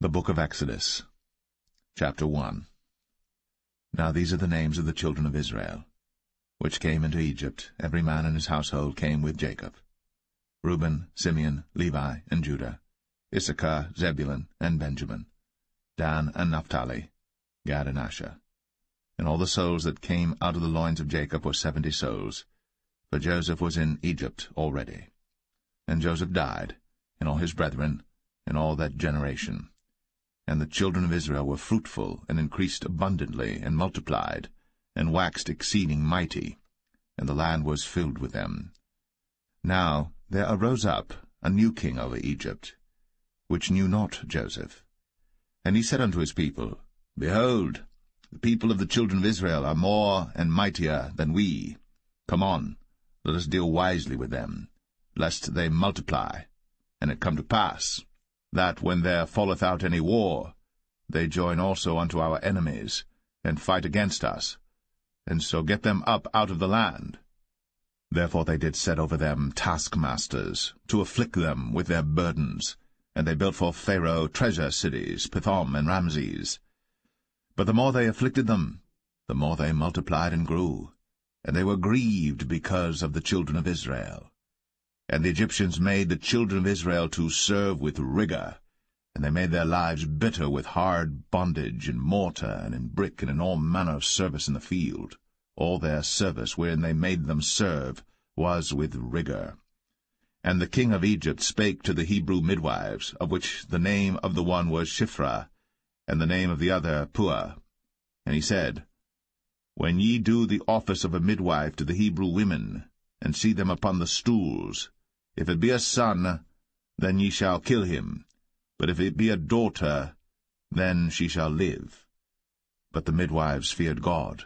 The Book of Exodus, Chapter 1. Now these are the names of the children of Israel, which came into Egypt. Every man in his household came with Jacob: Reuben, Simeon, Levi, and Judah, Issachar, Zebulun, and Benjamin, Dan and Naphtali, Gad and Asher. And all the souls that came out of the loins of Jacob were 70 souls, for Joseph was in Egypt already. And Joseph died, and all his brethren, and all that generation. And the children of Israel were fruitful, and increased abundantly, and multiplied, and waxed exceeding mighty, and the land was filled with them. Now there arose up a new king over Egypt, which knew not Joseph. And he said unto his people, Behold, the people of the children of Israel are more and mightier than we. Come on, let us deal wisely with them, lest they multiply. And it come to pass, that when there falleth out any war, they join also unto our enemies, and fight against us, and so get them up out of the land. Therefore they did set over them taskmasters, to afflict them with their burdens, and they built for Pharaoh treasure cities, Pithom and Ramses. But the more they afflicted them, the more they multiplied and grew, and they were grieved because of the children of Israel. And the Egyptians made the children of Israel to serve with rigor, and they made their lives bitter with hard bondage, in mortar, and in brick, and in all manner of service in the field. All their service wherein they made them serve was with rigor. And the king of Egypt spake to the Hebrew midwives, of which the name of the one was Shiphrah, and the name of the other Puah. And he said, When ye do the office of a midwife to the Hebrew women, and see them upon the stools, if it be a son, then ye shall kill him, but if it be a daughter, then she shall live. But the midwives feared God,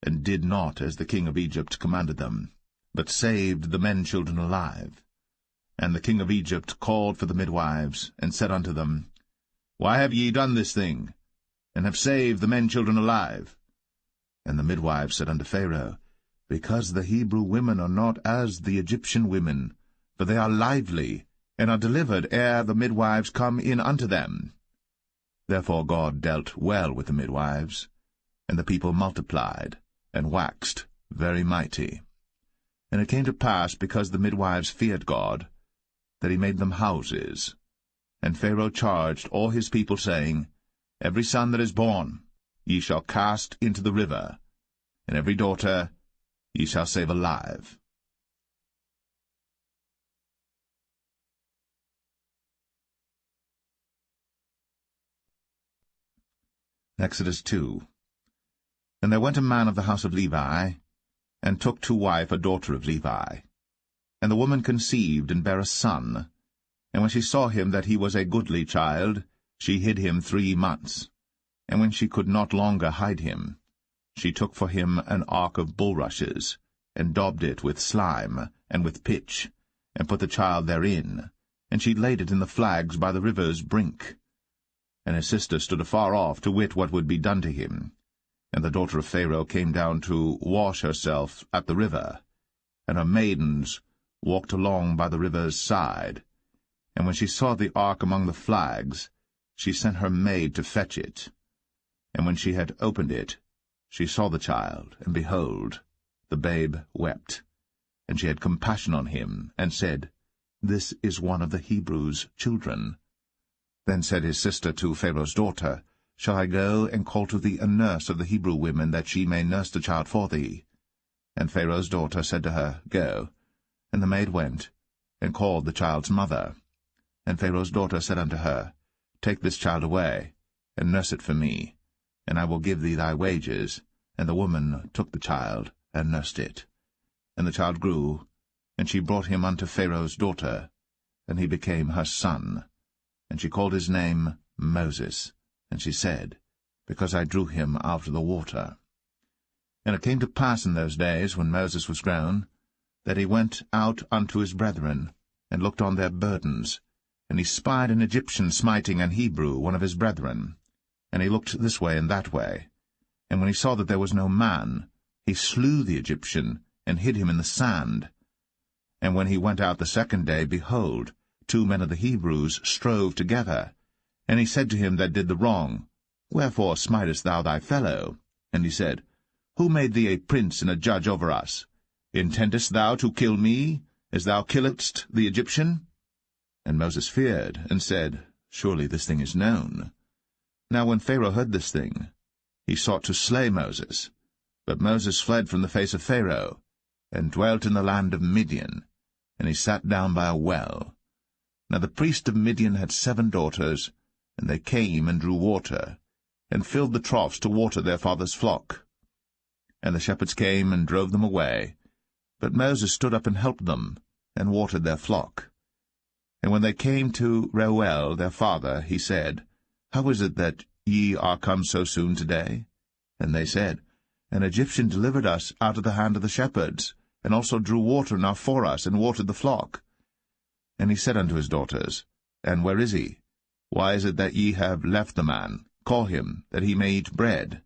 and did not as the king of Egypt commanded them, but saved the men-children alive. And the king of Egypt called for the midwives, and said unto them, Why have ye done this thing, and have saved the men-children alive? And the midwives said unto Pharaoh, Because the Hebrew women are not as the Egyptian women, for they are lively, and are delivered ere the midwives come in unto them. Therefore God dealt well with the midwives, and the people multiplied, and waxed very mighty. And it came to pass, because the midwives feared God, that he made them houses. And Pharaoh charged all his people, saying, Every son that is born ye shall cast into the river, and every daughter ye shall save alive. Exodus 2. And there went a man of the house of Levi, and took to wife a daughter of Levi. And the woman conceived, and bare a son. And when she saw him that he was a goodly child, she hid him 3 months. And when she could not longer hide him, she took for him an ark of bulrushes, and daubed it with slime, and with pitch, and put the child therein, and she laid it in the flags by the river's brink. And his sister stood afar off, to wit what would be done to him. And the daughter of Pharaoh came down to wash herself at the river, and her maidens walked along by the river's side. And when she saw the ark among the flags, she sent her maid to fetch it. And when she had opened it, she saw the child, and behold, the babe wept. And she had compassion on him, and said, This is one of the Hebrews' children. Then said his sister to Pharaoh's daughter, Shall I go and call to thee a nurse of the Hebrew women, that she may nurse the child for thee? And Pharaoh's daughter said to her, Go. And the maid went, and called the child's mother. And Pharaoh's daughter said unto her, Take this child away, and nurse it for me, and I will give thee thy wages. And the woman took the child, and nursed it. And the child grew, and she brought him unto Pharaoh's daughter, and he became her son. And she called his name Moses, and she said, Because I drew him out of the water. And it came to pass in those days, when Moses was grown, that he went out unto his brethren, and looked on their burdens. And he spied an Egyptian smiting an Hebrew, one of his brethren. And he looked this way and that way. And when he saw that there was no man, he slew the Egyptian, and hid him in the sand. And when he went out the second day, behold, 2 men of the Hebrews strove together, And he said to him that did the wrong, Wherefore smitest thou thy fellow? And he said, Who made thee a prince and a judge over us? Intendest thou to kill me, as thou killedst the Egyptian? And Moses feared, and said, Surely this thing is known. Now when Pharaoh heard this thing, he sought to slay Moses. But Moses fled from the face of Pharaoh, and dwelt in the land of Midian, and he sat down by a well. Now the priest of Midian had 7 daughters, and they came and drew water, and filled the troughs to water their father's flock. And the shepherds came and drove them away. But Moses stood up and helped them, and watered their flock. And when they came to Reuel their father, he said, How is it that ye are come so soon today? And they said, An Egyptian delivered us out of the hand of the shepherds, and also drew water enough for us, and watered the flock. And he said unto his daughters, And where is he? Why is it that ye have left the man? Call him, that he may eat bread.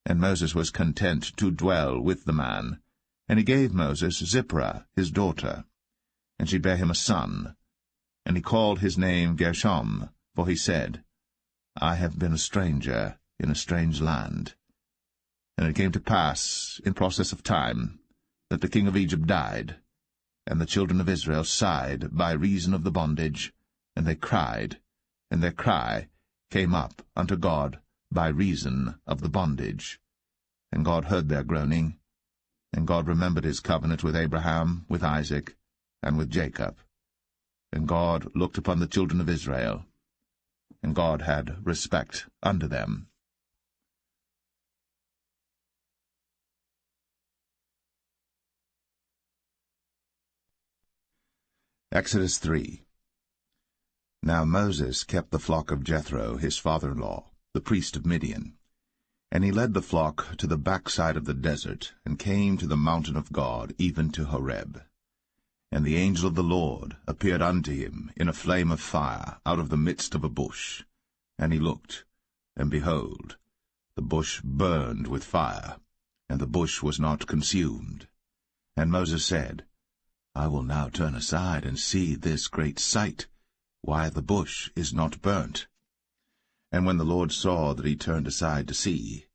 And Moses was content to dwell with the man. And he gave Moses Zipporah his daughter, and she bare him a son. And he called his name Gershom, for he said, I have been a stranger in a strange land. And it came to pass, in process of time, that the king of Egypt died, and the children of Israel sighed by reason of the bondage, and they cried, and their cry came up unto God by reason of the bondage. And God heard their groaning, and God remembered his covenant with Abraham, with Isaac, and with Jacob. And God looked upon the children of Israel, and God had respect unto them. Exodus 3. Now Moses kept the flock of Jethro, his father-in-law, the priest of Midian. And he led the flock to the backside of the desert, and came to the mountain of God, even to Horeb. And the angel of the Lord appeared unto him in a flame of fire out of the midst of a bush. And he looked, and behold, the bush burned with fire, and the bush was not consumed. And Moses said, I will now turn aside and see this great sight, why the bush is not burnt. And when the Lord saw that he turned aside to see,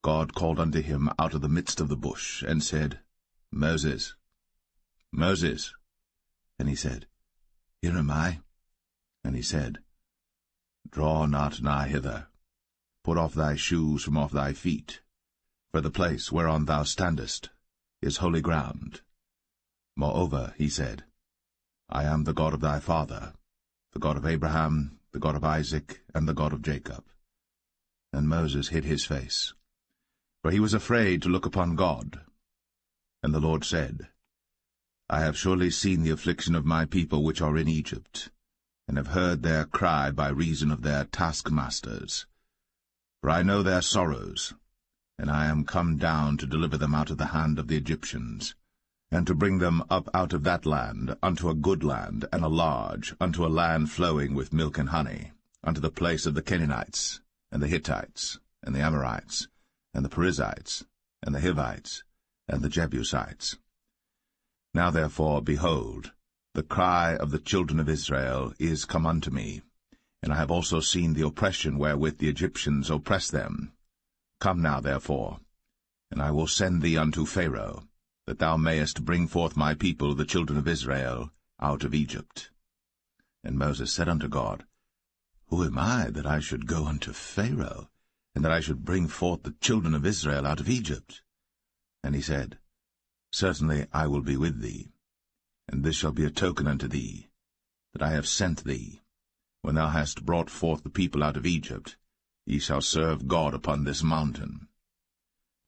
God called unto him out of the midst of the bush, and said, Moses, Moses. And he said, Here am I. And he said, Draw not nigh hither. Put off thy shoes from off thy feet, for the place whereon thou standest is holy ground. Moreover, he said, I am the God of thy father, the God of Abraham, the God of Isaac, and the God of Jacob. And Moses hid his face, for he was afraid to look upon God. And the Lord said, I have surely seen the affliction of my people which are in Egypt, and have heard their cry by reason of their taskmasters. For I know their sorrows, and I am come down to deliver them out of the hand of the Egyptians, and to bring them up out of that land unto a good land, and a large, unto a land flowing with milk and honey, unto the place of the Canaanites, and the Hittites, and the Amorites, and the Perizzites, and the Hivites, and the Jebusites. Now therefore, behold, the cry of the children of Israel is come unto me, and I have also seen the oppression wherewith the Egyptians oppress them. Come now therefore, and I will send thee unto Pharaoh, that thou mayest bring forth my people, the children of Israel, out of Egypt. And Moses said unto God, Who am I, that I should go unto Pharaoh, and that I should bring forth the children of Israel out of Egypt? And he said, Certainly I will be with thee, and this shall be a token unto thee, that I have sent thee. When thou hast brought forth the people out of Egypt, ye shall serve God upon this mountain.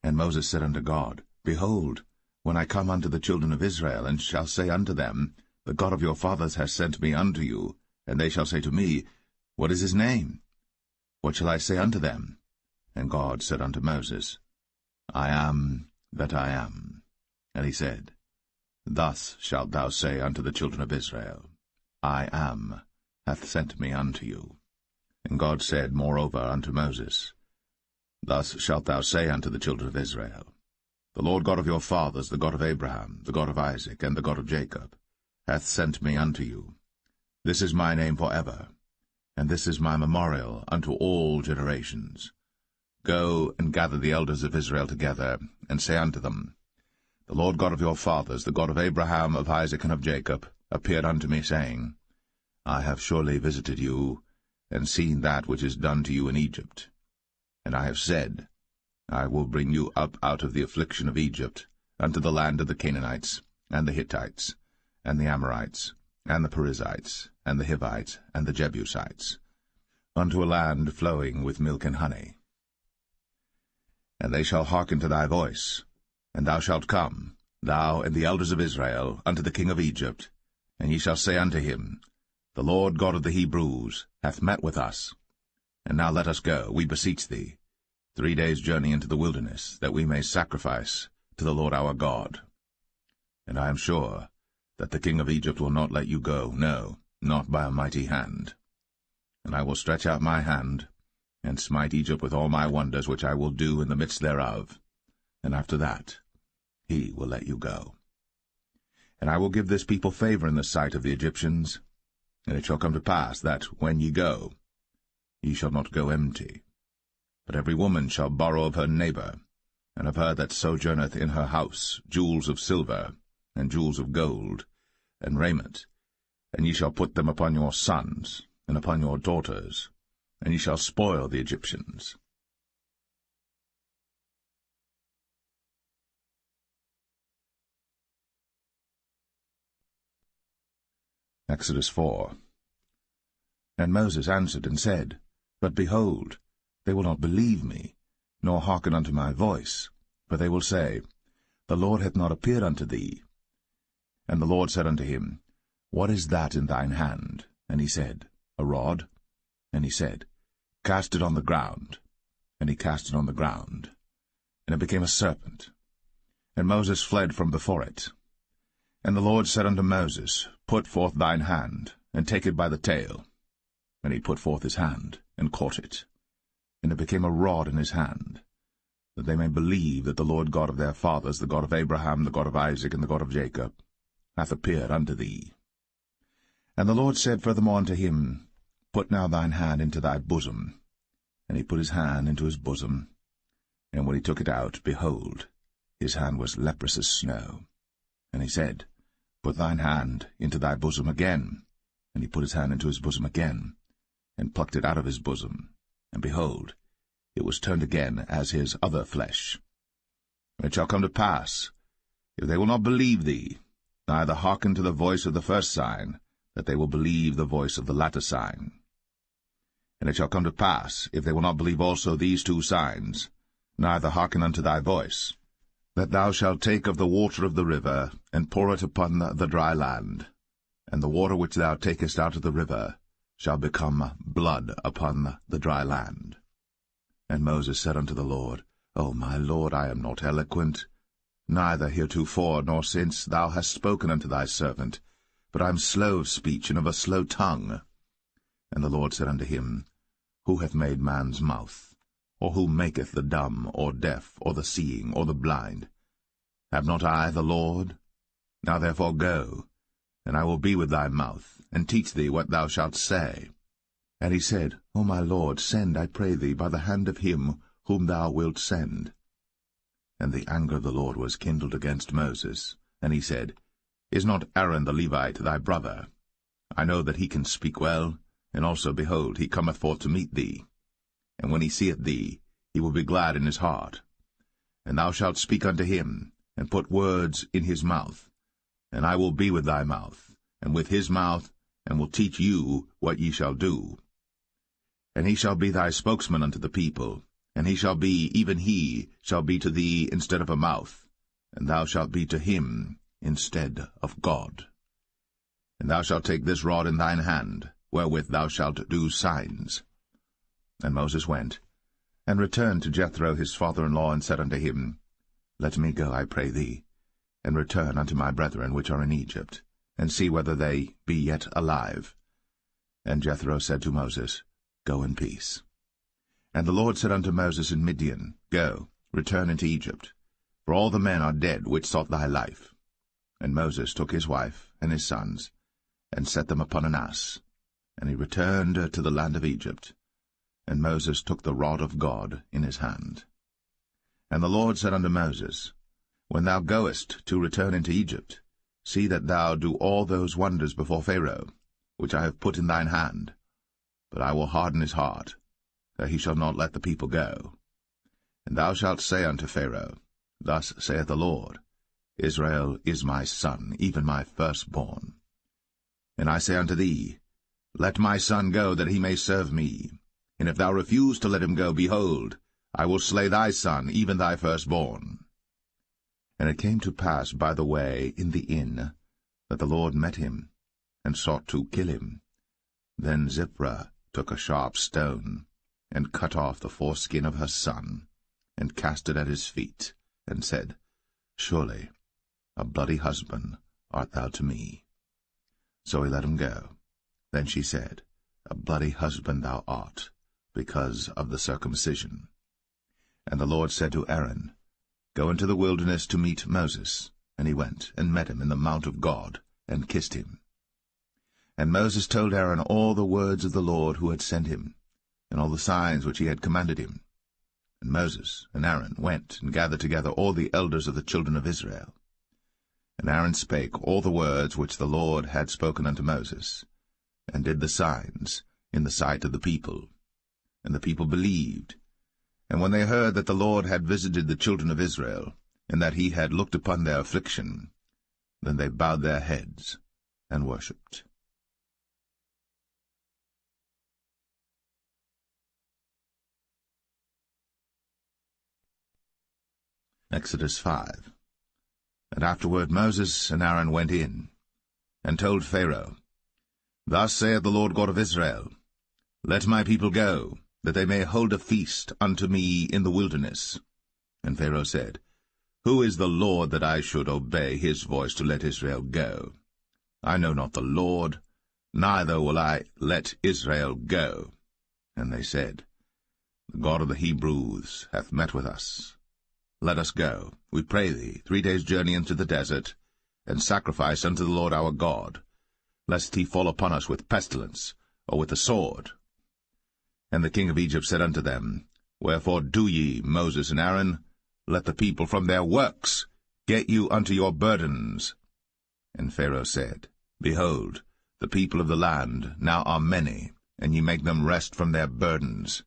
And Moses said unto God, Behold, when I come unto the children of Israel, and shall say unto them, The God of your fathers has sent me unto you, and they shall say to me, What is his name? What shall I say unto them? And God said unto Moses, I am that I am. And he said, Thus shalt thou say unto the children of Israel, I am hath sent me unto you. And God said moreover unto Moses, Thus shalt thou say unto the children of Israel, The Lord God of your fathers, the God of Abraham, the God of Isaac, and the God of Jacob, hath sent me unto you. This is my name for ever, and this is my memorial unto all generations. Go and gather the elders of Israel together, and say unto them, The Lord God of your fathers, the God of Abraham, of Isaac, and of Jacob, appeared unto me, saying, I have surely visited you, and seen that which is done to you in Egypt. And I have said, I will bring you up out of the affliction of Egypt, unto the land of the Canaanites, and the Hittites, and the Amorites, and the Perizzites, and the Hivites, and the Jebusites, unto a land flowing with milk and honey. And they shall hearken to thy voice, and thou shalt come, thou and the elders of Israel, unto the king of Egypt, and ye shall say unto him, The Lord God of the Hebrews hath met with us. And now let us go, we beseech thee, 3 days' journey into the wilderness, that we may sacrifice to the Lord our God. And I am sure that the king of Egypt will not let you go, no, not by a mighty hand. And I will stretch out my hand, and smite Egypt with all my wonders which I will do in the midst thereof, and after that he will let you go. And I will give this people favor in the sight of the Egyptians, and it shall come to pass that, when ye go, ye shall not go empty. But every woman shall borrow of her neighbor, and of her that sojourneth in her house, jewels of silver, and jewels of gold, and raiment, and ye shall put them upon your sons, and upon your daughters, and ye shall spoil the Egyptians. Exodus 4. And Moses answered and said, But behold, they will not believe me, nor hearken unto my voice, for they will say, The Lord hath not appeared unto thee. And the Lord said unto him, What is that in thine hand? And he said, A rod. And he said, Cast it on the ground. And he cast it on the ground, and it became a serpent. And Moses fled from before it. And the Lord said unto Moses, Put forth thine hand, and take it by the tail. And he put forth his hand, and caught it. And it became a rod in his hand, that they may believe that the Lord God of their fathers, the God of Abraham, the God of Isaac, and the God of Jacob, hath appeared unto thee. And the Lord said furthermore unto him, Put now thine hand into thy bosom. And he put his hand into his bosom, and when he took it out, behold, his hand was leprous as snow. And he said, Put thine hand into thy bosom again. And he put his hand into his bosom again, and plucked it out of his bosom, and behold, it was turned again as his other flesh. And it shall come to pass, if they will not believe thee, neither hearken to the voice of the first sign, that they will believe the voice of the latter sign. And it shall come to pass, if they will not believe also these 2 signs, neither hearken unto thy voice, that thou shalt take of the water of the river, and pour it upon the dry land, and the water which thou takest out of the river shall become blood upon the dry land. And Moses said unto the Lord, O my Lord, I am not eloquent, neither heretofore nor since thou hast spoken unto thy servant, but I am slow of speech and of a slow tongue. And the Lord said unto him, Who hath made man's mouth? Or who maketh the dumb, or deaf, or the seeing, or the blind? Have not I the Lord? Now therefore go, and I will be with thy mouth, and teach thee what thou shalt say. And he said, O my Lord, send, I pray thee, by the hand of him whom thou wilt send. And the anger of the Lord was kindled against Moses, and he said, Is not Aaron the Levite thy brother? I know that he can speak well, and also, behold, he cometh forth to meet thee. And when he seeth thee, he will be glad in his heart. And thou shalt speak unto him, and put words in his mouth. And I will be with thy mouth, and with his mouth, and will teach you what ye shall do. And he shall be thy spokesman unto the people, and he shall be, even he, shall be to thee instead of a mouth, and thou shalt be to him instead of God. And thou shalt take this rod in thine hand, wherewith thou shalt do signs. And Moses went, and returned to Jethro his father-in-law, and said unto him, Let me go, I pray thee, and return unto my brethren which are in Egypt, and see whether they be yet alive. And Jethro said to Moses, Go in peace. And the Lord said unto Moses in Midian, Go, return into Egypt, for all the men are dead which sought thy life. And Moses took his wife and his sons, and set them upon an ass, And he returned to the land of Egypt. And Moses took the rod of God in his hand. And the Lord said unto Moses, When thou goest to return into Egypt, see that thou do all those wonders before Pharaoh, which I have put in thine hand. But I will harden his heart, that he shall not let the people go. And thou shalt say unto Pharaoh, Thus saith the Lord, Israel is my son, even my firstborn. And I say unto thee, Let my son go, that he may serve me. And if thou refuse to let him go, behold, I will slay thy son, even thy firstborn. And it came to pass by the way in the inn, that the Lord met him, and sought to kill him. Then Zipporah took a sharp stone, and cut off the foreskin of her son, and cast it at his feet, and said, Surely a bloody husband art thou to me. So he let him go. Then she said, A bloody husband thou art, because of the circumcision. And the Lord said to Aaron, Go into the wilderness to meet Moses. And he went, and met him in the mount of God, and kissed him. And Moses told Aaron all the words of the Lord who had sent him, and all the signs which he had commanded him. And Moses and Aaron went and gathered together all the elders of the children of Israel. And Aaron spake all the words which the Lord had spoken unto Moses, and did the signs in the sight of the people. And the people believed. And when they heard that the Lord had visited the children of Israel, and that he had looked upon their affliction, then they bowed their heads and worshipped. Exodus 5. And afterward Moses and Aaron went in, and told Pharaoh, Thus saith the Lord God of Israel, Let my people go, that they may hold a feast unto me in the wilderness. And Pharaoh said, Who is the Lord that I should obey his voice to let Israel go? I know not the Lord, neither will I let Israel go. And they said, The God of the Hebrews hath met with us. Let us go, we pray thee, 3 days' journey into the desert, and sacrifice unto the Lord our God, lest he fall upon us with pestilence, or with the sword. And the king of Egypt said unto them, Wherefore do ye, Moses and Aaron? Let the people from their works get you unto your burdens. And Pharaoh said, Behold, the people of the land now are many, and ye make them rest from their burdens.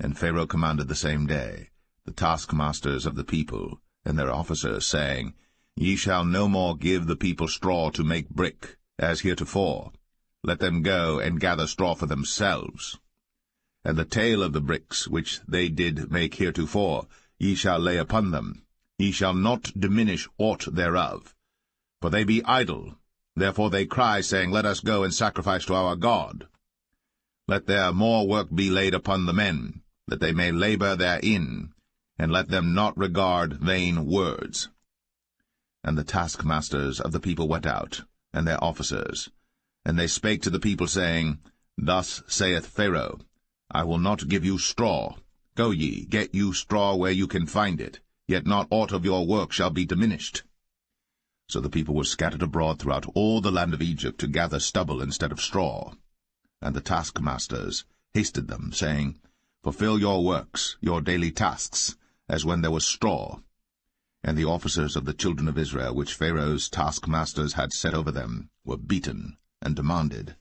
And Pharaoh commanded the same day the taskmasters of the people and their officers, saying, Ye shall no more give the people straw to make brick, as heretofore. Let them go and gather straw for themselves. And the tale of the bricks which they did make heretofore ye shall lay upon them. Ye shall not diminish aught thereof. For they be idle, therefore they cry, saying, Let us go and sacrifice to our God. Let their more work be laid upon the men, that they may labor therein, and let them not regard vain words. And the taskmasters of the people went out, and their officers, and they spake to the people, saying, Thus saith Pharaoh, I will not give you straw. Go ye, get you straw where you can find it, yet not aught of your work shall be diminished. So the people were scattered abroad throughout all the land of Egypt to gather stubble instead of straw. And the taskmasters hasted them, saying, Fulfill your works, your daily tasks, as when there was straw. And the officers of the children of Israel, which Pharaoh's taskmasters had set over them, were beaten, and demanded,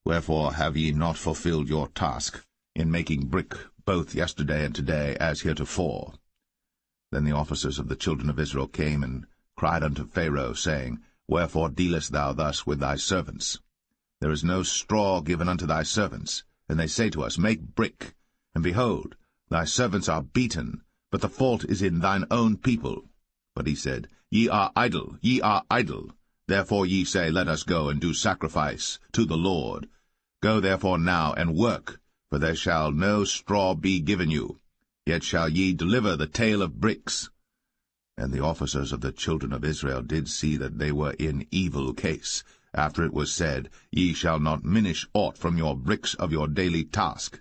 Wherefore have ye not fulfilled your task in making brick both yesterday and today, as heretofore? Then the officers of the children of Israel came and cried unto Pharaoh, saying, Wherefore dealest thou thus with thy servants? There is no straw given unto thy servants. And they say to us, Make brick. And behold, thy servants are beaten, but the fault is in thine own people. But he said, Ye are idle, ye are idle. Therefore ye say, Let us go and do sacrifice to the Lord. Go therefore now and work, for there shall no straw be given you. Yet shall ye deliver the tale of bricks. And the officers of the children of Israel did see that they were in evil case, after it was said, Ye shall not minish aught from your bricks of your daily task.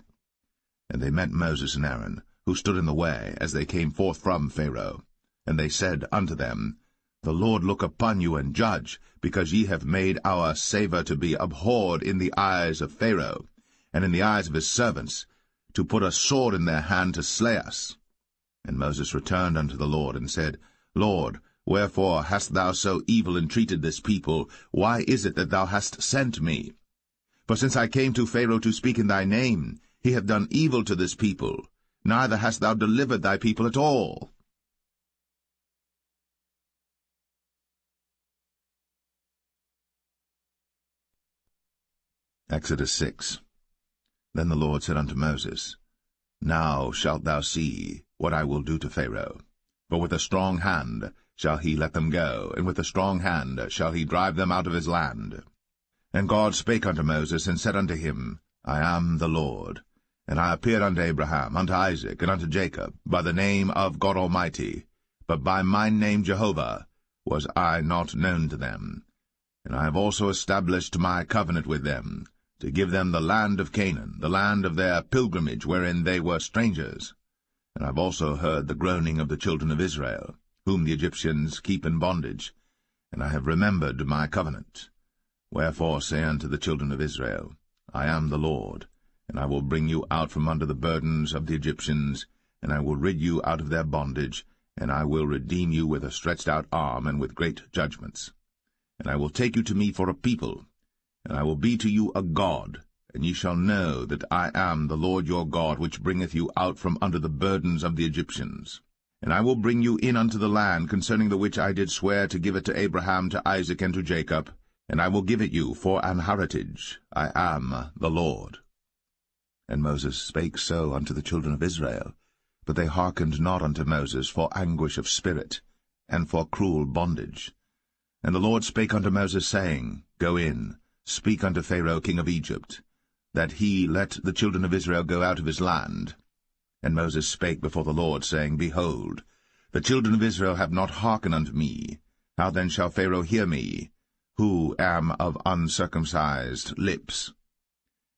And they met Moses and Aaron, who stood in the way, as they came forth from Pharaoh. And they said unto them, The Lord look upon you and judge, because ye have made our savour to be abhorred in the eyes of Pharaoh, and in the eyes of his servants, to put a sword in their hand to slay us. And Moses returned unto the Lord, and said, Lord, wherefore hast thou so evil entreated this people? Why is it that thou hast sent me? For since I came to Pharaoh to speak in thy name, he hath done evil to this people, neither hast thou delivered thy people at all. Exodus 6. Then the Lord said unto Moses, Now shalt thou see what I will do to Pharaoh. For with a strong hand shall he let them go, and with a strong hand shall he drive them out of his land. And God spake unto Moses, and said unto him, I am the Lord. And I appeared unto Abraham, unto Isaac, and unto Jacob, by the name of God Almighty, but by my name Jehovah was I not known to them. And I have also established my covenant with them, to give them the land of Canaan, the land of their pilgrimage, wherein they were strangers. And I have also heard the groaning of the children of Israel, whom the Egyptians keep in bondage, and I have remembered my covenant. Wherefore say unto the children of Israel, I am the Lord, and I will bring you out from under the burdens of the Egyptians, and I will rid you out of their bondage, and I will redeem you with a stretched out arm and with great judgments. And I will take you to me for a people, and I will be to you a God, and ye shall know that I am the Lord your God, which bringeth you out from under the burdens of the Egyptians. And I will bring you in unto the land, concerning the which I did swear to give it to Abraham, to Isaac, and to Jacob, and I will give it you for an heritage. I am the Lord. And Moses spake so unto the children of Israel, but they hearkened not unto Moses for anguish of spirit, and for cruel bondage. And the Lord spake unto Moses, saying, Go in, speak unto Pharaoh king of Egypt, that he let the children of Israel go out of his land. And Moses spake before the Lord, saying, Behold, the children of Israel have not hearkened unto me. How then shall Pharaoh hear me, who am of uncircumcised lips?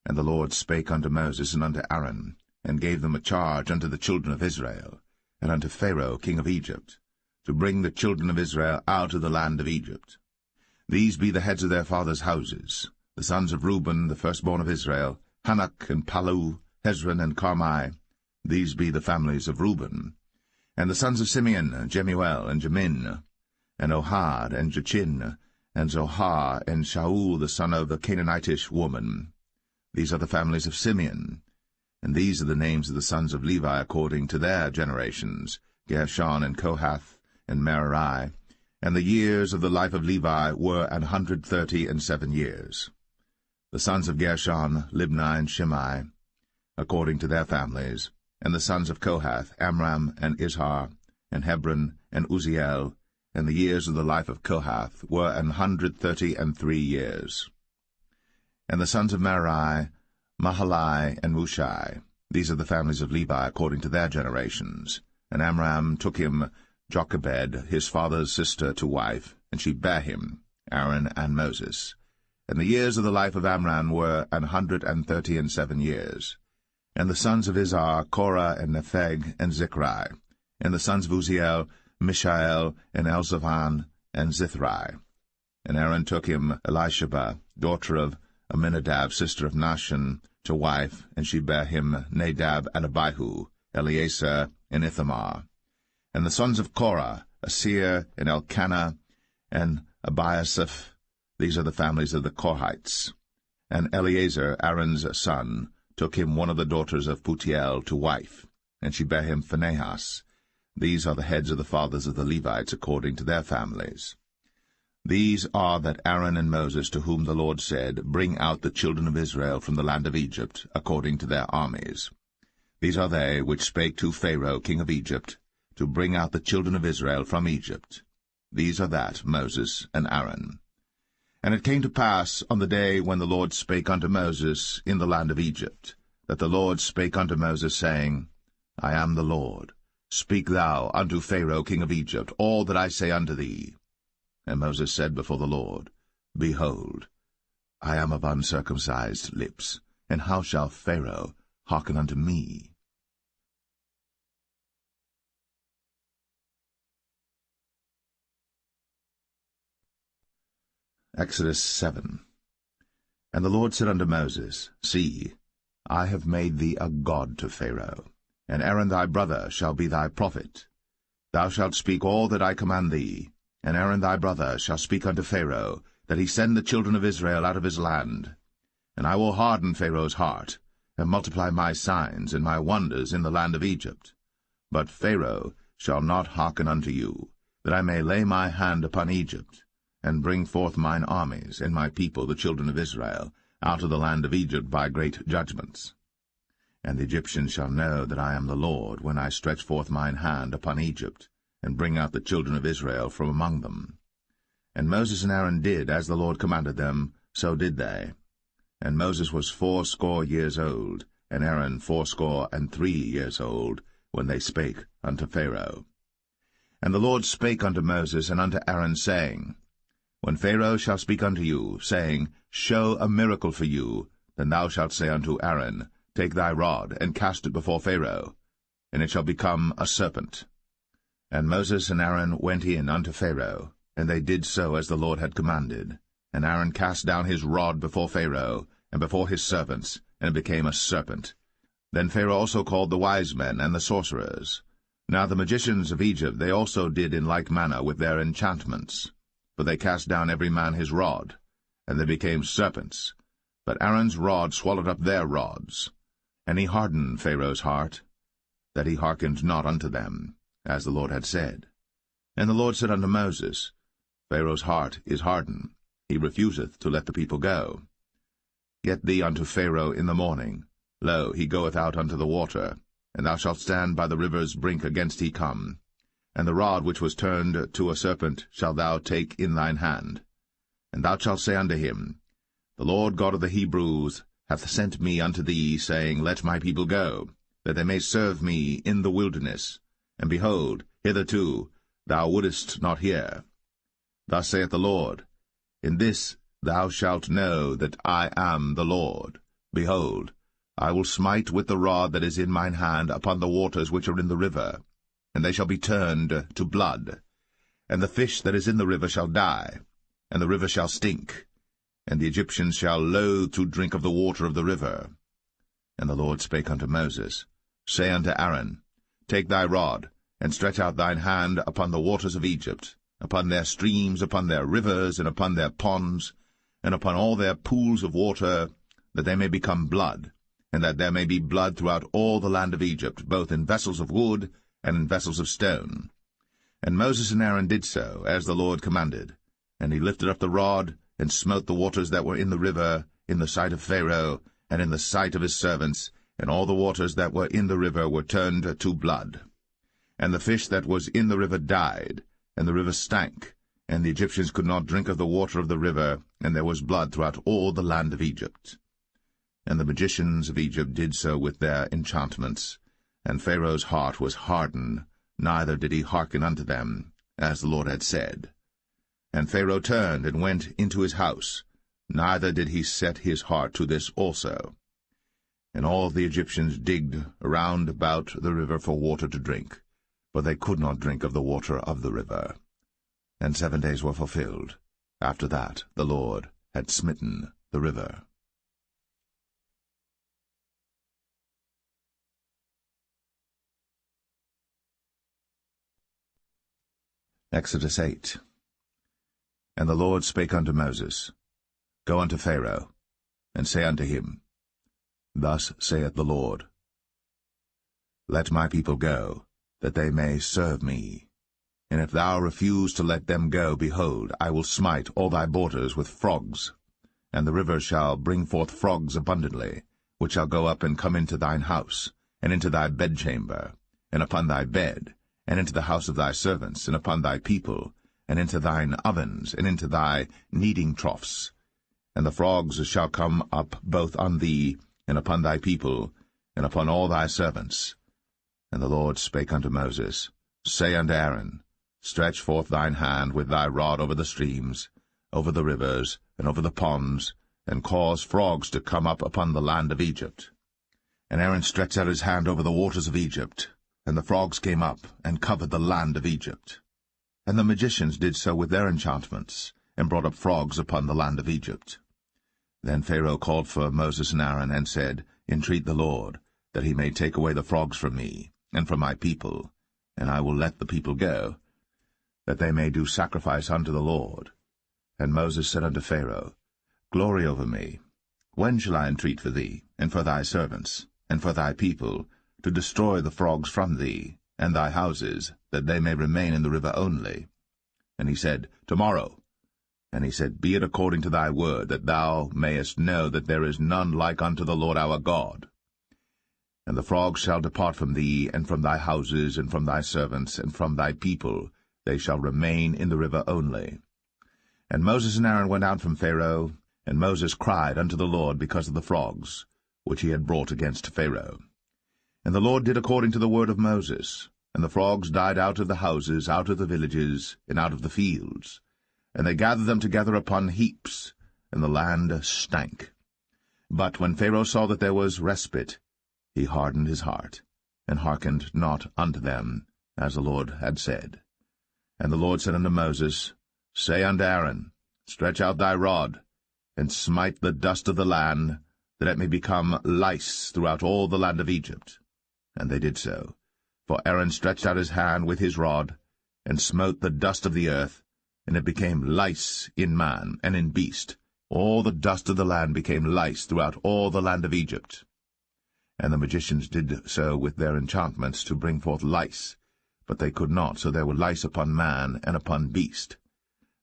And the Lord spake unto Moses and unto Aaron, and gave them a charge unto the children of Israel, and unto Pharaoh king of Egypt, to bring the children of Israel out of the land of Egypt. These be the heads of their fathers' houses, the sons of Reuben, the firstborn of Israel, Hanok and Palu, Hezron and Carmi. These be the families of Reuben. And the sons of Simeon, Jemuel and Jamin, and Ohad and Jachin, and Zohar and Shaul the son of a Canaanitish woman. These are the families of Simeon. And these are the names of the sons of Levi according to their generations, Gershon and Kohath and Merari. And the years of the life of Levi were 137 years. The sons of Gershon, Libni and Shimei, according to their families. And the sons of Kohath, Amram and Izhar, and Hebron and Uzziel. And the years of the life of Kohath were 133 years. And the sons of Merari, Mahali and Mushai. These are the families of Levi according to their generations. And Amram took him Jochebed, his father's sister, to wife, and she bare him, Aaron and Moses. And the years of the life of Amram were 137 years. And the sons of Izhar, Korah and Nepheg and Zichri. And the sons of Uzziel, Mishael and Elzaphan and Zithri. And Aaron took him Elisheba, daughter of Aminadab, sister of Nahshon, to wife, and she bare him Nadab and Abihu, Eleazar and Ithamar. And the sons of Korah, Asir and Elkanah and Abiasaph. These are the families of the Korhites. And Eleazar, Aaron's son, took him one of the daughters of Putiel to wife, and she bare him Phinehas. These are the heads of the fathers of the Levites according to their families. These are that Aaron and Moses, to whom the Lord said, Bring out the children of Israel from the land of Egypt, according to their armies. These are they which spake to Pharaoh king of Egypt, to bring out the children of Israel from Egypt. These are that Moses and Aaron. And it came to pass on the day when the Lord spake unto Moses in the land of Egypt, that the Lord spake unto Moses, saying, I am the Lord. Speak thou unto Pharaoh king of Egypt all that I say unto thee. And Moses said before the Lord, Behold, I am of uncircumcised lips, and how shall Pharaoh hearken unto me? Exodus 7. And the Lord said unto Moses, See, I have made thee a god to Pharaoh, and Aaron thy brother shall be thy prophet. Thou shalt speak all that I command thee, and Aaron thy brother shall speak unto Pharaoh, that he send the children of Israel out of his land. And I will harden Pharaoh's heart, and multiply my signs and my wonders in the land of Egypt. But Pharaoh shall not hearken unto you, that I may lay my hand upon Egypt, and bring forth mine armies and my people the children of Israel out of the land of Egypt by great judgments. And the Egyptians shall know that I am the Lord, when I stretch forth mine hand upon Egypt, and bring out the children of Israel from among them. And Moses and Aaron did as the Lord commanded them, so did they. And Moses was 80 years old, and Aaron 83 years old, when they spake unto Pharaoh. And the Lord spake unto Moses and unto Aaron, saying, When Pharaoh shall speak unto you, saying, Show a miracle for you, then thou shalt say unto Aaron, Take thy rod, and cast it before Pharaoh, and it shall become a serpent. And Moses and Aaron went in unto Pharaoh, and they did so as the Lord had commanded. And Aaron cast down his rod before Pharaoh, and before his servants, and it became a serpent. Then Pharaoh also called the wise men and the sorcerers. Now the magicians of Egypt they also did in like manner with their enchantments. For they cast down every man his rod, and they became serpents. But Aaron's rod swallowed up their rods. And he hardened Pharaoh's heart, that he hearkened not unto them, as the Lord had said. And the Lord said unto Moses, Pharaoh's heart is hardened, he refuseth to let the people go. Get thee unto Pharaoh in the morning. Lo, he goeth out unto the water, and thou shalt stand by the river's brink against he come. And the rod which was turned to a serpent shalt thou take in thine hand. And thou shalt say unto him, The Lord God of the Hebrews hath sent me unto thee, saying, Let my people go, that they may serve me in the wilderness. And behold, hitherto thou wouldest not hear. Thus saith the Lord, In this thou shalt know that I am the Lord. Behold, I will smite with the rod that is in mine hand upon the waters which are in the river, and they shall be turned to blood. And the fish that is in the river shall die, and the river shall stink, and the Egyptians shall loathe to drink of the water of the river. And the Lord spake unto Moses, Say unto Aaron, Take thy rod, and stretch out thine hand upon the waters of Egypt, upon their streams, upon their rivers, and upon their ponds, and upon all their pools of water, that they may become blood, and that there may be blood throughout all the land of Egypt, both in vessels of wood and in vessels of stone. And Moses and Aaron did so, as the Lord commanded. And he lifted up the rod, and smote the waters that were in the river, in the sight of Pharaoh, and in the sight of his servants, and all the waters that were in the river were turned to blood. And the fish that was in the river died, and the river stank, and the Egyptians could not drink of the water of the river, and there was blood throughout all the land of Egypt. And the magicians of Egypt did so with their enchantments, and Pharaoh's heart was hardened, neither did he hearken unto them, as the Lord had said. And Pharaoh turned and went into his house, neither did he set his heart to this also. And all the Egyptians digged around about the river for water to drink, but they could not drink of the water of the river. And 7 days were fulfilled. After that the Lord had smitten the river. Exodus 8. And the Lord spake unto Moses, Go unto Pharaoh, and say unto him, Thus saith the Lord, Let my people go, that they may serve me. And if thou refuse to let them go, behold, I will smite all thy borders with frogs, and the river shall bring forth frogs abundantly, which shall go up and come into thine house, and into thy bedchamber, and upon thy bed, and into the house of thy servants, and upon thy people, and into thine ovens, and into thy kneading troughs. And the frogs shall come up both on thee, and upon thy people, and upon all thy servants. And the Lord spake unto Moses, Say unto Aaron, Stretch forth thine hand with thy rod over the streams, over the rivers, and over the ponds, and cause frogs to come up upon the land of Egypt. And Aaron stretched out his hand over the waters of Egypt, and the frogs came up, and covered the land of Egypt. And the magicians did so with their enchantments, and brought up frogs upon the land of Egypt. Then Pharaoh called for Moses and Aaron, and said, Entreat the Lord, that he may take away the frogs from me, and from my people, and I will let the people go, that they may do sacrifice unto the Lord. And Moses said unto Pharaoh, Glory over me. When shall I entreat for thee, and for thy servants, and for thy people, to destroy the frogs from thee, and thy houses, that they may remain in the river only? And he said, Tomorrow. And he said, Be it according to thy word, that thou mayest know that there is none like unto the Lord our God. And the frogs shall depart from thee, and from thy houses, and from thy servants, and from thy people, they shall remain in the river only. And Moses and Aaron went out from Pharaoh, and Moses cried unto the Lord because of the frogs, which he had brought against Pharaoh. And the Lord did according to the word of Moses, and the frogs died out of the houses, out of the villages, and out of the fields. And they gathered them together upon heaps, and the land stank. But when Pharaoh saw that there was respite, he hardened his heart, and hearkened not unto them, as the Lord had said. And the Lord said unto Moses, Say unto Aaron, Stretch out thy rod, and smite the dust of the land, that it may become lice throughout all the land of Egypt. And they did so. For Aaron stretched out his hand with his rod, and smote the dust of the earth, and it became lice in man and in beast. All the dust of the land became lice throughout all the land of Egypt. And the magicians did so with their enchantments to bring forth lice, but they could not, so there were lice upon man and upon beast.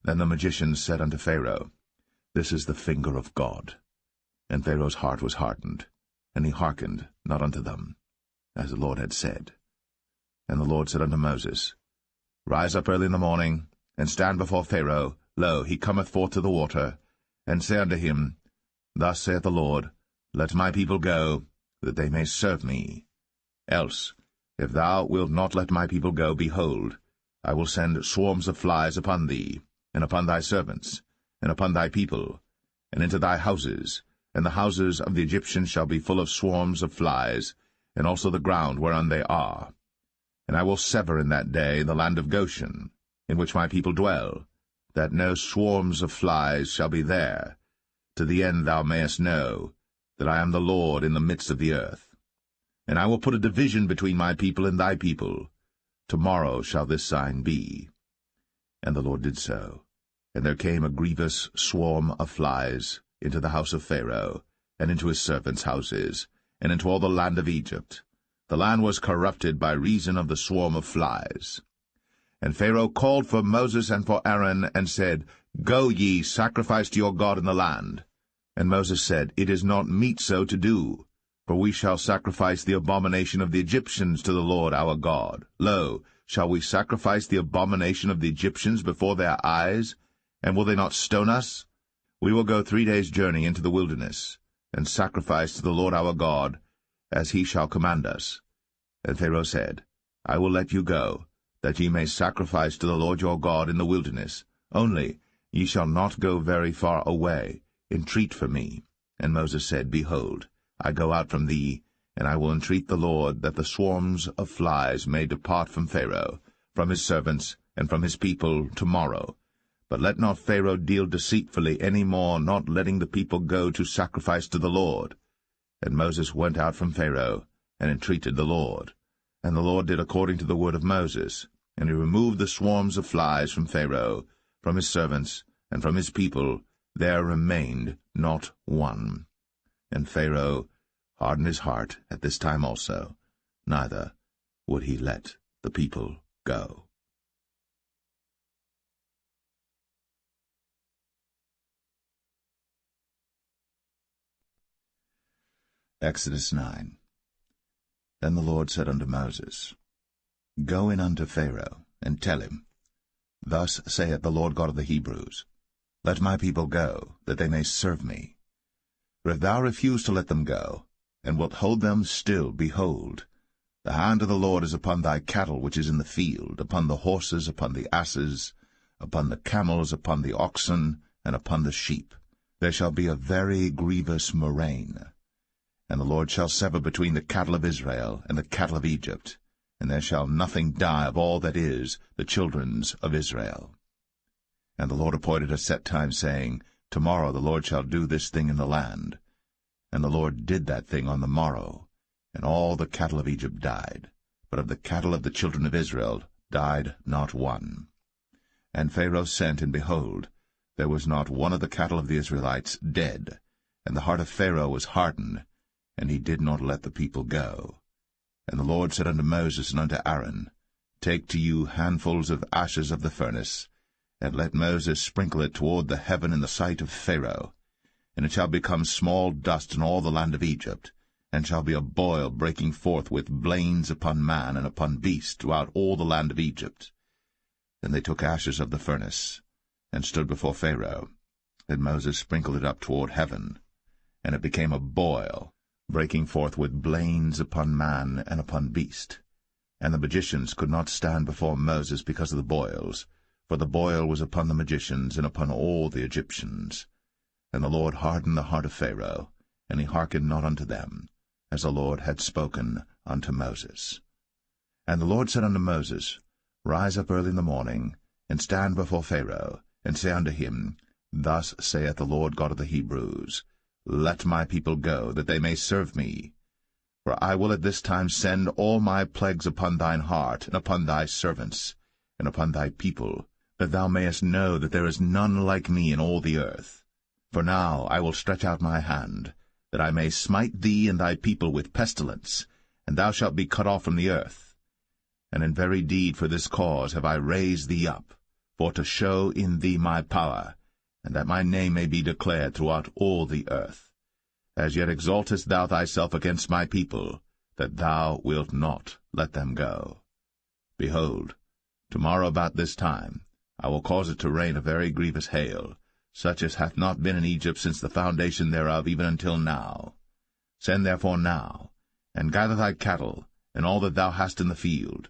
Then the magicians said unto Pharaoh, This is the finger of God. And Pharaoh's heart was hardened, and he hearkened not unto them, as the Lord had said. And the Lord said unto Moses, Rise up early in the morning, and stand before Pharaoh. Lo, he cometh forth to the water. And say unto him, Thus saith the Lord, Let my people go, that they may serve me. Else, if thou wilt not let my people go, behold, I will send swarms of flies upon thee, and upon thy servants, and upon thy people, and into thy houses, and the houses of the Egyptians shall be full of swarms of flies, and also the ground whereon they are. And I will sever in that day the land of Goshen, in which my people dwell, that no swarms of flies shall be there, to the end thou mayest know that I am the Lord in the midst of the earth. And I will put a division between my people and thy people. Tomorrow shall this sign be. And the Lord did so. And there came a grievous swarm of flies into the house of Pharaoh, and into his servants' houses, and into all the land of Egypt. The land was corrupted by reason of the swarm of flies. And Pharaoh called for Moses and for Aaron, and said, Go ye, sacrifice to your God in the land. And Moses said, It is not meet so to do, for we shall sacrifice the abomination of the Egyptians to the Lord our God. Lo, shall we sacrifice the abomination of the Egyptians before their eyes? And will they not stone us? We will go 3 days' journey into the wilderness, and sacrifice to the Lord our God, as he shall command us. And Pharaoh said, I will let you go, that ye may sacrifice to the Lord your God in the wilderness. Only ye shall not go very far away. Entreat for me. And Moses said, Behold, I go out from thee, and I will entreat the Lord that the swarms of flies may depart from Pharaoh, from his servants, and from his people tomorrow. But let not Pharaoh deal deceitfully any more, not letting the people go to sacrifice to the Lord. And Moses went out from Pharaoh, and entreated the Lord. And the Lord did according to the word of Moses, and he removed the swarms of flies from Pharaoh, from his servants, and from his people. There remained not one. And Pharaoh hardened his heart at this time also, neither would he let the people go. Exodus 9. Then the Lord said unto Moses, Go in unto Pharaoh, and tell him, Thus saith the Lord God of the Hebrews, Let my people go, that they may serve me. For if thou refuse to let them go, and wilt hold them still, behold, the hand of the Lord is upon thy cattle which is in the field, upon the horses, upon the asses, upon the camels, upon the oxen, and upon the sheep. There shall be a very grievous murrain. And the Lord shall sever between the cattle of Israel and the cattle of Egypt, and there shall nothing die of all that is the children's of Israel. And the Lord appointed a set time, saying, Tomorrow the Lord shall do this thing in the land. And the Lord did that thing on the morrow, and all the cattle of Egypt died, but of the cattle of the children of Israel died not one. And Pharaoh sent, and behold, there was not one of the cattle of the Israelites dead, and the heart of Pharaoh was hardened, and he did not let the people go. And the Lord said unto Moses and unto Aaron, Take to you handfuls of ashes of the furnace, and let Moses sprinkle it toward the heaven in the sight of Pharaoh. And it shall become small dust in all the land of Egypt, and shall be a boil breaking forth with blains upon man and upon beast throughout all the land of Egypt. Then they took ashes of the furnace, and stood before Pharaoh. And Moses sprinkled it up toward heaven, and it became a boil, breaking forth with blains upon man and upon beast. And the magicians could not stand before Moses because of the boils, for the boil was upon the magicians and upon all the Egyptians. And the Lord hardened the heart of Pharaoh, and he hearkened not unto them, as the Lord had spoken unto Moses. And the Lord said unto Moses, Rise up early in the morning, and stand before Pharaoh, and say unto him, Thus saith the Lord God of the Hebrews, Let my people go, that they may serve me. For I will at this time send all my plagues upon thine heart, and upon thy servants, and upon thy people, that thou mayest know that there is none like me in all the earth. For now I will stretch out my hand, that I may smite thee and thy people with pestilence, and thou shalt be cut off from the earth. And in very deed for this cause have I raised thee up, for to show in thee my power, and that my name may be declared throughout all the earth. As yet exaltest thou thyself against my people, that thou wilt not let them go. Behold, tomorrow about this time I will cause it to rain a very grievous hail, such as hath not been in Egypt since the foundation thereof even until now. Send therefore now, and gather thy cattle, and all that thou hast in the field.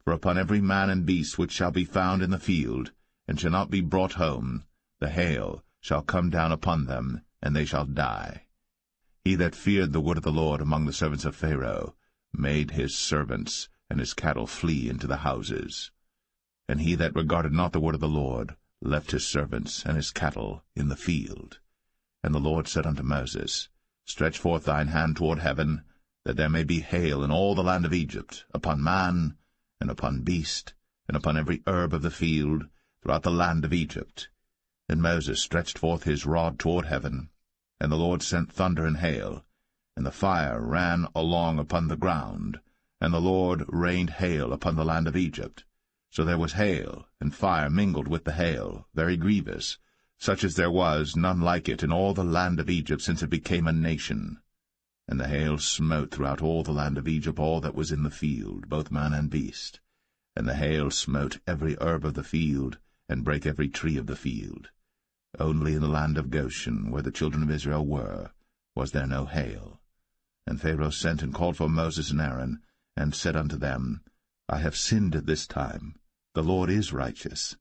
For upon every man and beast which shall be found in the field, and shall not be brought home, the hail shall come down upon them, and they shall die. He that feared the word of the Lord among the servants of Pharaoh made his servants and his cattle flee into the houses. And he that regarded not the word of the Lord left his servants and his cattle in the field. And the Lord said unto Moses, Stretch forth thine hand toward heaven, that there may be hail in all the land of Egypt, upon man, and upon beast, and upon every herb of the field, throughout the land of Egypt. And Moses stretched forth his rod toward heaven, and the Lord sent thunder and hail, and the fire ran along upon the ground, and the Lord rained hail upon the land of Egypt. So there was hail and fire mingled with the hail, very grievous, such as there was none like it in all the land of Egypt since it became a nation. And the hail smote throughout all the land of Egypt all that was in the field, both man and beast. And the hail smote every herb of the field, and brake every tree of the field. Only in the land of Goshen, where the children of Israel were, was there no hail. And Pharaoh sent and called for Moses and Aaron, and said unto them, I have sinned at this time. The Lord is righteous,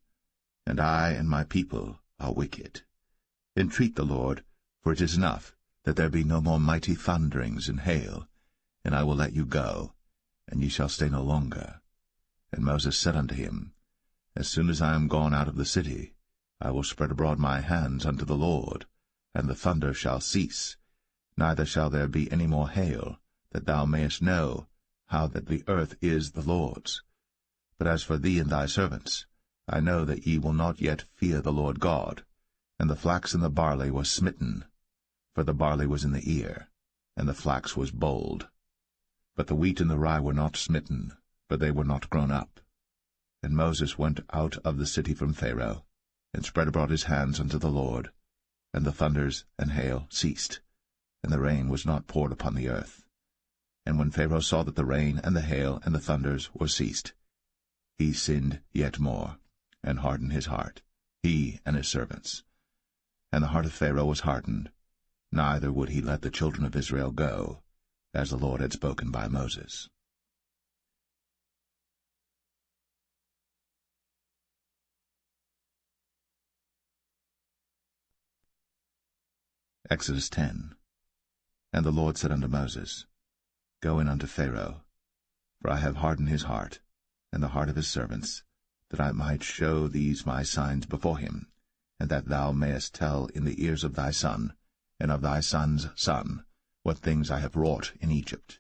and I and my people are wicked. Entreat the Lord, for it is enough that there be no more mighty thunderings and hail, and I will let you go, and ye shall stay no longer. And Moses said unto him, As soon as I am gone out of the city, I will spread abroad my hands unto the Lord, and the thunder shall cease, neither shall there be any more hail, that thou mayest know how that the earth is the Lord's. But as for thee and thy servants, I know that ye will not yet fear the Lord God. And the flax and the barley was smitten, for the barley was in the ear, and the flax was bold. But the wheat and the rye were not smitten, for they were not grown up. And Moses went out of the city from Pharaoh, and spread abroad his hands unto the Lord, and the thunders and hail ceased, and the rain was not poured upon the earth. And when Pharaoh saw that the rain and the hail and the thunders were ceased, he sinned yet more, and hardened his heart, he and his servants. And the heart of Pharaoh was hardened, neither would he let the children of Israel go, as the Lord had spoken by Moses. Exodus 10. And the Lord said unto Moses, Go in unto Pharaoh, for I have hardened his heart, and the heart of his servants, that I might show these my signs before him, and that thou mayest tell in the ears of thy son, and of thy son's son, what things I have wrought in Egypt,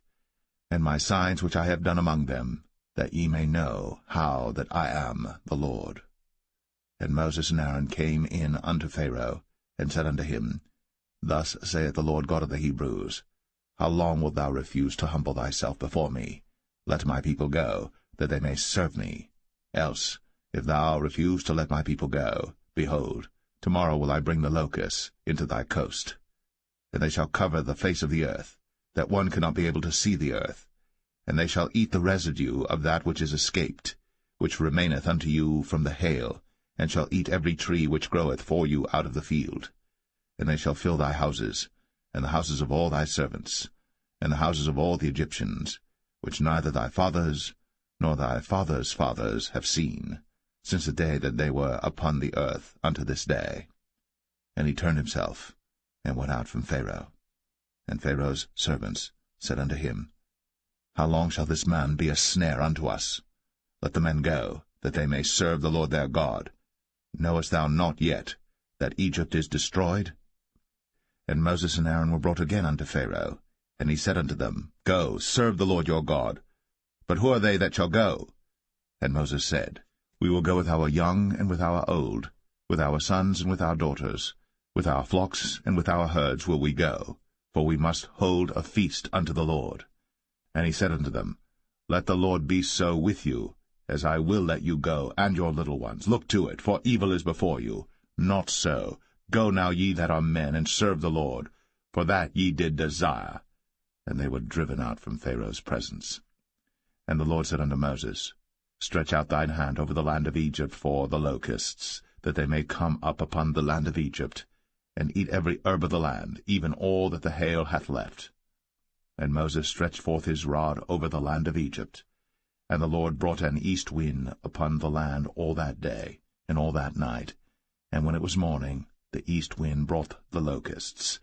and my signs which I have done among them, that ye may know how that I am the Lord. And Moses and Aaron came in unto Pharaoh, and said unto him, Thus saith the Lord God of the Hebrews, How long wilt thou refuse to humble thyself before me? Let my people go, that they may serve me. Else, if thou refuse to let my people go, behold, tomorrow will I bring the locusts into thy coast. And they shall cover the face of the earth, that one cannot be able to see the earth. And they shall eat the residue of that which is escaped, which remaineth unto you from the hail, and shall eat every tree which groweth for you out of the field. And they shall fill thy houses, and the houses of all thy servants, and the houses of all the Egyptians, which neither thy fathers nor thy fathers' fathers have seen, since the day that they were upon the earth unto this day. And he turned himself, and went out from Pharaoh. And Pharaoh's servants said unto him, How long shall this man be a snare unto us? Let the men go, that they may serve the Lord their God. Knowest thou not yet that Egypt is destroyed? And Moses and Aaron were brought again unto Pharaoh, and he said unto them, Go, serve the Lord your God. But who are they that shall go? And Moses said, We will go with our young and with our old, with our sons and with our daughters, with our flocks and with our herds will we go, for we must hold a feast unto the Lord. And he said unto them, Let the Lord be so with you, as I will let you go, and your little ones. Look to it, for evil is before you. Not so. Go now, ye that are men, and serve the Lord, for that ye did desire. And they were driven out from Pharaoh's presence. And the Lord said unto Moses, Stretch out thine hand over the land of Egypt for the locusts, that they may come up upon the land of Egypt, and eat every herb of the land, even all that the hail hath left. And Moses stretched forth his rod over the land of Egypt. And the Lord brought an east wind upon the land all that day, and all that night. And when it was morning, the east wind brought the locusts.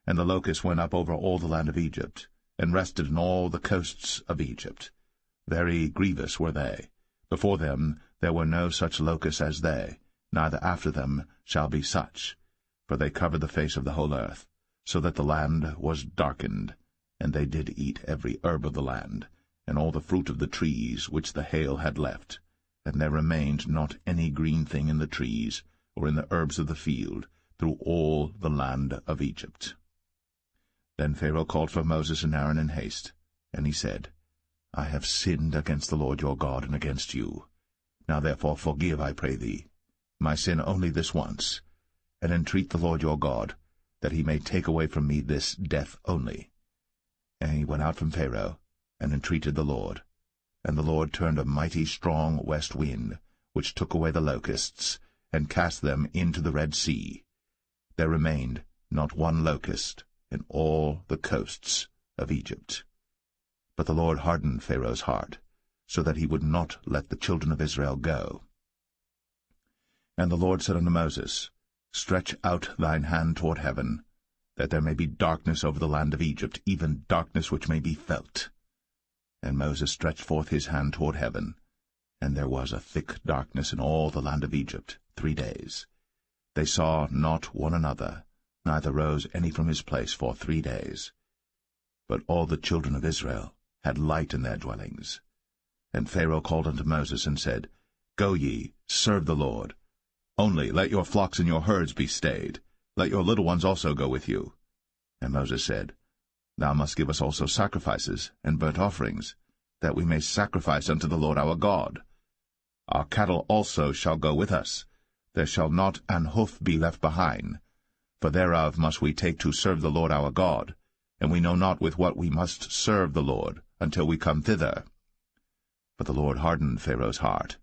And the locusts went up over all the land of Egypt, and rested in all the coasts of Egypt. Very grievous were they. Before them there were no such locusts as they, neither after them shall be such. For they covered the face of the whole earth, so that the land was darkened. And they did eat every herb of the land, and all the fruit of the trees which the hail had left. And there remained not any green thing in the trees, or in the herbs of the field, through all the land of Egypt. Then Pharaoh called for Moses and Aaron in haste, and he said, I have sinned against the Lord your God and against you. Now therefore forgive, I pray thee, my sin only this once, and entreat the Lord your God, that he may take away from me this death only. And he went out from Pharaoh, and entreated the Lord. And the Lord turned a mighty strong west wind, which took away the locusts, and cast them into the Red Sea. There remained not one locust in all the coasts of Egypt. But the Lord hardened Pharaoh's heart, so that he would not let the children of Israel go. And the Lord said unto Moses, Stretch out thine hand toward heaven, that there may be darkness over the land of Egypt, even darkness which may be felt. And Moses stretched forth his hand toward heaven, and there was a thick darkness in all the land of Egypt 3 days. They saw not one another, neither rose any from his place for 3 days. But all the children of Israel had light in their dwellings. And Pharaoh called unto Moses, and said, Go ye, serve the Lord. Only let your flocks and your herds be stayed. Let your little ones also go with you. And Moses said, Thou must give us also sacrifices and burnt offerings, that we may sacrifice unto the Lord our God. Our cattle also shall go with us. There shall not an hoof be left behind. For thereof must we take to serve the Lord our God, and we know not with what we must serve the Lord until we come thither. But the Lord hardened Pharaoh's heart,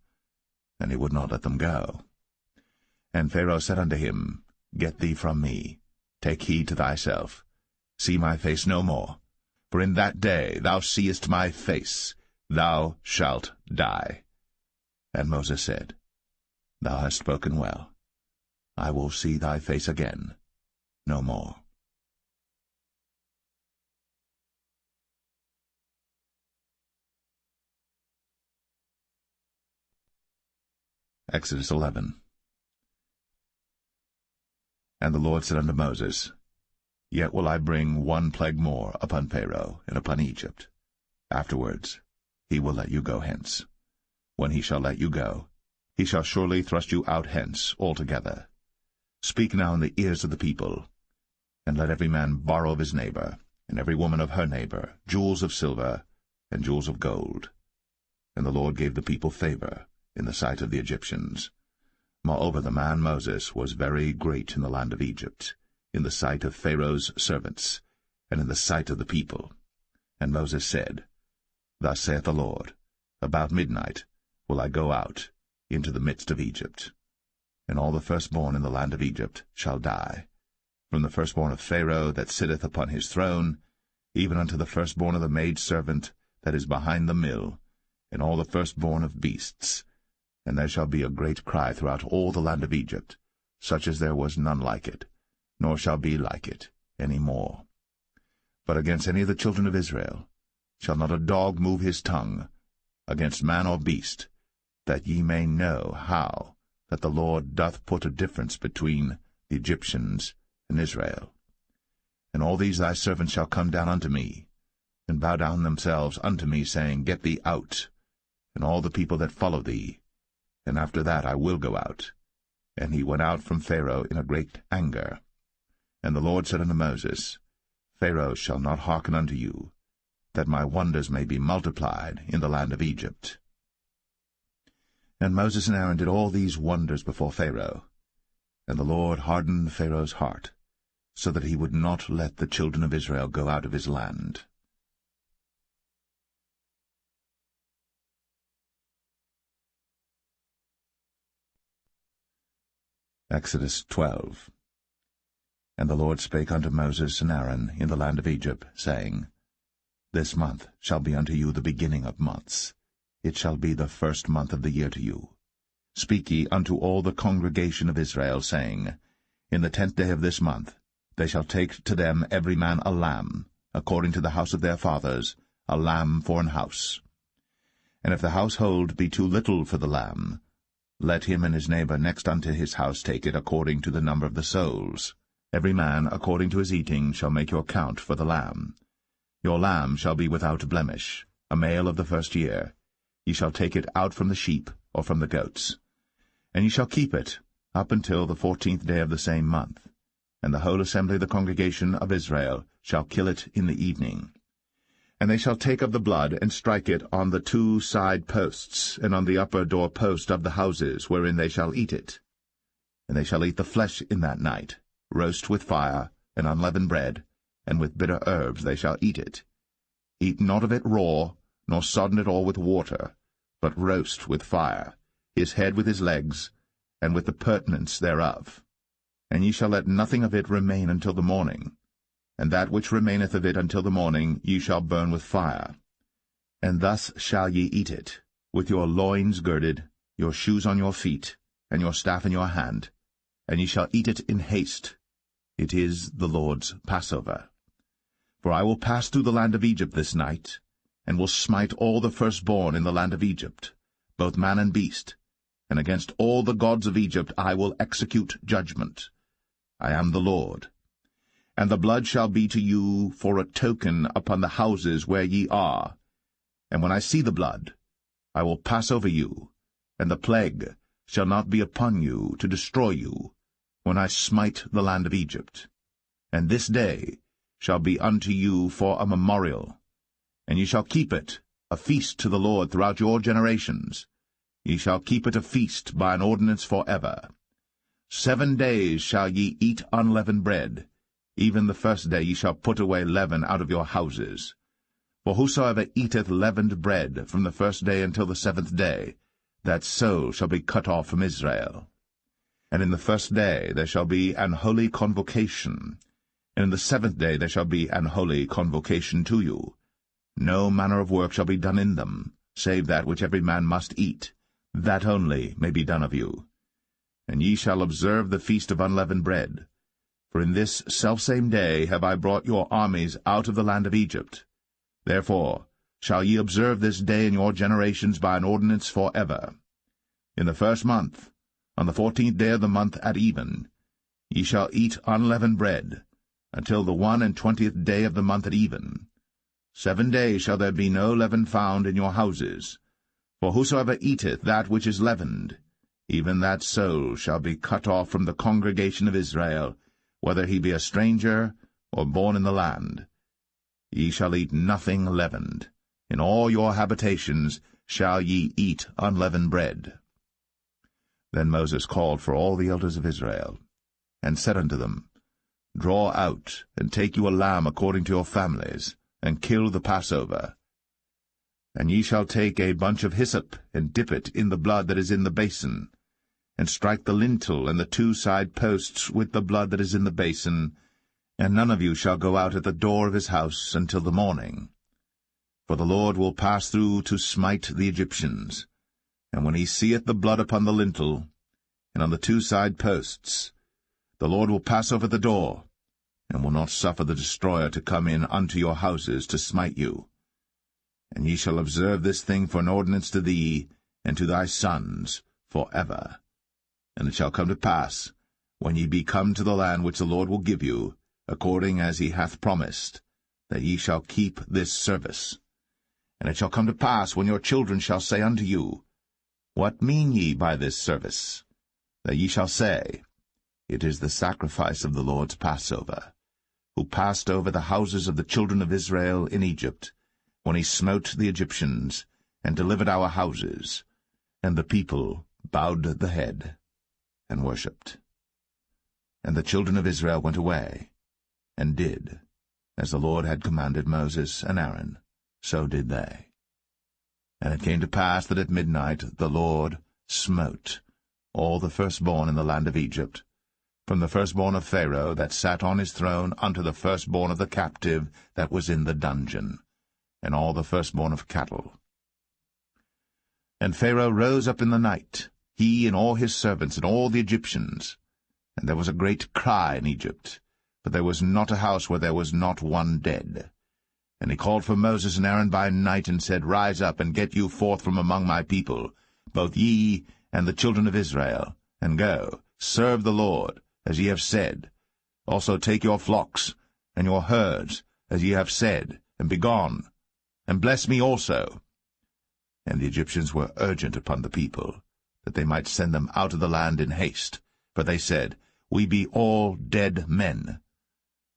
and he would not let them go. And Pharaoh said unto him, Get thee from me, take heed to thyself, see my face no more, for in that day thou seest my face, thou shalt die. And Moses said, Thou hast spoken well. I will see thy face again no more. Exodus 11. And the Lord said unto Moses, Yet will I bring one plague more upon Pharaoh and upon Egypt. Afterwards he will let you go hence. When he shall let you go, he shall surely thrust you out hence altogether. Speak now in the ears of the people, and let every man borrow of his neighbor, and every woman of her neighbor, jewels of silver and jewels of gold. And the Lord gave the people favor in the sight of the Egyptians. Moreover, the man Moses was very great in the land of Egypt, in the sight of Pharaoh's servants, and in the sight of the people. And Moses said, Thus saith the Lord, About midnight will I go out into the midst of Egypt. And all the firstborn in the land of Egypt shall die, from the firstborn of Pharaoh that sitteth upon his throne, even unto the firstborn of the maidservant that is behind the mill, and all the firstborn of beasts. And there shall be a great cry throughout all the land of Egypt, such as there was none like it, nor shall be like it any more. But against any of the children of Israel shall not a dog move his tongue, against man or beast, that ye may know how that the Lord doth put a difference between the Egyptians and Israel. And all these thy servants shall come down unto me, and bow down themselves unto me, saying, Get thee out, and all the people that follow thee. And after that I will go out. And he went out from Pharaoh in a great anger. And the Lord said unto Moses, Pharaoh shall not hearken unto you, that my wonders may be multiplied in the land of Egypt. And Moses and Aaron did all these wonders before Pharaoh. And the Lord hardened Pharaoh's heart, so that he would not let the children of Israel go out of his land. Exodus 12. And the Lord spake unto Moses and Aaron in the land of Egypt, saying, This month shall be unto you the beginning of months. It shall be the first month of the year to you. Speak ye unto all the congregation of Israel, saying, In the 10th day of this month they shall take to them every man a lamb, according to the house of their fathers, a lamb for an house. And if the household be too little for the lamb, let him and his neighbor next unto his house take it according to the number of the souls. Every man according to his eating shall make your count for the lamb. Your lamb shall be without blemish, a male of the first year. Ye shall take it out from the sheep or from the goats. And ye shall keep it up until the 14th day of the same month. And the whole assembly of the congregation of Israel shall kill it in the evening. And they shall take of the blood, and strike it on the 2 side posts, and on the upper door post of the houses wherein they shall eat it. And they shall eat the flesh in that night, roast with fire, and unleavened bread, and with bitter herbs they shall eat it. Eat not of it raw, nor sodden it all with water, but roast with fire, his head with his legs, and with the purtenance thereof. And ye shall let nothing of it remain until the morning. And that which remaineth of it until the morning ye shall burn with fire. And thus shall ye eat it, with your loins girded, your shoes on your feet, and your staff in your hand, and ye shall eat it in haste. It is the Lord's Passover. For I will pass through the land of Egypt this night, and will smite all the firstborn in the land of Egypt, both man and beast, and against all the gods of Egypt I will execute judgment. I am the Lord. And the blood shall be to you for a token upon the houses where ye are. And when I see the blood, I will pass over you, and the plague shall not be upon you to destroy you, when I smite the land of Egypt. And this day shall be unto you for a memorial, and ye shall keep it a feast to the Lord throughout your generations. Ye shall keep it a feast by an ordinance for ever. 7 days shall ye eat unleavened bread. Even the first day ye shall put away leaven out of your houses. For whosoever eateth leavened bread from the first day until the 7th day, that soul shall be cut off from Israel. And in the first day there shall be an holy convocation, and in the 7th day there shall be an holy convocation to you. No manner of work shall be done in them, save that which every man must eat, that only may be done of you. And ye shall observe the feast of unleavened bread. For in this selfsame day have I brought your armies out of the land of Egypt. Therefore shall ye observe this day in your generations by an ordinance for ever. In the 1st month, on the 14th day of the month at even, ye shall eat unleavened bread, until the 21st day of the month at even. 7 days shall there be no leaven found in your houses. For whosoever eateth that which is leavened, even that soul shall be cut off from the congregation of Israel, whether he be a stranger or born in the land. Ye shall eat nothing leavened. In all your habitations shall ye eat unleavened bread. Then Moses called for all the elders of Israel, and said unto them, Draw out, and take you a lamb according to your families, and kill the Passover. And ye shall take a bunch of hyssop, and dip it in the blood that is in the basin, and strike the lintel and the 2 side posts with the blood that is in the basin, and none of you shall go out at the door of his house until the morning. For the Lord will pass through to smite the Egyptians. And when he seeth the blood upon the lintel, and on the 2 side posts, the Lord will pass over the door, and will not suffer the destroyer to come in unto your houses to smite you. And ye shall observe this thing for an ordinance to thee, and to thy sons, for ever. And it shall come to pass, when ye be come to the land which the Lord will give you, according as he hath promised, that ye shall keep this service. And it shall come to pass, when your children shall say unto you, What mean ye by this service? That ye shall say, It is the sacrifice of the Lord's Passover, who passed over the houses of the children of Israel in Egypt, when he smote the Egyptians, and delivered our houses. And the people bowed the head, and worshipped. And the children of Israel went away, and did, as the Lord had commanded Moses and Aaron, so did they. And it came to pass that at midnight the Lord smote all the firstborn in the land of Egypt, from the firstborn of Pharaoh that sat on his throne unto the firstborn of the captive that was in the dungeon, and all the firstborn of cattle. And Pharaoh rose up in the night, he and all his servants and all the Egyptians. And there was a great cry in Egypt, but there was not a house where there was not one dead. And he called for Moses and Aaron by night, and said, Rise up, and get you forth from among my people, both ye and the children of Israel, and go, serve the Lord, as ye have said. Also take your flocks and your herds, as ye have said, and be gone, and bless me also. And the Egyptians were urgent upon the people, that they might send them out of the land in haste. For they said, We be all dead men.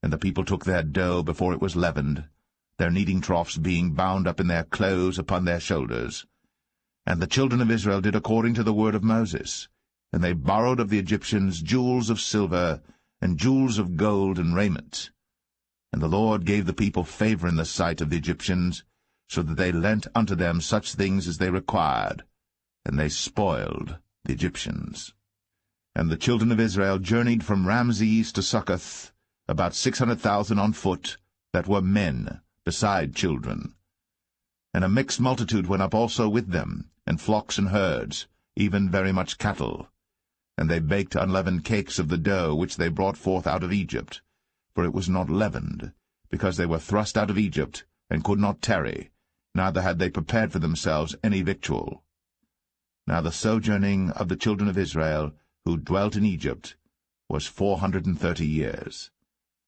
And the people took their dough before it was leavened, their kneading troughs being bound up in their clothes upon their shoulders. And the children of Israel did according to the word of Moses, and they borrowed of the Egyptians jewels of silver, and jewels of gold and raiment. And the Lord gave the people favor in the sight of the Egyptians, so that they lent unto them such things as they required, and they spoiled the Egyptians. And the children of Israel journeyed from Ramses to Succoth, about 600,000 on foot, that were men, beside children. And a mixed multitude went up also with them, and flocks and herds, even very much cattle. And they baked unleavened cakes of the dough which they brought forth out of Egypt, for it was not leavened, because they were thrust out of Egypt, and could not tarry, neither had they prepared for themselves any victual. Now the sojourning of the children of Israel, who dwelt in Egypt, was 430 years.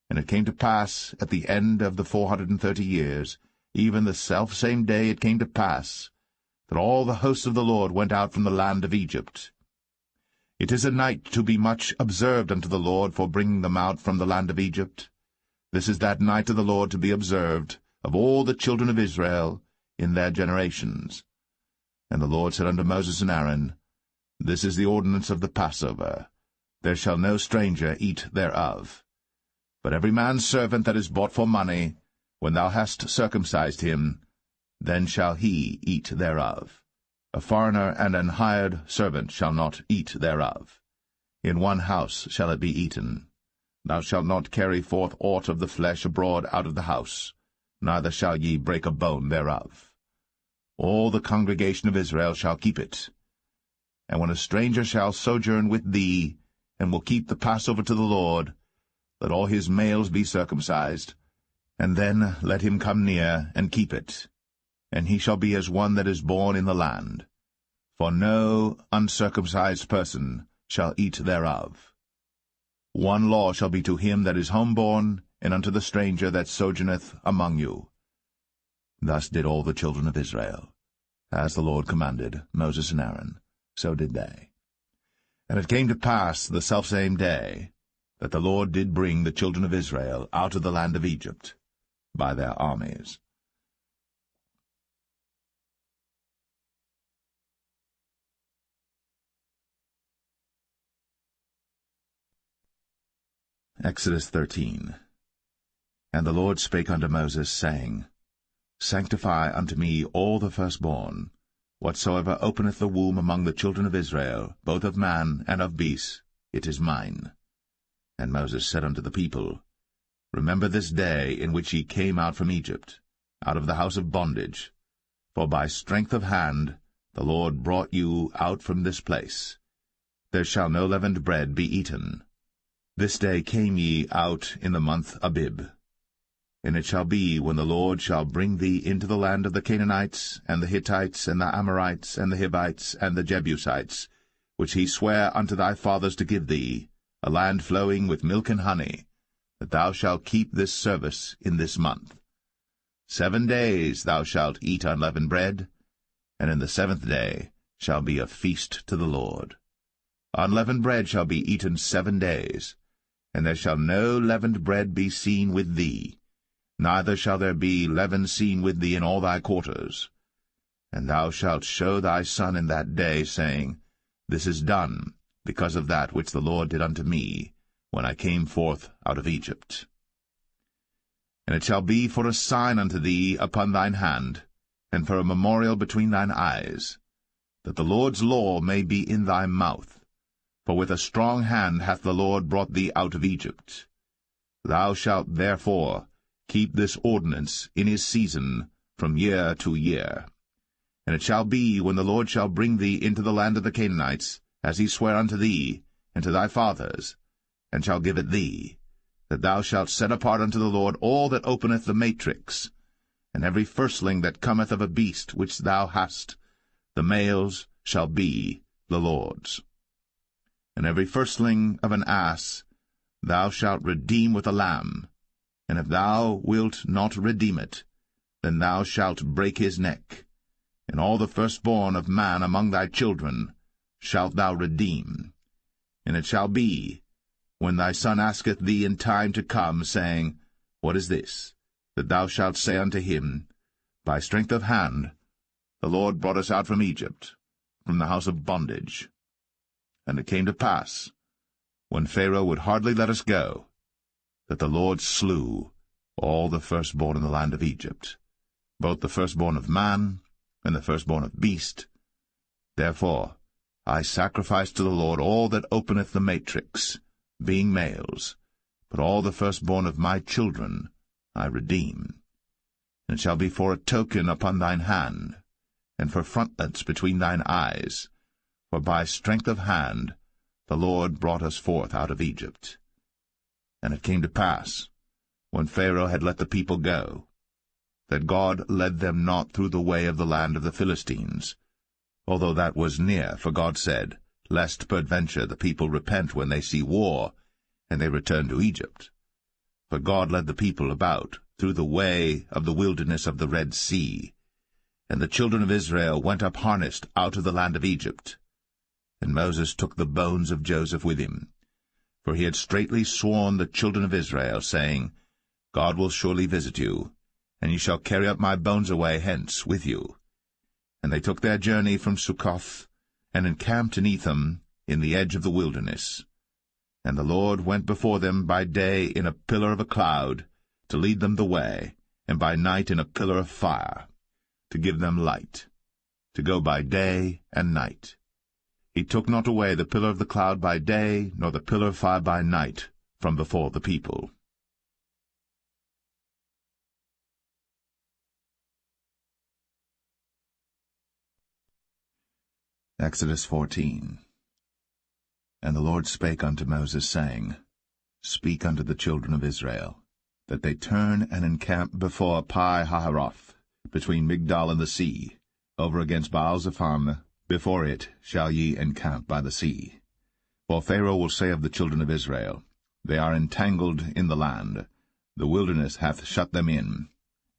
And it came to pass, at the end of the 430 years, even the selfsame day it came to pass, that all the hosts of the Lord went out from the land of Egypt. It is a night to be much observed unto the Lord for bringing them out from the land of Egypt. This is that night of the Lord to be observed of all the children of Israel in their generations. And the Lord said unto Moses and Aaron, This is the ordinance of the Passover. There shall no stranger eat thereof. But every man's servant that is bought for money, when thou hast circumcised him, then shall he eat thereof. A foreigner and an hired servant shall not eat thereof. In one house shall it be eaten. Thou shalt not carry forth aught of the flesh abroad out of the house, neither shall ye break a bone thereof. All the congregation of Israel shall keep it. And when a stranger shall sojourn with thee, and will keep the Passover to the Lord, let all his males be circumcised, and then let him come near and keep it. And he shall be as one that is born in the land. For no uncircumcised person shall eat thereof. One law shall be to him that is homeborn, and unto the stranger that sojourneth among you. Thus did all the children of Israel. As the Lord commanded Moses and Aaron, so did they. And it came to pass the selfsame day, that the Lord did bring the children of Israel out of the land of Egypt by their armies. Exodus 13. And the Lord spake unto Moses, saying, Sanctify unto me all the firstborn, whatsoever openeth the womb among the children of Israel, both of man and of beast, it is mine. And Moses said unto the people, Remember this day in which ye came out from Egypt, out of the house of bondage, for by strength of hand the Lord brought you out from this place. There shall no leavened bread be eaten. This day came ye out in the month Abib. And it shall be, when the Lord shall bring thee into the land of the Canaanites, and the Hittites, and the Amorites, and the Hivites, and the Jebusites, which he sware unto thy fathers to give thee, a land flowing with milk and honey, that thou shalt keep this service in this month. 7 days thou shalt eat unleavened bread, and in the 7th day shall be a feast to the Lord. Unleavened bread shall be eaten 7 days, and there shall no leavened bread be seen with thee, neither shall there be leaven seen with thee in all thy quarters. And thou shalt show thy son in that day, saying, This is done, because of that which the Lord did unto me, when I came forth out of Egypt. And it shall be for a sign unto thee upon thine hand, and for a memorial between thine eyes, that the Lord's law may be in thy mouth. For with a strong hand hath the Lord brought thee out of Egypt. Thou shalt therefore keep this ordinance in his season from year to year. And it shall be, when the Lord shall bring thee into the land of the Canaanites, as he sware unto thee, and to thy fathers, and shall give it thee, that thou shalt set apart unto the Lord all that openeth the matrix, and every firstling that cometh of a beast which thou hast, the males shall be the Lord's. And every firstling of an ass thou shalt redeem with a lamb, and if thou wilt not redeem it, then thou shalt break his neck. And all the firstborn of man among thy children shalt thou redeem. And it shall be, when thy son asketh thee in time to come, saying, What is this? That thou shalt say unto him, By strength of hand the Lord brought us out from Egypt, from the house of bondage. And it came to pass, when Pharaoh would hardly let us go, that the Lord slew all the firstborn in the land of Egypt, both the firstborn of man and the firstborn of beast. Therefore I sacrifice to the Lord all that openeth the matrix, being males, but all the firstborn of my children I redeem. And it shall be for a token upon thine hand, and for frontlets between thine eyes, for by strength of hand the Lord brought us forth out of Egypt. And it came to pass, when Pharaoh had let the people go, that God led them not through the way of the land of the Philistines, although that was near, for God said, Lest peradventure the people repent when they see war, and they return to Egypt. For God led the people about through the way of the wilderness of the Red Sea, and the children of Israel went up harnessed out of the land of Egypt. And Moses took the bones of Joseph with him, for he had straitly sworn the children of Israel, saying, God will surely visit you, and ye shall carry up my bones away hence with you. And they took their journey from Succoth, and encamped in Etham, in the edge of the wilderness. And the Lord went before them by day in a pillar of a cloud, to lead them the way, and by night in a pillar of fire, to give them light, to go by day and night. He took not away the pillar of the cloud by day, nor the pillar of fire by night, from before the people. Exodus 14. And the Lord spake unto Moses, saying, Speak unto the children of Israel, that they turn and encamp before Pi-hahiroth, between Migdol and the sea, over against Baal-zephon, Before it shall ye encamp by the sea. For Pharaoh will say of the children of Israel, They are entangled in the land, the wilderness hath shut them in.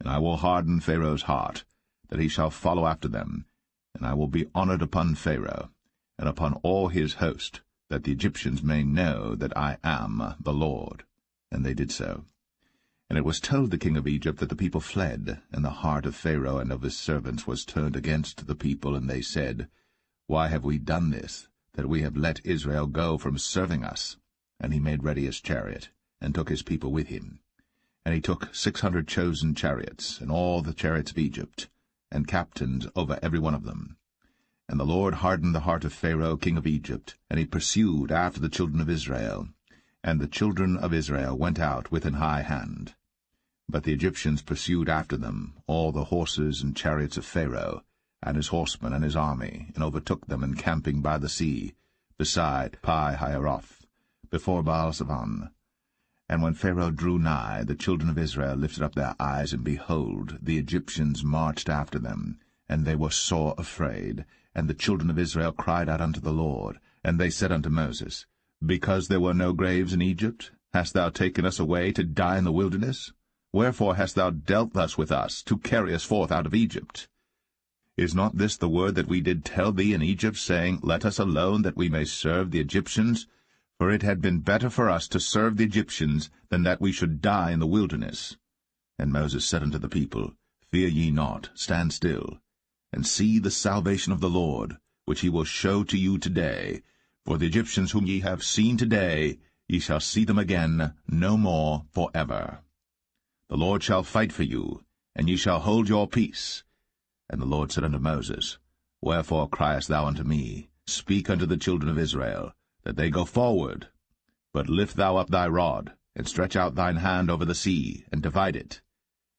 And I will harden Pharaoh's heart, that he shall follow after them. And I will be honored upon Pharaoh, and upon all his host, that the Egyptians may know that I am the Lord. And they did so. And it was told the king of Egypt that the people fled, and the heart of Pharaoh and of his servants was turned against the people, and they said, Why have we done this, that we have let Israel go from serving us? And he made ready his chariot, and took his people with him. And he took 600 chosen chariots, and all the chariots of Egypt, and captains over every one of them. And the Lord hardened the heart of Pharaoh king of Egypt, and he pursued after the children of Israel. And the children of Israel went out with an high hand. But the Egyptians pursued after them, all the horses and chariots of Pharaoh, and his horsemen and his army, and overtook them encamping by the sea, beside Pi-hahiroth, before Baal-Zephon. And when Pharaoh drew nigh, the children of Israel lifted up their eyes, and behold, the Egyptians marched after them, and they were sore afraid. And the children of Israel cried out unto the Lord, and they said unto Moses, Because there were no graves in Egypt, hast thou taken us away to die in the wilderness? Wherefore hast thou dealt thus with us, to carry us forth out of Egypt? Is not this the word that we did tell thee in Egypt, saying, Let us alone, that we may serve the Egyptians? For it had been better for us to serve the Egyptians, than that we should die in the wilderness. And Moses said unto the people, Fear ye not, stand still, and see the salvation of the Lord, which he will show to you today. For the Egyptians whom ye have seen today, ye shall see them again no more for ever. The Lord shall fight for you, and ye shall hold your peace. And the Lord said unto Moses, Wherefore criest thou unto me? Speak unto the children of Israel, that they go forward. But lift thou up thy rod, and stretch out thine hand over the sea, and divide it.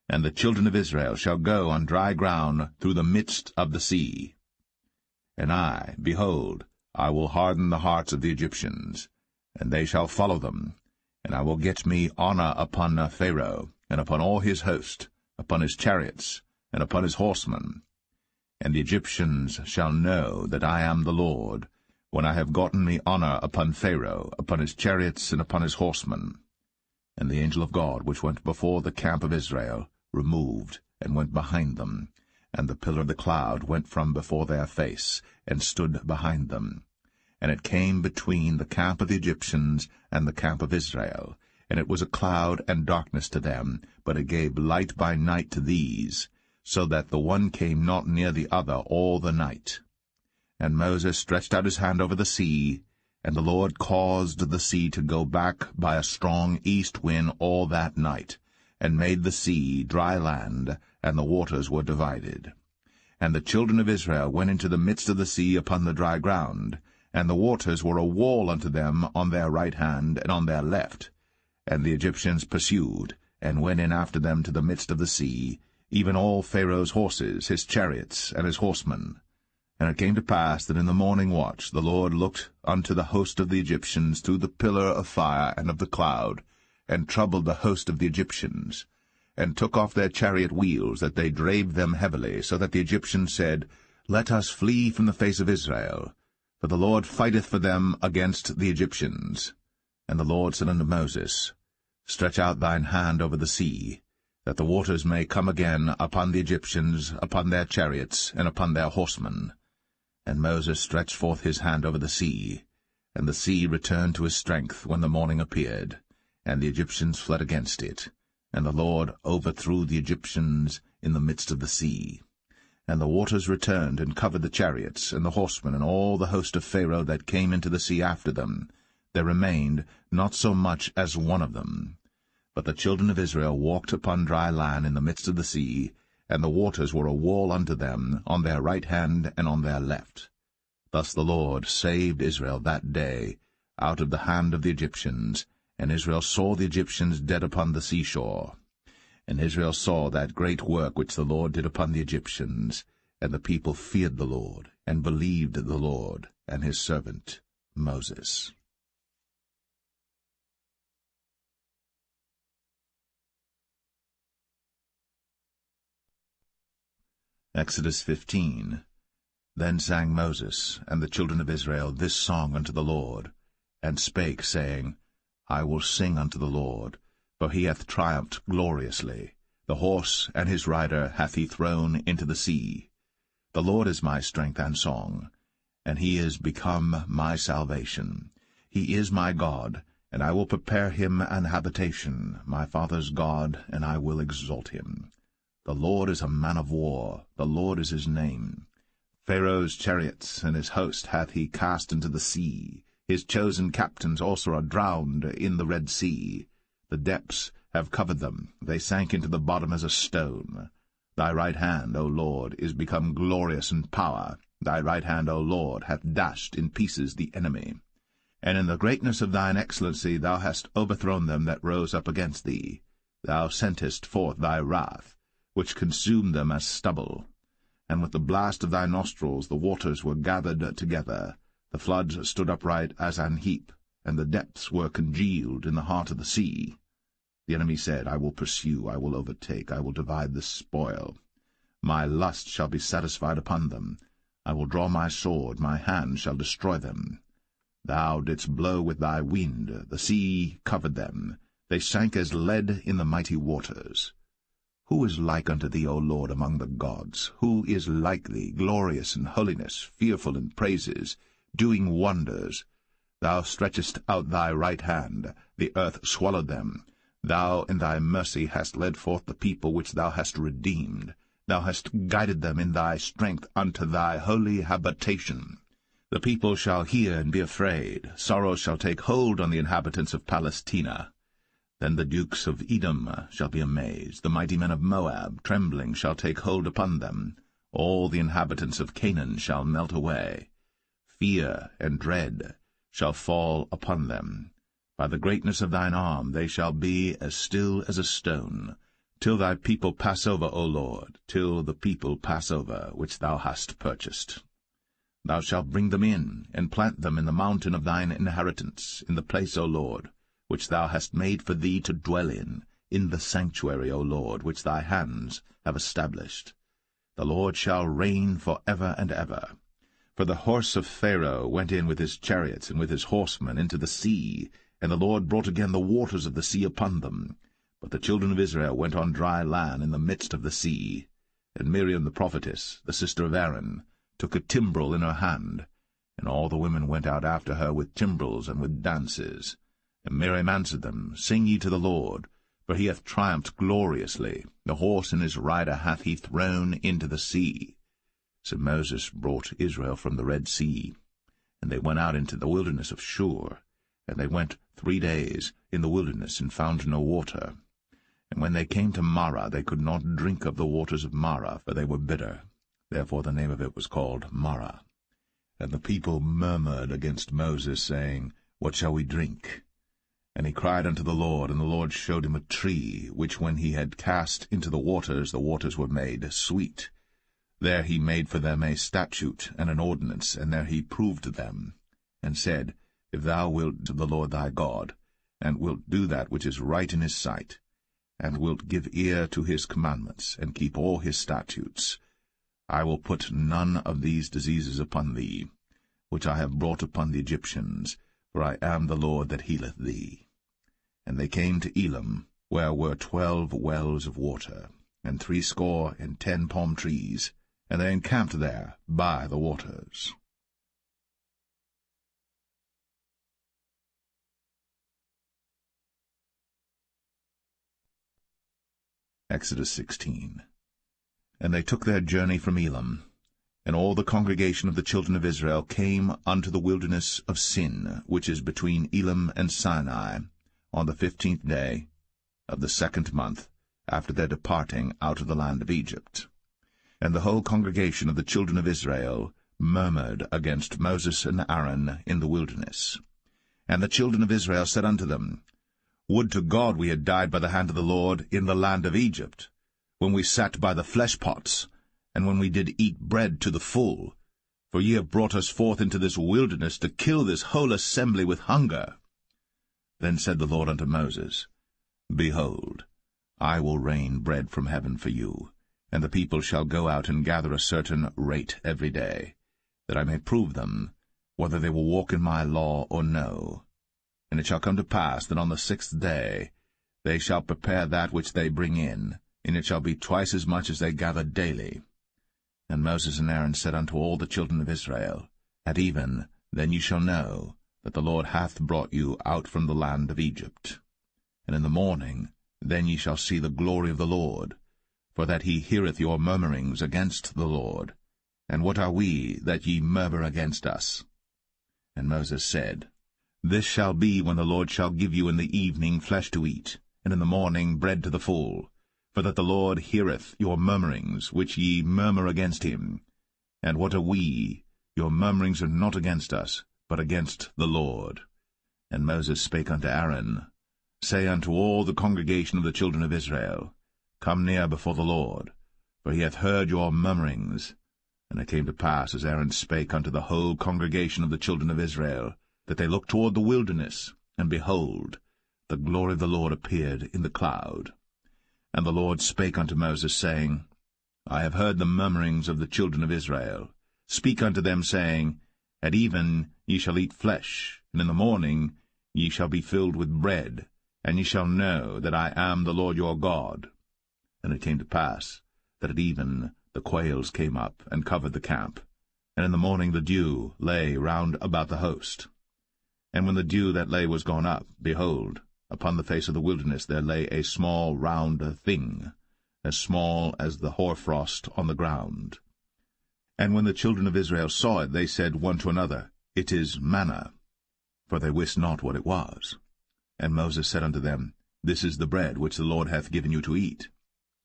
And the children of Israel shall go on dry ground through the midst of the sea. And I, behold, I will harden the hearts of the Egyptians, and they shall follow them. And I will get me honor upon Pharaoh, and upon all his host, upon his chariots, and upon his horsemen. And the Egyptians shall know that I am the Lord, when I have gotten me honor upon Pharaoh, upon his chariots, and upon his horsemen. And the angel of God, which went before the camp of Israel, removed, and went behind them. And the pillar of the cloud went from before their face, and stood behind them. And it came between the camp of the Egyptians and the camp of Israel. And it was a cloud and darkness to them, but it gave light by night to these, so that the one came not near the other all the night. And Moses stretched out his hand over the sea, and the Lord caused the sea to go back by a strong east wind all that night, and made the sea dry land, and the waters were divided. And the children of Israel went into the midst of the sea upon the dry ground, and the waters were a wall unto them on their right hand and on their left. And the Egyptians pursued, and went in after them to the midst of the sea, even all Pharaoh's horses, his chariots, and his horsemen. And it came to pass that in the morning watch the Lord looked unto the host of the Egyptians through the pillar of fire and of the cloud, and troubled the host of the Egyptians, and took off their chariot wheels, that they drave them heavily, so that the Egyptians said, Let us flee from the face of Israel, for the Lord fighteth for them against the Egyptians. And the Lord said unto Moses, Stretch out thine hand over the sea, that the waters may come again upon the Egyptians, upon their chariots, and upon their horsemen. And Moses stretched forth his hand over the sea, and the sea returned to his strength when the morning appeared, and the Egyptians fled against it. And the Lord overthrew the Egyptians in the midst of the sea. And the waters returned and covered the chariots, and the horsemen, and all the host of Pharaoh that came into the sea after them. There remained not so much as one of them. But the children of Israel walked upon dry land in the midst of the sea, and the waters were a wall unto them on their right hand and on their left. Thus the Lord saved Israel that day out of the hand of the Egyptians, and Israel saw the Egyptians dead upon the seashore. And Israel saw that great work which the Lord did upon the Egyptians, and the people feared the Lord, and believed the Lord and his servant Moses. Exodus 15. Then sang Moses and the children of Israel this song unto the Lord, and spake, saying, I will sing unto the Lord, for he hath triumphed gloriously. The horse and his rider hath he thrown into the sea. The Lord is my strength and song, and he is become my salvation. He is my God, and I will prepare him an habitation, my father's God, and I will exalt him. The Lord is a man of war, the Lord is his name. Pharaoh's chariots and his host hath he cast into the sea. His chosen captains also are drowned in the Red Sea. The depths have covered them, they sank into the bottom as a stone. Thy right hand, O Lord, is become glorious in power. Thy right hand, O Lord, hath dashed in pieces the enemy. And in the greatness of thine excellency thou hast overthrown them that rose up against thee. Thou sentest forth thy wrath, which consumed them as stubble. And with the blast of thy nostrils the waters were gathered together. The floods stood upright as an heap, and the depths were congealed in the heart of the sea. The enemy said, I will pursue, I will overtake, I will divide the spoil. My lust shall be satisfied upon them. I will draw my sword, my hand shall destroy them. Thou didst blow with thy wind, the sea covered them. They sank as lead in the mighty waters. Who is like unto thee, O Lord, among the gods? Who is like thee, glorious in holiness, fearful in praises, doing wonders? Thou stretchest out thy right hand, the earth swallowed them. Thou in thy mercy hast led forth the people which thou hast redeemed. Thou hast guided them in thy strength unto thy holy habitation. The people shall hear and be afraid. Sorrow shall take hold on the inhabitants of Palestina. Then the dukes of Edom shall be amazed. The mighty men of Moab, trembling, shall take hold upon them. All the inhabitants of Canaan shall melt away. Fear and dread shall fall upon them. By the greatness of thine arm they shall be as still as a stone, till thy people pass over, O Lord, till the people pass over, which thou hast purchased. Thou shalt bring them in, and plant them in the mountain of thine inheritance, in the place, O Lord, which thou hast made for thee to dwell in the sanctuary, O Lord, which thy hands have established. The Lord shall reign for ever and ever. For the horse of Pharaoh went in with his chariots and with his horsemen into the sea, and the Lord brought again the waters of the sea upon them. But the children of Israel went on dry land in the midst of the sea. And Miriam the prophetess, the sister of Aaron, took a timbrel in her hand, and all the women went out after her with timbrels and with dances. And Miriam answered them, Sing ye to the Lord, for he hath triumphed gloriously. The horse and his rider hath he thrown into the sea. So Moses brought Israel from the Red Sea, and they went out into the wilderness of Shur. And they went 3 days in the wilderness, and found no water. And when they came to Marah, they could not drink of the waters of Marah, for they were bitter. Therefore the name of it was called Marah. And the people murmured against Moses, saying, What shall we drink? And he cried unto the Lord, and the Lord showed him a tree, which when he had cast into the waters were made sweet. There he made for them a statute and an ordinance, and there he proved them, and said, If thou wilt to the Lord thy God, and wilt do that which is right in his sight, and wilt give ear to his commandments, and keep all his statutes, I will put none of these diseases upon thee, which I have brought upon the Egyptians, for I am the Lord that healeth thee. And they came to Elim, where were 12 wells of water, and 60 palm trees, and they encamped there by the waters. Exodus 16. And they took their journey from Elim, and all the congregation of the children of Israel came unto the wilderness of Sin, which is between Elim and Sinai, on the 15th day of the 2nd month, after their departing out of the land of Egypt. And the whole congregation of the children of Israel murmured against Moses and Aaron in the wilderness. And the children of Israel said unto them, Would to God we had died by the hand of the Lord in the land of Egypt, when we sat by the fleshpots, and when we did eat bread to the full. For ye have brought us forth into this wilderness to kill this whole assembly with hunger. Then said the Lord unto Moses, Behold, I will rain bread from heaven for you, and the people shall go out and gather a certain rate every day. that I may prove them, whether they will walk in my law or no. And it shall come to pass that on the 6th day they shall prepare that which they bring in, and it shall be twice as much as they gather daily. And Moses and Aaron said unto all the children of Israel, At even, then you shall know that the Lord hath brought you out from the land of Egypt. And in the morning, then ye shall see the glory of the Lord, for that he heareth your murmurings against the Lord. And what are we, that ye murmur against us? And Moses said, This shall be when the Lord shall give you in the evening flesh to eat, and in the morning bread to the full, for that the Lord heareth your murmurings, which ye murmur against him. And what are we? Your murmurings are not against us, but against the Lord. And Moses spake unto Aaron, Say unto all the congregation of the children of Israel, Come near before the Lord, for he hath heard your murmurings. And it came to pass, as Aaron spake unto the whole congregation of the children of Israel, that they looked toward the wilderness, and behold, the glory of the Lord appeared in the cloud. And the Lord spake unto Moses, saying, I have heard the murmurings of the children of Israel. Speak unto them, saying, At even ye shall eat flesh, and in the morning ye shall be filled with bread, and ye shall know that I am the Lord your God. And it came to pass that at even the quails came up and covered the camp, and in the morning the dew lay round about the host. And when the dew that lay was gone up, behold, upon the face of the wilderness there lay a small round thing, as small as the hoarfrost on the ground. And when the children of Israel saw it, they said one to another, It is manna, for they wist not what it was. And Moses said unto them, This is the bread which the Lord hath given you to eat.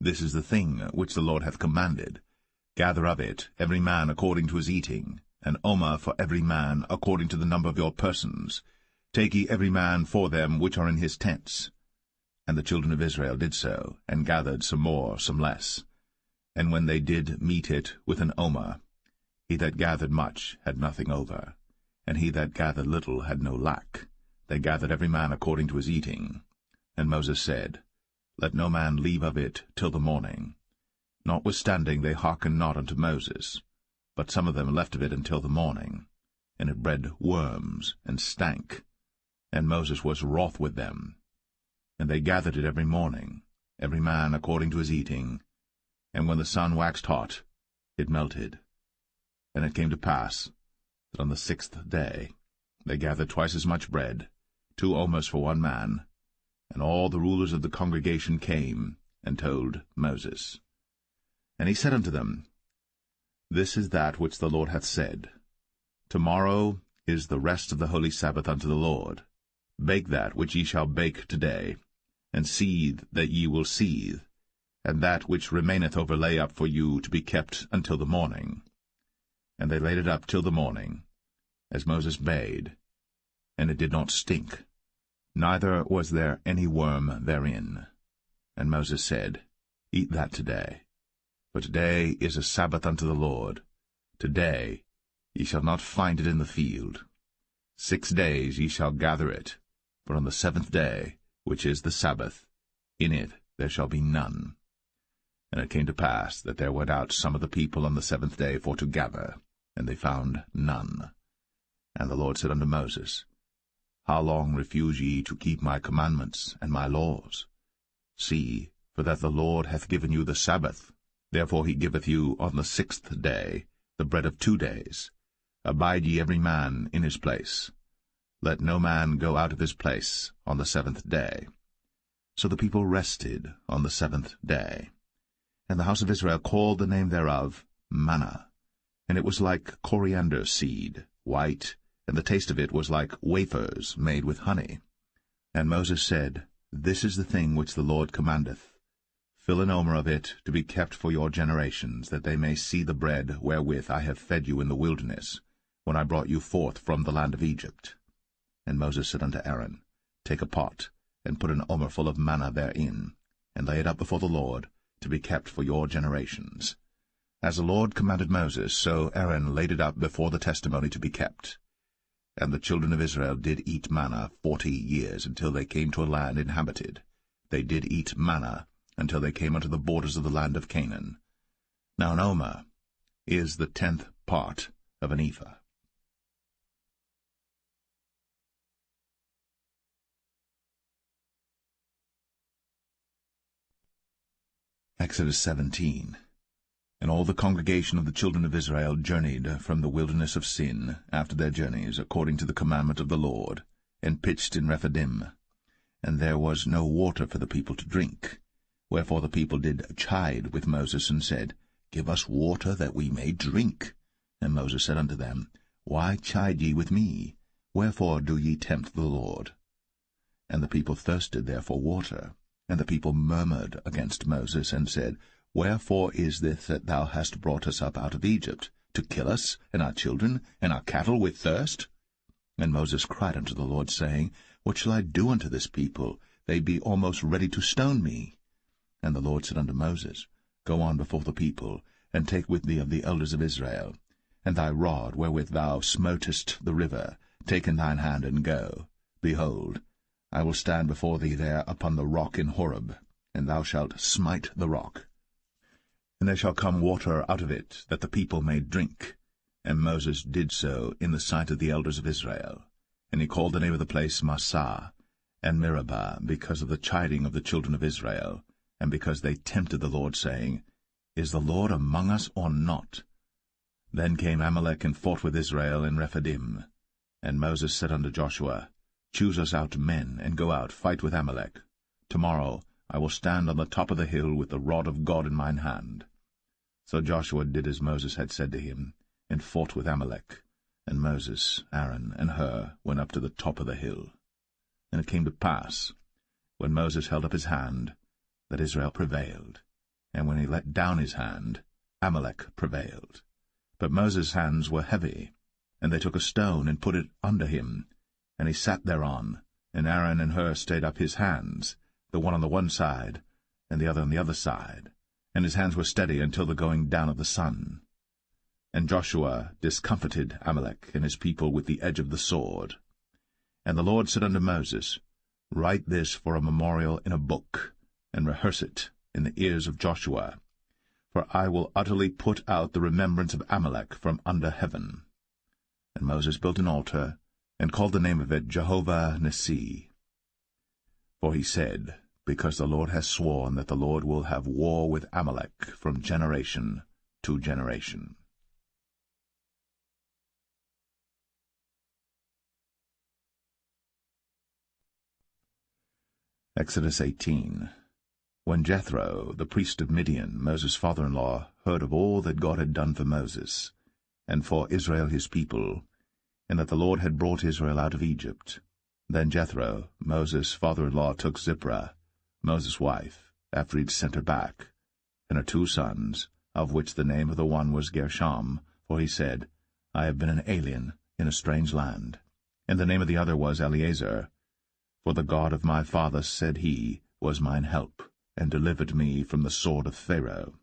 This is the thing which the Lord hath commanded. Gather of it every man according to his eating, an omer for every man according to the number of your persons. Take ye every man for them which are in his tents. And the children of Israel did so, and gathered some more, some less. And when they did meet it with an omer, he that gathered much had nothing over, and he that gathered little had no lack. They gathered every man according to his eating. And Moses said, Let no man leave of it till the morning. Notwithstanding they hearkened not unto Moses, but some of them left of it until the morning. And it bred worms, and stank. And Moses was wroth with them. And they gathered it every morning, every man according to his eating. And when the sun waxed hot, it melted. And it came to pass that on the 6th day they gathered twice as much bread, 2 omers for one man. And all the rulers of the congregation came and told Moses. And he said unto them, This is that which the Lord hath said. Tomorrow is the rest of the holy Sabbath unto the Lord. Bake that which ye shall bake today, and seethe that ye will seethe, and that which remaineth over lay up for you to be kept until the morning. And they laid it up till the morning, as Moses bade, and it did not stink, neither was there any worm therein. And Moses said, Eat that today, for today is a Sabbath unto the Lord. Today ye shall not find it in the field. 6 days ye shall gather it, for on the 7th day, which is the Sabbath, in it there shall be none. And it came to pass that there went out some of the people on the 7th day for to gather, and they found none. And the Lord said unto Moses, How long refuse ye to keep my commandments and my laws? See, for that the Lord hath given you the Sabbath. Therefore he giveth you on the 6th day the bread of 2 days. Abide ye every man in his place. Let no man go out of his place on the 7th day. So the people rested on the 7th day. And the house of Israel called the name thereof manna. And it was like coriander seed, white, and the taste of it was like wafers made with honey. And Moses said, This is the thing which the Lord commandeth. Fill an omer of it to be kept for your generations, that they may see the bread wherewith I have fed you in the wilderness, when I brought you forth from the land of Egypt. And Moses said unto Aaron, Take a pot, and put an omer full of manna therein, and lay it up before the Lord, to be kept for your generations. As the Lord commanded Moses, so Aaron laid it up before the testimony to be kept. And the children of Israel did eat manna 40 years, until they came to a land inhabited. They did eat manna until they came unto the borders of the land of Canaan. Now an omer is the 10th part of an ephah. Exodus 17. And all the congregation of the children of Israel journeyed from the wilderness of Sin after their journeys, according to the commandment of the Lord, and pitched in Rephidim. And there was no water for the people to drink. Wherefore the people did chide with Moses, and said, Give us water that we may drink. And Moses said unto them, Why chide ye with me? Wherefore do ye tempt the Lord? And the people thirsted there for water. And the people murmured against Moses, and said, Wherefore is this that thou hast brought us up out of Egypt, to kill us, and our children, and our cattle with thirst? And Moses cried unto the Lord, saying, What shall I do unto this people? They be almost ready to stone me. And the Lord said unto Moses, Go on before the people, and take with thee of the elders of Israel, and thy rod wherewith thou smotest the river, take in thine hand, and go. Behold, I will stand before thee there upon the rock in Horeb, and thou shalt smite the rock. And there shall come water out of it, that the people may drink. And Moses did so in the sight of the elders of Israel. And he called the name of the place Massah, and Meribah, because of the chiding of the children of Israel, and because they tempted the Lord, saying, Is the Lord among us or not? Then came Amalek and fought with Israel in Rephidim. And Moses said unto Joshua, Choose us out men, and go out, fight with Amalek. Tomorrow I will stand on the top of the hill with the rod of God in mine hand. So Joshua did as Moses had said to him, and fought with Amalek. And Moses, Aaron, and Hur went up to the top of the hill. And it came to pass, when Moses held up his hand, that Israel prevailed. And when he let down his hand, Amalek prevailed. But Moses' hands were heavy, and they took a stone and put it under him, and he sat thereon, and Aaron and Hur stayed up his hands, the one on the one side, and the other on the other side, and his hands were steady until the going down of the sun. And Joshua discomfited Amalek and his people with the edge of the sword. And the Lord said unto Moses, Write this for a memorial in a book, and rehearse it in the ears of Joshua, for I will utterly put out the remembrance of Amalek from under heaven. And Moses built an altar, and called the name of it Jehovah Nissi. For he said, Because the Lord has sworn that the Lord will have war with Amalek from generation to generation. Exodus 18. When Jethro, the priest of Midian, Moses' father-in-law, heard of all that God had done for Moses, and for Israel his people, and that the Lord had brought Israel out of Egypt, then Jethro, Moses' father-in-law, took Zipporah, Moses' wife, after he had sent her back, and her 2 sons, of which the name of the one was Gershom, for he said, I have been an alien in a strange land. And the name of the other was Eleazar, for the God of my father, said he, was mine help, and delivered me from the sword of Pharaoh.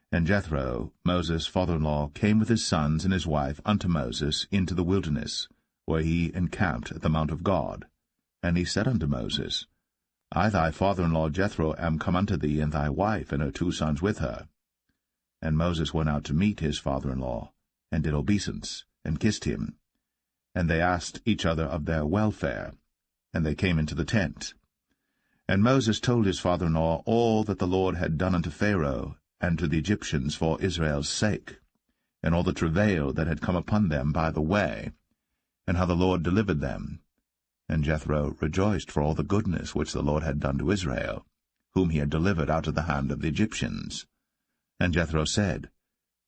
And Jethro, Moses' father-in-law, came with his sons and his wife unto Moses into the wilderness, where he encamped at the mount of God. And he said unto Moses, I thy father-in-law Jethro am come unto thee, and thy wife and her 2 sons with her. And Moses went out to meet his father-in-law, and did obeisance, and kissed him. And they asked each other of their welfare, and they came into the tent. And Moses told his father-in-law all that the Lord had done unto Pharaoh and to the Egyptians for Israel's sake, and all the travail that had come upon them by the way, and how the Lord delivered them. And Jethro rejoiced for all the goodness which the Lord had done to Israel, whom he had delivered out of the hand of the Egyptians. And Jethro said,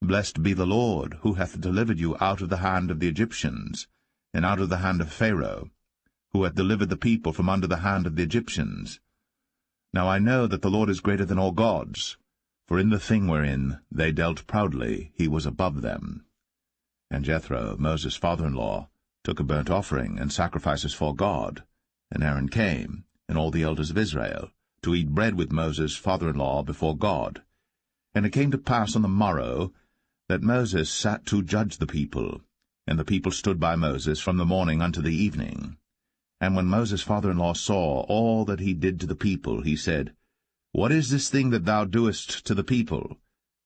Blessed be the Lord, who hath delivered you out of the hand of the Egyptians, and out of the hand of Pharaoh, who hath delivered the people from under the hand of the Egyptians. Now I know that the Lord is greater than all gods, for in the thing wherein they dealt proudly he was above them. And Jethro, Moses' father-in-law, took a burnt offering and sacrifices for God, and Aaron came, and all the elders of Israel, to eat bread with Moses' father-in-law before God. And it came to pass on the morrow that Moses sat to judge the people, and the people stood by Moses from the morning unto the evening. And when Moses' father-in-law saw all that he did to the people, he said, What is this thing that thou doest to the people?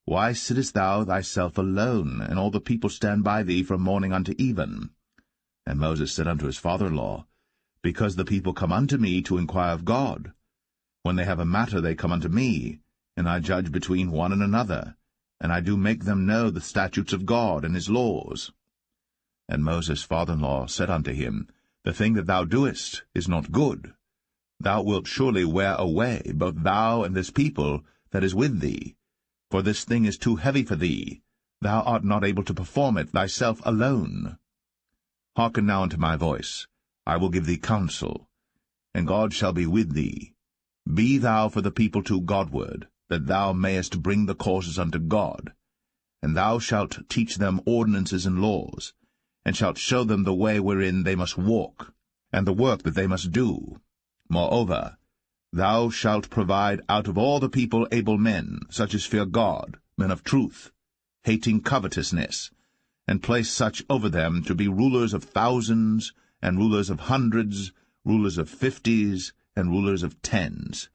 Why sittest thou thyself alone, and all the people stand by thee from morning unto even? And Moses said unto his father-in-law, Because the people come unto me to inquire of God. When they have a matter they come unto me, and I judge between one and another, and I do make them know the statutes of God and his laws. And Moses' father-in-law said unto him, The thing that thou doest is not good. Thou wilt surely wear away, both thou and this people that is with thee. For this thing is too heavy for thee. Thou art not able to perform it thyself alone. Hearken now unto my voice. I will give thee counsel, and God shall be with thee. Be thou for the people too Godward, that thou mayest bring the causes unto God. And thou shalt teach them ordinances and laws, and shalt show them the way wherein they must walk, and the work that they must do. Moreover, thou shalt provide out of all the people able men, such as fear God, men of truth, hating covetousness, and place such over them to be rulers of thousands, and rulers of hundreds, rulers of 50s, and rulers of 10s.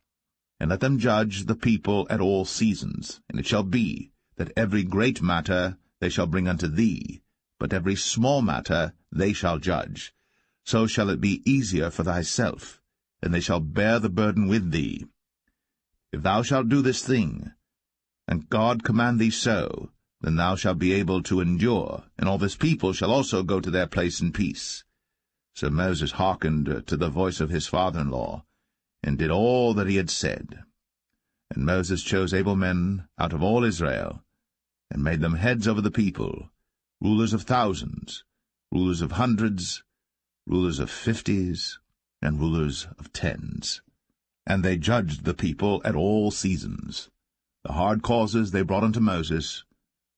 And let them judge the people at all seasons. And it shall be, that every great matter they shall bring unto thee, but every small matter they shall judge. So shall it be easier for thyself, and they shall bear the burden with thee. If thou shalt do this thing, and God command thee so, then thou shalt be able to endure, and all this people shall also go to their place in peace. So Moses hearkened to the voice of his father-in-law, and did all that he had said. And Moses chose able men out of all Israel, and made them heads over the people, rulers of thousands, rulers of hundreds, rulers of 50s, and rulers of 10s. And they judged the people at all seasons. The hard causes they brought unto Moses,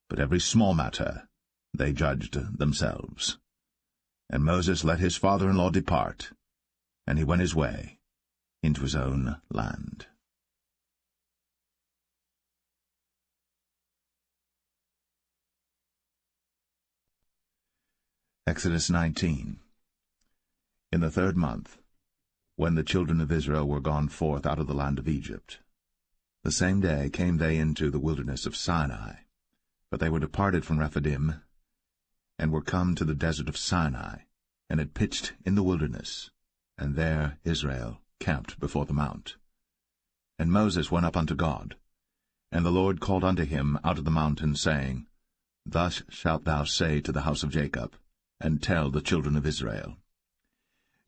but every small matter they judged themselves. And Moses let his father-in-law depart, and he went his way into his own land. Exodus 19. In the 3rd month, when the children of Israel were gone forth out of the land of Egypt, the same day came they into the wilderness of Sinai. But they were departed from Rephidim, and were come to the desert of Sinai, and had pitched in the wilderness, and there Israel camped before the mount. And Moses went up unto God, and the Lord called unto him out of the mountain, saying, Thus shalt thou say to the house of Jacob, and tell the children of Israel,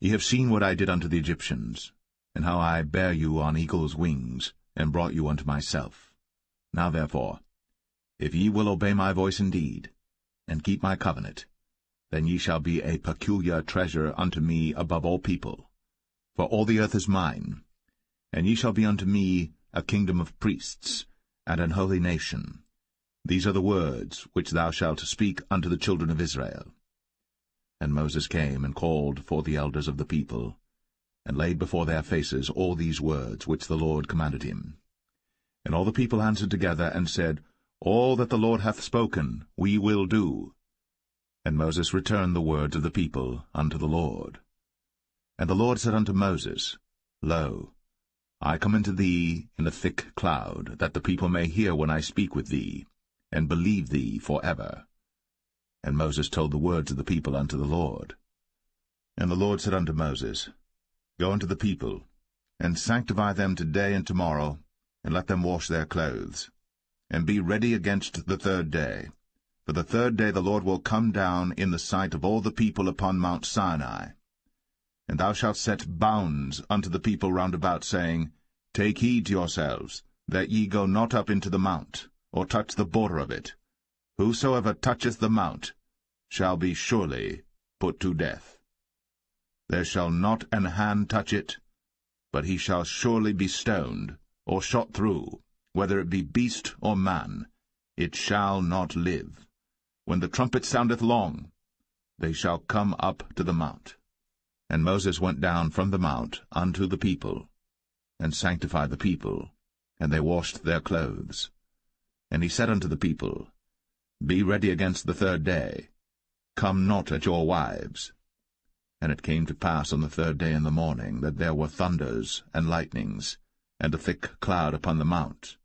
Ye have seen what I did unto the Egyptians, and how I bare you on eagle's wings, and brought you unto myself. Now therefore, if ye will obey my voice indeed, and keep my covenant, then ye shall be a peculiar treasure unto me above all people. For all the earth is mine, and ye shall be unto me a kingdom of priests, and an holy nation. These are the words which thou shalt speak unto the children of Israel. And Moses came and called for the elders of the people, and laid before their faces all these words which the Lord commanded him. And all the people answered together, and said, All that the Lord hath spoken we will do. And Moses returned the words of the people unto the Lord. And the Lord said unto Moses, Lo, I come unto thee in a thick cloud, that the people may hear when I speak with thee, and believe thee for ever. And Moses told the words of the people unto the Lord. And the Lord said unto Moses, Go unto the people, and sanctify them today and tomorrow, and let them wash their clothes, and be ready against the 3rd day. For the 3rd day the Lord will come down in the sight of all the people upon Mount Sinai. And thou shalt set bounds unto the people round about, saying, Take heed to yourselves, that ye go not up into the mount, or touch the border of it. Whosoever toucheth the mount shall be surely put to death. There shall not an hand touch it, but he shall surely be stoned, or shot through, whether it be beast or man. It shall not live. When the trumpet soundeth long, they shall come up to the mount. And Moses went down from the mount unto the people, and sanctified the people, and they washed their clothes. And he said unto the people, Be ready against the 3rd day. Come not at your wives. And it came to pass on the 3rd day in the morning, that there were thunders and lightnings, and a thick cloud upon the mount.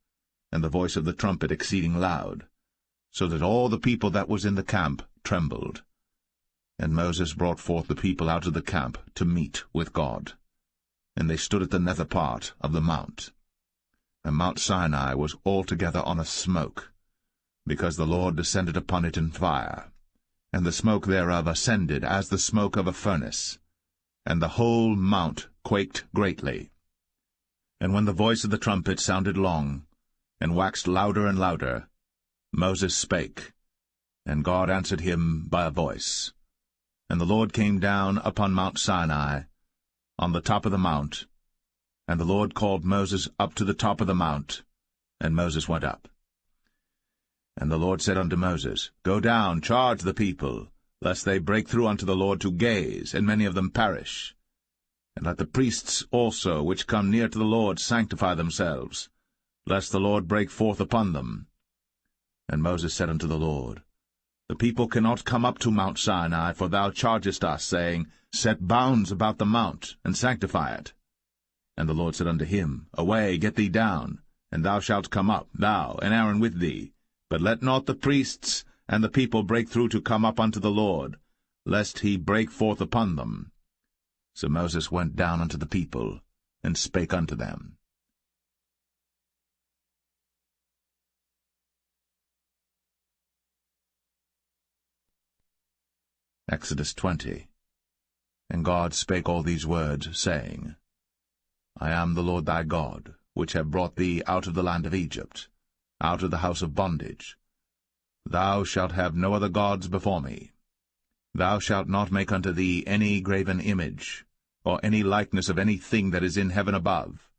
and the voice of the trumpet exceeding loud, so that all the people that was in the camp trembled. And Moses brought forth the people out of the camp to meet with God. And they stood at the nether part of the mount. And Mount Sinai was altogether on a smoke, because the Lord descended upon it in fire, and the smoke thereof ascended as the smoke of a furnace, and the whole mount quaked greatly. And when the voice of the trumpet sounded long, and waxed louder and louder, Moses spake, and God answered him by a voice. And the Lord came down upon Mount Sinai, on the top of the mount, and the Lord called Moses up to the top of the mount, and Moses went up. And the Lord said unto Moses, Go down, charge the people, lest they break through unto the Lord to gaze, and many of them perish. And let the priests also which come near to the Lord sanctify themselves, lest the Lord break forth upon them. And Moses said unto the Lord, The people cannot come up to Mount Sinai, for thou chargest us, saying, Set bounds about the mount, and sanctify it. And the Lord said unto him, Away, get thee down, and thou shalt come up, thou and Aaron with thee. But let not the priests and the people break through to come up unto the Lord, lest he break forth upon them. So Moses went down unto the people, and spake unto them. Exodus 20. And God spake all these words, saying, I am the Lord thy God, which have brought thee out of the land of Egypt, out of the house of bondage. Thou shalt have no other gods before me. Thou shalt not make unto thee any graven image, or any likeness of any thing that is in heaven above,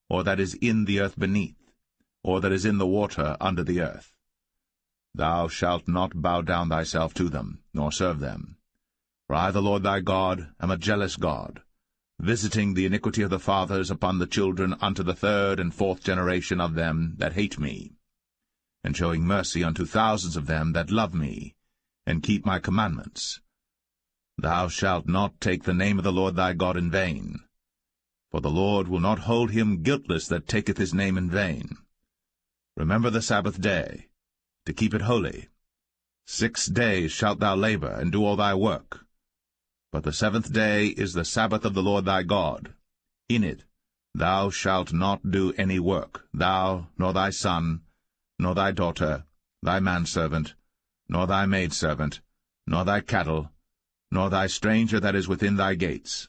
or that is in the earth beneath, or that is in the water under the earth. Thou shalt not bow down thyself to them, nor serve them. For I, the Lord thy God, am a jealous God, visiting the iniquity of the fathers upon the children unto the third and fourth generation of them that hate me, and showing mercy unto thousands of them that love me, and keep my commandments. Thou shalt not take the name of the Lord thy God in vain, for the Lord will not hold him guiltless that taketh his name in vain. Remember the Sabbath day, to keep it holy. 6 days shalt thou labor, and do all thy work. But the 7th day is the Sabbath of the Lord thy God. In it thou shalt not do any work, thou, nor thy son, nor thy daughter, thy manservant, nor thy maidservant, nor thy cattle, nor thy stranger that is within thy gates.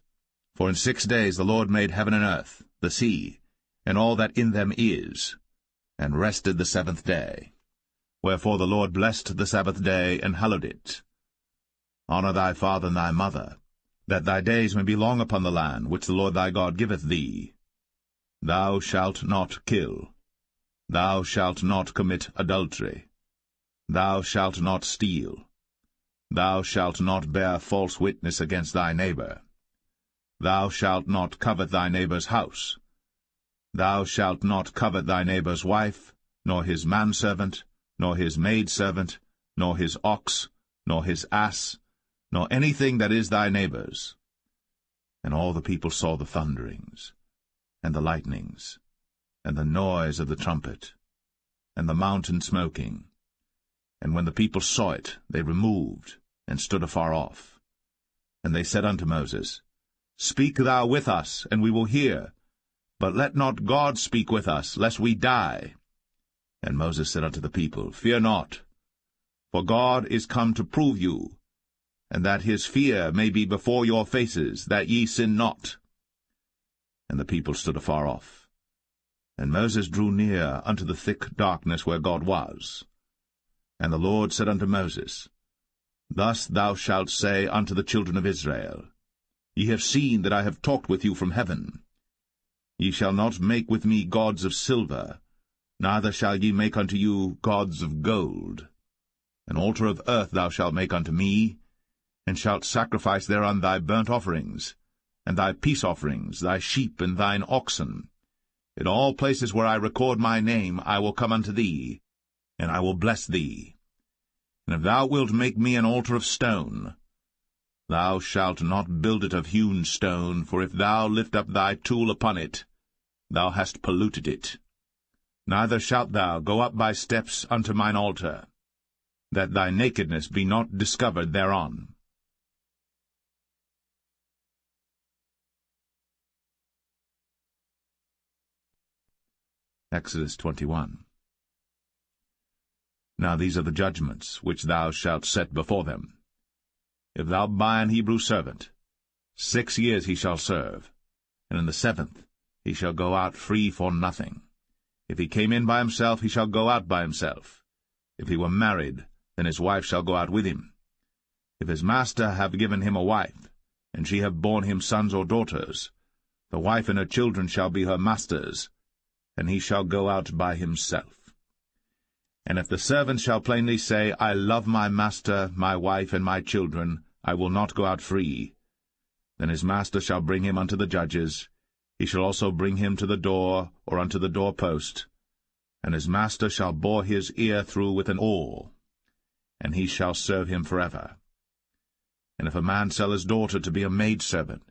For in 6 days the Lord made heaven and earth, the sea, and all that in them is, and rested the 7th day. Wherefore the Lord blessed the Sabbath day, and hallowed it. Honor thy father and thy mother, that thy days may be long upon the land which the Lord thy God giveth thee. Thou shalt not kill. Thou shalt not commit adultery. Thou shalt not steal. Thou shalt not bear false witness against thy neighbor. Thou shalt not covet thy neighbor's house. Thou shalt not covet thy neighbor's wife, nor his manservant, nor his maidservant, nor his ox, nor his ass, nor anything that is thy neighbor's. And all the people saw the thunderings, and the lightnings, and the noise of the trumpet, and the mountain smoking. And when the people saw it, they removed, and stood afar off. And they said unto Moses, Speak thou with us, and we will hear. But let not God speak with us, lest we die. And Moses said unto the people, Fear not, for God is come to prove you, and that his fear may be before your faces, that ye sin not. And the people stood afar off. And Moses drew near unto the thick darkness where God was. And the Lord said unto Moses, Thus thou shalt say unto the children of Israel, Ye have seen that I have talked with you from heaven. Ye shall not make with me gods of silver, neither shall ye make unto you gods of gold. An altar of earth thou shalt make unto me, and shalt sacrifice thereon thy burnt offerings, and thy peace offerings, thy sheep and thine oxen. In all places where I record my name I will come unto thee, and I will bless thee. And if thou wilt make me an altar of stone, thou shalt not build it of hewn stone, for if thou lift up thy tool upon it, thou hast polluted it. Neither shalt thou go up by steps unto mine altar, that thy nakedness be not discovered thereon. Exodus 21. Now these are the judgments which thou shalt set before them. If thou buy an Hebrew servant, 6 years he shall serve, and in the 7th he shall go out free for nothing. If he came in by himself, he shall go out by himself. If he were married, then his wife shall go out with him. If his master have given him a wife, and she have borne him sons or daughters, the wife and her children shall be her master's, and he shall go out by himself. And if the servant shall plainly say, I love my master, my wife, and my children, I will not go out free, then his master shall bring him unto the judges. He shall also bring him to the door, or unto the doorpost, and his master shall bore his ear through with an awl, and he shall serve him forever. And if a man sell his daughter to be a maidservant,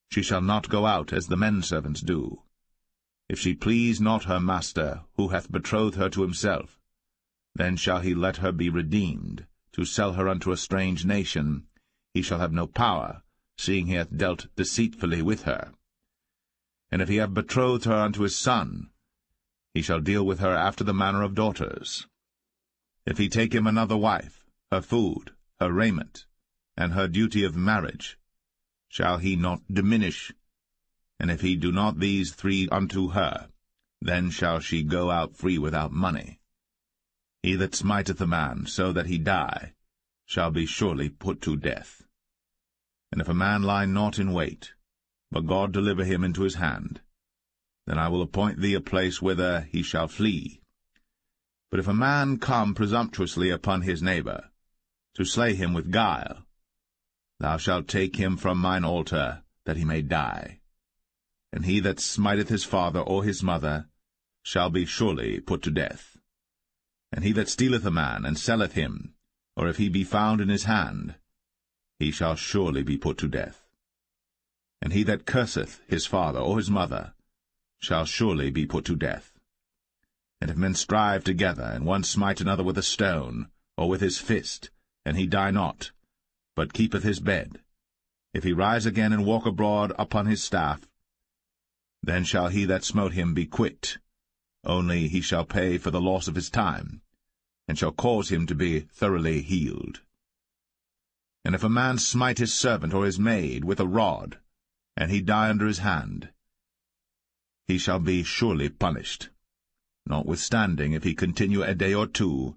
she shall not go out as the men servants do. If she please not her master, who hath betrothed her to himself, then shall he let her be redeemed, to sell her unto a strange nation. He shall have no power, seeing he hath dealt deceitfully with her. And if he have betrothed her unto his son, he shall deal with her after the manner of daughters. If he take him another wife, her food, her raiment, and her duty of marriage, shall he not diminish? And if he do not these 3 unto her, then shall she go out free without money. He that smiteth a man so that he die shall be surely put to death. And if a man lie not in wait, but God deliver him into his hand, then I will appoint thee a place whither he shall flee. But if a man come presumptuously upon his neighbor, to slay him with guile, thou shalt take him from mine altar, that he may die. And he that smiteth his father or his mother shall be surely put to death. And he that stealeth a man, and selleth him, or if he be found in his hand, he shall surely be put to death. And he that curseth his father or his mother shall surely be put to death. And if men strive together, and one smite another with a stone, or with his fist, and he die not, but keepeth his bed, if he rise again and walk abroad upon his staff, then shall he that smote him be quit, only he shall pay for the loss of his time, and shall cause him to be thoroughly healed. And if a man smite his servant or his maid with a rod, and he die under his hand, he shall be surely punished. Notwithstanding, if he continue a day or 2,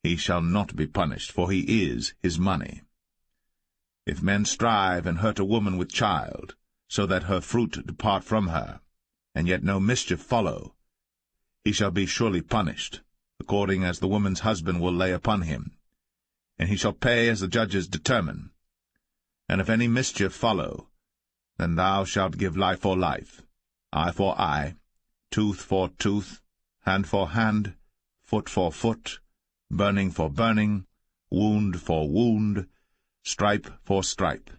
he shall not be punished, for he is his money. If men strive and hurt a woman with child, so that her fruit depart from her, and yet no mischief follow, he shall be surely punished, according as the woman's husband will lay upon him, and he shall pay as the judges determine. And if any mischief follow, then thou shalt give life for life, eye for eye, tooth for tooth, hand for hand, foot for foot, burning for burning, wound for wound, stripe for stripe.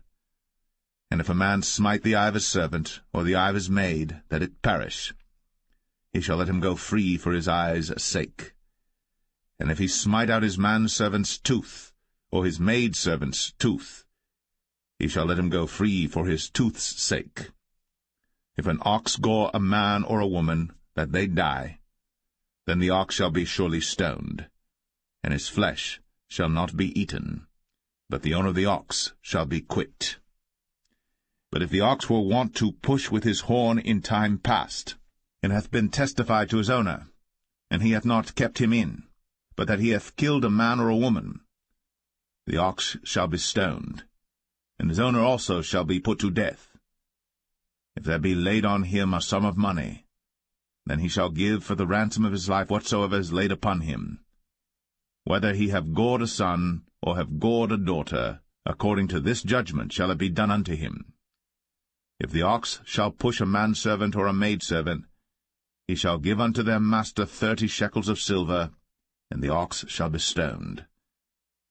And if a man smite the eye of his servant, or the eye of his maid, that it perish, he shall let him go free for his eye's sake. And if he smite out his manservant's tooth, or his maidservant's tooth, he shall let him go free for his tooth's sake. If an ox gore a man or a woman, that they die, then the ox shall be surely stoned, and his flesh shall not be eaten, but the owner of the ox shall be quit. But if the ox were wont to push with his horn in time past, and hath been testified to his owner, and he hath not kept him in, but that he hath killed a man or a woman, the ox shall be stoned, and his owner also shall be put to death. If there be laid on him a sum of money, then he shall give for the ransom of his life whatsoever is laid upon him, whether he have gored a son, or have gored a daughter, according to this judgment shall it be done unto him. If the ox shall push a manservant or a maidservant, he shall give unto their master 30 shekels of silver, and the ox shall be stoned.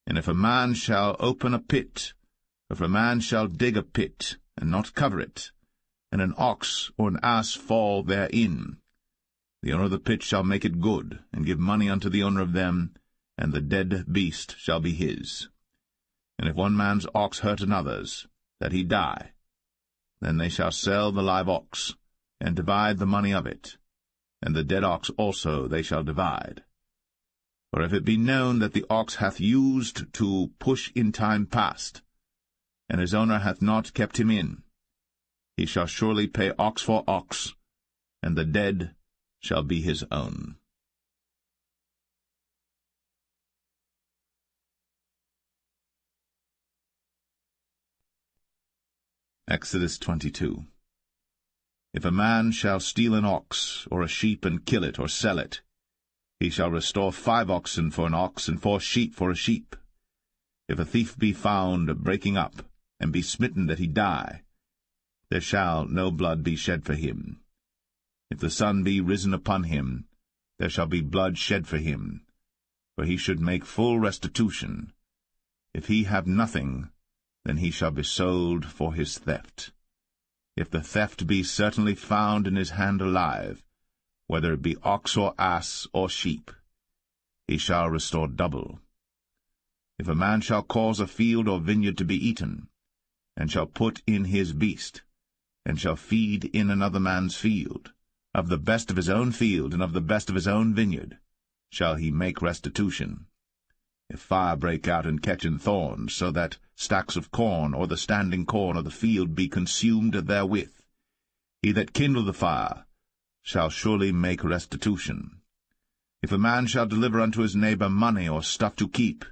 And if a man shall open a pit, or if a man shall dig a pit, and not cover it, and an ox or an ass fall therein, The owner of the pit shall make it good, and give money unto the owner of them, and the dead beast shall be his. And if one man's ox hurt another's, that he die, then they shall sell the live ox, and divide the money of it, and the dead ox also they shall divide. For if it be known that the ox hath used to push in time past, and his owner hath not kept him in, he shall surely pay ox for ox, and the dead shall be his own. Exodus 22. If a man shall steal an ox or a sheep and kill it or sell it, he shall restore 5 oxen for an ox and 4 sheep for a sheep. If a thief be found breaking up, and be smitten that he die, there shall no blood be shed for him. If the sun be risen upon him, there shall be blood shed for him, for he should make full restitution. If he have nothing, then he shall be sold for his theft. If the theft be certainly found in his hand alive, whether it be ox or ass or sheep, he shall restore double. If a man shall cause a field or vineyard to be eaten, and shall put in his beast, and shall feed in another man's field, of the best of his own field and of the best of his own vineyard, shall he make restitution. If fire break out and catch in thorns, so that stacks of corn or the standing corn of the field be consumed therewith, he that kindled the fire shall surely make restitution. If a man shall deliver unto his neighbor money or stuff to keep,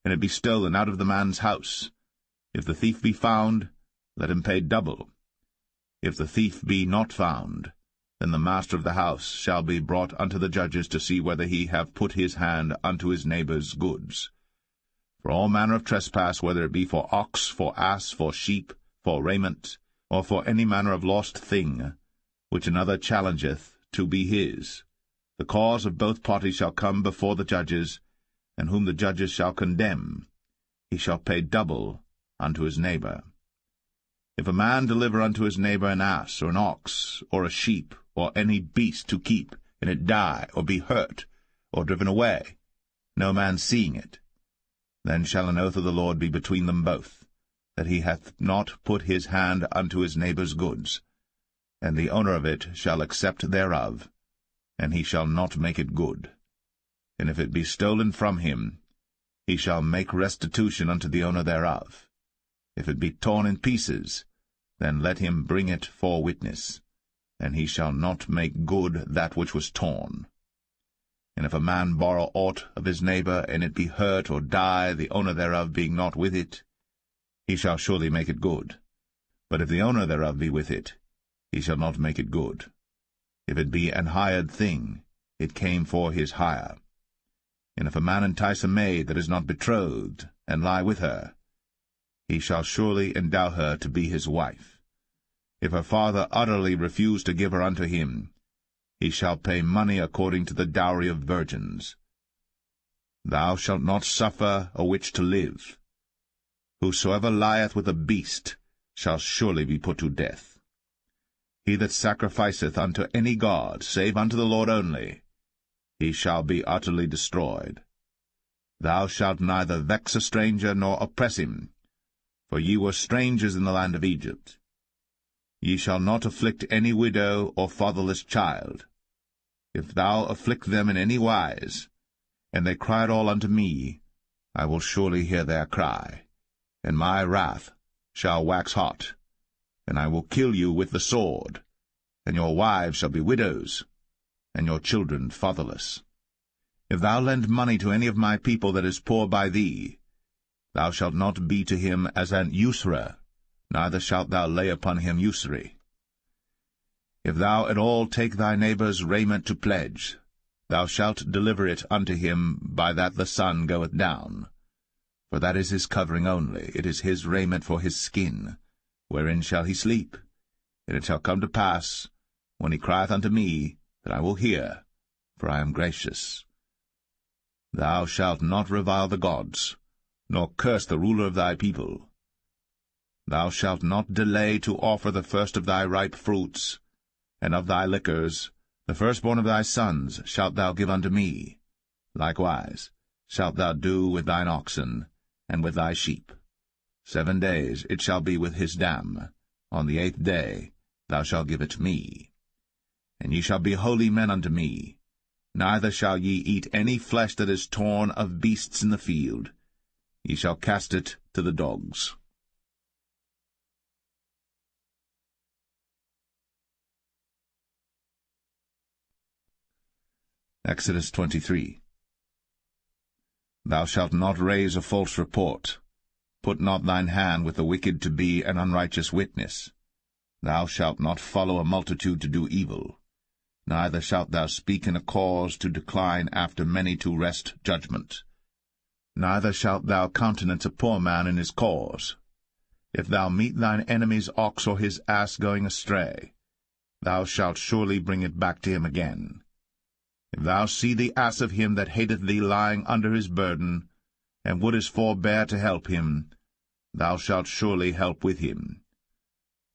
and it be stolen out of the man's house, if the thief be found, let him pay double. If the thief be not found, then the master of the house shall be brought unto the judges to see whether he have put his hand unto his neighbor's goods. For all manner of trespass, whether it be for ox, for ass, for sheep, for raiment, or for any manner of lost thing, which another challengeth to be his, the cause of both parties shall come before the judges, and whom the judges shall condemn, he shall pay double unto his neighbor. If a man deliver unto his neighbor an ass, or an ox, or a sheep, or any beast to keep, and it die, or be hurt, or driven away, no man seeing it, then shall an oath of the Lord be between them both, that he hath not put his hand unto his neighbor's goods, and the owner of it shall accept thereof, and he shall not make it good. And if it be stolen from him, he shall make restitution unto the owner thereof. If it be torn in pieces, then let him bring it for witness, and he shall not make good that which was torn. And if a man borrow aught of his neighbor, and it be hurt or die, the owner thereof being not with it, he shall surely make it good. But if the owner thereof be with it, he shall not make it good. If it be an hired thing, it came for his hire. And if a man entice a maid that is not betrothed, and lie with her, he shall surely endow her to be his wife. If her father utterly refuse to give her unto him, he shall pay money according to the dowry of virgins. Thou shalt not suffer a witch to live. Whosoever lieth with a beast shall surely be put to death. He that sacrificeth unto any god, save unto the Lord only, he shall be utterly destroyed. Thou shalt neither vex a stranger nor oppress him, for ye were strangers in the land of Egypt. Ye shall not afflict any widow or fatherless child. If thou afflict them in any wise, and they cry at all unto me, I will surely hear their cry, and my wrath shall wax hot, and I will kill you with the sword, and your wives shall be widows, and your children fatherless. If thou lend money to any of my people that is poor by thee, thou shalt not be to him as an usurer, neither shalt thou lay upon him usury. If thou at all take thy neighbor's raiment to pledge, thou shalt deliver it unto him by that the sun goeth down. For that is his covering only, it is his raiment for his skin. Wherein shall he sleep? And it shall come to pass, when he crieth unto me, that I will hear, for I am gracious. Thou shalt not revile the gods, nor curse the ruler of thy people. Thou shalt not delay to offer the first of thy ripe fruits, and of thy liquors, The firstborn of thy sons shalt thou give unto me. Likewise shalt thou do with thine oxen, and with thy sheep. 7 days it shall be with his dam. On the 8th day thou shalt give it me. And ye shall be holy men unto me. Neither shall ye eat any flesh that is torn of beasts in the field. Ye shall cast it to the dogs. Exodus 23. Thou shalt not raise a false report. Put not thine hand with the wicked to be an unrighteous witness. Thou shalt not follow a multitude to do evil. Neither shalt thou speak in a cause to decline after many to wrest judgment. Neither shalt thou countenance a poor man in his cause. If thou meet thine enemy's ox or his ass going astray, thou shalt surely bring it back to him again. If thou see the ass of him that hateth thee lying under his burden, and wouldest forbear to help him, thou shalt surely help with him.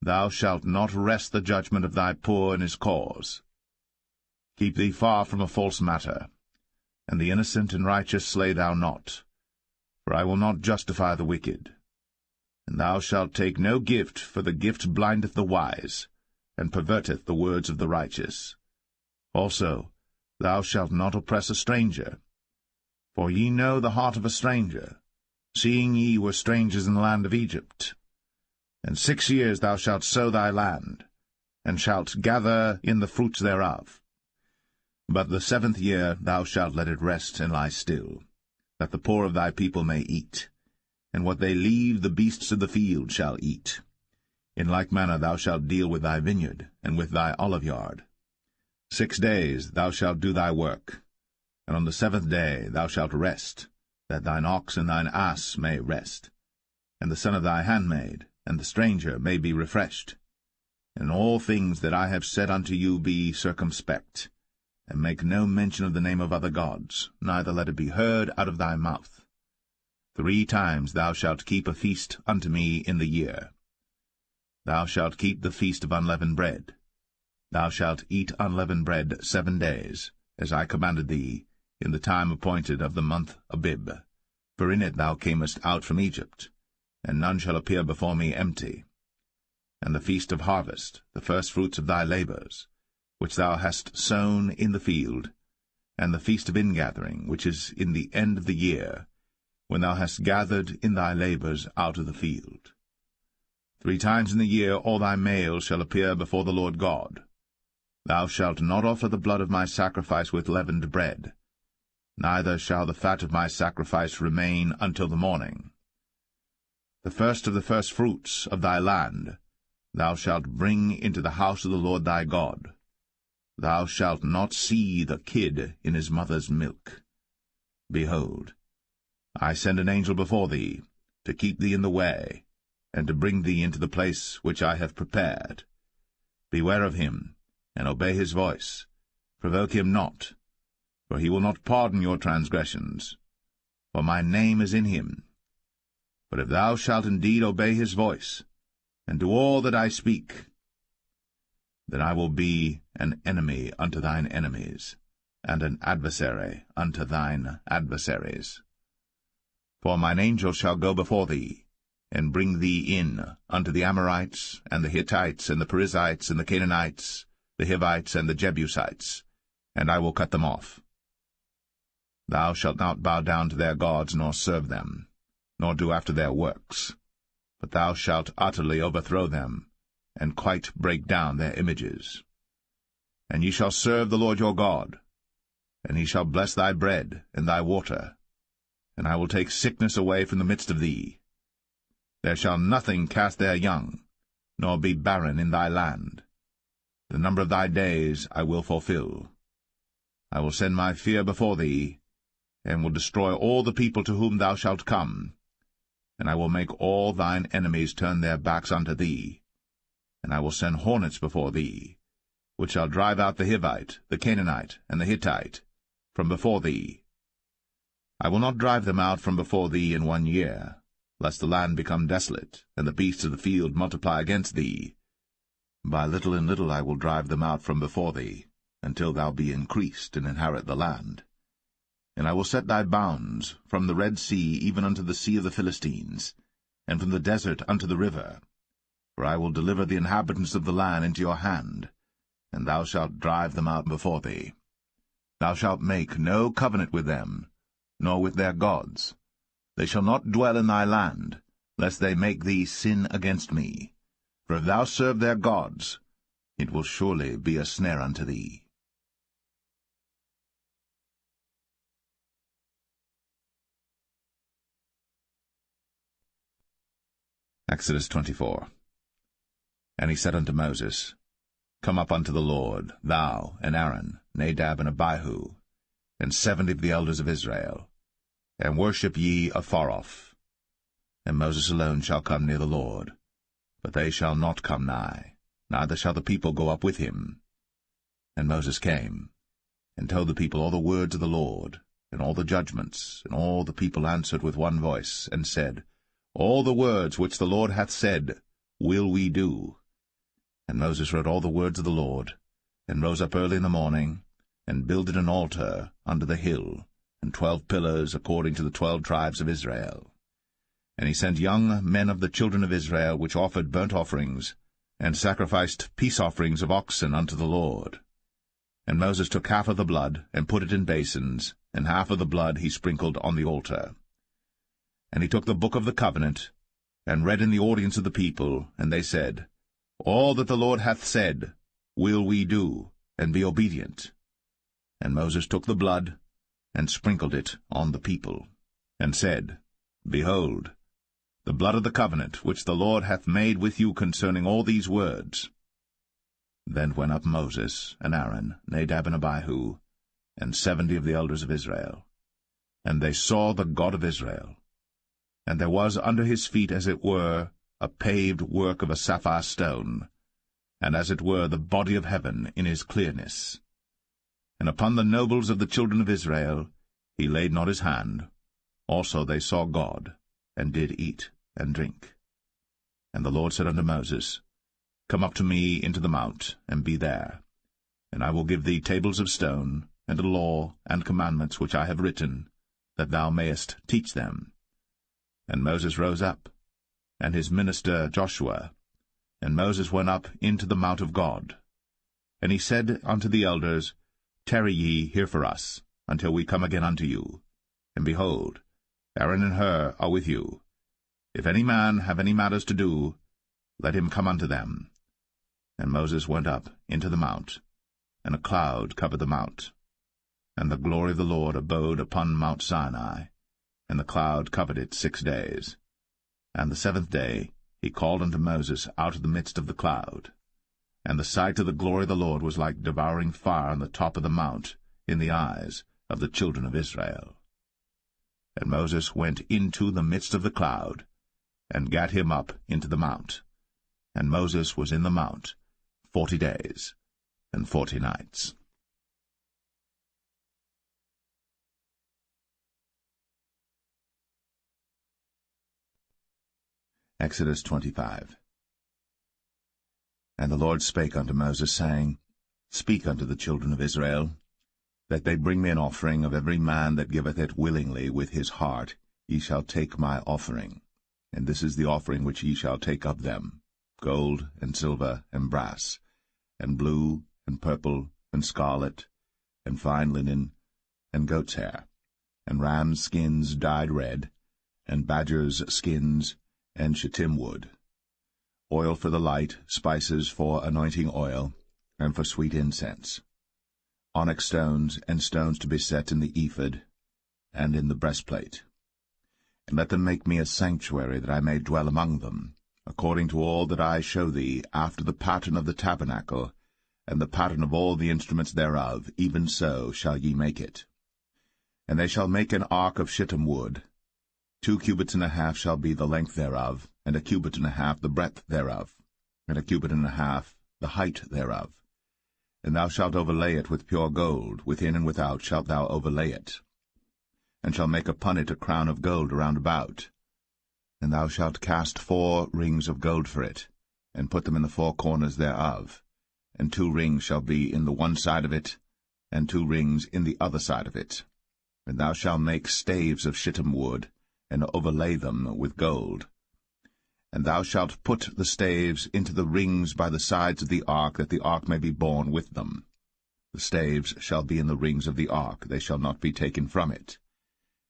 Thou shalt not wrest the judgment of thy poor in his cause. Keep thee far from a false matter, and the innocent and righteous slay thou not, for I will not justify the wicked. And thou shalt take no gift, for the gift blindeth the wise, and perverteth the words of the righteous. Also, thou shalt not oppress a stranger. For ye know the heart of a stranger, seeing ye were strangers in the land of Egypt. And 6 years thou shalt sow thy land, and shalt gather in the fruits thereof. But the 7th year thou shalt let it rest and lie still, that the poor of thy people may eat, and what they leave the beasts of the field shall eat. In like manner thou shalt deal with thy vineyard, and with thy oliveyard. 6 days thou shalt do thy work, and on the 7th day thou shalt rest, that thine ox and thine ass may rest, and the son of thy handmaid, and the stranger may be refreshed. In all things that I have said unto you be circumspect, and make no mention of the name of other gods, neither let it be heard out of thy mouth. 3 times thou shalt keep a feast unto me in the year. Thou shalt keep the feast of unleavened bread. Thou shalt eat unleavened bread 7 days, as I commanded thee, in the time appointed of the month Abib. For in it thou camest out from Egypt, and none shall appear before me empty. And the feast of harvest, the firstfruits of thy labours, which thou hast sown in the field, and the feast of ingathering, which is in the end of the year, when thou hast gathered in thy labours out of the field. 3 times in the year all thy males shall appear before the Lord God. Thou shalt not offer the blood of my sacrifice with leavened bread, neither shall the fat of my sacrifice remain until the morning. The first of the firstfruits of thy land thou shalt bring into the house of the Lord thy God. Thou shalt not see the kid in his mother's milk. Behold, I send an angel before thee, to keep thee in the way, and to bring thee into the place which I have prepared. Beware of him, and obey his voice. Provoke him not, for he will not pardon your transgressions, for my name is in him. But if thou shalt indeed obey his voice, and do all that I speak, then I will be an enemy unto thine enemies, and an adversary unto thine adversaries. For mine angel shall go before thee, and bring thee in unto the Amorites, and the Hittites, and the Perizzites, and the Canaanites, the Hivites, and the Jebusites, and I will cut them off. Thou shalt not bow down to their gods, nor serve them, nor do after their works, but thou shalt utterly overthrow them, and quite break down their images. And ye shall serve the Lord your God, and he shall bless thy bread and thy water, and I will take sickness away from the midst of thee. There shall nothing cast their young, nor be barren in thy land. The number of thy days I will fulfill. I will send my fear before thee, and will destroy all the people to whom thou shalt come, and I will make all thine enemies turn their backs unto thee, and I will send hornets before thee, which shall drive out the Hivite, the Canaanite, and the Hittite from before thee. I will not drive them out from before thee in 1 year, lest the land become desolate, and the beasts of the field multiply against thee. By little and little I will drive them out from before thee, until thou be increased and inherit the land. And I will set thy bounds from the Red Sea even unto the sea of the Philistines, and from the desert unto the river. For I will deliver the inhabitants of the land into your hand, and thou shalt drive them out before thee. Thou shalt make no covenant with them, nor with their gods. They shall not dwell in thy land, lest they make thee sin against me. For if thou serve their gods, it will surely be a snare unto thee. Exodus 24. And he said unto Moses, Come up unto the Lord, thou, and Aaron, Nadab, and Abihu, and 70 of the elders of Israel, and worship ye afar off. And Moses alone shall come near the Lord, but they shall not come nigh, neither shall the people go up with him. And Moses came, and told the people all the words of the Lord, and all the judgments, and all the people answered with one voice, and said, All the words which the Lord hath said will we do. And Moses wrote all the words of the Lord, and rose up early in the morning, and builded an altar under the hill, and 12 pillars according to the 12 tribes of Israel. And he sent young men of the children of Israel, which offered burnt offerings, and sacrificed peace offerings of oxen unto the Lord. And Moses took half of the blood, and put it in basins, and half of the blood he sprinkled on the altar. And he took the book of the covenant, and read in the audience of the people, and they said, All that the Lord hath said will we do, and be obedient. And Moses took the blood, and sprinkled it on the people, and said, Behold, the blood of the covenant which the Lord hath made with you concerning all these words. Then went up Moses, and Aaron, Nadab, and Abihu, and 70 of the elders of Israel. And they saw the God of Israel. And there was under his feet, as it were, a paved work of a sapphire stone, and as it were the body of heaven in his clearness. And upon the nobles of the children of Israel he laid not his hand. Also they saw God, and did eat and drink. And the Lord said unto Moses, Come up to me into the mount, and be there. And I will give thee tables of stone, and a law and commandments which I have written, that thou mayest teach them. And Moses rose up, and his minister Joshua, and Moses went up into the mount of God. And he said unto the elders, Tarry ye here for us, until we come again unto you. And behold, Aaron and Hur are with you. If any man have any matters to do, let him come unto them. And Moses went up into the mount, and a cloud covered the mount. And the glory of the Lord abode upon Mount Sinai, and the cloud covered it 6 days. And the 7th day he called unto Moses out of the midst of the cloud. And the sight of the glory of the Lord was like devouring fire on the top of the mount in the eyes of the children of Israel. And Moses went into the midst of the cloud, and gat him up into the mount. And Moses was in the mount 40 days and 40 nights. Exodus 25. And the Lord spake unto Moses, saying, Speak unto the children of Israel, that they bring me an offering of every man that giveth it willingly with his heart. Ye shall take my offering. And this is the offering which ye shall take of them, gold, and silver, and brass, and blue, and purple, and scarlet, and fine linen, and goat's hair, and rams' skins dyed red, and badgers' skins, and shittim wood, oil for the light, spices for anointing oil, and for sweet incense, onyx stones, and stones to be set in the ephod, and in the breastplate. And let them make me a sanctuary, that I may dwell among them, according to all that I show thee, after the pattern of the tabernacle, and the pattern of all the instruments thereof, even so shall ye make it. And they shall make an ark of shittim wood. 2 cubits and a half shall be the length thereof, and 1 cubit and a half the breadth thereof, and 1 cubit and a half the height thereof. And thou shalt overlay it with pure gold, within and without shalt thou overlay it, and shalt make upon it a crown of gold round about. And thou shalt cast 4 rings of gold for it, and put them in the 4 corners thereof, and 2 rings shall be in the one side of it, and 2 rings in the other side of it. And thou shalt make staves of shittim wood, and overlay them with gold. And thou shalt put the staves into the rings by the sides of the ark, that the ark may be borne with them. The staves shall be in the rings of the ark, they shall not be taken from it.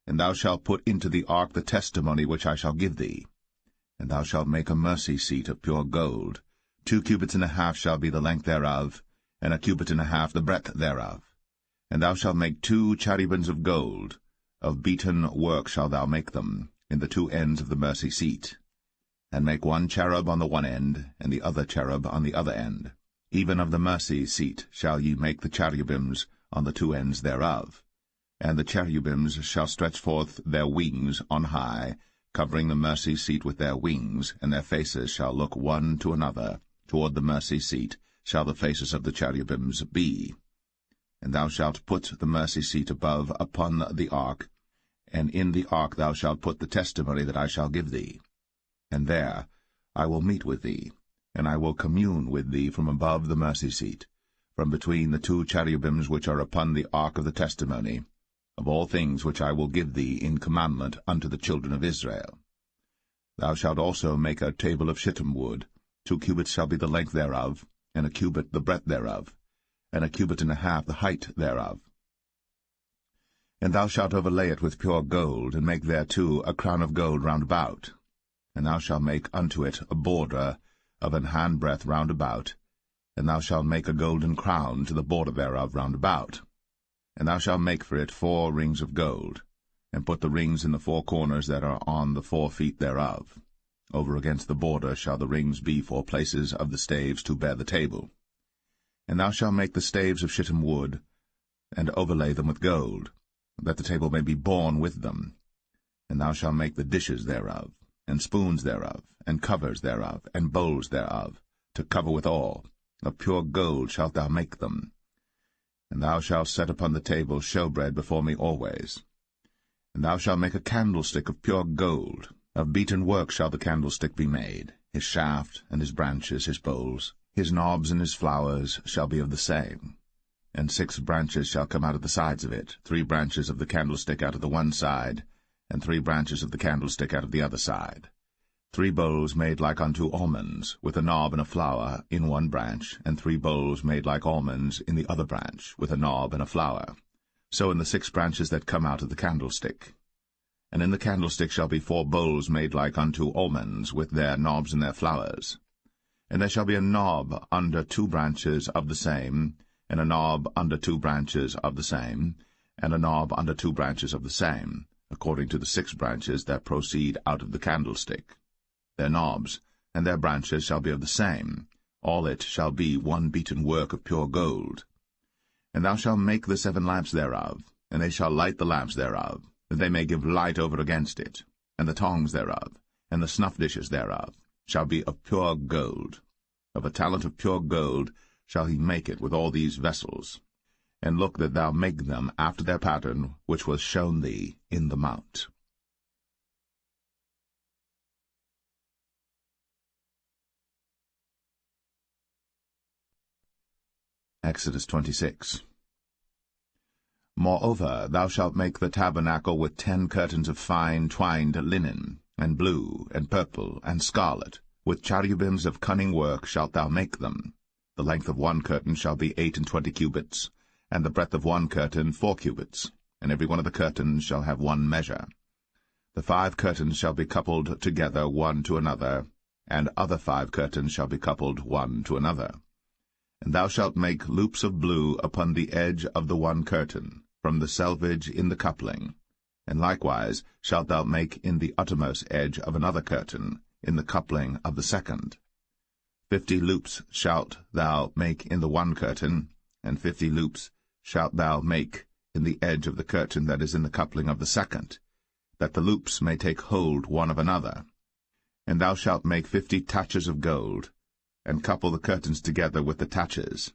And thou shalt put into the ark the testimony which I shall give thee. And thou shalt make a mercy seat of pure gold. 2 cubits and a half shall be the length thereof, and 1 cubit and a half the breadth thereof. And thou shalt make 2 cherubims of gold. Of beaten work shalt thou make them, in the 2 ends of the mercy seat. And make 1 cherub on the one end, and the other cherub on the other end. Even of the mercy seat shall ye make the cherubims on the 2 ends thereof. And the cherubims shall stretch forth their wings on high, covering the mercy seat with their wings, and their faces shall look one to another. Toward the mercy seat shall the faces of the cherubims be. And thou shalt put the mercy seat above upon the ark, and in the ark thou shalt put the testimony that I shall give thee. And there I will meet with thee, and I will commune with thee from above the mercy seat, from between the 2 cherubims which are upon the ark of the testimony, of all things which I will give thee in commandment unto the children of Israel. Thou shalt also make a table of shittim wood. 2 cubits shall be the length thereof, and 1 cubit the breadth thereof, and 1 cubit and a half the height thereof. And thou shalt overlay it with pure gold, and make thereto a crown of gold round about. And thou shalt make unto it a border of an handbreadth round about, and thou shalt make a golden crown to the border thereof round about. And thou shalt make for it 4 rings of gold, and put the rings in the 4 corners that are on the 4 feet thereof. Over against the border shall the rings be for places of the staves to bear the table. And thou shalt make the staves of shittim wood, and overlay them with gold, that the table may be borne with them. And thou shalt make the dishes thereof, and spoons thereof, and covers thereof, and bowls thereof, to cover withal. Of pure gold shalt thou make them. And thou shalt set upon the table showbread before me always. And thou shalt make a candlestick of pure gold. Of beaten work shall the candlestick be made. His shaft, and his branches, his bowls, his knobs and his flowers shall be of the same. And 6 branches shall come out of the sides of it, 3 branches of the candlestick out of the one side, and 3 branches of the candlestick out of the other side. 3 bowls made like unto almonds, with a knob and a flower in one branch, and 3 bowls made like almonds in the other branch, with a knob and a flower. So in the 6 branches that come out of the candlestick. And in the candlestick shall be 4 bowls made like unto almonds, with their knobs and their flowers. And there shall be a knob under 2 branches of the same, and a knob under 2 branches of the same, and a knob under 2 branches of the same, according to the 6 branches that proceed out of the candlestick. Their knobs and their branches shall be of the same. All it shall be one beaten work of pure gold. And thou shalt make the 7 lamps thereof, and they shall light the lamps thereof, that they may give light over against it. And the tongs thereof, and the snuff dishes thereof, shall be of pure gold. Of a talent of pure gold shall he make it with all these vessels. And look that thou make them after their pattern, which was shown thee in the mount. Exodus 26. Moreover, thou shalt make the tabernacle with 10 curtains of fine twined linen, and blue, and purple, and scarlet. With cherubims of cunning work shalt thou make them. The length of 1 curtain shall be 28 cubits, and the breadth of 1 curtain 4 cubits, and every one of the curtains shall have 1 measure. The 5 curtains shall be coupled together one to another, and other 5 curtains shall be coupled one to another. And thou shalt make loops of blue upon the edge of the 1 curtain, from the selvage in the coupling. And likewise shalt thou make in the uttermost edge of another curtain, in the coupling of the 2nd. 50 loops shalt thou make in the 1 curtain, and 50 loops shalt thou make in the edge of the curtain that is in the coupling of the 2nd, that the loops may take hold one of another. And thou shalt make 50 taches of gold, and couple the curtains together with the taches,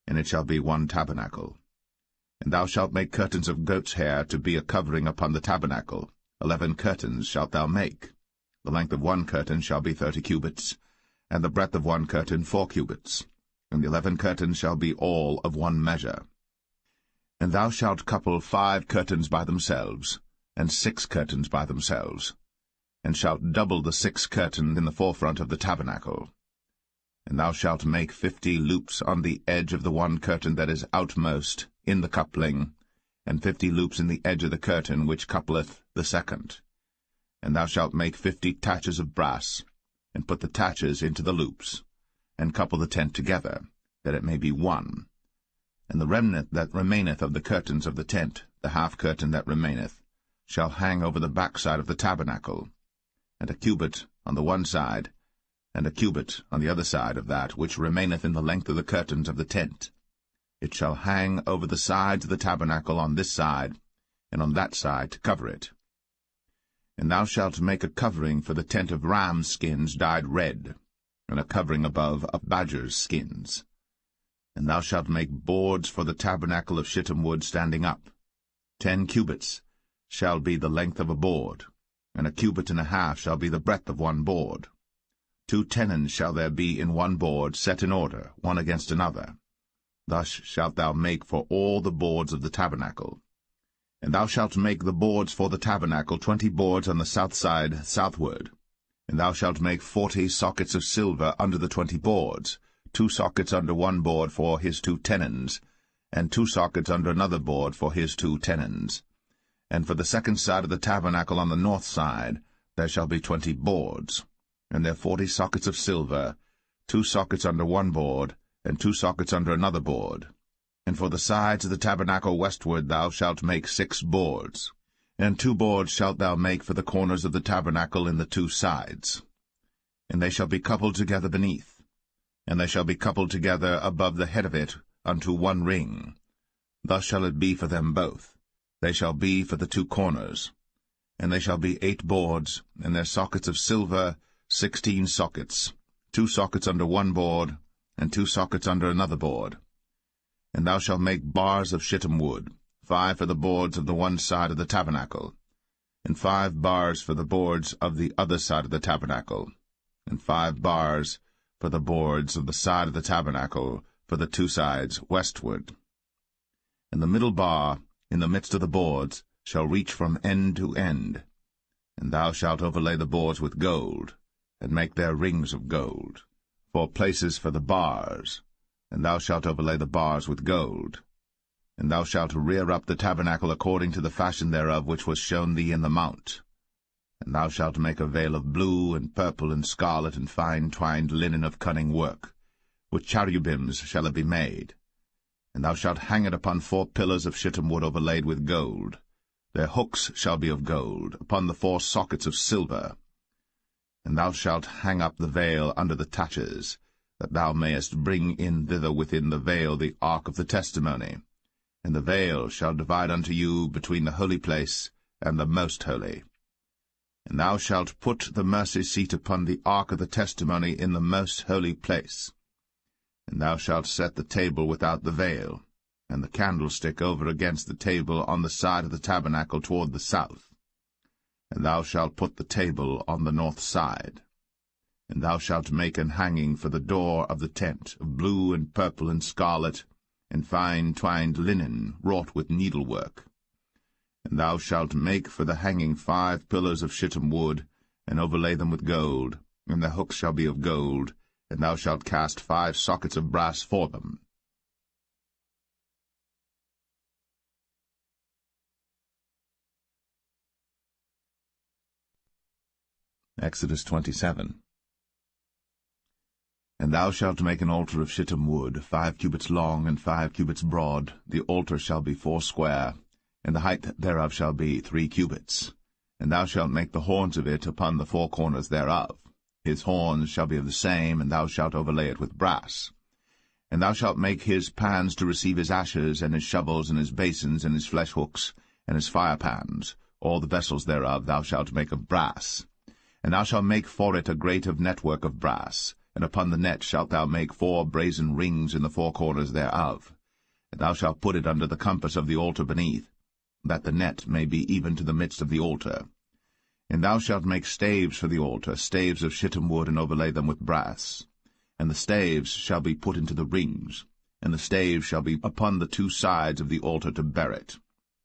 and it shall be 1 tabernacle. And thou shalt make curtains of goat's hair to be a covering upon the tabernacle. 11 curtains shalt thou make. The length of 1 curtain shall be 30 cubits, and the breadth of 1 curtain 4 cubits. and the 11 curtains shall be all of one measure. And thou shalt couple 5 curtains by themselves, and 6 curtains by themselves, and shalt double the 6 curtains in the forefront of the tabernacle. And thou shalt make 50 loops on the edge of the one curtain that is outmost in the coupling, and 50 loops in the edge of the curtain which coupleth the second. And thou shalt make 50 taches of brass, and put the taches into the loops, and couple the tent together, that it may be one. And the remnant that remaineth of the curtains of the tent, the half curtain that remaineth, shall hang over the backside of the tabernacle, and a cubit on the one side, and a cubit on the other side of that which remaineth in the length of the curtains of the tent. It shall hang over the sides of the tabernacle on this side, and on that side to cover it. And thou shalt make a covering for the tent of rams' skins dyed red, and a covering above of badgers' skins. And thou shalt make boards for the tabernacle of shittim wood standing up. 10 cubits shall be the length of a board, and 1.5 cubits shall be the breadth of one board. 2 tenons shall there be in one board, set in order, one against another. Thus shalt thou make for all the boards of the tabernacle. And thou shalt make the boards for the tabernacle 20 boards on the south side southward. And thou shalt make 40 sockets of silver under the 20 boards, 2 sockets under one board for his 2 tenons, and 2 sockets under another board for his 2 tenons. And for the second side of the tabernacle on the north side there shall be 20 boards, and there 40 sockets of silver, 2 sockets under one board, and 2 sockets under another board. And for the sides of the tabernacle westward thou shalt make 6 boards. And 2 boards shalt thou make for the corners of the tabernacle in the 2 sides. And they shall be coupled together beneath, and they shall be coupled together above the head of it unto one ring. Thus shall it be for them both. They shall be for the 2 corners. And they shall be 8 boards, and their sockets of silver 16 sockets, 2 sockets under one board, and 2 sockets under another board. And thou shalt make bars of shittim wood, 5 for the boards of the one side of the tabernacle, and 5 bars for the boards of the other side of the tabernacle, and 5 bars for the boards of the side of the tabernacle for the 2 sides westward. And the middle bar in the midst of the boards shall reach from end to end. And thou shalt overlay the boards with gold, and make their rings of gold, for places for the bars, and thou shalt overlay the bars with gold. And thou shalt rear up the tabernacle according to the fashion thereof which was shown thee in the mount. And thou shalt make a veil of blue, and purple, and scarlet, and fine twined linen of cunning work. With cherubims shall it be made. And thou shalt hang it upon 4 pillars of shittim wood overlaid with gold. Their hooks shall be of gold, upon the 4 sockets of silver. And thou shalt hang up the veil under the taches, that thou mayest bring in thither within the veil the ark of the testimony. And the veil shall divide unto you between the holy place and the most holy. And thou shalt put the mercy seat upon the ark of the testimony in the most holy place. And thou shalt set the table without the veil, and the candlestick over against the table on the side of the tabernacle toward the south. And thou shalt put the table on the north side. And thou shalt make an hanging for the door of the tent, of blue and purple and scarlet, and fine twined linen, wrought with needlework. And thou shalt make for the hanging 5 pillars of shittim wood, and overlay them with gold, and the hooks shall be of gold, and thou shalt cast 5 sockets of brass for them. Exodus 27. And thou shalt make an altar of shittim wood, 5 cubits long and 5 cubits broad. The altar shall be 4 square, and the height thereof shall be 3 cubits. And thou shalt make the horns of it upon the 4 corners thereof. His horns shall be of the same, and thou shalt overlay it with brass. And thou shalt make his pans to receive his ashes, and his shovels, and his basins, and his flesh hooks, and his firepans. All the vessels thereof thou shalt make of brass. And thou shalt make for it a grate of network of brass, and upon the net shalt thou make 4 brazen rings in the 4 corners thereof. And thou shalt put it under the compass of the altar beneath, that the net may be even to the midst of the altar. And thou shalt make staves for the altar, staves of shittim wood, and overlay them with brass. And the staves shall be put into the rings, and the staves shall be upon the two sides of the altar to bear it.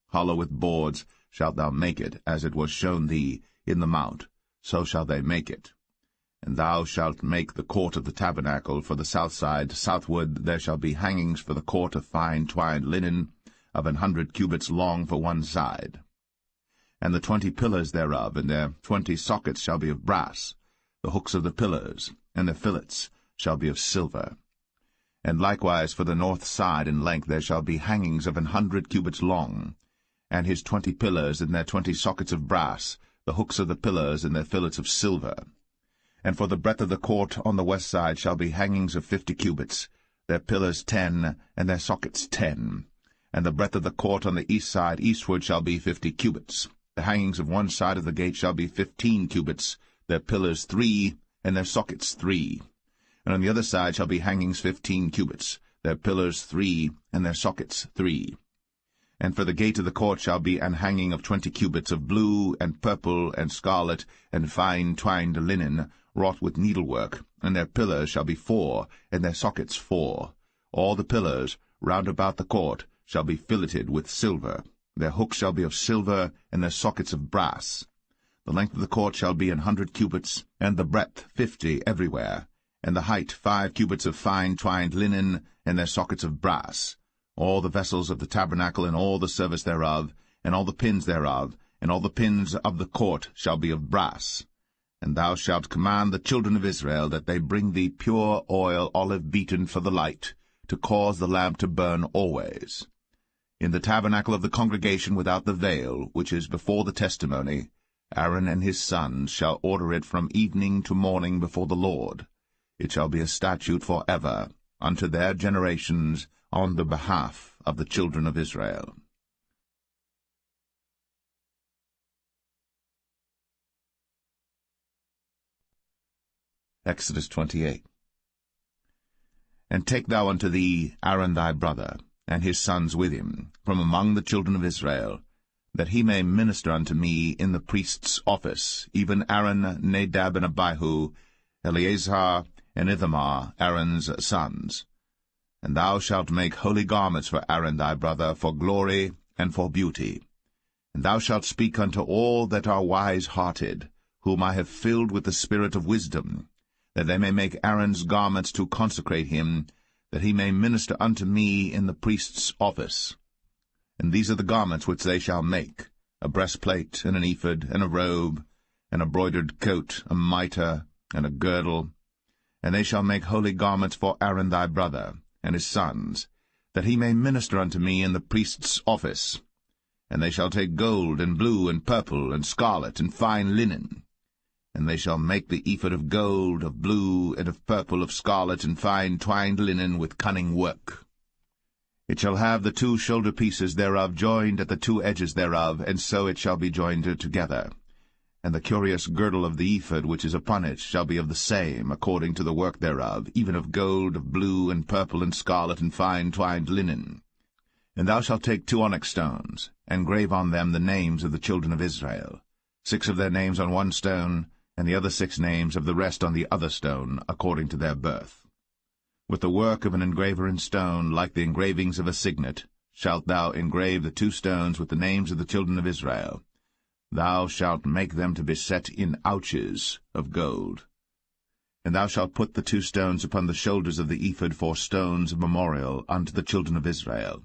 Hollow with boards shalt thou make it, as it was shown thee in the mount, so shall they make it. And thou shalt make the court of the tabernacle for the south side. Southward there shall be hangings for the court of fine twined linen, of 100 cubits long for one side. And the 20 pillars thereof, and their 20 sockets shall be of brass. The hooks of the pillars, and their fillets, shall be of silver. And likewise for the north side in length there shall be hangings of 100 cubits long, and his 20 pillars, and their 20 sockets of brass, the hooks of the pillars, and their fillets of silver. And for the breadth of the court on the west side shall be hangings of 50 cubits, their pillars 10, and their sockets 10. And the breadth of the court on the east side eastward shall be 50 cubits. The hangings of one side of the gate shall be 15 cubits, their pillars 3, and their sockets 3. And on the other side shall be hangings 15 cubits, their pillars 3, and their sockets 3. And for the gate of the court shall be an hanging of 20 cubits of blue, and purple, and scarlet, and fine twined linen, wrought with needlework, and their pillars shall be 4, and their sockets 4. All the pillars round about the court shall be filleted with silver. Their hooks shall be of silver, and their sockets of brass. The length of the court shall be 100 cubits, and the breadth 50 everywhere, and the height 5 cubits of fine twined linen, and their sockets of brass. All the vessels of the tabernacle, and all the service thereof, and all the pins thereof, and all the pins of the court shall be of brass. And thou shalt command the children of Israel that they bring thee pure oil, olive beaten for the light, to cause the lamp to burn always. In the tabernacle of the congregation without the veil, which is before the testimony, Aaron and his sons shall order it from evening to morning before the Lord. It shall be a statute for ever, unto their generations, on the behalf of the children of Israel. Exodus 28. And take thou unto thee Aaron thy brother, and his sons with him, from among the children of Israel, that he may minister unto me in the priest's office, even Aaron, Nadab, and Abihu, Eleazar, and Ithamar, Aaron's sons. And thou shalt make holy garments for Aaron thy brother, for glory and for beauty. And thou shalt speak unto all that are wise-hearted, whom I have filled with the spirit of wisdom, that they may make Aaron's garments to consecrate him, that he may minister unto me in the priest's office. And these are the garments which they shall make, a breastplate, and an ephod, and a robe, and a broidered coat, a mitre, and a girdle. And they shall make holy garments for Aaron thy brother, and his sons, that he may minister unto me in the priest's office. And they shall take gold, and blue, and purple, and scarlet, and fine linen. And they shall make the ephod of gold, of blue, and of purple, of scarlet, and fine twined linen with cunning work. It shall have the 2 shoulder pieces thereof joined at the 2 edges thereof, and so it shall be joined together. And the curious girdle of the ephod which is upon it shall be of the same, according to the work thereof, even of gold, of blue, and purple, and scarlet, and fine twined linen. And thou shalt take 2 onyx stones, and grave on them the names of the children of Israel, 6 of their names on one stone, and the other 6 names of the rest on the other stone, according to their birth. With the work of an engraver in stone, like the engravings of a signet, shalt thou engrave the 2 stones with the names of the children of Israel. Thou shalt make them to be set in ouches of gold. And thou shalt put the 2 stones upon the shoulders of the ephod for stones of memorial unto the children of Israel.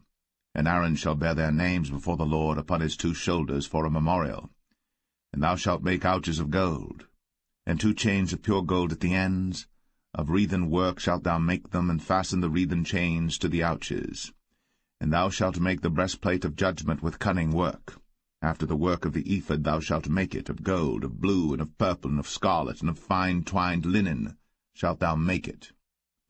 And Aaron shall bear their names before the Lord upon his 2 shoulders for a memorial. And thou shalt make ouches of gold, and 2 chains of pure gold at the ends. Of wreathen work shalt thou make them, and fasten the wreathen chains to the ouches. And thou shalt make the breastplate of judgment with cunning work. After the work of the ephod thou shalt make it, of gold, of blue, and of purple, and of scarlet, and of fine twined linen shalt thou make it.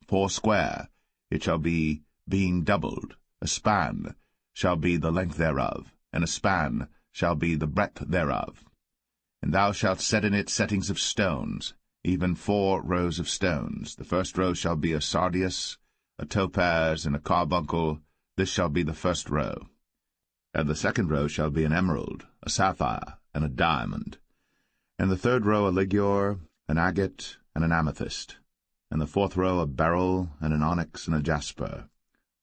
4 square it shall be, being doubled. A span shall be the length thereof, and a span shall be the breadth thereof. And thou shalt set in it settings of stones, even 4 rows of stones. The first row shall be a sardius, a topaz, and a carbuncle. This shall be the first row. And the second row shall be an emerald, a sapphire, and a diamond. And the third row a ligure, an agate, and an amethyst. and the fourth row a beryl, and an onyx, and a jasper.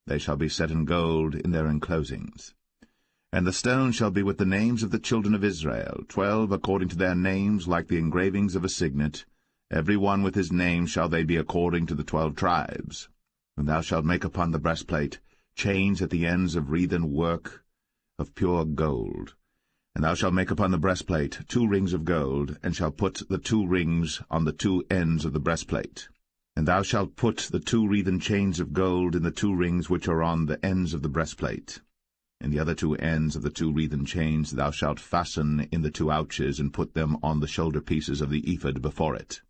They shall be set in gold in their enclosings. And the stone shall be with the names of the children of Israel, 12 according to their names, like the engravings of a signet. Every one with his name shall they be according to the 12 tribes. And thou shalt make upon the breastplate chains at the ends of wreathen work of pure gold. And thou shalt make upon the breastplate 2 rings of gold, and shalt put the 2 rings on the 2 ends of the breastplate. And thou shalt put the 2 wreathen chains of gold in the 2 rings which are on the ends of the breastplate. In the other 2 ends of the 2 wreathen chains thou shalt fasten in the 2 ouches, and put them on the shoulder pieces of the ephod before it.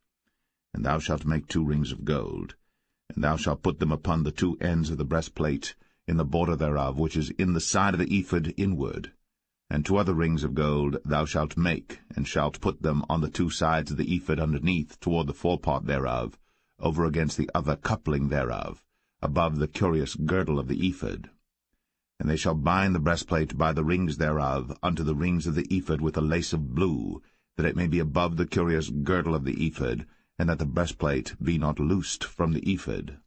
And thou shalt make 2 rings of gold, and thou shalt put them upon the 2 ends of the breastplate, in the border thereof, which is in the side of the ephod inward. And 2 other rings of gold thou shalt make, and shalt put them on the 2 sides of the ephod underneath, toward the forepart thereof, over against the other coupling thereof, above the curious girdle of the ephod. And they shall bind the breastplate by the rings thereof unto the rings of the ephod with a lace of blue, that it may be above the curious girdle of the ephod, and that the breastplate be not loosed from the ephod.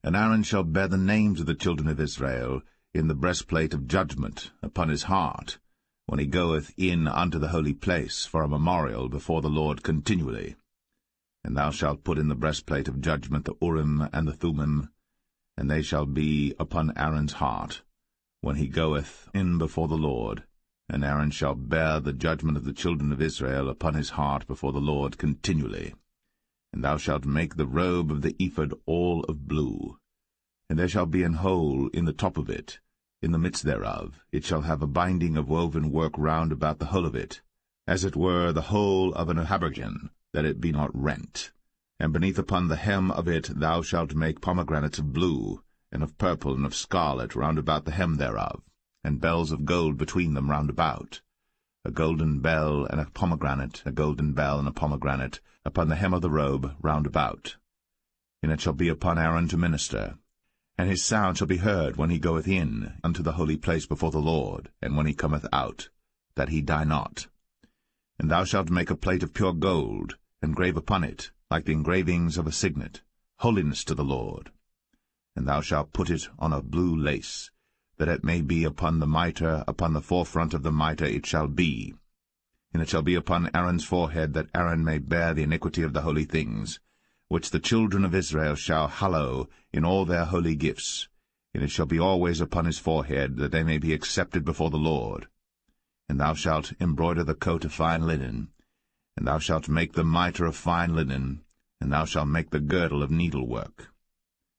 And Aaron shall bear the names of the children of Israel in the breastplate of judgment upon his heart, when he goeth in unto the holy place for a memorial before the Lord continually. And thou shalt put in the breastplate of judgment the Urim and the Thummim, and they shall be upon Aaron's heart, when he goeth in before the Lord. And Aaron shall bear the judgment of the children of Israel upon his heart before the Lord continually. And thou shalt make the robe of the ephod all of blue. And there shall be an hole in the top of it, in the midst thereof. It shall have a binding of woven work round about the whole of it, as it were the whole of an habergeon, that it be not rent. And beneath upon the hem of it thou shalt make pomegranates of blue, and of purple, and of scarlet round about the hem thereof, and bells of gold between them round about, a golden bell and a pomegranate, a golden bell and a pomegranate, upon the hem of the robe round about. And it shall be upon Aaron to minister. And his sound shall be heard when he goeth in unto the holy place before the Lord, and when he cometh out, that he die not. And thou shalt make a plate of pure gold, and grave upon it, like the engravings of a signet, holiness to the Lord. And thou shalt put it on a blue lace, that it may be upon the mitre, upon the forefront of the mitre it shall be. And it shall be upon Aaron's forehead, that Aaron may bear the iniquity of the holy things, which the children of Israel shall hallow in all their holy gifts. And it shall be always upon his forehead, that they may be accepted before the Lord. And thou shalt embroider the coat of fine linen, and thou shalt make the mitre of fine linen, and thou shalt make the girdle of needlework.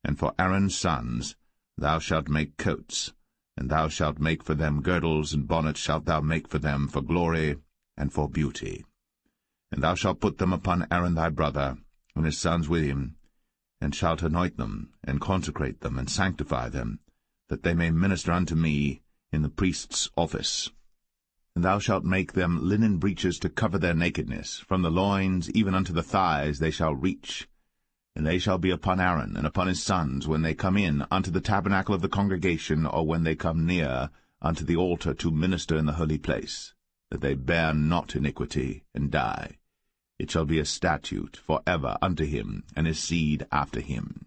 And for Aaron's sons thou shalt make coats, and thou shalt make for them girdles, and bonnets shalt thou make for them for glory and for beauty. And thou shalt put them upon Aaron thy brother, and his sons with him, and shalt anoint them, and consecrate them, and sanctify them, that they may minister unto me in the priest's office. And thou shalt make them linen breeches to cover their nakedness, from the loins even unto the thighs they shall reach. And they shall be upon Aaron and upon his sons when they come in unto the tabernacle of the congregation, or when they come near unto the altar to minister in the holy place, that they bear not iniquity, and die. It shall be a statute for ever unto him, and his seed after him.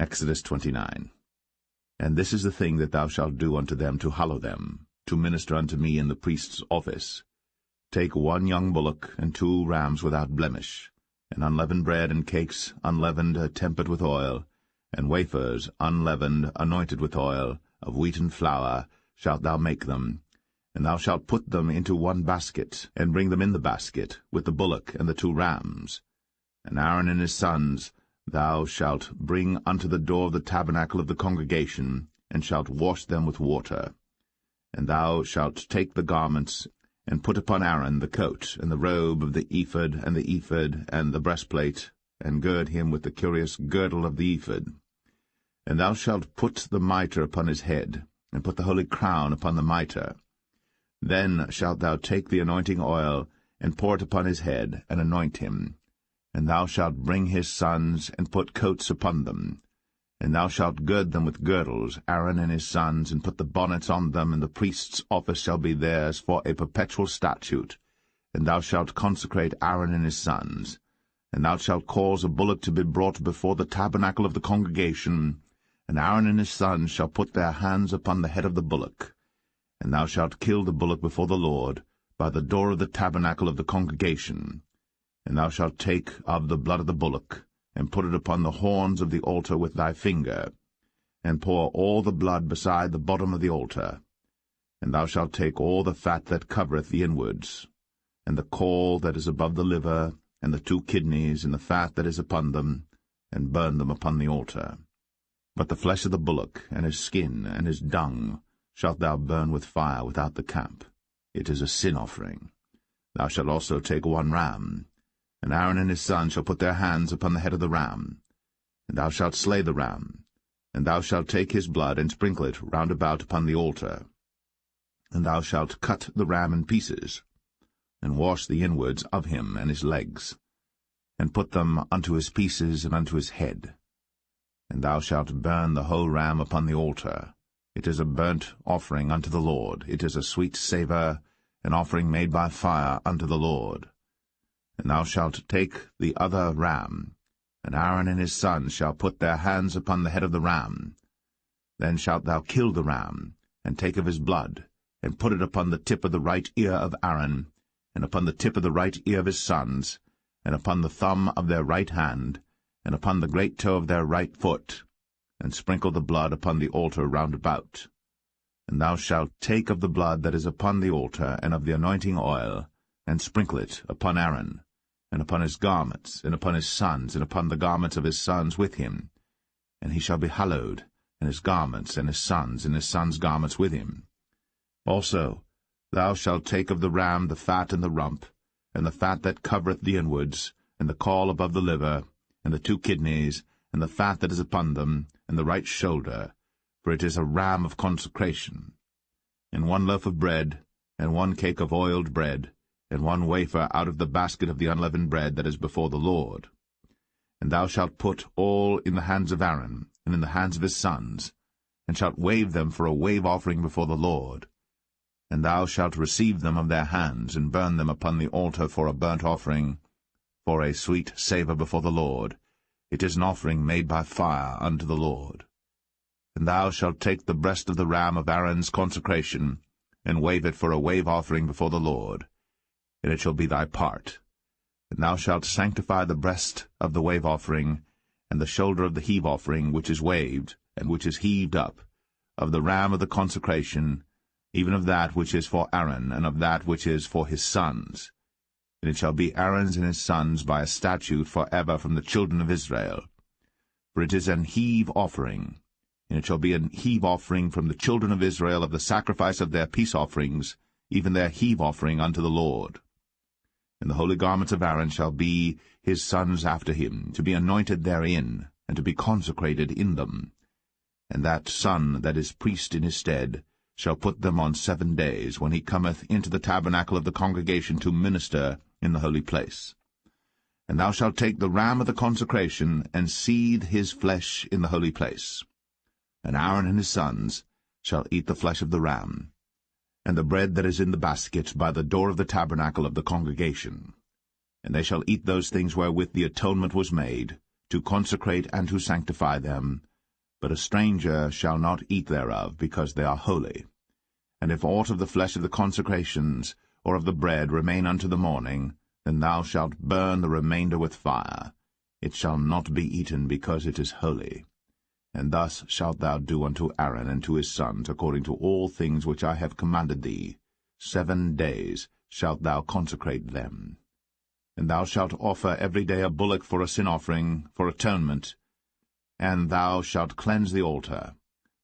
Exodus 29. And this is the thing that thou shalt do unto them to hallow them, to minister unto me in the priest's office. Take 1 young bullock, and 2 rams without blemish, and unleavened bread and cakes unleavened, tempered with oil, and wafers unleavened, anointed with oil, of wheaten flour shalt thou make them. And thou shalt put them into 1 basket, and bring them in the basket, with the bullock and the 2 rams. And Aaron and his sons thou shalt bring unto the door of the tabernacle of the congregation, and shalt wash them with water. And thou shalt take the garments, and put upon Aaron the coat, and the robe of the ephod, and the breastplate, and gird him with the curious girdle of the ephod. And thou shalt put the mitre upon his head, and put the holy crown upon the mitre. Then shalt thou take the anointing oil, and pour it upon his head, and anoint him. And thou shalt bring his sons, and put coats upon them. And thou shalt gird them with girdles, Aaron and his sons, and put the bonnets on them, and the priest's office shall be theirs for a perpetual statute. And thou shalt consecrate Aaron and his sons. And thou shalt cause a bullock to be brought before the tabernacle of the congregation, and Aaron and his sons shall put their hands upon the head of the bullock. And thou shalt kill the bullock before the Lord, by the door of the tabernacle of the congregation. And thou shalt take of the blood of the bullock, and put it upon the horns of the altar with thy finger, and pour all the blood beside the bottom of the altar. And thou shalt take all the fat that covereth the inwards, and the caul that is above the liver, and the 2 kidneys, and the fat that is upon them, and burn them upon the altar. But the flesh of the bullock, and his skin, and his dung, shalt thou burn with fire without the camp. It is a sin offering. Thou shalt also take 1 ram, and Aaron and his sons shall put their hands upon the head of the ram. And thou shalt slay the ram, and thou shalt take his blood, and sprinkle it round about upon the altar. And thou shalt cut the ram in pieces, and wash the inwards of him and his legs, and put them unto his pieces and unto his head. And thou shalt burn the whole ram upon the altar. It is a burnt offering unto the Lord. It is a sweet savour, an offering made by fire unto the Lord. And thou shalt take the other ram, and Aaron and his sons shall put their hands upon the head of the ram. Then shalt thou kill the ram, and take of his blood, and put it upon the tip of the right ear of Aaron, and upon the tip of the right ear of his sons, and upon the thumb of their right hand, and upon the great toe of their right foot, and sprinkle the blood upon the altar round about. And thou shalt take of the blood that is upon the altar, and of the anointing oil, and sprinkle it upon Aaron, and upon his garments, and upon his sons, and upon the garments of his sons with him. And he shall be hallowed, and his garments, and his sons' garments with him. Also thou shalt take of the ram the fat and the rump, and the fat that covereth the inwards, and the caul above the liver, and the 2 kidneys, and the fat that is upon them, and the right shoulder, for it is a ram of consecration. And 1 loaf of bread, and 1 cake of oiled bread, and 1 wafer out of the basket of the unleavened bread that is before the Lord. And thou shalt put all in the hands of Aaron, and in the hands of his sons, and shalt wave them for a wave offering before the Lord. And thou shalt receive them of their hands, and burn them upon the altar for a burnt offering, for a sweet savour before the Lord. It is an offering made by fire unto the Lord. And thou shalt take the breast of the ram of Aaron's consecration, and wave it for a wave offering before the Lord. And it shall be thy part. And thou shalt sanctify the breast of the wave offering, and the shoulder of the heave offering, which is waved, and which is heaved up, of the ram of the consecration, even of that which is for Aaron, and of that which is for his sons. And it shall be Aaron's and his sons by a statute for ever from the children of Israel. For it is an heave offering, and it shall be an heave offering from the children of Israel of the sacrifice of their peace offerings, even their heave offering unto the Lord. And the holy garments of Aaron shall be his sons after him, to be anointed therein, and to be consecrated in them. And that son that is priest in his stead shall put them on 7 days, when he cometh into the tabernacle of the congregation to minister in the holy place. And thou shalt take the ram of the consecration, and seethe his flesh in the holy place. And Aaron and his sons shall eat the flesh of the ram, and the bread that is in the basket by the door of the tabernacle of the congregation. And they shall eat those things wherewith the atonement was made, to consecrate and to sanctify them. But a stranger shall not eat thereof, because they are holy. And if aught of the flesh of the consecrations, or of the bread, remain unto the morning, then thou shalt burn the remainder with fire. It shall not be eaten, because it is holy. And thus shalt thou do unto Aaron and to his sons, according to all things which I have commanded thee. 7 days shalt thou consecrate them. And thou shalt offer every day a bullock for a sin offering, for atonement. And thou shalt cleanse the altar,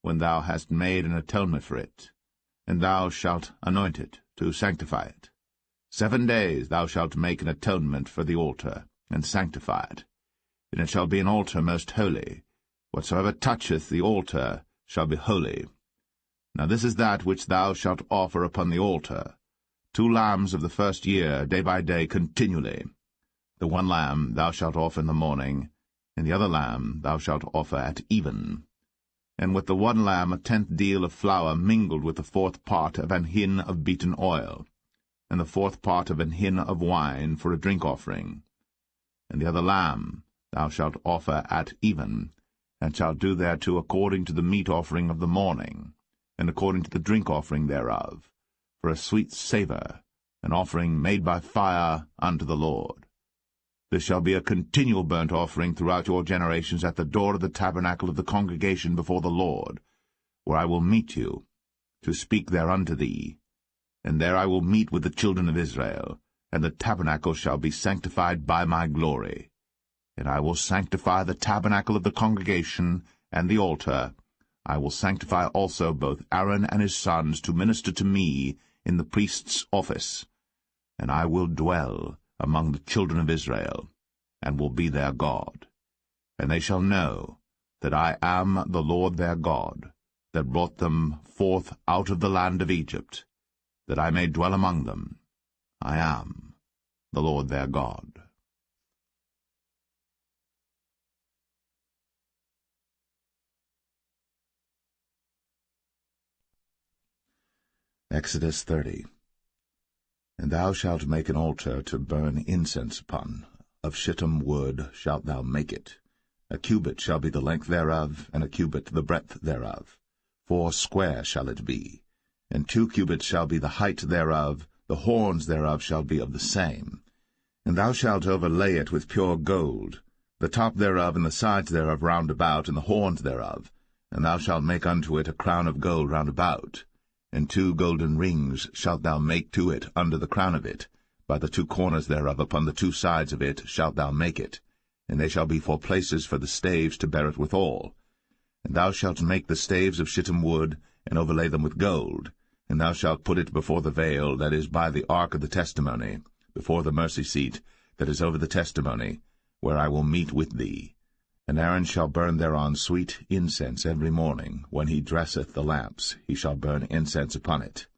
when thou hast made an atonement for it. And thou shalt anoint it, to sanctify it. 7 days thou shalt make an atonement for the altar, and sanctify it. And it shall be an altar most holy. Whatsoever toucheth the altar shall be holy. Now this is that which thou shalt offer upon the altar: 2 lambs of the first year, day by day, continually. The 1 lamb thou shalt offer in the morning, and the other lamb thou shalt offer at even. And with the one lamb 1/10 deal of flour mingled with the 4th part of an hin of beaten oil, and the 4th part of an hin of wine for a drink offering. And the other lamb thou shalt offer at even, and shalt do thereto according to the meat offering of the morning, and according to the drink offering thereof, for a sweet savour, an offering made by fire unto the Lord. This shall be a continual burnt offering throughout your generations at the door of the tabernacle of the congregation before the Lord, where I will meet you, to speak there unto thee. And there I will meet with the children of Israel, and the tabernacle shall be sanctified by my glory. And I will sanctify the tabernacle of the congregation and the altar. I will sanctify also both Aaron and his sons to minister to me in the priest's office. And I will dwell among the children of Israel, and will be their God. And they shall know that I am the Lord their God, that brought them forth out of the land of Egypt, that I may dwell among them. I am the Lord their God. Exodus 30. And thou shalt make an altar to burn incense upon. Of shittim wood shalt thou make it. A cubit shall be the length thereof, and a cubit the breadth thereof. 4 square shall it be. And 2 cubits shall be the height thereof, the horns thereof shall be of the same. And thou shalt overlay it with pure gold, the top thereof and the sides thereof round about, and the horns thereof. And thou shalt make unto it a crown of gold round about. And 2 golden rings shalt thou make to it under the crown of it. By the 2 corners thereof upon the 2 sides of it shalt thou make it. And they shall be for places for the staves to bear it withal. And thou shalt make the staves of shittim wood, and overlay them with gold. And thou shalt put it before the veil that is by the ark of the testimony, before the mercy seat that is over the testimony, where I will meet with thee. And Aaron shall burn thereon sweet incense every morning. When he dresseth the lamps, he shall burn incense upon it.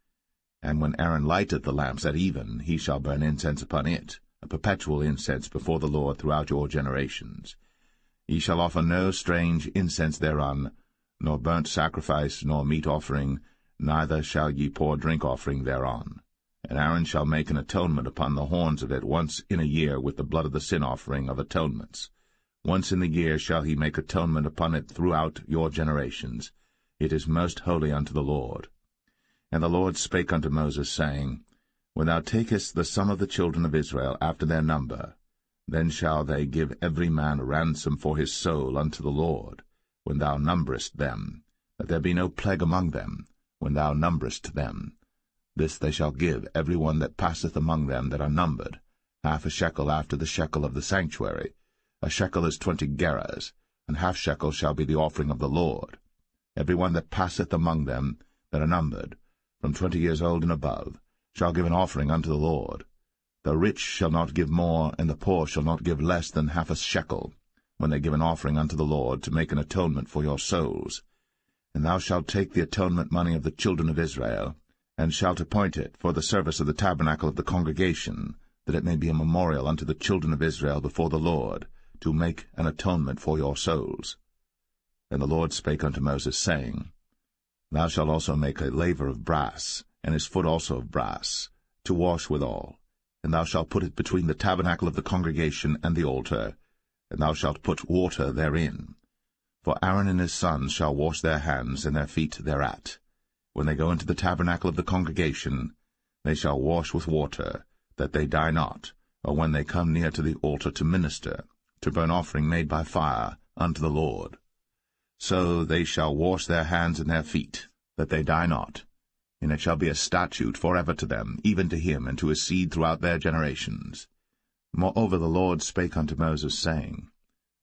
And when Aaron lighteth the lamps at even, he shall burn incense upon it, a perpetual incense before the Lord throughout your generations. Ye shall offer no strange incense thereon, nor burnt sacrifice, nor meat offering, neither shall ye pour drink offering thereon. And Aaron shall make an atonement upon the horns of it once in a year with the blood of the sin offering of atonements. Once in the year shall he make atonement upon it throughout your generations. It is most holy unto the Lord. And the Lord spake unto Moses, saying, When thou takest the sum of the children of Israel after their number, then shall they give every man a ransom for his soul unto the Lord, when thou numberest them, that there be no plague among them, when thou numberest them. This they shall give every one that passeth among them that are numbered, 1/2 shekel after the shekel of the sanctuary. A shekel is 20 gerahs, and 1/2 shekel shall be the offering of the Lord. Every one that passeth among them that are numbered, from 20 years old and above, shall give an offering unto the Lord. The rich shall not give more, and the poor shall not give less than 1/2 shekel, when they give an offering unto the Lord, to make an atonement for your souls. And thou shalt take the atonement money of the children of Israel, and shalt appoint it for the service of the tabernacle of the congregation, that it may be a memorial unto the children of Israel before the Lord, to make an atonement for your souls. And the Lord spake unto Moses, saying, Thou shalt also make a laver of brass, and his foot also of brass, to wash withal. And thou shalt put it between the tabernacle of the congregation and the altar, and thou shalt put water therein. For Aaron and his sons shall wash their hands and their feet thereat. When they go into the tabernacle of the congregation, they shall wash with water, that they die not, or when they come near to the altar to minister, to burn offering made by fire unto the Lord. So they shall wash their hands and their feet, that they die not. And it shall be a statute forever to them, even to him and to his seed throughout their generations. Moreover the Lord spake unto Moses, saying,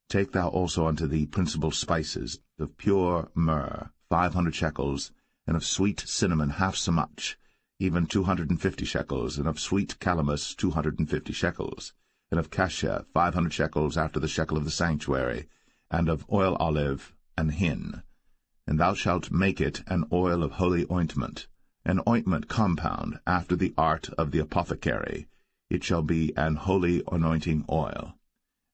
Take thou also unto thee principal spices, of pure myrrh 500 shekels, and of sweet cinnamon half so much, even 250 shekels, and of sweet calamus 250 shekels, and of cassia 500 shekels after the shekel of the sanctuary, and of oil olive and hin. And thou shalt make it an oil of holy ointment, an ointment compound after the art of the apothecary. It shall be an holy anointing oil.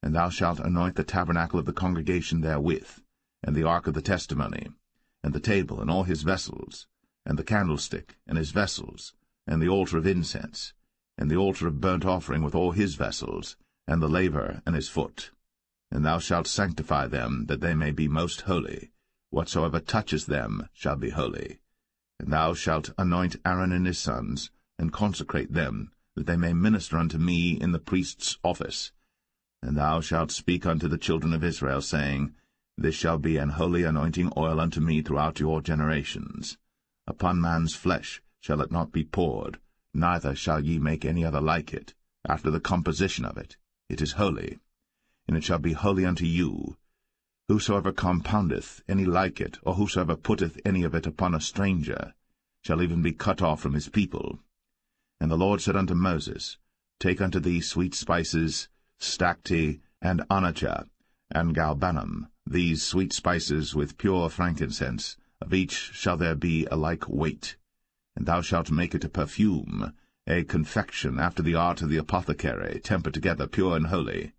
And thou shalt anoint the tabernacle of the congregation therewith, and the ark of the testimony, and the table and all his vessels, and the candlestick and his vessels, and the altar of incense, and the altar of burnt offering with all his vessels, and the laver and his foot. And thou shalt sanctify them, that they may be most holy. Whatsoever toucheth them shall be holy. And thou shalt anoint Aaron and his sons, and consecrate them, that they may minister unto me in the priest's office. And thou shalt speak unto the children of Israel, saying, This shall be an holy anointing oil unto me throughout your generations. Upon man's flesh shall it not be poured, neither shall ye make any other like it, after the composition of it. It is holy, and it shall be holy unto you. Whosoever compoundeth any like it, or whosoever putteth any of it upon a stranger, shall even be cut off from his people. And the Lord said unto Moses, Take unto thee sweet spices, stacte, and onycha, and galbanum, these sweet spices with pure frankincense, of each shall there be a like weight. And thou shalt make it a perfume, a confection after the art of the apothecary, tempered together pure and holy.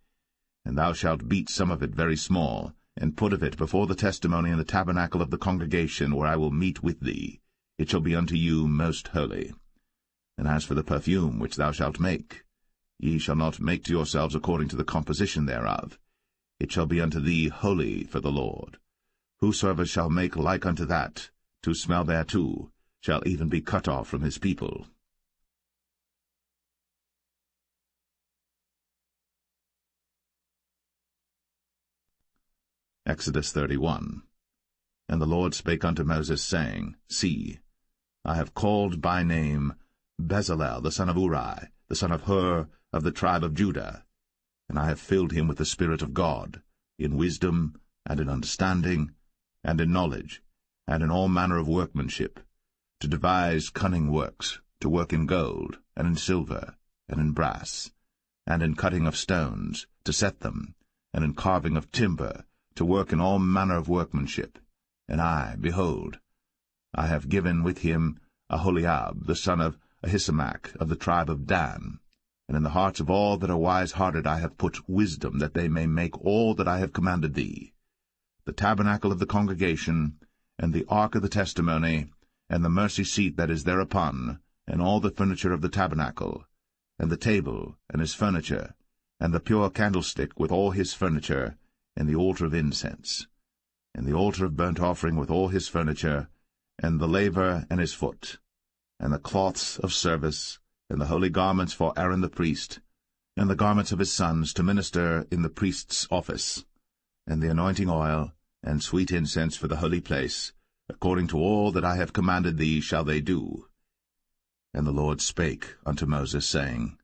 And thou shalt beat some of it very small, and put of it before the testimony in the tabernacle of the congregation, where I will meet with thee. It shall be unto you most holy. And as for the perfume which thou shalt make, ye shall not make to yourselves according to the composition thereof. It shall be unto thee holy for the Lord. Whosoever shall make like unto that, to smell thereto, shall even be cut off from his people. Exodus 31. And the Lord spake unto Moses, saying, See, I have called by name Bezalel the son of Uri, the son of Hur, of the tribe of Judah, and I have filled him with the Spirit of God, in wisdom, and in understanding, and in knowledge, and in all manner of workmanship, to devise cunning works, to work in gold, and in silver, and in brass, and in cutting of stones, to set them, and in carving of timber, to work in all manner of workmanship. And I, behold, I have given with him Aholiab, the son of Ahisamach, of the tribe of Dan. And in the hearts of all that are wise-hearted I have put wisdom, that they may make all that I have commanded thee: the tabernacle of the congregation, and the ark of the testimony, and the mercy seat that is thereupon, and all the furniture of the tabernacle, and the table, and his furniture, and the pure candlestick with all his furniture, and the altar of incense, and the altar of burnt offering with all his furniture, and the laver and his foot, and the cloths of service, and the holy garments for Aaron the priest, and the garments of his sons to minister in the priest's office, and the anointing oil, and sweet incense for the holy place, according to all that I have commanded thee shall they do. And the Lord spake unto Moses, saying,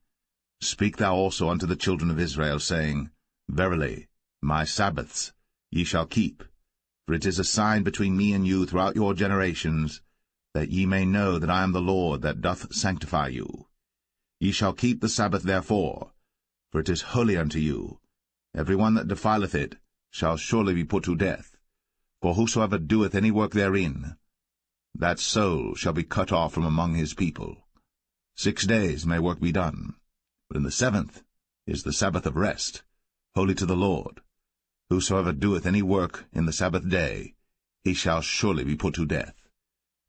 Speak thou also unto the children of Israel, saying, Verily, my Sabbaths ye shall keep, for it is a sign between me and you throughout your generations, that ye may know that I am the Lord that doth sanctify you. Ye shall keep the Sabbath therefore, for it is holy unto you. Every one that defileth it shall surely be put to death. For whosoever doeth any work therein, that soul shall be cut off from among his people. 6 days may work be done, but in the 7th is the Sabbath of rest, holy to the Lord. Whosoever doeth any work in the Sabbath day, he shall surely be put to death.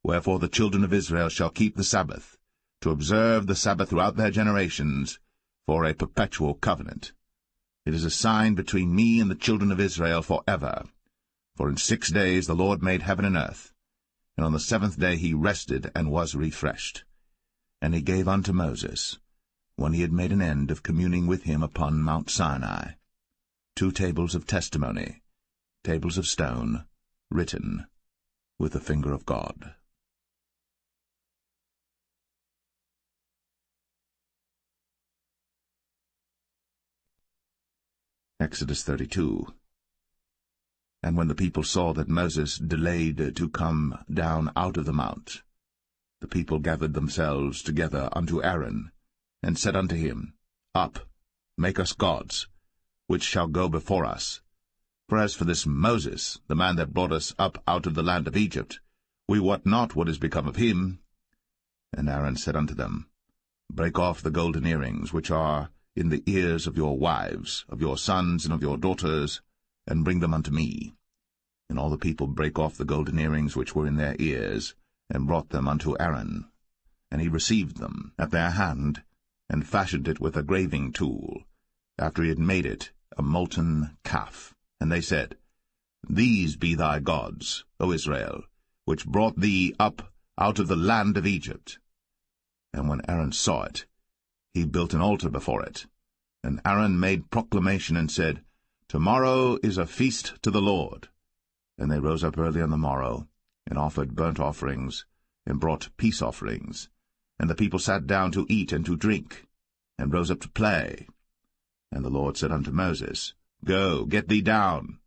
Wherefore the children of Israel shall keep the Sabbath, to observe the Sabbath throughout their generations, for a perpetual covenant. It is a sign between me and the children of Israel forever. For in 6 days the Lord made heaven and earth, and on the 7th day he rested and was refreshed. And he gave unto Moses, when he had made an end of communing with him upon Mount Sinai, 2 tables of testimony, tables of stone, written with the finger of God. Exodus 32. And when the people saw that Moses delayed to come down out of the mount, the people gathered themselves together unto Aaron, and said unto him, Up, make us gods, which shall go before us. For as for this Moses, the man that brought us up out of the land of Egypt, we wot not what is become of him. And Aaron said unto them, Break off the golden earrings which are in the ears of your wives, of your sons, and of your daughters, and bring them unto me. And all the people brake off the golden earrings which were in their ears, and brought them unto Aaron. And he received them at their hand, and fashioned it with a graving tool, after he had made it a molten calf. And they said, These be thy gods, O Israel, which brought thee up out of the land of Egypt. And when Aaron saw it, he built an altar before it. And Aaron made proclamation and said, Tomorrow is a feast to the Lord. And they rose up early on the morrow, and offered burnt offerings, and brought peace offerings. And the people sat down to eat and to drink, and rose up to play. And the Lord said unto Moses, Go, get thee down,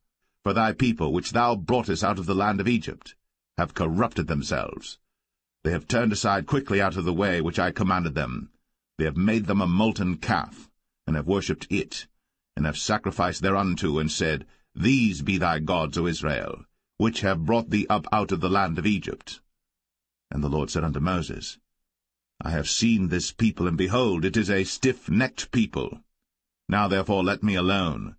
for thy people, which thou broughtest out of the land of Egypt, have corrupted themselves. They have turned aside quickly out of the way which I commanded them. They have made them a molten calf, and have worshipped it, and have sacrificed thereunto, and said, These be thy gods, O Israel, which have brought thee up out of the land of Egypt. And the Lord said unto Moses, I have seen this people, and behold, it is a stiff-necked people. Now therefore let me alone,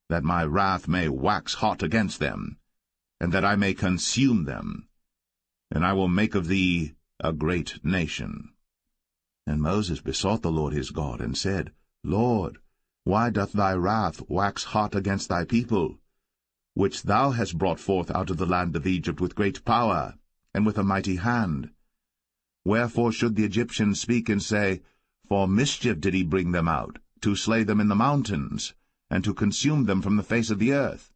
that my wrath may wax hot against them, and that I may consume them, and I will make of thee a great nation. And Moses besought the Lord his God, and said, Lord, why doth thy wrath wax hot against thy people, which thou hast brought forth out of the land of Egypt with great power, and with a mighty hand? Wherefore should the Egyptians speak and say, For mischief did he bring them out, to slay them in the mountains, and to consume them from the face of the earth?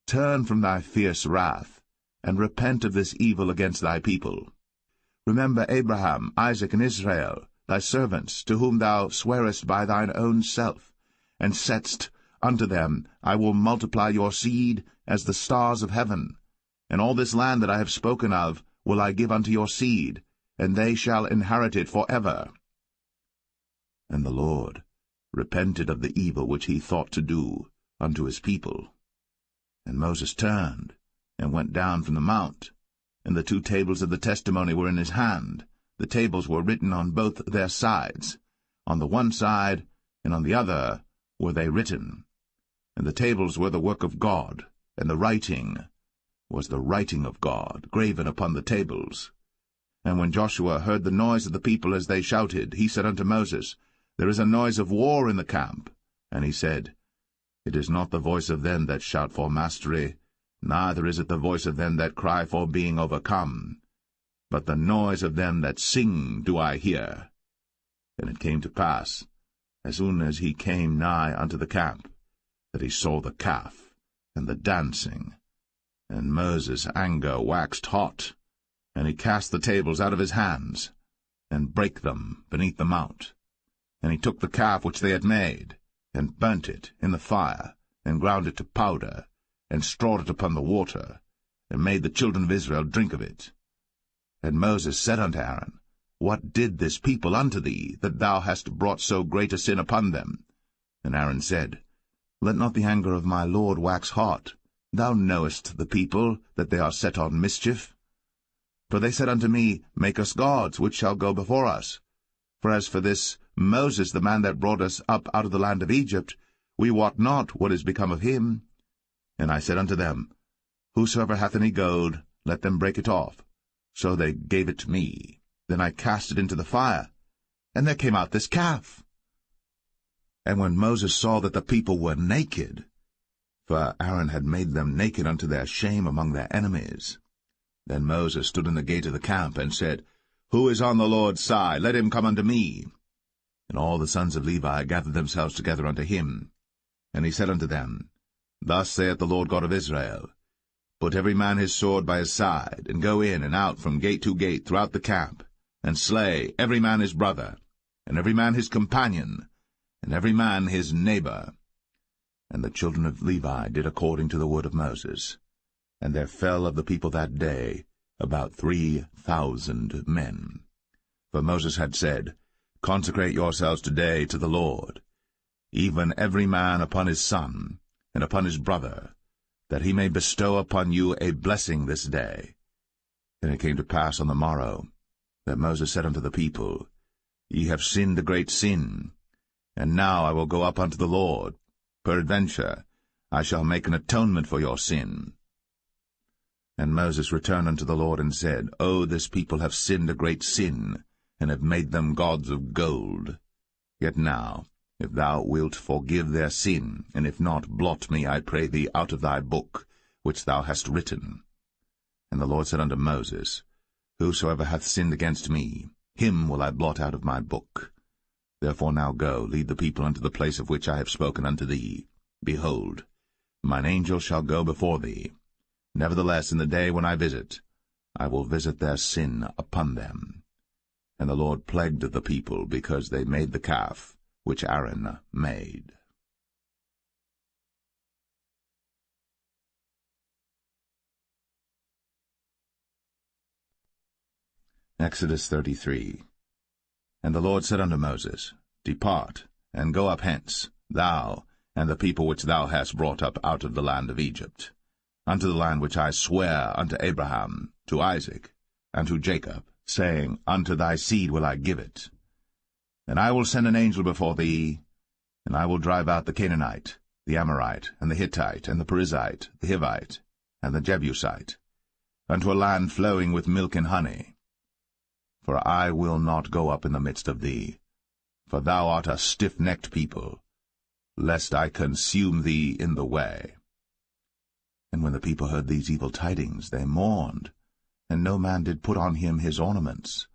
Turn from thy fierce wrath, and repent of this evil against thy people. Remember Abraham, Isaac, and Israel, thy servants, to whom thou swarest by thine own self, and saidst unto them, I will multiply your seed as the stars of heaven, and all this land that I have spoken of will I give unto your seed, and they shall inherit it for ever. And the Lord repented of the evil which he thought to do unto his people. And Moses turned, and went down from the mount, and the 2 tables of the testimony were in his hand. The tables were written on both their sides. On the one side and on the other were they written. And the tables were the work of God, and the writing was the writing of God, graven upon the tables. And when Joshua heard the noise of the people as they shouted, he said unto Moses, There is a noise of war in the camp. And he said, It is not the voice of them that shout for mastery, neither is it the voice of them that cry for being overcome, but the noise of them that sing do I hear. And it came to pass, as soon as he came nigh unto the camp, that he saw the calf and the dancing. And Moses' anger waxed hot, and he cast the tables out of his hands, and brake them beneath the mount. And he took the calf which they had made, and burnt it in the fire, and ground it to powder, and strawed it upon the water, and made the children of Israel drink of it. And Moses said unto Aaron, What did this people unto thee, that thou hast brought so great a sin upon them? And Aaron said, Let not the anger of my Lord wax hot. Thou knowest the people, that they are set on mischief. For they said unto me, Make us gods, which shall go before us. For as for this Moses, the man that brought us up out of the land of Egypt, we wot not what is become of him. And I said unto them, Whosoever hath any gold, let them break it off. So they gave it to me. Then I cast it into the fire, and there came out this calf. And when Moses saw that the people were naked, for Aaron had made them naked unto their shame among their enemies, then Moses stood in the gate of the camp, and said, Who is on the Lord's side? Let him come unto me. And all the sons of Levi gathered themselves together unto him. And he said unto them, Thus saith the Lord God of Israel, Put every man his sword by his side, and go in and out from gate to gate throughout the camp, and slay every man his brother, and every man his companion, and every man his neighbor. And the children of Levi did according to the word of Moses. And there fell of the people that day about 3,000 men. For Moses had said, Consecrate yourselves today to the Lord, even every man upon his son, and upon his brother, that he may bestow upon you a blessing this day. And it came to pass on the morrow, that Moses said unto the people, Ye have sinned a great sin, And now I will go up unto the Lord. Peradventure I shall make an atonement for your sin. And Moses returned unto the Lord, and said, O this people have sinned a great sin, and have made them gods of gold. Yet now, if thou wilt forgive their sin, and if not, blot me, I pray thee, out of thy book, which thou hast written. And the Lord said unto Moses, Whosoever hath sinned against me, him will I blot out of my book. Therefore now go, lead the people unto the place of which I have spoken unto thee. Behold, mine angel shall go before thee. Nevertheless, in the day when I visit, I will visit their sin upon them. And the Lord plagued the people, because they made the calf which Aaron made. Exodus 33. And the Lord said unto Moses, Depart, and go up hence, thou, and the people which thou hast brought up out of the land of Egypt, unto the land which I sware unto Abraham, to Isaac, and to Jacob, saying, Unto thy seed will I give it. And I will send an angel before thee, and I will drive out the Canaanite, the Amorite, and the Hittite, and the Perizzite, the Hivite, and the Jebusite, unto a land flowing with milk and honey. For I will not go up in the midst of thee, for thou art a stiff-necked people, lest I consume thee in the way. And when the people heard these evil tidings, they mourned, and no man did put on him his ornaments.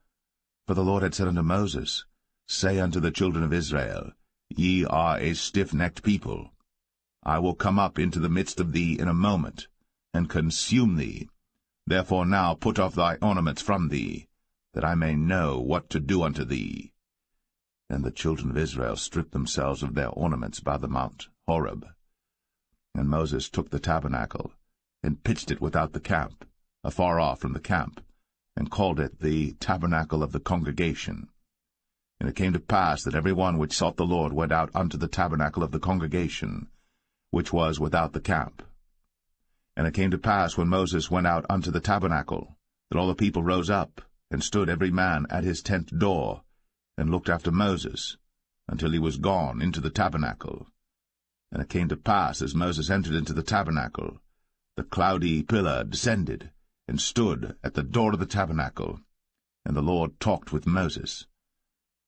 For the Lord had said unto Moses, Say unto the children of Israel, Ye are a stiff-necked people. I will come up into the midst of thee in a moment, and consume thee. Therefore now put off thy ornaments from thee, that I may know what to do unto thee. And the children of Israel stripped themselves of their ornaments by the mount Horeb. And Moses took the tabernacle, and pitched it without the camp, afar off from the camp, and called it the tabernacle of the congregation. And it came to pass that every one which sought the Lord went out unto the tabernacle of the congregation, which was without the camp. And it came to pass, when Moses went out unto the tabernacle, that all the people rose up, and stood every man at his tent door, and looked after Moses, until he was gone into the tabernacle. And it came to pass, as Moses entered into the tabernacle, the cloudy pillar descended, and stood at the door of the tabernacle, and the Lord talked with Moses.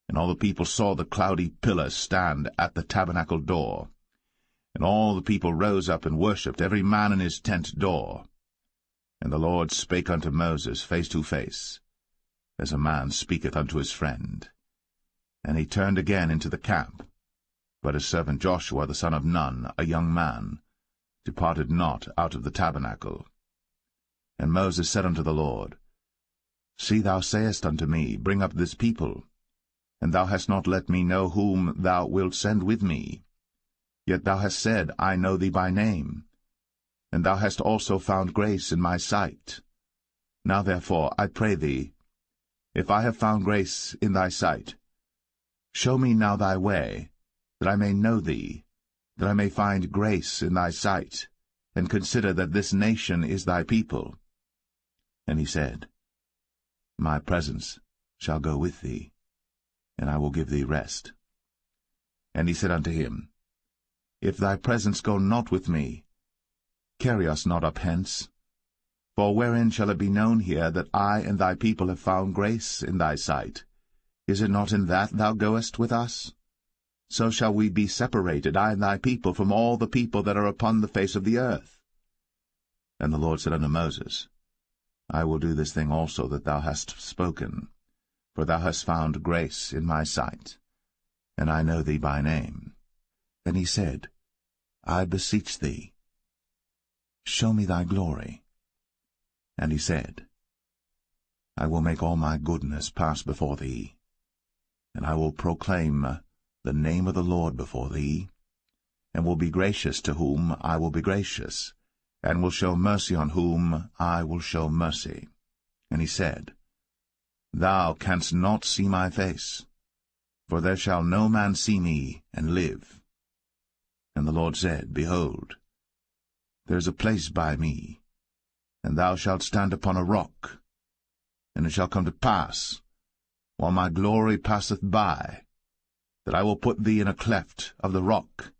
And all the people saw the cloudy pillar stand at the tabernacle door. And all the people rose up and worshipped, every man in his tent door. And the Lord spake unto Moses face to face, as a man speaketh unto his friend. And he turned again into the camp. But his servant Joshua the son of Nun, a young man, departed not out of the tabernacle. And Moses said unto the Lord, See, thou sayest unto me, Bring up this people, and thou hast not let me know whom thou wilt send with me. Yet thou hast said, I know thee by name, and thou hast also found grace in my sight. Now therefore, I pray thee, if I have found grace in thy sight, show me now thy way, that I may know thee, that I may find grace in thy sight, and consider that this nation is thy people. And he said, My presence shall go with thee, and I will give thee rest. And he said unto him, If thy presence go not with me, carry us not up hence. For wherein shall it be known here that I and thy people have found grace in thy sight? Is it not in that thou goest with us? So shall we be separated, I and thy people, from all the people that are upon the face of the earth. And the Lord said unto Moses, I will do this thing also that thou hast spoken, for thou hast found grace in my sight, and I know thee by name. Then he said, I beseech thee, show me thy glory. And he said, I will make all my goodness pass before thee, and I will proclaim the name of the Lord before thee, and will be gracious to whom I will be gracious, and will show mercy on whom I will show mercy. And he said, Thou canst not see my face, for there shall no man see me and live. And the Lord said, Behold, there is a place by me, and thou shalt stand upon a rock. And it shall come to pass, while my glory passeth by, that I will put thee in a cleft of the rock,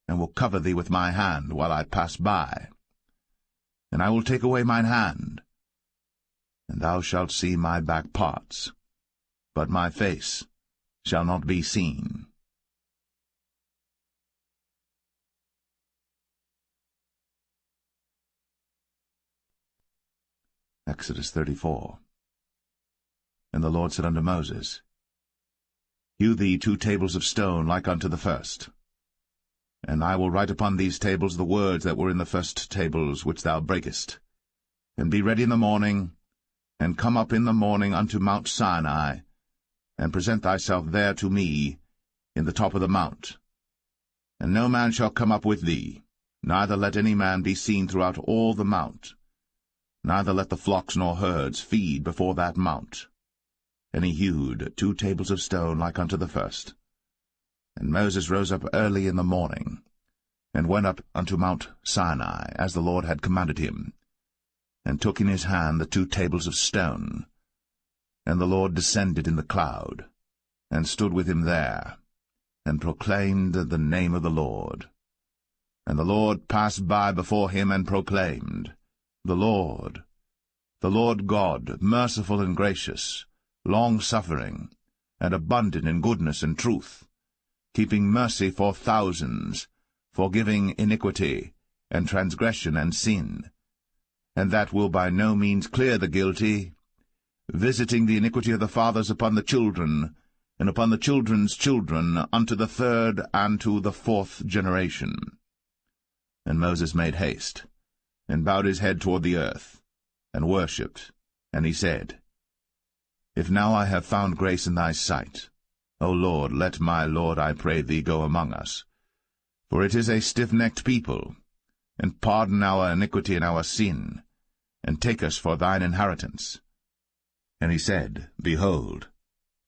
and will cover thee with my hand while I pass by. And I will take away mine hand, and thou shalt see my back parts, but my face shall not be seen. Exodus 34. And the Lord said unto Moses, Hew thee 2 tables of stone like unto the first. And I will write upon these tables the words that were in the first tables which thou breakest. And be ready in the morning, and come up in the morning unto Mount Sinai, and present thyself there to me in the top of the mount. And no man shall come up with thee, neither let any man be seen throughout all the mount. Neither let the flocks nor herds feed before that mount. And he hewed 2 tables of stone like unto the first. And Moses rose up early in the morning, and went up unto Mount Sinai, as the Lord had commanded him, and took in his hand the 2 tables of stone. And the Lord descended in the cloud, and stood with him there, and proclaimed the name of the Lord. And the Lord passed by before him, and proclaimed, the Lord God, merciful and gracious, long-suffering, and abundant in goodness and truth, keeping mercy for thousands, forgiving iniquity, and transgression and sin, and that will by no means clear the guilty, visiting the iniquity of the fathers upon the children, and upon the children's children, unto the 3rd and to the 4th generation. And Moses made haste, and bowed his head toward the earth, and worshipped. And he said, If now I have found grace in thy sight, O Lord, let my Lord, I pray thee, go among us. For it is a stiff-necked people, and pardon our iniquity and our sin, and take us for thine inheritance. And he said, Behold,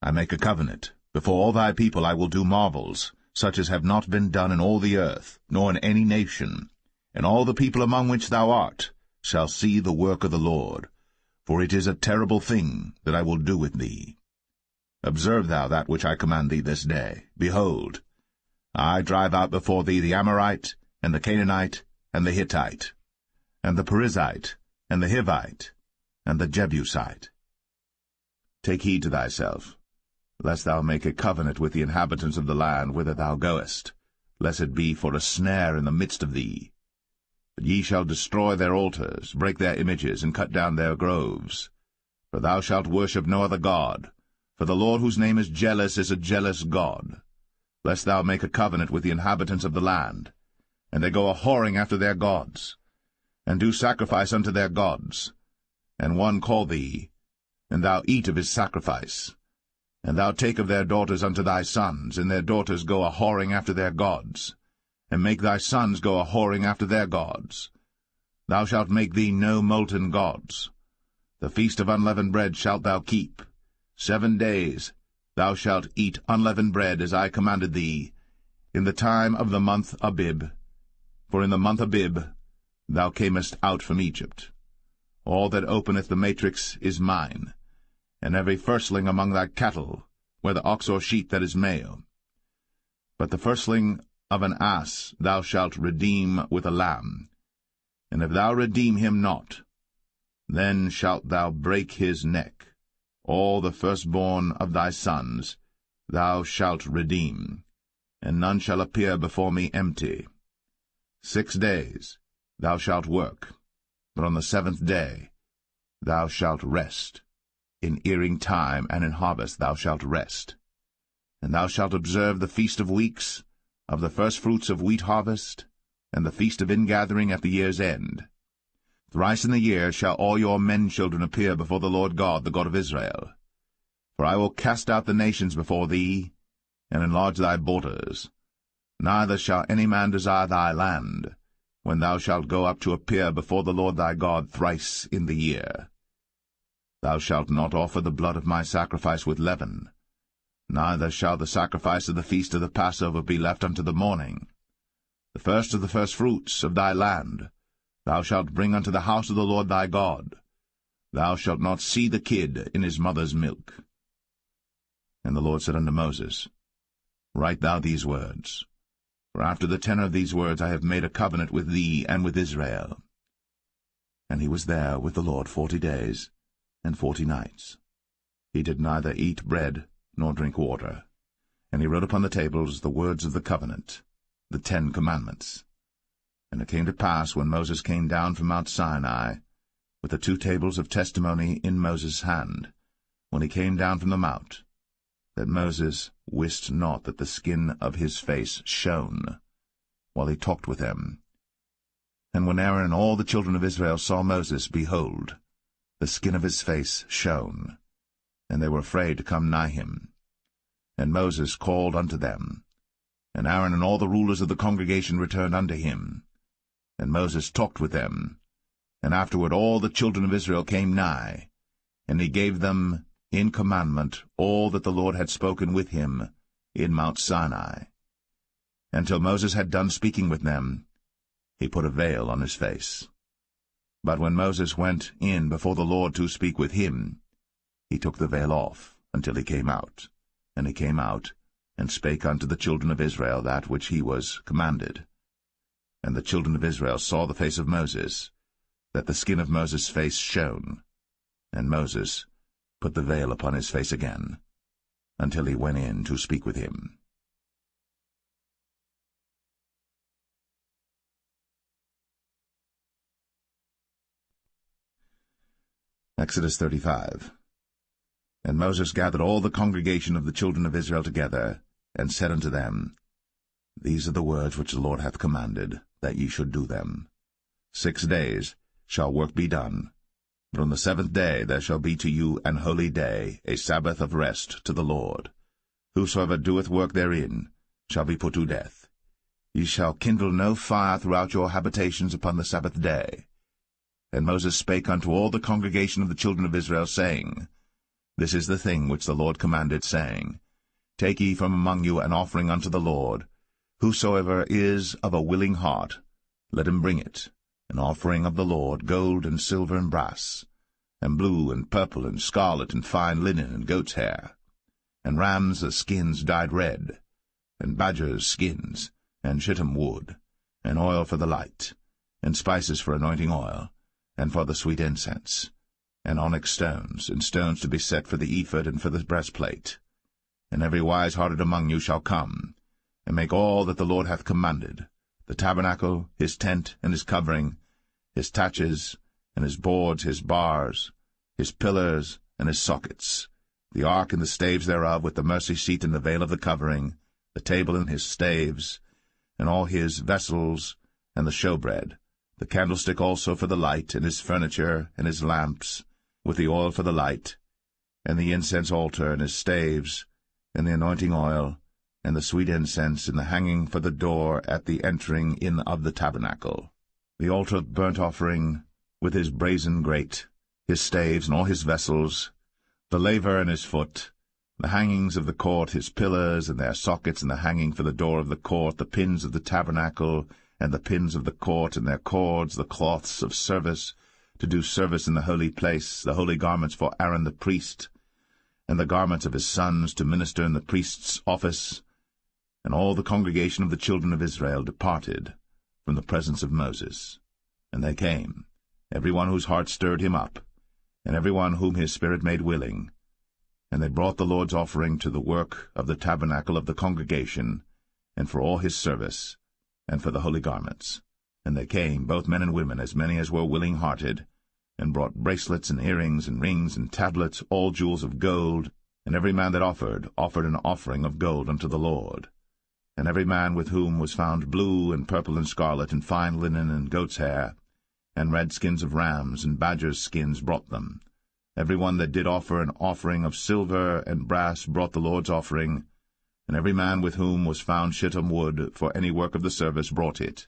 I make a covenant. Before all thy people I will do marvels, such as have not been done in all the earth, nor in any nation. And all the people among which thou art shall see the work of the Lord, for it is a terrible thing that I will do with thee. Observe thou that which I command thee this day. Behold, I drive out before thee the Amorite, and the Canaanite, and the Hittite, and the Perizzite, and the Hivite, and the Jebusite. Take heed to thyself, lest thou make a covenant with the inhabitants of the land whither thou goest, lest it be for a snare in the midst of thee. But ye shall destroy their altars, break their images, and cut down their groves. For thou shalt worship no other god, for the Lord whose name is a jealous God. Lest thou make a covenant with the inhabitants of the land, and they go a-whoring after their gods, and do sacrifice unto their gods, and one call thee, and thou eat of his sacrifice, and thou take of their daughters unto thy sons, and their daughters go a-whoring after their gods, and make thy sons go a-whoring after their gods. Thou shalt make thee no molten gods. The feast of unleavened bread shalt thou keep. 7 days thou shalt eat unleavened bread, as I commanded thee, in the time of the month Abib. For in the month Abib thou camest out from Egypt. All that openeth the matrix is mine, and every firstling among thy cattle, whether ox or sheep that is male. But the firstling of an ass thou shalt redeem with a lamb. And if thou redeem him not, then shalt thou break his neck. All the firstborn of thy sons thou shalt redeem, and none shall appear before me empty. 6 days thou shalt work, but on the 7th day thou shalt rest. In earing time and in harvest thou shalt rest. And thou shalt observe the feast of weeks, of the firstfruits of wheat harvest, and the feast of ingathering at the year's end. Thrice in the year shall all your men-children appear before the Lord God, the God of Israel. For I will cast out the nations before thee, and enlarge thy borders. Neither shall any man desire thy land, when thou shalt go up to appear before the Lord thy God thrice in the year. Thou shalt not offer the blood of my sacrifice with leaven, neither shall the sacrifice of the feast of the Passover be left unto the morning. The first of the firstfruits of thy land thou shalt bring unto the house of the Lord thy God. Thou shalt not see the kid in his mother's milk. And the Lord said unto Moses, Write thou these words. For after the tenor of these words I have made a covenant with thee and with Israel. And he was there with the Lord 40 days and 40 nights. He did neither eat bread nor drink water. And he wrote upon the tables the words of the covenant, the 10 commandments. And it came to pass, when Moses came down from Mount Sinai, with the 2 tables of testimony in Moses' hand, when he came down from the mount, that Moses wist not that the skin of his face shone, while he talked with them. And when Aaron and all the children of Israel saw Moses, behold, the skin of his face shone, and they were afraid to come nigh him. And Moses called unto them, and Aaron and all the rulers of the congregation returned unto him. And Moses talked with them, and afterward all the children of Israel came nigh, and he gave them in commandment all that the Lord had spoken with him in Mount Sinai. And till Moses had done speaking with them, he put a veil on his face. But when Moses went in before the Lord to speak with him, he took the veil off until he came out. And he came out, and spake unto the children of Israel that which he was commanded. And the children of Israel saw the face of Moses, that the skin of Moses' face shone. And Moses put the veil upon his face again, until he went in to speak with him. Exodus 35. And Moses gathered all the congregation of the children of Israel together, and said unto them, These are the words which the Lord hath commanded, that ye should do them. 6 days shall work be done, but on the 7th day there shall be to you an holy day, a Sabbath of rest to the Lord. Whosoever doeth work therein shall be put to death. Ye shall kindle no fire throughout your habitations upon the Sabbath day. And Moses spake unto all the congregation of the children of Israel, saying, This is the thing which the Lord commanded, saying, Take ye from among you an offering unto the Lord. Whosoever is of a willing heart, let him bring it, an offering of the Lord, gold and silver and brass, and blue and purple and scarlet and fine linen and goat's hair, and rams' skins dyed red, and badgers' skins, and shittim wood, and oil for the light, and spices for anointing oil, and for the sweet incense, and onyx stones, and stones to be set for the ephod and for the breastplate. And every wise-hearted among you shall come, and make all that the Lord hath commanded, the tabernacle, his tent, and his covering, his taches, and his boards, his bars, his pillars, and his sockets, the ark and the staves thereof, with the mercy seat and the veil of the covering, the table and his staves, and all his vessels, and the showbread, the candlestick also for the light, and his furniture, and his lamps, with the oil for the light, and the incense altar, and his staves, and the anointing oil, and the sweet incense, and the hanging for the door at the entering in of the tabernacle, the altar of burnt offering, with his brazen grate, his staves, and all his vessels, the laver and his foot, the hangings of the court, his pillars, and their sockets, and the hanging for the door of the court, the pins of the tabernacle, and the pins of the court, and their cords, the cloths of service, to do service in the holy place, the holy garments for Aaron the priest, and the garments of his sons to minister in the priest's office. And all the congregation of the children of Israel departed from the presence of Moses. And they came, every one whose heart stirred him up, and every one whom his spirit made willing. And they brought the Lord's offering to the work of the tabernacle of the congregation, and for all his service, and for the holy garments. And they came, both men and women, as many as were willing-hearted, and brought bracelets and earrings and rings and tablets, all jewels of gold. And every man that offered an offering of gold unto the Lord. And every man with whom was found blue and purple and scarlet and fine linen and goat's hair, and red skins of rams and badgers' skins brought them. Every one that did offer an offering of silver and brass brought the Lord's offering, and every man with whom was found shittim wood for any work of the service brought it.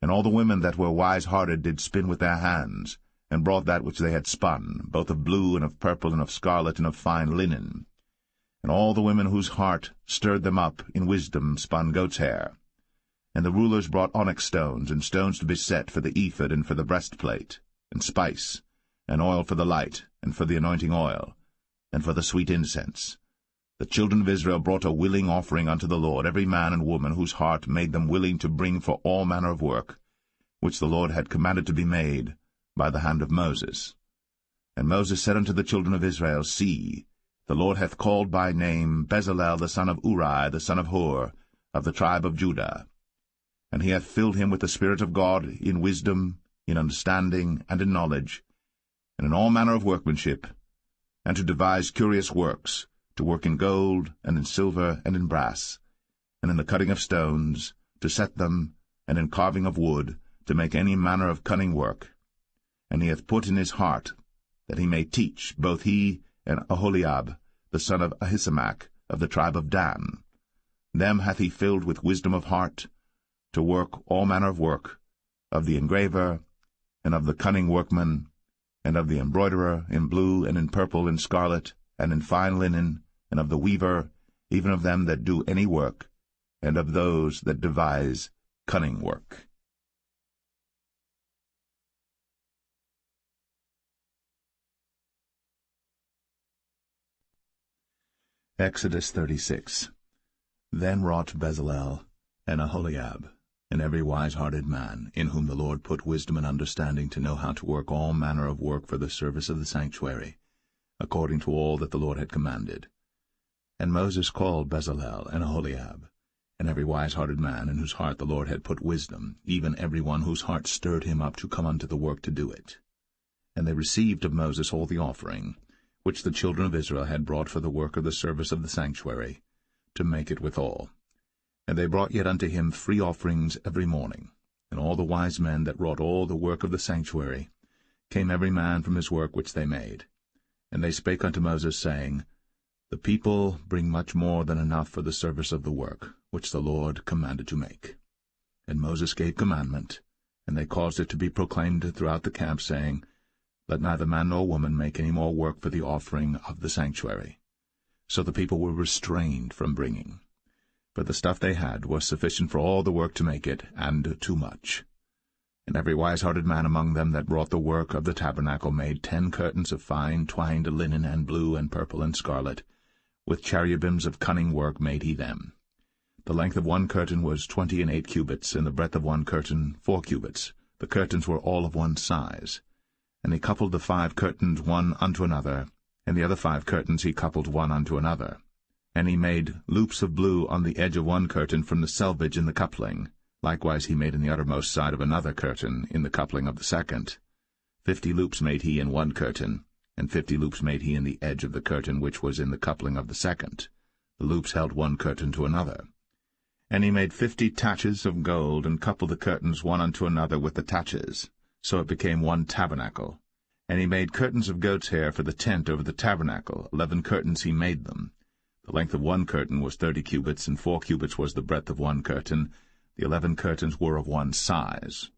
And all the women that were wise-hearted did spin with their hands, and brought that which they had spun, both of blue and of purple and of scarlet and of fine linen. And all the women whose heart stirred them up in wisdom spun goat's hair. And the rulers brought onyx stones, and stones to be set for the ephod and for the breastplate, and spice, and oil for the light, and for the anointing oil, and for the sweet incense, The children of Israel brought a willing offering unto the Lord, every man and woman whose heart made them willing to bring for all manner of work, which the Lord had commanded to be made by the hand of Moses. And Moses said unto the children of Israel, See, the Lord hath called by name Bezalel the son of Uri, the son of Hur, of the tribe of Judah. And he hath filled him with the Spirit of God in wisdom, in understanding, and in knowledge, and in all manner of workmanship, and to devise curious works, to work in gold, and in silver, and in brass, and in the cutting of stones, to set them, and in carving of wood, to make any manner of cunning work. And he hath put in his heart that he may teach, both he and Aholiab, the son of Ahisamach, of the tribe of Dan. Them hath he filled with wisdom of heart, to work all manner of work, of the engraver, and of the cunning workman, and of the embroiderer, in blue, and in purple, and scarlet, and in fine linen, and of the weaver, even of them that do any work, and of those that devise cunning work. Exodus 36. Then wrought Bezalel and Aholiab, and every wise-hearted man, in whom the Lord put wisdom and understanding to know how to work all manner of work for the service of the sanctuary, according to all that the Lord had commanded. And Moses called Bezalel and Aholiab, and every wise-hearted man, in whose heart the Lord had put wisdom, even every one whose heart stirred him up to come unto the work to do it. And they received of Moses all the offering, which the children of Israel had brought for the work of the service of the sanctuary, to make it withal. And they brought yet unto him free offerings every morning. And all the wise men that wrought all the work of the sanctuary came every man from his work which they made. And they spake unto Moses, saying, The people bring much more than enough for the service of the work, which the Lord commanded to make. And Moses gave commandment, and they caused it to be proclaimed throughout the camp, saying, Let neither man nor woman make any more work for the offering of the sanctuary. So the people were restrained from bringing. For the stuff they had was sufficient for all the work to make it, and too much. And every wise-hearted man among them that wrought the work of the tabernacle made 10 curtains of fine twined linen, and blue, and purple, and scarlet. With cherubims of cunning work made he them. The length of one curtain was 28 cubits, and the breadth of one curtain 4 cubits. The curtains were all of one size. And he coupled the 5 curtains one unto another, and the other 5 curtains he coupled one unto another. And he made loops of blue on the edge of one curtain from the selvage in the coupling. Likewise he made in the uttermost side of another curtain in the coupling of the second. 50 loops made he in one curtain, and 50 loops made he in the edge of the curtain which was in the coupling of the second. The loops held one curtain to another. And he made 50 taches of gold, and coupled the curtains one unto another with the taches. So it became one tabernacle. And he made curtains of goat's hair for the tent over the tabernacle. 11 curtains he made them. The length of one curtain was 30 cubits, and 4 cubits was the breadth of one curtain. The 11 curtains were of one size.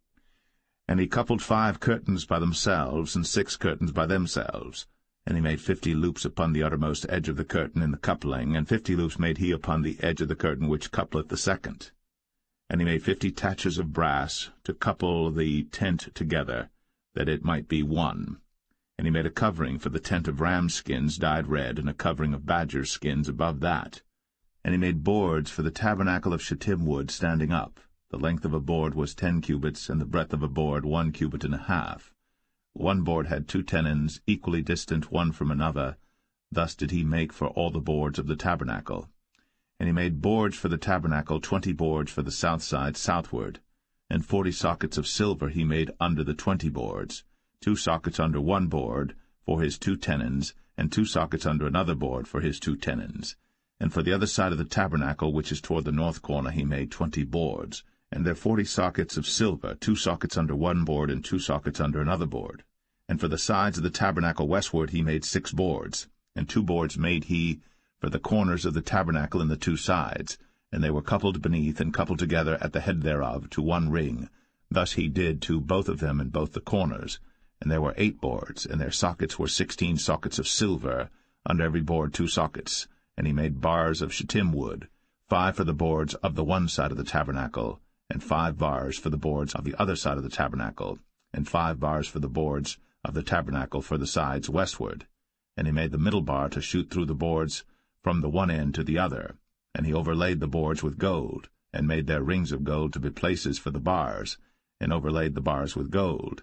And he coupled 5 curtains by themselves, and 6 curtains by themselves. And he made 50 loops upon the uttermost edge of the curtain in the coupling, and 50 loops made he upon the edge of the curtain which coupleth the second. And he made 50 taches of brass to couple the tent together, that it might be one. And he made a covering for the tent of rams' skins dyed red, and a covering of badgers' skins above that. And he made boards for the tabernacle of shittim wood standing up. The length of a board was 10 cubits, and the breadth of a board 1 cubit and a half. One board had 2 tenons, equally distant one from another. Thus did he make for all the boards of the tabernacle. And he made boards for the tabernacle, 20 boards for the south side southward. And 40 sockets of silver he made under the 20 boards, 2 sockets under one board for his 2 tenons, and 2 sockets under another board for his 2 tenons. And for the other side of the tabernacle, which is toward the north corner, he made 20 boards, and their 40 sockets of silver, 2 sockets under one board, and 2 sockets under another board. And for the sides of the tabernacle westward he made 6 boards, and 2 boards made he for the corners of the tabernacle in the 2 sides, and they were coupled beneath and coupled together at the head thereof to one ring. Thus he did to both of them in both the corners. And there were 8 boards, and their sockets were 16 sockets of silver, under every board 2 sockets. And he made bars of shittim wood, 5 for the boards of the one side of the tabernacle, and 5 bars for the boards of the other side of the tabernacle, and 5 bars for the boards of the tabernacle for the sides westward. And he made the middle bar to shoot through the boards from the one end to the other, and he overlaid the boards with gold, and made their rings of gold to be places for the bars, and overlaid the bars with gold.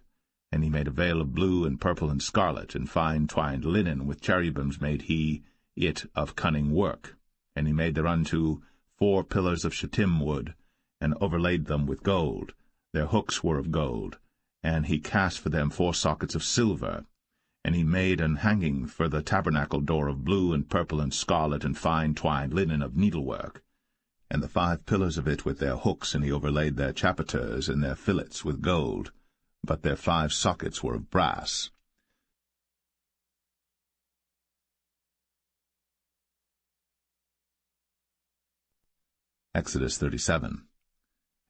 And he made a veil of blue and purple and scarlet, and fine twined linen, with cherubims made he it of cunning work. And he made thereunto 4 pillars of shittim wood, and overlaid them with gold. Their hooks were of gold, and he cast for them 4 sockets of silver. And he made an hanging for the tabernacle door of blue and purple and scarlet and fine twined linen of needlework, and the 5 pillars of it with their hooks, and he overlaid their chapiters and their fillets with gold, but their 5 sockets were of brass. Exodus 37.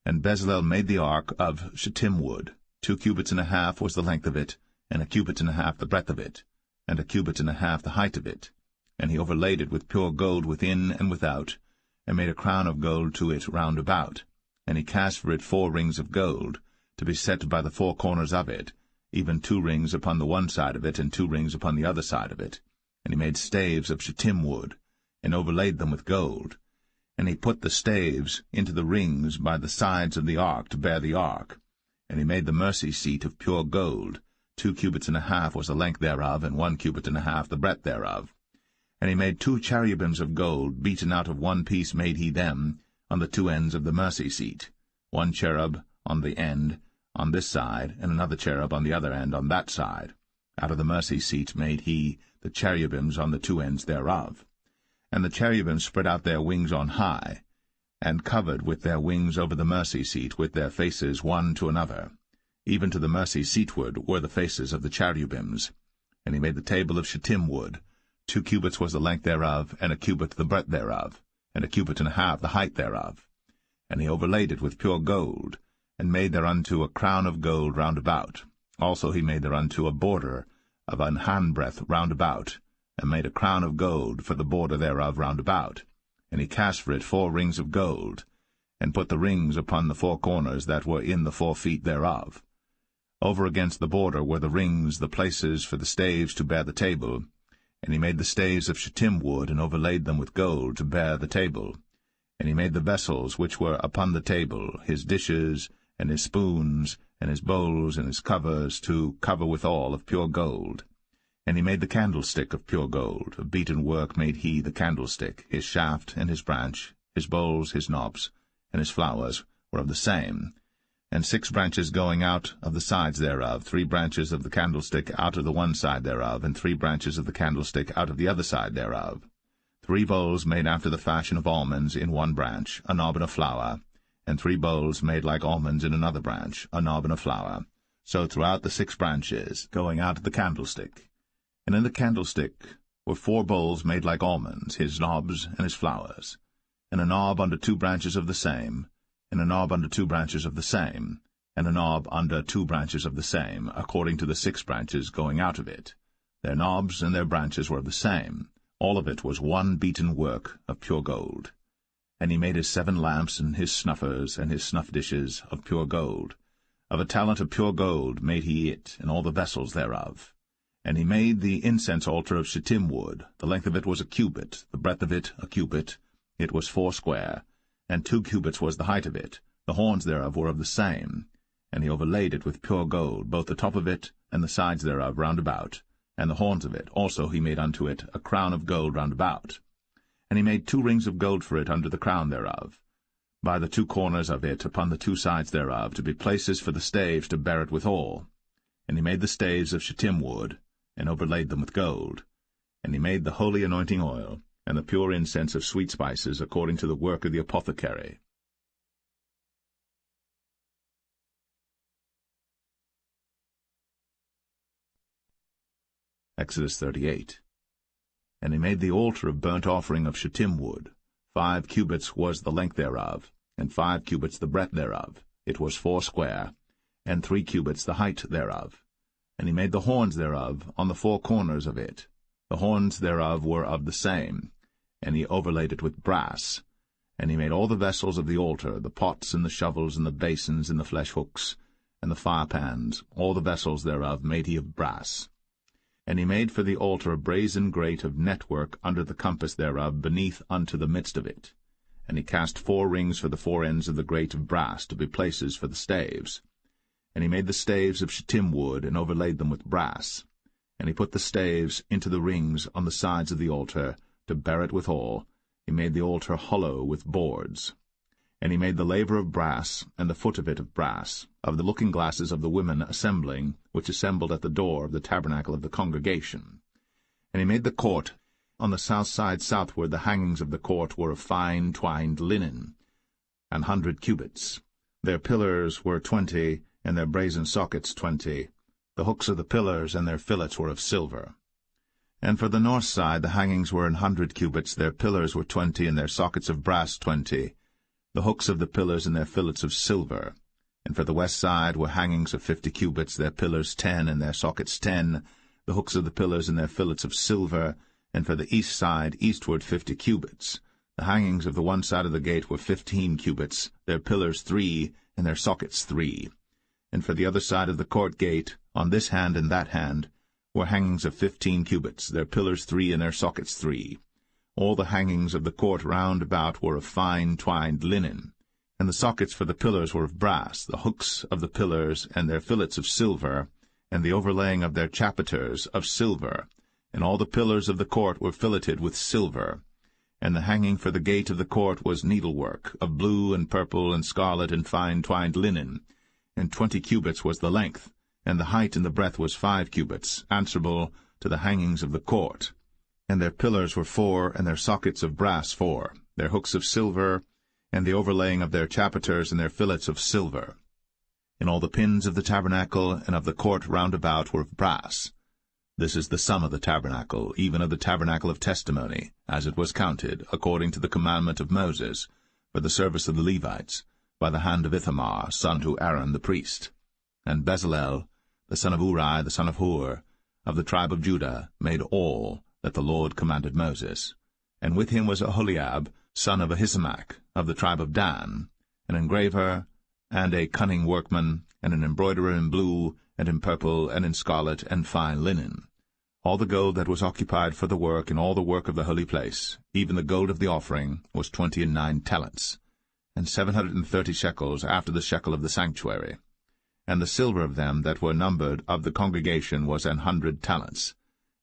And Bezalel made the ark of shittim wood. 2 cubits and a half was the length of it, and 1 cubit and a half the breadth of it, and 1 cubit and a half the height of it. And he overlaid it with pure gold within and without, and made a crown of gold to it round about. And he cast for it 4 rings of gold, to be set by the 4 corners of it, even 2 rings upon the one side of it, and 2 rings upon the other side of it. And he made staves of shittim wood, and overlaid them with gold. And he put the staves into the rings by the sides of the ark to bear the ark. And he made the mercy seat of pure gold. 2 cubits and a half was the length thereof, and 1 cubit and a half the breadth thereof. And he made 2 cherubims of gold, beaten out of one piece made he them, on the 2 ends of the mercy seat, 1 cherub on the end on this side, and another cherub on the other end on that side. Out of the mercy seat made he the cherubims on the 2 ends thereof. And the cherubims spread out their wings on high, and covered with their wings over the mercy seat, with their faces one to another. Even to the mercy seatward were the faces of the cherubims. And he made the table of shittim wood. 2 cubits was the length thereof, and 1 cubit the breadth thereof, and 1 cubit and a half the height thereof. And he overlaid it with pure gold, and made thereunto a crown of gold round about. Also he made thereunto a border of an handbreadth round about, and made a crown of gold for the border thereof round about. And he cast for it 4 rings of gold, and put the rings upon the 4 corners that were in the 4 feet thereof. Over against the border were the rings, the places for the staves to bear the table. And he made the staves of shittim wood, and overlaid them with gold to bear the table. And he made the vessels which were upon the table, his dishes, and his spoons, and his bowls, and his covers, to cover withal of pure gold. And he made the candlestick of pure gold. Of beaten work made he the candlestick. His shaft and his branch, his bowls, his knobs, and his flowers were of the same. And 6 branches going out of the sides thereof, 3 branches of the candlestick out of the one side thereof, and 3 branches of the candlestick out of the other side thereof. 3 bowls made after the fashion of almonds in one branch, a knob and a flower, and 3 bowls made like almonds in another branch, a knob and a flower. So throughout the 6 branches, going out of the candlestick. And in the candlestick were 4 bowls made like almonds, his knobs and his flowers, and a knob under 2 branches of the same, and a knob under 2 branches of the same, and a knob under 2 branches of the same, according to the 6 branches going out of it. Their knobs and their branches were of the same. All of it was one beaten work of pure gold. And he made his 7 lamps, and his snuffers, and his snuff dishes of pure gold. Of a talent of pure gold made he it, and all the vessels thereof. And he made the incense altar of shittim wood. The length of it was 1 cubit, the breadth of it 1 cubit. It was 4 square, and 2 cubits was the height of it. The horns thereof were of the same. And he overlaid it with pure gold, both the top of it and the sides thereof round about, and the horns of it. Also he made unto it a crown of gold round about. And he made 2 rings of gold for it under the crown thereof, by the 2 corners of it upon the 2 sides thereof, to be places for the staves to bear it withal. And he made the staves of shittim wood, and overlaid them with gold. And he made the holy anointing oil, and the pure incense of sweet spices, according to the work of the apothecary. Exodus 38. And he made the altar of burnt offering of shittim wood. 5 cubits was the length thereof, and 5 cubits the breadth thereof. It was 4 square, and 3 cubits the height thereof. And he made the horns thereof on the 4 corners of it. The horns thereof were of the same, and he overlaid it with brass. And he made all the vessels of the altar, the pots and the shovels and the basins and the flesh hooks, and the firepans, all the vessels thereof made he of brass. And he made for the altar a brazen grate of network under the compass thereof, beneath unto the midst of it. And he cast 4 rings for the 4 ends of the grate of brass, to be places for the staves. And he made the staves of shittim wood, and overlaid them with brass. And he put the staves into the rings on the sides of the altar, to bear it withal. He made the altar hollow with boards. And he made the laver of brass, and the foot of it of brass, of the looking-glasses of the women assembling, which assembled at the door of the tabernacle of the congregation. And he made the court. On the south side southward the hangings of the court were of fine twined linen, 100 cubits. Their pillars were 20, and their brazen sockets 20. The hooks of the pillars and their fillets were of silver. And for the north side the hangings were 100 cubits, their pillars were 20, and their sockets of brass 20. The hooks of the pillars and their fillets of silver. And for the west side were hangings of 50 cubits, their pillars 10, and their sockets 10, the hooks of the pillars and their fillets of silver. And for the east side eastward 50 cubits. The hangings of the one side of the gate were 15 cubits, their pillars 3, and their sockets 3. And for the other side of the court gate, on this hand and that hand, were hangings of 15 cubits, their pillars 3, and their sockets 3. All the hangings of the court round about were of fine twined linen. And the sockets for the pillars were of brass, the hooks of the pillars and their fillets of silver, and the overlaying of their chapiters of silver. And all the pillars of the court were filleted with silver. And the hanging for the gate of the court was needlework, of blue and purple and scarlet and fine twined linen. And 20 cubits was the length, and the height and the breadth was 5 cubits, answerable to the hangings of the court. And their pillars were 4, and their sockets of brass 4, their hooks of silver, and the overlaying of their chapiters and their fillets of silver. And all the pins of the tabernacle and of the court round about were of brass. This is the sum of the tabernacle, even of the tabernacle of testimony, as it was counted, according to the commandment of Moses, for the service of the Levites, by the hand of Ithamar, son to Aaron the priest. And Bezalel, the son of Uri, the son of Hur, of the tribe of Judah, made all that the Lord commanded Moses. And with him was Aholiab, son of Ahisamach, of the tribe of Dan, an engraver, and a cunning workman, and an embroiderer in blue, and in purple, and in scarlet, and fine linen. All the gold that was occupied for the work, and all the work of the holy place, even the gold of the offering, was 29 talents, and 730 shekels after the shekel of the sanctuary. And the silver of them that were numbered of the congregation was 100 talents,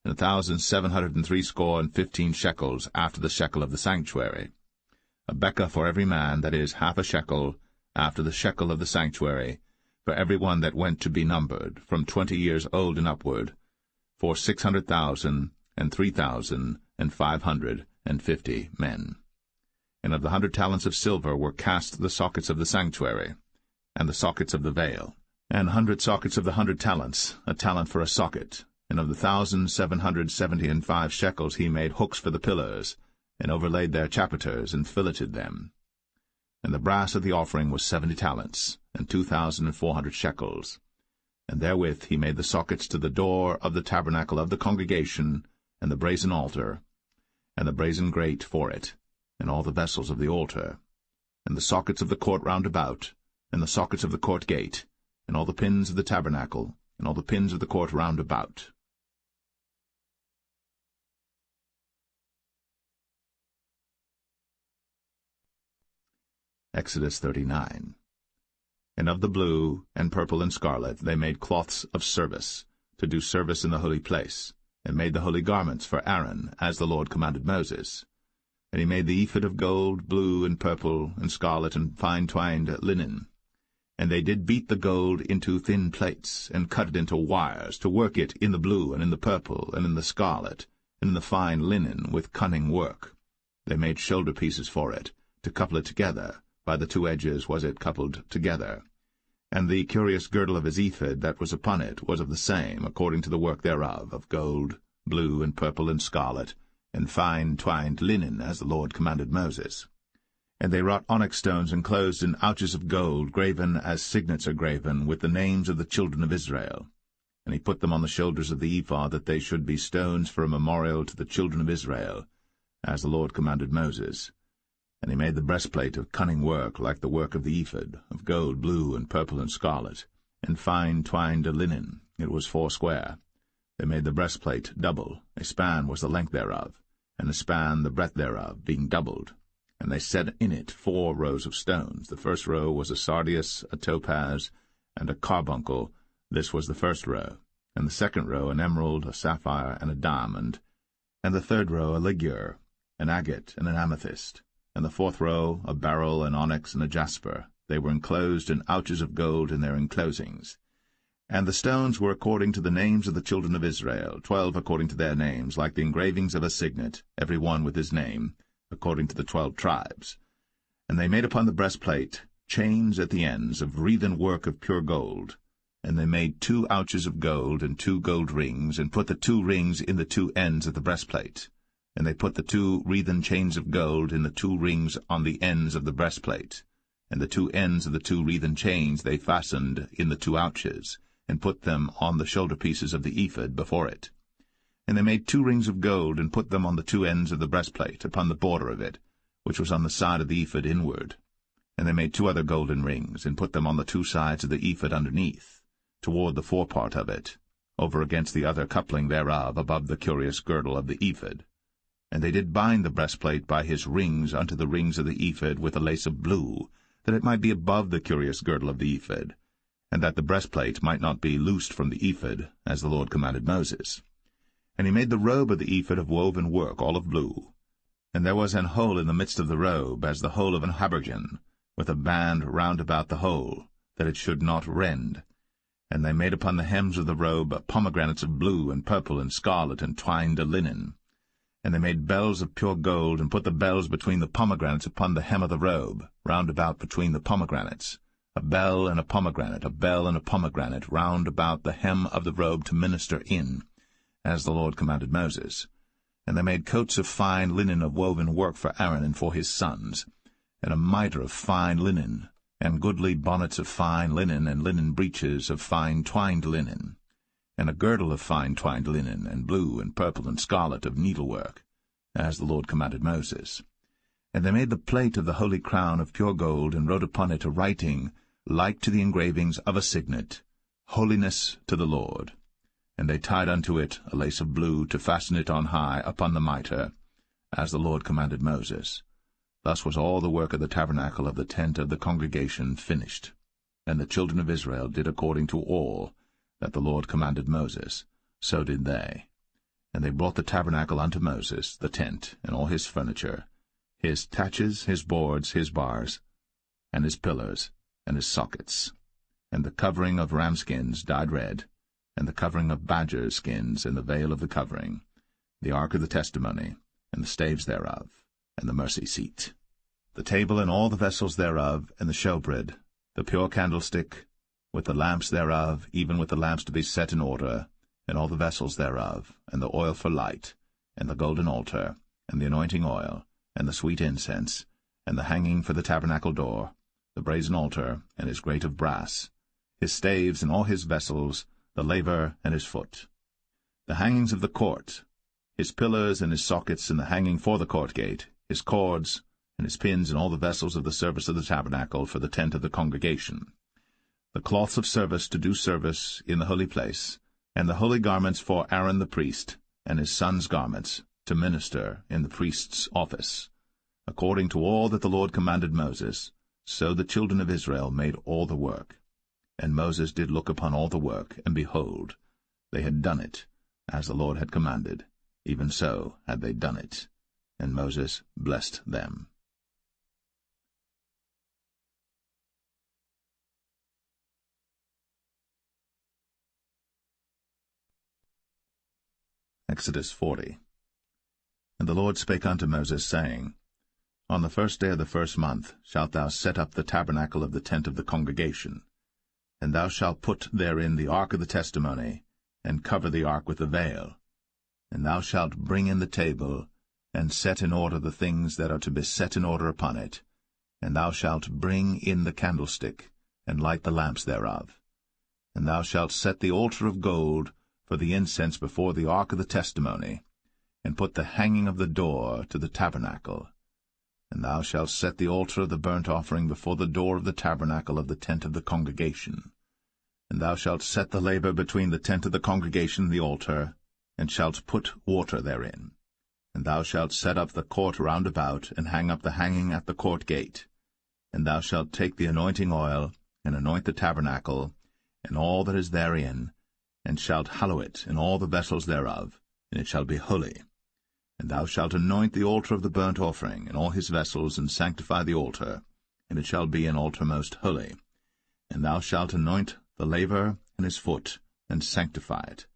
and 1,760 shekels after the shekel of the sanctuary. A bekah for every man, that is, half a shekel, after the shekel of the sanctuary, for every one that went to be numbered, from 20 years old and upward, for 600,000 and 3,550 men. And of the 100 talents of silver were cast the sockets of the sanctuary, and the sockets of the veil, and 100 sockets of the 100 talents, a talent for a socket. And of the 1,775 shekels he made hooks for the pillars, and overlaid their chapiters, and filleted them. And the brass of the offering was 70 talents, and 2,400 shekels. And therewith he made the sockets to the door of the tabernacle of the congregation, and the brazen altar, and the brazen grate for it, and all the vessels of the altar, and the sockets of the court round about, and the sockets of the court gate, and all the pins of the tabernacle, and all the pins of the court round about. Exodus 39. And of the blue, and purple, and scarlet they made cloths of service, to do service in the holy place, and made the holy garments for Aaron, as the Lord commanded Moses. And he made the ephod of gold, blue, and purple, and scarlet, and fine twined linen. And they did beat the gold into thin plates, and cut it into wires, to work it in the blue, and in the purple, and in the scarlet, and in the fine linen, with cunning work. They made shoulder pieces for it, to couple it together. By the 2 edges was it coupled together. And the curious girdle of his ephod that was upon it was of the same, according to the work thereof, of gold, blue, and purple, and scarlet, and fine twined linen, as the Lord commanded Moses. And they wrought onyx stones enclosed in ouches of gold, graven as signets are graven, with the names of the children of Israel. And he put them on the shoulders of the ephod, that they should be stones for a memorial to the children of Israel, as the Lord commanded Moses. And he made the breastplate of cunning work, like the work of the ephod, of gold, blue, and purple, and scarlet, and fine twined linen. It was 4 square. They made the breastplate double. A span was the length thereof, and a span the breadth thereof, being doubled. And they set in it 4 rows of stones. The first row was a sardius, a topaz, and a carbuncle. This was the first row. And the second row an emerald, a sapphire, and a diamond. And the third row a ligure, an agate, and an amethyst. And the fourth row a beryl, an onyx, and a jasper. They were enclosed in ouches of gold in their enclosings. And the stones were according to the names of the children of Israel, 12 according to their names, like the engravings of a signet, every one with his name, according to the 12 tribes. And they made upon the breastplate chains at the ends of wreathen work of pure gold. And they made 2 ouches of gold and 2 gold rings, and put the 2 rings in the 2 ends of the breastplate. And they put the 2 wreathen chains of gold in the 2 rings on the ends of the breastplate. And the 2 ends of the 2 wreathen chains they fastened in the 2 ouches, and put them on the shoulder pieces of the ephod before it. And they made 2 rings of gold, and put them on the 2 ends of the breastplate, upon the border of it, which was on the side of the ephod inward. And they made 2 other golden rings, and put them on the 2 sides of the ephod underneath, toward the forepart of it, over against the other coupling thereof, above the curious girdle of the ephod. And they did bind the breastplate by his rings unto the rings of the ephod with a lace of blue, that it might be above the curious girdle of the ephod, and that the breastplate might not be loosed from the ephod, as the Lord commanded Moses. And he made the robe of the ephod of woven work, all of blue. And there was an hole in the midst of the robe, as the hole of an habergeon, with a band round about the hole, that it should not rend. And they made upon the hems of the robe pomegranates of blue and purple and scarlet and twined linen. And they made bells of pure gold, and put the bells between the pomegranates upon the hem of the robe, round about between the pomegranates, a bell and a pomegranate, round about the hem of the robe to minister in, as the Lord commanded Moses. And they made coats of fine linen of woven work for Aaron and for his sons, and a mitre of fine linen, and goodly bonnets of fine linen, and linen breeches of fine twined linen, and a girdle of fine twined linen, and blue and purple and scarlet of needlework, as the Lord commanded Moses. And they made the plate of the holy crown of pure gold, and wrote upon it a writing like to the engravings of a signet, Holiness to the Lord. And they tied unto it a lace of blue, to fasten it on high upon the mitre, as the Lord commanded Moses. Thus was all the work of the tabernacle of the tent of the congregation finished. And the children of Israel did according to all that the Lord commanded Moses, so did they. And they brought the tabernacle unto Moses, the tent, and all his furniture, his taches, his boards, his bars, and his pillars, and his sockets, and the covering of ram skins dyed red, and the covering of badger skins, and the veil of the covering, the ark of the testimony, and the staves thereof, and the mercy seat, the table and all the vessels thereof, and the showbread, the pure candlestick, with the lamps thereof, even with the lamps to be set in order, and all the vessels thereof, and the oil for light, and the golden altar, and the anointing oil, and the sweet incense, and the hanging for the tabernacle door, the brazen altar, and his grate of brass, his staves and all his vessels, the laver and his foot, the hangings of the court, his pillars and his sockets, and the hanging for the court gate, his cords, and his pins, and all the vessels of the service of the tabernacle for the tent of the congregation, the cloths of service to do service in the holy place, and the holy garments for Aaron the priest, and his sons' garments, to minister in the priest's office. According to all that the Lord commanded Moses, so the children of Israel made all the work. And Moses did look upon all the work, and behold, they had done it, as the Lord had commanded, even so had they done it. And Moses blessed them. Exodus 40. And the Lord spake unto Moses, saying, On the 1st day of the 1st month shalt thou set up the tabernacle of the tent of the congregation. And thou shalt put therein the ark of the testimony, and cover the ark with the veil. And thou shalt bring in the table, and set in order the things that are to be set in order upon it. And thou shalt bring in the candlestick, and light the lamps thereof. And thou shalt set the altar of gold for the incense before the ark of the testimony, and put the hanging of the door to the tabernacle. And thou shalt set the altar of the burnt offering before the door of the tabernacle of the tent of the congregation. And thou shalt set the laver between the tent of the congregation and the altar, and shalt put water therein. And thou shalt set up the court round about, and hang up the hanging at the court gate. And thou shalt take the anointing oil, and anoint the tabernacle, and all that is therein, and shalt hallow it, and all the vessels thereof, and it shall be holy. And thou shalt anoint the altar of the burnt offering, and all his vessels, and sanctify the altar, and it shall be an altar most holy. And thou shalt anoint the laver and his foot, and sanctify it.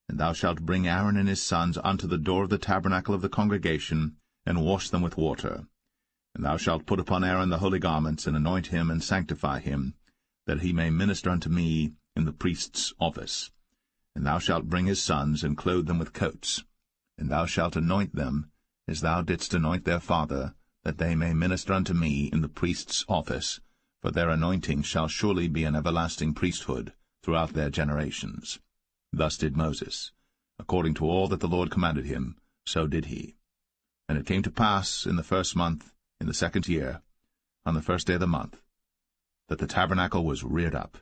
And thou shalt bring Aaron and his sons unto the door of the tabernacle of the congregation, and wash them with water. And thou shalt put upon Aaron the holy garments, and anoint him, and sanctify him, that he may minister unto me in the priest's office. And thou shalt bring his sons, and clothe them with coats. And thou shalt anoint them, as thou didst anoint their father, that they may minister unto me in the priest's office, for their anointing shall surely be an everlasting priesthood throughout their generations. Thus did Moses. According to all that the Lord commanded him, so did he. And it came to pass in the 1st month, in the 2nd year, on the 1st day of the month, that the tabernacle was reared up.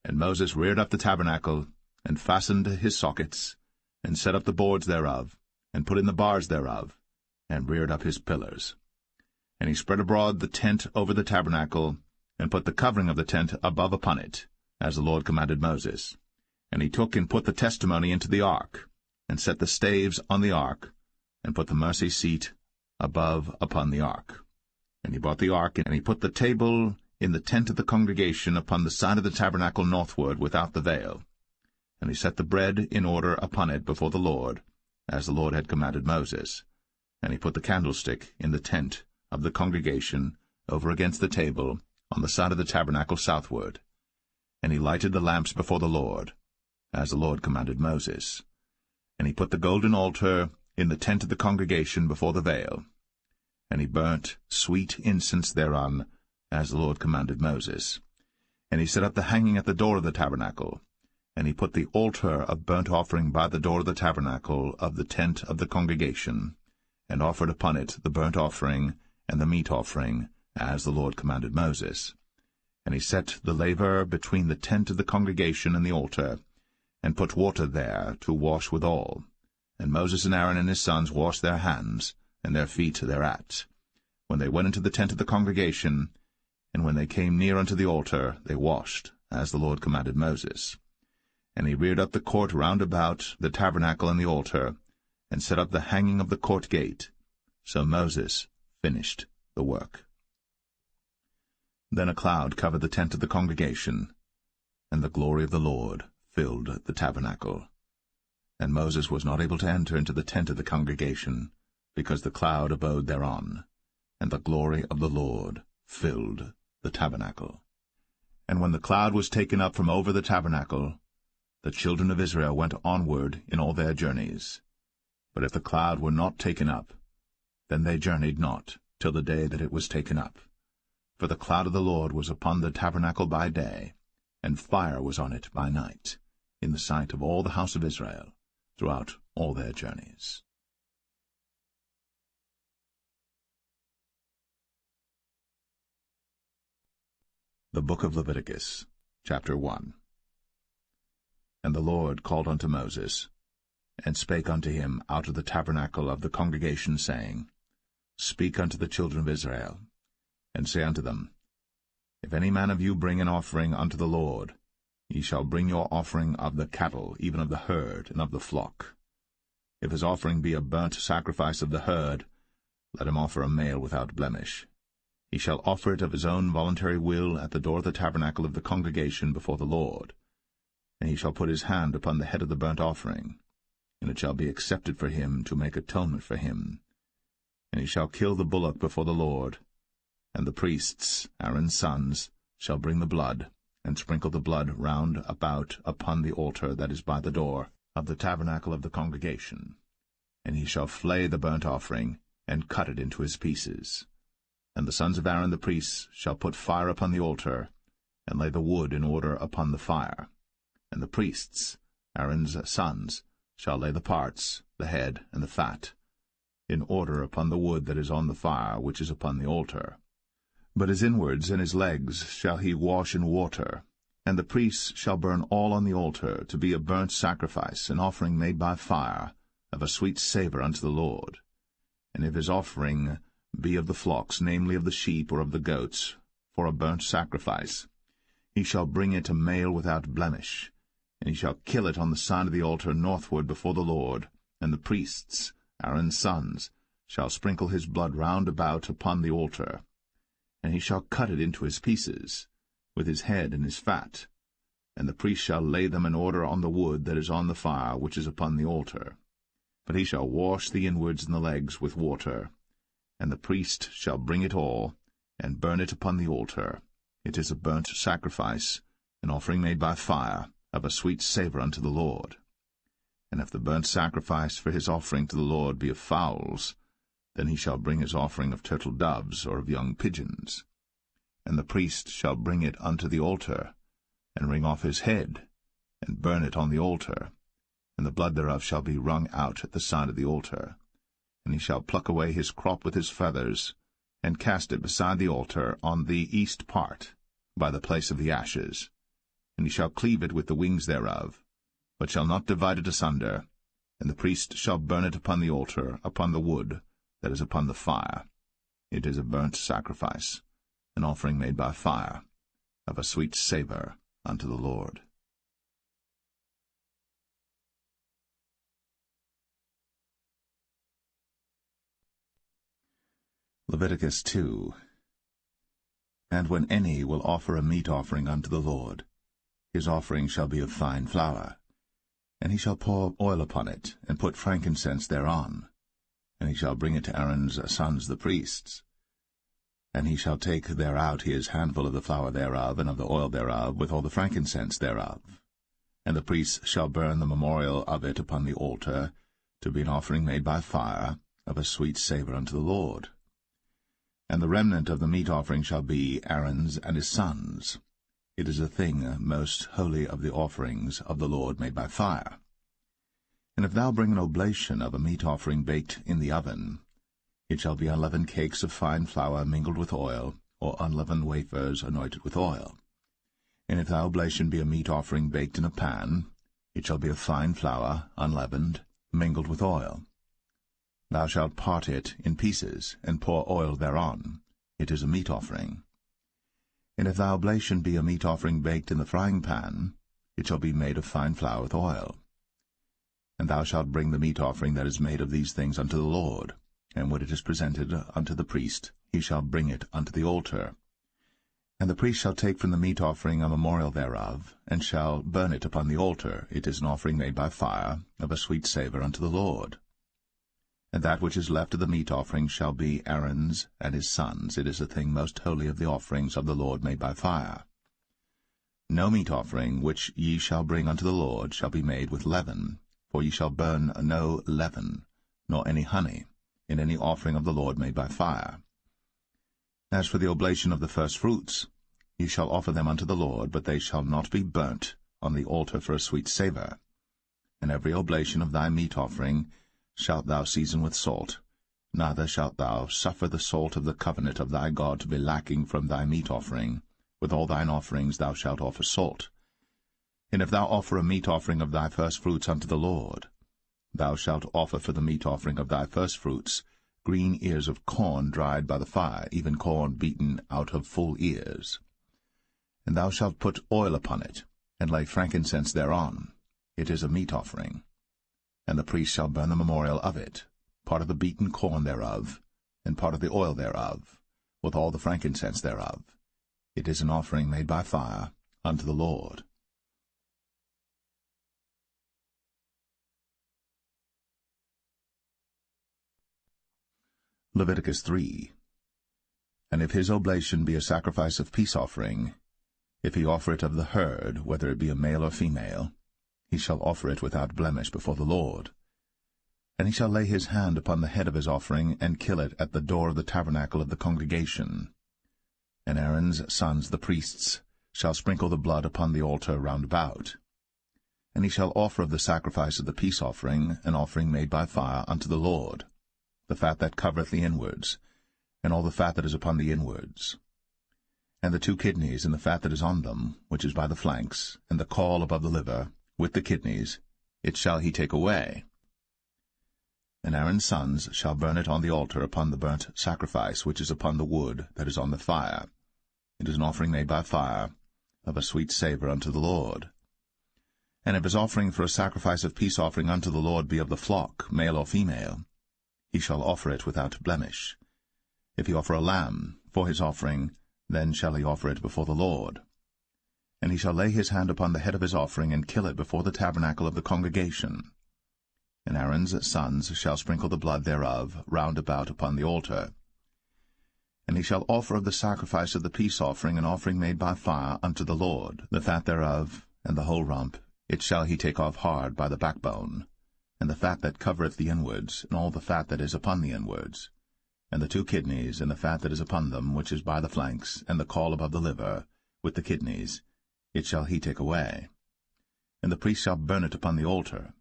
And Moses reared up the tabernacle, and fastened his sockets, and set up the boards thereof, and put in the bars thereof, and reared up his pillars. And he spread abroad the tent over the tabernacle, and put the covering of the tent above upon it, as the Lord commanded Moses. And he took and put the testimony into the ark, and set the staves on the ark, and put the mercy seat above upon the ark. And he brought the ark, and he put the table in the tent of the congregation upon the side of the tabernacle northward without the veil. And he set the bread in order upon it before the Lord, as the Lord had commanded Moses. And he put the candlestick in the tent of the congregation over against the table on the side of the tabernacle southward. And he lighted the lamps before the Lord, as the Lord commanded Moses. And he put the golden altar in the tent of the congregation before the veil. And he burnt sweet incense thereon, as the Lord commanded Moses. And he set up the hanging at the door of the tabernacle. And he put the altar of burnt offering by the door of the tabernacle of the tent of the congregation, and offered upon it the burnt offering and the meat offering, as the Lord commanded Moses. And he set the laver between the tent of the congregation and the altar, and put water there to wash withal. And Moses and Aaron and his sons washed their hands, and their feet thereat, when they went into the tent of the congregation, and when they came near unto the altar, they washed, as the Lord commanded Moses. And he reared up the court round about the tabernacle and the altar, and set up the hanging of the court gate. So Moses finished the work. Then a cloud covered the tent of the congregation, and the glory of the Lord filled the tabernacle. And Moses was not able to enter into the tent of the congregation, because the cloud abode thereon, and the glory of the Lord filled the tabernacle. And when the cloud was taken up from over the tabernacle, the children of Israel went onward in all their journeys. But if the cloud were not taken up, then they journeyed not till the day that it was taken up. For the cloud of the Lord was upon the tabernacle by day, and fire was on it by night, in the sight of all the house of Israel, throughout all their journeys. The Book of Leviticus, chapter 1. And the Lord called unto Moses, and spake unto him out of the tabernacle of the congregation, saying, Speak unto the children of Israel, and say unto them, If any man of you bring an offering unto the Lord, ye shall bring your offering of the cattle, even of the herd, and of the flock. If his offering be a burnt sacrifice of the herd, let him offer a male without blemish. He shall offer it of his own voluntary will at the door of the tabernacle of the congregation before the Lord. And he shall put his hand upon the head of the burnt offering, and it shall be accepted for him to make atonement for him. And he shall kill the bullock before the Lord, and the priests, Aaron's sons, shall bring the blood, and sprinkle the blood round about upon the altar that is by the door of the tabernacle of the congregation. And he shall flay the burnt offering, and cut it into his pieces. And the sons of Aaron the priests shall put fire upon the altar, and lay the wood in order upon the fire. And the priests, Aaron's sons, shall lay the parts, the head, and the fat, in order upon the wood that is on the fire which is upon the altar. But his inwards and his legs shall he wash in water, And the priests shall burn all on the altar, to be a burnt sacrifice, an offering made by fire, of a sweet savour unto the Lord. And if his offering be of the flocks, namely of the sheep or of the goats, for a burnt sacrifice, he shall bring it a male without blemish, and he shall kill it on the side of the altar northward before the Lord, and the priests, Aaron's sons, shall sprinkle his blood round about upon the altar. And he shall cut it into his pieces, with his head and his fat, and the priest shall lay them in order on the wood that is on the fire which is upon the altar. But he shall wash the inwards and the legs with water, and the priest shall bring it all, and burn it upon the altar. It is a burnt sacrifice, an offering made by fire, of a sweet savour unto the Lord. And if the burnt sacrifice for his offering to the Lord be of fowls, then he shall bring his offering of turtle doves or of young pigeons. And the priest shall bring it unto the altar, and wring off his head, and burn it on the altar, and the blood thereof shall be wrung out at the side of the altar. And he shall pluck away his crop with his feathers, and cast it beside the altar on the east part, by the place of the ashes. And he shall cleave it with the wings thereof, but shall not divide it asunder. And the priest shall burn it upon the altar, upon the wood that is upon the fire. It is a burnt sacrifice, an offering made by fire, of a sweet savour unto the Lord. Leviticus 2. And when any will offer a meat offering unto the Lord, his offering shall be of fine flour, and he shall pour oil upon it, and put frankincense thereon, and he shall bring it to Aaron's sons the priests. And he shall take thereout his handful of the flour thereof, and of the oil thereof, with all the frankincense thereof. And the priests shall burn the memorial of it upon the altar, to be an offering made by fire, of a sweet savour unto the Lord. And the remnant of the meat offering shall be Aaron's and his sons. It is a thing most holy of the offerings of the Lord made by fire. And if thou bring an oblation of a meat offering baked in the oven, it shall be unleavened cakes of fine flour mingled with oil, or unleavened wafers anointed with oil. And if thy oblation be a meat offering baked in a pan, it shall be of fine flour, unleavened, mingled with oil. Thou shalt part it in pieces, and pour oil thereon. It is a meat offering. And if thy oblation be a meat offering baked in the frying pan, it shall be made of fine flour with oil. And thou shalt bring the meat offering that is made of these things unto the Lord, and when it is presented unto the priest, he shall bring it unto the altar. And the priest shall take from the meat offering a memorial thereof, and shall burn it upon the altar. It is an offering made by fire, of a sweet savour unto the Lord. And that which is left of the meat offering shall be Aaron's and his sons. It is a thing most holy of the offerings of the Lord made by fire. No meat offering which ye shall bring unto the Lord shall be made with leaven, for ye shall burn no leaven, nor any honey, in any offering of the Lord made by fire. As for the oblation of the firstfruits, ye shall offer them unto the Lord, but they shall not be burnt on the altar for a sweet savour. And every oblation of thy meat offering shalt thou season with salt, neither shalt thou suffer the salt of the covenant of thy God to be lacking from thy meat offering. With all thine offerings thou shalt offer salt. And if thou offer a meat offering of thy firstfruits unto the Lord, thou shalt offer for the meat offering of thy firstfruits green ears of corn dried by the fire, even corn beaten out of full ears. And thou shalt put oil upon it, and lay frankincense thereon. It is a meat offering. And the priest shall burn the memorial of it, part of the beaten corn thereof, and part of the oil thereof, with all the frankincense thereof. It is an offering made by fire unto the Lord. Leviticus 3. And if his oblation be a sacrifice of peace offering, if he offer it of the herd, whether it be a male or female, he shall offer it without blemish before the Lord. And he shall lay his hand upon the head of his offering, and kill it at the door of the tabernacle of the congregation. And Aaron's sons the priests shall sprinkle the blood upon the altar round about. And he shall offer of the sacrifice of the peace offering an offering made by fire unto the Lord, the fat that covereth the inwards, and all the fat that is upon the inwards. and the 2 kidneys, and the fat that is on them, which is by the flanks, and the caul above the liver, with the kidneys, it shall he take away. And Aaron's sons shall burn it on the altar upon the burnt sacrifice which is upon the wood that is on the fire. It is an offering made by fire, of a sweet savour unto the Lord. And if his offering for a sacrifice of peace offering unto the Lord be of the flock, male or female, he shall offer it without blemish. If he offer a lamb for his offering, then shall he offer it before the Lord. And he shall lay his hand upon the head of his offering, and kill it before the tabernacle of the congregation. And Aaron's sons shall sprinkle the blood thereof round about upon the altar. And he shall offer of the sacrifice of the peace offering an offering made by fire unto the Lord, the fat thereof, and the whole rump, it shall he take off hard by the backbone, and the fat that covereth the inwards, and all the fat that is upon the inwards, and the 2 kidneys, and the fat that is upon them, which is by the flanks, and the caul above the liver, with the kidneys, it shall he take away. And the priest shall burn it upon the altar.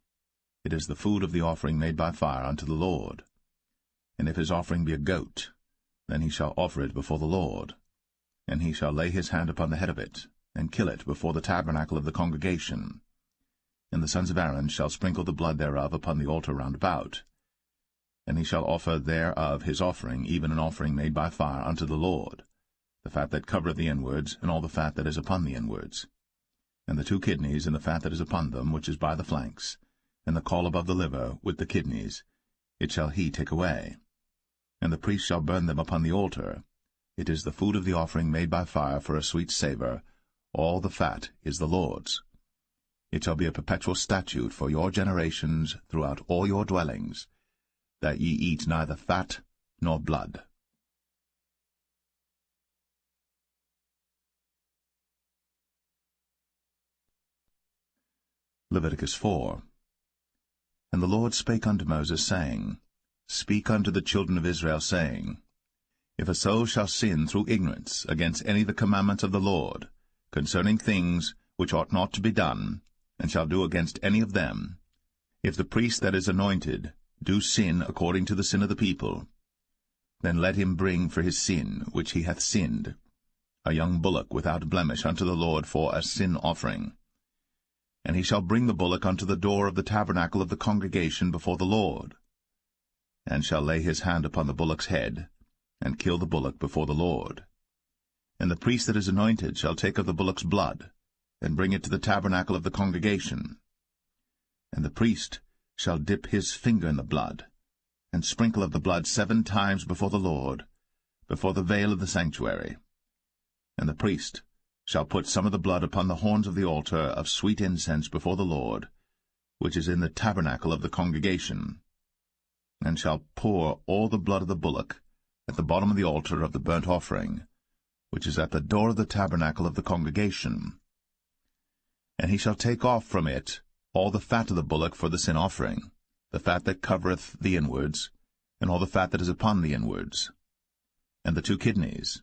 It is the food of the offering made by fire unto the Lord. And if his offering be a goat, then he shall offer it before the Lord. And he shall lay his hand upon the head of it, and kill it before the tabernacle of the congregation. And the sons of Aaron shall sprinkle the blood thereof upon the altar round about. And he shall offer thereof his offering, even an offering made by fire unto the Lord, the fat that covereth the inwards, and all the fat that is upon the inwards, and the 2 kidneys, and the fat that is upon them, which is by the flanks, and the caul above the liver, with the kidneys, it shall he take away. And the priest shall burn them upon the altar. It is the food of the offering made by fire for a sweet savour. All the fat is the Lord's. It shall be a perpetual statute for your generations throughout all your dwellings, that ye eat neither fat nor blood. Leviticus 4. And the Lord spake unto Moses, saying, Speak unto the children of Israel, saying, If a soul shall sin through ignorance against any of the commandments of the Lord, concerning things which ought not to be done, and shall do against any of them, if the priest that is anointed do sin according to the sin of the people, then let him bring for his sin which he hath sinned a young bullock without blemish unto the Lord for a sin offering. And he shall bring the bullock unto the door of the tabernacle of the congregation before the Lord, and shall lay his hand upon the bullock's head, and kill the bullock before the Lord. And the priest that is anointed shall take of the bullock's blood, and bring it to the tabernacle of the congregation. And the priest shall dip his finger in the blood, and sprinkle of the blood 7 times before the Lord, before the veil of the sanctuary. And the priest shall put some of the blood upon the horns of the altar of sweet incense before the Lord, which is in the tabernacle of the congregation, and shall pour all the blood of the bullock at the bottom of the altar of the burnt offering, which is at the door of the tabernacle of the congregation. And he shall take off from it all the fat of the bullock for the sin offering, the fat that covereth the inwards, and all the fat that is upon the inwards, and the 2 kidneys,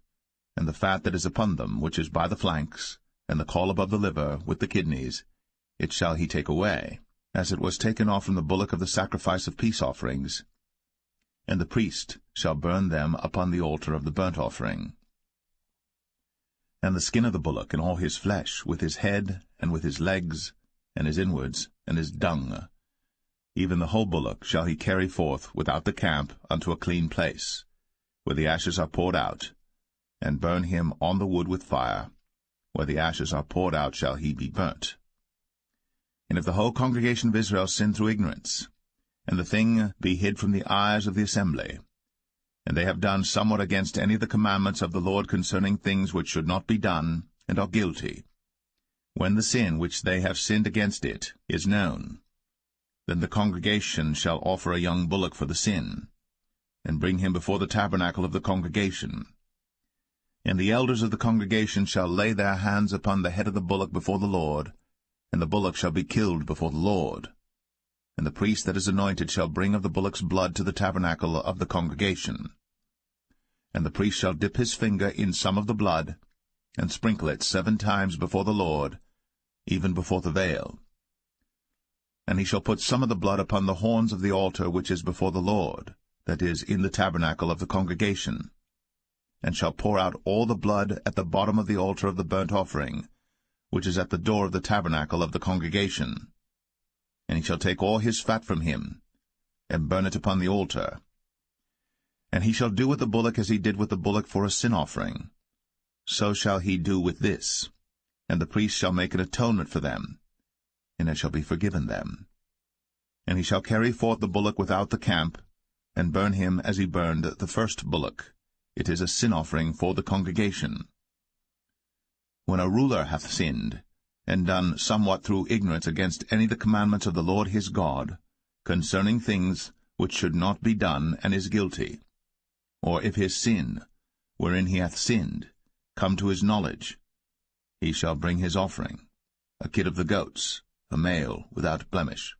and the fat that is upon them, which is by the flanks, and the caul above the liver, with the kidneys, it shall he take away, as it was taken off from the bullock of the sacrifice of peace offerings. And the priest shall burn them upon the altar of the burnt offering. And the skin of the bullock, and all his flesh, with his head, and with his legs, and his inwards, and his dung, even the whole bullock shall he carry forth without the camp unto a clean place, where the ashes are poured out, and burn him on the wood with fire. Where the ashes are poured out shall he be burnt. And if the whole congregation of Israel sin through ignorance, and the thing be hid from the eyes of the assembly, and they have done somewhat against any of the commandments of the Lord concerning things which should not be done, and are guilty, when the sin which they have sinned against it is known, then the congregation shall offer a young bullock for the sin, and bring him before the tabernacle of the congregation. And the elders of the congregation shall lay their hands upon the head of the bullock before the Lord, and the bullock shall be killed before the Lord. And the priest that is anointed shall bring of the bullock's blood to the tabernacle of the congregation. And the priest shall dip his finger in some of the blood, and sprinkle it 7 times before the Lord, even before the veil. And he shall put some of the blood upon the horns of the altar which is before the Lord, that is, in the tabernacle of the congregation. and shall pour out all the blood at the bottom of the altar of the burnt offering, which is at the door of the tabernacle of the congregation. And he shall take all his fat from him, and burn it upon the altar. And he shall do with the bullock as he did with the bullock for a sin offering. So shall he do with this. And the priest shall make an atonement for them, and it shall be forgiven them. And he shall carry forth the bullock without the camp, and burn him as he burned the first bullock. It is a sin offering for the congregation. When a ruler hath sinned, and done somewhat through ignorance against any of the commandments of the Lord his God, concerning things which should not be done, and is guilty, or if his sin, wherein he hath sinned, come to his knowledge, he shall bring his offering, a kid of the goats, a male without blemish.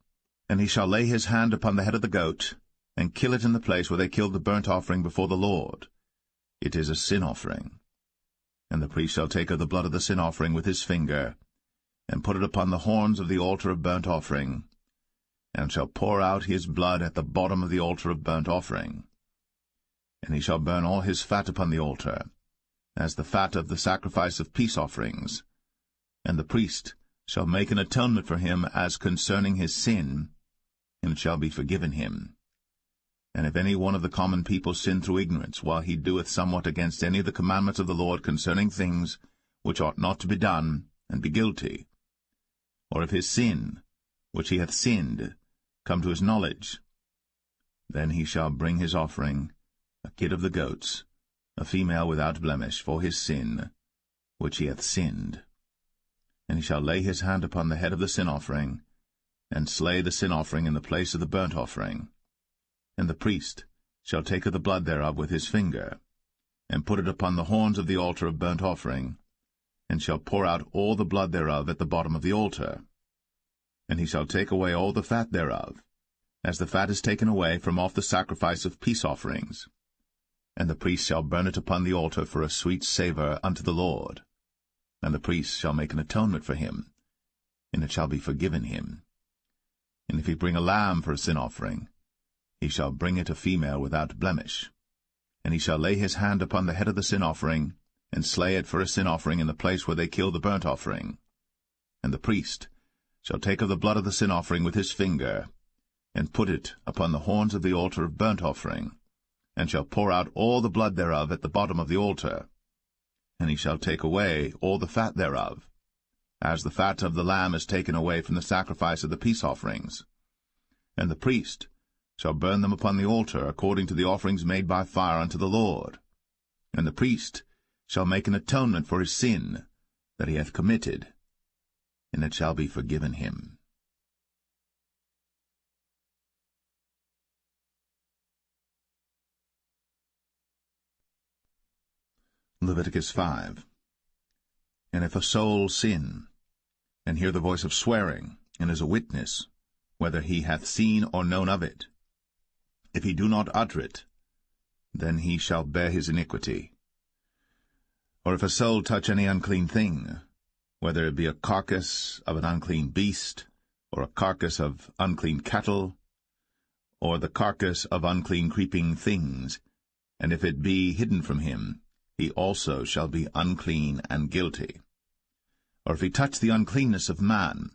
And he shall lay his hand upon the head of the goat, and kill it in the place where they killed the burnt offering before the Lord. It is a sin offering. And the priest shall take of the blood of the sin offering with his finger, and put it upon the horns of the altar of burnt offering, and shall pour out his blood at the bottom of the altar of burnt offering. And he shall burn all his fat upon the altar, as the fat of the sacrifice of peace offerings. And the priest shall make an atonement for him as concerning his sin, and it shall be forgiven him. And if any one of the common people sin through ignorance, while he doeth somewhat against any of the commandments of the Lord concerning things which ought not to be done, and be guilty, or if his sin, which he hath sinned, come to his knowledge, then he shall bring his offering, a kid of the goats, a female without blemish, for his sin, which he hath sinned. And he shall lay his hand upon the head of the sin offering, and slay the sin offering in the place of the burnt offering. And the priest shall take of the blood thereof with his finger, and put it upon the horns of the altar of burnt offering, and shall pour out all the blood thereof at the bottom of the altar. And he shall take away all the fat thereof, as the fat is taken away from off the sacrifice of peace offerings. And the priest shall burn it upon the altar for a sweet savour unto the Lord. And the priest shall make an atonement for him, and it shall be forgiven him. And if he bring a lamb for a sin offering, he shall bring it a female without blemish. And he shall lay his hand upon the head of the sin offering, and slay it for a sin offering in the place where they kill the burnt offering. And the priest shall take of the blood of the sin offering with his finger, and put it upon the horns of the altar of burnt offering, and shall pour out all the blood thereof at the bottom of the altar. And he shall take away all the fat thereof, as the fat of the lamb is taken away from the sacrifice of the peace offerings. And the priest shall burn them upon the altar according to the offerings made by fire unto the Lord. And the priest shall make an atonement for his sin that he hath committed, and it shall be forgiven him. Leviticus 5. And if a soul sin, and hear the voice of swearing, and is a witness, whether he hath seen or known of it, if he do not utter it, then he shall bear his iniquity. Or if a soul touch any unclean thing, whether it be a carcass of an unclean beast, or a carcass of unclean cattle, or the carcass of unclean creeping things, and if it be hidden from him, he also shall be unclean and guilty. Or if he touch the uncleanness of man,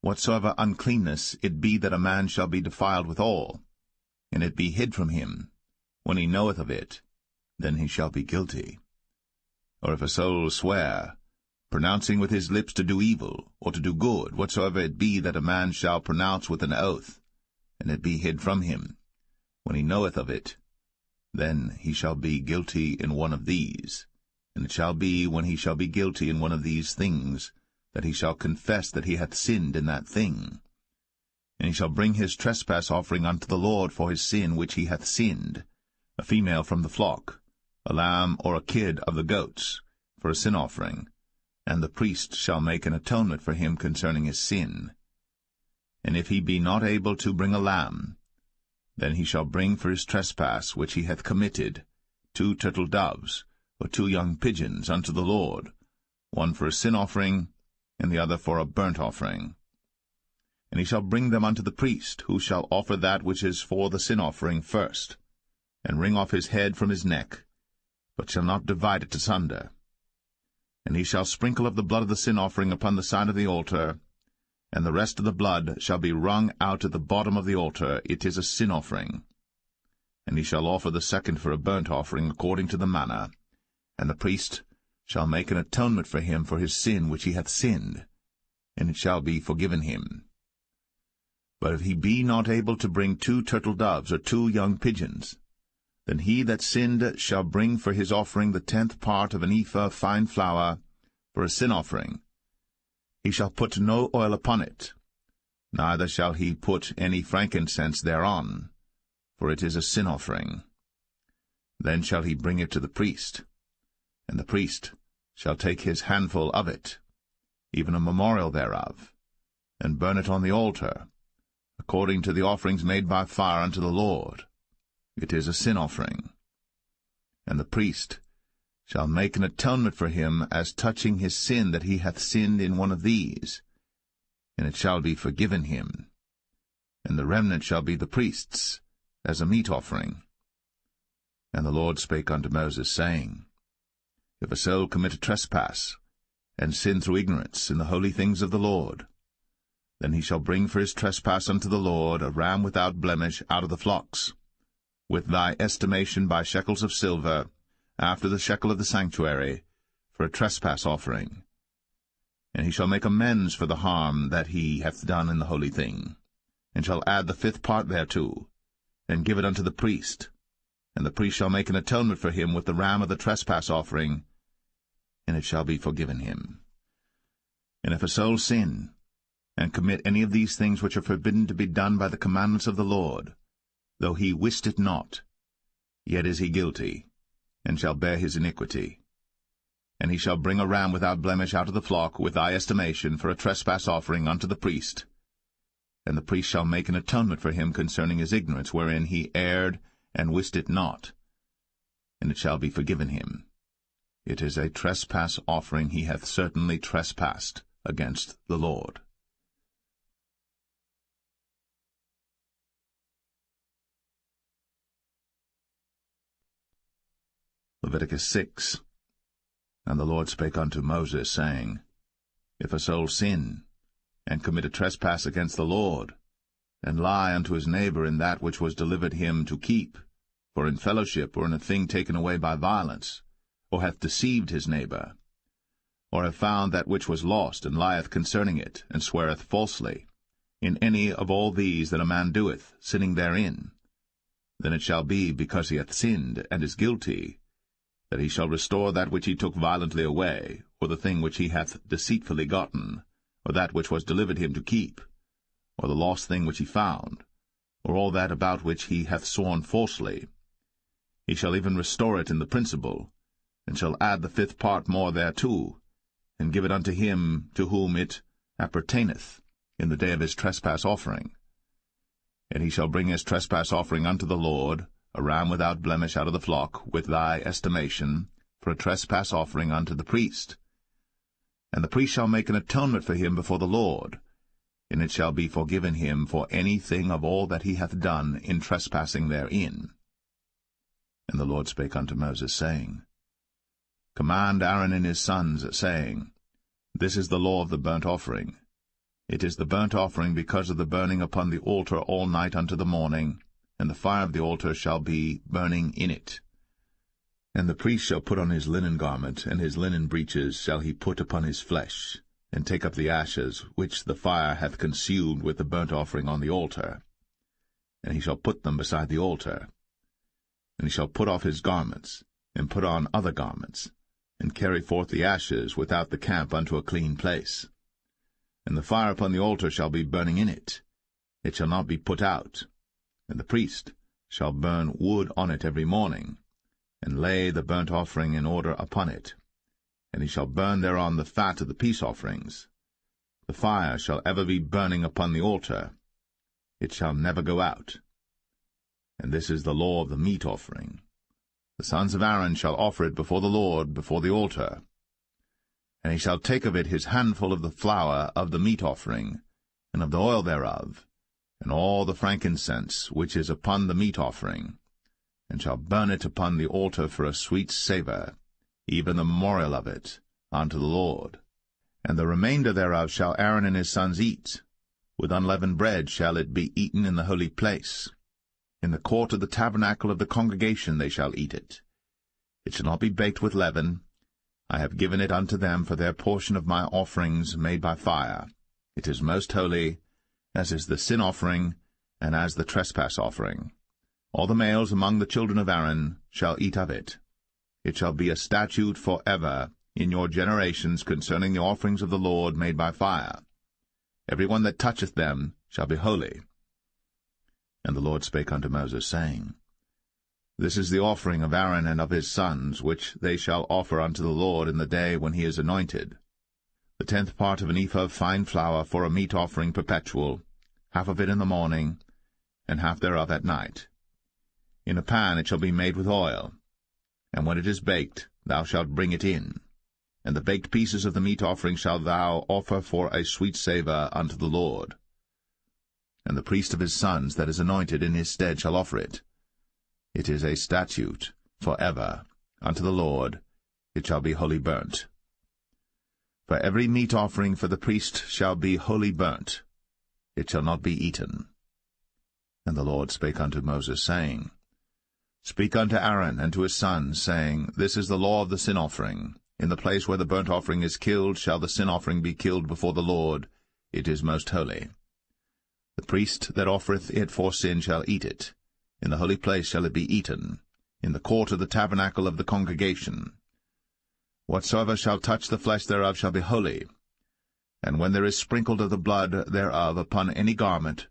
whatsoever uncleanness it be that a man shall be defiled withal, and it be hid from him, when he knoweth of it, then he shall be guilty. Or if a soul swear, pronouncing with his lips to do evil, or to do good, whatsoever it be that a man shall pronounce with an oath, and it be hid from him, when he knoweth of it, then he shall be guilty in one of these. And it shall be, when he shall be guilty in one of these things, that he shall confess that he hath sinned in that thing. And he shall bring his trespass offering unto the Lord for his sin which he hath sinned, a female from the flock, a lamb or a kid of the goats, for a sin offering, and the priest shall make an atonement for him concerning his sin. And if he be not able to bring a lamb, then he shall bring for his trespass which he hath committed 2 turtle doves, or 2 young pigeons unto the Lord, one for a sin offering, and the other for a burnt offering. And he shall bring them unto the priest, who shall offer that which is for the sin offering first, and wring off his head from his neck, but shall not divide it asunder. And he shall sprinkle of the blood of the sin offering upon the side of the altar, and the rest of the blood shall be wrung out at the bottom of the altar. It is a sin offering. And he shall offer the second for a burnt offering according to the manner, and the priest shall make an atonement for him for his sin which he hath sinned, and it shall be forgiven him. But if he be not able to bring 2 turtle doves or 2 young pigeons, then he that sinned shall bring for his offering the 10th part of an ephah of fine flour for a sin offering. He shall put no oil upon it, neither shall he put any frankincense thereon, for it is a sin offering. Then shall he bring it to the priest, and the priest shall take his handful of it, even a memorial thereof, and burn it on the altar, according to the offerings made by fire unto the Lord. It is a sin offering. And the priest shall make an atonement for him as touching his sin that he hath sinned in one of these, and it shall be forgiven him. And the remnant shall be the priest's, as a meat offering. And the Lord spake unto Moses, saying, If a soul commit a trespass, and sin through ignorance in the holy things of the Lord, then he shall bring for his trespass unto the Lord a ram without blemish out of the flocks, with thy estimation by shekels of silver, after the shekel of the sanctuary, for a trespass offering. And he shall make amends for the harm that he hath done in the holy thing, and shall add the 5th part thereto, and give it unto the priest. And the priest shall make an atonement for him with the ram of the trespass offering, and it shall be forgiven him. And if a soul sin, and commit any of these things which are forbidden to be done by the commandments of the Lord, though he wist it not, yet is he guilty, and shall bear his iniquity. And he shall bring a ram without blemish out of the flock, with thy estimation, for a trespass offering unto the priest. And the priest shall make an atonement for him concerning his ignorance, wherein he erred and wist it not, and it shall be forgiven him. It is a trespass offering. He hath certainly trespassed against the Lord. Leviticus 6. And the Lord spake unto Moses, saying, If a soul sin, and commit a trespass against the Lord, and lie unto his neighbor in that which was delivered him to keep, for in fellowship or in a thing taken away by violence, or hath deceived his neighbor, or have found that which was lost, and lieth concerning it, and sweareth falsely, in any of all these that a man doeth, sinning therein, then it shall be, because he hath sinned, and is guilty, that he shall restore that which he took violently away, or the thing which he hath deceitfully gotten, or that which was delivered him to keep, or the lost thing which he found, or all that about which he hath sworn falsely. He shall even restore it in the principal, and shall add the 5th part more thereto, and give it unto him to whom it appertaineth, in the day of his trespass offering. And he shall bring his trespass offering unto the Lord, a ram without blemish out of the flock, with thy estimation, for a trespass offering unto the priest. And the priest shall make an atonement for him before the Lord, and it shall be forgiven him for any thing of all that he hath done in trespassing therein. And the Lord spake unto Moses, saying, Command Aaron and his sons, saying, This is the law of the burnt offering. It is the burnt offering because of the burning upon the altar all night unto the morning, and the fire of the altar shall be burning in it. And the priest shall put on his linen garment, and his linen breeches shall he put upon his flesh, and take up the ashes which the fire hath consumed with the burnt offering on the altar. And he shall put them beside the altar. And he shall put off his garments, and put on other garments, and carry forth the ashes without the camp unto a clean place. And the fire upon the altar shall be burning in it. It shall not be put out. And the priest shall burn wood on it every morning, and lay the burnt offering in order upon it. And he shall burn thereon the fat of the peace offerings. The fire shall ever be burning upon the altar. It shall never go out. And this is the law of the meat offering. The sons of Aaron shall offer it before the Lord, before the altar. And he shall take of it his handful of the flour of the meat offering, and of the oil thereof, and all the frankincense which is upon the meat offering, and shall burn it upon the altar for a sweet savour, even the memorial of it, unto the Lord. And the remainder thereof shall Aaron and his sons eat. With unleavened bread shall it be eaten in the holy place. In the court of the tabernacle of the congregation they shall eat it. It shall not be baked with leaven. I have given it unto them for their portion of my offerings made by fire. It is most holy, as is the sin offering, and as the trespass offering. All the males among the children of Aaron shall eat of it. It shall be a statute for ever in your generations concerning the offerings of the Lord made by fire. Every one that toucheth them shall be holy. And the Lord spake unto Moses, saying, This is the offering of Aaron and of his sons, which they shall offer unto the Lord in the day when he is anointed. The 10th part of an ephah of fine flour for a meat offering perpetual, half of it in the morning, and half thereof at night. In a pan it shall be made with oil, and when it is baked, thou shalt bring it in. And the baked pieces of the meat offering shalt thou offer for a sweet savour unto the Lord. And the priest of his sons that is anointed in his stead shall offer it. It is a statute for ever unto the Lord. It shall be wholly burnt. For every meat offering for the priest shall be wholly burnt. It shall not be eaten. And the Lord spake unto Moses, saying, Speak unto Aaron and to his sons, saying, This is the law of the sin offering. In the place where the burnt offering is killed shall the sin offering be killed before the Lord. It is most holy. The priest that offereth it for sin shall eat it. In the holy place shall it be eaten, in the court of the tabernacle of the congregation. Whatsoever shall touch the flesh thereof shall be holy. And when there is sprinkled of the blood thereof upon any garment,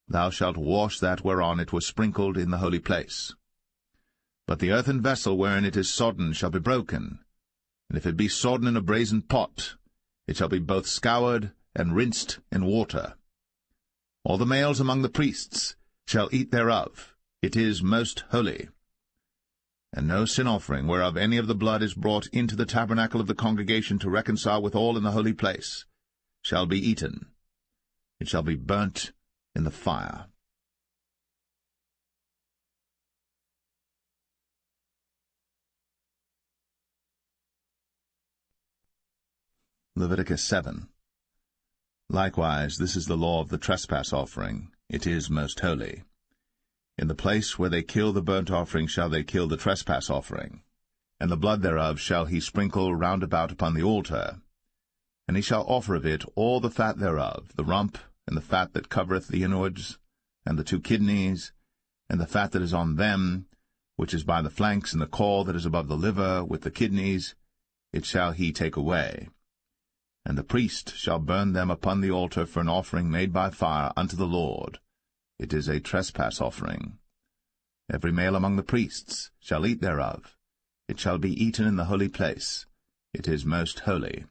thou shalt wash that whereon it was sprinkled in the holy place. But the earthen vessel wherein it is sodden shall be broken, and if it be sodden in a brazen pot, it shall be both scoured and rinsed in water. All the males among the priests shall eat thereof. It is most holy. And no sin offering, whereof any of the blood is brought into the tabernacle of the congregation to reconcile with all in the holy place, shall be eaten. It shall be burnt in the fire. Leviticus 7. Likewise, this is the law of the trespass offering. It is most holy. In the place where they kill the burnt offering shall they kill the trespass offering. And the blood thereof shall he sprinkle round about upon the altar. And he shall offer of it all the fat thereof, the rump, and the fat that covereth the inwards, and the 2 kidneys, and the fat that is on them, which is by the flanks, and the caul that is above the liver, with the kidneys, it shall he take away. And the priest shall burn them upon the altar for an offering made by fire unto the Lord. It is a trespass offering. Every male among the priests shall eat thereof. It shall be eaten in the holy place. It is most holy.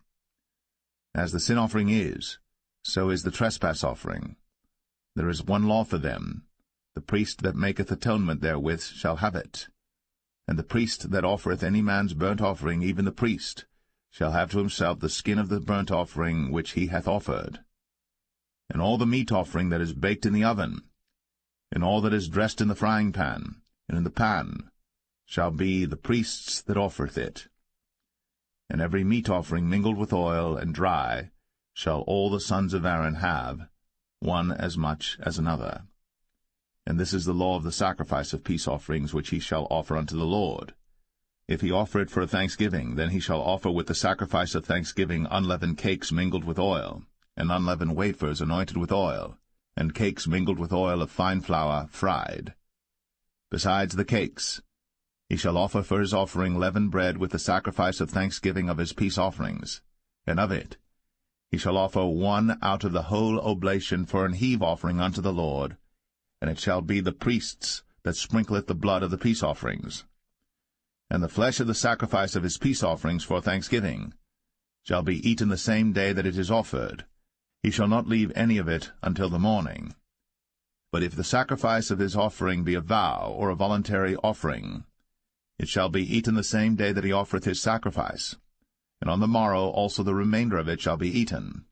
As the sin offering is, so is the trespass offering. There is one law for them. The priest that maketh atonement therewith shall have it. And the priest that offereth any man's burnt offering, even the priest, shall have to himself the skin of the burnt offering which he hath offered. And all the meat offering that is baked in the oven, and all that is dressed in the frying pan, and in the pan, shall be the priest's that offereth it. And every meat offering mingled with oil and dry shall all the sons of Aaron have, one as much as another. And this is the law of the sacrifice of peace offerings which he shall offer unto the Lord. If he offer it for a thanksgiving, then he shall offer with the sacrifice of thanksgiving unleavened cakes mingled with oil, and unleavened wafers anointed with oil, and cakes mingled with oil of fine flour fried. Besides the cakes, he shall offer for his offering leavened bread with the sacrifice of thanksgiving of his peace offerings, and of it he shall offer one out of the whole oblation for an heave offering unto the Lord, and it shall be the priest's that sprinkleth the blood of the peace offerings. And the flesh of the sacrifice of his peace offerings for thanksgiving shall be eaten the same day that it is offered. He shall not leave any of it until the morning. But if the sacrifice of his offering be a vow or a voluntary offering, it shall be eaten the same day that he offereth his sacrifice, and on the morrow also the remainder of it shall be eaten.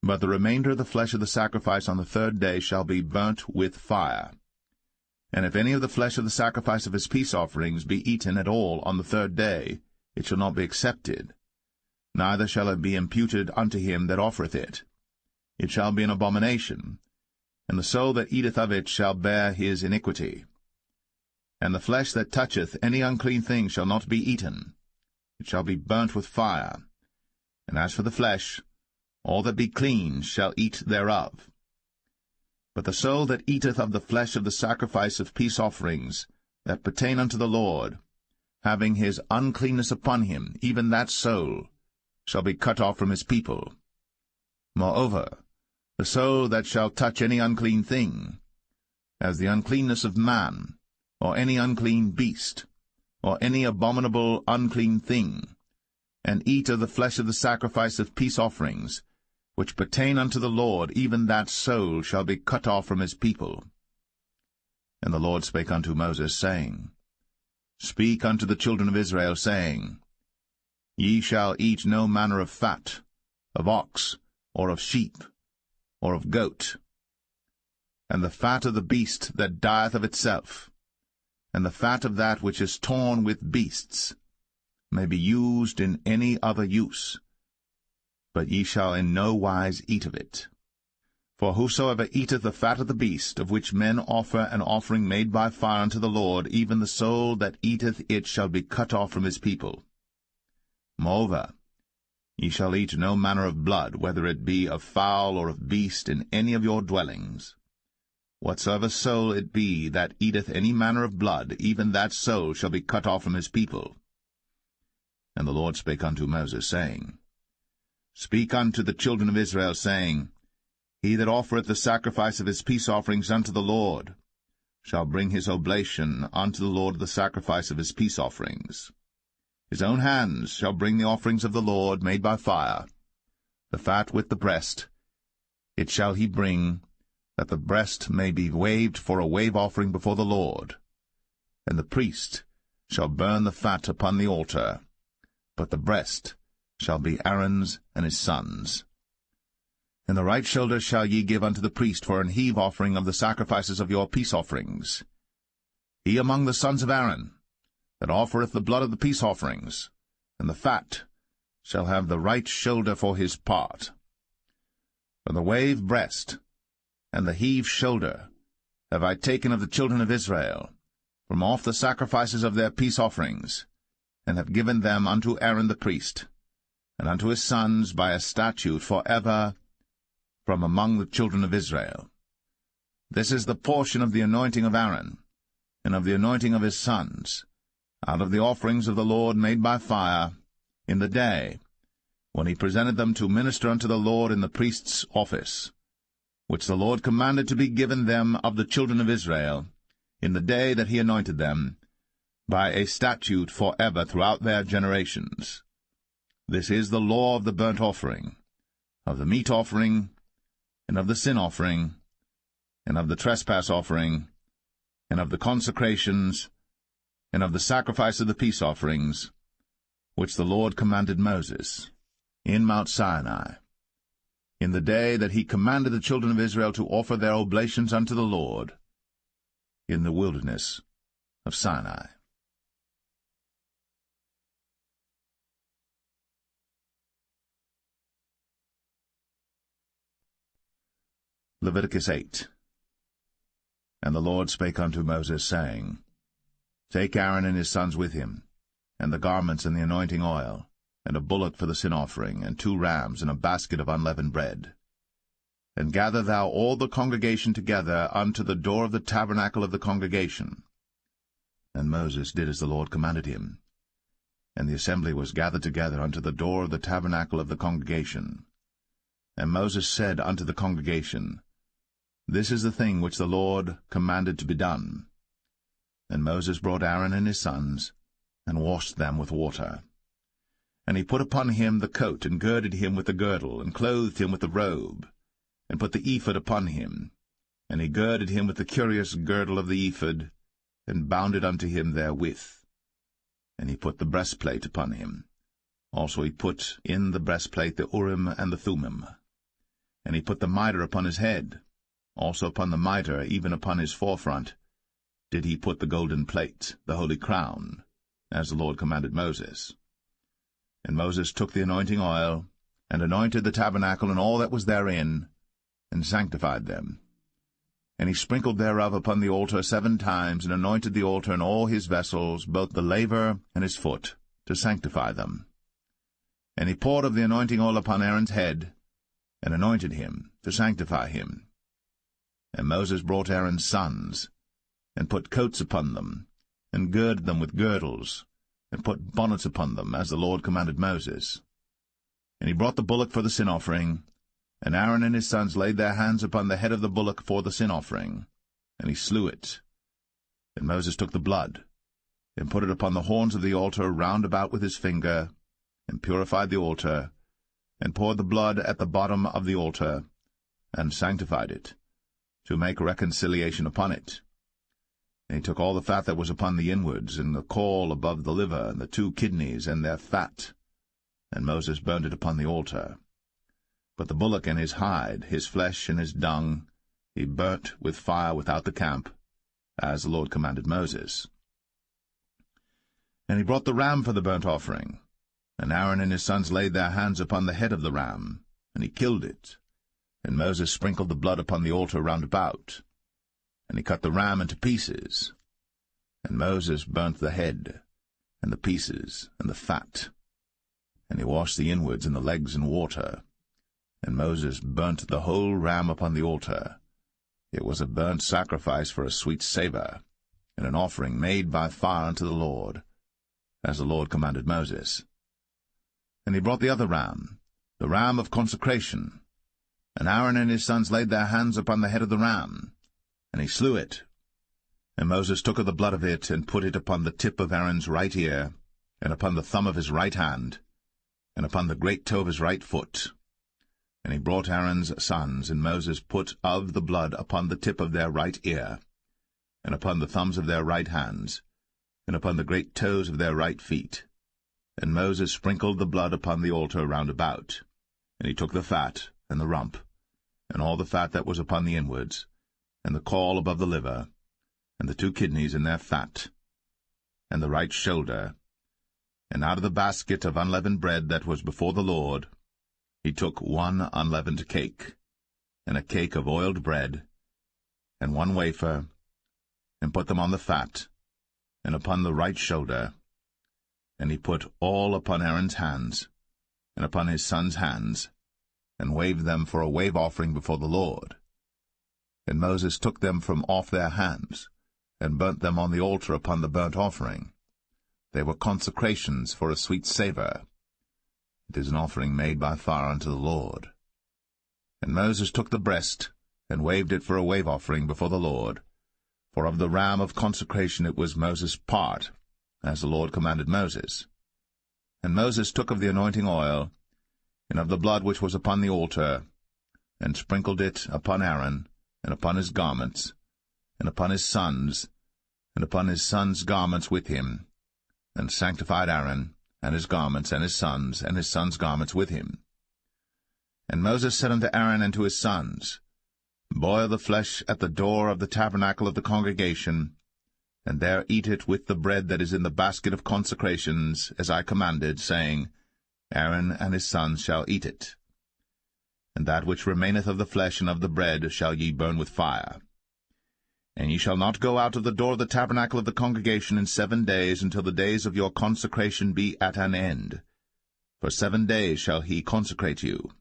But the remainder of the flesh of the sacrifice on the 3rd day shall be burnt with fire. And if any of the flesh of the sacrifice of his peace offerings be eaten at all on the 3rd day, it shall not be accepted, neither shall it be imputed unto him that offereth it. It shall be an abomination, and the soul that eateth of it shall bear his iniquity. And the flesh that toucheth any unclean thing shall not be eaten. It shall be burnt with fire. And as for the flesh, all that be clean shall eat thereof. But the soul that eateth of the flesh of the sacrifice of peace offerings that pertain unto the Lord, having his uncleanness upon him, even that soul shall be cut off from his people. Moreover, the soul that shall touch any unclean thing, as the uncleanness of man, or any unclean beast, or any abominable unclean thing, and eat of the flesh of the sacrifice of peace offerings, which pertain unto the Lord, even that soul shall be cut off from his people. And the Lord spake unto Moses, saying, Speak unto the children of Israel, saying, Ye shall eat no manner of fat, of ox, or of sheep, or of goat, and the fat of the beast that dieth of itself, and the fat of that which is torn with beasts, may be used in any other use, but ye shall in no wise eat of it. For whosoever eateth the fat of the beast, of which men offer an offering made by fire unto the Lord, even the soul that eateth it shall be cut off from his people. Moreover, ye shall eat no manner of blood, whether it be of fowl or of beast, in any of your dwellings. Whatsoever soul it be that eateth any manner of blood, even that soul shall be cut off from his people. And the Lord spake unto Moses, saying, Speak unto the children of Israel, saying, He that offereth the sacrifice of his peace offerings unto the Lord shall bring his oblation unto the Lord of the sacrifice of his peace offerings. His own hands shall bring the offerings of the Lord made by fire, the fat with the breast. It shall he bring, that the breast may be waved for a wave offering before the Lord. And the priest shall burn the fat upon the altar, but the breast shall be Aaron's and his sons'. And the right shoulder shall ye give unto the priest for an heave offering of the sacrifices of your peace offerings. He among the sons of Aaron, that offereth the blood of the peace offerings, and the fat, shall have the right shoulder for his part. For the wave breast, and the heave shoulder, have I taken of the children of Israel, from off the sacrifices of their peace offerings, and have given them unto Aaron the priest, and unto his sons by a statute for ever from among the children of Israel. This is the portion of the anointing of Aaron, and of the anointing of his sons, out of the offerings of the Lord made by fire, in the day, when he presented them to minister unto the Lord in the priest's office, which the Lord commanded to be given them of the children of Israel, in the day that he anointed them, by a statute for ever throughout their generations. This is the law of the burnt offering, of the meat offering, and of the sin offering, and of the trespass offering, and of the consecrations, and of the sacrifice of the peace offerings, which the Lord commanded Moses in Mount Sinai, in the day that he commanded the children of Israel to offer their oblations unto the Lord, in the wilderness of Sinai. Leviticus 8. And the Lord spake unto Moses, saying, Take Aaron and his sons with him, and the garments and the anointing oil, and a bullock for the sin offering, and 2 rams, and a basket of unleavened bread. And gather thou all the congregation together unto the door of the tabernacle of the congregation. And Moses did as the Lord commanded him. And the assembly was gathered together unto the door of the tabernacle of the congregation. And Moses said unto the congregation, This is the thing which the Lord commanded to be done. And Moses brought Aaron and his sons, and washed them with water. And he put upon him the coat, and girded him with the girdle, and clothed him with the robe, and put the ephod upon him. And he girded him with the curious girdle of the ephod, and bound it unto him therewith. And he put the breastplate upon him. Also he put in the breastplate the Urim and the Thummim. And he put the mitre upon his head, also upon the mitre, even upon his forefront, did he put the golden plate, the holy crown, as the Lord commanded Moses. And Moses took the anointing oil, and anointed the tabernacle and all that was therein, and sanctified them. And he sprinkled thereof upon the altar 7 times, and anointed the altar and all his vessels, both the laver and his foot, to sanctify them. And he poured of the anointing oil upon Aaron's head, and anointed him, to sanctify him. And Moses brought Aaron's sons, and put coats upon them, and girded them with girdles, and put bonnets upon them, as the Lord commanded Moses. And he brought the bullock for the sin offering, and Aaron and his sons laid their hands upon the head of the bullock for the sin offering, and he slew it. And Moses took the blood, and put it upon the horns of the altar round about with his finger, and purified the altar, and poured the blood at the bottom of the altar, and sanctified it, to make reconciliation upon it. And he took all the fat that was upon the inwards, and the caul above the liver, and the 2 kidneys, and their fat, and Moses burned it upon the altar. But the bullock and his hide, his flesh and his dung, he burnt with fire without the camp, as the Lord commanded Moses. And he brought the ram for the burnt offering, and Aaron and his sons laid their hands upon the head of the ram, and he killed it. And Moses sprinkled the blood upon the altar round about. And he cut the ram into pieces. And Moses burnt the head, and the pieces, and the fat. And he washed the inwards and the legs in water. And Moses burnt the whole ram upon the altar. It was a burnt sacrifice for a sweet savour, and an offering made by fire unto the Lord, as the Lord commanded Moses. And he brought the other ram, the ram of consecration. And Aaron and his sons laid their hands upon the head of the ram, and he slew it. And Moses took of the blood of it, and put it upon the tip of Aaron's right ear, and upon the thumb of his right hand, and upon the great toe of his right foot. And he brought Aaron's sons, and Moses put of the blood upon the tip of their right ear, and upon the thumbs of their right hands, and upon the great toes of their right feet. And Moses sprinkled the blood upon the altar round about. And he took the fat, and the rump, and all the fat that was upon the inwards, and the caul above the liver, and the 2 kidneys and their fat, and the right shoulder, and out of the basket of unleavened bread that was before the Lord, he took 1 unleavened cake, and a cake of oiled bread, and 1 wafer, and put them on the fat, and upon the right shoulder. And he put all upon Aaron's hands, and upon his sons' hands, and waved them for a wave offering before the Lord. And Moses took them from off their hands, and burnt them on the altar upon the burnt offering. They were consecrations for a sweet savour. It is an offering made by fire unto the Lord. And Moses took the breast, and waved it for a wave offering before the Lord. For of the ram of consecration it was Moses' part, as the Lord commanded Moses. And Moses took of the anointing oil, and of the blood which was upon the altar, and sprinkled it upon Aaron, and upon his garments, and upon his sons, and upon his sons' garments with him, and sanctified Aaron, and his garments, and his sons' garments with him. And Moses said unto Aaron and to his sons, Boil the flesh at the door of the tabernacle of the congregation, and there eat it with the bread that is in the basket of consecrations, as I commanded, saying, Aaron and his sons shall eat it. And that which remaineth of the flesh and of the bread shall ye burn with fire. And ye shall not go out of the door of the tabernacle of the congregation in 7 days, until the days of your consecration be at an end. For 7 days shall he consecrate you.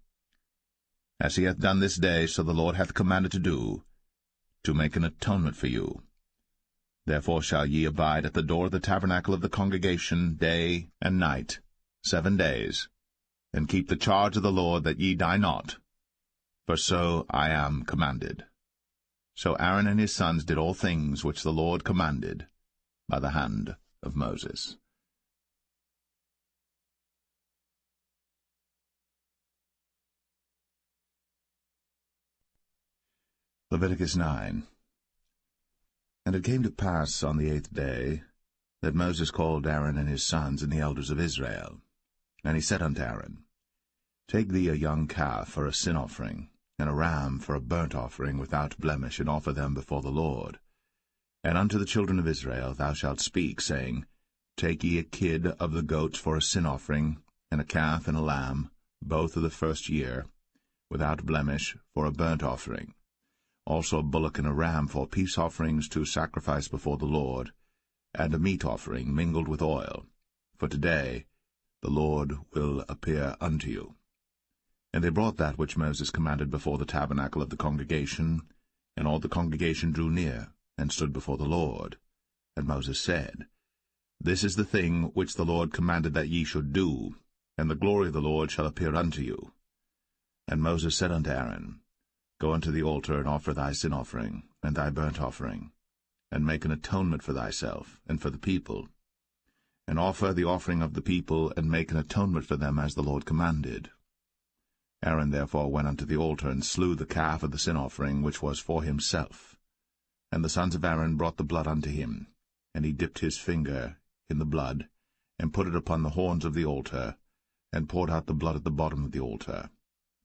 As he hath done this day, so the Lord hath commanded to do, to make an atonement for you. Therefore shall ye abide at the door of the tabernacle of the congregation day and night, 7 days, and keep the charge of the Lord, that ye die not, for so I am commanded. So Aaron and his sons did all things which the Lord commanded by the hand of Moses. Leviticus 9. And it came to pass on the 8th day, that Moses called Aaron and his sons and the elders of Israel. And he said unto Aaron, Take thee a young calf for a sin offering, and a ram for a burnt offering without blemish, and offer them before the Lord. And unto the children of Israel thou shalt speak, saying, Take ye a kid of the goats for a sin offering, and a calf and a lamb, both of the first year, without blemish, for a burnt offering. Also a bullock and a ram for peace offerings to sacrifice before the Lord, and a meat offering mingled with oil. For today the Lord will appear unto you. And they brought that which Moses commanded before the tabernacle of the congregation, and all the congregation drew near, and stood before the Lord. And Moses said, This is the thing which the Lord commanded that ye should do, and the glory of the Lord shall appear unto you. And Moses said unto Aaron, Go unto the altar, and offer thy sin offering, and thy burnt offering, and make an atonement for thyself, and for the people. And offer the offering of the people, and make an atonement for them as the Lord commanded. Aaron therefore went unto the altar, and slew the calf of the sin offering, which was for himself. And the sons of Aaron brought the blood unto him, and he dipped his finger in the blood, and put it upon the horns of the altar, and poured out the blood at the bottom of the altar.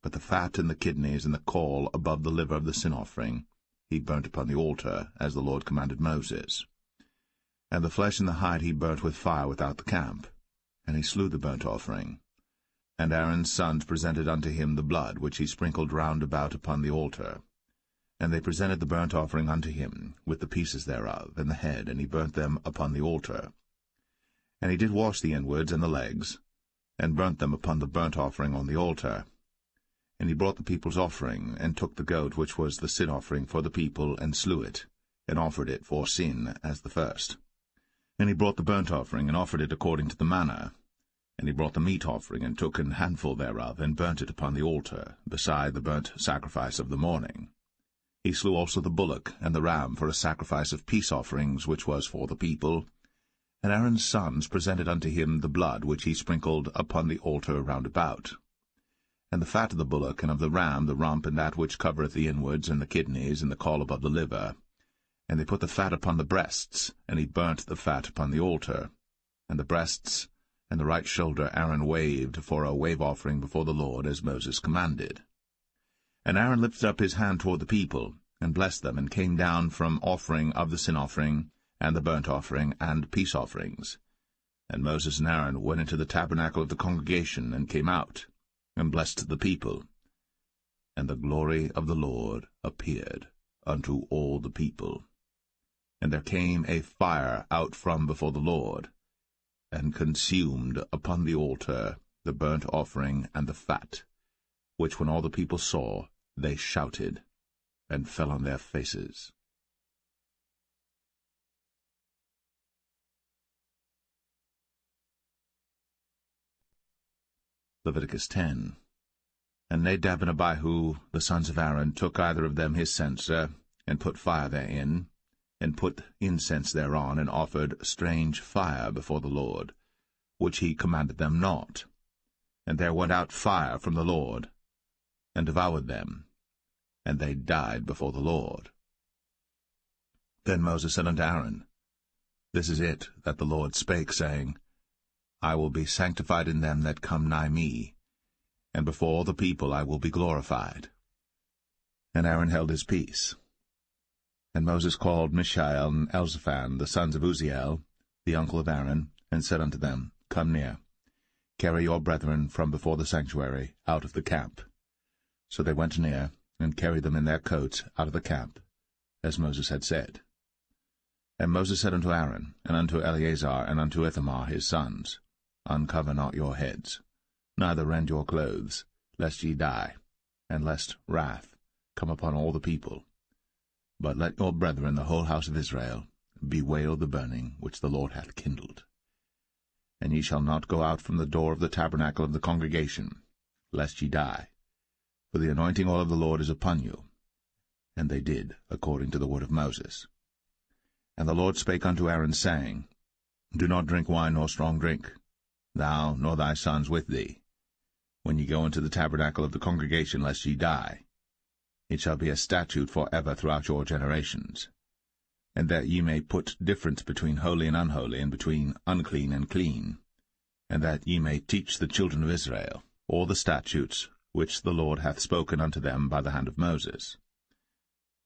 But the fat and the kidneys and the caul above the liver of the sin offering he burnt upon the altar, as the Lord commanded Moses. And the flesh and the hide he burnt with fire without the camp, and he slew the burnt offering. And Aaron's sons presented unto him the blood, which he sprinkled round about upon the altar. And they presented the burnt offering unto him, with the pieces thereof, and the head, and he burnt them upon the altar. And he did wash the inwards and the legs, and burnt them upon the burnt offering on the altar. And he brought the people's offering, and took the goat which was the sin offering for the people, and slew it, and offered it for sin as the first. And he brought the burnt offering, and offered it according to the manner. And he brought the meat offering, and took an handful thereof, and burnt it upon the altar, beside the burnt sacrifice of the morning. He slew also the bullock and the ram for a sacrifice of peace offerings, which was for the people. And Aaron's sons presented unto him the blood which he sprinkled upon the altar round about. And the fat of the bullock and of the ram, the rump, and that which covereth the inwards, and the kidneys, and the caul above the liver. And they put the fat upon the breasts, and he burnt the fat upon the altar. And the breasts and the right shoulder Aaron waved for a wave offering before the Lord, as Moses commanded. And Aaron lifted up his hand toward the people, and blessed them, and came down from offering of the sin offering, and the burnt offering, and peace offerings. And Moses and Aaron went into the tabernacle of the congregation, and came out, and blessed the people. And the glory of the Lord appeared unto all the people. And there came a fire out from before the Lord, and consumed upon the altar the burnt offering and the fat, which when all the people saw, they shouted, and fell on their faces. Leviticus 10. And Nadab and Abihu, the sons of Aaron, took either of them his censer, and put fire therein, and put incense thereon, and offered strange fire before the Lord, which he commanded them not. And there went out fire from the Lord, and devoured them, and they died before the Lord. Then Moses said unto Aaron, This is it that the Lord spake, saying, I will be sanctified in them that come nigh me, and before all the people I will be glorified. And Aaron held his peace. And Moses called Mishael and Elzaphan, the sons of Uzziel, the uncle of Aaron, and said unto them, Come near, carry your brethren from before the sanctuary out of the camp. So they went near, and carried them in their coats out of the camp, as Moses had said. And Moses said unto Aaron, and unto Eleazar, and unto Ithamar his sons, Uncover not your heads, neither rend your clothes, lest ye die, and lest wrath come upon all the people. But let your brethren, the whole house of Israel, bewail the burning which the Lord hath kindled. And ye shall not go out from the door of the tabernacle of the congregation, lest ye die, for the anointing oil of the Lord is upon you. And they did according to the word of Moses. And the Lord spake unto Aaron, saying, Do not drink wine nor strong drink, thou nor thy sons with thee, when ye go into the tabernacle of the congregation, lest ye die. It shall be a statute for ever throughout your generations, and that ye may put difference between holy and unholy, and between unclean and clean, and that ye may teach the children of Israel all the statutes which the Lord hath spoken unto them by the hand of Moses.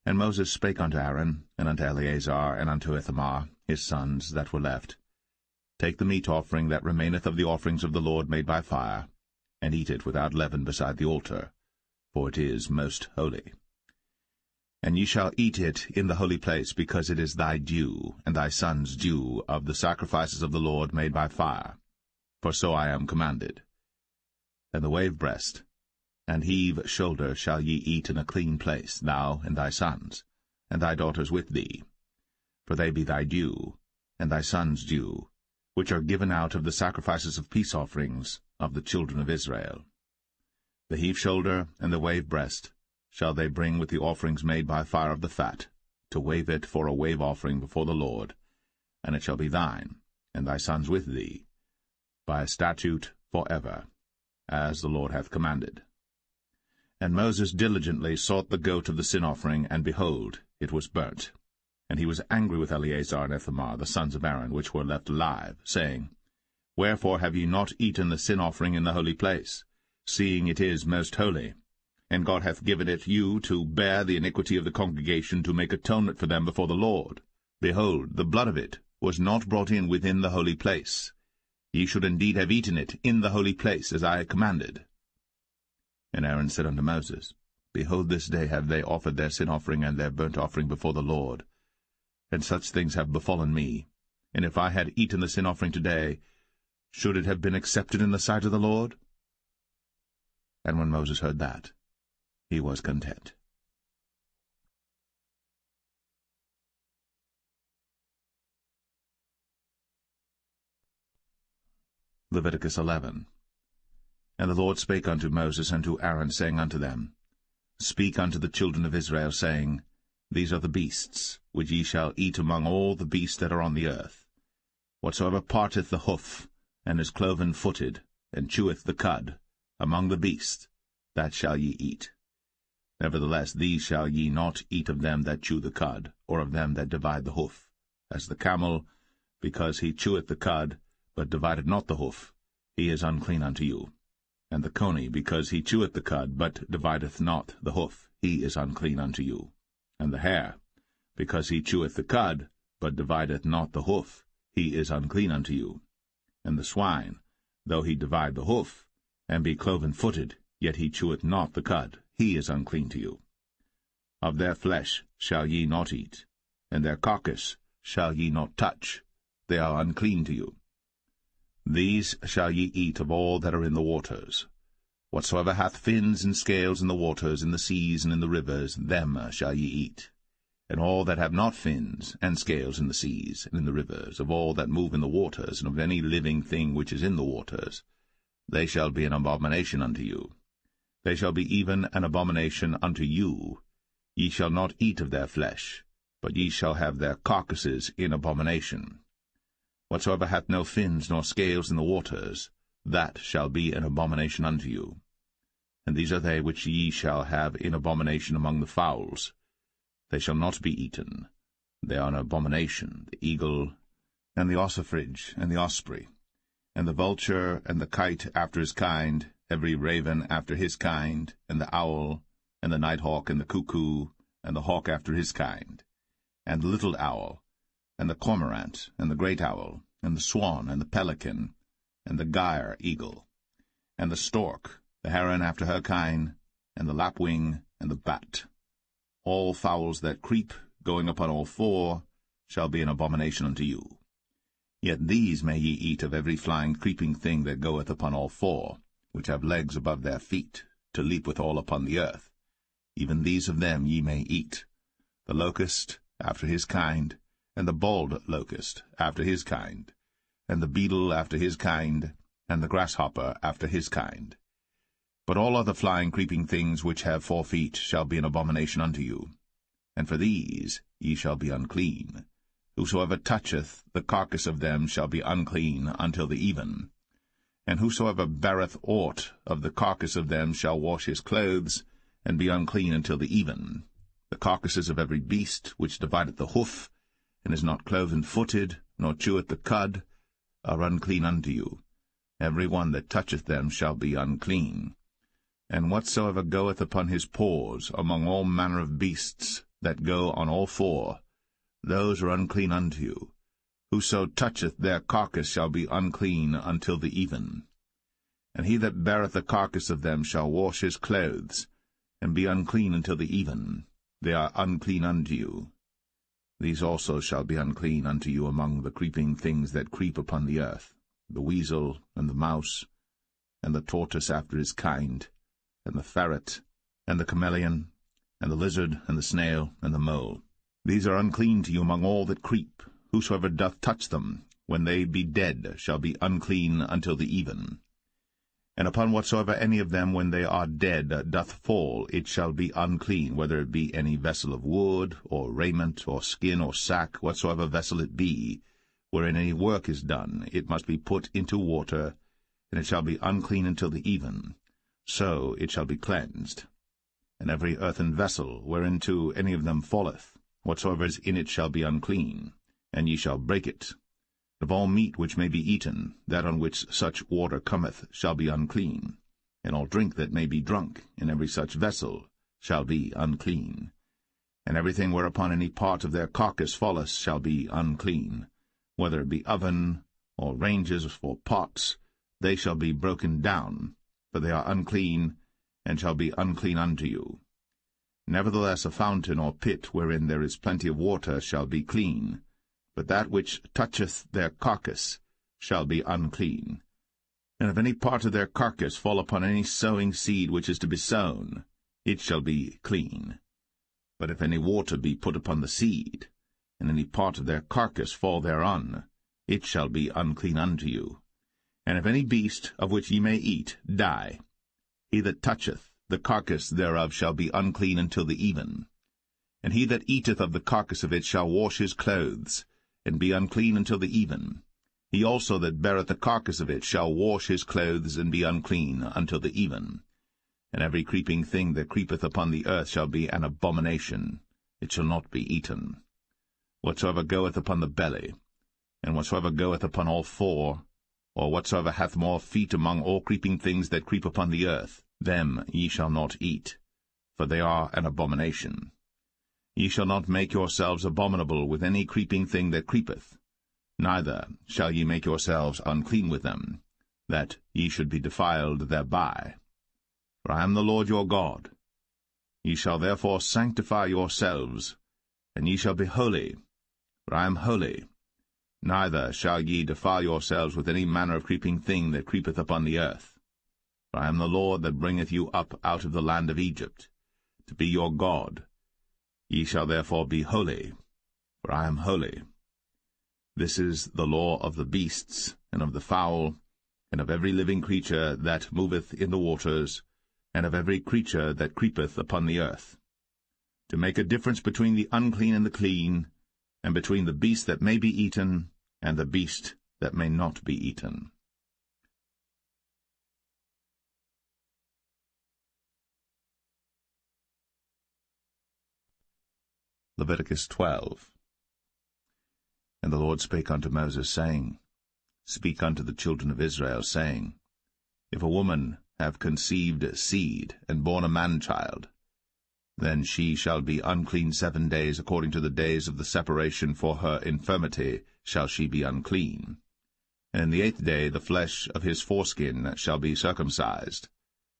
And Moses spake unto Aaron, and unto Eleazar, and unto Ithamar, his sons that were left, Take the meat offering that remaineth of the offerings of the Lord made by fire, and eat it without leaven beside the altar, for it is most holy. And ye shall eat it in the holy place, because it is thy due, and thy son's due, of the sacrifices of the Lord made by fire, for so I am commanded. And the wave breast and heave shoulder shall ye eat in a clean place, thou and thy sons, and thy daughters with thee, for they be thy due, and thy son's due, which are given out of the sacrifices of peace offerings of the children of Israel. The heave shoulder and the wave breast shall they bring with the offerings made by fire of the fat, to wave it for a wave offering before the Lord, and it shall be thine, and thy sons with thee, by a statute for ever, as the Lord hath commanded. And Moses diligently sought the goat of the sin offering, and behold, it was burnt. And he was angry with Eleazar and Ithamar, the sons of Aaron, which were left alive, saying, Wherefore have ye not eaten the sin offering in the holy place, seeing it is most holy? And God hath given it you to bear the iniquity of the congregation, to make atonement for them before the Lord. Behold, the blood of it was not brought in within the holy place. Ye should indeed have eaten it in the holy place, as I commanded. And Aaron said unto Moses, Behold, this day have they offered their sin offering and their burnt offering before the Lord. And such things have befallen me. And if I had eaten the sin offering today, should it have been accepted in the sight of the Lord? And when Moses heard that, he was content. Leviticus 11. And the Lord spake unto Moses and to Aaron, saying unto them, Speak unto the children of Israel, saying, These are the beasts, which ye shall eat among all the beasts that are on the earth. Whatsoever parteth the hoof, and is cloven-footed, and cheweth the cud, among the beasts, that shall ye eat. Nevertheless these shall ye not eat of them that chew the cud, or of them that divide the hoof, as the camel, because he cheweth the cud, but divideth not the hoof, he is unclean unto you. And the coney, because he cheweth the cud, but divideth not the hoof, he is unclean unto you. And the hare, because he cheweth the cud, but divideth not the hoof, he is unclean unto you. And the swine, though he divide the hoof, and be cloven-footed, yet he cheweth not the cud, he is unclean to you. Of their flesh shall ye not eat, and their carcass shall ye not touch, they are unclean to you. These shall ye eat of all that are in the waters. Whatsoever hath fins and scales in the waters, in the seas, and in the rivers, them shall ye eat. And all that have not fins and scales in the seas, and in the rivers, of all that move in the waters, and of any living thing which is in the waters, they shall be an abomination unto you. They shall be even an abomination unto you. Ye shall not eat of their flesh, but ye shall have their carcasses in abomination. Whatsoever hath no fins nor scales in the waters, that shall be an abomination unto you. And these are they which ye shall have in abomination among the fowls. They shall not be eaten. They are an abomination, the eagle, and the ossifrage, and the osprey, and the vulture, and the kite after his kind, every raven after his kind, and the owl, and the nighthawk, and the cuckoo, and the hawk after his kind, and the little owl, and the cormorant, and the great owl, and the swan, and the pelican, and the gyre eagle, and the stork, the heron after her kind, and the lapwing, and the bat. All fowls that creep, going upon all four, shall be an abomination unto you. Yet these may ye eat of every flying creeping thing that goeth upon all four, which have legs above their feet, to leap withal upon the earth. Even these of them ye may eat, the locust after his kind, and the bald locust after his kind, and the beetle after his kind, and the grasshopper after his kind. But all other flying creeping things which have 4 feet shall be an abomination unto you. And for these ye shall be unclean. Whosoever toucheth the carcass of them shall be unclean until the even. And whosoever beareth aught of the carcass of them shall wash his clothes, and be unclean until the even. The carcasses of every beast which divideth the hoof, and is not cloven-footed, nor cheweth the cud, are unclean unto you. Every one that toucheth them shall be unclean. And whatsoever goeth upon his paws among all manner of beasts, that go on all four, those are unclean unto you. Whoso toucheth their carcass shall be unclean until the even. And he that beareth the carcass of them shall wash his clothes, and be unclean until the even. They are unclean unto you. These also shall be unclean unto you among the creeping things that creep upon the earth, the weasel, and the mouse, and the tortoise after his kind, and the ferret, and the chameleon, and the lizard, and the snail, and the mole. These are unclean to you among all that creep. Whosoever doth touch them, when they be dead, shall be unclean until the even. And upon whatsoever any of them, when they are dead, doth fall, it shall be unclean, whether it be any vessel of wood, or raiment, or skin, or sack, whatsoever vessel it be, wherein any work is done, it must be put into water, and it shall be unclean until the even. So it shall be cleansed. And every earthen vessel, whereinto any of them falleth, whatsoever is in it shall be unclean, and ye shall break it. Of all meat which may be eaten, that on which such water cometh shall be unclean, and all drink that may be drunk in every such vessel shall be unclean. And everything whereupon any part of their carcass falleth shall be unclean, whether it be oven, or ranges, or pots, they shall be broken down, for they are unclean, and shall be unclean unto you. Nevertheless a fountain or pit wherein there is plenty of water shall be clean, but that which toucheth their carcass shall be unclean. And if any part of their carcass fall upon any sowing seed which is to be sown, it shall be clean. But if any water be put upon the seed, and any part of their carcass fall thereon, it shall be unclean unto you. And if any beast, of which ye may eat, die, he that toucheth the carcass thereof shall be unclean until the even. And he that eateth of the carcass of it shall wash his clothes, and be unclean until the even. He also that beareth the carcass of it shall wash his clothes, and be unclean until the even. And every creeping thing that creepeth upon the earth shall be an abomination. It shall not be eaten. Whatsoever goeth upon the belly, and whatsoever goeth upon all four, or whatsoever hath more feet among all creeping things that creep upon the earth, them ye shall not eat, for they are an abomination. Ye shall not make yourselves abominable with any creeping thing that creepeth, neither shall ye make yourselves unclean with them, that ye should be defiled thereby. For I am the Lord your God. Ye shall therefore sanctify yourselves, and ye shall be holy, for I am holy. Neither shall ye defile yourselves with any manner of creeping thing that creepeth upon the earth. For I am the Lord that bringeth you up out of the land of Egypt, to be your God. Ye shall therefore be holy, for I am holy. This is the law of the beasts, and of the fowl, and of every living creature that moveth in the waters, and of every creature that creepeth upon the earth, to make a difference between the unclean and the clean, and between the beast that may be eaten, and the beast that may not be eaten. Leviticus 12. And the Lord spake unto Moses, saying, Speak unto the children of Israel, saying, If a woman have conceived seed, and born a man-child, then she shall be unclean 7 days, according to the days of the separation for her infirmity shall she be unclean. And in the 8th day the flesh of his foreskin shall be circumcised,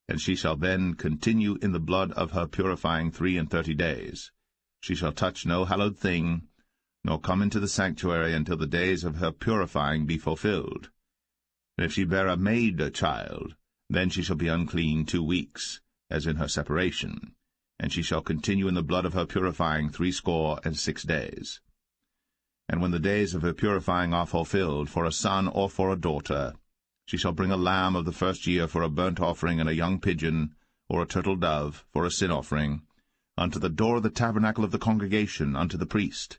and she shall then continue in the blood of her purifying 33 days. She shall touch no hallowed thing, nor come into the sanctuary until the days of her purifying be fulfilled. And if she bear a maid child, then she shall be unclean 2 weeks, as in her separation, and she shall continue in the blood of her purifying 66 days. And when the days of her purifying are fulfilled, for a son or for a daughter, she shall bring a lamb of the first year for a burnt offering, and a young pigeon, or a turtle dove, for a sin offering, unto the door of the tabernacle of the congregation, unto the priest,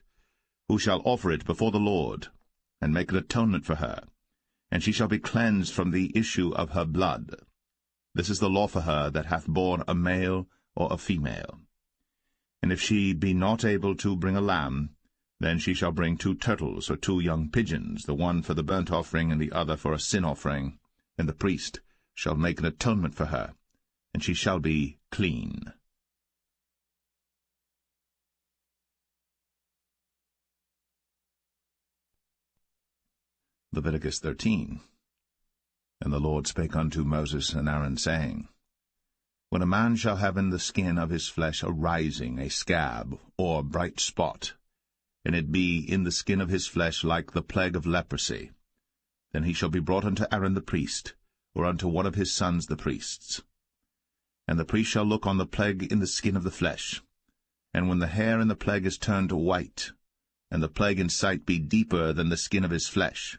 who shall offer it before the Lord, and make an atonement for her, and she shall be cleansed from the issue of her blood. This is the law for her that hath borne a male or a female. And if she be not able to bring a lamb, then she shall bring 2 turtles or 2 young pigeons, the one for the burnt offering and the other for a sin offering, and the priest shall make an atonement for her, and she shall be clean. Leviticus 13. And the Lord spake unto Moses and Aaron, saying, When a man shall have in the skin of his flesh a rising, a scab, or bright spot, and it be in the skin of his flesh like the plague of leprosy, then he shall be brought unto Aaron the priest, or unto one of his sons the priests. And the priest shall look on the plague in the skin of the flesh, and when the hair in the plague is turned white, and the plague in sight be deeper than the skin of his flesh,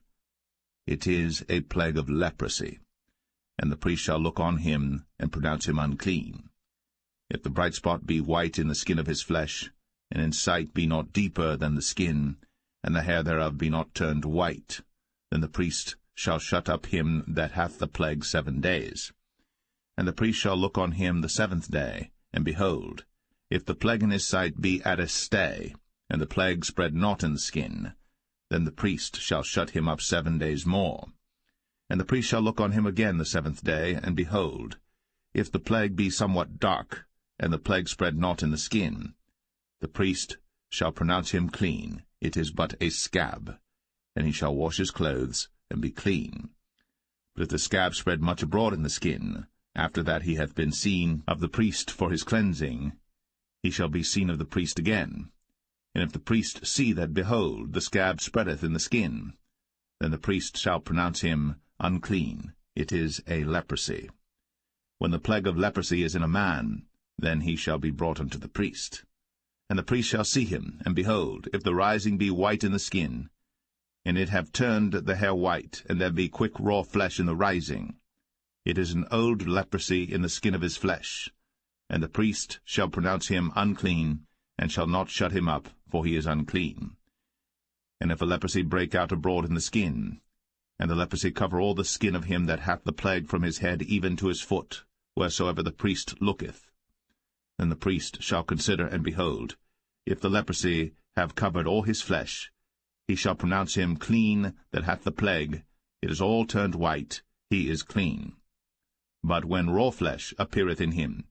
it is a plague of leprosy, and the priest shall look on him, and pronounce him unclean. If the bright spot be white in the skin of his flesh, and in sight be not deeper than the skin, and the hair thereof be not turned white, then the priest shall shut up him that hath the plague 7 days. And the priest shall look on him the 7th day, and behold, if the plague in his sight be at a stay, and the plague spread not in the skin, then the priest shall shut him up 7 days more. And the priest shall look on him again the 7th day, and behold, if the plague be somewhat dark, and the plague spread not in the skin, the priest shall pronounce him clean, it is but a scab, and he shall wash his clothes, and be clean. But if the scab spread much abroad in the skin, after that he hath been seen of the priest for his cleansing, he shall be seen of the priest again. And if the priest see that, behold, the scab spreadeth in the skin, then the priest shall pronounce him unclean, it is a leprosy. When the plague of leprosy is in a man, then he shall be brought unto the priest. And the priest shall see him, and behold, if the rising be white in the skin, and it have turned the hair white, and there be quick raw flesh in the rising, it is an old leprosy in the skin of his flesh, and the priest shall pronounce him unclean, and shall not shut him up, for he is unclean. And if a leprosy break out abroad in the skin, and the leprosy cover all the skin of him that hath the plague from his head even to his foot, wheresoever the priest looketh, then the priest shall consider, and behold, if the leprosy have covered all his flesh, he shall pronounce him clean that hath the plague, it is all turned white, he is clean. But when raw flesh appeareth in him,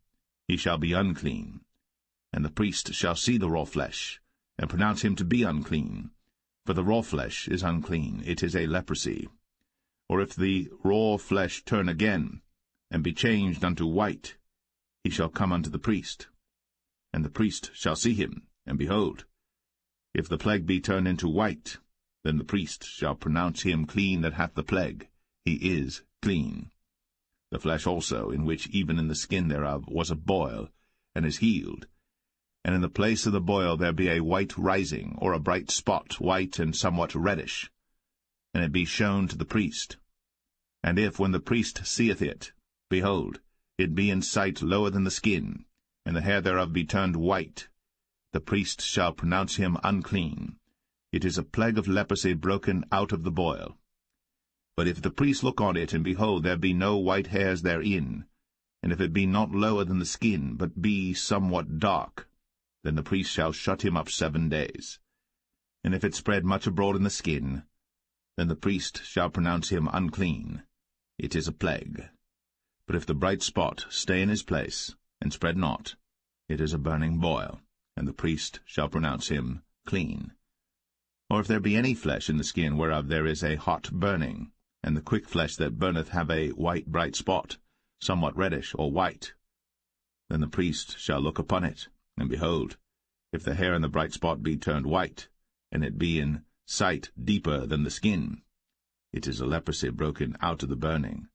he shall be unclean. And the priest shall see the raw flesh, and pronounce him to be unclean. For the raw flesh is unclean, it is a leprosy. Or if the raw flesh turn again, and be changed unto white, he shall come unto the priest. And the priest shall see him, and behold, if the plague be turned into white, then the priest shall pronounce him clean that hath the plague, he is clean. The flesh also, in which even in the skin thereof was a boil, and is healed, and in the place of the boil there be a white rising, or a bright spot, white and somewhat reddish, and it be shown to the priest. And if, when the priest seeth it, behold, it be in sight lower than the skin, and the hair thereof be turned white, the priest shall pronounce him unclean. It is a plague of leprosy broken out of the boil. But if the priest look on it, and behold, there be no white hairs therein, and if it be not lower than the skin, but be somewhat dark, then the priest shall shut him up 7 days. And if it spread much abroad in the skin, then the priest shall pronounce him unclean. It is a plague. But if the bright spot stay in his place, and spread not, it is a burning boil, and the priest shall pronounce him clean. Or if there be any flesh in the skin whereof there is a hot burning, and the quick flesh that burneth have a white bright spot, somewhat reddish or white, then the priest shall look upon it, and behold, if the hair in the bright spot be turned white, and it be in sight deeper than the skin, it is a leprosy broken out of the burning.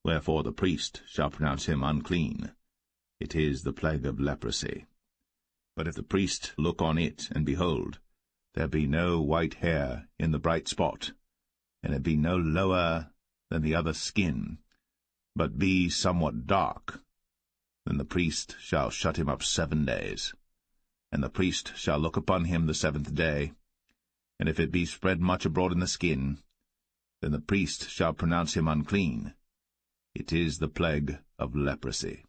Wherefore the priest shall pronounce him unclean. It is the plague of leprosy. But if the priest look on it, and behold, there be no white hair in the bright spot, and it be no lower than the other skin, but be somewhat dark, then the priest shall shut him up 7 days. And the priest shall look upon him the 7th day, and if it be spread much abroad in the skin, then the priest shall pronounce him unclean. It is the plague of leprosy.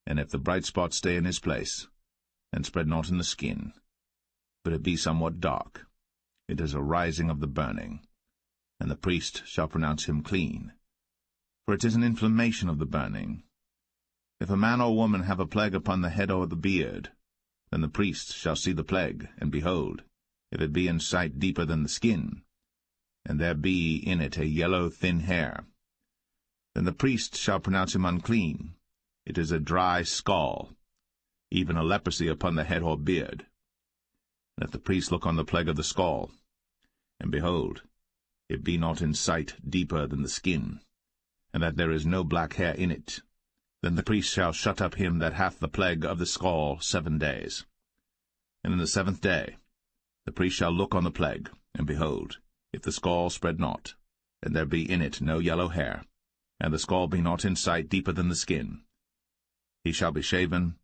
And if the bright spot stay in his place, and spread not in the skin, but it be somewhat dark, it is a rising of the burning, and the priest shall pronounce him clean. For it is an inflammation of the burning. If a man or woman have a plague upon the head or the beard, then the priest shall see the plague, and behold, if it be in sight deeper than the skin, and there be in it a yellow thin hair, then the priest shall pronounce him unclean. It is a dry scall, even a leprosy upon the head or beard. And if the priest look on the plague of the scall, and behold, it be not in sight deeper than the skin, and that there is no black hair in it, then the priest shall shut up him that hath the plague of the scall 7 days. And in the 7th day the priest shall look on the plague, and behold, if the scall spread not, and there be in it no yellow hair, and the scall be not in sight deeper than the skin, he shall be shaven,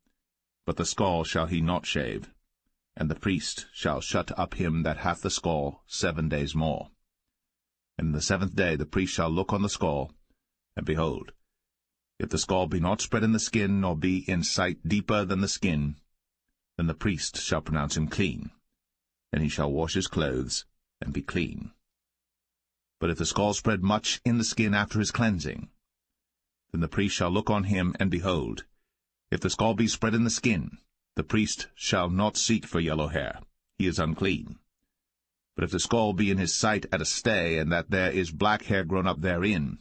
but the scall shall he not shave, and the priest shall shut up him that hath the scall 7 days more. And in the 7th day the priest shall look on the scall, and behold, if the scall be not spread in the skin, nor be in sight deeper than the skin, then the priest shall pronounce him clean, and he shall wash his clothes, and be clean. But if the scall spread much in the skin after his cleansing, then the priest shall look on him, and behold, if the scall be spread in the skin, the priest shall not seek for yellow hair, he is unclean. But if the scall be in his sight at a stay, and that there is black hair grown up therein,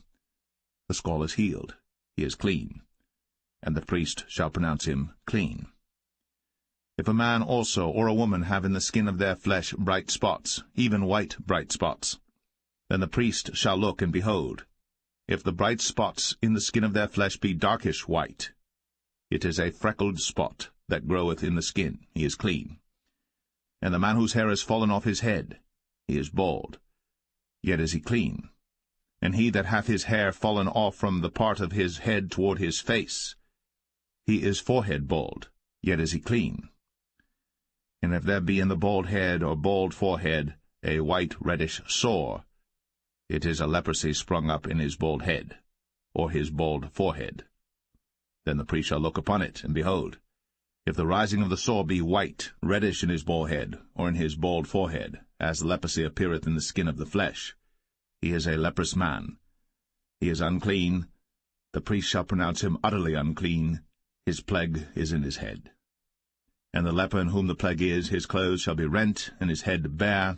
the scall is healed, he is clean, and the priest shall pronounce him clean. If a man also or a woman have in the skin of their flesh bright spots, even white bright spots, then the priest shall look, and behold, if the bright spots in the skin of their flesh be darkish white, it is a freckled spot that groweth in the skin, he is clean. And the man whose hair is fallen off his head, he is bald, yet is he clean. And he that hath his hair fallen off from the part of his head toward his face, he is forehead bald, yet is he clean. And if there be in the bald head or bald forehead a white reddish sore, it is a leprosy sprung up in his bald head, or his bald forehead. Then the priest shall look upon it, and behold, if the rising of the sore be white, reddish in his bald head, or in his bald forehead, as the leprosy appeareth in the skin of the flesh, he is a leprous man. He is unclean. The priest shall pronounce him utterly unclean. His plague is in his head. And the leper in whom the plague is, his clothes shall be rent, and his head bare,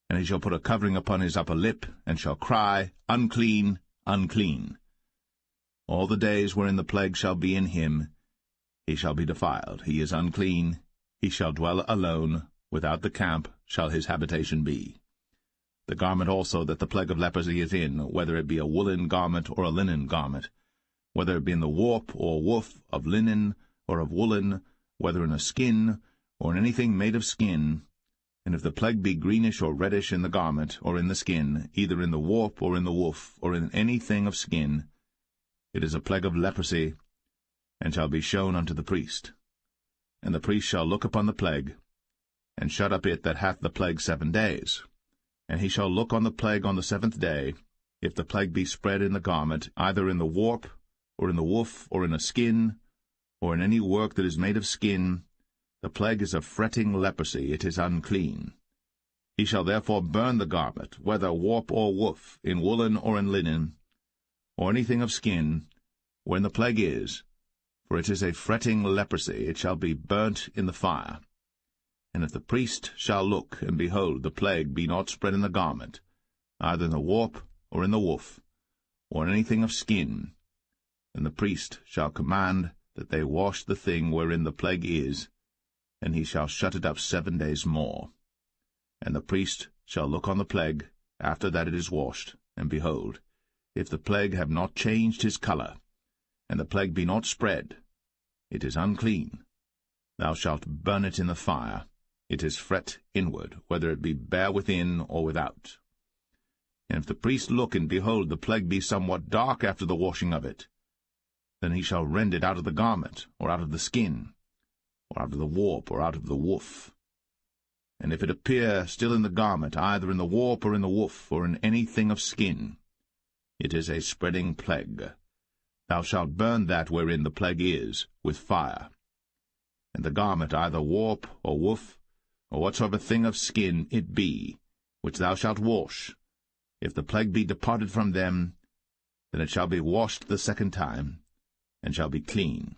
and he shall put a covering upon his upper lip, and shall cry, Unclean, unclean. All the days wherein the plague shall be in him, he shall be defiled. He is unclean. He shall dwell alone. Without the camp shall his habitation be. The garment also that the plague of leprosy is in, whether it be a woolen garment or a linen garment, whether it be in the warp or woof of linen or of woolen, whether in a skin or in anything made of skin, and if the plague be greenish or reddish in the garment or in the skin, either in the warp or in the woof or in anything of skin, it is a plague of leprosy, and shall be shown unto the priest. And the priest shall look upon the plague, and shut up it that hath the plague 7 days. And he shall look on the plague on the 7th day, if the plague be spread in the garment, either in the warp, or in the woof, or in a skin, or in any work that is made of skin, the plague is a fretting leprosy, it is unclean. He shall therefore burn the garment, whether warp or woof, in woolen or in linen, or anything of skin, wherein the plague is, for it is a fretting leprosy, it shall be burnt in the fire. And if the priest shall look, and behold, the plague be not spread in the garment, either in the warp, or in the woof, or in anything of skin, then the priest shall command that they wash the thing wherein the plague is, and he shall shut it up 7 days more. And the priest shall look on the plague, after that it is washed, and behold, if the plague have not changed his colour, and the plague be not spread, it is unclean. Thou shalt burn it in the fire. It is fret inward, whether it be bare within or without. And if the priest look, and behold, the plague be somewhat dark after the washing of it, then he shall rend it out of the garment, or out of the skin, or out of the warp, or out of the woof. And if it appear still in the garment, either in the warp, or in the woof, or in anything of skin, it is a spreading plague. Thou shalt burn that wherein the plague is, with fire. And the garment, either warp, or woof, or whatsoever thing of skin it be, which thou shalt wash, if the plague be departed from them, then it shall be washed the 2nd time, and shall be clean.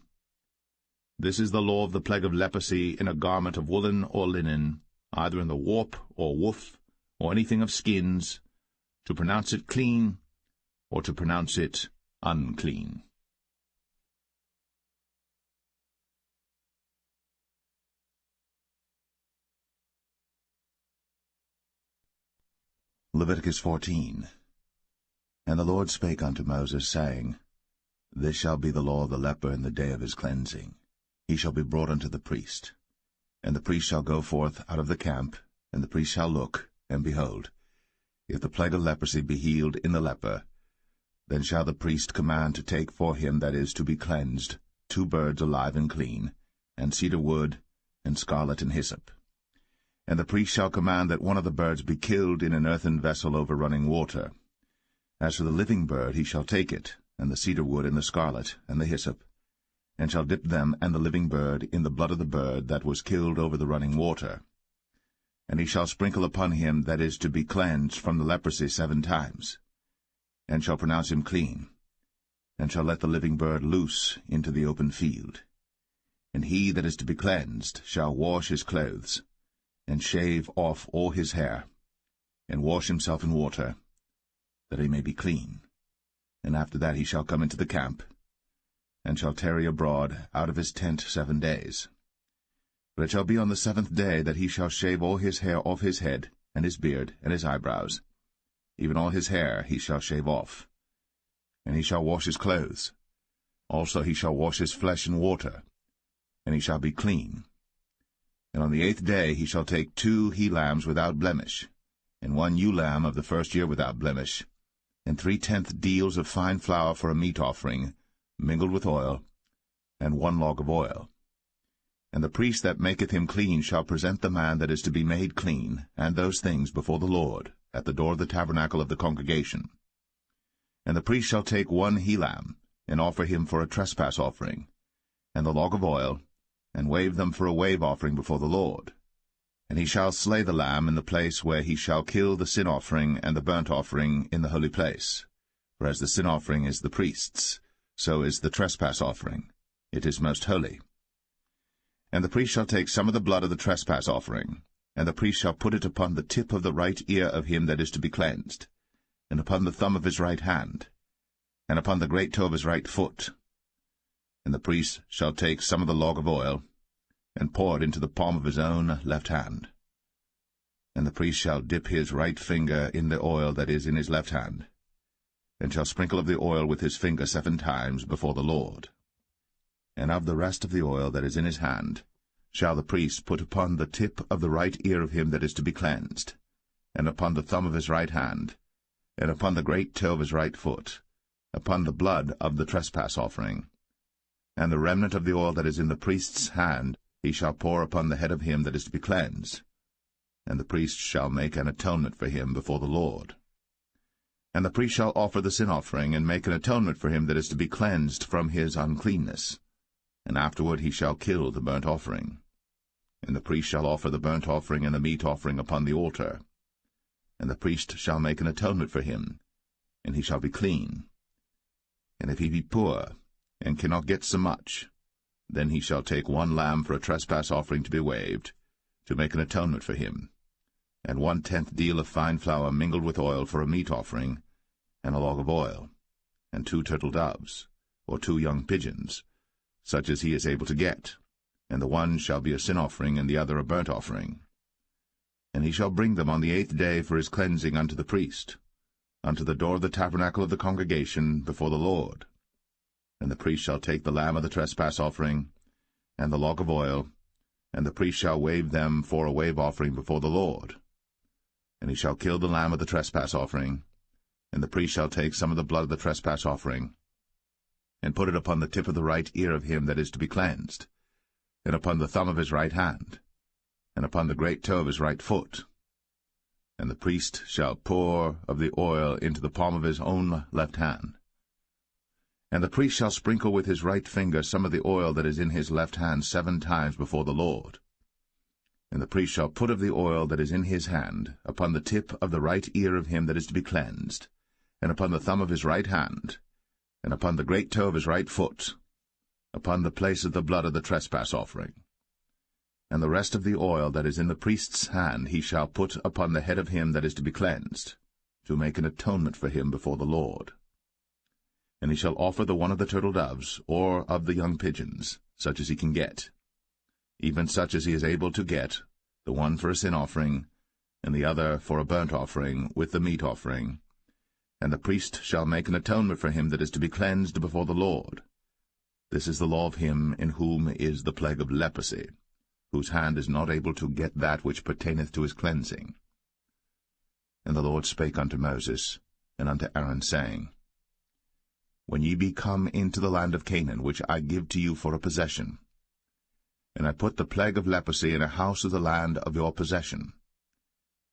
This is the law of the plague of leprosy in a garment of woolen or linen, either in the warp or woof, or anything of skins, to pronounce it clean or to pronounce it unclean. Leviticus 14. And the Lord spake unto Moses, saying, This shall be the law of the leper in the day of his cleansing. He shall be brought unto the priest. And the priest shall go forth out of the camp, and the priest shall look, and behold, if the plague of leprosy be healed in the leper, then shall the priest command to take for him that is to be cleansed 2 birds alive and clean, and cedar wood, and scarlet and hyssop. And the priest shall command that one of the birds be killed in an earthen vessel over running water. As for the living bird, he shall take it, and the cedar wood, and the scarlet, and the hyssop, and shall dip them and the living bird in the blood of the bird that was killed over the running water. And he shall sprinkle upon him that is to be cleansed from the leprosy 7 times, and shall pronounce him clean, and shall let the living bird loose into the open field. And he that is to be cleansed shall wash his clothes, and shave off all his hair, and wash himself in water, that he may be clean. And after that he shall come into the camp, and shall tarry abroad out of his tent 7 days. But it shall be on the 7th day that he shall shave all his hair off his head, and his beard, and his eyebrows. Even all his hair he shall shave off. And he shall wash his clothes. Also he shall wash his flesh in water, and he shall be clean. And on the 8th day he shall take 2 he-lambs without blemish, and 1 ewe-lamb of the 1st year without blemish, and 3/10 deals of fine flour for a meat offering, mingled with oil, and 1 log of oil. And the priest that maketh him clean shall present the man that is to be made clean, and those things before the Lord, at the door of the tabernacle of the congregation. And the priest shall take 1 he-lamb, and offer him for a trespass offering, and the log of oil, and wave them for a wave offering before the Lord. And he shall slay the lamb in the place where he shall kill the sin offering and the burnt offering in the holy place. For as the sin offering is the priest's, so is the trespass offering. It is most holy. And the priest shall take some of the blood of the trespass offering, and the priest shall put it upon the tip of the right ear of him that is to be cleansed, and upon the thumb of his right hand, and upon the great toe of his right foot. And the priest shall take some of the log of oil, and pour it into the palm of his own left hand. And the priest shall dip his right finger in the oil that is in his left hand, and shall sprinkle of the oil with his finger 7 times before the Lord. And of the rest of the oil that is in his hand shall the priest put upon the tip of the right ear of him that is to be cleansed, and upon the thumb of his right hand, and upon the great toe of his right foot, upon the blood of the trespass offering. And the remnant of the oil that is in the priest's hand he shall pour upon the head of him that is to be cleansed. And the priest shall make an atonement for him before the Lord. And the priest shall offer the sin offering, and make an atonement for him that is to be cleansed from his uncleanness. And afterward he shall kill the burnt offering. And the priest shall offer the burnt offering and the meat offering upon the altar. And the priest shall make an atonement for him, and he shall be clean. And if he be poor, and cannot get so much, then he shall take 1 lamb for a trespass offering to be waved, to make an atonement for him, and 1/10 deal of fine flour mingled with oil for a meat offering, and a log of oil, and 2 turtle doves, or 2 young pigeons, such as he is able to get, and the one shall be a sin offering, and the other a burnt offering. And he shall bring them on the 8th day for his cleansing unto the priest, unto the door of the tabernacle of the congregation before the Lord. And the priest shall take the lamb of the trespass offering, and the log of oil, and the priest shall wave them for a wave offering before the Lord. And he shall kill the lamb of the trespass offering, and the priest shall take some of the blood of the trespass offering, and put it upon the tip of the right ear of him that is to be cleansed, and upon the thumb of his right hand, and upon the great toe of his right foot. And the priest shall pour of the oil into the palm of his own left hand. And the priest shall sprinkle with his right finger some of the oil that is in his left hand 7 times before the Lord. And the priest shall put of the oil that is in his hand upon the tip of the right ear of him that is to be cleansed, and upon the thumb of his right hand, and upon the great toe of his right foot, upon the place of the blood of the trespass offering. And the rest of the oil that is in the priest's hand he shall put upon the head of him that is to be cleansed, to make an atonement for him before the Lord. And he shall offer the one of the turtle doves, or of the young pigeons, such as he can get, even such as he is able to get, the one for a sin offering, and the other for a burnt offering, with the meat offering. And the priest shall make an atonement for him that is to be cleansed before the Lord. This is the law of him in whom is the plague of leprosy, whose hand is not able to get that which pertaineth to his cleansing. And the Lord spake unto Moses and unto Aaron, saying, When ye be come into the land of Canaan, which I give to you for a possession, and I put the plague of leprosy in a house of the land of your possession,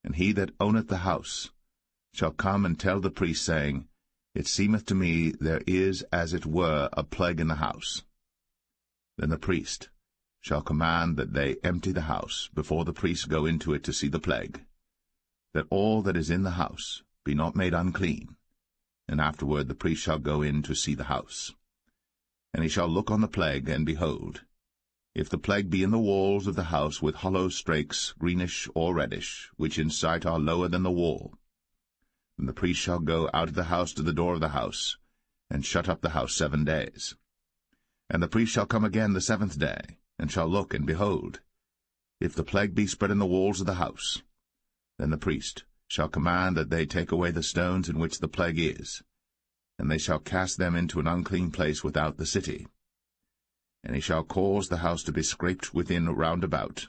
and he that owneth the house shall come and tell the priest, saying, It seemeth to me there is as it were a plague in the house. Then the priest shall command that they empty the house, before the priests go into it to see the plague, that all that is in the house be not made unclean. And afterward the priest shall go in to see the house. And he shall look on the plague, and behold, if the plague be in the walls of the house with hollow strakes, greenish or reddish, which in sight are lower than the wall, then the priest shall go out of the house to the door of the house, and shut up the house 7 days. And the priest shall come again the 7th day, and shall look, and behold, if the plague be spread in the walls of the house, then the priest shall command that they take away the stones in which the plague is, and they shall cast them into an unclean place without the city. And he shall cause the house to be scraped within round about,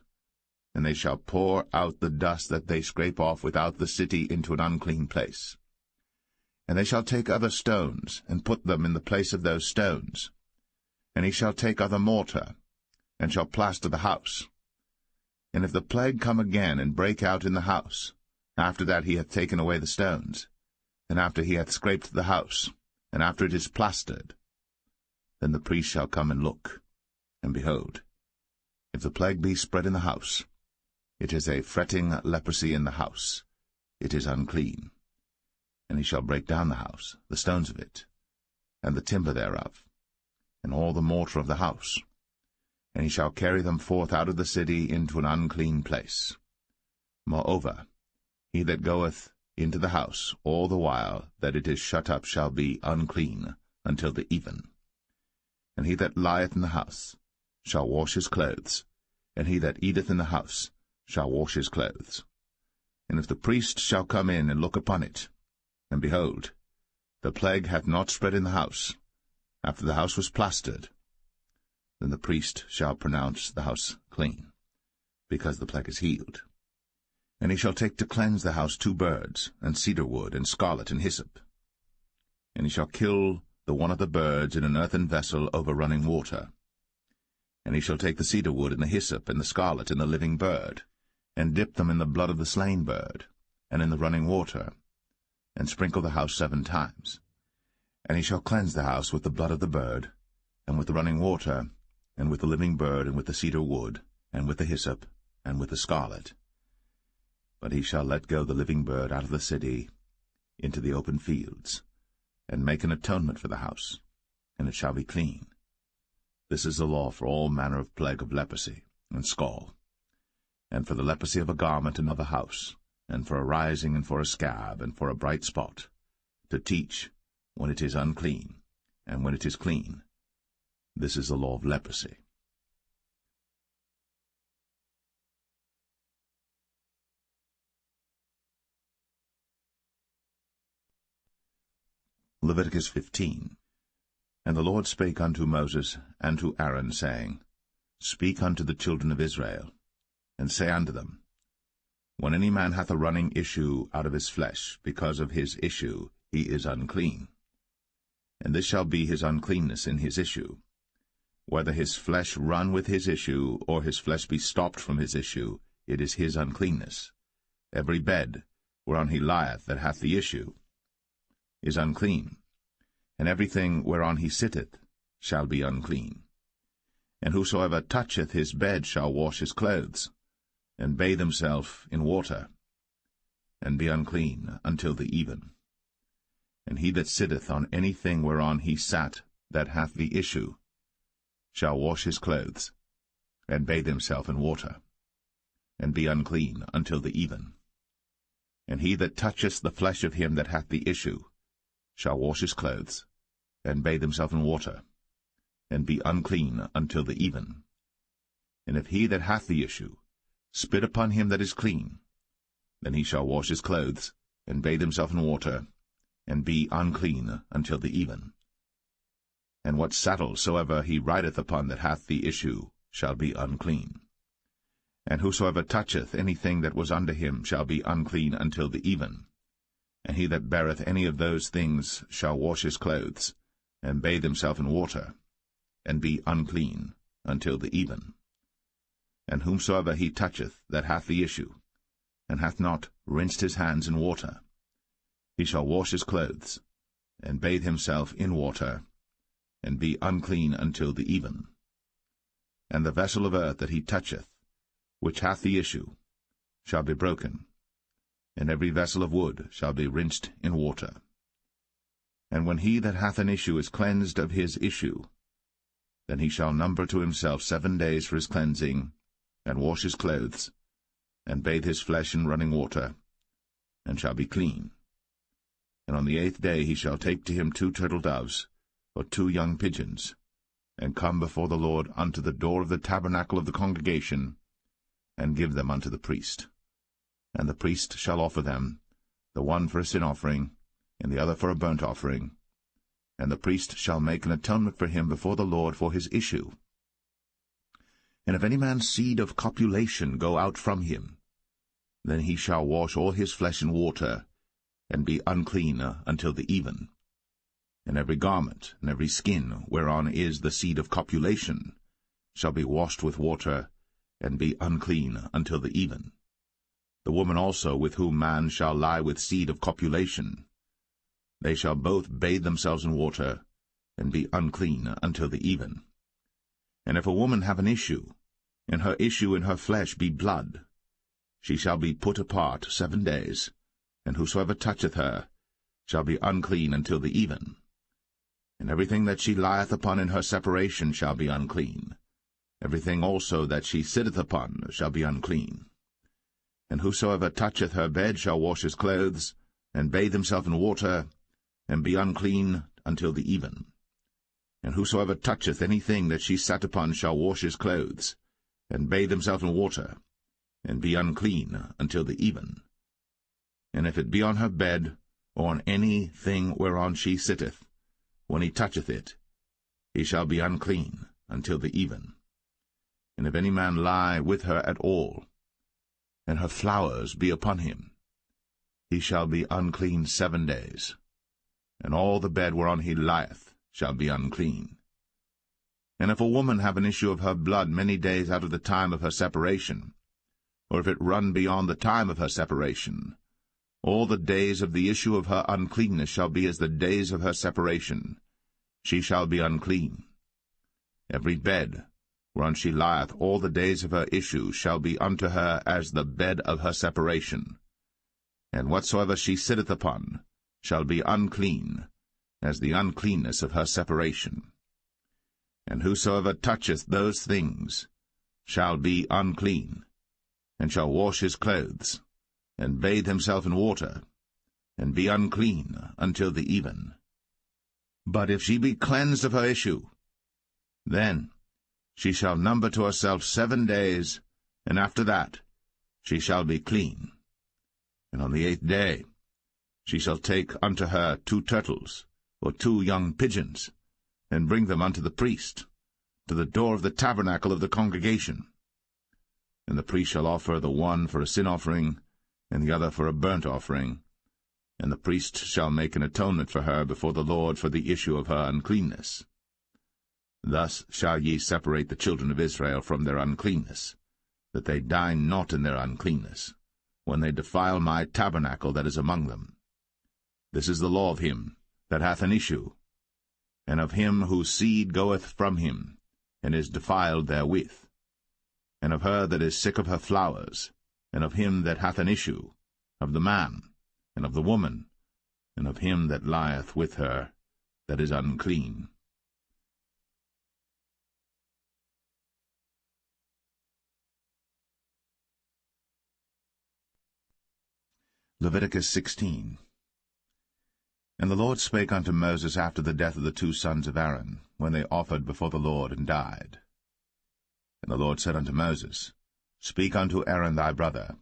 and they shall pour out the dust that they scrape off without the city into an unclean place. And they shall take other stones, and put them in the place of those stones. And he shall take other mortar, and shall plaster the house. And if the plague come again and break out in the house, after that he hath taken away the stones, and after he hath scraped the house, and after it is plastered, then the priest shall come and look, and behold, if the plague be spread in the house, it is a fretting leprosy in the house, it is unclean. And he shall break down the house, the stones of it, and the timber thereof, and all the mortar of the house, and he shall carry them forth out of the city into an unclean place. Moreover, he that goeth into the house all the while that it is shut up shall be unclean until the even. And he that lieth in the house shall wash his clothes, and he that eateth in the house shall wash his clothes. And if the priest shall come in and look upon it, and behold, the plague hath not spread in the house, after the house was plastered, then the priest shall pronounce the house clean, because the plague is healed. And he shall take to cleanse the house 2 birds, and cedar wood, and scarlet, and hyssop. And he shall kill the one of the birds in an earthen vessel over running water. And he shall take the cedar wood, and the hyssop, and the scarlet, and the living bird, and dip them in the blood of the slain bird, and in the running water, and sprinkle the house 7 times. And he shall cleanse the house with the blood of the bird, and with the running water, and with the living bird, and with the cedar wood, and with the hyssop, and with the scarlet. But he shall let go the living bird out of the city into the open fields, and make an atonement for the house, and it shall be clean. This is the law for all manner of plague of leprosy and scall, and for the leprosy of a garment and of a house, and for a rising, and for a scab, and for a bright spot, to teach when it is unclean, and when it is clean. This is the law of leprosy. Leviticus 15. And the Lord spake unto Moses and to Aaron, saying, Speak unto the children of Israel, and say unto them, When any man hath a running issue out of his flesh, because of his issue he is unclean. And this shall be his uncleanness in his issue, whether his flesh run with his issue, or his flesh be stopped from his issue, it is his uncleanness. Every bed whereon he lieth that hath the issue is unclean, and everything whereon he sitteth shall be unclean. And whosoever toucheth his bed shall wash his clothes, and bathe himself in water, and be unclean until the even. And he that sitteth on anything whereon he sat that hath the issue shall wash his clothes, and bathe himself in water, and be unclean until the even. And he that toucheth the flesh of him that hath the issue shall wash his clothes, and bathe himself in water, and be unclean until the even. And if he that hath the issue spit upon him that is clean, then he shall wash his clothes, and bathe himself in water, and be unclean until the even. And what saddle soever he rideth upon that hath the issue shall be unclean. And whosoever toucheth anything that was under him shall be unclean until the even. And he that beareth any of those things shall wash his clothes, and bathe himself in water, and be unclean until the even. And whomsoever he toucheth that hath the issue, and hath not rinsed his hands in water, he shall wash his clothes, and bathe himself in water, and be unclean until the even. And the vessel of earth that he toucheth, which hath the issue, shall be broken, and every vessel of wood shall be rinsed in water. And when he that hath an issue is cleansed of his issue, then he shall number to himself 7 days for his cleansing, and wash his clothes, and bathe his flesh in running water, and shall be clean. And on the 8th day he shall take to him 2 turtle doves, or 2 young pigeons, and come before the Lord unto the door of the tabernacle of the congregation, and give them unto the priest. And the priest shall offer them, the one for a sin offering, and the other for a burnt offering. And the priest shall make an atonement for him before the Lord for his issue. And if any man's seed of copulation go out from him, then he shall wash all his flesh in water, and be unclean until the even. And every garment and every skin whereon is the seed of copulation shall be washed with water, and be unclean until the even. The woman also with whom man shall lie with seed of copulation, they shall both bathe themselves in water, and be unclean until the even. And if a woman have an issue, and her issue in her flesh be blood, she shall be put apart 7 days, and whosoever toucheth her shall be unclean until the even. And everything that she lieth upon in her separation shall be unclean. Everything also that she sitteth upon shall be unclean. And whosoever toucheth her bed shall wash his clothes, and bathe himself in water, and be unclean until the even. And whosoever toucheth anything that she sat upon shall wash his clothes, and bathe himself in water, and be unclean until the even. And if it be on her bed, or on any thing whereon she sitteth, when he toucheth it, he shall be unclean until the even. And if any man lie with her at all, and her flowers be upon him, he shall be unclean 7 days, and all the bed whereon he lieth shall be unclean. And if a woman have an issue of her blood many days out of the time of her separation, or if it run beyond the time of her separation, all the days of the issue of her uncleanness shall be as the days of her separation. She shall be unclean. Every bed whereon she lieth all the days of her issue shall be unto her as the bed of her separation. And whatsoever she sitteth upon shall be unclean, as the uncleanness of her separation. And whosoever toucheth those things shall be unclean, and shall wash his clothes, and bathe himself in water, and be unclean until the even. But if she be cleansed of her issue, then she shall number to herself 7 days, and after that she shall be clean. And on the 8th day she shall take unto her 2 turtles, or 2 young pigeons, and bring them unto the priest, to the door of the tabernacle of the congregation. And the priest shall offer the one for a sin offering, and the other for a burnt offering, and the priest shall make an atonement for her before the Lord for the issue of her uncleanness. Thus shall ye separate the children of Israel from their uncleanness, that they die not in their uncleanness, when they defile my tabernacle that is among them. This is the law of him that hath an issue, and of him whose seed goeth from him, and is defiled therewith, and of her that is sick of her flowers, and of him that hath an issue, of the man, and of the woman, and of him that lieth with her that is unclean. Leviticus 16. And the Lord spake unto Moses after the death of the 2 sons of Aaron, when they offered before the Lord and died. And the Lord said unto Moses, Speak unto Aaron thy brother,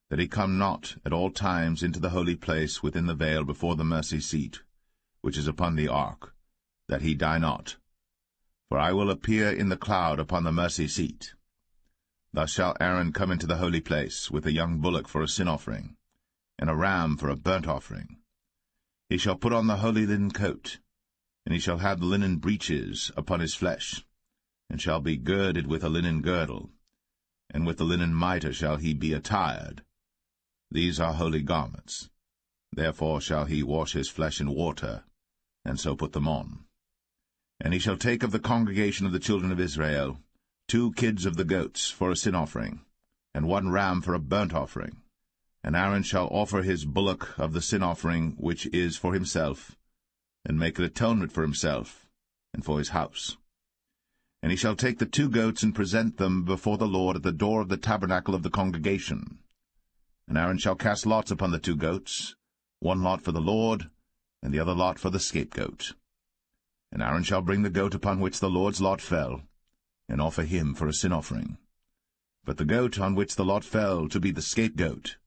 that he come not at all times into the holy place within the veil before the mercy seat, which is upon the ark, that he die not. For I will appear in the cloud upon the mercy seat. Thus shall Aaron come into the holy place, with a young bullock for a sin offering, and a ram for a burnt offering. He shall put on the holy linen coat, and he shall have the linen breeches upon his flesh, and shall be girded with a linen girdle, and with the linen mitre shall he be attired. These are holy garments. Therefore shall he wash his flesh in water, and so put them on. And he shall take of the congregation of the children of Israel 2 kids of the goats for a sin offering, and 1 ram for a burnt offering. And Aaron shall offer his bullock of the sin offering which is for himself, and make an atonement for himself, and for his house. And he shall take the 2 goats and present them before the Lord at the door of the tabernacle of the congregation. And Aaron shall cast lots upon the 2 goats, 1 lot for the Lord, and the other lot for the scapegoat. And Aaron shall bring the goat upon which the Lord's lot fell, and offer him for a sin offering. But the goat on which the lot fell to be the scapegoat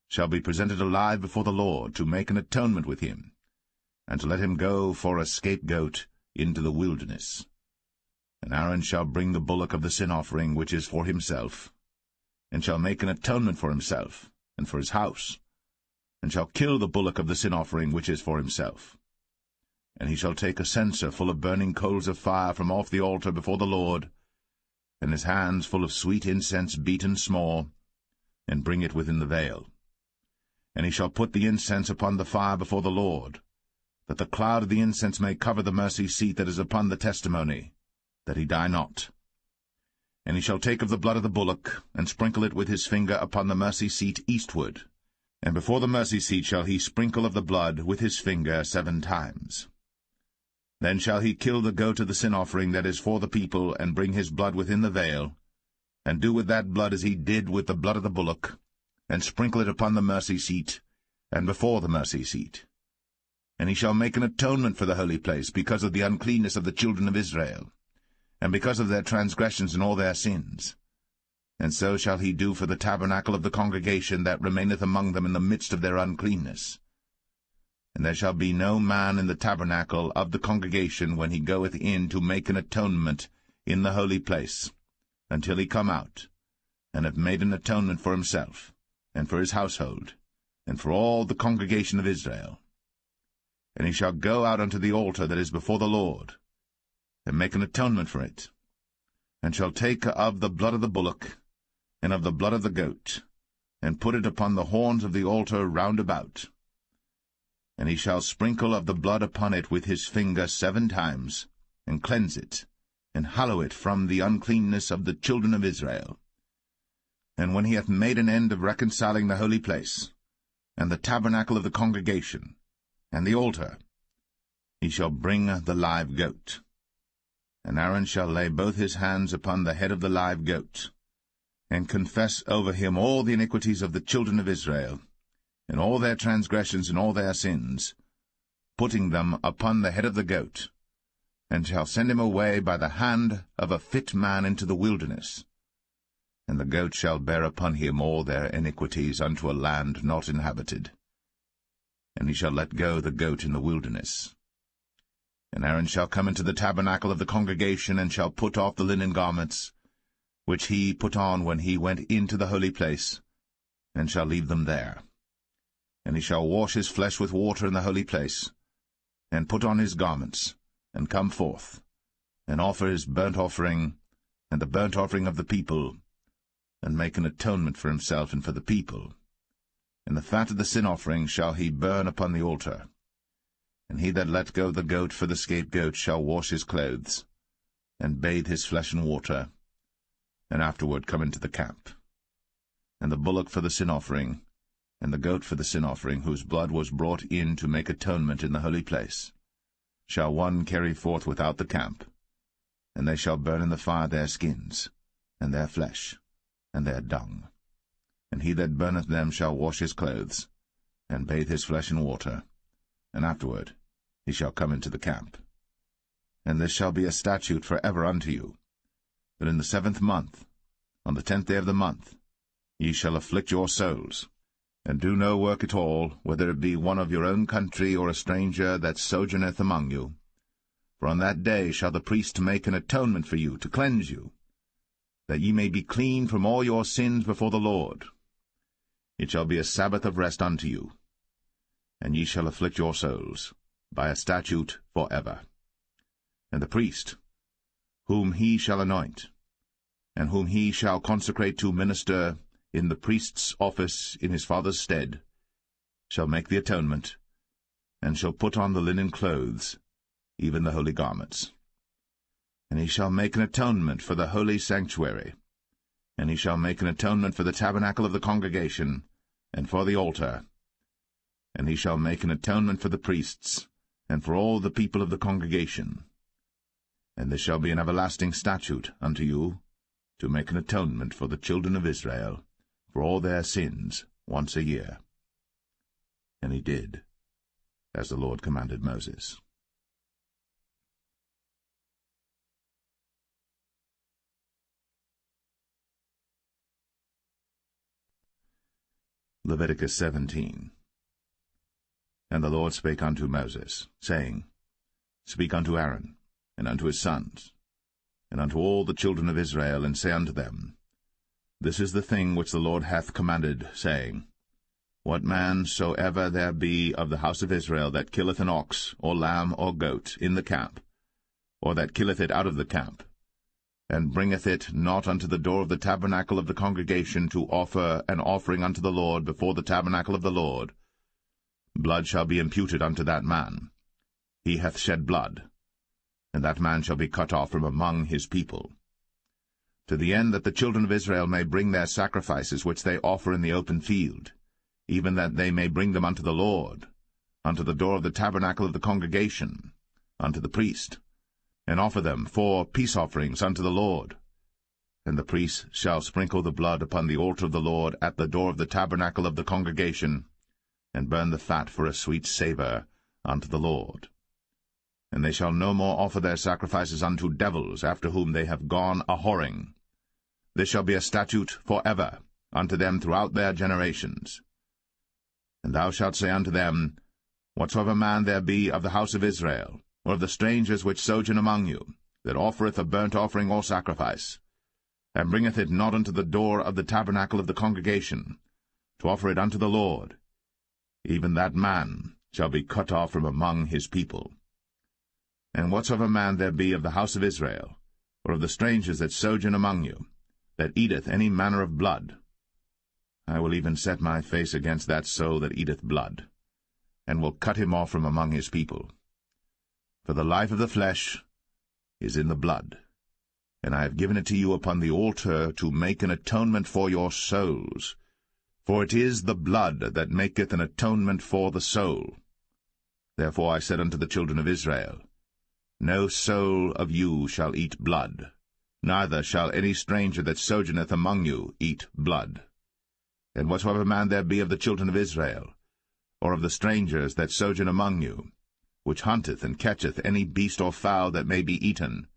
shall be presented alive before the Lord, to make an atonement with him, and to let him go for a scapegoat into the wilderness. And Aaron shall bring the bullock of the sin offering which is for himself, and shall make an atonement for himself, and for his house, and shall kill the bullock of the sin offering which is for himself. And he shall take a censer full of burning coals of fire from off the altar before the Lord, and his hands full of sweet incense beaten small, and bring it within the veil. And he shall put the incense upon the fire before the Lord, that the cloud of the incense may cover the mercy seat that is upon the testimony, that he die not. And he shall take of the blood of the bullock, and sprinkle it with his finger upon the mercy seat eastward, and before the mercy seat shall he sprinkle of the blood with his finger 7 times. Then shall he kill the goat of the sin offering that is for the people, and bring his blood within the veil, and do with that blood as he did with the blood of the bullock, and sprinkle it upon the mercy seat, and before the mercy seat. And he shall make an atonement for the holy place, because of the uncleanness of the children of Israel, and because of their transgressions and all their sins. And so shall he do for the tabernacle of the congregation that remaineth among them in the midst of their uncleanness. And there shall be no man in the tabernacle of the congregation when he goeth in to make an atonement in the holy place, until he come out, and have made an atonement for himself, and for his household, and for all the congregation of Israel. And he shall go out unto the altar that is before the Lord, and make an atonement for it, and shall take of the blood of the bullock, and of the blood of the goat, and put it upon the horns of the altar round about. And he shall sprinkle of the blood upon it with his finger 7 times, and cleanse it, and hallow it from the uncleanness of the children of Israel. And when he hath made an end of reconciling the holy place, and the tabernacle of the congregation, and the altar, he shall bring the live goat. And Aaron shall lay both his hands upon the head of the live goat, and confess over him all the iniquities of the children of Israel, and all their transgressions and all their sins, putting them upon the head of the goat, and shall send him away by the hand of a fit man into the wilderness. And the goat shall bear upon him all their iniquities unto a land not inhabited. And he shall let go the goat in the wilderness. And Aaron shall come into the tabernacle of the congregation, and shall put off the linen garments, which he put on when he went into the holy place, and shall leave them there. And he shall wash his flesh with water in the holy place, and put on his garments, and come forth, and offer his burnt offering, and the burnt offering of the people, and make an atonement for himself and for the people. And the fat of the sin offering shall he burn upon the altar. And he that let go the goat for the scapegoat shall wash his clothes, and bathe his flesh in water, and afterward come into the camp. And the bullock for the sin offering, and the goat for the sin offering, whose blood was brought in to make atonement in the holy place, shall one carry forth without the camp, and they shall burn in the fire their skins, and their flesh, and their dung. And he that burneth them shall wash his clothes, and bathe his flesh in water, and afterward he shall come into the camp. And this shall be a statute for ever unto you, that in the 7th month, on the 10th day of the month, ye shall afflict your souls, and do no work at all, whether it be one of your own country or a stranger that sojourneth among you. For on that day shall the priest make an atonement for you, to cleanse you, that ye may be clean from all your sins before the Lord. It shall be a Sabbath of rest unto you, and ye shall afflict your souls, by a statute for ever. And the priest, whom he shall anoint, and whom he shall consecrate to minister in the priest's office in his father's stead, shall make the atonement, and shall put on the linen clothes, even the holy garments. And he shall make an atonement for the holy sanctuary, and he shall make an atonement for the tabernacle of the congregation, and for the altar. And he shall make an atonement for the priests, and for all the people of the congregation. And this shall be an everlasting statute unto you, to make an atonement for the children of Israel, for all their sins, once a year. And he did, as the Lord commanded Moses. Leviticus 17. And the Lord spake unto Moses, saying, Speak unto Aaron, and unto his sons, and unto all the children of Israel, and say unto them, This is the thing which the Lord hath commanded, saying, What man soever there be of the house of Israel that killeth an ox, or lamb, or goat, in the camp, or that killeth it out of the camp, and bringeth it not unto the door of the tabernacle of the congregation to offer an offering unto the Lord before the tabernacle of the Lord, blood shall be imputed unto that man. He hath shed blood, and that man shall be cut off from among his people. To the end that the children of Israel may bring their sacrifices which they offer in the open field, even that they may bring them unto the Lord, unto the door of the tabernacle of the congregation, unto the priest, and offer them for peace offerings unto the Lord. And the priest shall sprinkle the blood upon the altar of the Lord at the door of the tabernacle of the congregation, and burn the fat for a sweet savour unto the Lord. And they shall no more offer their sacrifices unto devils, after whom they have gone a-whoring. This shall be a statute for ever unto them throughout their generations. And thou shalt say unto them, Whatsoever man there be of the house of Israel, or of the strangers which sojourn among you, that offereth a burnt offering or sacrifice, and bringeth it not unto the door of the tabernacle of the congregation, to offer it unto the Lord, even that man shall be cut off from among his people. And whatsoever man there be of the house of Israel, or of the strangers that sojourn among you, that eateth any manner of blood, I will even set my face against that soul that eateth blood, and will cut him off from among his people. For the life of the flesh is in the blood, and I have given it to you upon the altar to make an atonement for your souls. For it is the blood that maketh an atonement for the soul. Therefore I said unto the children of Israel, No soul of you shall eat blood, neither shall any stranger that sojourneth among you eat blood. And whatsoever man there be of the children of Israel, or of the strangers that sojourn among you, which hunteth and catcheth any beast or fowl that may be eaten,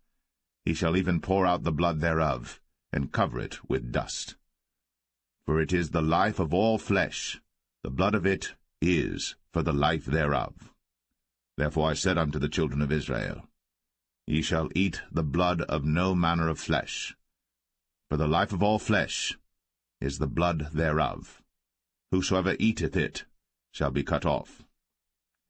he shall even pour out the blood thereof, and cover it with dust. For it is the life of all flesh, the blood of it is for the life thereof. Therefore I said unto the children of Israel, Ye shall eat the blood of no manner of flesh, for the life of all flesh is the blood thereof. Whosoever eateth it shall be cut off.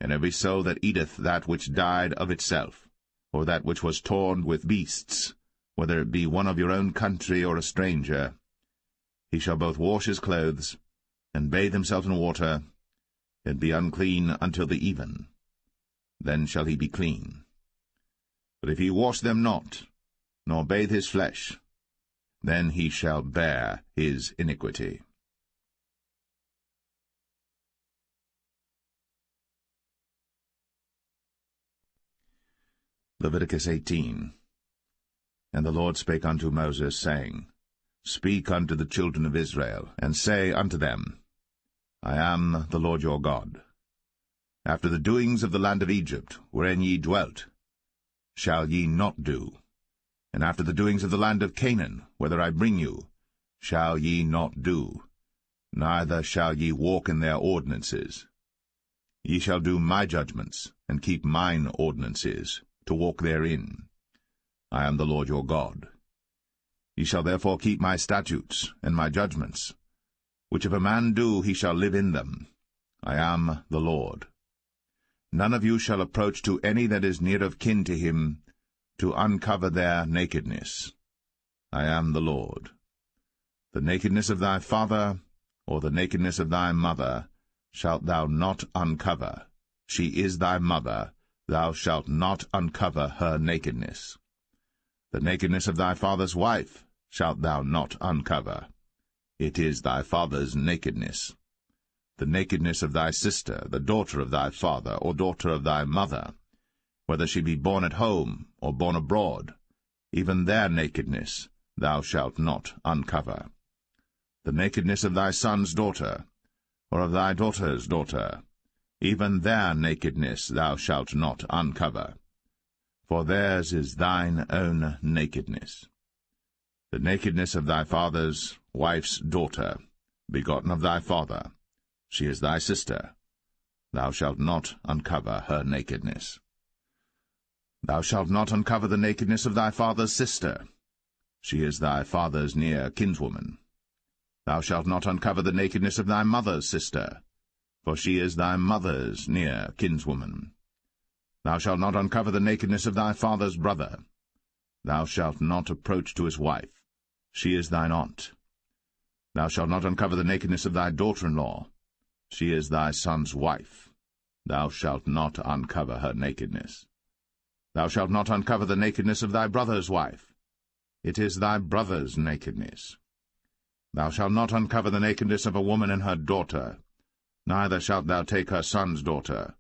And every soul that eateth that which died of itself, or that which was torn with beasts, whether it be one of your own country or a stranger, he shall both wash his clothes, and bathe himself in water, and be unclean until the even. Then shall he be clean. But if he wash them not, nor bathe his flesh, then he shall bear his iniquity. Leviticus 18. And the Lord spake unto Moses, saying, Speak unto the children of Israel, and say unto them, I am the Lord your God. After the doings of the land of Egypt, wherein ye dwelt, shall ye not do, and after the doings of the land of Canaan, whither I bring you, shall ye not do, neither shall ye walk in their ordinances. Ye shall do my judgments, and keep mine ordinances, to walk therein. I am the Lord your God. Ye shall therefore keep my statutes and my judgments, which if a man do, he shall live in them. I am the Lord. None of you shall approach to any that is near of kin to him, to uncover their nakedness. I am the Lord. The nakedness of thy father, or the nakedness of thy mother, shalt thou not uncover. She is thy mother, thou shalt not uncover her nakedness. The nakedness of thy father's wife shalt thou not uncover. It is thy father's nakedness. The nakedness of thy sister, the daughter of thy father, or daughter of thy mother, whether she be born at home, or born abroad, even their nakedness thou shalt not uncover. The nakedness of thy son's daughter, or of thy daughter's daughter, even their nakedness thou shalt not uncover. For theirs is thine own nakedness. The nakedness of thy father's wife's daughter, begotten of thy father, she is thy sister. Thou shalt not uncover her nakedness. Thou shalt not uncover the nakedness of thy father's sister. She is thy father's near kinswoman. Thou shalt not uncover the nakedness of thy mother's sister, for she is thy mother's near kinswoman. Thou shalt not uncover the nakedness of thy father's brother. Thou shalt not approach to his wife. She is thine aunt. Thou shalt not uncover the nakedness of thy daughter-in-law. She is thy son's wife. Thou shalt not uncover her nakedness. Thou shalt not uncover the nakedness of thy brother's wife. It is thy brother's nakedness. Thou shalt not uncover the nakedness of a woman and her daughter, neither shalt thou take her son's daughter,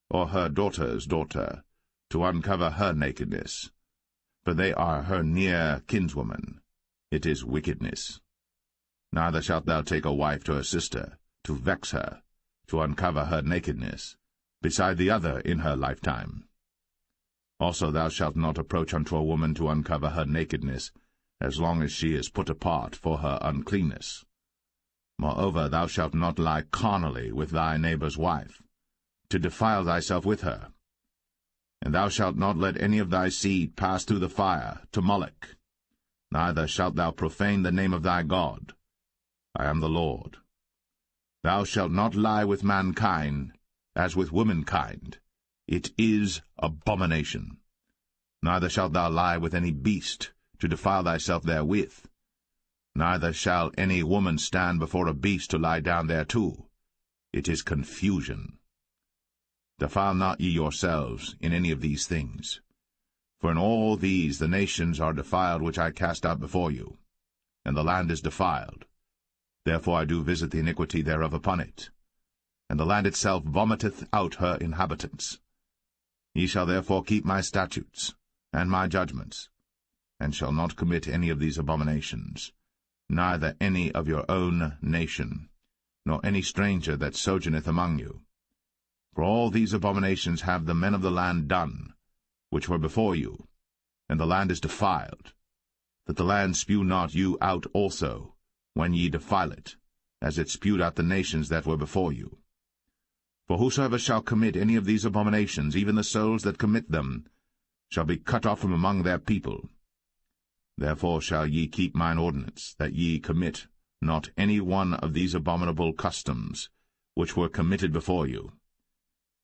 or her daughter's daughter, to uncover her nakedness, for they are her near kinswoman. It is wickedness. Neither shalt thou take a wife to her sister, to vex her, to uncover her nakedness, beside the other in her lifetime. Also thou shalt not approach unto a woman to uncover her nakedness, as long as she is put apart for her uncleanness. Moreover, thou shalt not lie carnally with thy neighbor's wife, to defile thyself with her. And thou shalt not let any of thy seed pass through the fire to Moloch. Neither shalt thou profane the name of thy God. I am the Lord. Thou shalt not lie with mankind, as with womankind. It is abomination. Neither shalt thou lie with any beast, to defile thyself therewith. Neither shall any woman stand before a beast to lie down thereto. It is confusion. Defile not ye yourselves in any of these things. For in all these the nations are defiled which I cast out before you, and the land is defiled. Therefore I do visit the iniquity thereof upon it, and the land itself vomiteth out her inhabitants. Ye shall therefore keep my statutes and my judgments, and shall not commit any of these abominations, neither any of your own nation, nor any stranger that sojourneth among you. For all these abominations have the men of the land done, which were before you, and the land is defiled, that the land spew not you out also, when ye defile it, as it spewed out the nations that were before you. For whosoever shall commit any of these abominations, even the souls that commit them, shall be cut off from among their people. Therefore shall ye keep mine ordinance, that ye commit not any one of these abominable customs, which were committed before you,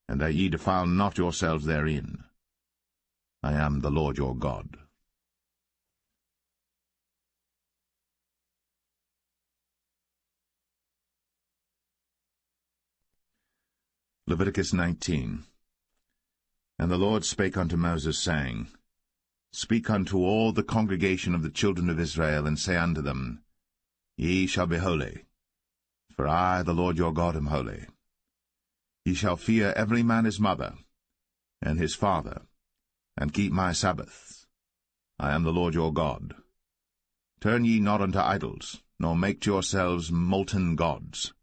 and that ye defile not yourselves therein. I am the Lord your God. Leviticus 19. And the Lord spake unto Moses, saying, Speak unto all the congregation of the children of Israel, and say unto them, Ye shall be holy, for I, the Lord your God, am holy. Ye shall fear every man his mother, and his father, and keep my Sabbaths. I am the Lord your God. Turn ye not unto idols, nor make to yourselves molten gods.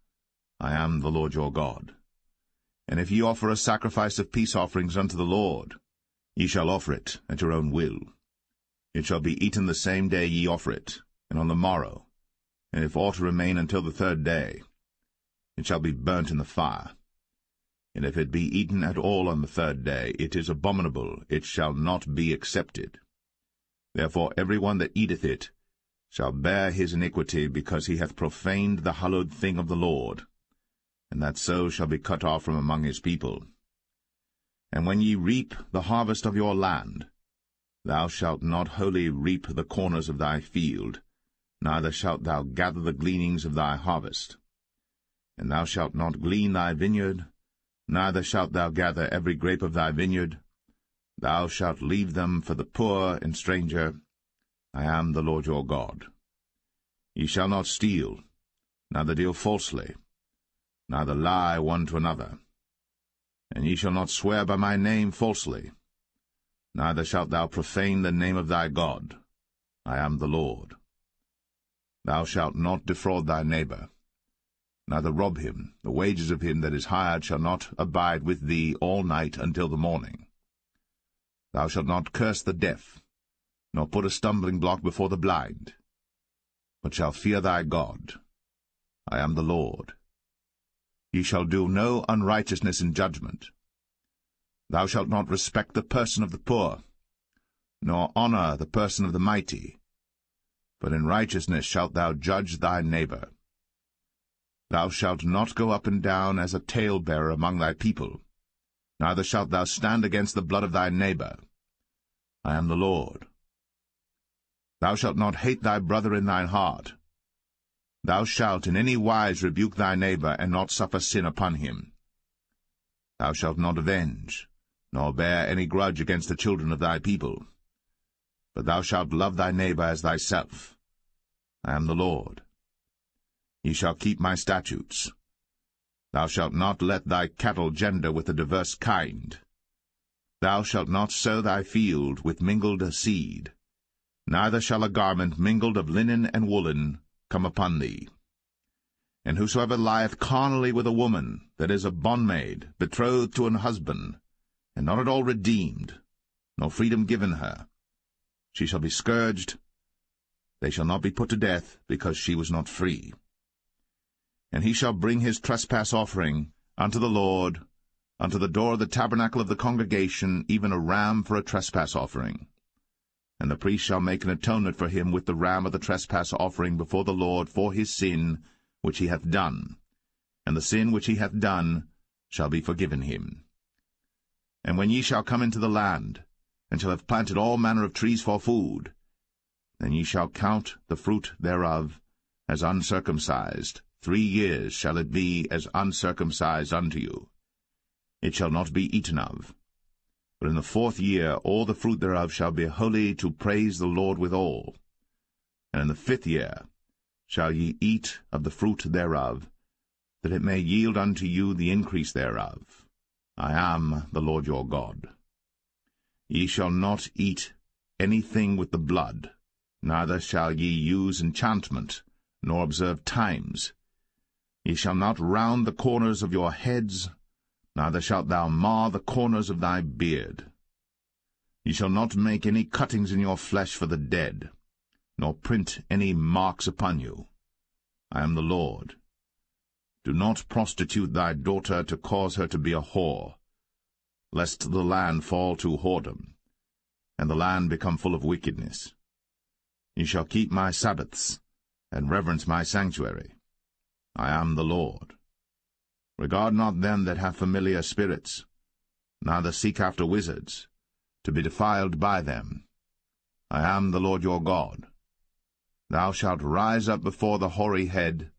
I am the Lord your God. And if ye offer a sacrifice of peace offerings unto the Lord, ye shall offer it at your own will. It shall be eaten the same day ye offer it, and on the morrow, and if aught remain until the third day, it shall be burnt in the fire. And if it be eaten at all on the third day, it is abominable, it shall not be accepted. Therefore every one that eateth it shall bear his iniquity, because he hath profaned the hallowed thing of the Lord, and that so shall be cut off from among his people. And when ye reap the harvest of your land, thou shalt not wholly reap the corners of thy field, neither shalt thou gather the gleanings of thy harvest. And thou shalt not glean thy vineyard, neither shalt thou gather every grape of thy vineyard. Thou shalt leave them for the poor and stranger. I am the Lord your God. Ye shall not steal, neither deal falsely, neither lie one to another. And ye shall not swear by my name falsely, neither shalt thou profane the name of thy God. I am the Lord. Thou shalt not defraud thy neighbor, neither rob him. The wages of him that is hired shall not abide with thee all night until the morning. Thou shalt not curse the deaf, nor put a stumbling block before the blind, but shall fear thy God. I am the Lord. Ye shall do no unrighteousness in judgment. Thou shalt not respect the person of the poor, nor honor the person of the mighty, but in righteousness shalt thou judge thy neighbor. Thou shalt not go up and down as a talebearer among thy people, neither shalt thou stand against the blood of thy neighbor. I am the Lord. Thou shalt not hate thy brother in thine heart. Thou shalt in any wise rebuke thy neighbor, and not suffer sin upon him. Thou shalt not avenge, nor bear any grudge against the children of thy people. But thou shalt love thy neighbor as thyself. I am the Lord. Ye shall keep my statutes. Thou shalt not let thy cattle gender with a diverse kind. Thou shalt not sow thy field with mingled seed, neither shall a garment mingled of linen and woolen come upon thee. And whosoever lieth carnally with a woman that is a bondmaid, betrothed to an husband, and not at all redeemed, nor freedom given her, she shall be scourged. They shall not be put to death, because she was not free. And he shall bring his trespass offering unto the Lord, unto the door of the tabernacle of the congregation, even a ram for a trespass offering. And the priest shall make an atonement for him with the ram of the trespass offering before the Lord for his sin which he hath done, and the sin which he hath done shall be forgiven him. And when ye shall come into the land, and shall have planted all manner of trees for food, then ye shall count the fruit thereof as uncircumcised. 3 years shall it be as uncircumcised unto you. It shall not be eaten of. But in the 4th year all the fruit thereof shall be holy, to praise the Lord withal. And in the 5th year shall ye eat of the fruit thereof, that it may yield unto you the increase thereof. I am the Lord your God. Ye shall not eat anything with the blood, neither shall ye use enchantment, nor observe times. Ye shall not round the corners of your heads, neither shalt thou mar the corners of thy beard. Ye shall not make any cuttings in your flesh for the dead, nor print any marks upon you. I am the Lord. Do not prostitute thy daughter to cause her to be a whore, lest the land fall to whoredom, and the land become full of wickedness. Ye shall keep my Sabbaths, and reverence my sanctuary. I am the Lord. Regard not them that have familiar spirits, neither seek after wizards, to be defiled by them. I am the Lord your God. Thou shalt rise up before the hoary head,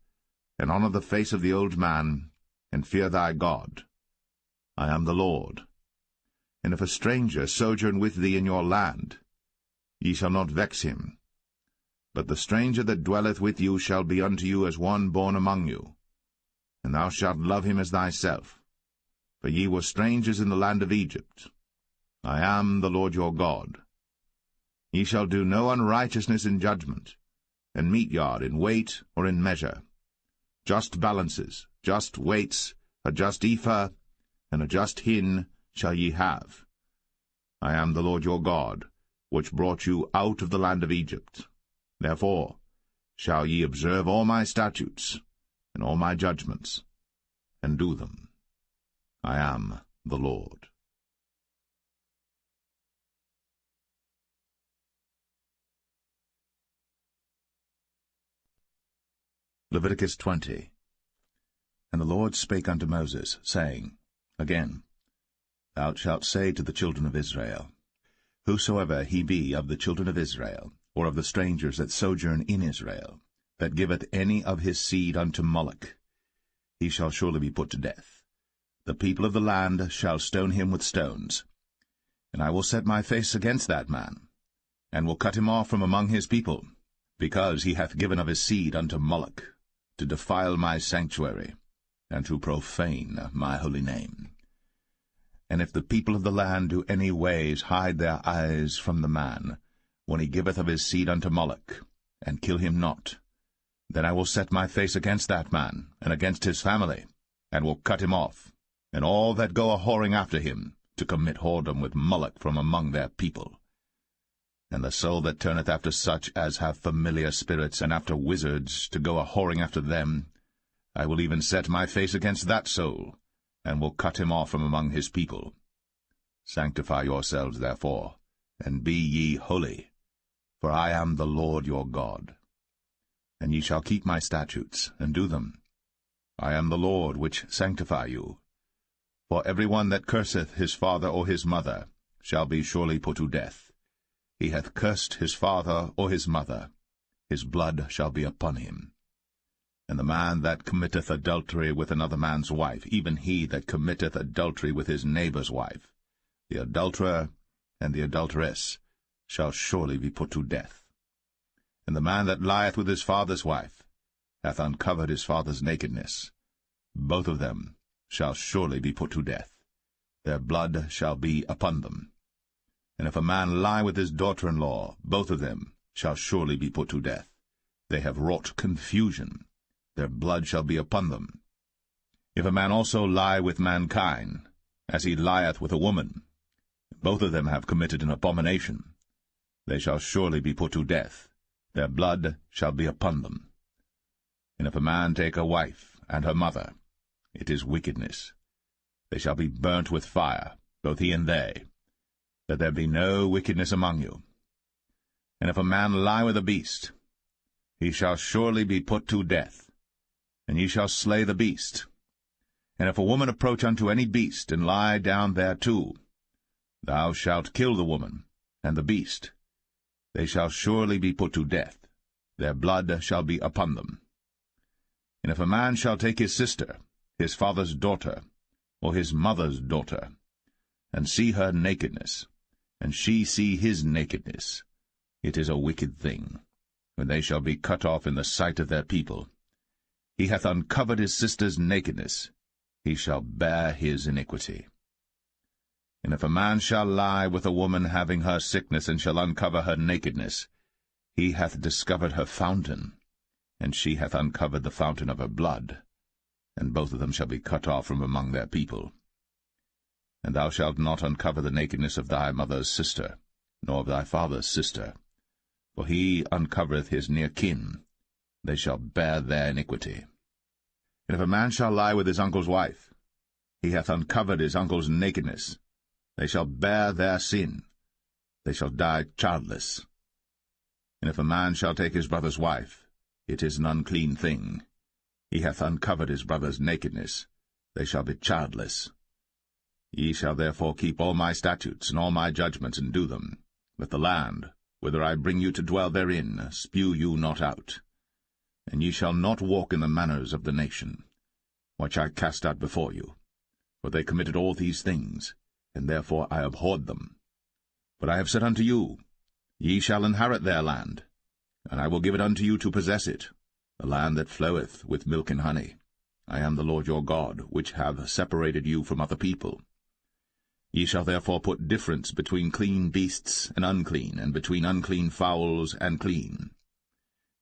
and honor the face of the old man, and fear thy God. I am the Lord. And if a stranger sojourn with thee in your land, ye shall not vex him. But the stranger that dwelleth with you shall be unto you as one born among you, and thou shalt love him as thyself. For ye were strangers in the land of Egypt. I am the Lord your God. Ye shall do no unrighteousness in judgment, and meat yard in weight or in measure. just balances, just weights, a just ephah, and a just hin shall ye have. I am the Lord your God, which brought you out of the land of Egypt. Therefore shall ye observe all my statutes, and all my judgments, and do them. I am the Lord. Leviticus 20. And the Lord spake unto Moses, saying, Again, thou shalt say to the children of Israel, Whosoever he be of the children of Israel, or of the strangers that sojourn in Israel, that giveth any of his seed unto Moloch, he shall surely be put to death. The people of the land shall stone him with stones. And I will set my face against that man, and will cut him off from among his people, because he hath given of his seed unto Moloch, to defile my sanctuary, and to profane my holy name. And if the people of the land do any ways hide their eyes from the man, when he giveth of his seed unto Moloch, and kill him not, then I will set my face against that man, and against his family, and will cut him off, and all that go a-whoring after him, to commit whoredom with Moloch from among their people. And the soul that turneth after such as have familiar spirits, and after wizards, to go a-whoring after them, I will even set my face against that soul, and will cut him off from among his people. Sanctify yourselves, therefore, and be ye holy, for I am the Lord your God. And ye shall keep my statutes, and do them. I am the Lord which sanctify you. For every one that curseth his father or his mother shall be surely put to death. He hath cursed his father or his mother, his blood shall be upon him. And the man that committeth adultery with another man's wife, even he that committeth adultery with his neighbour's wife, the adulterer and the adulteress, shall surely be put to death. And the man that lieth with his father's wife hath uncovered his father's nakedness. Both of them shall surely be put to death. Their blood shall be upon them. And if a man lie with his daughter-in-law, both of them shall surely be put to death. They have wrought confusion. Their blood shall be upon them. If a man also lie with mankind, as he lieth with a woman, both of them have committed an abomination. They shall surely be put to death. Their blood shall be upon them. And if a man take a wife and her mother, it is wickedness. They shall be burnt with fire, both he and they, that there be no wickedness among you. And if a man lie with a beast, he shall surely be put to death, and ye shall slay the beast. And if a woman approach unto any beast, and lie down thereto, thou shalt kill the woman and the beast. They shall surely be put to death. Their blood shall be upon them. And if a man shall take his sister, his father's daughter, or his mother's daughter, and see her nakedness, and she see his nakedness, it is a wicked thing, when they shall be cut off in the sight of their people. He hath uncovered his sister's nakedness, he shall bear his iniquity. And if a man shall lie with a woman having her sickness, and shall uncover her nakedness, he hath discovered her fountain, and she hath uncovered the fountain of her blood, and both of them shall be cut off from among their people. And thou shalt not uncover the nakedness of thy mother's sister, nor of thy father's sister, for he uncovereth his near kin. They shall bear their iniquity. And if a man shall lie with his uncle's wife, he hath uncovered his uncle's nakedness. They shall bear their sin. They shall die childless. And if a man shall take his brother's wife, it is an unclean thing. He hath uncovered his brother's nakedness. They shall be childless. Ye shall therefore keep all my statutes and all my judgments, and do them, that the land, whither I bring you to dwell therein, spew you not out. And ye shall not walk in the manners of the nation, which I cast out before you. For they committed all these things, and therefore I abhorred them. But I have said unto you, Ye shall inherit their land, and I will give it unto you to possess it, the land that floweth with milk and honey. I am the Lord your God, which have separated you from other people. Ye shall therefore put difference between clean beasts and unclean, and between unclean fowls and clean.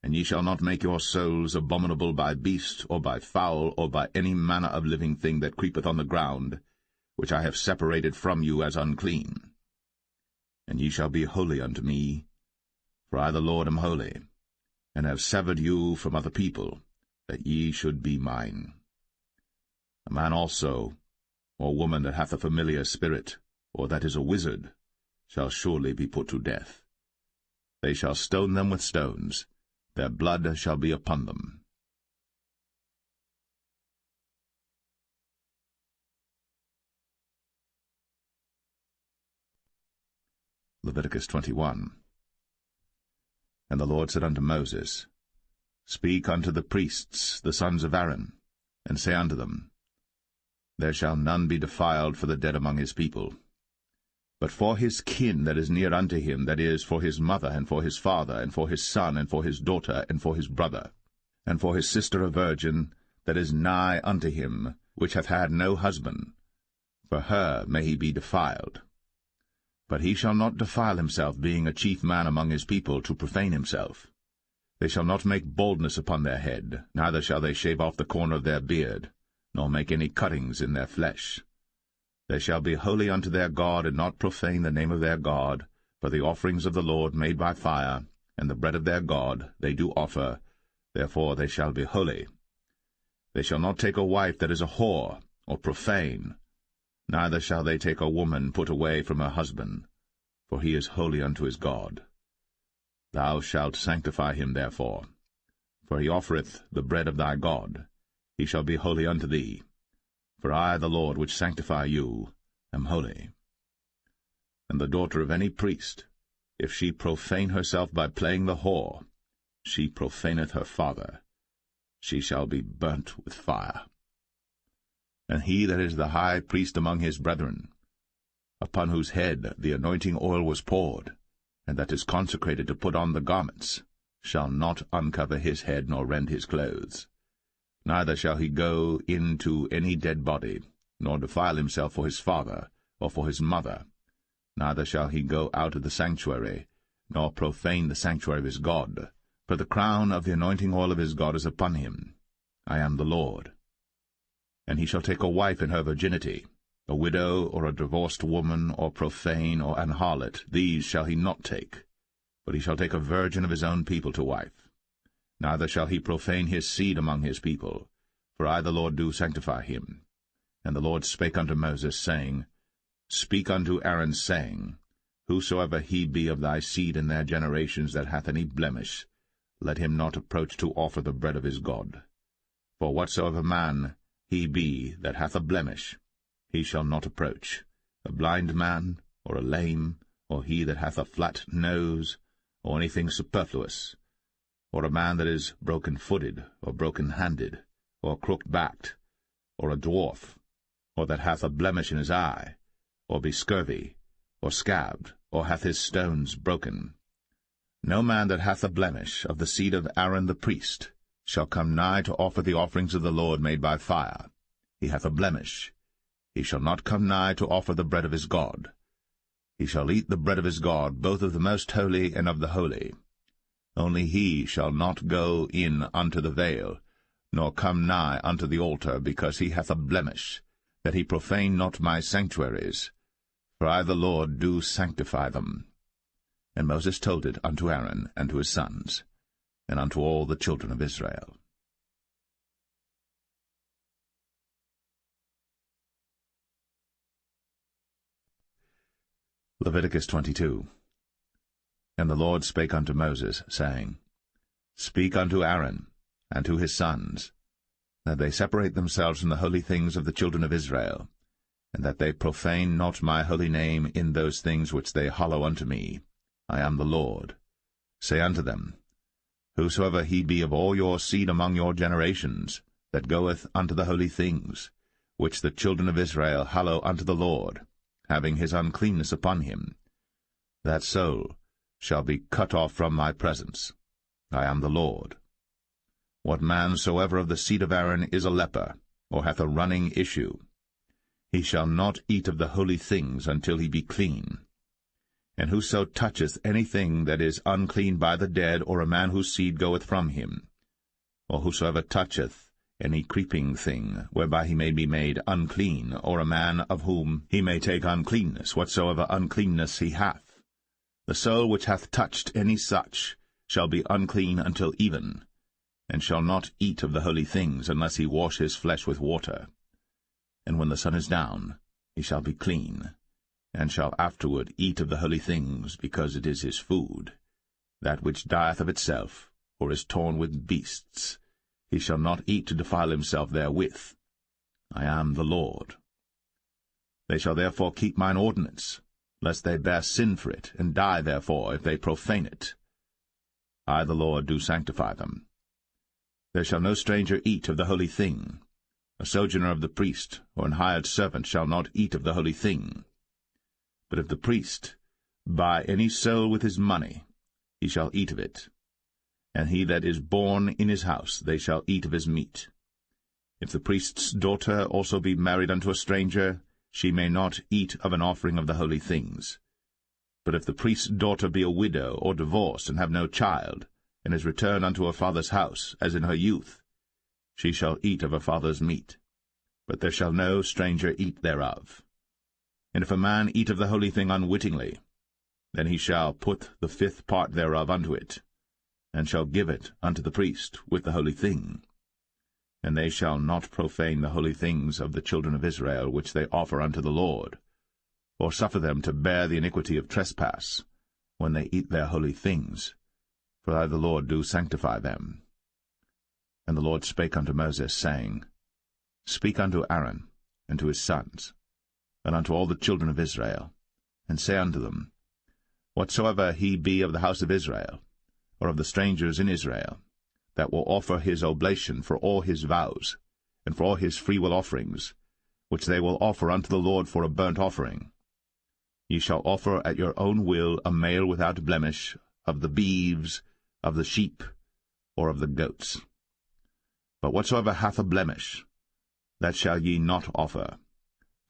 And ye shall not make your souls abominable by beast, or by fowl, or by any manner of living thing that creepeth on the ground, which I have separated from you as unclean. And ye shall be holy unto me, for I the Lord am holy, and have severed you from other people, that ye should be mine. A man also, or woman that hath a familiar spirit, or that is a wizard, shall surely be put to death. They shall stone them with stones, their blood shall be upon them. Leviticus 21. And the Lord said unto Moses, Speak unto the priests, the sons of Aaron, and say unto them, There shall none be defiled for the dead among his people. But for his kin that is near unto him, that is, for his mother, and for his father, and for his son, and for his daughter, and for his brother, and for his sister a virgin, that is nigh unto him, which hath had no husband, for her may he be defiled. But he shall not defile himself, being a chief man among his people, to profane himself. They shall not make baldness upon their head, neither shall they shave off the corner of their beard, nor make any cuttings in their flesh. They shall be holy unto their God, and not profane the name of their God, for the offerings of the Lord made by fire, and the bread of their God they do offer, therefore they shall be holy. They shall not take a wife that is a whore, or profane, neither shall they take a woman put away from her husband, for he is holy unto his God. Thou shalt sanctify him therefore, for he offereth the bread of thy God. He shall be holy unto thee. For I, the Lord, which sanctify you, am holy. And the daughter of any priest, if she profane herself by playing the whore, she profaneth her father. She shall be burnt with fire. And he that is the high priest among his brethren, upon whose head the anointing oil was poured, and that is consecrated to put on the garments, shall not uncover his head nor rend his clothes. Neither shall he go into any dead body, nor defile himself for his father, or for his mother. Neither shall he go out of the sanctuary, nor profane the sanctuary of his God. For the crown of the anointing oil of his God is upon him. I am the Lord. And he shall take a wife in her virginity, a widow, or a divorced woman, or profane, or an harlot. These shall he not take, but he shall take a virgin of his own people to wife. Neither shall he profane his seed among his people, for I the Lord do sanctify him. And the Lord spake unto Moses, saying, Speak unto Aaron, saying, Whosoever he be of thy seed in their generations that hath any blemish, let him not approach to offer the bread of his God. For whatsoever man he be that hath a blemish, he shall not approach, a blind man, or a lame, or he that hath a flat nose, or anything superfluous, or a man that is broken-footed, or broken-handed, or crooked-backed, or a dwarf, or that hath a blemish in his eye, or be scurvy, or scabbed, or hath his stones broken. No man that hath a blemish of the seed of Aaron the priest shall come nigh to offer the offerings of the Lord made by fire. He hath a blemish. He shall not come nigh to offer the bread of his God. He shall eat the bread of his God, both of the most holy and of the holy. Only he shall not go in unto the veil, nor come nigh unto the altar, because he hath a blemish, that he profane not my sanctuaries. For I the Lord do sanctify them. And Moses told it unto Aaron and to his sons, and unto all the children of Israel. Leviticus 22. And the Lord spake unto Moses, saying, Speak unto Aaron and to his sons, that they separate themselves from the holy things of the children of Israel, and that they profane not my holy name in those things which they hallow unto me. I am the Lord. Say unto them, Whosoever he be of all your seed among your generations, that goeth unto the holy things, which the children of Israel hallow unto the Lord, having his uncleanness upon him, that soul shall be cut off from my presence. I am the Lord. What man soever of the seed of Aaron is a leper, or hath a running issue, he shall not eat of the holy things until he be clean. And whoso toucheth anything that is unclean by the dead, or a man whose seed goeth from him, or whosoever toucheth any creeping thing, whereby he may be made unclean, or a man of whom he may take uncleanness, whatsoever uncleanness he hath, the soul which hath touched any such shall be unclean until even, and shall not eat of the holy things, unless he wash his flesh with water. And when the sun is down, he shall be clean, and shall afterward eat of the holy things, because it is his food. That which dieth of itself, or is torn with beasts, he shall not eat to defile himself therewith. I am the Lord. They shall therefore keep mine ordinance, lest they bear sin for it, and die therefore, if they profane it. I the Lord do sanctify them. There shall no stranger eat of the holy thing. A sojourner of the priest, or an hired servant, shall not eat of the holy thing. But if the priest buy any soul with his money, he shall eat of it. And he that is born in his house, they shall eat of his meat. If the priest's daughter also be married unto a stranger, she may not eat of an offering of the holy things. But if the priest's daughter be a widow, or divorced, and have no child, and is returned unto her father's house, as in her youth, she shall eat of her father's meat. But there shall no stranger eat thereof. And if a man eat of the holy thing unwittingly, then he shall put the fifth part thereof unto it, and shall give it unto the priest with the holy thing. And they shall not profane the holy things of the children of Israel, which they offer unto the Lord, or suffer them to bear the iniquity of trespass, when they eat their holy things. For I the Lord do sanctify them. And the Lord spake unto Moses, saying, Speak unto Aaron, and to his sons, and unto all the children of Israel, and say unto them, Whatsoever he be of the house of Israel, or of the strangers in Israel, that will offer his oblation for all his vows, and for all his freewill offerings, which they will offer unto the Lord for a burnt offering, ye shall offer at your own will a male without blemish, of the beeves, of the sheep, or of the goats. But whatsoever hath a blemish, that shall ye not offer,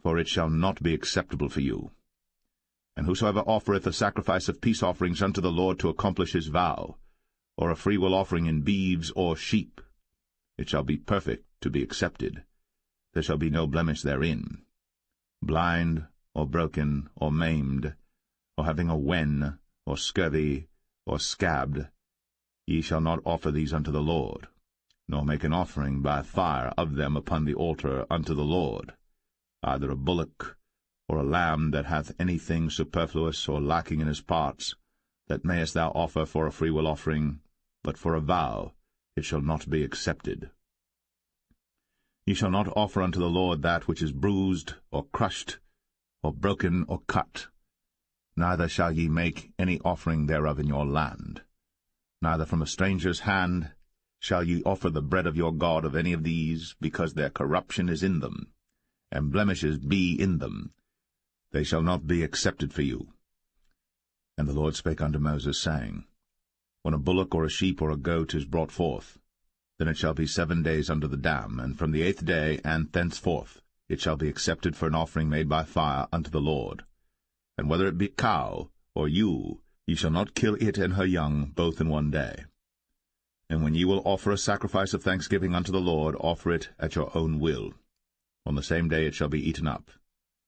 for it shall not be acceptable for you. And whosoever offereth a sacrifice of peace offerings unto the Lord to accomplish his vow, or a freewill offering in beeves or sheep, it shall be perfect to be accepted. There shall be no blemish therein. Blind, or broken, or maimed, or having a wen, or scurvy, or scabbed, ye shall not offer these unto the Lord, nor make an offering by fire of them upon the altar unto the Lord, either a bullock, or a lamb that hath anything superfluous or lacking in his parts, that mayest thou offer for a freewill offering, but for a vow it shall not be accepted. Ye shall not offer unto the Lord that which is bruised, or crushed, or broken, or cut. Neither shall ye make any offering thereof in your land. Neither from a stranger's hand shall ye offer the bread of your God of any of these, because their corruption is in them, and blemishes be in them. They shall not be accepted for you. And the Lord spake unto Moses, saying, When a bullock or a sheep or a goat is brought forth, then it shall be 7 days under the dam, and from the 8th day and thenceforth it shall be accepted for an offering made by fire unto the Lord. And whether it be cow or ewe, ye shall not kill it and her young both in 1 day. And when ye will offer a sacrifice of thanksgiving unto the Lord, offer it at your own will. On the same day it shall be eaten up.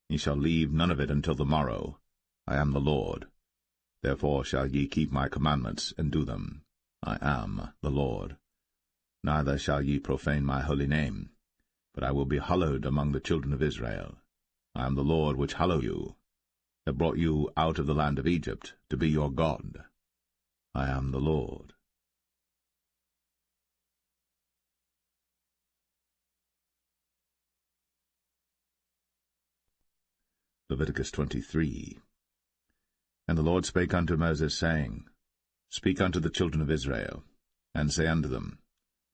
Ye shall leave none of it until the morrow. I am the Lord. Therefore shall ye keep my commandments, and do them. I am the Lord. Neither shall ye profane my holy name, but I will be hallowed among the children of Israel. I am the Lord which hallow you, that brought you out of the land of Egypt, to be your God. I am the Lord. Leviticus 23. And the Lord spake unto Moses, saying, Speak unto the children of Israel, and say unto them,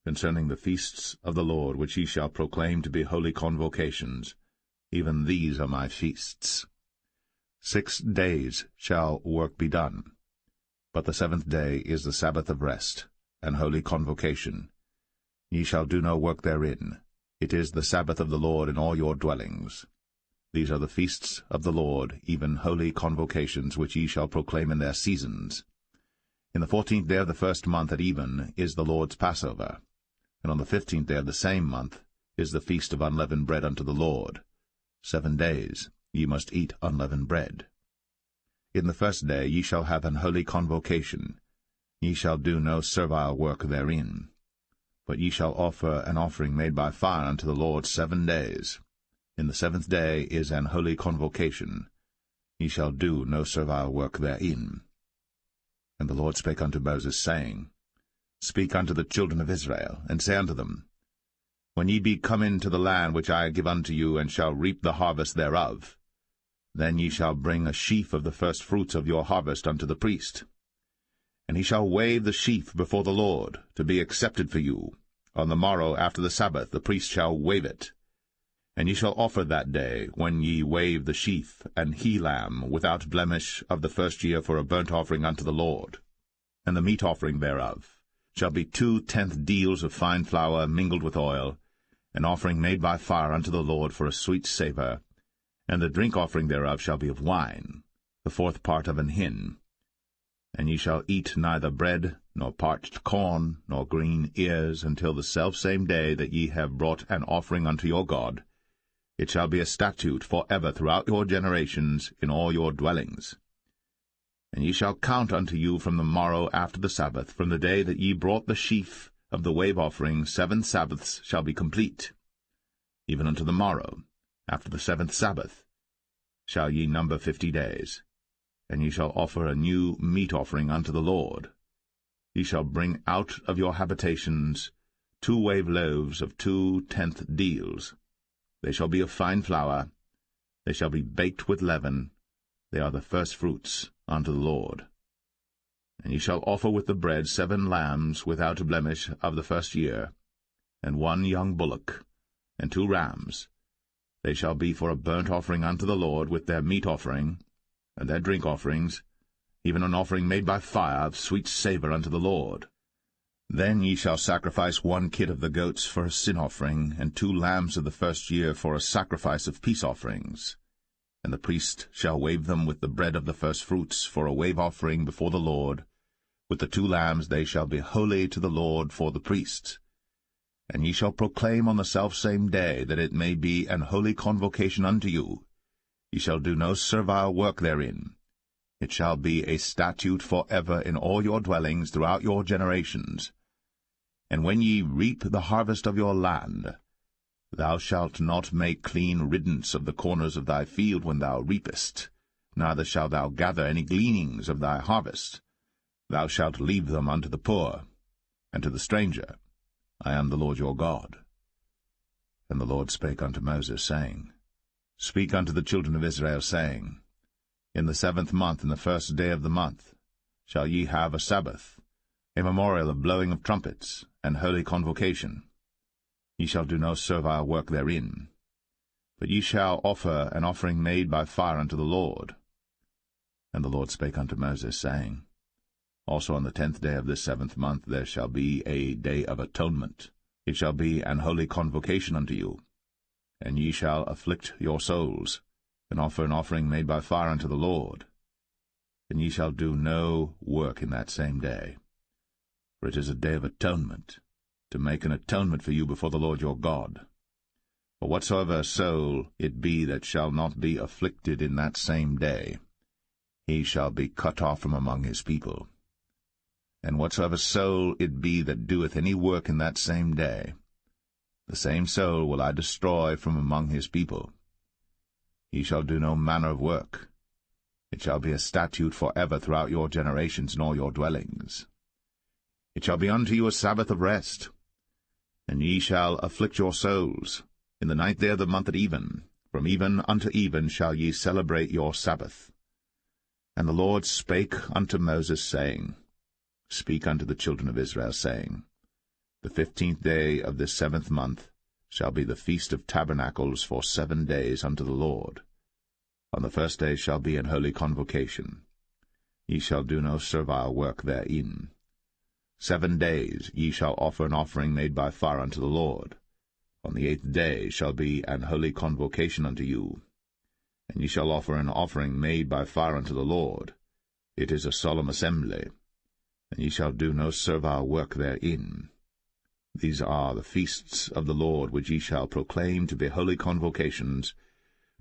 Concerning the feasts of the Lord, which ye shall proclaim to be holy convocations, even these are my feasts. 6 days shall work be done, but the 7th day is the Sabbath of rest, and holy convocation. Ye shall do no work therein. It is the Sabbath of the Lord in all your dwellings. These are the feasts of the Lord, even holy convocations, which ye shall proclaim in their seasons. In the 14th day of the first month at even is the Lord's Passover, and on the 15th day of the same month is the feast of unleavened bread unto the Lord. 7 days ye must eat unleavened bread. In the first day ye shall have an holy convocation. Ye shall do no servile work therein. But ye shall offer an offering made by fire unto the Lord 7 days. In the 7th day is an holy convocation. Ye shall do no servile work therein. And the Lord spake unto Moses, saying, Speak unto the children of Israel, and say unto them, When ye be come into the land which I give unto you, and shall reap the harvest thereof, then ye shall bring a sheaf of the firstfruits of your harvest unto the priest. And he shall wave the sheaf before the Lord, to be accepted for you. On the morrow after the Sabbath the priest shall wave it. And ye shall offer that day, when ye wave the sheaf, an he-lamb without blemish of the first year for a burnt offering unto the Lord. And the meat offering thereof shall be 2/10 deals of fine flour mingled with oil, an offering made by fire unto the Lord for a sweet savour. And the drink offering thereof shall be of wine, the 4th part of an hin. And ye shall eat neither bread, nor parched corn, nor green ears, until the selfsame day that ye have brought an offering unto your God. It shall be a statute for ever throughout your generations in all your dwellings. And ye shall count unto you from the morrow after the Sabbath, from the day that ye brought the sheaf of the wave offering, 7 Sabbaths shall be complete. Even unto the morrow, after the 7th Sabbath, shall ye number 50 days. And ye shall offer a new meat offering unto the Lord. Ye shall bring out of your habitations 2 wave loaves of 2/10 deals. They shall be of fine flour. They shall be baked with leaven. They are the firstfruits unto the Lord. And ye shall offer with the bread 7 lambs without blemish of the first year, and 1 young bullock, and 2 rams. They shall be for a burnt offering unto the Lord, with their meat offering, and their drink offerings, even an offering made by fire of sweet savour unto the Lord. Then ye shall sacrifice 1 kid of the goats for a sin offering, and 2 lambs of the first year for a sacrifice of peace offerings. And the priest shall wave them with the bread of the firstfruits for a wave offering before the Lord. With the 2 lambs they shall be holy to the Lord for the priests. And ye shall proclaim on the selfsame day, that it may be an holy convocation unto you. Ye shall do no servile work therein. It shall be a statute for ever in all your dwellings throughout your generations. And when ye reap the harvest of your land, thou shalt not make clean riddance of the corners of thy field when thou reapest, neither shalt thou gather any gleanings of thy harvest. Thou shalt leave them unto the poor, and to the stranger. I am the Lord your God. And the Lord spake unto Moses, saying, Speak unto the children of Israel, saying, In the 7th month, in the 1st day of the month, shall ye have a Sabbath, a memorial of blowing of trumpets, and holy convocation. Ye shall do no servile work therein, but ye shall offer an offering made by fire unto the Lord. And the Lord spake unto Moses, saying, Also on the 10th day of this 7th month there shall be a day of atonement. It shall be an holy convocation unto you. And ye shall afflict your souls, and offer an offering made by fire unto the Lord. And ye shall do no work in that same day. For it is a day of atonement, to make an atonement for you before the Lord your God. For whatsoever soul it be that shall not be afflicted in that same day, he shall be cut off from among his people. And whatsoever soul it be that doeth any work in that same day, the same soul will I destroy from among his people. He shall do no manner of work. It shall be a statute for ever throughout your generations in all your dwellings. It shall be unto you a Sabbath of rest. And ye shall afflict your souls. In the 9th day of the month at even, from even unto even shall ye celebrate your Sabbath. And the Lord spake unto Moses, saying, Speak unto the children of Israel, saying, The 15th day of this 7th month shall be the feast of tabernacles for 7 days unto the Lord. On the 1st day shall be an holy convocation. Ye shall do no servile work therein. 7 days ye shall offer an offering made by fire unto the Lord. On the 8th day shall be an holy convocation unto you. And ye shall offer an offering made by fire unto the Lord. It is a solemn assembly, and ye shall do no servile work therein. These are the feasts of the Lord, which ye shall proclaim to be holy convocations,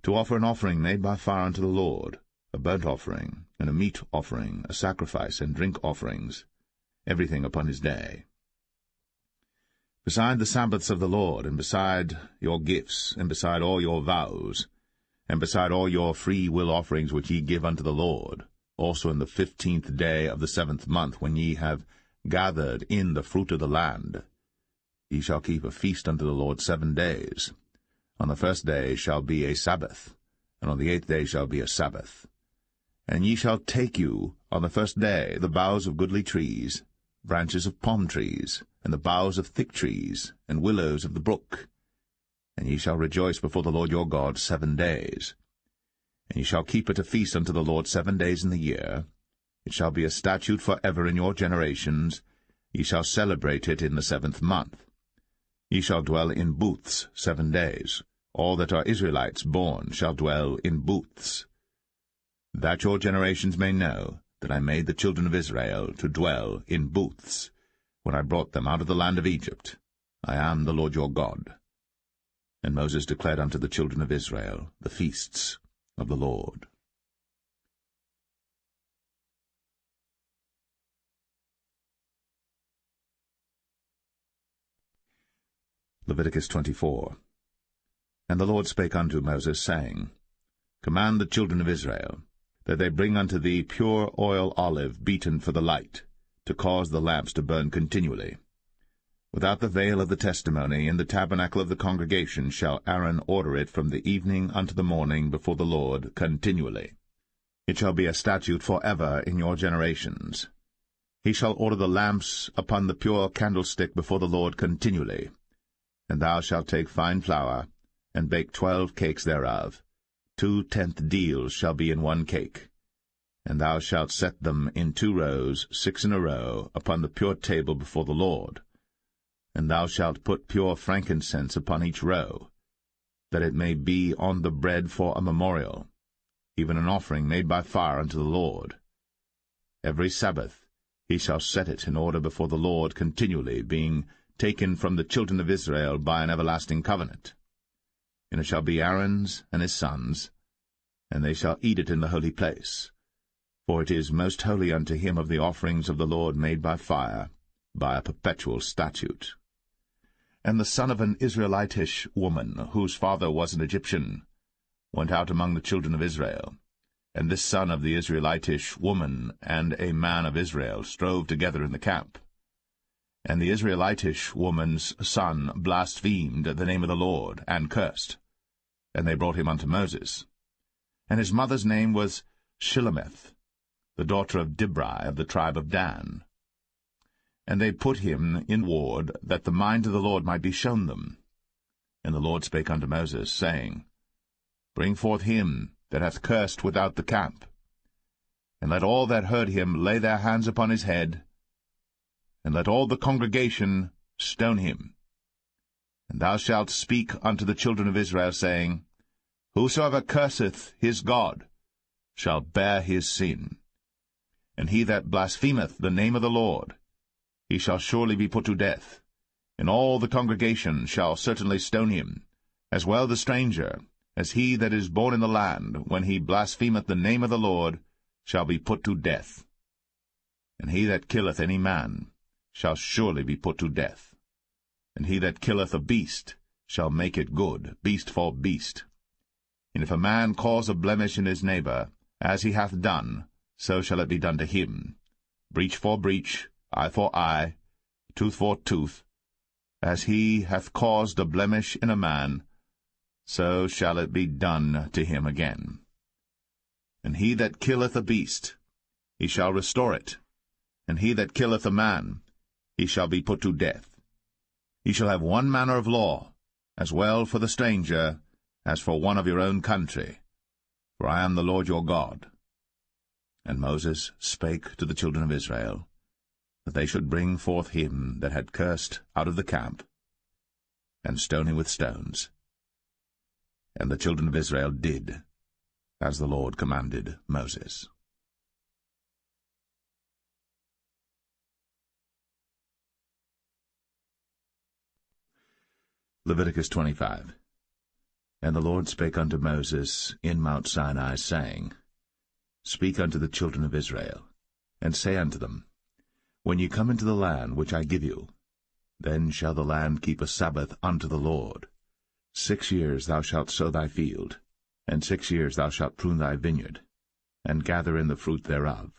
to offer an offering made by fire unto the Lord, a burnt offering, and a meat offering, a sacrifice, and drink offerings, everything upon his day. Beside the Sabbaths of the Lord, and beside your gifts, and beside all your vows, and beside all your free will offerings which ye give unto the Lord, also in the 15th day of the 7th month, when ye have gathered in the fruit of the land, ye shall keep a feast unto the Lord 7 days. On the 1st day shall be a Sabbath, and on the 8th day shall be a Sabbath. And ye shall take you on the 1st day the boughs of goodly trees, branches of palm trees, and the boughs of thick trees, and willows of the brook. And ye shall rejoice before the Lord your God 7 days. And ye shall keep it a feast unto the Lord 7 days in the year. It shall be a statute for ever in your generations. Ye shall celebrate it in the 7th month. Ye shall dwell in booths 7 days. All that are Israelites born shall dwell in booths. That your generations may know that I made the children of Israel to dwell in booths, when I brought them out of the land of Egypt. I am the Lord your God. And Moses declared unto the children of Israel the feasts of the Lord. Leviticus 24. And the Lord spake unto Moses, saying, Command the children of Israel, that they bring unto thee pure oil olive beaten for the light, to cause the lamps to burn continually. Without the veil of the testimony, in the tabernacle of the congregation, shall Aaron order it from the evening unto the morning before the Lord continually. It shall be a statute for ever in your generations. He shall order the lamps upon the pure candlestick before the Lord continually. And thou shalt take fine flour, and bake 12 cakes thereof. 2 tenth deals shall be in 1 cake. And thou shalt set them in 2 rows, 6 in a row, upon the pure table before the Lord. And thou shalt put pure frankincense upon each row, that it may be on the bread for a memorial, even an offering made by fire unto the Lord. Every Sabbath he shall set it in order before the Lord continually, being taken from the children of Israel by an everlasting covenant. And it shall be Aaron's and his sons, and they shall eat it in the holy place. For it is most holy unto him of the offerings of the Lord made by fire, by a perpetual statute. And the son of an Israelitish woman, whose father was an Egyptian, went out among the children of Israel. And this son of the Israelitish woman and a man of Israel strove together in the camp. And the Israelitish woman's son blasphemed the name of the Lord, and cursed. And they brought him unto Moses. And his mother's name was Shilemeth, the daughter of Dibri of the tribe of Dan. And they put him in ward, that the mind of the Lord might be shown them. And the Lord spake unto Moses, saying, Bring forth him that hath cursed without the camp, and let all that heard him lay their hands upon his head, and let all the congregation stone him. And thou shalt speak unto the children of Israel, saying, Whosoever curseth his God shall bear his sin. And he that blasphemeth the name of the Lord, he shall surely be put to death. And all the congregation shall certainly stone him, as well the stranger, as he that is born in the land, when he blasphemeth the name of the Lord, shall be put to death. And he that killeth any man shall surely be put to death. And he that killeth a beast shall make it good, beast for beast. And if a man cause a blemish in his neighbor, as he hath done, so shall it be done to him. Breach for breach, eye for eye, tooth for tooth. As he hath caused a blemish in a man, so shall it be done to him again. And he that killeth a beast, he shall restore it. And he that killeth a man, he shall be put to death. Ye shall have one manner of law, as well for the stranger as for one of your own country, for I am the Lord your God. And Moses spake to the children of Israel, that they should bring forth him that had cursed out of the camp, and stone him with stones. And the children of Israel did, as the Lord commanded Moses. Leviticus 25. And the Lord spake unto Moses in Mount Sinai, saying, Speak unto the children of Israel, and say unto them, When ye come into the land which I give you, then shall the land keep a Sabbath unto the Lord. 6 years thou shalt sow thy field, and 6 years thou shalt prune thy vineyard, and gather in the fruit thereof.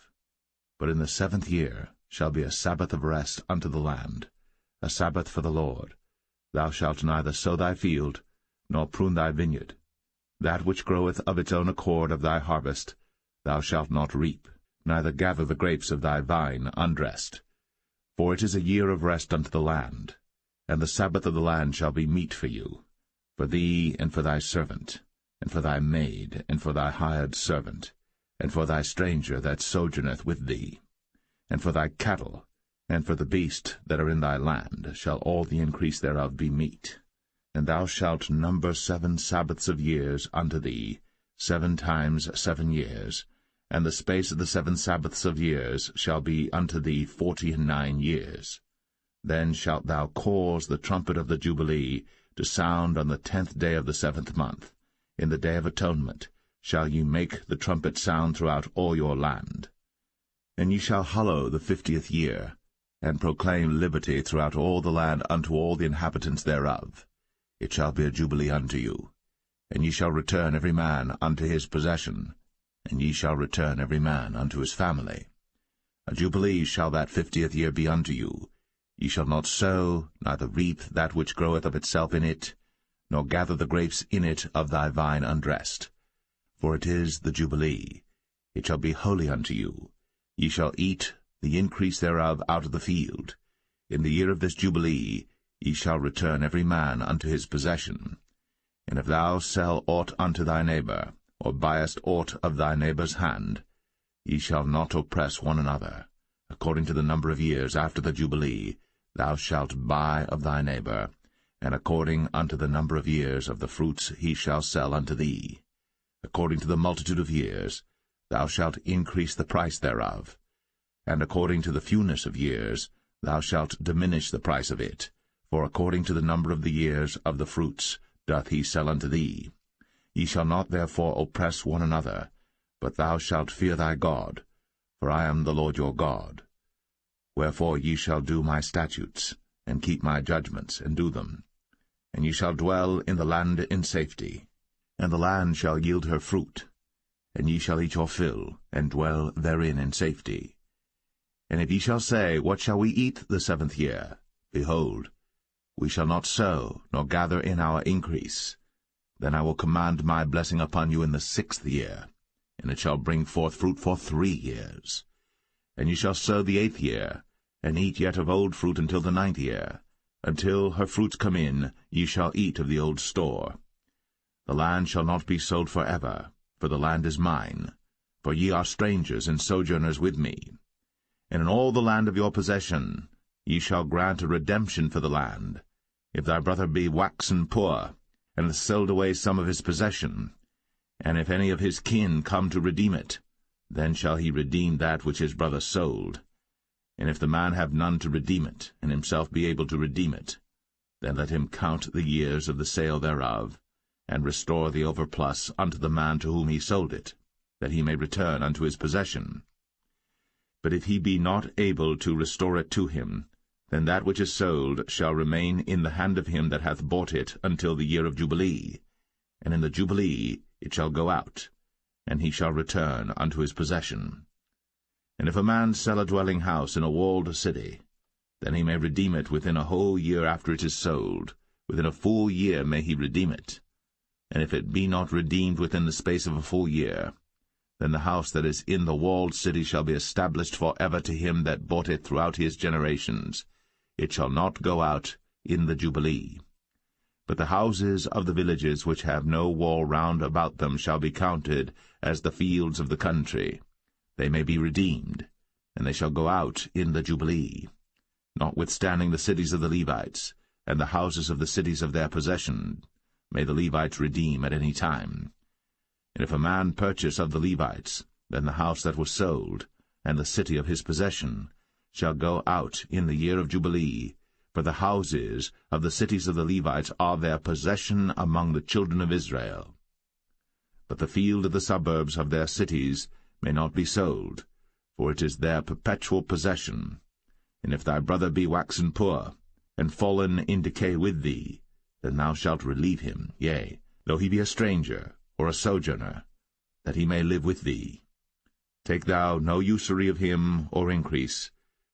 But in the 7th year shall be a Sabbath of rest unto the land, a Sabbath for the Lord. Thou shalt neither sow thy field, nor prune thy vineyard. That which groweth of its own accord of thy harvest thou shalt not reap, neither gather the grapes of thy vine undressed. For it is a year of rest unto the land, and the Sabbath of the land shall be meat for you, for thee and for thy servant, and for thy maid, and for thy hired servant, and for thy stranger that sojourneth with thee, and for thy cattle, and for the beast that are in thy land shall all the increase thereof be meat. And thou shalt number 7 Sabbaths of years unto thee, 7 times 7 years, and the space of the 7 Sabbaths of years shall be unto thee 49 years. Then shalt thou cause the trumpet of the Jubilee to sound on the 10th day of the 7th month. In the day of atonement shall ye make the trumpet sound throughout all your land. And ye shall hallow the 50th year, and proclaim liberty throughout all the land unto all the inhabitants thereof. It shall be a jubilee unto you. And ye shall return every man unto his possession, and ye shall return every man unto his family. A jubilee shall that 50th year be unto you. Ye shall not sow, neither reap that which groweth of itself in it, nor gather the grapes in it of thy vine undressed. For it is the jubilee. It shall be holy unto you. Ye shall eat the increase thereof out of the field. In the year of this jubilee ye shall return every man unto his possession. And if thou sell aught unto thy neighbor, or buyest aught of thy neighbor's hand, ye shall not oppress one another. According to the number of years after the jubilee thou shalt buy of thy neighbor, and according unto the number of years of the fruits he shall sell unto thee. According to the multitude of years thou shalt increase the price thereof, and according to the fewness of years thou shalt diminish the price of it, for according to the number of the years of the fruits doth he sell unto thee. Ye shall not therefore oppress one another, but thou shalt fear thy God, for I am the Lord your God. Wherefore ye shall do my statutes, and keep my judgments, and do them. And ye shall dwell in the land in safety, and the land shall yield her fruit, and ye shall eat your fill, and dwell therein in safety. And if ye shall say, What shall we eat the 7th year? Behold, we shall not sow, nor gather in our increase. Then I will command my blessing upon you in the 6th year, and it shall bring forth fruit for 3 years. And ye shall sow the 8th year, and eat yet of old fruit until the 9th year. Until her fruits come in, ye shall eat of the old store. The land shall not be sold forever, for the land is mine, for ye are strangers and sojourners with me. And in all the land of your possession ye shall grant a redemption for the land. If thy brother be waxen poor, and hath sold away some of his possession, and if any of his kin come to redeem it, then shall he redeem that which his brother sold. And if the man have none to redeem it, and himself be able to redeem it, then let him count the years of the sale thereof, and restore the overplus unto the man to whom he sold it, that he may return unto his possession. But if he be not able to restore it to him, then that which is sold shall remain in the hand of him that hath bought it until the year of Jubilee, and in the Jubilee it shall go out, and he shall return unto his possession. And if a man sell a dwelling house in a walled city, then he may redeem it within a whole year after it is sold. Within a full year may he redeem it. And if it be not redeemed within the space of a full year, then the house that is in the walled city shall be established for ever to him that bought it throughout his generations. It shall not go out in the Jubilee. But the houses of the villages which have no wall round about them shall be counted as the fields of the country. They may be redeemed, and they shall go out in the Jubilee. Notwithstanding the cities of the Levites, and the houses of the cities of their possession, may the Levites redeem at any time. And if a man purchase of the Levites, then the house that was sold, and the city of his possession, shall go out in the year of Jubilee, for the houses of the cities of the Levites are their possession among the children of Israel. But the field of the suburbs of their cities may not be sold, for it is their perpetual possession. And if thy brother be waxen poor, and fallen in decay with thee, then thou shalt relieve him, yea, though he be a stranger, or a sojourner, that he may live with thee. Take thou no usury of him, or increase,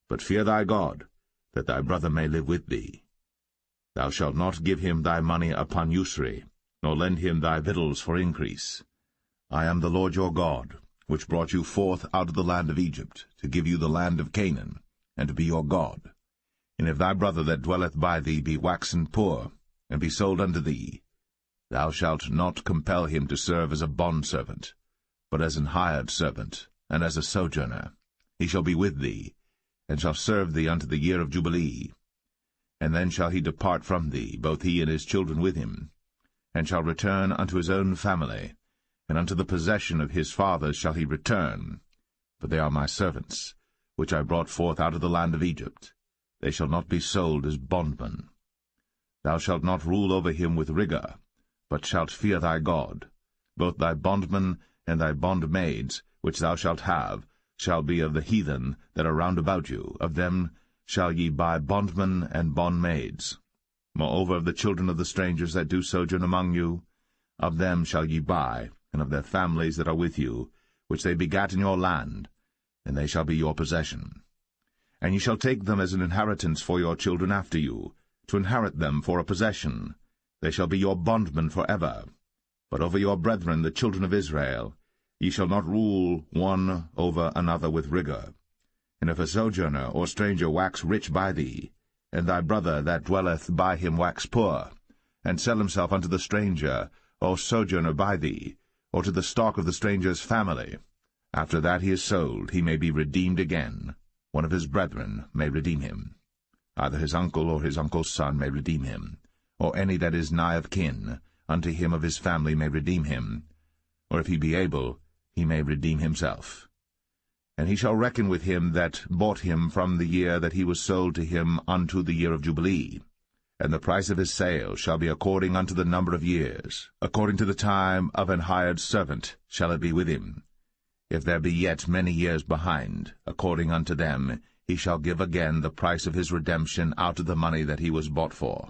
but fear thy God, that thy brother may live with thee. Thou shalt not give him thy money upon usury, nor lend him thy victuals for increase. I am the Lord your God, which brought you forth out of the land of Egypt, to give you the land of Canaan, and to be your God. And if thy brother that dwelleth by thee be waxen poor, and be sold unto thee, thou shalt not compel him to serve as a bondservant, but as an hired servant, and as a sojourner. He shall be with thee, and shall serve thee unto the year of Jubilee. And then shall he depart from thee, both he and his children with him, and shall return unto his own family, and unto the possession of his fathers shall he return. For they are my servants, which I brought forth out of the land of Egypt. They shall not be sold as bondmen. Thou shalt not rule over him with rigor, but shalt fear thy God. Both thy bondmen and thy bondmaids, which thou shalt have, shall be of the heathen that are round about you. Of them shall ye buy bondmen and bondmaids. Moreover, of the children of the strangers that do sojourn among you, of them shall ye buy, and of their families that are with you, which they begat in your land, and they shall be your possession. And ye shall take them as an inheritance for your children after you, to inherit them for a possession. They shall be your bondmen for ever. But over your brethren, the children of Israel, ye shall not rule one over another with rigor. And if a sojourner or stranger wax rich by thee, and thy brother that dwelleth by him wax poor, and sell himself unto the stranger or sojourner by thee, or to the stock of the stranger's family, after that he is sold, he may be redeemed again. One of his brethren may redeem him. Either his uncle or his uncle's son may redeem him, or any that is nigh of kin unto him of his family may redeem him, or if he be able, he may redeem himself. And he shall reckon with him that bought him from the year that he was sold to him unto the year of Jubilee. And the price of his sale shall be according unto the number of years, according to the time of an hired servant shall it be with him. If there be yet many years behind, according unto them, he shall give again the price of his redemption out of the money that he was bought for.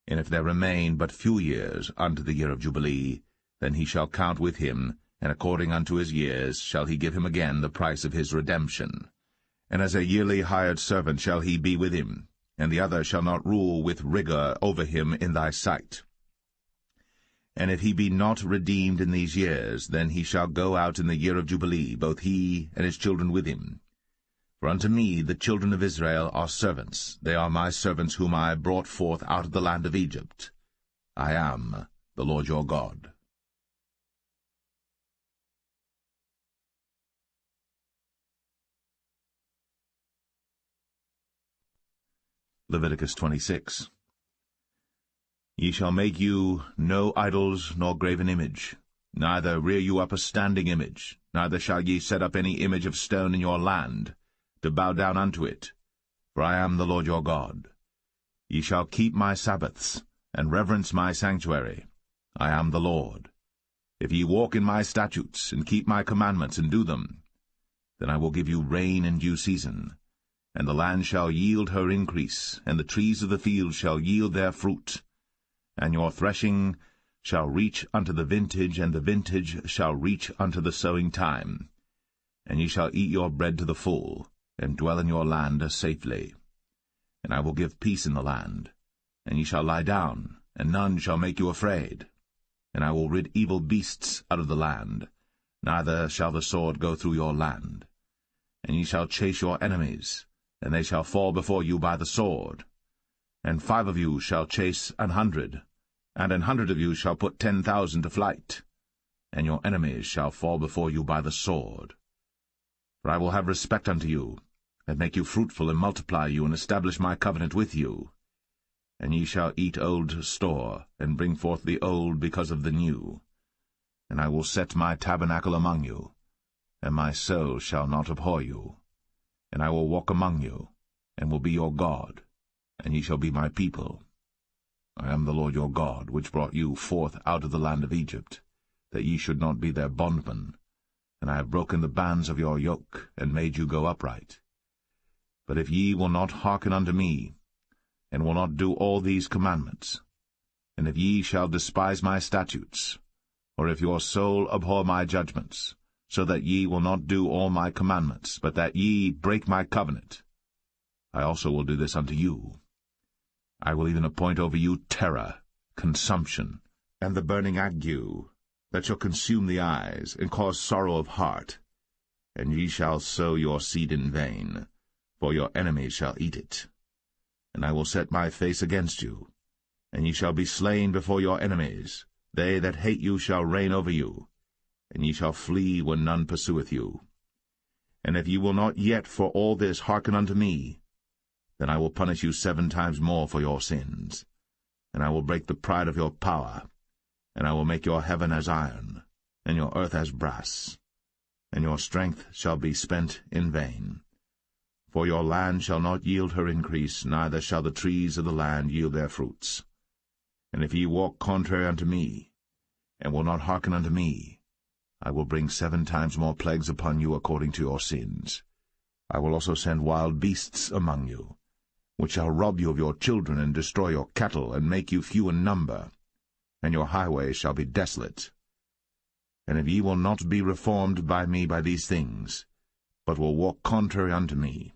And if there remain but few years unto the year of Jubilee, then he shall count with him, and according unto his years shall he give him again the price of his redemption. And as a yearly hired servant shall he be with him, and the other shall not rule with rigor over him in thy sight. And if he be not redeemed in these years, then he shall go out in the year of Jubilee, both he and his children with him. For unto me the children of Israel are servants. They are my servants whom I brought forth out of the land of Egypt. I am the Lord your God. Leviticus 26. Ye shall make you no idols nor graven image, neither rear you up a standing image, neither shall ye set up any image of stone in your land, to bow down unto it, for I am the Lord your God. Ye shall keep my Sabbaths, and reverence my sanctuary. I am the Lord. If ye walk in my statutes, and keep my commandments, and do them, then I will give you rain in due season, and the land shall yield her increase, and the trees of the field shall yield their fruit. And your threshing shall reach unto the vintage, and the vintage shall reach unto the sowing time. And ye shall eat your bread to the full, and dwell in your land safely. And I will give peace in the land, and ye shall lie down, and none shall make you afraid. And I will rid evil beasts out of the land, neither shall the sword go through your land. And ye shall chase your enemies, and they shall fall before you by the sword. And 5 of you shall chase 100, and 100 of you shall put 10,000 to flight. And your enemies shall fall before you by the sword. For I will have respect unto you, and make you fruitful, and multiply you, and establish my covenant with you. And ye shall eat old store, and bring forth the old because of the new. And I will set my tabernacle among you, and my soul shall not abhor you. And I will walk among you, and will be your God, and ye shall be my people. I am the Lord your God, which brought you forth out of the land of Egypt, that ye should not be their bondmen. And I have broken the bands of your yoke, and made you go upright. But if ye will not hearken unto me, and will not do all these commandments, and if ye shall despise my statutes, or if your soul abhor my judgments, so that ye will not do all my commandments, but that ye break my covenant, I also will do this unto you. I will even appoint over you terror, consumption, and the burning ague, that shall consume the eyes, and cause sorrow of heart. And ye shall sow your seed in vain, for your enemies shall eat it. And I will set my face against you, and ye shall be slain before your enemies. They that hate you shall reign over you, and ye shall flee when none pursueth you. And if ye will not yet for all this hearken unto me, then I will punish you 7 times more for your sins. And I will break the pride of your power, and I will make your heaven as iron, and your earth as brass, and your strength shall be spent in vain. For your land shall not yield her increase, neither shall the trees of the land yield their fruits. And if ye walk contrary unto me, and will not hearken unto me, I will bring 7 times more plagues upon you according to your sins. I will also send wild beasts among you, which shall rob you of your children, and destroy your cattle, and make you few in number, and your highways shall be desolate. And if ye will not be reformed by me by these things, but will walk contrary unto me,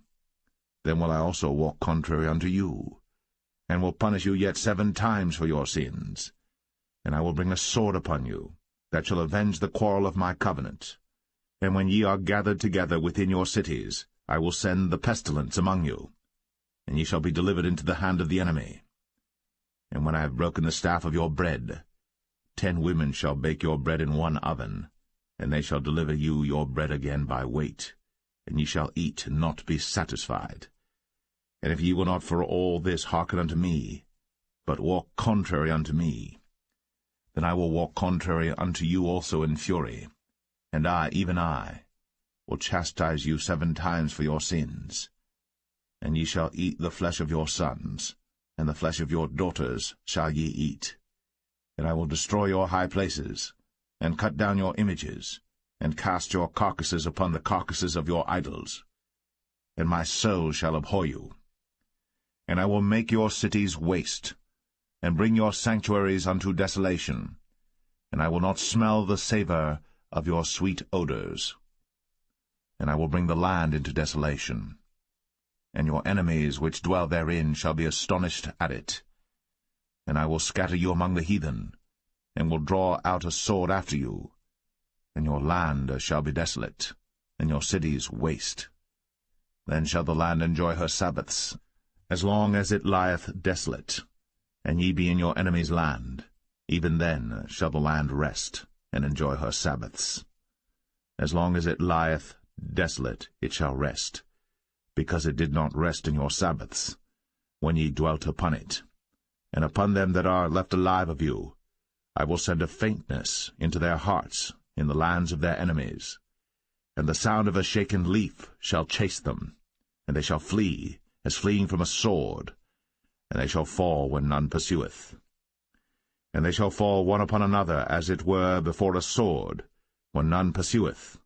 then will I also walk contrary unto you, and will punish you yet 7 times for your sins. And I will bring a sword upon you, that shall avenge the quarrel of my covenant. And when ye are gathered together within your cities, I will send the pestilence among you, and ye shall be delivered into the hand of the enemy. And when I have broken the staff of your bread, 10 women shall bake your bread in 1 oven, and they shall deliver you your bread again by weight, and ye shall eat and not be satisfied. And if ye will not for all this hearken unto me, but walk contrary unto me, then I will walk contrary unto you also in fury, and I, even I, will chastise you 7 times for your sins. And ye shall eat the flesh of your sons, and the flesh of your daughters shall ye eat. And I will destroy your high places, and cut down your images, and cast your carcasses upon the carcasses of your idols. And my soul shall abhor you. And I will make your cities waste, and bring your sanctuaries unto desolation, and I will not smell the savour of your sweet odours. And I will bring the land into desolation, and your enemies which dwell therein shall be astonished at it. And I will scatter you among the heathen, and will draw out a sword after you, and your land shall be desolate, and your cities waste. Then shall the land enjoy her Sabbaths, as long as it lieth desolate, and ye be in your enemy's land. Even then shall the land rest, and enjoy her Sabbaths. As long as it lieth desolate it shall rest, because it did not rest in your Sabbaths, when ye dwelt upon it. And upon them that are left alive of you I will send a faintness into their hearts in the lands of their enemies, and the sound of a shaken leaf shall chase them, and they shall flee, as fleeing from a sword, and they shall fall when none pursueth. And they shall fall one upon another, as it were before a sword, when none pursueth.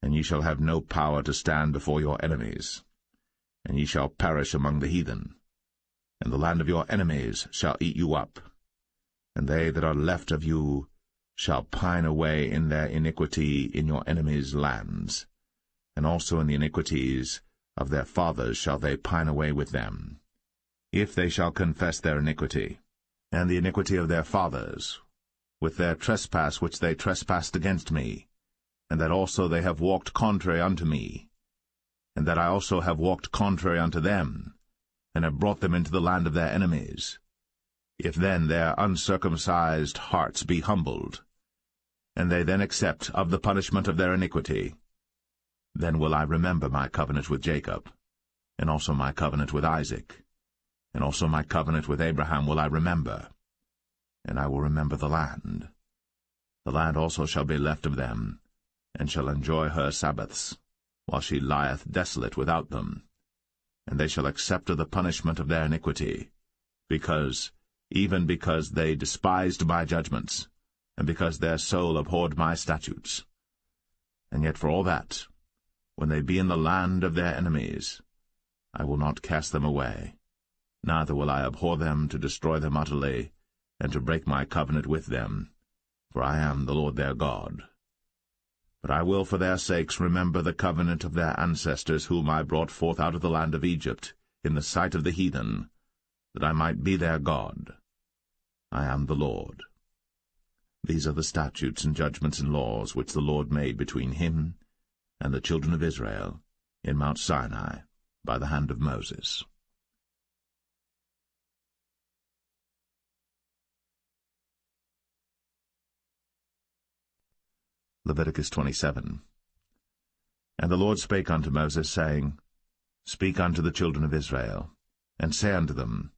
And ye shall have no power to stand before your enemies, and ye shall perish among the heathen. And the land of your enemies shall eat you up, and they that are left of you shall pine away in their iniquity in your enemies' lands, and also in the iniquities of their fathers shall they pine away with them, if they shall confess their iniquity, and the iniquity of their fathers, with their trespass which they trespassed against me, and that also they have walked contrary unto me, and that I also have walked contrary unto them, and have brought them into the land of their enemies. If then their uncircumcised hearts be humbled, and they then accept of the punishment of their iniquity, then will I remember my covenant with Jacob, and also my covenant with Isaac, and also my covenant with Abraham will I remember, and I will remember the land. The land also shall be left of them, and shall enjoy her Sabbaths, while she lieth desolate without them. And they shall accept of the punishment of their iniquity, even because they despised my judgments, and because their soul abhorred my statutes. And yet for all that, when they be in the land of their enemies, I will not cast them away, neither will I abhor them to destroy them utterly, and to break my covenant with them, for I am the Lord their God. But I will for their sakes remember the covenant of their ancestors, whom I brought forth out of the land of Egypt, in the sight of the heathen, that I might be their God. I am the Lord. These are the statutes and judgments and laws which the Lord made between him and the children of Israel in Mount Sinai by the hand of Moses. Leviticus 27. And the Lord spake unto Moses, saying, Speak unto the children of Israel, and say unto them,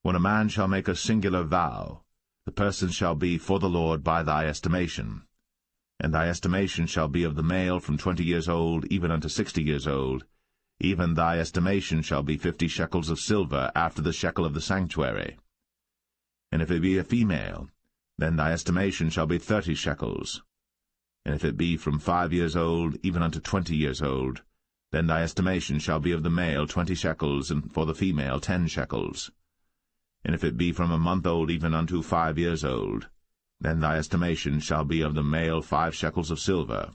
When a man shall make a singular vow, the person shall be for the Lord by thy estimation. And thy estimation shall be of the male from 20 years old even unto 60 years old. Even thy estimation shall be 50 shekels of silver after the shekel of the sanctuary. And if it be a female, then thy estimation shall be 30 shekels. And if it be from 5 years old even unto 20 years old, then thy estimation shall be of the male 20 shekels, and for the female 10 shekels. And if it be from a month old even unto 5 years old, then thy estimation shall be of the male 5 shekels of silver,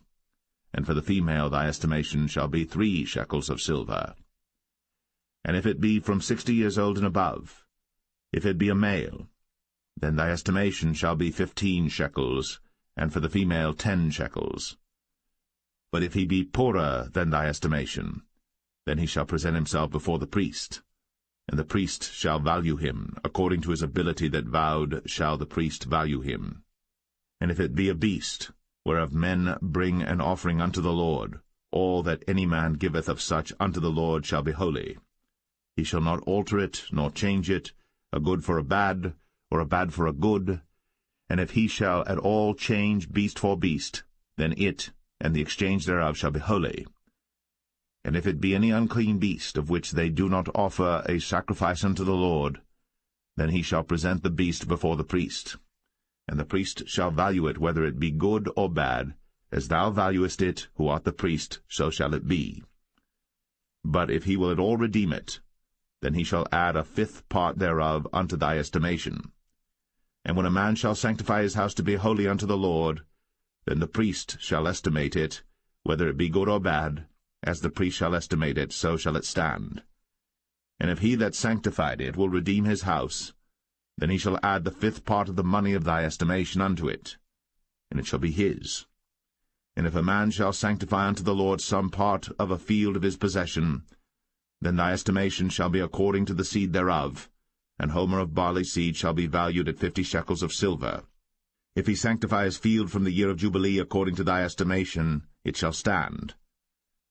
and for the female thy estimation shall be 3 shekels of silver. And if it be from 60 years old and above, if it be a male, then thy estimation shall be 15 shekels, and for the female 10 shekels. But if he be poorer than thy estimation, then he shall present himself before the priest, and the priest shall value him, according to his ability that vowed shall the priest value him. And if it be a beast, whereof men bring an offering unto the Lord, all that any man giveth of such unto the Lord shall be holy. He shall not alter it, nor change it, a good for a bad, or a bad for a good. And if he shall at all change beast for beast, then it and the exchange thereof shall be holy. And if it be any unclean beast, of which they do not offer a sacrifice unto the Lord, then he shall present the beast before the priest. And the priest shall value it, whether it be good or bad, as thou valuest it, who art the priest, so shall it be. But if he will at all redeem it, then he shall add a 5th part thereof unto thy estimation. And when a man shall sanctify his house to be holy unto the Lord, then the priest shall estimate it, whether it be good or bad, as the priest shall estimate it, so shall it stand. And if he that sanctified it will redeem his house, then he shall add the 5th part of the money of thy estimation unto it, and it shall be his. And if a man shall sanctify unto the Lord some part of a field of his possession, then thy estimation shall be according to the seed thereof, an homer of barley seed shall be valued at 50 shekels of silver. If he sanctify his field from the year of Jubilee according to thy estimation, it shall stand.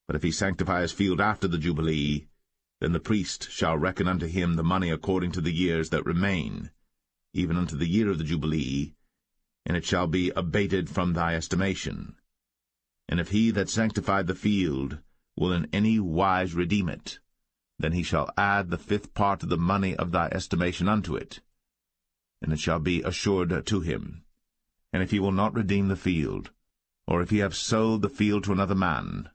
But if he sanctify his field after the Jubilee, then the priest shall reckon unto him the money according to the years that remain, even unto the year of the Jubilee, and it shall be abated from thy estimation. And if he that sanctified the field will in any wise redeem it, then he shall add the 5th part of the money of thy estimation unto it, and it shall be assured to him. And if he will not redeem the field, or if he have sold the field to another man,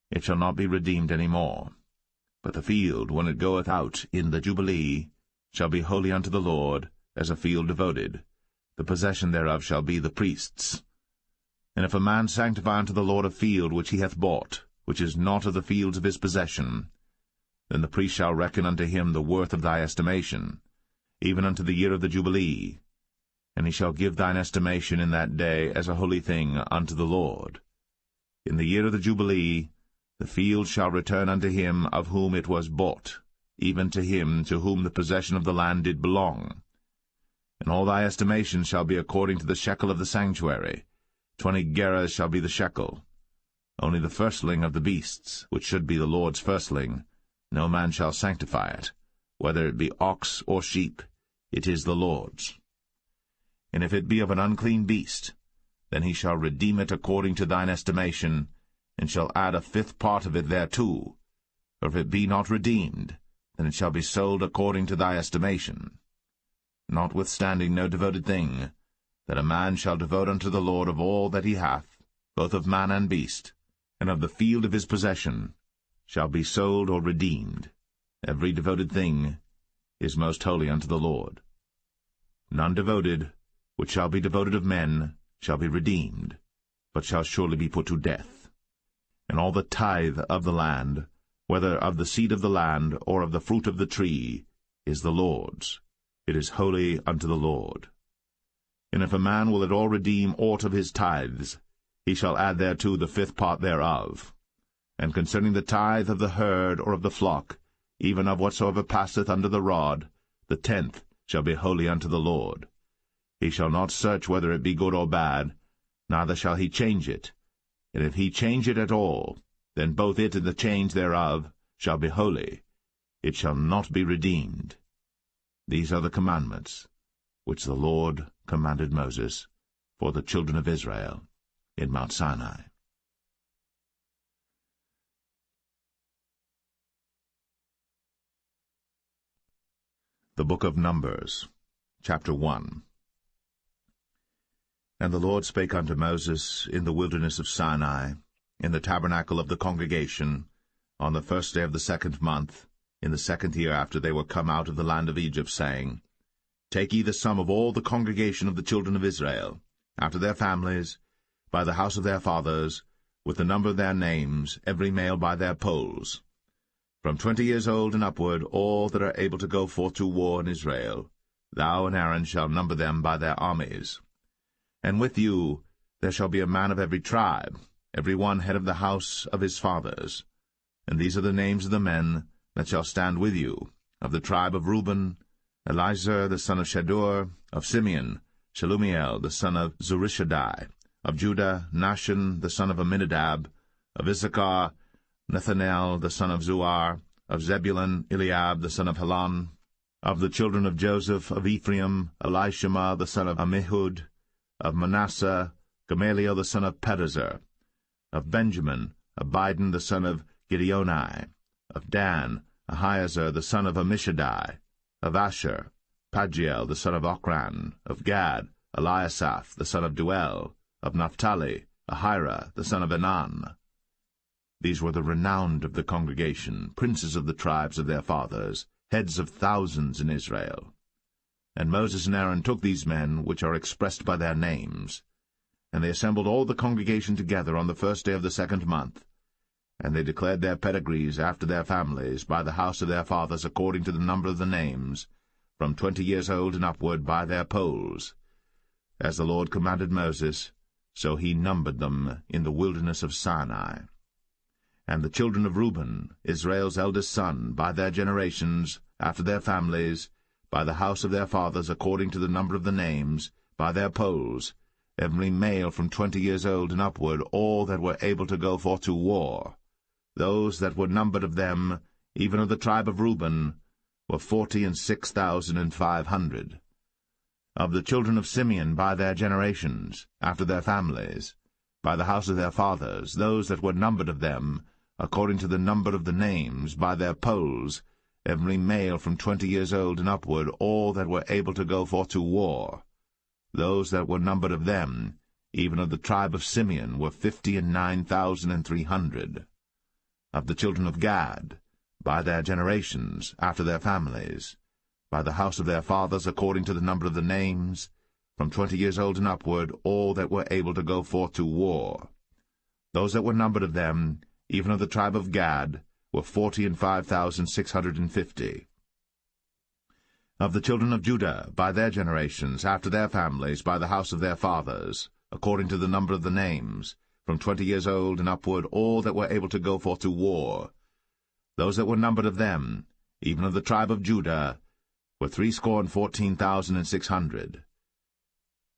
it shall not be redeemed any more. But the field, when it goeth out in the Jubilee, shall be holy unto the Lord, as a field devoted. The possession thereof shall be the priest's. And if a man sanctify unto the Lord a field which he hath bought, which is not of the fields of his possession, then the priest shall reckon unto him the worth of thy estimation, even unto the year of the Jubilee. And he shall give thine estimation in that day as a holy thing unto the Lord. In the year of the Jubilee the field shall return unto him of whom it was bought, even to him to whom the possession of the land did belong. And all thy estimation shall be according to the shekel of the sanctuary. 20 gerahs shall be the shekel. Only the firstling of the beasts, which should be the Lord's firstling, no man shall sanctify it, whether it be ox or sheep, it is the Lord's. And if it be of an unclean beast, then he shall redeem it according to thine estimation, and shall add a fifth part of it thereto. Or if it be not redeemed, then it shall be sold according to thy estimation. Notwithstanding no devoted thing, that a man shall devote unto the Lord of all that he hath, both of man and beast, and of the field of his possession, shall be sold or redeemed. Every devoted thing is most holy unto the Lord. None devoted, which shall be devoted of men, shall be redeemed, but shall surely be put to death. And all the tithe of the land, whether of the seed of the land or of the fruit of the tree, is the Lord's. It is holy unto the Lord. And if a man will at all redeem aught of his tithes, he shall add thereto the fifth part thereof. And concerning the tithe of the herd or of the flock, even of whatsoever passeth under the rod, the 10th shall be holy unto the Lord. He shall not search whether it be good or bad, neither shall he change it. And if he change it at all, then both it and the change thereof shall be holy. It shall not be redeemed. These are the commandments which the Lord commanded Moses for the children of Israel in Mount Sinai. The Book of Numbers, chapter 1. And the Lord spake unto Moses in the wilderness of Sinai, in the tabernacle of the congregation, on the 1st day of the 2nd month, in the 2nd year after they were come out of the land of Egypt, saying, Take ye the sum of all the congregation of the children of Israel, after their families, by the house of their fathers, with the number of their names, every male by their polls. From 20 years old and upward, all that are able to go forth to war in Israel, thou and Aaron shall number them by their armies. And with you there shall be a man of every tribe, every one head of the house of his fathers. And these are the names of the men that shall stand with you. Of the tribe of Reuben, Elizur the son of Shadur; of Simeon, Shelumiel the son of Zurishaddai; of Judah, Nahshon the son of Amminadab; of Issachar, Nethanel the son of Zuar; of Zebulun, Eliab the son of Helon; of the children of Joseph; of Ephraim, Elishama the son of Ammihud; of Manasseh, Gamaliel the son of Pedazur; of Benjamin, Abidan the son of Gideoni; of Dan, Ahiezer the son of Ammishaddai; of Asher, Pagiel the son of Ochran; of Gad, Eliasaph the son of Duel; of Naphtali, Ahira the son of Enan. These were the renowned of the congregation, princes of the tribes of their fathers, heads of thousands in Israel. And Moses and Aaron took these men, which are expressed by their names, and they assembled all the congregation together on the 1st day of the 2nd month, and they declared their pedigrees after their families, by the house of their fathers, according to the number of the names, from 20 years old and upward, by their polls. As the Lord commanded Moses, so he numbered them in the wilderness of Sinai. And the children of Reuben, Israel's eldest son, by their generations, after their families, by the house of their fathers, according to the number of the names, by their polls, every male from 20 years old and upward, all that were able to go forth to war. Those that were numbered of them, even of the tribe of Reuben, were 46,500. Of the children of Simeon by their generations, after their families, by the house of their fathers, those that were numbered of them, according to the number of the names, by their polls, every male from 20 years old and upward, all that were able to go forth to war. Those that were numbered of them, even of the tribe of Simeon, were 59,300. Of the children of Gad, by their generations, after their families, by the house of their fathers, according to the number of the names, from 20 years old and upward, all that were able to go forth to war. Those that were numbered of them, even of the tribe of Gad, were 45,650. Of the children of Judah, by their generations, after their families, by the house of their fathers, according to the number of the names, from 20 years old and upward, all that were able to go forth to war. Those that were numbered of them, even of the tribe of Judah, were 314,600.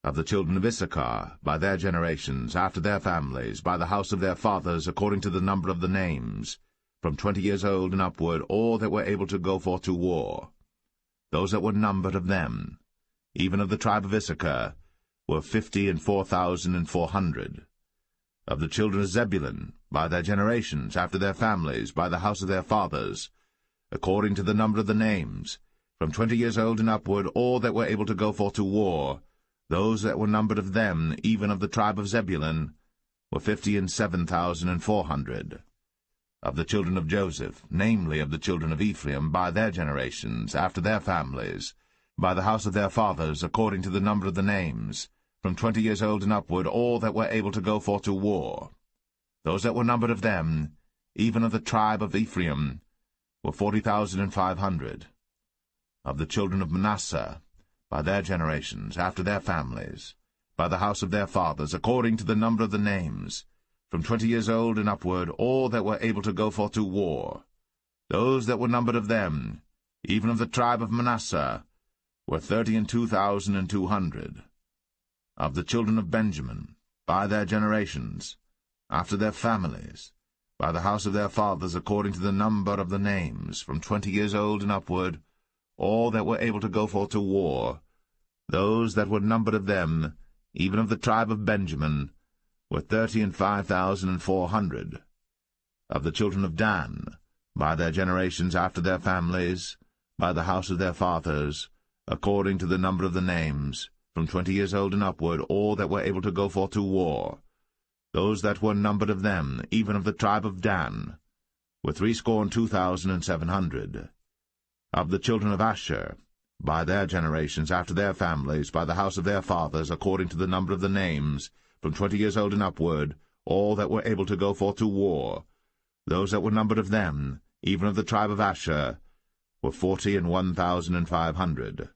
Of the children of Issachar, by their generations, after their families, by the house of their fathers, according to the number of the names, from 20 years old and upward, all that were able to go forth to war. Those that were numbered of them, even of the tribe of Issachar, were 54,400. Of the children of Zebulun, by their generations, after their families, by the house of their fathers, according to the number of the names, from 20 years old and upward, all that were able to go forth to war, those that were numbered of them, even of the tribe of Zebulun, were 57,400. Of the children of Joseph, namely of the children of Ephraim, by their generations, after their families, by the house of their fathers, according to the number of the names, from 20 years old and upward, all that were able to go forth to war, those that were numbered of them, even of the tribe of Ephraim, were 40,500. Of the children of Manasseh, by their generations, after their families, by the house of their fathers, according to the number of the names, from 20 years old and upward, all that were able to go forth to war, those that were numbered of them, even of the tribe of Manasseh, were 32,200. Of the children of Benjamin, by their generations, after their families, by the house of their fathers, according to the number of the names, from 20 years old and upward, all that were able to go forth to war, those that were numbered of them, even of the tribe of Benjamin, were 35,400. Of the children of Dan, by their generations, after their families, by the house of their fathers, according to the number of the names, from 20 years old and upward, all that were able to go forth to war, those that were numbered of them, even of the tribe of Dan, were 62,700. Of the children of Asher, by their generations, after their families, by the house of their fathers, according to the number of the names, from 20 years old and upward, all that were able to go forth to war, those that were numbered of them, even of the tribe of Asher, were 41,500.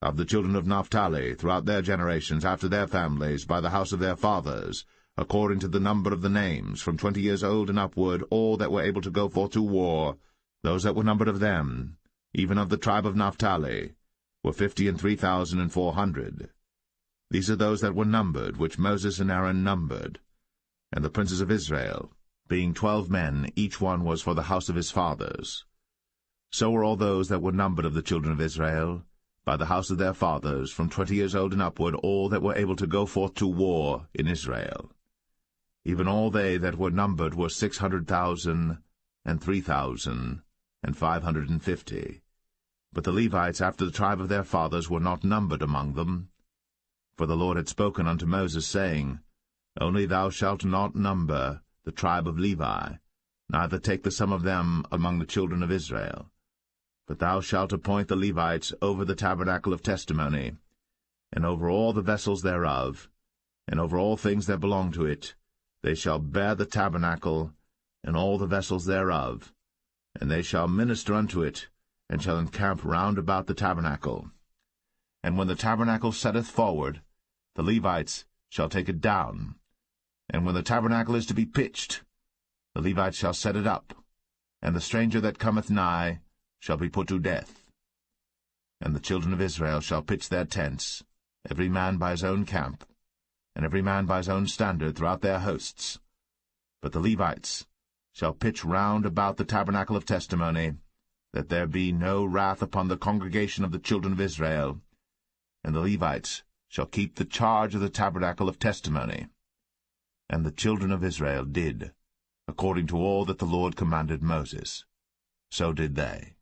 Of the children of Naphtali, throughout their generations, after their families, by the house of their fathers, according to the number of the names, from 20 years old and upward, all that were able to go forth to war, those that were numbered of them, even of the tribe of Naphtali, were 53,400. These are those that were numbered, which Moses and Aaron numbered. And the princes of Israel, being 12 men, each one was for the house of his fathers. So were all those that were numbered of the children of Israel, by the house of their fathers, from 20 years old and upward, all that were able to go forth to war in Israel. Even all they that were numbered were 600,000 and 3,550. But the Levites after the tribe of their fathers were not numbered among them. For the Lord had spoken unto Moses, saying, Only thou shalt not number the tribe of Levi, neither take the sum of them among the children of Israel. But thou shalt appoint the Levites over the tabernacle of testimony, and over all the vessels thereof, and over all things that belong to it. They shall bear the tabernacle, and all the vessels thereof, and they shall minister unto it, and shall encamp round about the tabernacle. And when the tabernacle setteth forward, the Levites shall take it down. And when the tabernacle is to be pitched, the Levites shall set it up, and the stranger that cometh nigh shall be put to death. And the children of Israel shall pitch their tents, every man by his own camp, and every man by his own standard throughout their hosts. But the Levites shall pitch round about the tabernacle of testimony, that there be no wrath upon the congregation of the children of Israel, and the Levites shall keep the charge of the tabernacle of testimony. And the children of Israel did, according to all that the Lord commanded Moses. So did they.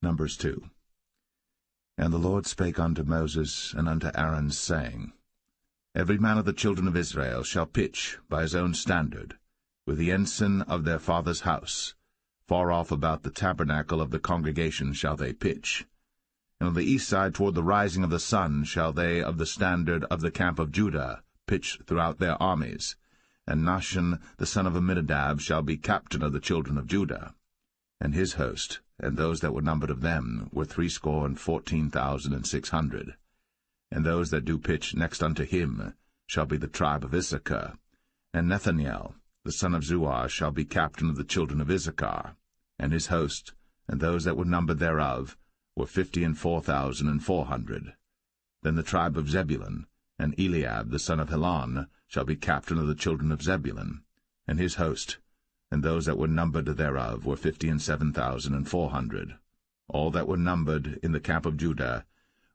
Numbers 2. And the Lord spake unto Moses and unto Aaron, saying, Every man of the children of Israel shall pitch by his own standard, with the ensign of their father's house. Far off about the tabernacle of the congregation shall they pitch. And on the east side toward the rising of the sun shall they of the standard of the camp of Judah pitch throughout their armies. And Nahshon the son of Amminadab shall be captain of the children of Judah. And his host, and those that were numbered of them, were 314,600. And those that do pitch next unto him shall be the tribe of Issachar. And Nethaniel the son of Zuar shall be captain of the children of Issachar. And his host, and those that were numbered thereof, were 54,400. Then the tribe of Zebulun, and Eliab the son of Helon, shall be captain of the children of Zebulun. And his host, and those that were numbered thereof were 57,400. All that were numbered in the camp of Judah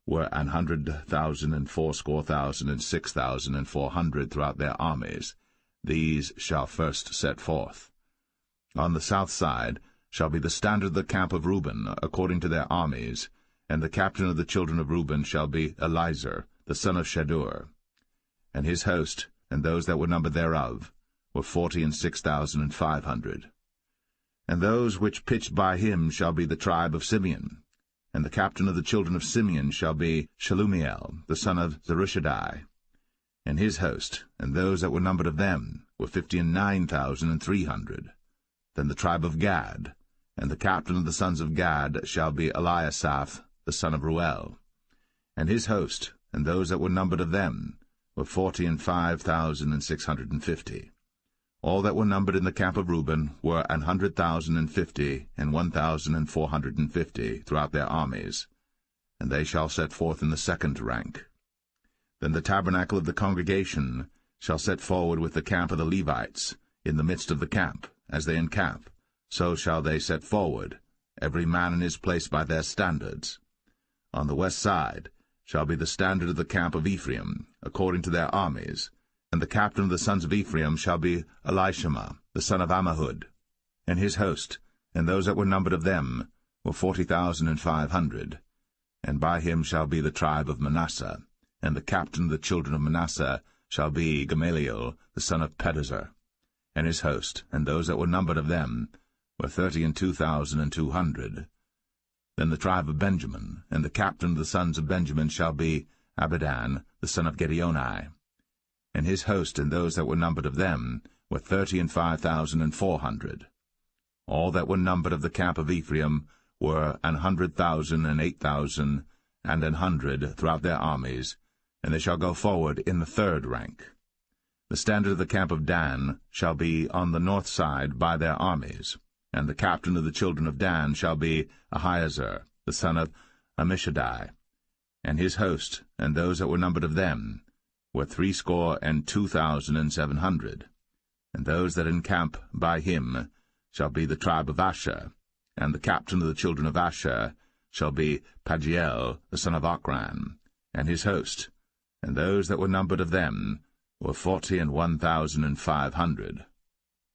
were 100,000 and 6,400 throughout their armies. These shall first set forth. On the south side shall be the standard of the camp of Reuben, according to their armies, and the captain of the children of Reuben shall be Elizur, the son of Shedeur. And his host, and those that were numbered thereof, were 46,500. And those which pitched by him shall be the tribe of Simeon. And the captain of the children of Simeon shall be Shelumiel, the son of Zurishaddai. And his host, and those that were numbered of them, were 59,300. Then the tribe of Gad, and the captain of the sons of Gad shall be Eliasaph, the son of Ruel. And his host, and those that were numbered of them, were 45,650. All that were numbered in the camp of Reuben were 100,050 and 1,450 throughout their armies, and they shall set forth in the second rank. Then the tabernacle of the congregation shall set forward with the camp of the Levites, in the midst of the camp, as they encamp, so shall they set forward, every man in his place by their standards. On the west side shall be the standard of the camp of Ephraim, according to their armies, and the captain of the sons of Ephraim shall be Elishama, the son of Ammihud. And his host, and those that were numbered of them, were 40,500. And by him shall be the tribe of Manasseh, and the captain of the children of Manasseh shall be Gamaliel, the son of Pedazur. And his host, and those that were numbered of them, were 32,200. Then the tribe of Benjamin, and the captain of the sons of Benjamin shall be Abidan, the son of Gideoni. And his host, and those that were numbered of them, were 35,400. All that were numbered of the camp of Ephraim were 100,000 and 8,000 and 100 throughout their armies, and they shall go forward in the third rank. The standard of the camp of Dan shall be on the north side by their armies, and the captain of the children of Dan shall be Ahiezer, the son of Ammishaddai. And his host, and those that were numbered of them, were 62,700. And those that encamp by him shall be the tribe of Asher, and the captain of the children of Asher shall be Pagiel, the son of Ochran, and his host, and those that were numbered of them were 41,500.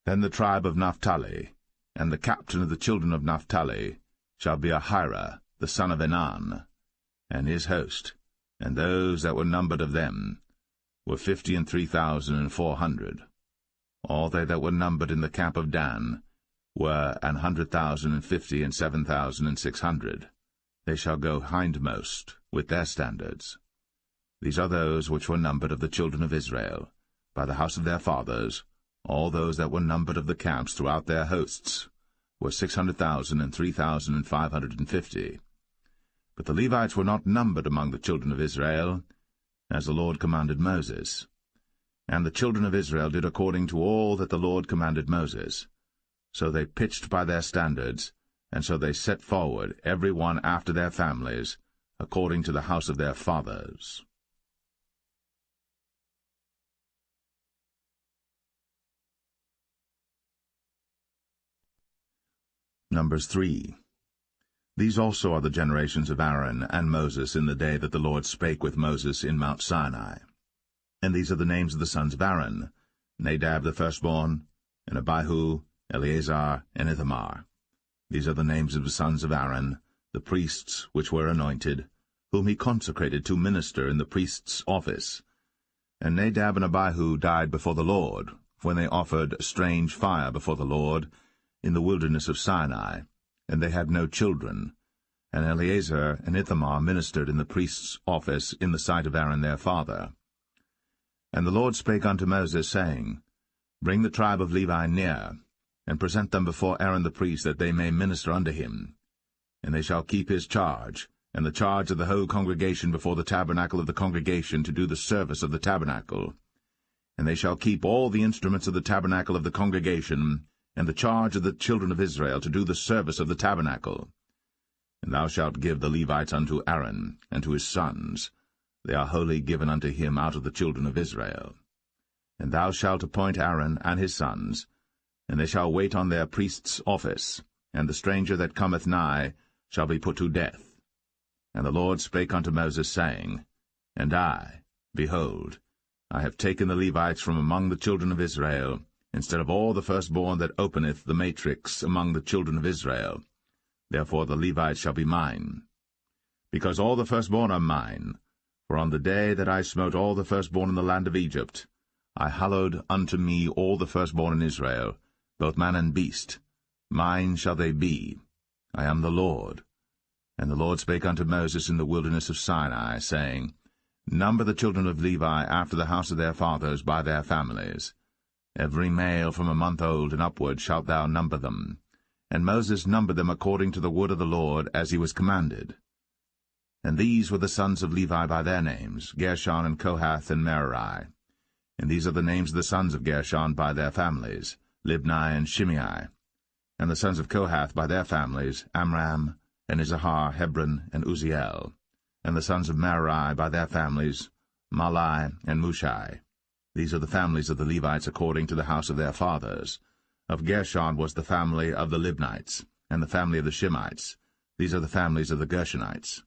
Then the tribe of Naphtali, and the captain of the children of Naphtali shall be Ahira, the son of Enan, and his host, and those that were numbered of them were 53,400. All they that were numbered in the camp of Dan were 100,050 and 7,600. They shall go hindmost with their standards. These are those which were numbered of the children of Israel, by the house of their fathers. All those that were numbered of the camps throughout their hosts were 600,000 and 3,550. But the Levites were not numbered among the children of Israel, as the Lord commanded Moses. And the children of Israel did according to all that the Lord commanded Moses. So they pitched by their standards, and so they set forward, every one after their families, according to the house of their fathers. Numbers 3. These also are the generations of Aaron and Moses in the day that the Lord spake with Moses in Mount Sinai. And these are the names of the sons of Aaron, Nadab the firstborn, and Abihu, Eleazar, and Ithamar. These are the names of the sons of Aaron, the priests which were anointed, whom he consecrated to minister in the priest's office. And Nadab and Abihu died before the Lord, when they offered strange fire before the Lord in the wilderness of Sinai, and they had no children. And Eleazar and Ithamar ministered in the priest's office in the sight of Aaron their father. And the Lord spake unto Moses, saying, Bring the tribe of Levi near, and present them before Aaron the priest, that they may minister unto him. And they shall keep his charge, and the charge of the whole congregation before the tabernacle of the congregation, to do the service of the tabernacle. And they shall keep all the instruments of the tabernacle of the congregation, and the charge of the children of Israel, to do the service of the tabernacle. And thou shalt give the Levites unto Aaron, and to his sons. They are wholly given unto him out of the children of Israel. And thou shalt appoint Aaron and his sons, and they shall wait on their priest's office, and the stranger that cometh nigh shall be put to death. And the Lord spake unto Moses, saying, And I, behold, I have taken the Levites from among the children of Israel, instead of all the firstborn that openeth the matrix among the children of Israel. Therefore the Levites shall be mine. Because all the firstborn are mine, for on the day that I smote all the firstborn in the land of Egypt, I hallowed unto me all the firstborn in Israel, both man and beast. Mine shall they be. I am the Lord. And the Lord spake unto Moses in the wilderness of Sinai, saying, Number the children of Levi after the house of their fathers by their families. Every male from a month old and upward shalt thou number them. And Moses numbered them according to the word of the Lord, as he was commanded. And these were the sons of Levi by their names, Gershon and Kohath and Merari. And these are the names of the sons of Gershon by their families, Libni and Shimei. And the sons of Kohath by their families, Amram, and Izahar, Hebron, and Uzziel. And the sons of Merari by their families, Mahli and Mushai. These are the families of the Levites according to the house of their fathers. Of Gershon was the family of the Libnites, and the family of the Shimites. These are the families of the Gershonites.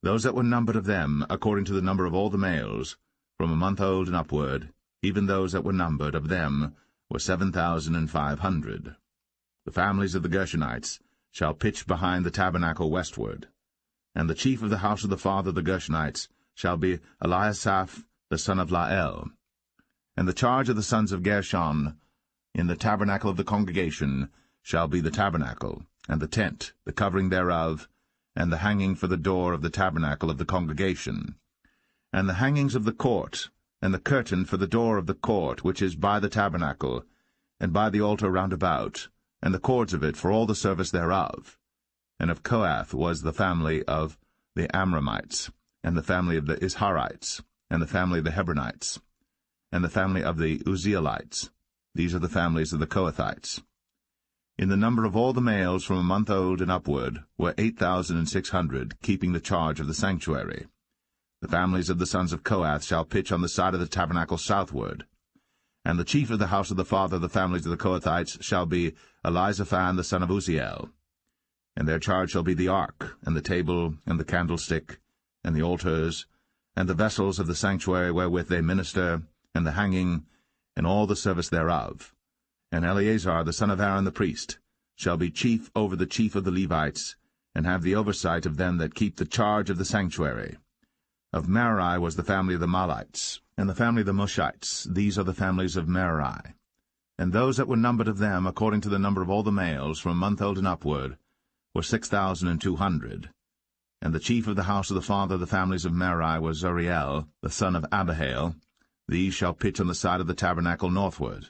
Those that were numbered of them, according to the number of all the males, from a month old and upward, even those that were numbered of them, were 7,500. The families of the Gershonites shall pitch behind the tabernacle westward. And the chief of the house of the father of the Gershonites shall be Eliasaph the son of Lael. And the charge of the sons of Gershon in the tabernacle of the congregation shall be the tabernacle, and the tent, the covering thereof, and the hanging for the door of the tabernacle of the congregation, and the hangings of the court, and the curtain for the door of the court which is by the tabernacle, and by the altar round about, and the cords of it for all the service thereof. And of Kohath was the family of the Amramites, and the family of the Isharites, and the family of the Hebronites, and the family of the Uzzielites. These are the families of the Kohathites. In the number of all the males from a month old and upward were 8,600, keeping the charge of the sanctuary. The families of the sons of Kohath shall pitch on the side of the tabernacle southward. And the chief of the house of the father of the families of the Kohathites shall be Elizaphan the son of Uzziel. And their charge shall be the ark, and the table, and the candlestick, and the altars, and the vessels of the sanctuary wherewith they minister, and the hanging, and all the service thereof. And Eleazar the son of Aaron the priest shall be chief over the chief of the Levites, and have the oversight of them that keep the charge of the sanctuary. Of Merari was the family of the Mahlites, and the family of the Mushites. These are the families of Merari. And those that were numbered of them, according to the number of all the males, from a month old and upward, were 6,200. And the chief of the house of the father of the families of Merari was Zuriel, the son of Abihail. These shall pitch on the side of the tabernacle northward.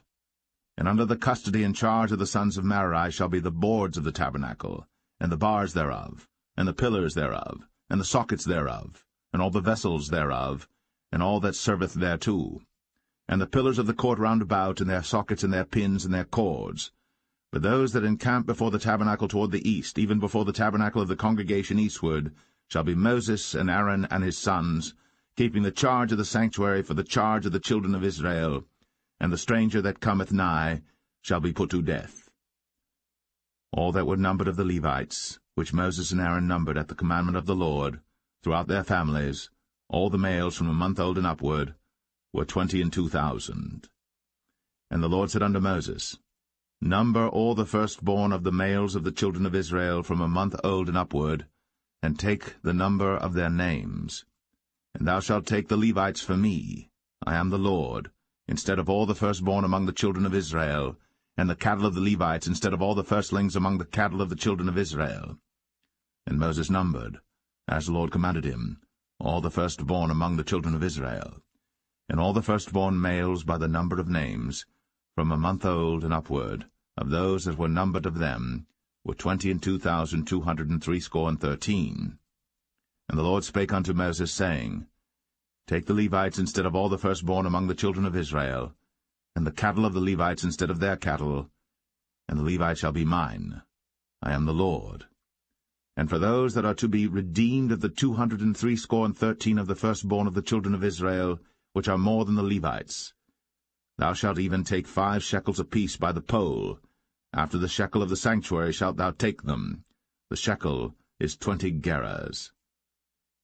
And under the custody and charge of the sons of Merari shall be the boards of the tabernacle, and the bars thereof, and the pillars thereof, and the sockets thereof, and all the vessels thereof, and all that serveth thereto, and the pillars of the court round about, and their sockets, and their pins, and their cords. But those that encamp before the tabernacle toward the east, even before the tabernacle of the congregation eastward, shall be Moses and Aaron and his sons, keeping the charge of the sanctuary for the charge of the children of Israel, and the stranger that cometh nigh shall be put to death. All that were numbered of the Levites, which Moses and Aaron numbered at the commandment of the Lord, throughout their families, all the males from a month old and upward, were 22,000. And the Lord said unto Moses, Number all the firstborn of the males of the children of Israel from a month old and upward, and take the number of their names. And thou shalt take the Levites for me, I am the Lord, instead of all the firstborn among the children of Israel, and the cattle of the Levites instead of all the firstlings among the cattle of the children of Israel. And Moses numbered, as the Lord commanded him, all the firstborn among the children of Israel, and all the firstborn males by the number of names, from a month old and upward, of those that were numbered of them, were 22,213. And the Lord spake unto Moses, saying, Take the Levites instead of all the firstborn among the children of Israel, and the cattle of the Levites instead of their cattle, and the Levites shall be mine. I am the Lord. And for those that are to be redeemed of the 213 of the firstborn of the children of Israel, which are more than the Levites, Thou shalt even take 5 shekels apiece by the pole. After the shekel of the sanctuary shalt thou take them. The shekel is 20 gerahs.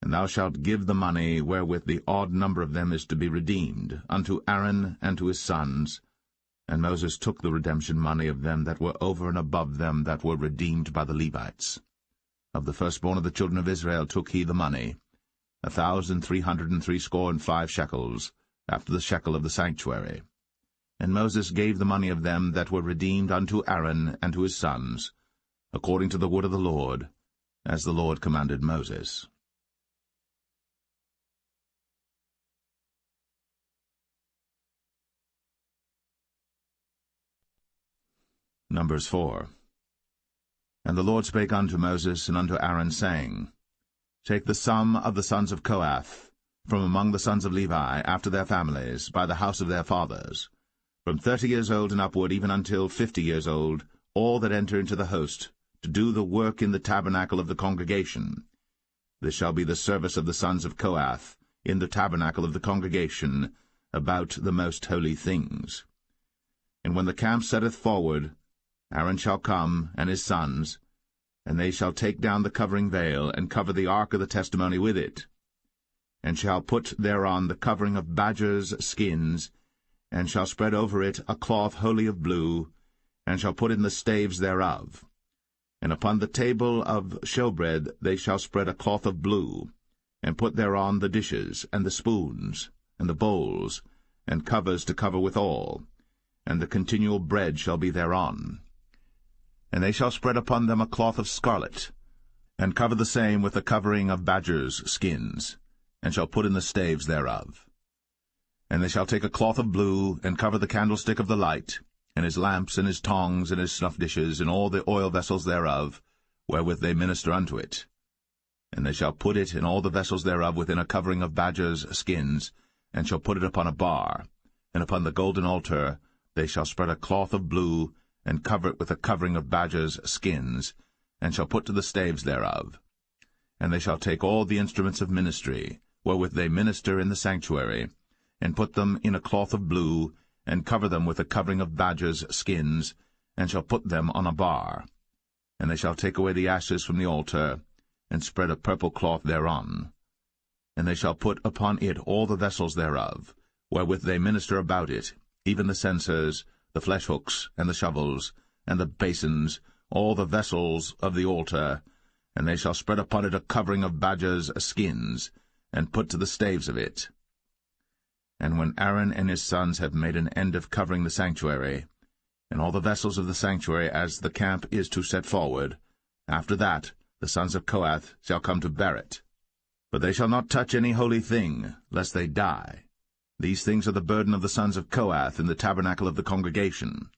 And thou shalt give the money wherewith the odd number of them is to be redeemed, unto Aaron and to his sons. And Moses took the redemption money of them that were over and above them that were redeemed by the Levites. Of the firstborn of the children of Israel took he the money, 1,365 shekels, after the shekel of the sanctuary. And Moses gave the money of them that were redeemed unto Aaron and to his sons, according to the word of the Lord, as the Lord commanded Moses. Numbers 4. And the Lord spake unto Moses and unto Aaron, saying, Take the sum of the sons of Kohath, from among the sons of Levi, after their families, by the house of their fathers, from 30 years old and upward, even until 50 years old, all that enter into the host, to do the work in the tabernacle of the congregation. This shall be the service of the sons of Kohath, in the tabernacle of the congregation, about the most holy things. And when the camp setteth forward, Aaron shall come, and his sons, and they shall take down the covering veil, and cover the ark of the testimony with it, and shall put thereon the covering of badgers' skins, and shall spread over it a cloth wholly of blue, and shall put in the staves thereof. And upon the table of showbread they shall spread a cloth of blue, and put thereon the dishes, and the spoons, and the bowls, and covers to cover withal, and the continual bread shall be thereon. And they shall spread upon them a cloth of scarlet, and cover the same with the covering of badgers' skins, and shall put in the staves thereof. And they shall take a cloth of blue, and cover the candlestick of the light, and his lamps, and his tongs, and his snuff dishes, and all the oil vessels thereof, wherewith they minister unto it. And they shall put it and all the vessels thereof within a covering of badgers' skins, and shall put it upon a bar. And upon the golden altar they shall spread a cloth of blue, and cover it with a covering of badgers' skins, and shall put to the staves thereof. And they shall take all the instruments of ministry, wherewith they minister in the sanctuary, and put them in a cloth of blue, and cover them with a covering of badgers' skins, and shall put them on a bar. And they shall take away the ashes from the altar, and spread a purple cloth thereon. And they shall put upon it all the vessels thereof, wherewith they minister about it, even the censers, the flesh-hooks, and the shovels, and the basins, all the vessels of the altar, and they shall spread upon it a covering of badgers' skins, and put to the staves of it. And when Aaron and his sons have made an end of covering the sanctuary, and all the vessels of the sanctuary as the camp is to set forward, after that the sons of Kohath shall come to bear it. But they shall not touch any holy thing, lest they die. These things are the burden of the sons of Kohath in the tabernacle of the congregation.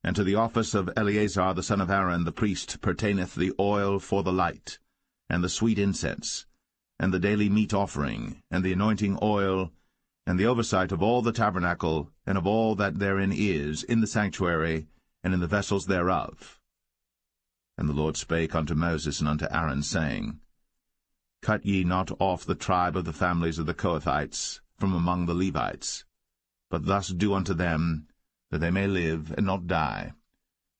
And to the office of Eleazar the son of Aaron the priest pertaineth the oil for the light, and the sweet incense, and the daily meat offering, and the anointing oil, and the oversight of all the tabernacle, and of all that therein is, in the sanctuary, and in the vessels thereof. And the Lord spake unto Moses and unto Aaron, saying, Cut ye not off the tribe of the families of the Kohathites from among the Levites, but thus do unto them, that they may live and not die,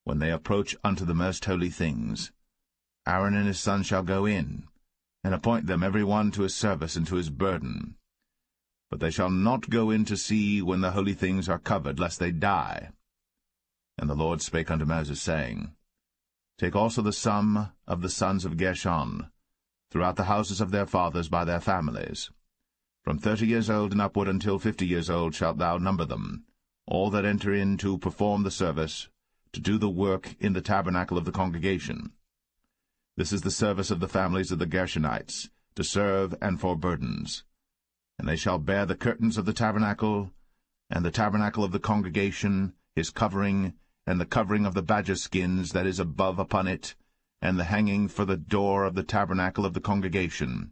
when they approach unto the most holy things. Aaron and his sons shall go in, and appoint them every one to his service and to his burden. But they shall not go in to see when the holy things are covered, lest they die. And the Lord spake unto Moses, saying, Take also the sum of the sons of Gershon, throughout the houses of their fathers by their families. From 30 years old and upward until 50 years old shalt thou number them, all that enter in to perform the service, to do the work in the tabernacle of the congregation. This is the service of the families of the Gershonites, to serve and for burdens. And they shall bear the curtains of the tabernacle, and the tabernacle of the congregation, his covering, and the covering of the badger skins that is above upon it, and the hanging for the door of the tabernacle of the congregation,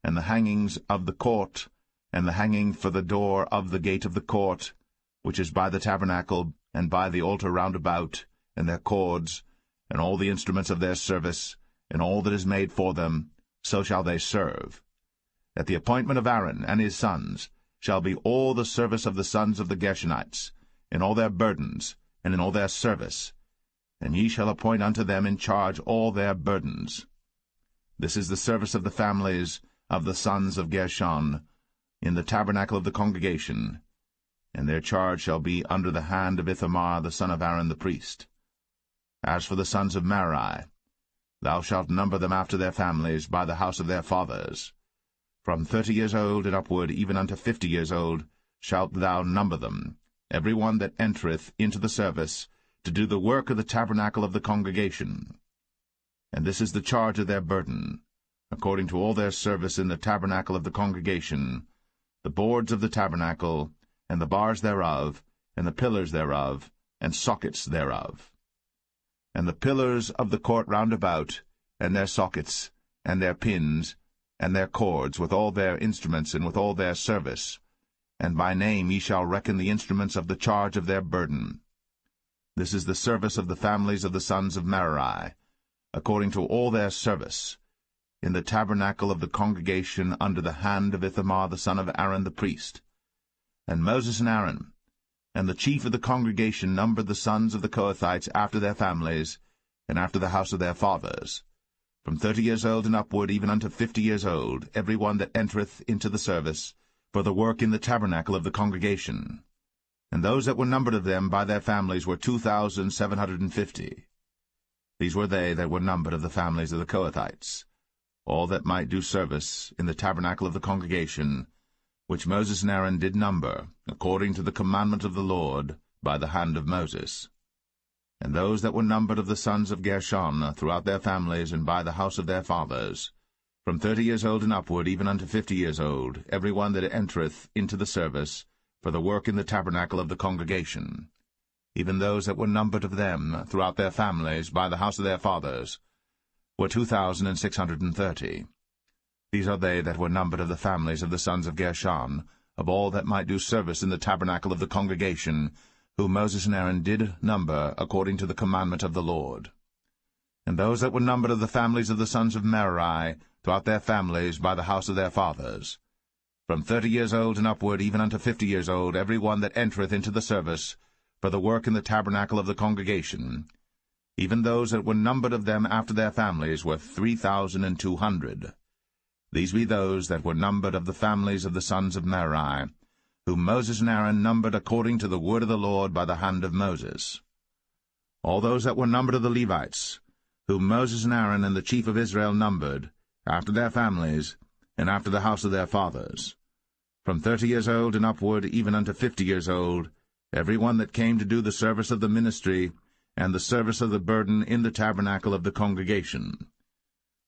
and the hangings of the court, and the hanging for the door of the gate of the court, which is by the tabernacle, and by the altar round about, and their cords, and all the instruments of their service, and all that is made for them, so shall they serve. At the appointment of Aaron and his sons, shall be all the service of the sons of the Gershonites, in all their burdens, and in all their service, and ye shall appoint unto them in charge all their burdens. This is the service of the families of the sons of Gershon, in the tabernacle of the congregation, and their charge shall be under the hand of Ithamar the son of Aaron the priest. As for the sons of Merari, thou shalt number them after their families by the house of their fathers. From 30 years old and upward, even unto 50 years old, shalt thou number them, every one that entereth into the service, to do the work of the tabernacle of the congregation. And this is the charge of their burden, according to all their service in the tabernacle of the congregation, the boards of the tabernacle, and the bars thereof, and the pillars thereof, and sockets thereof. And the pillars of the court round about, and their sockets, and their pins, and their cords, with all their instruments, and with all their service. And by name ye shall reckon the instruments of the charge of their burden. This is the service of the families of the sons of Merari, according to all their service, in the tabernacle of the congregation under the hand of Ithamar the son of Aaron the priest. And Moses and Aaron, and the chief of the congregation, numbered the sons of the Kohathites after their families, and after the house of their fathers, from 30 years old and upward, even unto 50 years old, every one that entereth into the service, for the work in the tabernacle of the congregation. And those that were numbered of them by their families were 2,750. These were they that were numbered of the families of the Kohathites, all that might do service in the tabernacle of the congregation, which Moses and Aaron did number, according to the commandment of the Lord, by the hand of Moses. And those that were numbered of the sons of Gershon, throughout their families, and by the house of their fathers, from 30 years old and upward, even unto 50 years old, every one that entereth into the service, for the work in the tabernacle of the congregation, even those that were numbered of them, throughout their families, by the house of their fathers, were 2,630. These are they that were numbered of the families of the sons of Gershon, of all that might do service in the tabernacle of the congregation, whom Moses and Aaron did number according to the commandment of the Lord. And those that were numbered of the families of the sons of Merari, throughout their families, by the house of their fathers, from 30 years old and upward, even unto 50 years old, every one that entereth into the service, for the work in the tabernacle of the congregation, even those that were numbered of them after their families, were 3,200. These be those that were numbered of the families of the sons of Merari, whom Moses and Aaron numbered according to the word of the Lord by the hand of Moses. All those that were numbered of the Levites, whom Moses and Aaron and the chief of Israel numbered, after their families, and after the house of their fathers, from 30 years old and upward, even unto 50 years old, every one that came to do the service of the ministry, and the service of the burden in the tabernacle of the congregation.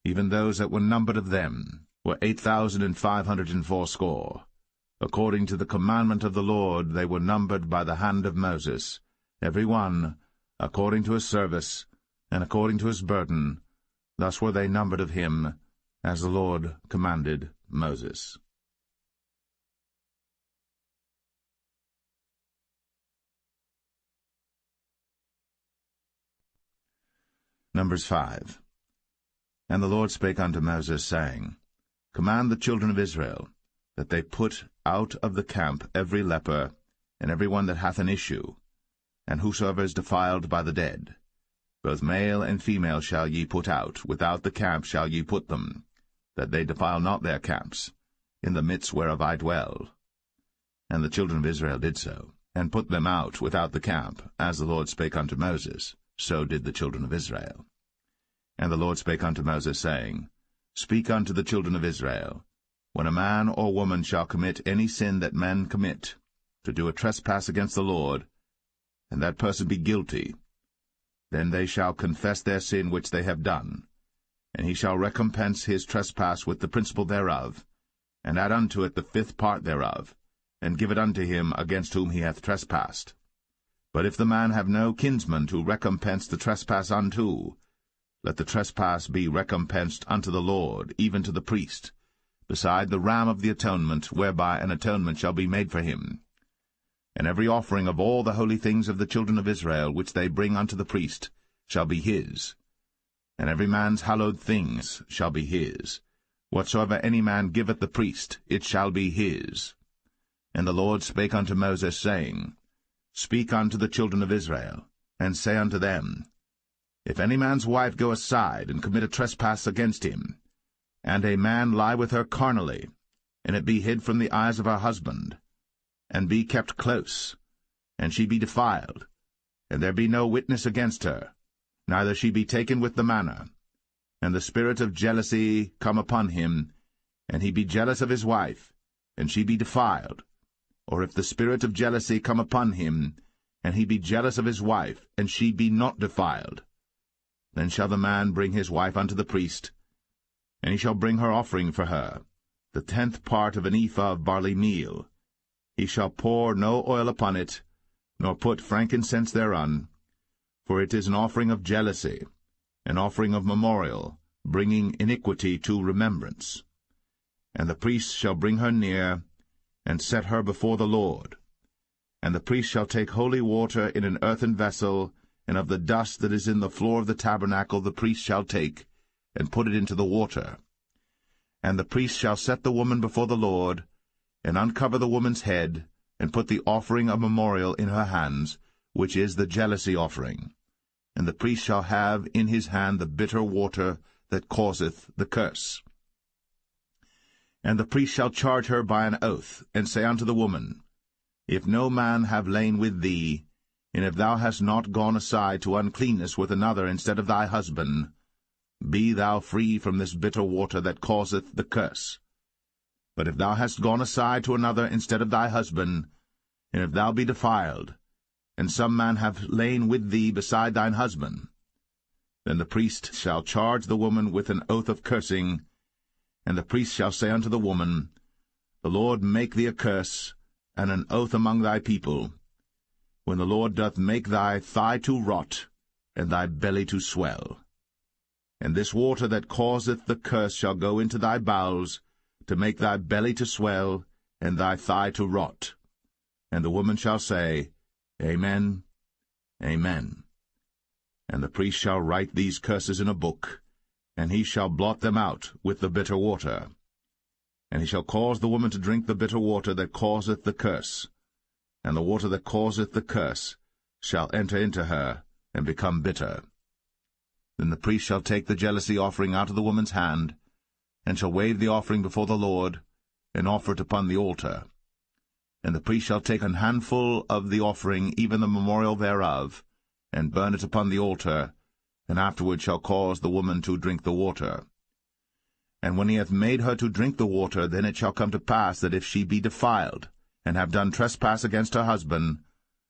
Even those that were numbered of them were 8,580. According to the commandment of the Lord they were numbered by the hand of Moses, every one according to his service, and according to his burden. Thus were they numbered of him, as the Lord commanded Moses. Numbers 5. And the Lord spake unto Moses, saying, Command the children of Israel, that they put out of the camp every leper, and every one that hath an issue, and whosoever is defiled by the dead. Both male and female shall ye put out, without the camp shall ye put them, that they defile not their camps, in the midst whereof I dwell. And the children of Israel did so, and put them out without the camp, as the Lord spake unto Moses. So did the children of Israel. And the Lord spake unto Moses, saying, Speak unto the children of Israel, when a man or woman shall commit any sin that men commit, to do a trespass against the Lord, and that person be guilty, then they shall confess their sin which they have done, and he shall recompense his trespass with the principal thereof, and add unto it the 5th part thereof, and give it unto him against whom he hath trespassed. But if the man have no kinsman to recompense the trespass unto, let the trespass be recompensed unto the Lord, even to the priest, beside the ram of the atonement, whereby an atonement shall be made for him. And every offering of all the holy things of the children of Israel, which they bring unto the priest, shall be his. And every man's hallowed things shall be his. Whatsoever any man giveth the priest, it shall be his. And the Lord spake unto Moses, saying, Speak unto the children of Israel, and say unto them, If any man's wife go aside, and commit a trespass against him, and a man lie with her carnally, and it be hid from the eyes of her husband, and be kept close, and she be defiled, and there be no witness against her, neither she be taken with the manner, and the spirit of jealousy come upon him, and he be jealous of his wife, and she be defiled, or if the spirit of jealousy come upon him, and he be jealous of his wife, and she be not defiled, then shall the man bring his wife unto the priest, and he shall bring her offering for her, the 10th part of an ephah of barley meal. He shall pour no oil upon it, nor put frankincense thereon, for it is an offering of jealousy, an offering of memorial, bringing iniquity to remembrance. And the priest shall bring her near, and set her before the Lord. And the priest shall take holy water in an earthen vessel, and of the dust that is in the floor of the tabernacle the priest shall take, and put it into the water. And the priest shall set the woman before the Lord, and uncover the woman's head, and put the offering of memorial in her hands, which is the jealousy offering. And the priest shall have in his hand the bitter water that causeth the curse. And the priest shall charge her by an oath, and say unto the woman, If no man have lain with thee, and if thou hast not gone aside to uncleanness with another instead of thy husband, be thou free from this bitter water that causeth the curse. But if thou hast gone aside to another instead of thy husband, and if thou be defiled, and some man have lain with thee beside thine husband, then the priest shall charge the woman with an oath of cursing, and the priest shall say unto the woman, The Lord make thee a curse, and an oath among thy people, when the Lord doth make thy thigh to rot, and thy belly to swell. And this water that causeth the curse shall go into thy bowels, to make thy belly to swell, and thy thigh to rot. And the woman shall say, Amen, Amen. And the priest shall write these curses in a book, and he shall blot them out with the bitter water. And he shall cause the woman to drink the bitter water that causeth the curse, and the water that causeth the curse shall enter into her, and become bitter. Then the priest shall take the jealousy offering out of the woman's hand, and shall wave the offering before the Lord, and offer it upon the altar. And the priest shall take an handful of the offering, even the memorial thereof, and burn it upon the altar, and afterward shall cause the woman to drink the water. And when he hath made her to drink the water, then it shall come to pass that if she be defiled, and have done trespass against her husband,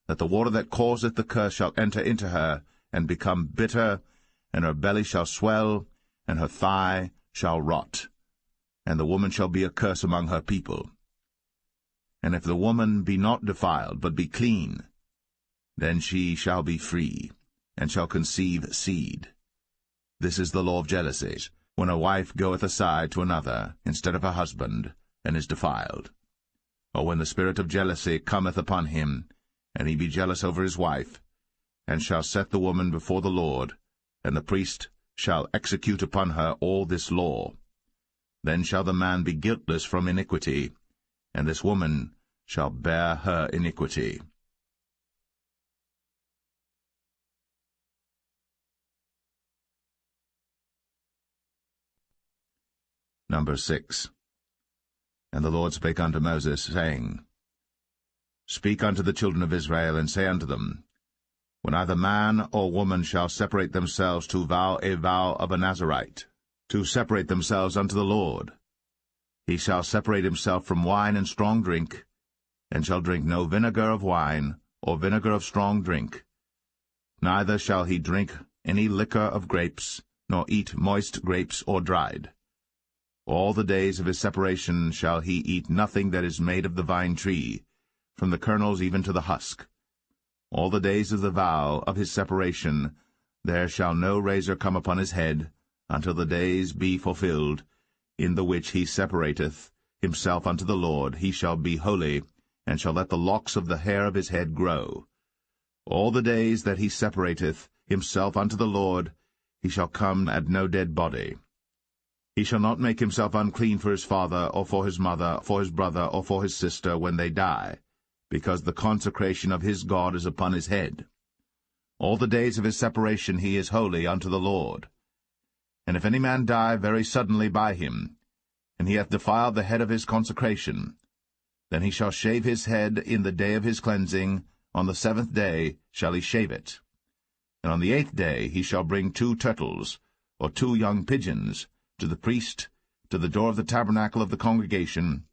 that the water that causeth the curse shall enter into her, and become bitter, and her belly shall swell, and her thigh shall rot, and the woman shall be a curse among her people. And if the woman be not defiled, but be clean, then she shall be free, and shall conceive seed. This is the law of jealousies, when a wife goeth aside to another instead of her husband, and is defiled. Or when the spirit of jealousy cometh upon him, and he be jealous over his wife, and shall set the woman before the Lord, and the priest shall execute upon her all this law. Then shall the man be guiltless from iniquity, and this woman shall bear her iniquity. Number 6. And the Lord spake unto Moses, saying, Speak unto the children of Israel, and say unto them, When either man or woman shall separate themselves to vow a vow of a Nazarite, to separate themselves unto the Lord, he shall separate himself from wine and strong drink, and shall drink no vinegar of wine, or vinegar of strong drink. Neither shall he drink any liquor of grapes, nor eat moist grapes or dried. All the days of his separation shall he eat nothing that is made of the vine tree, from the kernels even to the husk. All the days of the vow of his separation there shall no razor come upon his head, until the days be fulfilled, in the which he separateth himself unto the Lord. He shall be holy, and shall let the locks of the hair of his head grow. All the days that he separateth himself unto the Lord, he shall come at no dead body. He shall not make himself unclean for his father, or for his mother, for his brother, or for his sister when they die, because the consecration of his God is upon his head. All the days of his separation he is holy unto the Lord. And if any man die very suddenly by him, and he hath defiled the head of his consecration, then he shall shave his head in the day of his cleansing. On the 7th day shall he shave it. And on the 8th day he shall bring 2 turtles, or 2 young pigeons, to the priest, to the door of the tabernacle of the congregation,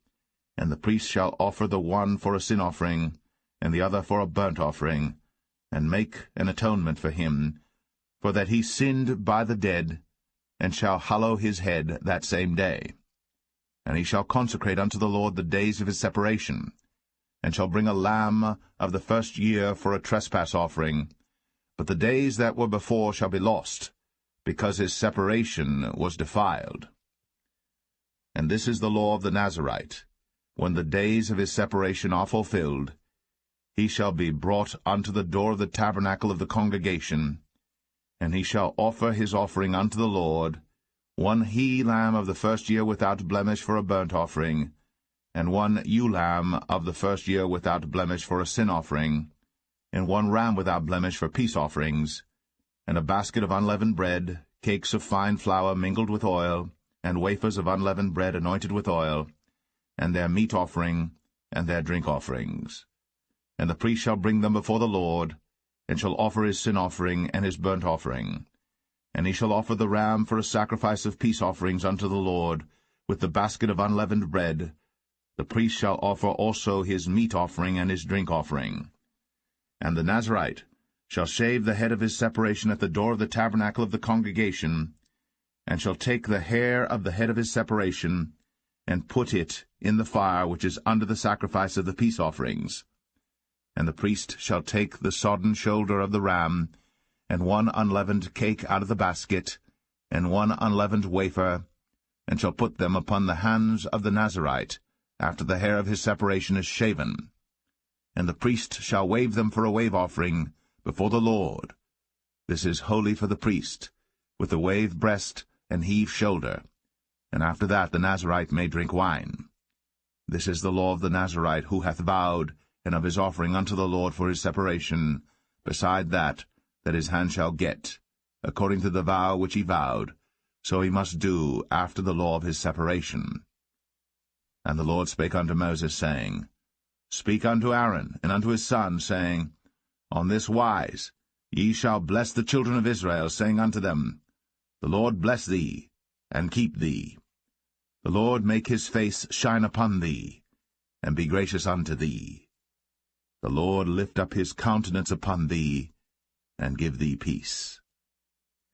and the priest shall offer the one for a sin offering, and the other for a burnt offering, and make an atonement for him, for that he sinned by the dead, and shall hallow his head that same day. And he shall consecrate unto the Lord the days of his separation, and shall bring a lamb of the first year for a trespass offering, but the days that were before shall be lost, because his separation was defiled. And this is the law of the Nazarite. When the days of his separation are fulfilled, he shall be brought unto the door of the tabernacle of the congregation, and he shall offer his offering unto the Lord, 1 he-lamb of the first year without blemish for a burnt offering, and 1 ewe-lamb of the first year without blemish for a sin offering, and 1 ram without blemish for peace offerings, and a basket of unleavened bread, cakes of fine flour mingled with oil, and wafers of unleavened bread anointed with oil, and their meat offering, and their drink offerings. And the priest shall bring them before the Lord, and shall offer his sin offering and his burnt offering. And he shall offer the ram for a sacrifice of peace offerings unto the Lord, with the basket of unleavened bread. The priest shall offer also his meat offering and his drink offering. And the Nazarite shall shave the head of his separation at the door of the tabernacle of the congregation, and shall take the hair of the head of his separation, and put it in the fire which is under the sacrifice of the peace offerings. And the priest shall take the sodden shoulder of the ram, and 1 unleavened cake out of the basket, and 1 unleavened wafer, and shall put them upon the hands of the Nazarite, after the hair of his separation is shaven. And the priest shall wave them for a wave offering before the Lord. This is holy for the priest, with the waved breast and heaved shoulder. And after that the Nazarite may drink wine. This is the law of the Nazarite who hath vowed, and of his offering unto the Lord for his separation, beside that his hand shall get, according to the vow which he vowed, so he must do after the law of his separation. And the Lord spake unto Moses, saying, Speak unto Aaron and unto his sons, saying, On this wise ye shall bless the children of Israel, saying unto them, The Lord bless thee, and keep thee. The Lord make his face shine upon thee, and be gracious unto thee. The Lord lift up his countenance upon thee, and give thee peace.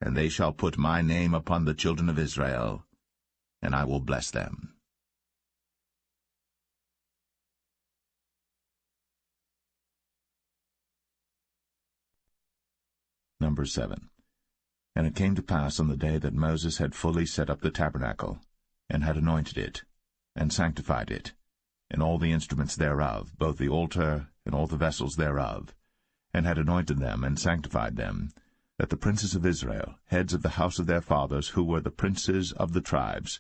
And they shall put my name upon the children of Israel, and I will bless them. Number 7. And it came to pass on the day that Moses had fully set up the tabernacle, and had anointed it, and sanctified it, and all the instruments thereof, both the altar and all the vessels thereof, and had anointed them and sanctified them, that the princes of Israel, heads of the house of their fathers, who were the princes of the tribes,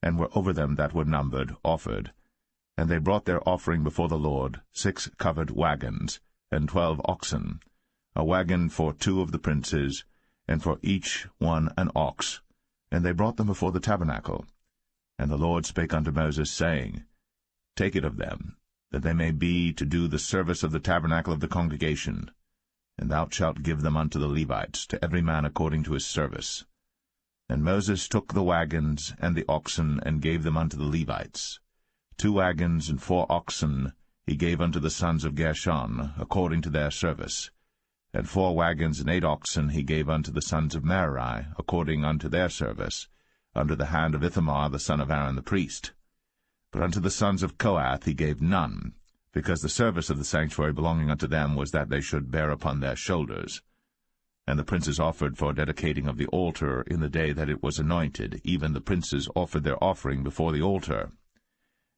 and were over them that were numbered, offered. And they brought their offering before the Lord, 6 covered wagons, and 12 oxen, a wagon for 2 of the princes, and for each one an ox. And they brought them before the tabernacle. And the Lord spake unto Moses, saying, Take it of them, that they may be to do the service of the tabernacle of the congregation, and thou shalt give them unto the Levites, to every man according to his service. And Moses took the wagons and the oxen, and gave them unto the Levites. 2 wagons and 4 oxen he gave unto the sons of Gershon, according to their service. And 4 wagons and 8 oxen he gave unto the sons of Merari, according unto their service, under the hand of Ithamar the son of Aaron the priest. But unto the sons of Kohath he gave none, because the service of the sanctuary belonging unto them was that they should bear upon their shoulders. And the princes offered for dedicating of the altar in the day that it was anointed, even the princes offered their offering before the altar.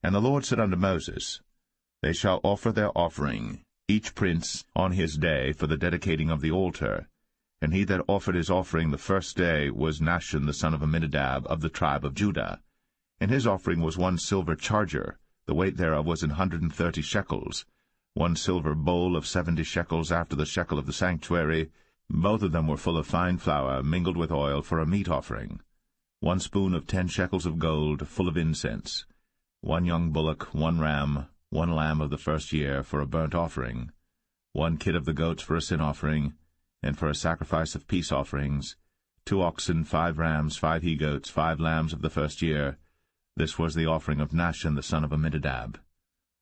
And the Lord said unto Moses, They shall offer their offering, each prince on his day, for the dedicating of the altar, And he that offered his offering the first day was Nahshon the son of Amminadab of the tribe of Judah. And his offering was 1 silver charger, the weight thereof was 130 shekels, 1 silver bowl of 70 shekels after the shekel of the sanctuary, both of them were full of fine flour mingled with oil for a meat offering, 1 spoon of 10 shekels of gold, full of incense, 1 young bullock, 1 ram, 1 lamb of the first year for a burnt offering, 1 kid of the goats for a sin offering, and for a sacrifice of peace offerings, 2 oxen, 5 rams, 5 he-goats, 5 lambs of the first year. This was the offering of Nahshon the son of Amminadab.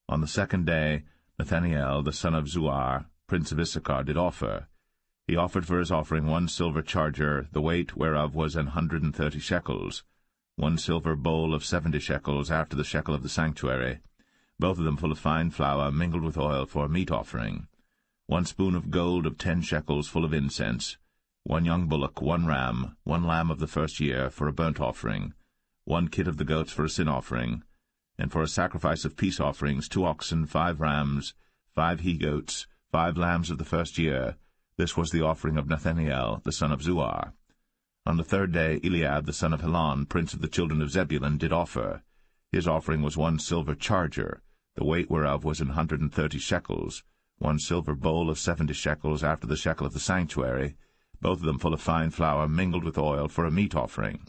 On the second day Nathaniel the son of Zuar, prince of Issachar, did offer. He offered for his offering 1 silver charger, the weight whereof was 130 shekels, 1 silver bowl of 70 shekels after the shekel of the sanctuary, both of them full of fine flour mingled with oil for a meat offering, 1 spoon of gold of 10 shekels full of incense, 1 young bullock, 1 ram, 1 lamb of the first year for a burnt offering, 1 kid of the goats for a sin offering, and for a sacrifice of peace offerings 2 oxen, 5 rams, 5 he-goats, 5 lambs of the first year. This was the offering of Nathaniel the son of Zuar. On the third day Eliab the son of Helon, prince of the children of Zebulun, did offer. His offering was 1 silver charger, the weight whereof was 130 shekels, 1 silver bowl of 70 shekels after the shekel of the sanctuary, both of them full of fine flour mingled with oil for a meat offering,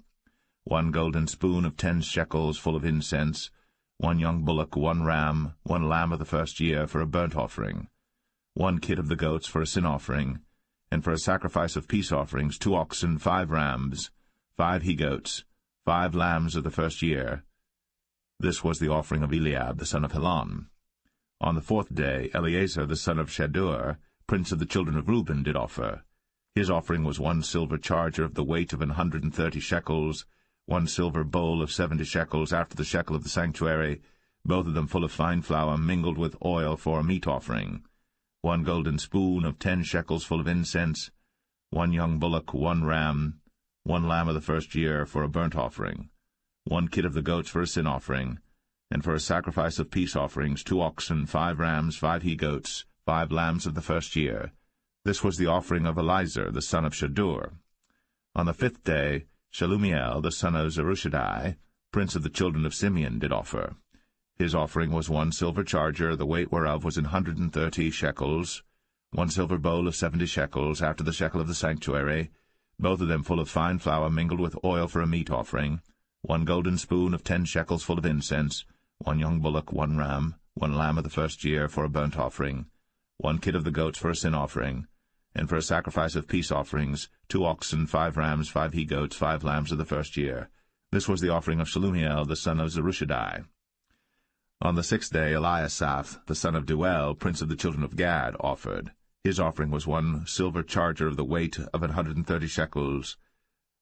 1 golden spoon of 10 shekels full of incense, 1 young bullock, 1 ram, 1 lamb of the first year for a burnt offering, 1 kid of the goats for a sin offering, and for a sacrifice of peace offerings 2 oxen, 5 rams, 5 he-goats, 5 lambs of the first year. This was the offering of Eliab the son of Helon. On the fourth day Eleazar the son of Shedeur, prince of the children of Reuben, did offer. His offering was 1 silver charger of the weight of 130 shekels, 1 silver bowl of 70 shekels after the shekel of the sanctuary, both of them full of fine flour mingled with oil for a meat offering, 1 golden spoon of 10 shekels full of incense, 1 young bullock, 1 ram, 1 lamb of the first year for a burnt offering, 1 kid of the goats for a sin offering, and for a sacrifice of peace offerings 2 oxen, 5 rams, 5 he-goats, 5 lambs of the first year. This was the offering of Elizur the son of Shedeur. On the fifth day Shelumiel the son of Zerushadai, prince of the children of Simeon, did offer. His offering was 1 silver charger, the weight whereof was 130 shekels, 1 silver bowl of 70 shekels after the shekel of the sanctuary, both of them full of fine flour mingled with oil for a meat offering, 1 golden spoon of 10 shekels full of incense, 1 young bullock, 1 ram, 1 lamb of the first year for a burnt offering, 1 kid of the goats for a sin offering, and for a sacrifice of peace offerings 2 oxen, 5 rams, 5 he-goats, 5 lambs of the first year. This was the offering of Shelumiel the son of Zerushadai. On the sixth day Eliasaph the son of Deuel, prince of the children of Gad, offered. His offering was 1 silver charger of the weight of 130 shekels,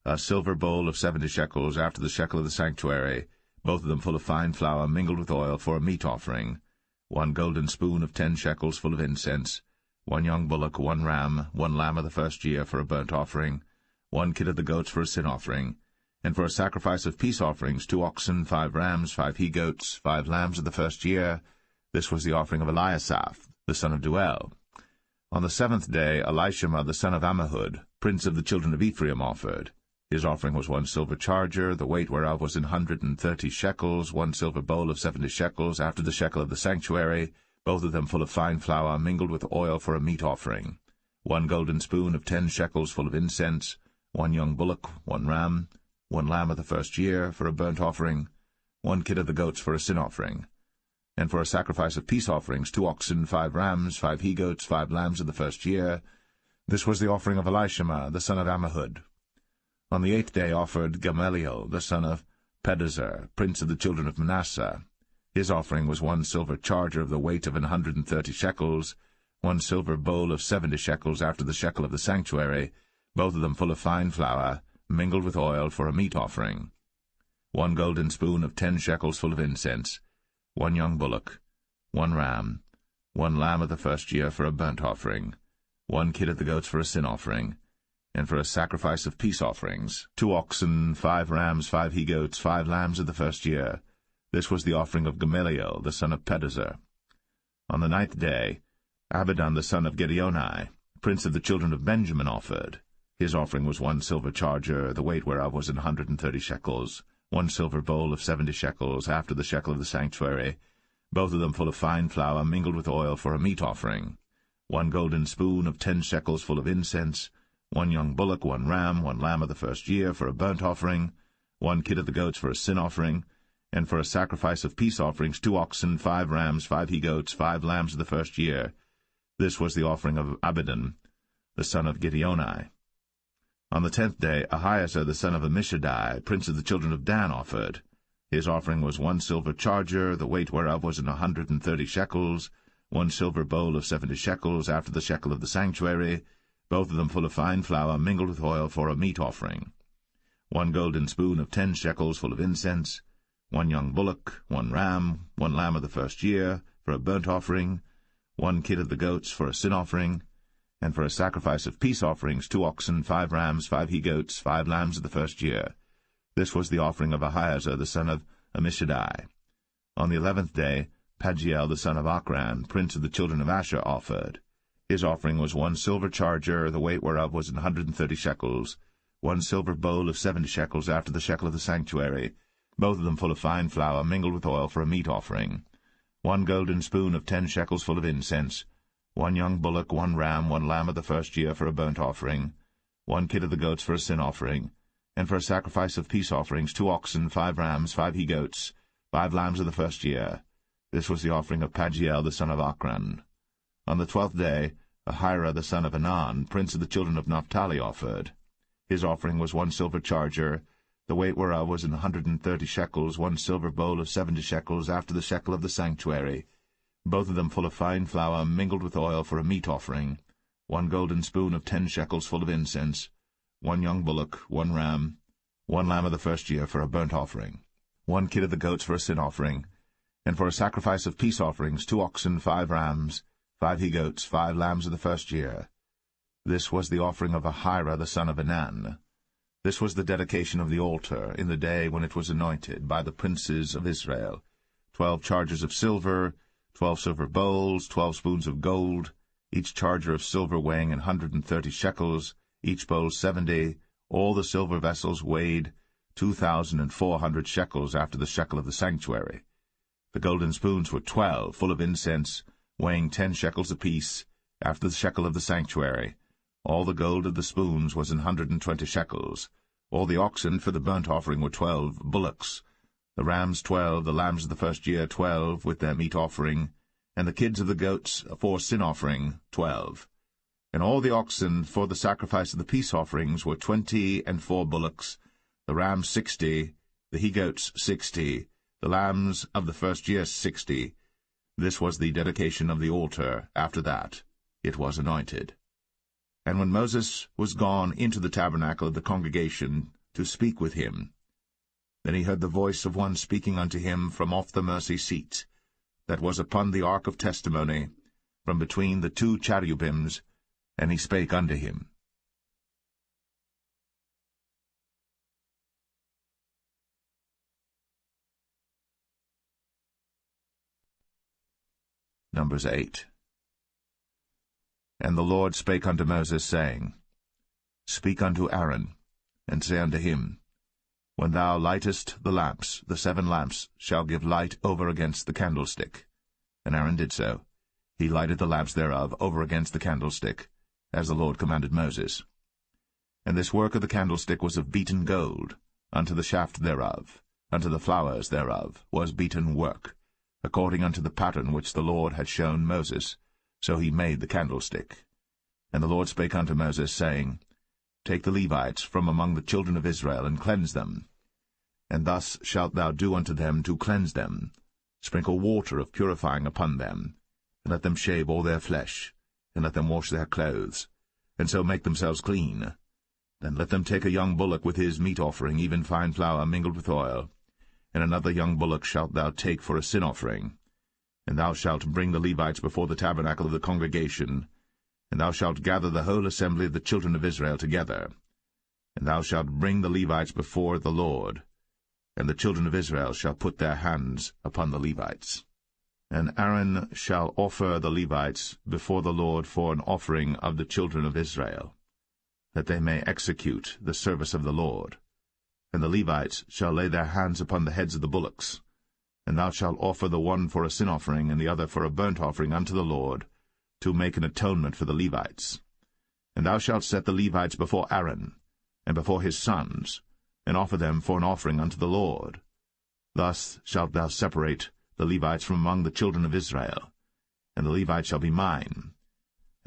a silver bowl of 70 shekels after the shekel of the sanctuary, both of them full of fine flour mingled with oil for a meat offering, 1 golden spoon of 10 shekels full of incense, 1 young bullock, 1 ram, 1 lamb of the first year for a burnt offering, 1 kid of the goats for a sin offering, and for a sacrifice of peace offerings 2 oxen, 5 rams, 5 he-goats, 5 lambs of the first year. This was the offering of Eliasaph the son of Deuel. On the seventh day Elishama the son of Ammihud, prince of the children of Ephraim, offered. His offering was 1 silver charger, the weight whereof was 130 shekels, 1 silver bowl of 70 shekels after the shekel of the sanctuary, both of them full of fine flour mingled with oil for a meat offering, 1 golden spoon of 10 shekels full of incense, 1 young bullock, 1 ram, 1 lamb of the first year for a burnt offering, 1 kid of the goats for a sin offering, and for a sacrifice of peace offerings 2 oxen, 5 rams, 5 he-goats, 5 lambs of the first year. This was the offering of Elishama the son of Ammihud. On the eighth day offered Gamaliel the son of Pedahzur, prince of the children of Manasseh. His offering was 1 silver charger of the weight of 130 shekels, 1 silver bowl of 70 shekels after the shekel of the sanctuary, both of them full of fine flour, mingled with oil for a meat offering, 1 golden spoon of 10 shekels full of incense, 1 young bullock, 1 ram, 1 lamb of the first year for a burnt offering, 1 kid of the goats for a sin offering, and for a sacrifice of peace offerings 2 oxen, 5 rams, 5 he-goats, 5 lambs of the first year. This was the offering of Gamaliel the son of Pedahzur. On the ninth day Abidan the son of Gideoni, prince of the children of Benjamin, offered. His offering was 1 silver charger, the weight whereof was 130 shekels, 1 silver bowl of 70 shekels, after the shekel of the sanctuary, both of them full of fine flour mingled with oil for a meat offering, 1 golden spoon of 10 shekels full of incense, 1 young bullock, 1 ram, 1 lamb of the first year for a burnt offering, 1 kid of the goats for a sin offering, and for a sacrifice of peace offerings 2 oxen, 5 rams, 5 he-goats, 5 lambs of the first year. This was the offering of Abidan, the son of Gideoni. On the 10th day Ahiezer the son of Ammishaddai, prince of the children of Dan, offered. His offering was 1 silver charger, the weight whereof was 130 shekels, 1 silver bowl of 70 shekels, after the shekel of the sanctuary, both of them full of fine flour mingled with oil for a meat offering, 1 golden spoon of 10 shekels full of incense, 1 young bullock, 1 ram, 1 lamb of the first year for a burnt offering, 1 kid of the goats for a sin offering, and for a sacrifice of peace offerings 2 oxen, 5 rams, 5 he-goats, 5 lambs of the first year. This was the offering of Ahiezer the son of Ammishaddai. On the 11th day Pagiel the son of Ochran, prince of the children of Asher, offered. His offering was 1 silver charger, the weight whereof was 130 shekels, 1 silver bowl of 70 shekels, after the shekel of the sanctuary, both of them full of fine flour mingled with oil for a meat offering, 1 golden spoon of 10 shekels full of incense, 1 young bullock, 1 ram, 1 lamb of the first year for a burnt offering, 1 kid of the goats for a sin offering, and for a sacrifice of peace offerings 2 oxen, 5 rams, 5 he-goats, 5 lambs of the first year. This was the offering of Pagiel the son of Ochran. On the 12th day Ahira the son of Anan, prince of the children of Naphtali, offered. His offering was 1 silver charger, the weight whereof was 130 shekels, 1 silver bowl of 70 shekels, after the shekel of the sanctuary, both of them full of fine flour mingled with oil for a meat offering, 1 golden spoon of 10 shekels full of incense, 1 young bullock, 1 ram, 1 lamb of the first year for a burnt offering, 1 kid of the goats for a sin offering, and for a sacrifice of peace offerings 2 oxen, 5 rams, 5 he-goats, 5 lambs of the first year. This was the offering of Ahira the son of Anan. This was the dedication of the altar in the day when it was anointed by the princes of Israel, 12 chargers of silver, 12 silver bowls, 12 spoons of gold, each charger of silver weighing 130 shekels, each bowl 70, all the silver vessels weighed 2,400 shekels after the shekel of the sanctuary. The golden spoons were 12, full of incense, weighing 10 shekels apiece, after the shekel of the sanctuary. All the gold of the spoons was 120 shekels. All the oxen for the burnt offering were 12 bullocks, the rams 12, the lambs of the first year 12, with their meat offering, and the kids of the goats for sin offering 12. And all the oxen for the sacrifice of the peace offerings were 24 bullocks, the rams 60, the he-goats 60, the lambs of the first year 60. This was the dedication of the altar. After that it was anointed. And when Moses was gone into the tabernacle of the congregation to speak with him, then he heard the voice of one speaking unto him from off the mercy seat, that was upon the ark of testimony, from between the 2 cherubims, and he spake unto him. Numbers 8. And the Lord spake unto Moses, saying, Speak unto Aaron, and say unto him, When thou lightest the lamps, the 7 lamps shall give light over against the candlestick. And Aaron did so. He lighted the lamps thereof over against the candlestick, as the Lord commanded Moses. And this work of the candlestick was of beaten gold, unto the shaft thereof, unto the flowers thereof was beaten work, according unto the pattern which the Lord had shown Moses. So he made the candlestick. And the Lord spake unto Moses, saying, Take the Levites from among the children of Israel, and cleanse them. And thus shalt thou do unto them to cleanse them. Sprinkle water of purifying upon them, and let them shave all their flesh, and let them wash their clothes, and so make themselves clean. Then let them take a young bullock with his meat offering, even fine flour mingled with oil, and another young bullock shalt thou take for a sin offering. And thou shalt bring the Levites before the tabernacle of the congregation, and thou shalt gather the whole assembly of the children of Israel together. And thou shalt bring the Levites before the Lord, and the children of Israel shall put their hands upon the Levites. And Aaron shall offer the Levites before the Lord for an offering of the children of Israel. that they may execute the service of the Lord. And the Levites shall lay their hands upon the heads of the bullocks. And thou shalt offer the one for a sin offering, and the other for a burnt offering unto the Lord, to make an atonement for the Levites. And thou shalt set the Levites before Aaron, and before his sons, and offer them for an offering unto the Lord. Thus shalt thou separate the Levites from among the children of Israel, and the Levites shall be mine.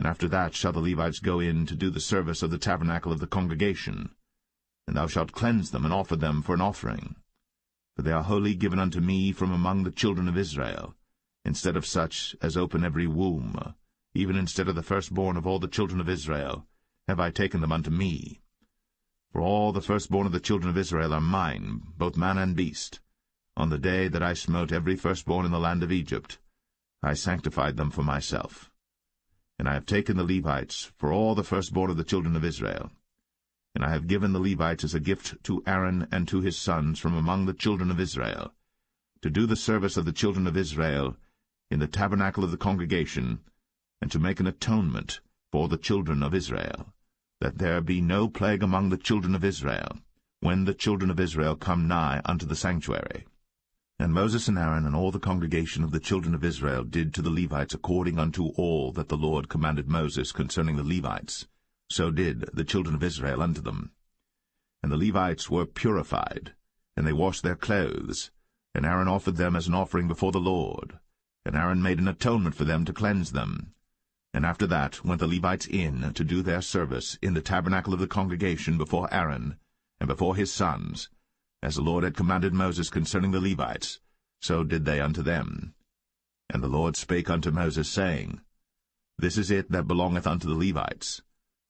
And after that shall the Levites go in to do the service of the tabernacle of the congregation, and thou shalt cleanse them and offer them for an offering. For they are wholly given unto me from among the children of Israel, instead of such as open every womb, even instead of the firstborn of all the children of Israel, have I taken them unto me. For all the firstborn of the children of Israel are mine, both man and beast. On the day that I smote every firstborn in the land of Egypt, I sanctified them for myself. And I have taken the Levites for all the firstborn of the children of Israel. And I have given the Levites as a gift to Aaron and to his sons from among the children of Israel, to do the service of the children of Israel in the tabernacle of the congregation, and to make an atonement for the children of Israel, that there be no plague among the children of Israel, when the children of Israel come nigh unto the sanctuary. And Moses and Aaron and all the congregation of the children of Israel did to the Levites according unto all that the Lord commanded Moses concerning the Levites. So did the children of Israel unto them. And the Levites were purified, and they washed their clothes, and Aaron offered them as an offering before the Lord. And Aaron made an atonement for them to cleanse them. And after that went the Levites in to do their service in the tabernacle of the congregation before Aaron, and before his sons, as the Lord had commanded Moses concerning the Levites, so did they unto them. And the Lord spake unto Moses, saying, This is it that belongeth unto the Levites.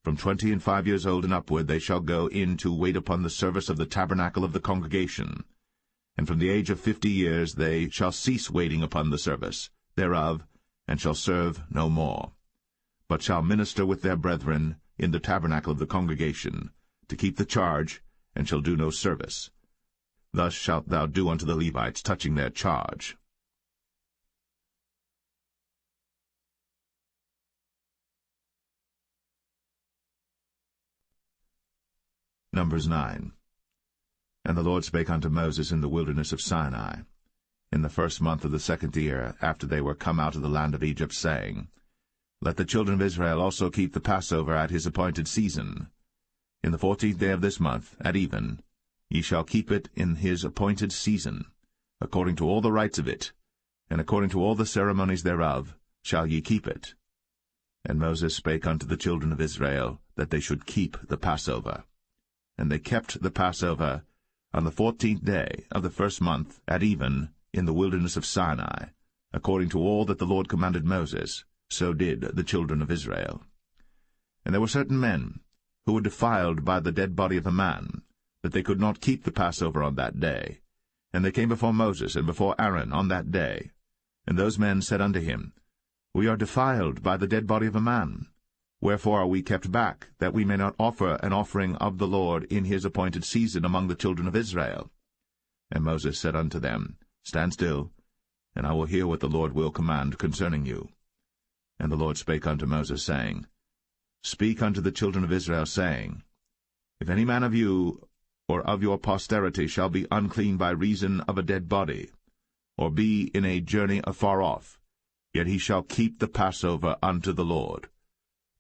From 25 years old and upward they shall go in to wait upon the service of the tabernacle of the congregation. And from the age of 50 years they shall cease waiting upon the service thereof, and shall serve no more, but shall minister with their brethren in the tabernacle of the congregation, to keep the charge, and shall do no service. Thus shalt thou do unto the Levites touching their charge. Numbers 9. And the Lord spake unto Moses in the wilderness of Sinai, in the first month of the 2nd year, after they were come out of the land of Egypt, saying, Let the children of Israel also keep the Passover at his appointed season. In the 14th day of this month, at even, ye shall keep it in his appointed season, according to all the rites of it, and according to all the ceremonies thereof shall ye keep it. And Moses spake unto the children of Israel, that they should keep the Passover. And they kept the Passover on the 14th day of the first month, at even, in the wilderness of Sinai, according to all that the Lord commanded Moses, so did the children of Israel. And there were certain men, who were defiled by the dead body of a man, that they could not keep the Passover on that day. And they came before Moses and before Aaron on that day. And those men said unto him, We are defiled by the dead body of a man. Wherefore are we kept back, that we may not offer an offering of the Lord in his appointed season among the children of Israel? And Moses said unto them, Stand still, and I will hear what the Lord will command concerning you. And the Lord spake unto Moses, saying, Speak unto the children of Israel, saying, If any man of you or of your posterity shall be unclean by reason of a dead body, or be in a journey afar off, yet he shall keep the Passover unto the Lord.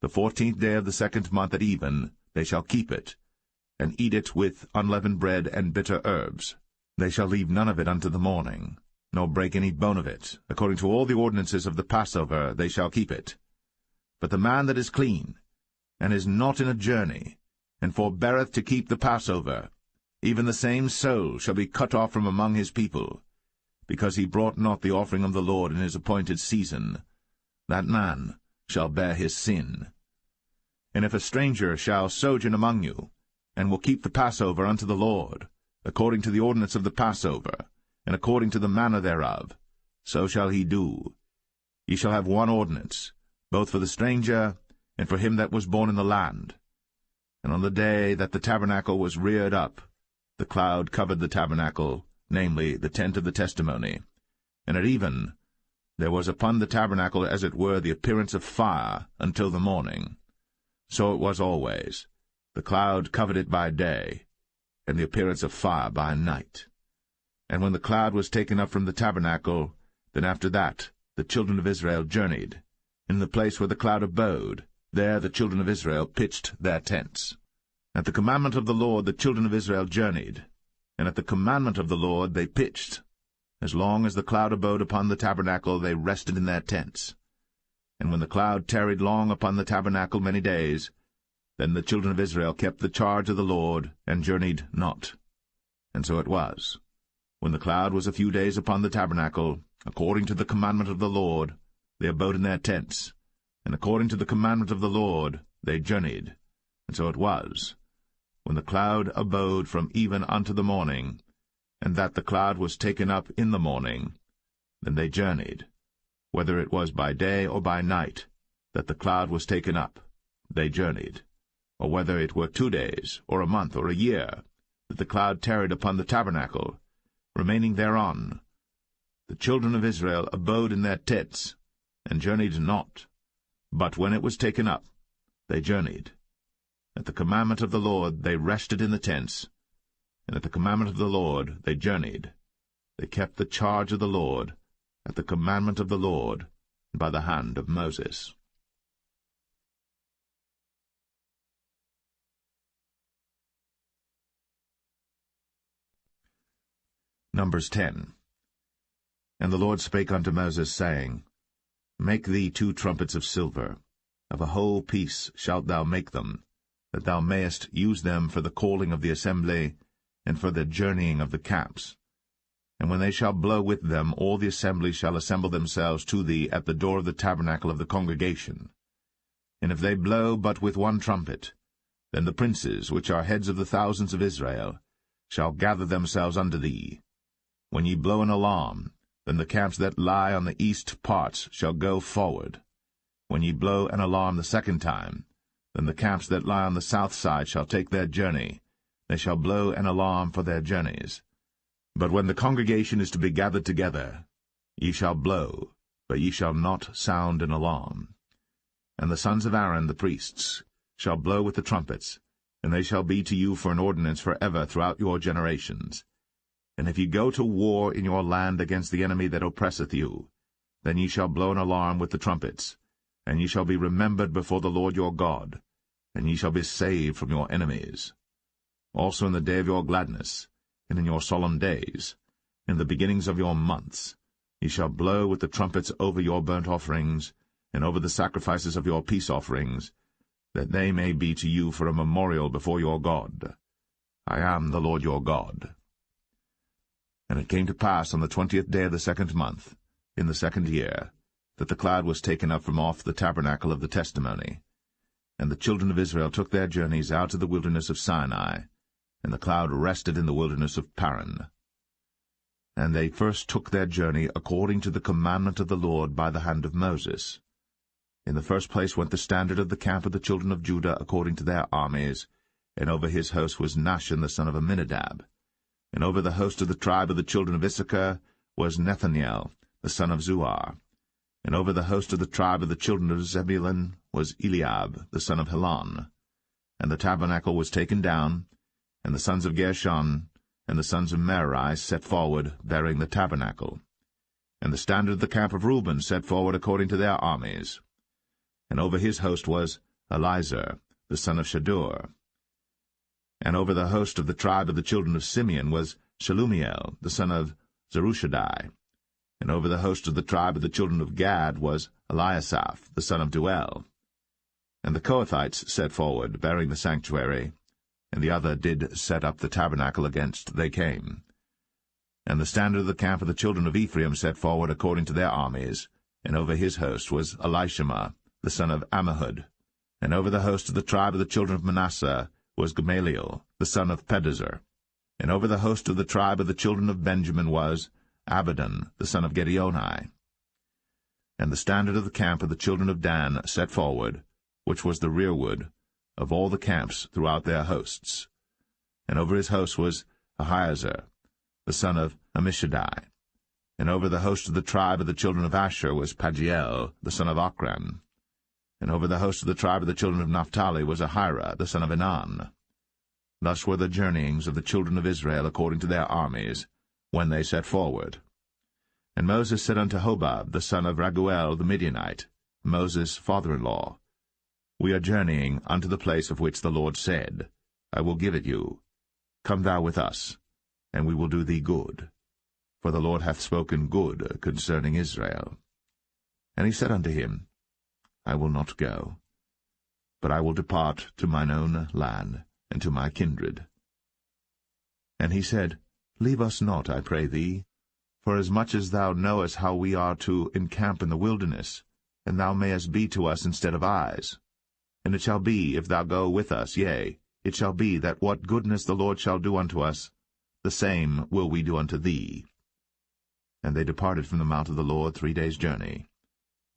The 14th day of the 2nd month at even they shall keep it, and eat it with unleavened bread and bitter herbs. They shall leave none of it unto the morning, nor break any bone of it. According to all the ordinances of the Passover they shall keep it. But the man that is clean, and is not in a journey, and forbeareth to keep the Passover, even the same soul shall be cut off from among his people, because he brought not the offering of the Lord in his appointed season. That man shall bear his sin. And if a stranger shall sojourn among you, and will keep the Passover unto the Lord, according to the ordinance of the Passover, and according to the manner thereof, so shall he do. Ye shall have one ordinance, both for the stranger and for him that was born in the land. And on the day that the tabernacle was reared up, the cloud covered the tabernacle, namely, the tent of the testimony. And at even there was upon the tabernacle as it were the appearance of fire until the morning. So it was always. The cloud covered it by day, and the appearance of fire by night. And when the cloud was taken up from the tabernacle, then after that the children of Israel journeyed. In the place where the cloud abode, there the children of Israel pitched their tents. At the commandment of the Lord the children of Israel journeyed, and at the commandment of the Lord they pitched. As long as the cloud abode upon the tabernacle, they rested in their tents. And when the cloud tarried long upon the tabernacle many days, then the children of Israel kept the charge of the Lord, and journeyed not. And so it was, when the cloud was a few days upon the tabernacle, according to the commandment of the Lord, they abode in their tents, and according to the commandment of the Lord they journeyed. And so it was, when the cloud abode from even unto the morning, and that the cloud was taken up in the morning, then they journeyed. Whether it was by day or by night that the cloud was taken up, they journeyed. Or whether it were 2 days, or a month, or a year, that the cloud tarried upon the tabernacle, remaining thereon, the children of Israel abode in their tents, and journeyed not. But when it was taken up, they journeyed. At the commandment of the Lord they rested in the tents, and at the commandment of the Lord they journeyed. They kept the charge of the Lord, at the commandment of the Lord, by the hand of Moses. Numbers 10. And the Lord spake unto Moses, saying, Make thee 2 trumpets of silver. Of a whole piece shalt thou make them, that thou mayest use them for the calling of the assembly, and for the journeying of the camps. And when they shall blow with them, all the assembly shall assemble themselves to thee at the door of the tabernacle of the congregation. And if they blow but with 1 trumpet, then the princes, which are heads of the thousands of Israel, shall gather themselves unto thee. When ye blow an alarm, then the camps that lie on the east parts shall go forward. When ye blow an alarm the 2nd time, then the camps that lie on the south side shall take their journey. They shall blow an alarm for their journeys. But when the congregation is to be gathered together, ye shall blow, but ye shall not sound an alarm. And the sons of Aaron the priests shall blow with the trumpets, and they shall be to you for an ordinance forever throughout your generations. And if ye go to war in your land against the enemy that oppresseth you, then ye shall blow an alarm with the trumpets, and ye shall be remembered before the Lord your God, and ye shall be saved from your enemies. Also in the day of your gladness, and in your solemn days, in the beginnings of your months, ye shall blow with the trumpets over your burnt offerings, and over the sacrifices of your peace offerings, that they may be to you for a memorial before your God. I am the Lord your God. And it came to pass on the 20th day of the 2nd month, in the 2nd year, that the cloud was taken up from off the tabernacle of the testimony. And the children of Israel took their journeys out of the wilderness of Sinai, and the cloud rested in the wilderness of Paran. And they first took their journey according to the commandment of the Lord by the hand of Moses. In the first place went the standard of the camp of the children of Judah according to their armies, and over his host was Nahshon the son of Amminadab. And over the host of the tribe of the children of Issachar was Nethaneel the son of Zuar. And over the host of the tribe of the children of Zebulun was Eliab the son of Helon. And the tabernacle was taken down, and the sons of Gershon and the sons of Merari set forward, bearing the tabernacle. And the standard of the camp of Reuben set forward according to their armies. And over his host was Elizur the son of Shadur. And over the host of the tribe of the children of Simeon was Shelumiel the son of Zerushadai. And over the host of the tribe of the children of Gad was Eliasaph the son of Duel. And the Kohathites set forward, bearing the sanctuary, and the other did set up the tabernacle against they came. And the standard of the camp of the children of Ephraim set forward according to their armies, and over his host was Elishama the son of Ammihud. And over the host of the tribe of the children of Manasseh was Gamaliel the son of Pedazur. And over the host of the tribe of the children of Benjamin was Abidan the son of Gideoni. And the standard of the camp of the children of Dan set forward, which was the rearward of all the camps throughout their hosts. And over his host was Ahiezer the son of Ammishaddai. And over the host of the tribe of the children of Asher was Pagiel the son of Ochran. And over the host of the tribe of the children of Naphtali was Ahira, the son of Enan. Thus were the journeyings of the children of Israel according to their armies, when they set forward. And Moses said unto Hobab, the son of Raguel the Midianite, Moses' father-in-law, We are journeying unto the place of which the Lord said, I will give it you. Come thou with us, and we will do thee good. For the Lord hath spoken good concerning Israel. And he said unto him, I will not go, but I will depart to mine own land, and to my kindred. And he said, Leave us not, I pray thee, for as much as thou knowest how we are to encamp in the wilderness, and thou mayest be to us instead of eyes. And it shall be, if thou go with us, yea, it shall be that what goodness the Lord shall do unto us, the same will we do unto thee. And they departed from the mount of the Lord 3 days' journey.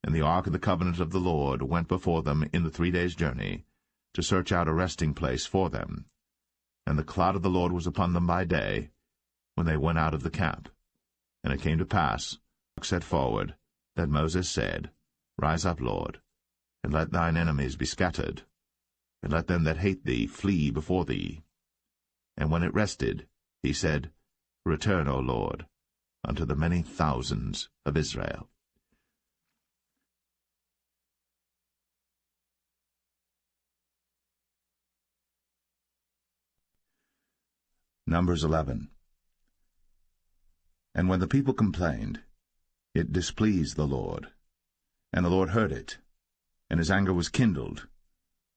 And the ark of the covenant of the Lord went before them in the 3 days' journey, to search out a resting place for them. And the cloud of the Lord was upon them by day, when they went out of the camp. And it came to pass, set forward, that Moses said, Rise up, Lord, and let thine enemies be scattered, and let them that hate thee flee before thee. And when it rested, he said, Return, O Lord, unto the many thousands of Israel. Numbers 11. And when the people complained, it displeased the Lord. And the Lord heard it, and his anger was kindled.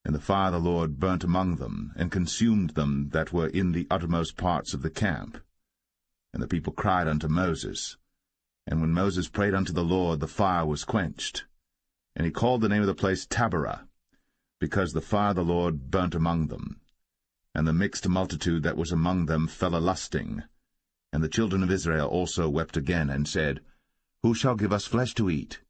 And the fire of the Lord burnt among them, and consumed them that were in the uttermost parts of the camp. And the people cried unto Moses. And when Moses prayed unto the Lord, the fire was quenched. And he called the name of the place Taberah, because the fire of the Lord burnt among them. And the mixed multitude that was among them fell a-lusting. And the children of Israel also wept again, and said, Who shall give us flesh to eat?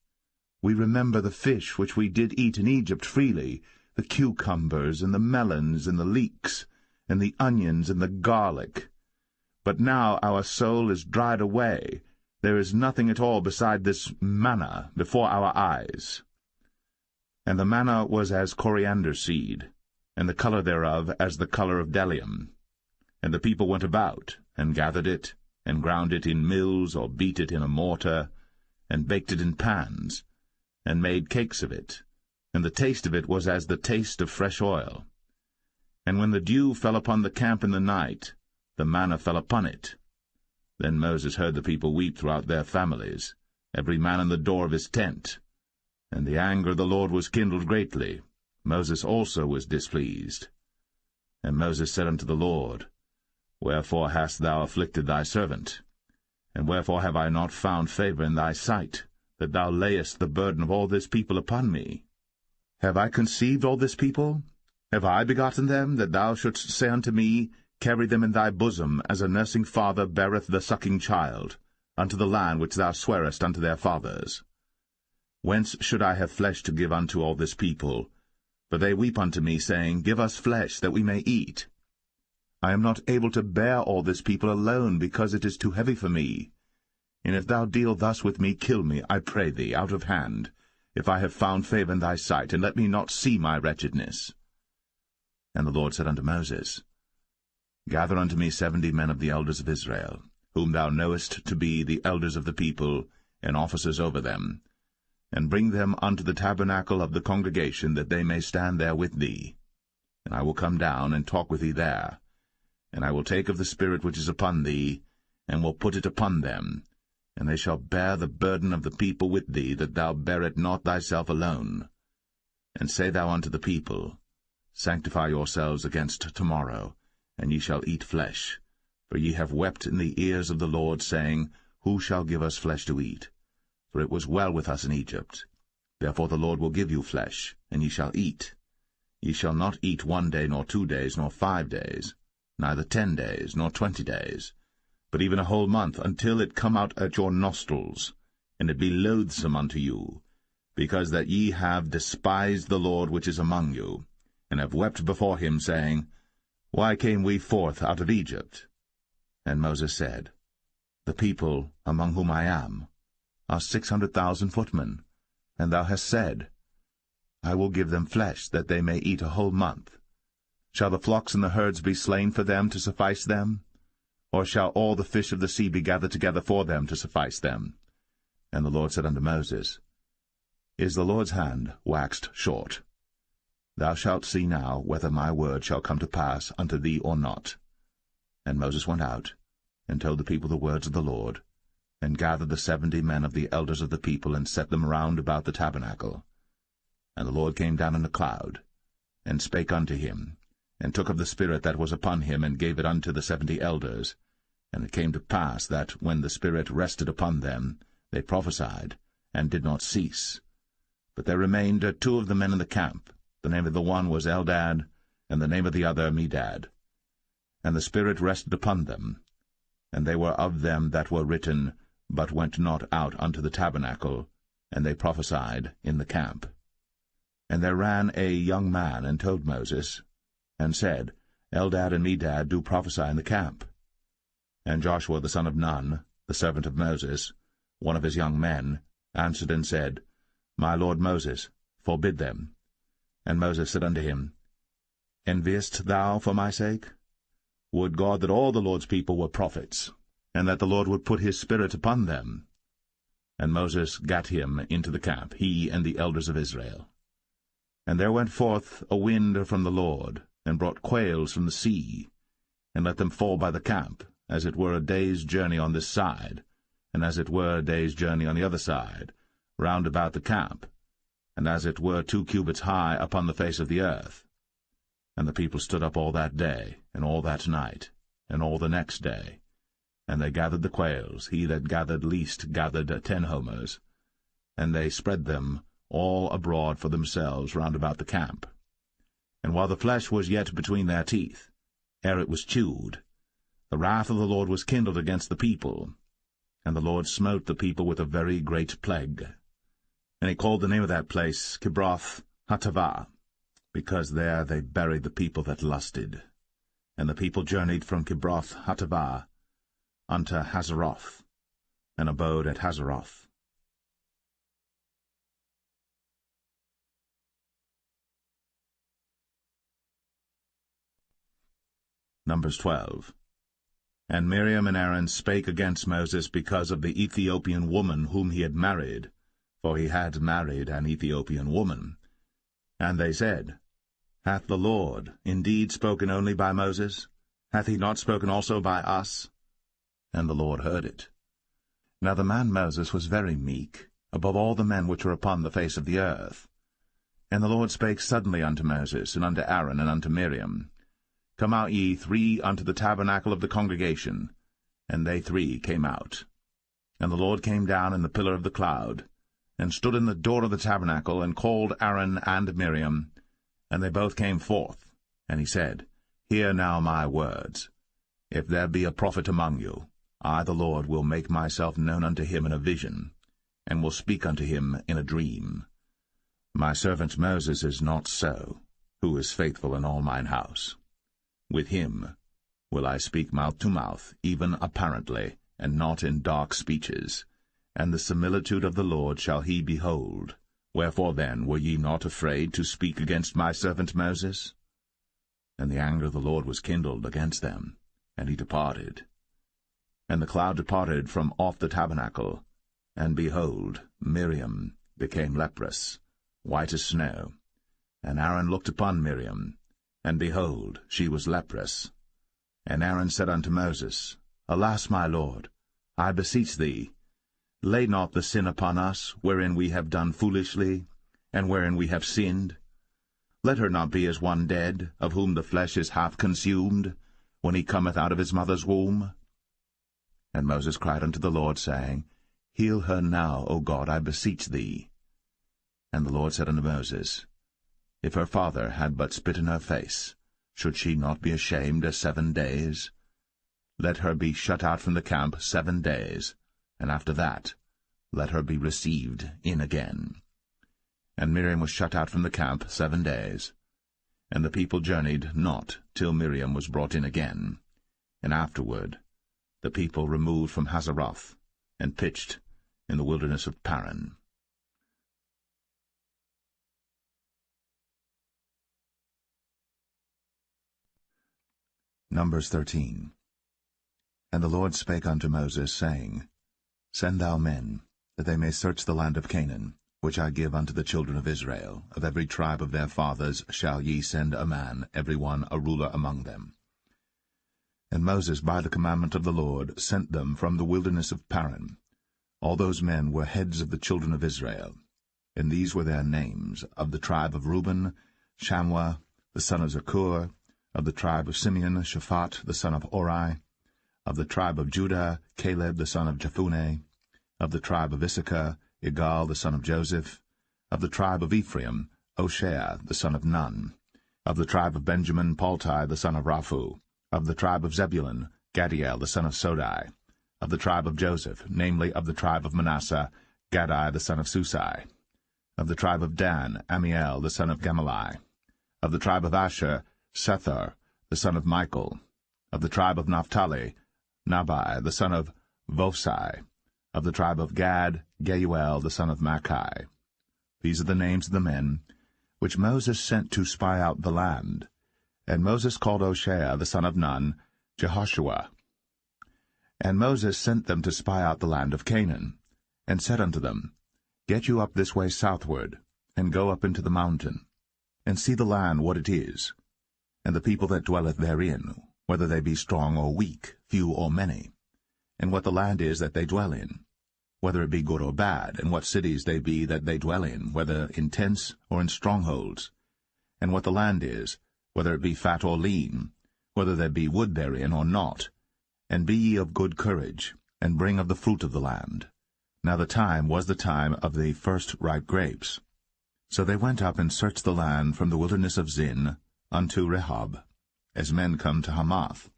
We remember the fish which we did eat in Egypt freely, the cucumbers, and the melons, and the leeks, and the onions, and the garlic. But now our soul is dried away. There is nothing at all beside this manna before our eyes. And the manna was as coriander seed, and the color thereof as the color of bdellium. And the people went about, and gathered it, and ground it in mills, or beat it in a mortar, and baked it in pans, and made cakes of it. And the taste of it was as the taste of fresh oil. And when the dew fell upon the camp in the night, the manna fell upon it. Then Moses heard the people weep throughout their families, every man in the door of his tent. And the anger of the Lord was kindled greatly. Moses also was displeased. And Moses said unto the Lord, Wherefore hast thou afflicted thy servant? And wherefore have I not found favor in thy sight, that thou layest the burden of all this people upon me? Have I conceived all this people? Have I begotten them, that thou shouldst say unto me, Carry them in thy bosom, as a nursing father beareth the sucking child, unto the land which thou swarest unto their fathers? Whence should I have flesh to give unto all this people? For they weep unto me, saying, Give us flesh, that we may eat. I am not able to bear all this people alone, because it is too heavy for me. And if thou deal thus with me, kill me, I pray thee, out of hand, if I have found favor in thy sight, and let me not see my wretchedness. And the Lord said unto Moses, Gather unto me 70 men of the elders of Israel, whom thou knowest to be the elders of the people, and officers over them, and bring them unto the tabernacle of the congregation, that they may stand there with thee. And I will come down and talk with thee there. And I will take of the Spirit which is upon thee, and will put it upon them, and they shall bear the burden of the people with thee, that thou bear it not thyself alone. And say thou unto the people, Sanctify yourselves against tomorrow, and ye shall eat flesh. For ye have wept in the ears of the Lord, saying, Who shall give us flesh to eat? For it was well with us in Egypt. Therefore the Lord will give you flesh, and ye shall eat. Ye shall not eat 1 day, nor 2 days, nor 5 days, neither 10 days, nor 20 days, but even a whole month, until it come out at your nostrils, and it be loathsome unto you, because that ye have despised the Lord which is among you, and have wept before him, saying, Why came we forth out of Egypt? And Moses said, The people among whom I am are 600,000 footmen, and thou hast said, I will give them flesh, that they may eat a whole month. Shall the flocks and the herds be slain for them to suffice them? Or shall all the fish of the sea be gathered together for them to suffice them? And the Lord said unto Moses, Is the Lord's hand waxed short? Thou shalt see now whether my word shall come to pass unto thee or not. And Moses went out, and told the people the words of the Lord, and gathered the 70 men of the elders of the people, and set them round about the tabernacle. And the Lord came down in a cloud, and spake unto him, and took of the Spirit that was upon him, and gave it unto the 70 elders. And it came to pass that, when the Spirit rested upon them, they prophesied, and did not cease. But there remained 2 of the men in the camp. The name of the one was Eldad, and the name of the other Medad. And the Spirit rested upon them, and they were of them that were written, but went not out unto the tabernacle, and they prophesied in the camp. And there ran a young man, and told Moses, and said, Eldad and Medad do prophesy in the camp. And Joshua the son of Nun, the servant of Moses, one of his young men, answered and said, My lord Moses, forbid them. And Moses said unto him, Enviest thou for my sake? Would God that all the Lord's people were prophets, and that the Lord would put his Spirit upon them. And Moses gat him into the camp, he and the elders of Israel. And there went forth a wind from the Lord, and brought quails from the sea, and let them fall by the camp, as it were a day's journey on this side, and as it were a day's journey on the other side, round about the camp, and as it were 2 cubits high upon the face of the earth. And the people stood up all that day, and all that night, and all the next day. And they gathered the quails, he that gathered least gathered 10 homers, and they spread them all abroad for themselves round about the camp. And while the flesh was yet between their teeth, ere it was chewed, the wrath of the Lord was kindled against the people, and the Lord smote the people with a very great plague. And he called the name of that place Kibroth Hattaavah, because there they buried the people that lusted. And the people journeyed from Kibroth Hattaavah unto Hazeroth, and abode at Hazeroth. Numbers 12. And Miriam and Aaron spake against Moses because of the Ethiopian woman whom he had married, for he had married an Ethiopian woman. And they said, Hath the Lord indeed spoken only by Moses? Hath he not spoken also by us? And the Lord heard it. Now the man Moses was very meek, above all the men which were upon the face of the earth. And the Lord spake suddenly unto Moses, and unto Aaron, and unto Miriam, Come out ye 3 unto the tabernacle of the congregation. And they 3 came out. And the Lord came down in the pillar of the cloud, and stood in the door of the tabernacle, and called Aaron and Miriam. And they both came forth. And he said, Hear now my words. If there be a prophet among you, I the Lord will make myself known unto him in a vision, and will speak unto him in a dream. My servant Moses is not so, who is faithful in all mine house. With him will I speak mouth to mouth, even apparently, and not in dark speeches. And the similitude of the Lord shall he behold. Wherefore then were ye not afraid to speak against my servant Moses? And the anger of the Lord was kindled against them, and he departed. And the cloud departed from off the tabernacle, and behold, Miriam became leprous, white as snow. And Aaron looked upon Miriam, and behold, she was leprous. And Aaron said unto Moses, Alas, my lord, I beseech thee, lay not the sin upon us, wherein we have done foolishly, and wherein we have sinned. Let her not be as one dead, of whom the flesh is half consumed, when he cometh out of his mother's womb. And Moses cried unto the Lord, saying, Heal her now, O God, I beseech thee. And the Lord said unto Moses, If her father had but spit in her face, should she not be ashamed 7 days? Let her be shut out from the camp 7 days, and after that let her be received in again. And Miriam was shut out from the camp 7 days. And the people journeyed not till Miriam was brought in again. And afterward the people removed from Hazeroth, and pitched in the wilderness of Paran. Numbers 13. And the Lord spake unto Moses, saying, Send thou men, that they may search the land of Canaan, which I give unto the children of Israel. Of every tribe of their fathers shall ye send a man, every one a ruler among them. And Moses, by the commandment of the Lord, sent them from the wilderness of Paran. All those men were heads of the children of Israel. And these were their names: of the tribe of Reuben, Shammua, the son of Zakur; of the tribe of Simeon, Shaphat, the son of Ori; of the tribe of Judah, Caleb, the son of Jephunneh; of the tribe of Issachar, Igal, the son of Joseph; of the tribe of Ephraim, Hoshea, the son of Nun; of the tribe of Benjamin, Palti, the son of Raphu; of the tribe of Zebulun, Gadiel, the son of Sodai; of the tribe of Joseph, namely, of the tribe of Manasseh, Gadai, the son of Susai; of the tribe of Dan, Amiel, the son of Gemalli; of the tribe of Asher, Sethur, the son of Michael; of the tribe of Naphtali, Nabai, the son of Vophsi; of the tribe of Gad, Geuel, the son of Machi. These are the names of the men which Moses sent to spy out the land. And Moses called Hoshea, the son of Nun, Jehoshua. And Moses sent them to spy out the land of Canaan, and said unto them, Get you up this way southward, and go up into the mountain, and see the land what it is, and the people that dwelleth therein, whether they be strong or weak, few or many, and what the land is that they dwell in, whether it be good or bad, and what cities they be that they dwell in, whether in tents or in strongholds, and what the land is, whether it be fat or lean, whether there be wood therein or not. And be ye of good courage, and bring of the fruit of the land. Now the time was the time of the first ripe grapes. So they went up and searched the land from the wilderness of Zin unto Rehob, as men come to Hamath.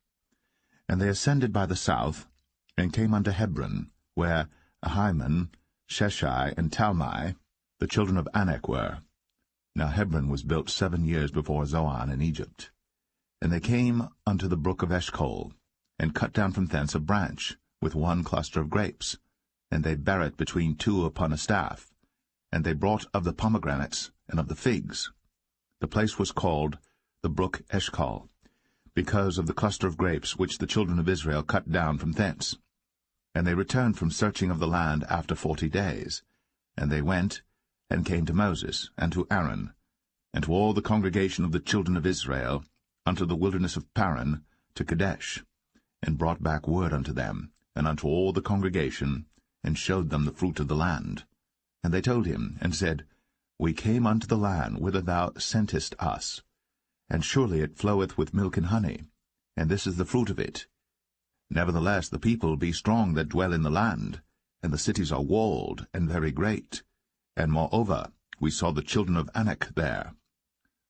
And they ascended by the south, and came unto Hebron, where Ahiman, Sheshai, and Talmai, the children of Anak, were. Now Hebron was built 7 years before Zoan in Egypt. And they came unto the brook of Eshcol, and cut down from thence a branch, with one cluster of grapes, and they bare it between two upon a staff. And they brought of the pomegranates and of the figs. The place was called the brook Eshcol, because of the cluster of grapes which the children of Israel cut down from thence. And they returned from searching of the land after 40 days. And they went, and came to Moses, and to Aaron, and to all the congregation of the children of Israel, unto the wilderness of Paran, to Kadesh, and brought back word unto them, and unto all the congregation, and showed them the fruit of the land. And they told him, and said, We came unto the land whither thou sentest us, and surely it floweth with milk and honey, and this is the fruit of it. Nevertheless the people be strong that dwell in the land, and the cities are walled, and very great. And moreover, we saw the children of Anak there.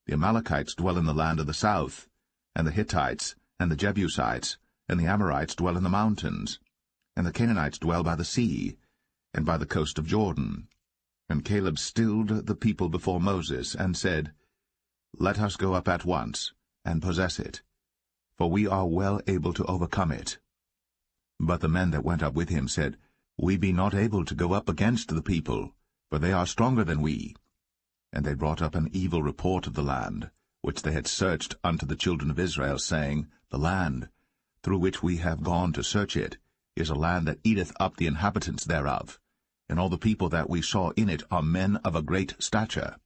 The Amalekites dwell in the land of the south, and the Hittites, and the Jebusites, and the Amorites dwell in the mountains, and the Canaanites dwell by the sea, and by the coast of Jordan. And Caleb stilled the people before Moses, and said, Let us go up at once, and possess it, for we are well able to overcome it. But the men that went up with him said, We be not able to go up against the people, for they are stronger than we. And they brought up an evil report of the land, which they had searched unto the children of Israel, saying, The land, through which we have gone to search it, is a land that eateth up the inhabitants thereof, and all the people that we saw in it are men of a great stature.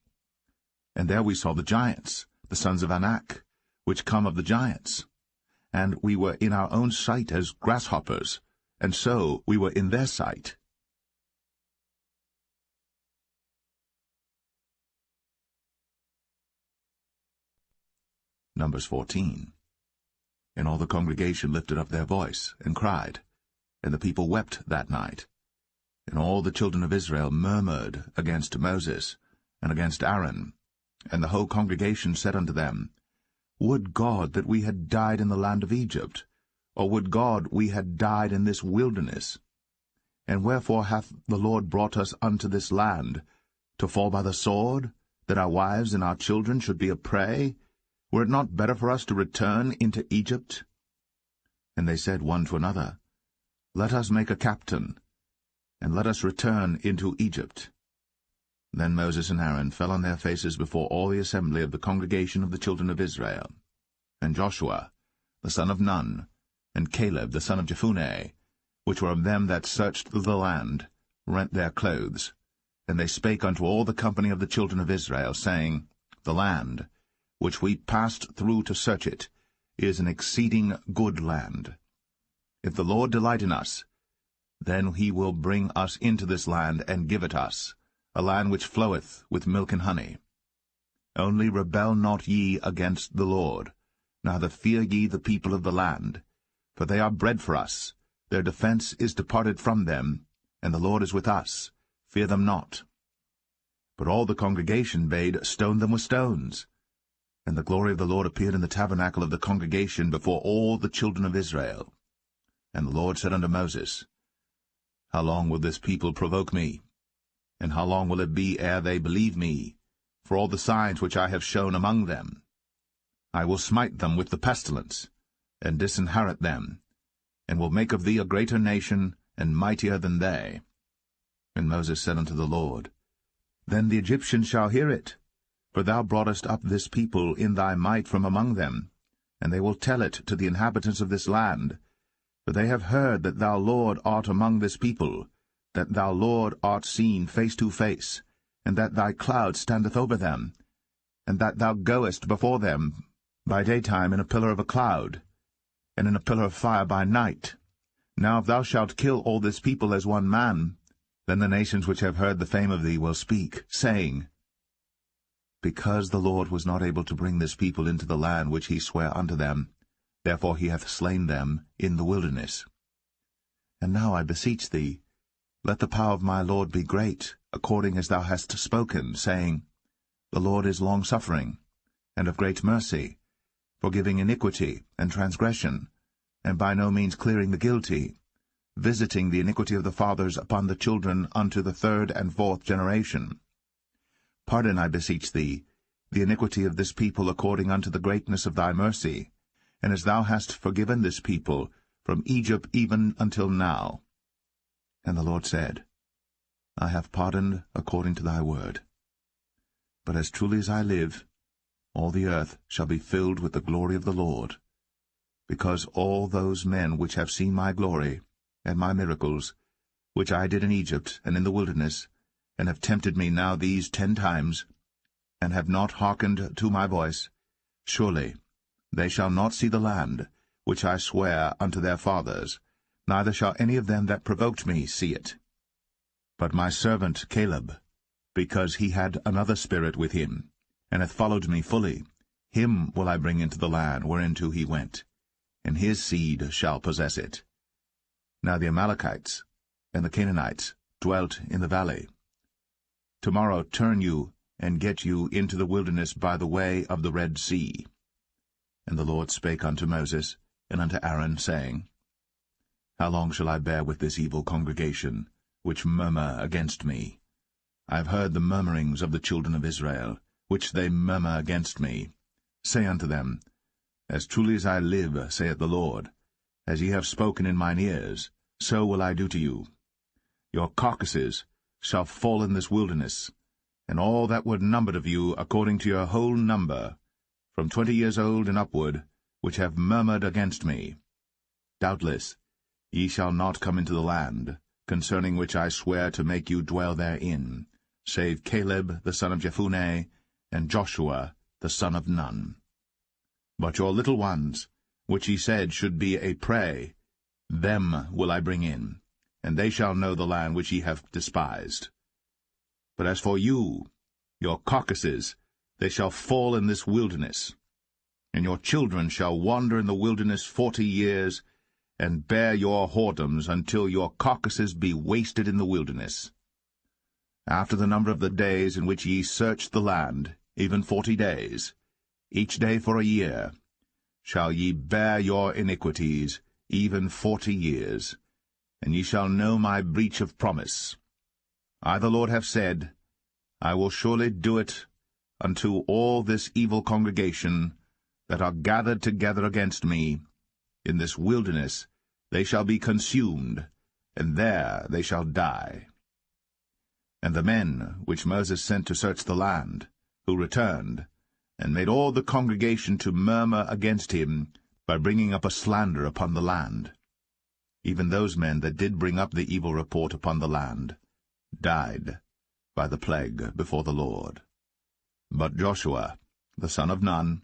And there we saw the giants, the sons of Anak, which come of the giants. And we were in our own sight as grasshoppers, and so we were in their sight. Numbers 14. And all the congregation lifted up their voice, and cried, and the people wept that night. And all the children of Israel murmured against Moses, and against Aaron. And the whole congregation said unto them, Would God that we had died in the land of Egypt, or would God we had died in this wilderness? And wherefore hath the Lord brought us unto this land, to fall by the sword, that our wives and our children should be a prey? Were it not better for us to return into Egypt? And they said one to another, Let us make a captain, and let us return into Egypt. Then Moses and Aaron fell on their faces before all the assembly of the congregation of the children of Israel. And Joshua, the son of Nun, and Caleb the son of Jephunneh, which were of them that searched the land, rent their clothes. And they spake unto all the company of the children of Israel, saying, The land, which we passed through to search it, is an exceeding good land. If the Lord delight in us, then he will bring us into this land, and give it us, a land which floweth with milk and honey. Only rebel not ye against the Lord, neither fear ye the people of the land, for they are bread for us, their defense is departed from them, and the Lord is with us. Fear them not. But all the congregation bade stone them with stones. And the glory of the Lord appeared in the tabernacle of the congregation before all the children of Israel. And the Lord said unto Moses, How long will this people provoke me? And how long will it be ere they believe me, for all the signs which I have shown among them? I will smite them with the pestilence, and disinherit them, and will make of thee a greater nation, and mightier than they. And Moses said unto the Lord, Then the Egyptians shall hear it, for thou broughtest up this people in thy might from among them, and they will tell it to the inhabitants of this land. For they have heard that thou, Lord, art among this people, that thou, Lord, art seen face to face, and that thy cloud standeth over them, and that thou goest before them by daytime in a pillar of a cloud, and in a pillar of fire by night. Now if thou shalt kill all this people as one man, then the nations which have heard the fame of thee will speak, saying, Because the Lord was not able to bring this people into the land which he sware unto them, therefore he hath slain them in the wilderness. And now I beseech thee, let the power of my Lord be great, according as thou hast spoken, saying, The Lord is longsuffering, and of great mercy, forgiving iniquity and transgression, and by no means clearing the guilty, visiting the iniquity of the fathers upon the children unto the third and fourth generation. Pardon, I beseech thee, the iniquity of this people according unto the greatness of thy mercy, and as thou hast forgiven this people from Egypt even until now. And the Lord said, I have pardoned according to thy word. But as truly as I live, all the earth shall be filled with the glory of the Lord, because all those men which have seen my glory, and my miracles, which I did in Egypt and in the wilderness, and have tempted me now these 10 times, and have not hearkened to my voice, surely they shall not see the land, which I sware unto their fathers, neither shall any of them that provoked me see it. But my servant Caleb, because he had another spirit with him, and hath followed me fully, him will I bring into the land whereinto he went, and his seed shall possess it. Now the Amalekites and the Canaanites dwelt in the valley. Tomorrow turn you, and get you into the wilderness by the way of the Red Sea. And the Lord spake unto Moses and unto Aaron, saying, How long shall I bear with this evil congregation, which murmur against me? I have heard the murmurings of the children of Israel, which they murmur against me. Say unto them, As truly as I live, saith the Lord, as ye have spoken in mine ears, so will I do to you. Your carcasses shall fall in this wilderness, and all that were numbered of you according to your whole number, from 20 years old and upward, which have murmured against me. Doubtless ye shall not come into the land, concerning which I swear to make you dwell therein, save Caleb the son of Jephunneh, and Joshua the son of Nun. But your little ones, which ye said should be a prey, them will I bring in, and they shall know the land which ye have despised. But as for you, your carcasses, they shall fall in this wilderness, and your children shall wander in the wilderness 40 years, and bear your whoredoms until your carcasses be wasted in the wilderness. After the number of the days in which ye searched the land, even 40 days, each day for a year, shall ye bear your iniquities, even 40 years, and ye shall know my breach of promise. I the Lord have said, I will surely do it unto all this evil congregation that are gathered together against me. In this wilderness they shall be consumed, and there they shall die. And the men which Moses sent to search the land, who returned, and made all the congregation to murmur against him, by bringing up a slander upon the land. Even those men that did bring up the evil report upon the land died by the plague before the Lord. But Joshua, the son of Nun,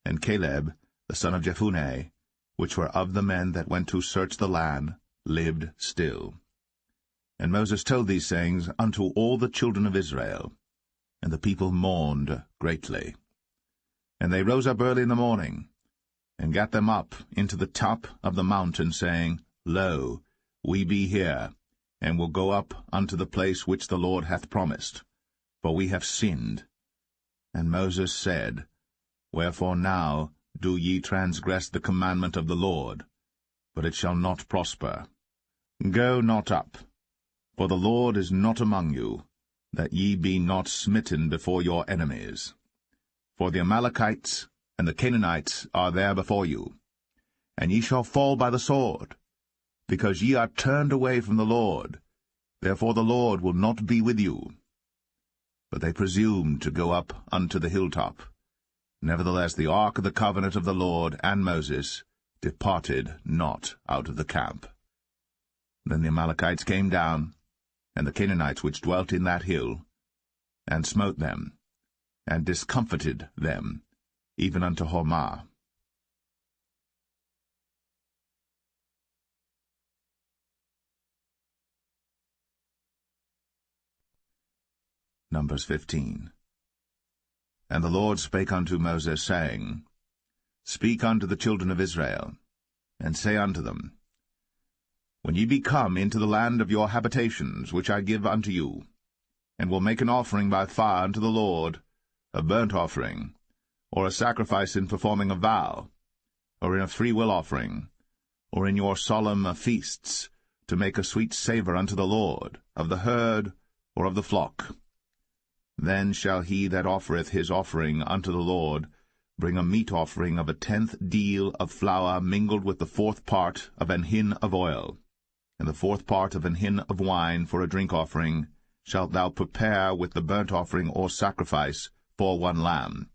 and Caleb, the son of Jephunneh, which were of the men that went to search the land, lived still. And Moses told these sayings unto all the children of Israel, and the people mourned greatly. And they rose up early in the morning, and gat them up into the top of the mountain, saying, Lo, we be here, and will go up unto the place which the Lord hath promised, for we have sinned. And Moses said, Wherefore now do ye transgress the commandment of the Lord? But it shall not prosper. Go not up, for the Lord is not among you, that ye be not smitten before your enemies. For the Amalekites and the Canaanites are there before you, and ye shall fall by the sword, because ye are turned away from the Lord. Therefore the Lord will not be with you. But they presumed to go up unto the hilltop. Nevertheless the ark of the covenant of the Lord and Moses departed not out of the camp. Then the Amalekites came down, and the Canaanites which dwelt in that hill, and smote them, and discomfited them, even unto Hormah. Numbers 15. And the Lord spake unto Moses, saying, Speak unto the children of Israel, and say unto them, When ye be come into the land of your habitations, which I give unto you, and will make an offering by fire unto the Lord, a burnt offering, or a sacrifice in performing a vow, or in a freewill offering, or in your solemn feasts, to make a sweet savour unto the Lord, of the herd or of the flock, then shall he that offereth his offering unto the Lord bring a meat offering of 1/10 deal of flour mingled with the 4th part of an hin of oil, and the 4th part of an hin of wine for a drink offering shalt thou prepare with the burnt offering or sacrifice for 1 lamb.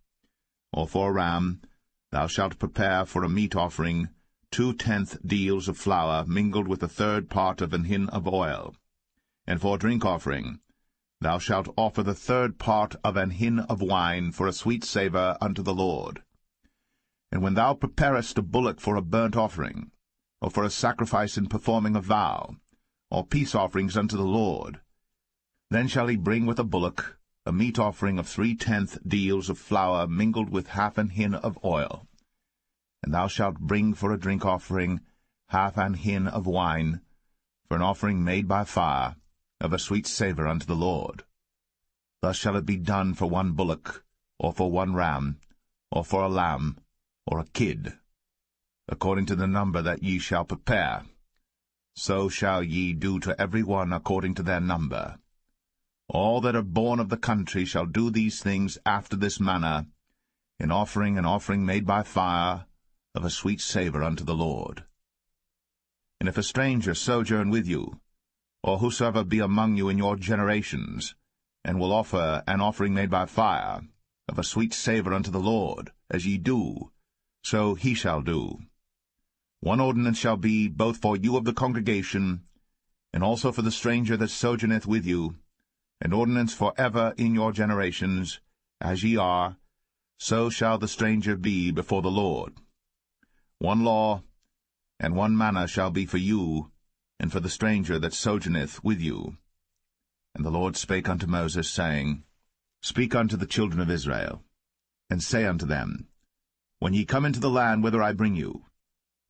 Or for a ram thou shalt prepare for a meat offering 2/10 deals of flour mingled with the 3rd part of an hin of oil. And for a drink offering thou shalt offer the 3rd part of an hin of wine for a sweet savour unto the Lord. And when thou preparest a bullock for a burnt offering, or for a sacrifice in performing a vow, or peace offerings unto the Lord, then shall he bring with a bullock a meat offering of 3/10 deals of flour mingled with 1/2 an hin of oil. And thou shalt bring for a drink offering 1/2 an hin of wine, for an offering made by fire, of a sweet savour unto the Lord. Thus shall it be done for 1 bullock, or for 1 ram, or for a lamb, or a kid, according to the number that ye shall prepare. So shall ye do to every one according to their number. All that are born of the country shall do these things after this manner, in offering an offering made by fire, of a sweet savour unto the Lord. And if a stranger sojourn with you, or whosoever be among you in your generations, and will offer an offering made by fire, of a sweet savour unto the Lord, as ye do, so he shall do. 1 ordinance shall be both for you of the congregation, and also for the stranger that sojourneth with you, an ordinance for ever in your generations, as ye are, so shall the stranger be before the Lord. 1 law and 1 manner shall be for you, and for the stranger that sojourneth with you. And the Lord spake unto Moses, saying, Speak unto the children of Israel, and say unto them, When ye come into the land whither I bring you,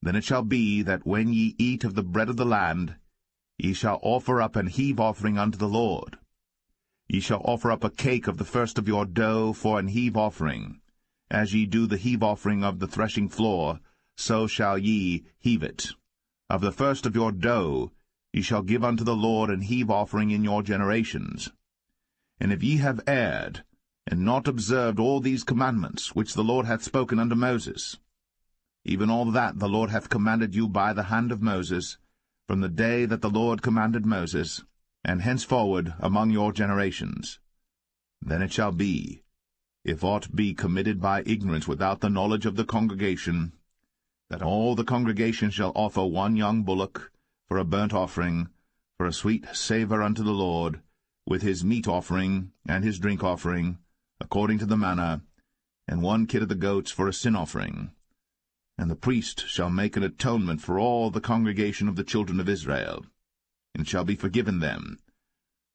then it shall be that when ye eat of the bread of the land, ye shall offer up an heave offering unto the Lord. Ye shall offer up a cake of the first of your dough for an heave offering. As ye do the heave offering of the threshing floor, so shall ye heave it. Of the first of your dough ye shall give unto the Lord an heave offering in your generations. And if ye have erred, and not observed all these commandments which the Lord hath spoken unto Moses, even all that the Lord hath commanded you by the hand of Moses, from the day that the Lord commanded Moses, and henceforward among your generations, then it shall be, if aught be committed by ignorance without the knowledge of the congregation, that all the congregation shall offer one young bullock for a burnt offering, for a sweet savour unto the Lord, with his meat offering and his drink offering, according to the manner, and one kid of the goats for a sin offering. And the priest shall make an atonement for all the congregation of the children of Israel, and shall be forgiven them,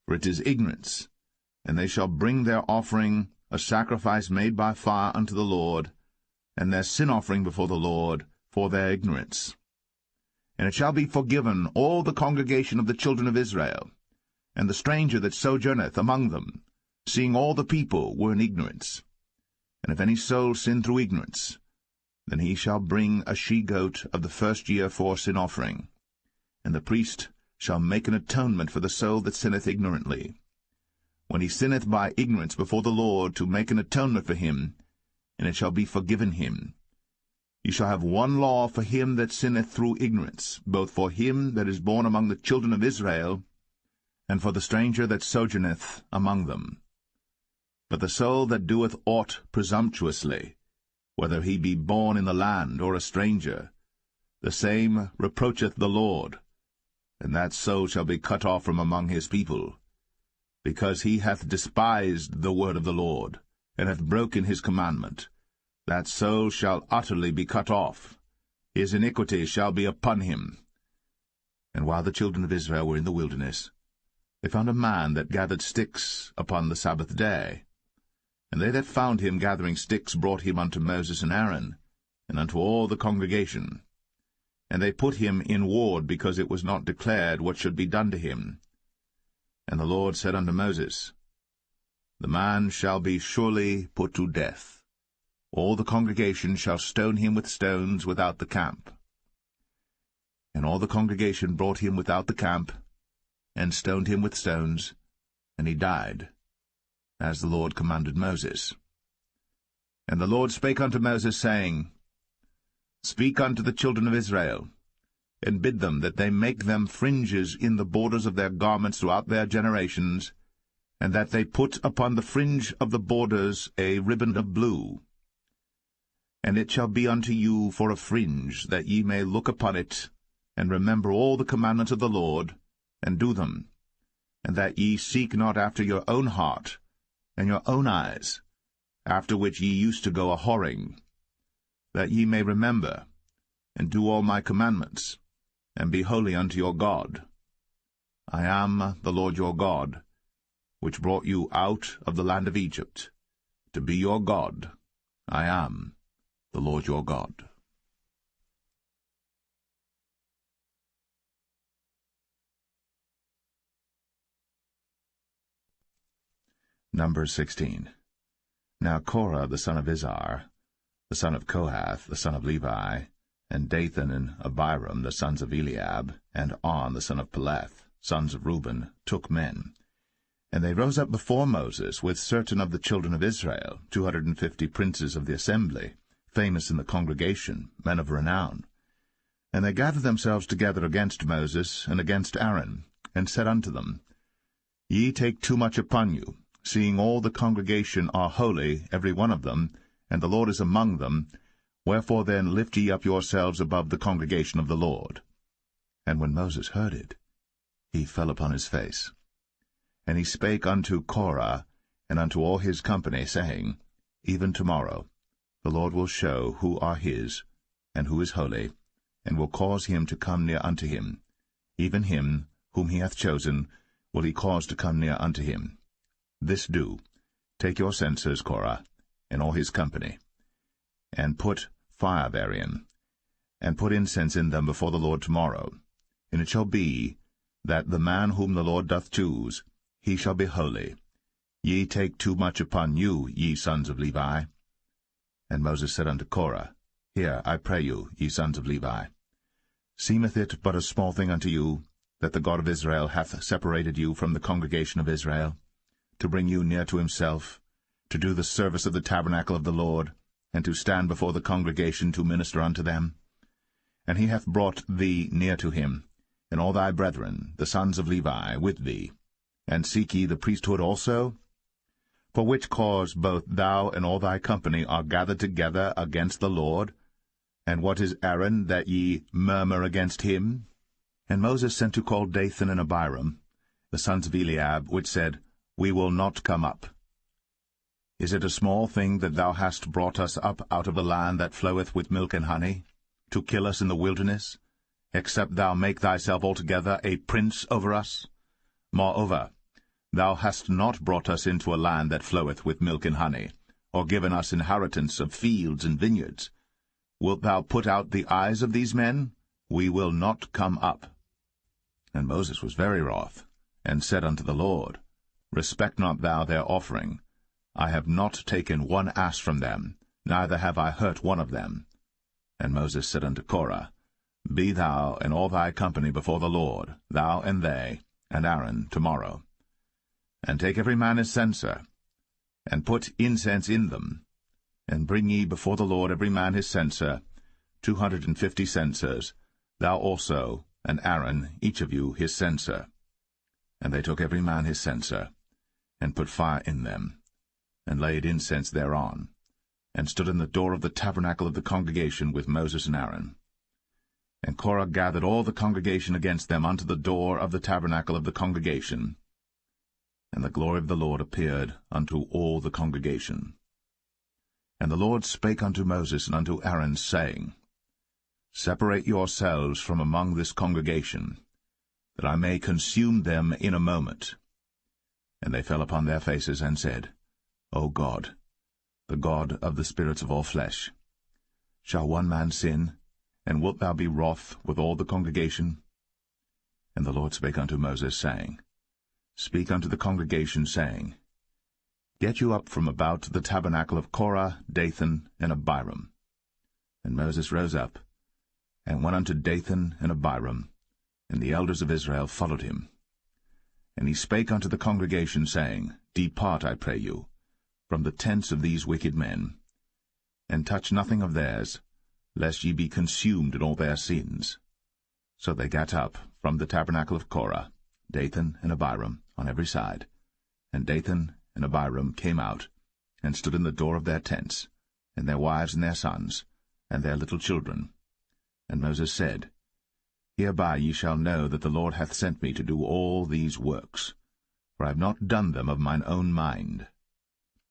for it is ignorance. And they shall bring their offering, a sacrifice made by fire unto the Lord, and their sin offering before the Lord, for their ignorance. And it shall be forgiven all the congregation of the children of Israel, and the stranger that sojourneth among them, seeing all the people were in ignorance. And if any soul sin through ignorance, then he shall bring a she-goat of the first year for sin offering, and the priest shall make an atonement for the soul that sinneth ignorantly. When he sinneth by ignorance before the Lord, to make an atonement for him, and it shall be forgiven him. Ye shall have one law for him that sinneth through ignorance, both for him that is born among the children of Israel, and for the stranger that sojourneth among them. But the soul that doeth aught presumptuously, whether he be born in the land or a stranger, the same reproacheth the Lord, and that soul shall be cut off from among his people, because he hath despised the word of the Lord, and hath broken his commandment. That soul shall utterly be cut off. His iniquity shall be upon him. And while the children of Israel were in the wilderness, they found a man that gathered sticks upon the Sabbath day. And they that found him gathering sticks brought him unto Moses and Aaron, and unto all the congregation. And they put him in ward, because it was not declared what should be done to him. And the Lord said unto Moses, The man shall be surely put to death. All the congregation shall stone him with stones without the camp. And all the congregation brought him without the camp, and stoned him with stones, and he died, as the Lord commanded Moses. And the Lord spake unto Moses, saying, Speak unto the children of Israel, and bid them that they make them fringes in the borders of their garments throughout their generations, and that they put upon the fringe of the borders a ribbon of blue. And it shall be unto you for a fringe, that ye may look upon it, and remember all the commandments of the Lord, and do them, and that ye seek not after your own heart and your own eyes, after which ye used to go a-whoring, that ye may remember, and do all my commandments, and be holy unto your God. I am the Lord your God, which brought you out of the land of Egypt, to be your God. I am the Lord your God. Numbers 16. Now Korah the son of Izhar, the son of Kohath, the son of Levi, and Dathan and Abiram, the sons of Eliab, and On the son of Paulett, sons of Reuben, took men. And they rose up before Moses with certain of the children of Israel, 250 princes of the assembly, famous in the congregation, men of renown. And they gathered themselves together against Moses and against Aaron, and said unto them, Ye take too much upon you, seeing all the congregation are holy, every one of them, and the Lord is among them. Wherefore then lift ye up yourselves above the congregation of the Lord. And when Moses heard it, he fell upon his face. And he spake unto Korah and unto all his company, saying, Even tomorrow the Lord will show who are his, and who is holy, and will cause him to come near unto him. Even him whom he hath chosen will he cause to come near unto him. This do, take your censers, Korah, and all his company, and put fire therein, and put incense in them before the Lord tomorrow. And it shall be, that the man whom the Lord doth choose, he shall be holy. Ye take too much upon you, ye sons of Levi. And Moses said unto Korah, Hear, I pray you, ye sons of Levi. Seemeth it but a small thing unto you, that the God of Israel hath separated you from the congregation of Israel, to bring you near to himself, to do the service of the tabernacle of the Lord, and to stand before the congregation to minister unto them? And he hath brought thee near to him, and all thy brethren, the sons of Levi, with thee. And seek ye the priesthood also? For which cause both thou and all thy company are gathered together against the Lord? And what is Aaron, that ye murmur against him? And Moses sent to call Dathan and Abiram, the sons of Eliab, which said, We will not come up. Is it a small thing that thou hast brought us up out of a land that floweth with milk and honey, to kill us in the wilderness, except thou make thyself altogether a prince over us? Moreover, thou hast not brought us into a land that floweth with milk and honey, or given us inheritance of fields and vineyards. Wilt thou put out the eyes of these men? We will not come up. And Moses was very wroth, and said unto the Lord, Respect not thou their offering. I have not taken one ass from them, neither have I hurt one of them. And Moses said unto Korah, Be thou and all thy company before the Lord, thou and they, and Aaron, tomorrow. And take every man his censer, and put incense in them, and bring ye before the Lord every man his censer, 250 censers, thou also, and Aaron, each of you, his censer. And they took every man his censer, and put fire in them, and laid incense thereon, and stood in the door of the tabernacle of the congregation with Moses and Aaron. And Korah gathered all the congregation against them unto the door of the tabernacle of the congregation. And the glory of the Lord appeared unto all the congregation. And the Lord spake unto Moses and unto Aaron, saying, Separate yourselves from among this congregation, that I may consume them in a moment. And they fell upon their faces, and said, O God, the God of the spirits of all flesh, shall one man sin, and wilt thou be wroth with all the congregation? And the Lord spake unto Moses, saying, Speak unto the congregation, saying, Get you up from about the tabernacle of Korah, Dathan, and Abiram. And Moses rose up, and went unto Dathan and Abiram, and the elders of Israel followed him. And he spake unto the congregation, saying, Depart, I pray you, from the tents of these wicked men, and touch nothing of theirs, lest ye be consumed in all their sins. So they gat up from the tabernacle of Korah, Dathan and Abiram, on every side. And Dathan and Abiram came out, and stood in the door of their tents, and their wives and their sons, and their little children. And Moses said, Hereby ye shall know that the Lord hath sent me to do all these works, for I have not done them of mine own mind.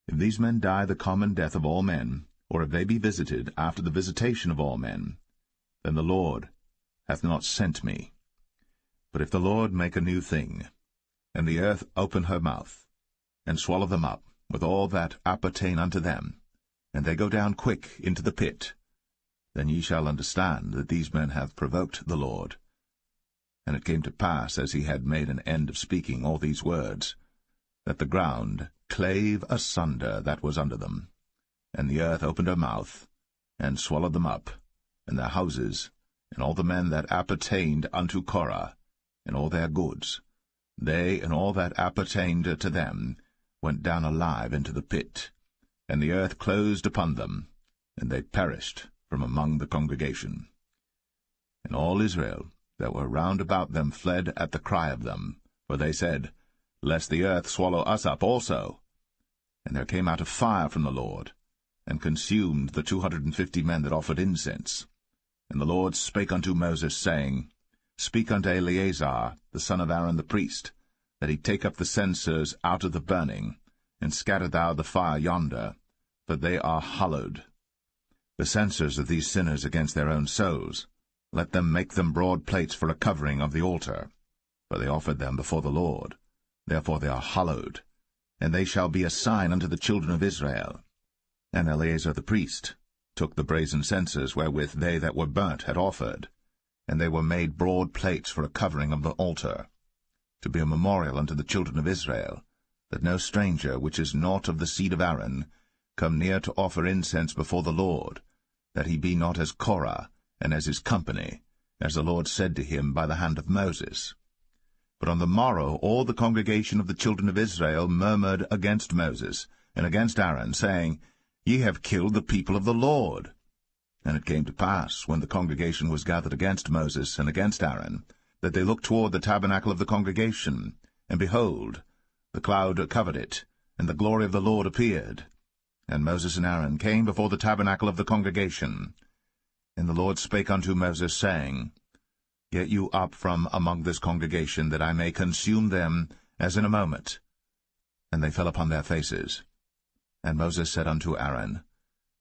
If these men die the common death of all men, or if they be visited after the visitation of all men, then the Lord hath not sent me. But if the Lord make a new thing, and the earth open her mouth, and swallow them up with all that appertain unto them, and they go down quick into the pit, then ye shall understand that these men have provoked the Lord. And it came to pass, as he had made an end of speaking all these words, that the ground clave asunder that was under them, and the earth opened her mouth, and swallowed them up, and their houses, and all the men that appertained unto Korah, and all their goods. They and all that appertained to them went down alive into the pit, and the earth closed upon them, and they perished from among the congregation. And all Israel that were round about them fled at the cry of them, for they said, Lest the earth swallow us up also. And there came out a fire from the Lord, and consumed the 250 men that offered incense. And the Lord spake unto Moses, saying, Speak unto Eleazar, the son of Aaron the priest, that he take up the censers out of the burning, and scatter thou the fire yonder, for they are hallowed. The censers of these sinners against their own souls, let them make them broad plates for a covering of the altar, for they offered them before the Lord. Therefore they are hallowed, and they shall be a sign unto the children of Israel. And Eleazar the priest took the brazen censers wherewith they that were burnt had offered, and they were made broad plates for a covering of the altar, to be a memorial unto the children of Israel, that no stranger which is not of the seed of Aaron come near to offer incense before the Lord, that he be not as Korah, and as his company, as the Lord said to him by the hand of Moses. But on the morrow all the congregation of the children of Israel murmured against Moses, and against Aaron, saying, Ye have killed the people of the Lord. And it came to pass, when the congregation was gathered against Moses and against Aaron, that they looked toward the tabernacle of the congregation, and behold, the cloud covered it, and the glory of the Lord appeared. And Moses and Aaron came before the tabernacle of the congregation. And the Lord spake unto Moses, saying, Get you up from among this congregation, that I may consume them as in a moment. And they fell upon their faces. And Moses said unto Aaron,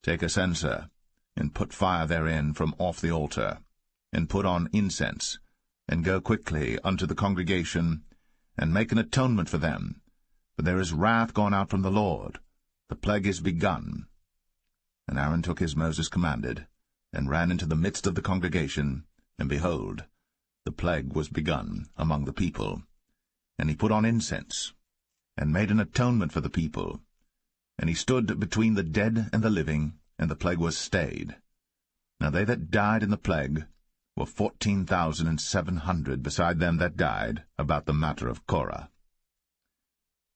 Take a censer, and put fire therein from off the altar, and put on incense, and go quickly unto the congregation, and make an atonement for them. For there is wrath gone out from the Lord, the plague is begun. And Aaron took as Moses commanded, and ran into the midst of the congregation, and behold, the plague was begun among the people. And he put on incense, and made an atonement for the people. And he stood between the dead and the living, and the plague was stayed. Now they that died in the plague were 14,700, beside them that died about the matter of Korah.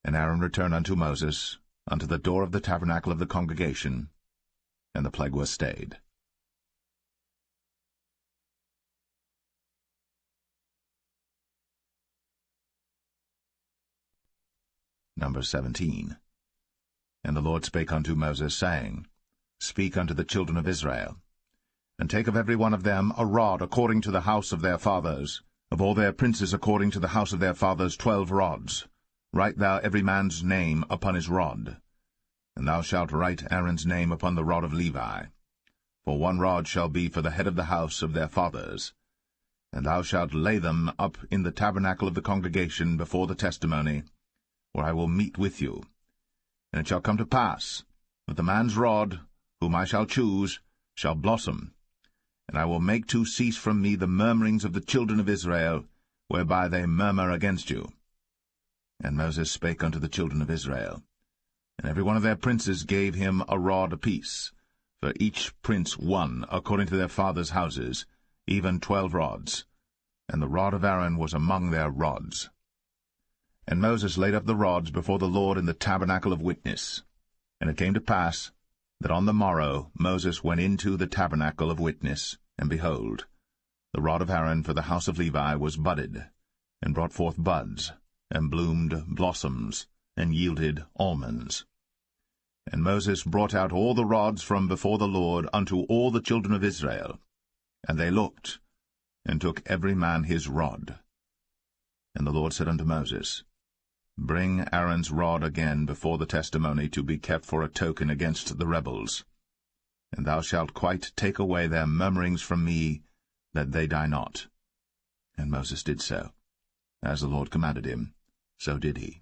And Aaron returned unto Moses, unto the door of the tabernacle of the congregation, and the plague was stayed. Number 17. And the Lord spake unto Moses, saying, Speak unto the children of Israel, and take of every one of them a rod according to the house of their fathers, of all their princes according to the house of their fathers 12 rods. Write thou every man's name upon his rod. And thou shalt write Aaron's name upon the rod of Levi. For 1 rod shall be for the head of the house of their fathers. And thou shalt lay them up in the tabernacle of the congregation before the testimony, where I will meet with you. And it shall come to pass that the man's rod, whom I shall choose, shall blossom, and I will make to cease from me the murmurings of the children of Israel, whereby they murmur against you. And Moses spake unto the children of Israel, and every one of their princes gave him a rod apiece, for each prince 1 according to their fathers' houses, even 12 rods, and the rod of Aaron was among their rods. And Moses laid up the rods before the Lord in the tabernacle of witness. And it came to pass that on the morrow Moses went into the tabernacle of witness, and behold, the rod of Aaron for the house of Levi was budded, and brought forth buds, and bloomed blossoms, and yielded almonds. And Moses brought out all the rods from before the Lord unto all the children of Israel. And they looked, and took every man his rod. And the Lord said unto Moses, Bring Aaron's rod again before the testimony, to be kept for a token against the rebels. And thou shalt quite take away their murmurings from me, that they die not. And Moses did so. As the Lord commanded him, so did he.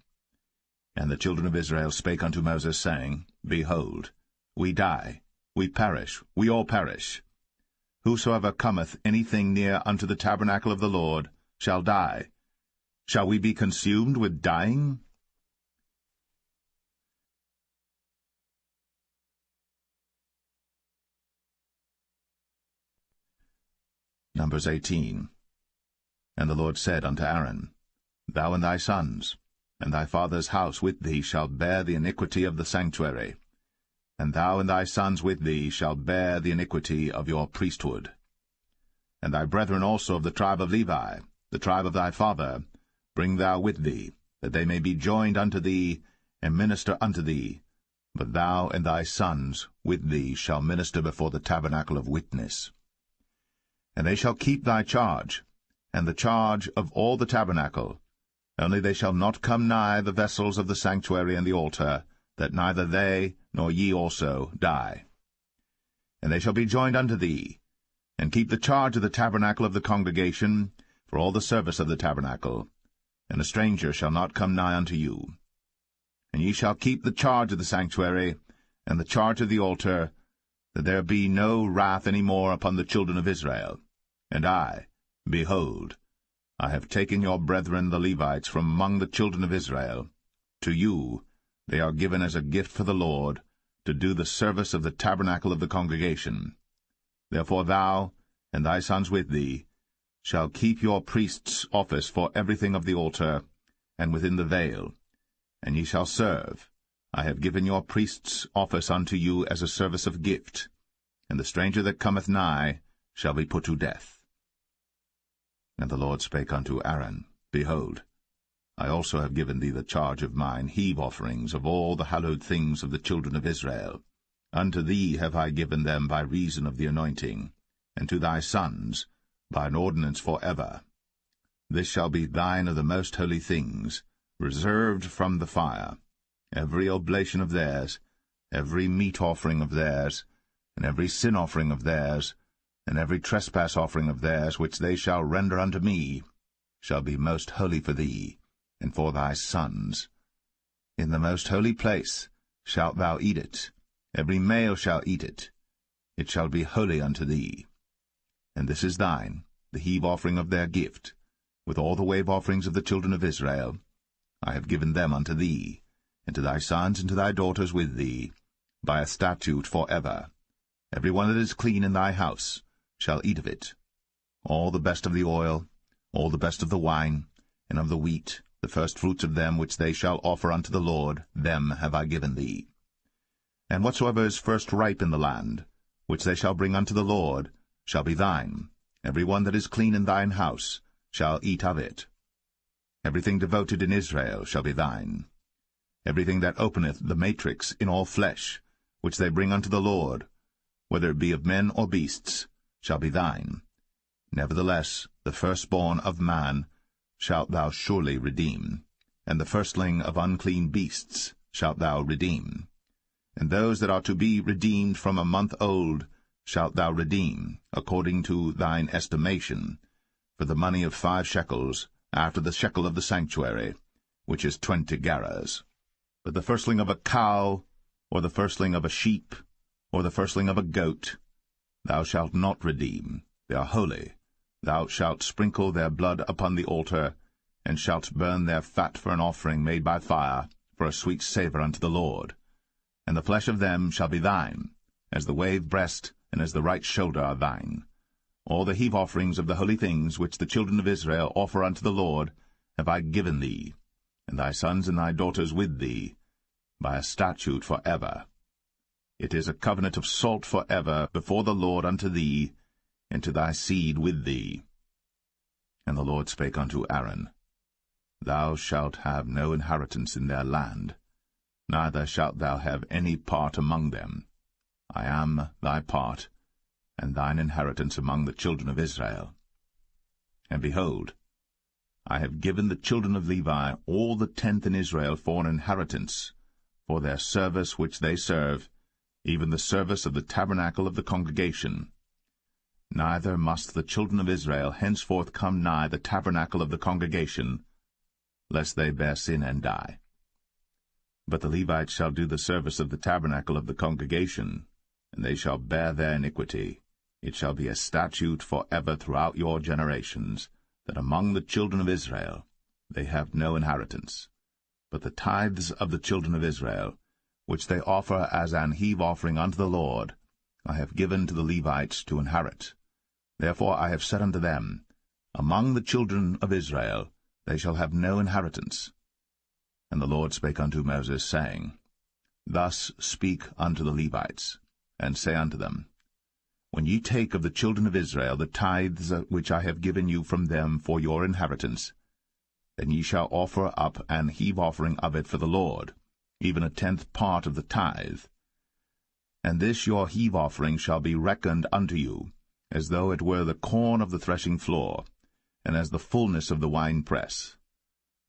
And the children of Israel spake unto Moses, saying, Behold, we die, we perish, we all perish. Whosoever cometh anything near unto the tabernacle of the Lord shall die. Shall we be consumed with dying? Numbers 18. And the Lord said unto Aaron, Thou and thy sons, and thy father's house with thee shall bear the iniquity of the sanctuary, and thou and thy sons with thee shall bear the iniquity of your priesthood. And thy brethren also of the tribe of Levi, the tribe of thy father, bring thou with thee, that they may be joined unto thee, and minister unto thee. But thou and thy sons with thee shall minister before the tabernacle of witness. And they shall keep thy charge, and the charge of all the tabernacle. Only they shall not come nigh the vessels of the sanctuary and the altar, that neither they nor ye also die. And they shall be joined unto thee, and keep the charge of the tabernacle of the congregation, for all the service of the tabernacle. And a stranger shall not come nigh unto you. And ye shall keep the charge of the sanctuary, and the charge of the altar, that there be no wrath any more upon the children of Israel. And I, behold, I have taken your brethren the Levites from among the children of Israel. To you they are given as a gift for the Lord, to do the service of the tabernacle of the congregation. Therefore thou, and thy sons with thee, shall keep your priest's office for everything of the altar, and within the veil, and ye shall serve. I have given your priest's office unto you as a service of gift, and the stranger that cometh nigh shall be put to death. And the Lord spake unto Aaron, Behold, I also have given thee the charge of mine heave offerings of all the hallowed things of the children of Israel. Unto thee have I given them by reason of the anointing. and to thy sons, by an ordinance for ever. This shall be thine of the most holy things, reserved from the fire, every oblation of theirs, every meat offering of theirs, and every sin offering of theirs, and every trespass offering of theirs, which they shall render unto me, shall be most holy for thee, and for thy sons. In the most holy place shalt thou eat it, every male shall eat it. It shall be holy unto thee. And this is thine, the heave offering of their gift, with all the wave offerings of the children of Israel. I have given them unto thee, and to thy sons and to thy daughters with thee, by a statute for ever. Every one that is clean in thy house shall eat of it. All the best of the oil, all the best of the wine, and of the wheat, the firstfruits of them which they shall offer unto the Lord, them have I given thee. And whatsoever is first ripe in the land, which they shall bring unto the Lord, shall be thine. Every one that is clean in thine house shall eat of it. Everything devoted in Israel shall be thine. Everything that openeth the matrix in all flesh, which they bring unto the Lord, whether it be of men or beasts, shall be thine. Nevertheless, the firstborn of man shalt thou surely redeem, and the firstling of unclean beasts shalt thou redeem. And those that are to be redeemed from a month old shalt thou redeem, according to thine estimation, for the money of 5 shekels, after the shekel of the sanctuary, which is 20 gerahs. But the firstling of a cow, or the firstling of a sheep, or the firstling of a goat, thou shalt not redeem. They are holy. Thou shalt sprinkle their blood upon the altar, and shalt burn their fat for an offering made by fire, for a sweet savour unto the Lord. And the flesh of them shall be thine, as the wave breast and as the right shoulder are thine. All the heave offerings of the holy things which the children of Israel offer unto the Lord have I given thee, and thy sons and thy daughters with thee, by a statute for ever. It is a covenant of salt for ever before the Lord unto thee, and to thy seed with thee. And the Lord spake unto Aaron, Thou shalt have no inheritance in their land, neither shalt thou have any part among them. I am thy part, and thine inheritance among the children of Israel. And behold, I have given the children of Levi all the 10th in Israel for an inheritance, for their service which they serve, even the service of the tabernacle of the congregation. Neither must the children of Israel henceforth come nigh the tabernacle of the congregation, lest they bear sin and die. But the Levites shall do the service of the tabernacle of the congregation, and they shall bear their iniquity. It shall be a statute for ever throughout your generations, that among the children of Israel they have no inheritance. But the tithes of the children of Israel, which they offer as an heave offering unto the Lord, I have given to the Levites to inherit. Therefore I have said unto them, Among the children of Israel they shall have no inheritance. And the Lord spake unto Moses, saying, Thus speak unto the Levites, and say unto them, When ye take of the children of Israel the tithes which I have given you from them for your inheritance, then ye shall offer up an heave offering of it for the Lord, even a 10th part of the tithe. And this your heave offering shall be reckoned unto you, as though it were the corn of the threshing floor, and as the fullness of the winepress.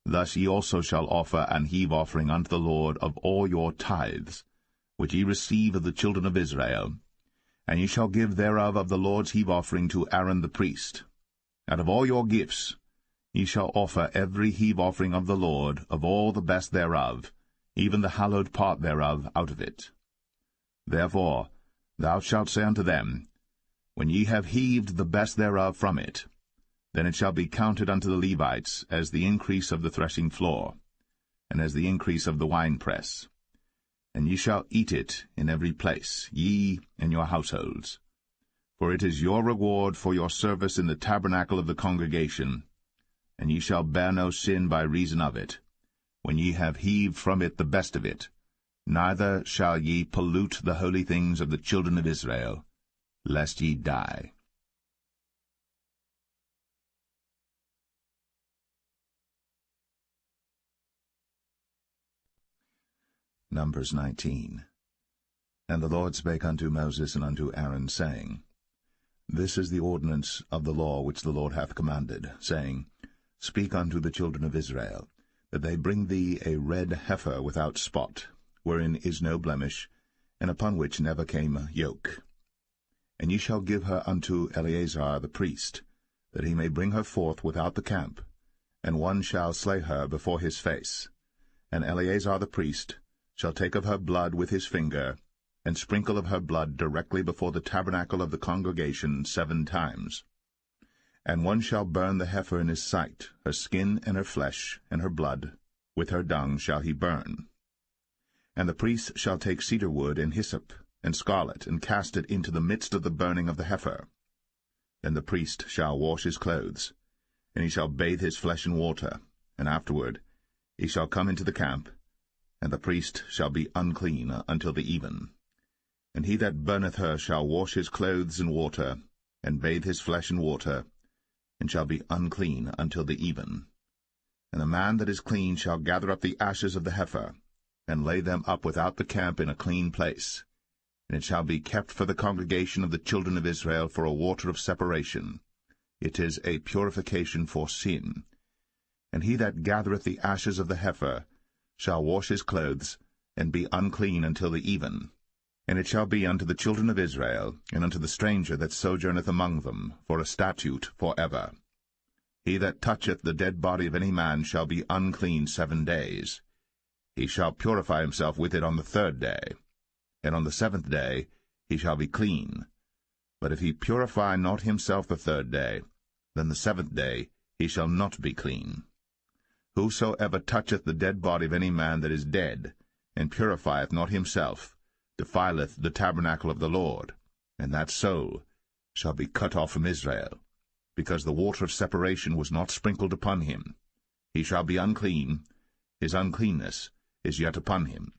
Thus ye also shall offer an heave offering unto the Lord of all your tithes, which ye receive of the children of Israel, and ye shall give thereof of the Lord's heave offering to Aaron the priest. Out of all your gifts ye shall offer every heave offering of the Lord of all the best thereof, even the hallowed part thereof out of it. Therefore thou shalt say unto them, When ye have heaved the best thereof from it, then it shall be counted unto the Levites as the increase of the threshing floor, and as the increase of the winepress. And ye shall eat it in every place, ye and your households. For it is your reward for your service in the tabernacle of the congregation, and ye shall bear no sin by reason of it, when ye have heaved from it the best of it, neither shall ye pollute the holy things of the children of Israel, lest ye die. Numbers 19. And the Lord spake unto Moses and unto Aaron, saying, This is the ordinance of the law which the Lord hath commanded, saying, Speak unto the children of Israel, that they bring thee a red heifer without spot, wherein is no blemish, and upon which never came yoke. And ye shall give her unto Eleazar the priest, that he may bring her forth without the camp, and one shall slay her before his face. And Eleazar the priest shall take of her blood with his finger, and sprinkle of her blood directly before the tabernacle of the congregation 7 times. And one shall burn the heifer in his sight, her skin and her flesh and her blood, with her dung shall he burn. And the priest shall take cedar wood and hyssop and scarlet, and cast it into the midst of the burning of the heifer. Then the priest shall wash his clothes, and he shall bathe his flesh in water, and afterward he shall come into the camp, and the priest shall be unclean until the even. And he that burneth her shall wash his clothes in water, and bathe his flesh in water, and shall be unclean until the even. And the man that is clean shall gather up the ashes of the heifer, and lay them up without the camp in a clean place. And it shall be kept for the congregation of the children of Israel for a water of separation. It is a purification for sin. And he that gathereth the ashes of the heifer shall wash his clothes, and be unclean until the even. And it shall be unto the children of Israel, and unto the stranger that sojourneth among them, for a statute for ever. He that toucheth the dead body of any man shall be unclean 7 days. He shall purify himself with it on the 3rd day, and on the 7th day he shall be clean. But if he purify not himself the 3rd day, then the 7th day he shall not be clean. Whosoever toucheth the dead body of any man that is dead, and purifieth not himself, defileth the tabernacle of the Lord, and that soul shall be cut off from Israel, because the water of separation was not sprinkled upon him. He shall be unclean, his uncleanness is yet upon him.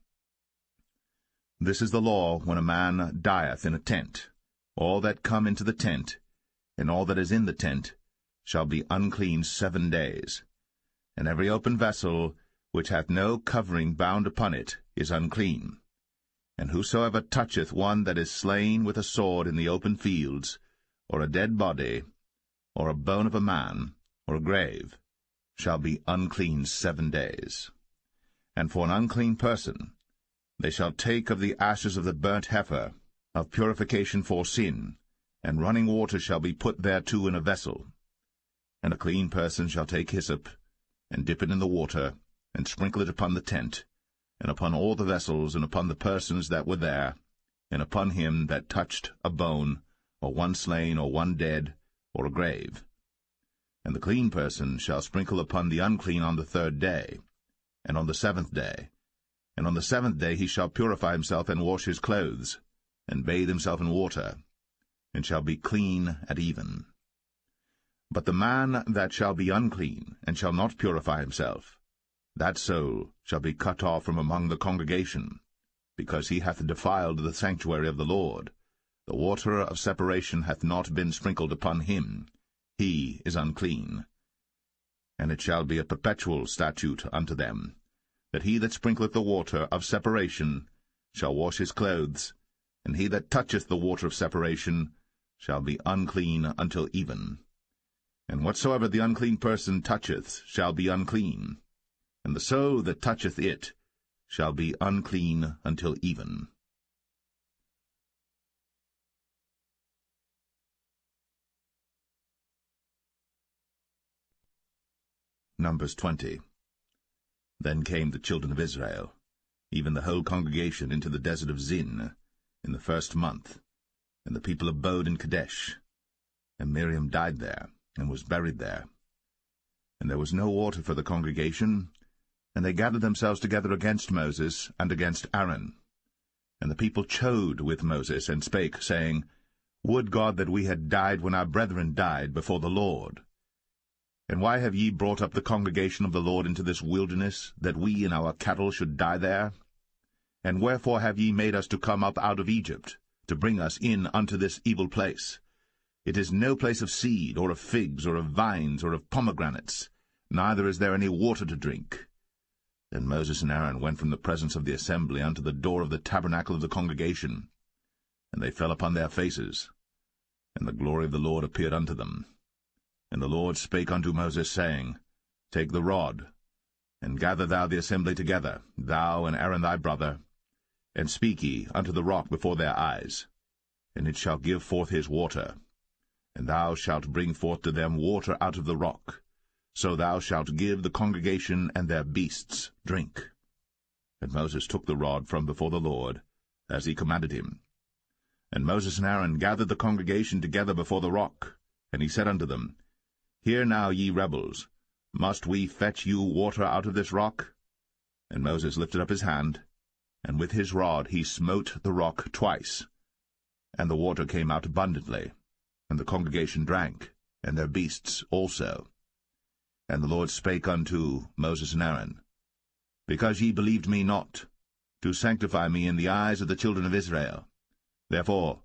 This is the law when a man dieth in a tent. All that come into the tent, and all that is in the tent, shall be unclean 7 days. And every open vessel, which hath no covering bound upon it, is unclean. And whosoever toucheth one that is slain with a sword in the open fields, or a dead body, or a bone of a man, or a grave, shall be unclean 7 days. And for an unclean person they shall take of the ashes of the burnt heifer, of purification for sin, and running water shall be put thereto in a vessel. And a clean person shall take hyssop, and dip it in the water, and sprinkle it upon the tent, and upon all the vessels, and upon the persons that were there, and upon him that touched a bone, or one slain, or one dead, or a grave. And the clean person shall sprinkle upon the unclean on the 3rd day, and on the 7th day. And on the 7th day he shall purify himself, and wash his clothes, and bathe himself in water, and shall be clean at even. But the man that shall be unclean, and shall not purify himself, that soul shall be cut off from among the congregation, because he hath defiled the sanctuary of the Lord. The water of separation hath not been sprinkled upon him. He is unclean. And it shall be a perpetual statute unto them, that he that sprinkleth the water of separation shall wash his clothes, and he that toucheth the water of separation shall be unclean until even. And whatsoever the unclean person toucheth shall be unclean, and the soul that toucheth it shall be unclean until even. Numbers 20. Then came the children of Israel, even the whole congregation, into the desert of Zin, in the 1st month, and the people abode in Kadesh. And Miriam died there, and was buried there. And there was no water for the congregation, and they gathered themselves together against Moses and against Aaron. And the people chode with Moses, and spake, saying, Would God that we had died when our brethren died before the Lord! And why have ye brought up the congregation of the Lord into this wilderness, that we and our cattle should die there? And wherefore have ye made us to come up out of Egypt, to bring us in unto this evil place? It is no place of seed, or of figs, or of vines, or of pomegranates, neither is there any water to drink. Then Moses and Aaron went from the presence of the assembly unto the door of the tabernacle of the congregation, and they fell upon their faces. And the glory of the Lord appeared unto them. And the Lord spake unto Moses, saying, Take the rod, and gather thou the assembly together, thou and Aaron thy brother, and speak ye unto the rock before their eyes, and it shall give forth his water. And thou shalt bring forth to them water out of the rock, so thou shalt give the congregation and their beasts drink. And Moses took the rod from before the Lord, as he commanded him. And Moses and Aaron gathered the congregation together before the rock, and he said unto them, Hear now, ye rebels, must we fetch you water out of this rock? And Moses lifted up his hand, and with his rod he smote the rock twice, and the water came out abundantly, and the congregation drank, and their beasts also. And the Lord spake unto Moses and Aaron, Because ye believed me not, to sanctify me in the eyes of the children of Israel, therefore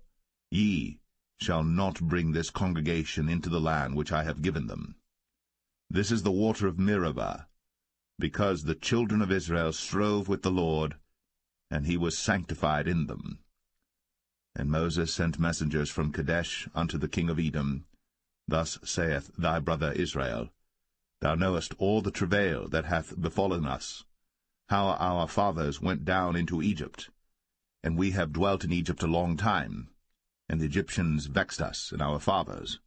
ye shall not bring this congregation into the land which I have given them. This is the water of Meribah, because the children of Israel strove with the Lord, and he was sanctified in them. And Moses sent messengers from Kadesh unto the king of Edom. Thus saith thy brother Israel, Thou knowest all the travail that hath befallen us, how our fathers went down into Egypt, and we have dwelt in Egypt a long time, and the Egyptians vexed us and our fathers.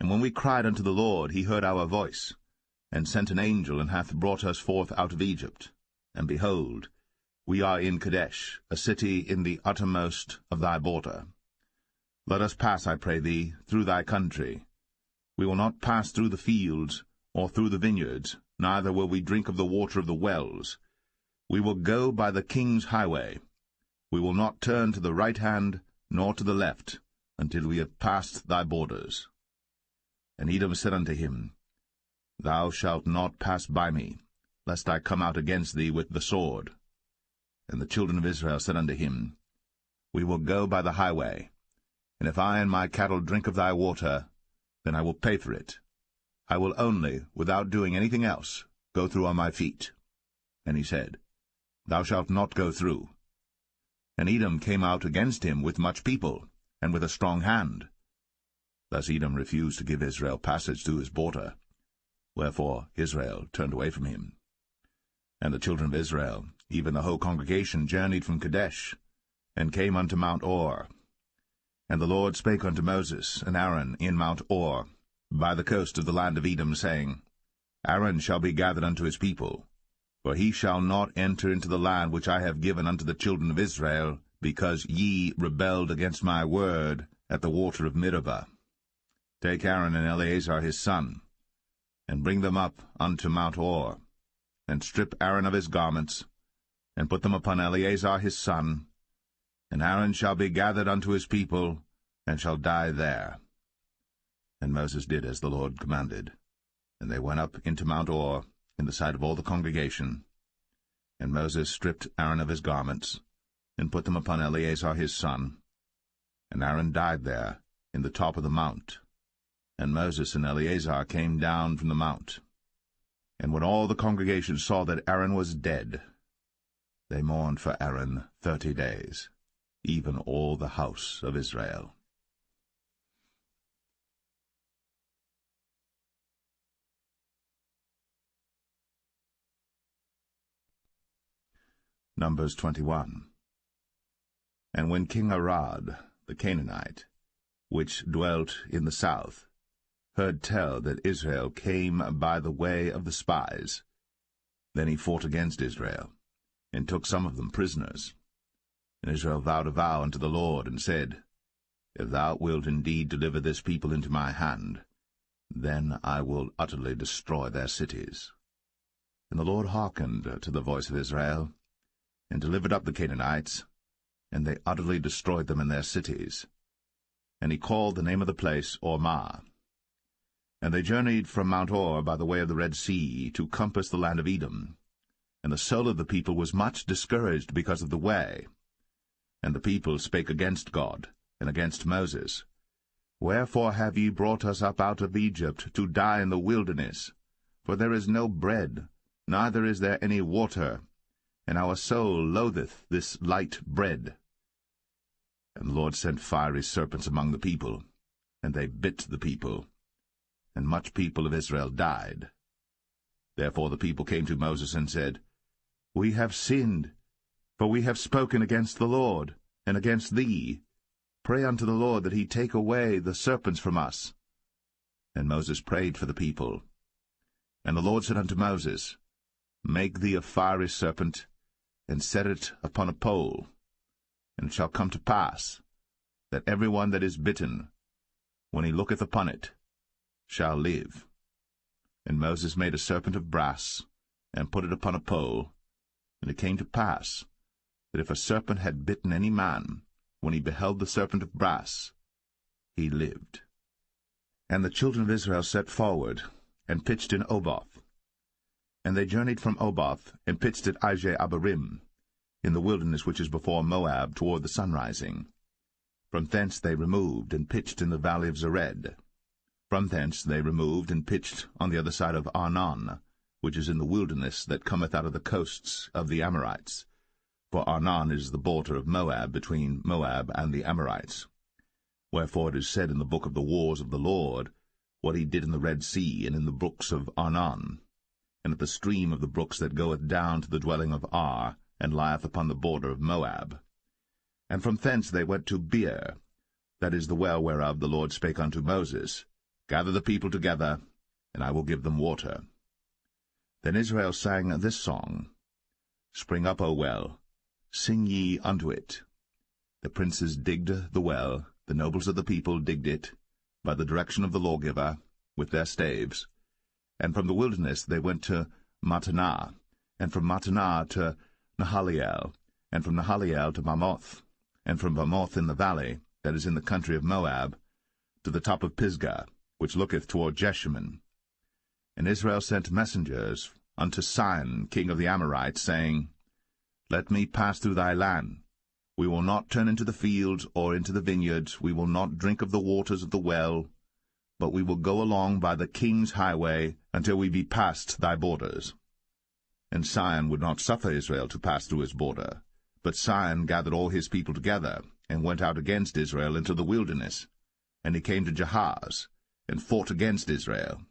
And when we cried unto the Lord, he heard our voice, and sent an angel, and hath brought us forth out of Egypt. And behold, we are in Kadesh, a city in the uttermost of thy border. Let us pass, I pray thee, through thy country. We will not pass through the fields, or through the vineyards, neither will we drink of the water of the wells. We will go by the king's highway. We will not turn to the right hand, nor to the left, until we have passed thy borders. And Edom said unto him, Thou shalt not pass by me, lest I come out against thee with the sword. And the children of Israel said unto him, We will go by the highway, and if I and my cattle drink of thy water, then I will pay for it. I will only, without doing anything else, go through on my feet. And he said, Thou shalt not go through. And Edom came out against him with much people, and with a strong hand. Thus Edom refused to give Israel passage through his border, wherefore Israel turned away from him. And the children of Israel, even the whole congregation, journeyed from Kadesh, and came unto Mount Or. And the Lord spake unto Moses and Aaron in Mount Or, by the coast of the land of Edom, saying, Aaron shall be gathered unto his people, for he shall not enter into the land which I have given unto the children of Israel, because ye rebelled against my word at the water of Meribah. Take Aaron and Eleazar his son, and bring them up unto Mount Or, and strip Aaron of his garments, and put them upon Eleazar his son, and Aaron shall be gathered unto his people, and shall die there. And Moses did as the Lord commanded, and they went up into Mount Or, in the sight of all the congregation. And Moses stripped Aaron of his garments, and put them upon Eleazar his son. And Aaron died there, in the top of the mount. And Moses and Eleazar came down from the mount. And when all the congregation saw that Aaron was dead, they mourned for Aaron 30 days, even all the house of Israel. Numbers 21. And when King Arad, the Canaanite, which dwelt in the south, heard tell that Israel came by the way of the spies, then he fought against Israel, and took some of them prisoners. And Israel vowed a vow unto the Lord, and said, If thou wilt indeed deliver this people into my hand, then I will utterly destroy their cities. And the Lord hearkened to the voice of Israel, and delivered up the Canaanites, and they utterly destroyed them in their cities. And he called the name of the place Ormah. And they journeyed from Mount Or by the way of the Red Sea to compass the land of Edom. And the soul of the people was much discouraged because of the way. And the people spake against God, and against Moses. Wherefore have ye brought us up out of Egypt to die in the wilderness? For there is no bread, neither is there any water, and our soul loatheth this light bread. And the Lord sent fiery serpents among the people, and they bit the people, and much people of Israel died. Therefore the people came to Moses and said, We have sinned, for we have spoken against the Lord, and against thee. Pray unto the Lord that he take away the serpents from us. And Moses prayed for the people. And the Lord said unto Moses, Make thee a fiery serpent, and set it upon a pole. And it shall come to pass, that every one that is bitten, when he looketh upon it, shall live. And Moses made a serpent of brass, and put it upon a pole. And it came to pass, that if a serpent had bitten any man, when he beheld the serpent of brass, he lived. And the children of Israel set forward, and pitched in Oboth. And they journeyed from Oboth, and pitched at Abarim, in the wilderness which is before Moab, toward the sunrising. From thence they removed, and pitched in the valley of Zered. From thence they removed, and pitched on the other side of Arnon, which is in the wilderness that cometh out of the coasts of the Amorites. For Arnon is the border of Moab, between Moab and the Amorites. Wherefore it is said in the book of the wars of the Lord, what he did in the Red Sea, and in the brooks of Arnon, and at the stream of the brooks that goeth down to the dwelling of Ar, and lieth upon the border of Moab. And from thence they went to Beer, that is the well whereof the Lord spake unto Moses, Gather the people together, and I will give them water. Then Israel sang this song, Spring up, O well, sing ye unto it. The princes digged the well, the nobles of the people digged it, by the direction of the lawgiver, with their staves. And from the wilderness they went to Mattanah, and from Mattanah to Nahaliel, and from Nahaliel to Bamoth, and from Bamoth in the valley, that is in the country of Moab, to the top of Pisgah, which looketh toward Jeshimon. And Israel sent messengers unto Sihon, king of the Amorites, saying, Let me pass through thy land. We will not turn into the fields or into the vineyards, we will not drink of the waters of the well, but we will go along by the king's highway until we be past thy borders. And Sihon would not suffer Israel to pass through his border. But Sihon gathered all his people together, and went out against Israel into the wilderness. And he came to Jahaz, and fought against Israel.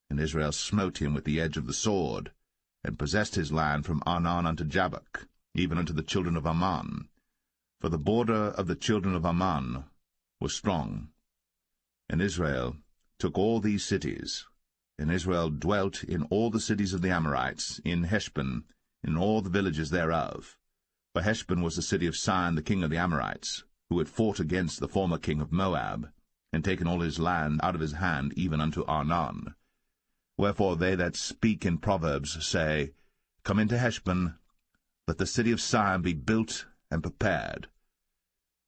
And Israel smote him with the edge of the sword, and possessed his land from Arnon unto Jabbok, even unto the children of Ammon. For the border of the children of Ammon was strong. And Israel took all these cities, and Israel dwelt in all the cities of the Amorites, in Heshbon, in all the villages thereof. For Heshbon was the city of Sihon the king of the Amorites, who had fought against the former king of Moab, and taken all his land out of his hand, even unto Arnon. Wherefore they that speak in Proverbs say, Come into Heshbon, let the city of Sihon be built and prepared.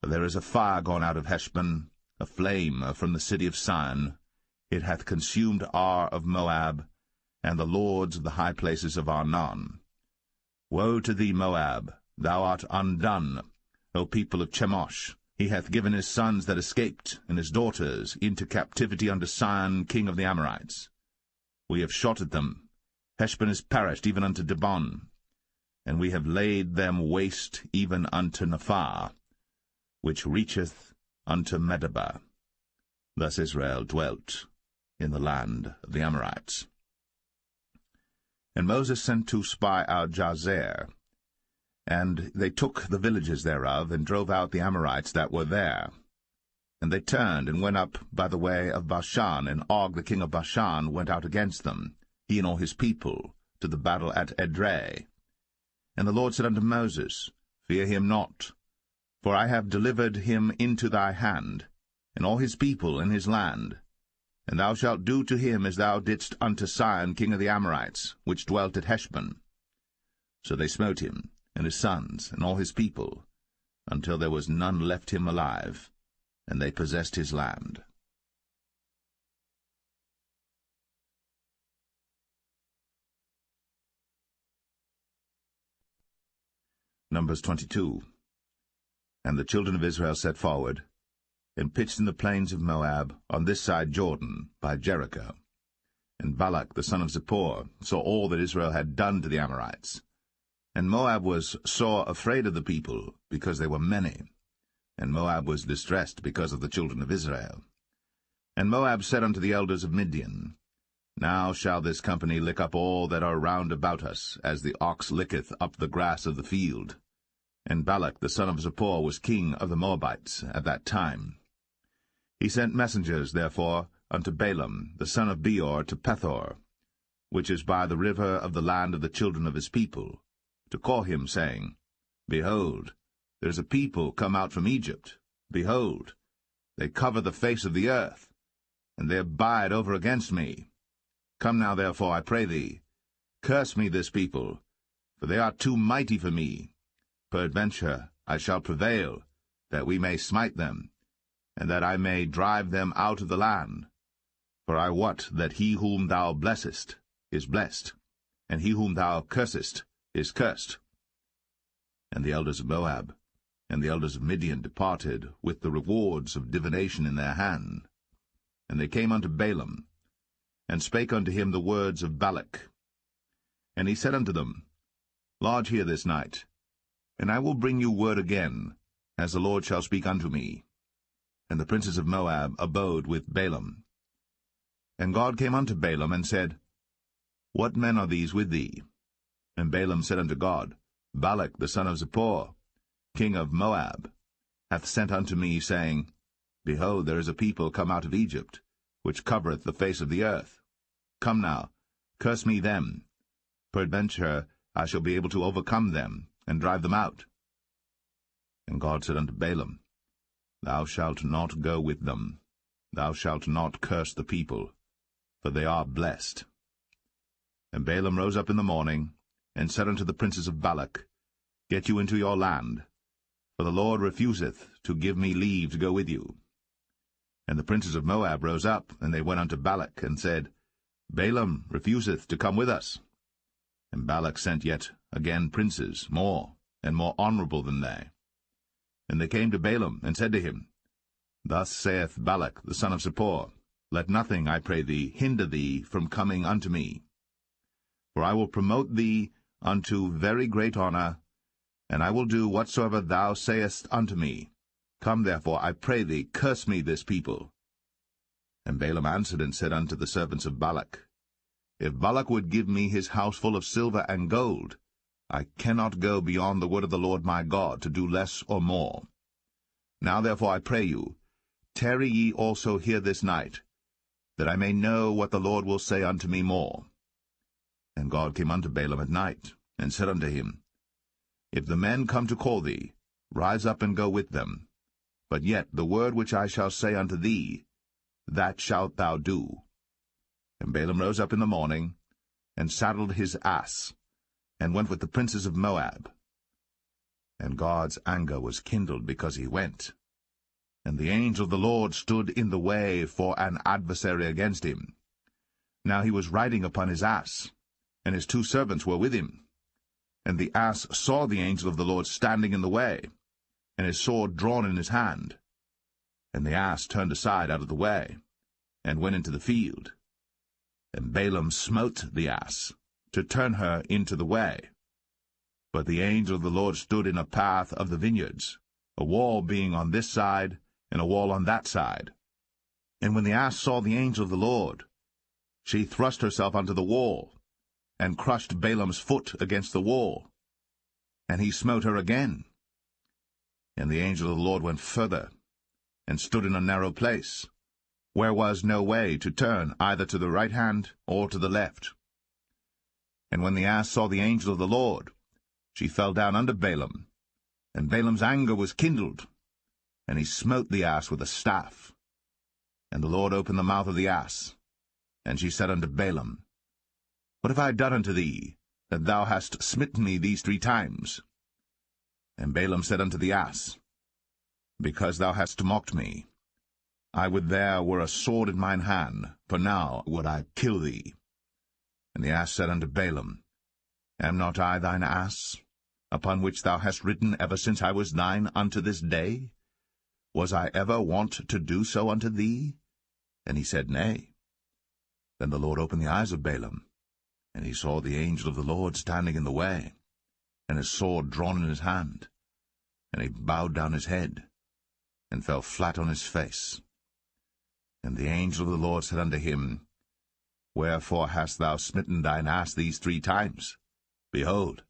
For there is a fire gone out of Heshbon, a flame from the city of Sihon. It hath consumed Ar of Moab, and the lords of the high places of Arnon. Woe to thee, Moab! Thou art undone, O people of Chemosh! He hath given his sons that escaped, and his daughters, into captivity unto Sihon king of the Amorites. We have shot at them. Heshbon is perished even unto Dibon, and we have laid them waste even unto Nephah, which reacheth unto Medeba. Thus Israel dwelt in the land of the Amorites. And Moses sent to spy out Jazer, and they took the villages thereof, and drove out the Amorites that were there. And they turned, and went up by the way of Bashan, and Og the king of Bashan went out against them, he and all his people, to the battle at Edrei. And the Lord said unto Moses, Fear him not, for I have delivered him into thy hand, and all his people and his land. And thou shalt do to him as thou didst unto Sihon king of the Amorites, which dwelt at Heshbon. So they smote him, and his sons, and all his people, until there was none left him alive, and they possessed his land. Numbers 22. And the children of Israel set forward, and pitched in the plains of Moab, on this side Jordan, by Jericho. And Balak the son of Zippor saw all that Israel had done to the Amorites. And Moab was sore afraid of the people, because they were many. And Moab was distressed because of the children of Israel. And Moab said unto the elders of Midian, Now shall this company lick up all that are round about us, as the ox licketh up the grass of the field. And Balak the son of Zippor was king of the Moabites at that time. He sent messengers, therefore, unto Balaam the son of Beor to Pethor, which is by the river of the land of the children of his people, to call him, saying, Behold, there is a people come out from Egypt. Behold, they cover the face of the earth, and they abide over against me. Come now, therefore, I pray thee, curse me this people, for they are too mighty for me. Peradventure I shall prevail, that we may smite them, and that I may drive them out of the land. For I wot that he whom thou blessest is blessed, and he whom thou cursest is cursed. And the elders of Moab and the elders of Midian departed with the rewards of divination in their hand. And they came unto Balaam, and spake unto him the words of Balak. And he said unto them, Lodge here this night, and I will bring you word again, as the Lord shall speak unto me. And the princes of Moab abode with Balaam. And God came unto Balaam, and said, What men are these with thee? And Balaam said unto God, Balak the son of Zippor, king of Moab, hath sent unto me, saying, Behold, there is a people come out of Egypt, which covereth the face of the earth. Come now, curse me them. Peradventure I shall be able to overcome them, and drive them out. And God said unto Balaam, Thou shalt not go with them. Thou shalt not curse the people, for they are blessed. And Balaam rose up in the morning, and said unto the princes of Balak, Get you into your land, for the Lord refuseth to give me leave to go with you. And the princes of Moab rose up, and they went unto Balak, and said, Balaam refuseth to come with us. And Balak sent yet again princes, more and more honorable than they. And they came to Balaam, and said to him, Thus saith Balak the son of Zippor, Let nothing, I pray thee, hinder thee from coming unto me. For I will promote thee unto very great honor, and I will do whatsoever thou sayest unto me. Come therefore, I pray thee, curse me this people. And Balaam answered and said unto the servants of Balak, If Balak would give me his house full of silver and gold, I cannot go beyond the word of the Lord my God, to do less or more. Now therefore I pray you, tarry ye also here this night, that I may know what the Lord will say unto me more. And God came unto Balaam at night, and said unto him, If the men come to call thee, rise up and go with them. But yet the word which I shall say unto thee, that shalt thou do. And Balaam rose up in the morning, and saddled his ass, and went with the princes of Moab. And God's anger was kindled because he went. And the angel of the Lord stood in the way for an adversary against him. Now he was riding upon his ass, and his 2 servants were with him. And the ass saw the angel of the Lord standing in the way, and his sword drawn in his hand. And the ass turned aside out of the way, and went into the field. And Balaam smote the ass, to turn her into the way. But the angel of the Lord stood in a path of the vineyards, a wall being on this side, and a wall on that side. And when the ass saw the angel of the Lord, she thrust herself unto the wall, and crushed Balaam's foot against the wall. And he smote her again. And the angel of the Lord went further, and stood in a narrow place, where was no way to turn either to the right hand or to the left. And when the ass saw the angel of the Lord, she fell down under Balaam, and Balaam's anger was kindled, and he smote the ass with a staff. And the Lord opened the mouth of the ass, and she said unto Balaam, What have I done unto thee, that thou hast smitten me these 3 times? And Balaam said unto the ass, Because thou hast mocked me. I would there were a sword in mine hand, for now would I kill thee. And the ass said unto Balaam, Am not I thine ass, upon which thou hast ridden ever since I was thine unto this day? Was I ever wont to do so unto thee? And he said, Nay. Then the Lord opened the eyes of Balaam, and he saw the angel of the Lord standing in the way, and his sword drawn in his hand. And he bowed down his head, and fell flat on his face. And the angel of the Lord said unto him, Wherefore hast thou smitten thine ass these 3 times? Behold,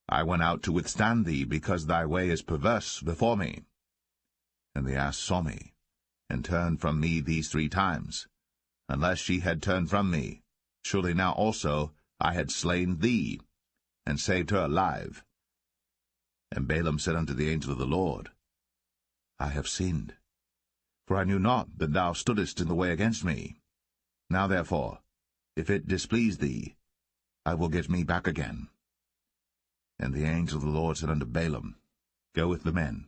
I went out to withstand thee, because thy way is perverse before me. And the ass saw me, and turned from me these 3 times. Unless she had turned from me, surely now also I had slain thee, and saved her alive. And Balaam said unto the angel of the Lord, I have sinned, for I knew not that thou stoodest in the way against me. Now therefore, if it displease thee, I will get me back again. And the angel of the Lord said unto Balaam, Go with the men,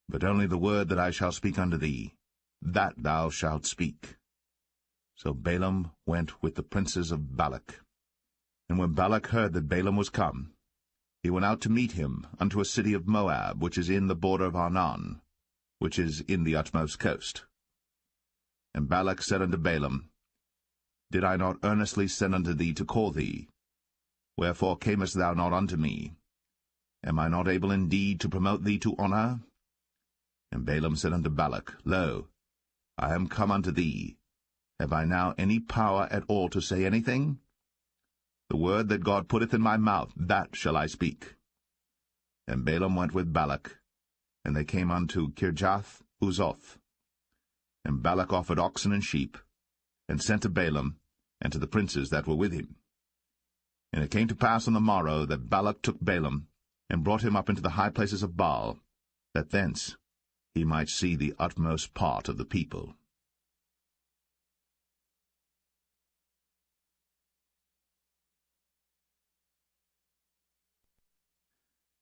but only the word that I shall speak unto thee, that thou shalt speak. So Balaam went with the princes of Balak. And when Balak heard that Balaam was come, he went out to meet him unto a city of Moab, which is in the border of Arnon, which is in the utmost coast. And Balak said unto Balaam, Did I not earnestly send unto thee to call thee? Wherefore camest thou not unto me? Am I not able indeed to promote thee to honour? And Balaam said unto Balak, Lo, I am come unto thee. Have I now any power at all to say anything? The word that God putteth in my mouth, that shall I speak. And Balaam went with Balak, and they came unto Kirjath-Huzoth. And Balak offered oxen and sheep, and sent to Balaam, and to the princes that were with him. And it came to pass on the morrow that Balak took Balaam, and brought him up into the high places of Baal, that thence he might see the utmost part of the people.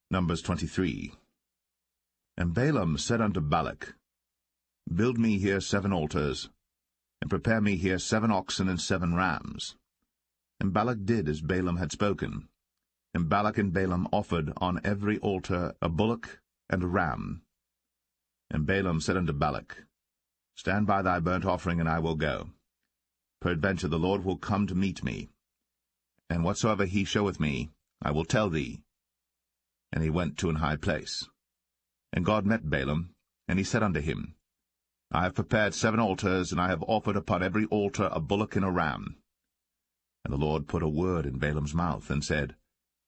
Numbers 23. And Balaam said unto Balak, Build me here 7 altars, and prepare me here 7 oxen and 7 rams. And Balak did as Balaam had spoken. And Balak and Balaam offered on every altar a bullock and a ram. And Balaam said unto Balak, Stand by thy burnt offering, and I will go. Peradventure the Lord will come to meet me, and whatsoever he showeth me, I will tell thee. And he went to an high place. And God met Balaam, and he said unto him, I have prepared 7 altars, and I have offered upon every altar a bullock and a ram. And the Lord put a word in Balaam's mouth, and said,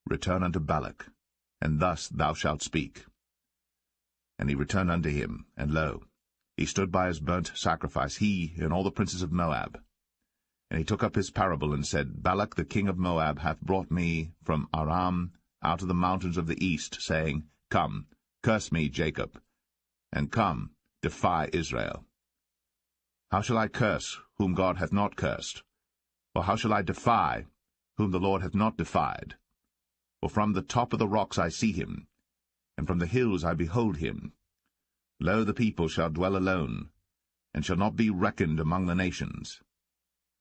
Return unto Balak, and thus thou shalt speak. And he returned unto him, and lo, he stood by his burnt sacrifice, he and all the princes of Moab. And he took up his parable, and said, Balak the king of Moab hath brought me from Aram out of the mountains of the east, saying, Come, curse me, Jacob, and come, defy Israel. How shall I curse whom God hath not cursed? Or how shall I defy whom the Lord hath not defied? For from the top of the rocks I see him, and from the hills I behold him. Lo, the people shall dwell alone, and shall not be reckoned among the nations.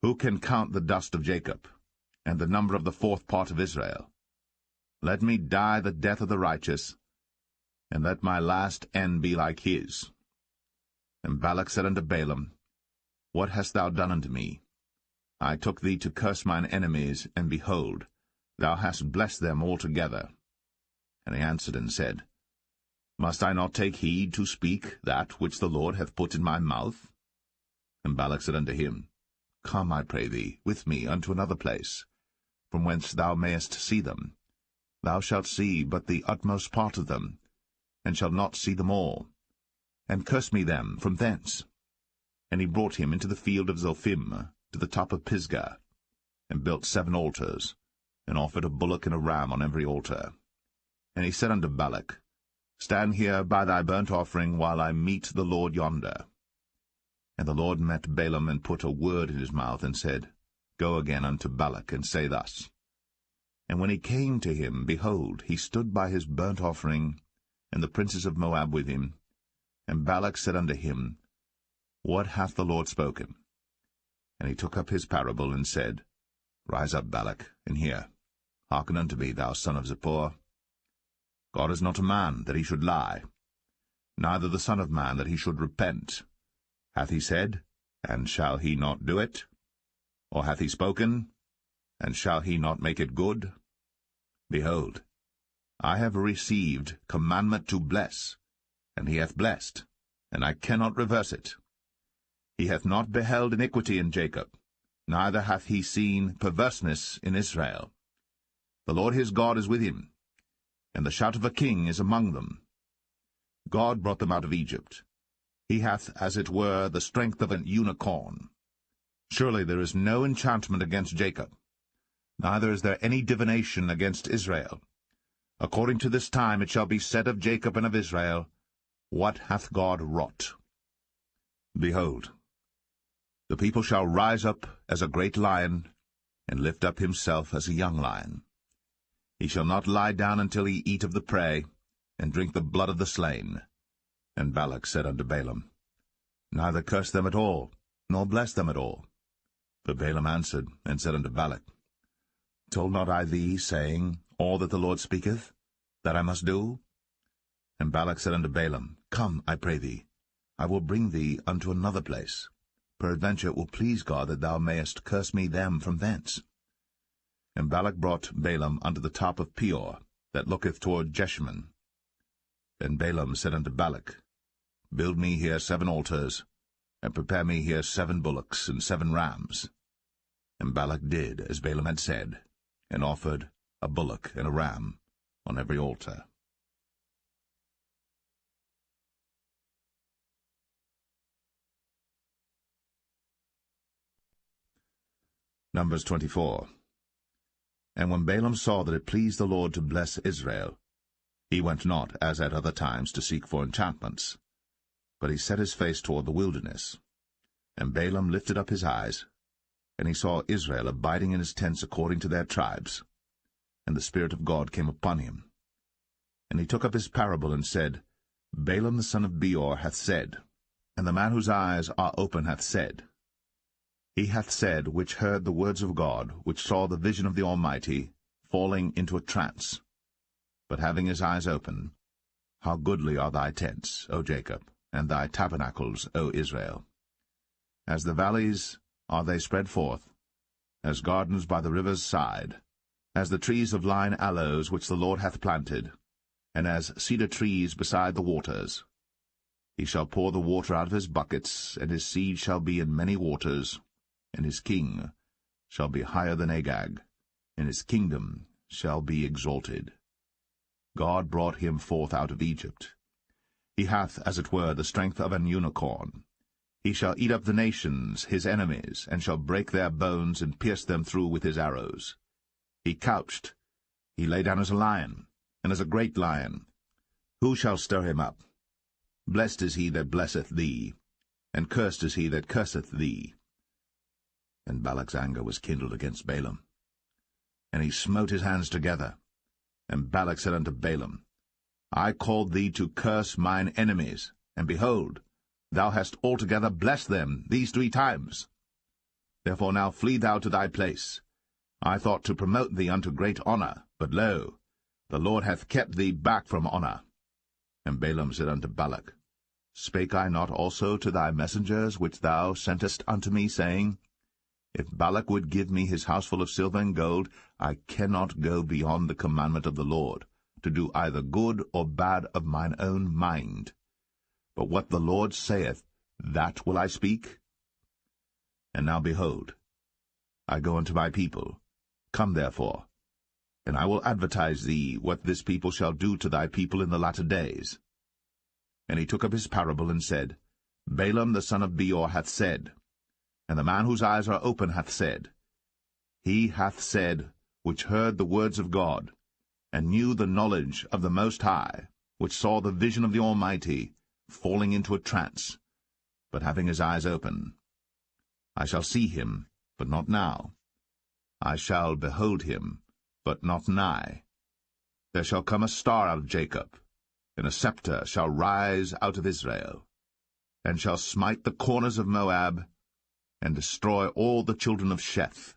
Who can count the dust of Jacob, and the number of the 4th part of Israel? Let me die the death of the righteous, and let my last end be like his. And Balak said unto Balaam, What hast thou done unto me? I took thee to curse mine enemies, and behold, thou hast blessed them altogether. And he answered and said, Must I not take heed to speak that which the Lord hath put in my mouth? And Balak said unto him, Come, I pray thee, with me unto another place, from whence thou mayest see them. Thou shalt see but the utmost part of them, and shalt not see them all. And curse me them from thence. And he brought him into the field of Zophim, to the top of Pisgah, and built 7 altars, and offered a bullock and a ram on every altar. And he said unto Balak, Stand here by thy burnt offering, while I meet the Lord yonder. And the Lord met Balaam, and put a word in his mouth, and said, Go again unto Balak, and say thus. And when he came to him, behold, he stood by his burnt offering, and the princes of Moab with him. And Balak said unto him, What hath the Lord spoken? And he took up his parable, and said, Rise up, Balak, and hear. Hearken unto me, thou son of Zippor. God is not a man, that he should lie, neither the Son of Man, that he should repent. Hath he said, and shall he not do it? Or hath he spoken, and shall he not make it good? Behold, I have received commandment to bless, and he hath blessed, and I cannot reverse it. He hath not beheld iniquity in Jacob, neither hath he seen perverseness in Israel. The Lord his God is with him, and the shout of a king is among them. God brought them out of Egypt. He hath, as it were, the strength of an unicorn. Surely there is no enchantment against Jacob, neither is there any divination against Israel. According to this time it shall be said of Jacob and of Israel, What hath God wrought? Behold, the people shall rise up as a great lion, and lift up himself as a young lion. He shall not lie down until he eat of the prey, and drink the blood of the slain. And Balak said unto Balaam, Neither curse them at all, nor bless them at all. But Balaam answered, and said unto Balak, Told not I thee, saying, All that the Lord speaketh, that I must do? And Balak said unto Balaam, Come, I pray thee, I will bring thee unto another place. Peradventure it will please God that thou mayest curse me them from thence. And Balak brought Balaam unto the top of Peor, that looketh toward Jeshimon. Then Balaam said unto Balak, Build me here 7 altars, and prepare me here 7 bullocks and 7 rams. And Balak did as Balaam had said, and offered a bullock and a ram on every altar. Numbers 24. And when Balaam saw that it pleased the Lord to bless Israel, he went not, as at other times, to seek for enchantments, but he set his face toward the wilderness. And Balaam lifted up his eyes, and he saw Israel abiding in his tents according to their tribes. And the Spirit of God came upon him. And he took up his parable, and said, Balaam the son of Beor hath said, and the man whose eyes are open hath said. He hath said, which heard the words of God, which saw the vision of the Almighty, falling into a trance, but having his eyes open, How goodly are thy tents, O Jacob, and thy tabernacles, O Israel! As the valleys are they spread forth, as gardens by the river's side, as the trees of lign aloes which the Lord hath planted, and as cedar trees beside the waters. He shall pour the water out of his buckets, and his seed shall be in many waters, and his king shall be higher than Agag, and his kingdom shall be exalted. God brought him forth out of Egypt. He hath, as it were, the strength of an unicorn. He shall eat up the nations, his enemies, and shall break their bones, and pierce them through with his arrows. He couched, he lay down as a lion, and as a great lion. Who shall stir him up? Blessed is he that blesseth thee, and cursed is he that curseth thee. And Balak's anger was kindled against Balaam. And he smote his hands together. And Balak said unto Balaam, I called thee to curse mine enemies, and behold, thou hast altogether blessed them these 3 times. Therefore now flee thou to thy place. I thought to promote thee unto great honour, but lo, the Lord hath kept thee back from honour. And Balaam said unto Balak, Spake I not also to thy messengers which thou sentest unto me, saying, If Balak would give me his house full of silver and gold, I cannot go beyond the commandment of the Lord, to do either good or bad of mine own mind. But what the Lord saith, that will I speak. And now behold, I go unto my people. Come therefore, and I will advertise thee what this people shall do to thy people in the latter days. And he took up his parable, and said, Balaam the son of Beor hath said, and the man whose eyes are open hath said. He hath said, which heard the words of God, and knew the knowledge of the Most High, which saw the vision of the Almighty, falling into a trance, but having his eyes open. I shall see him, but not now. I shall behold him, but not nigh. There shall come a star out of Jacob, and a scepter shall rise out of Israel, and shall smite the corners of Moab, and destroy all the children of Sheth.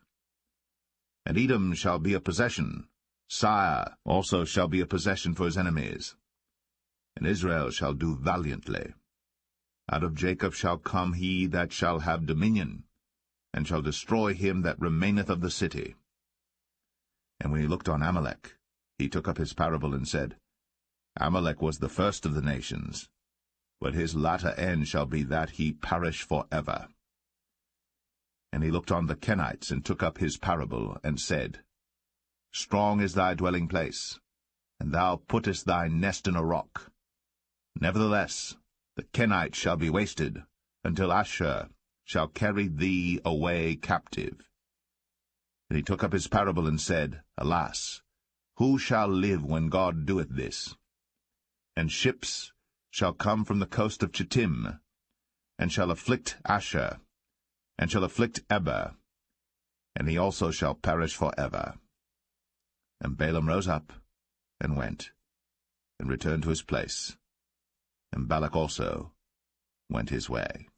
And Edom shall be a possession, Sire also shall be a possession for his enemies. And Israel shall do valiantly. Out of Jacob shall come he that shall have dominion, and shall destroy him that remaineth of the city. And when he looked on Amalek, he took up his parable, and said, Amalek was the first of the nations, but his latter end shall be that he perish for ever. And he looked on the Kenites, and took up his parable, and said, Strong is thy dwelling place, and thou puttest thy nest in a rock. Nevertheless, the Kenites shall be wasted, until Asshur shall carry thee away captive. And he took up his parable, and said, Alas, who shall live when God doeth this? And ships shall come from the coast of Chittim, and shall afflict Asshur, and shall afflict Eber, and he also shall perish for ever. And Balaam rose up, and went, and returned to his place, and Balak also went his way.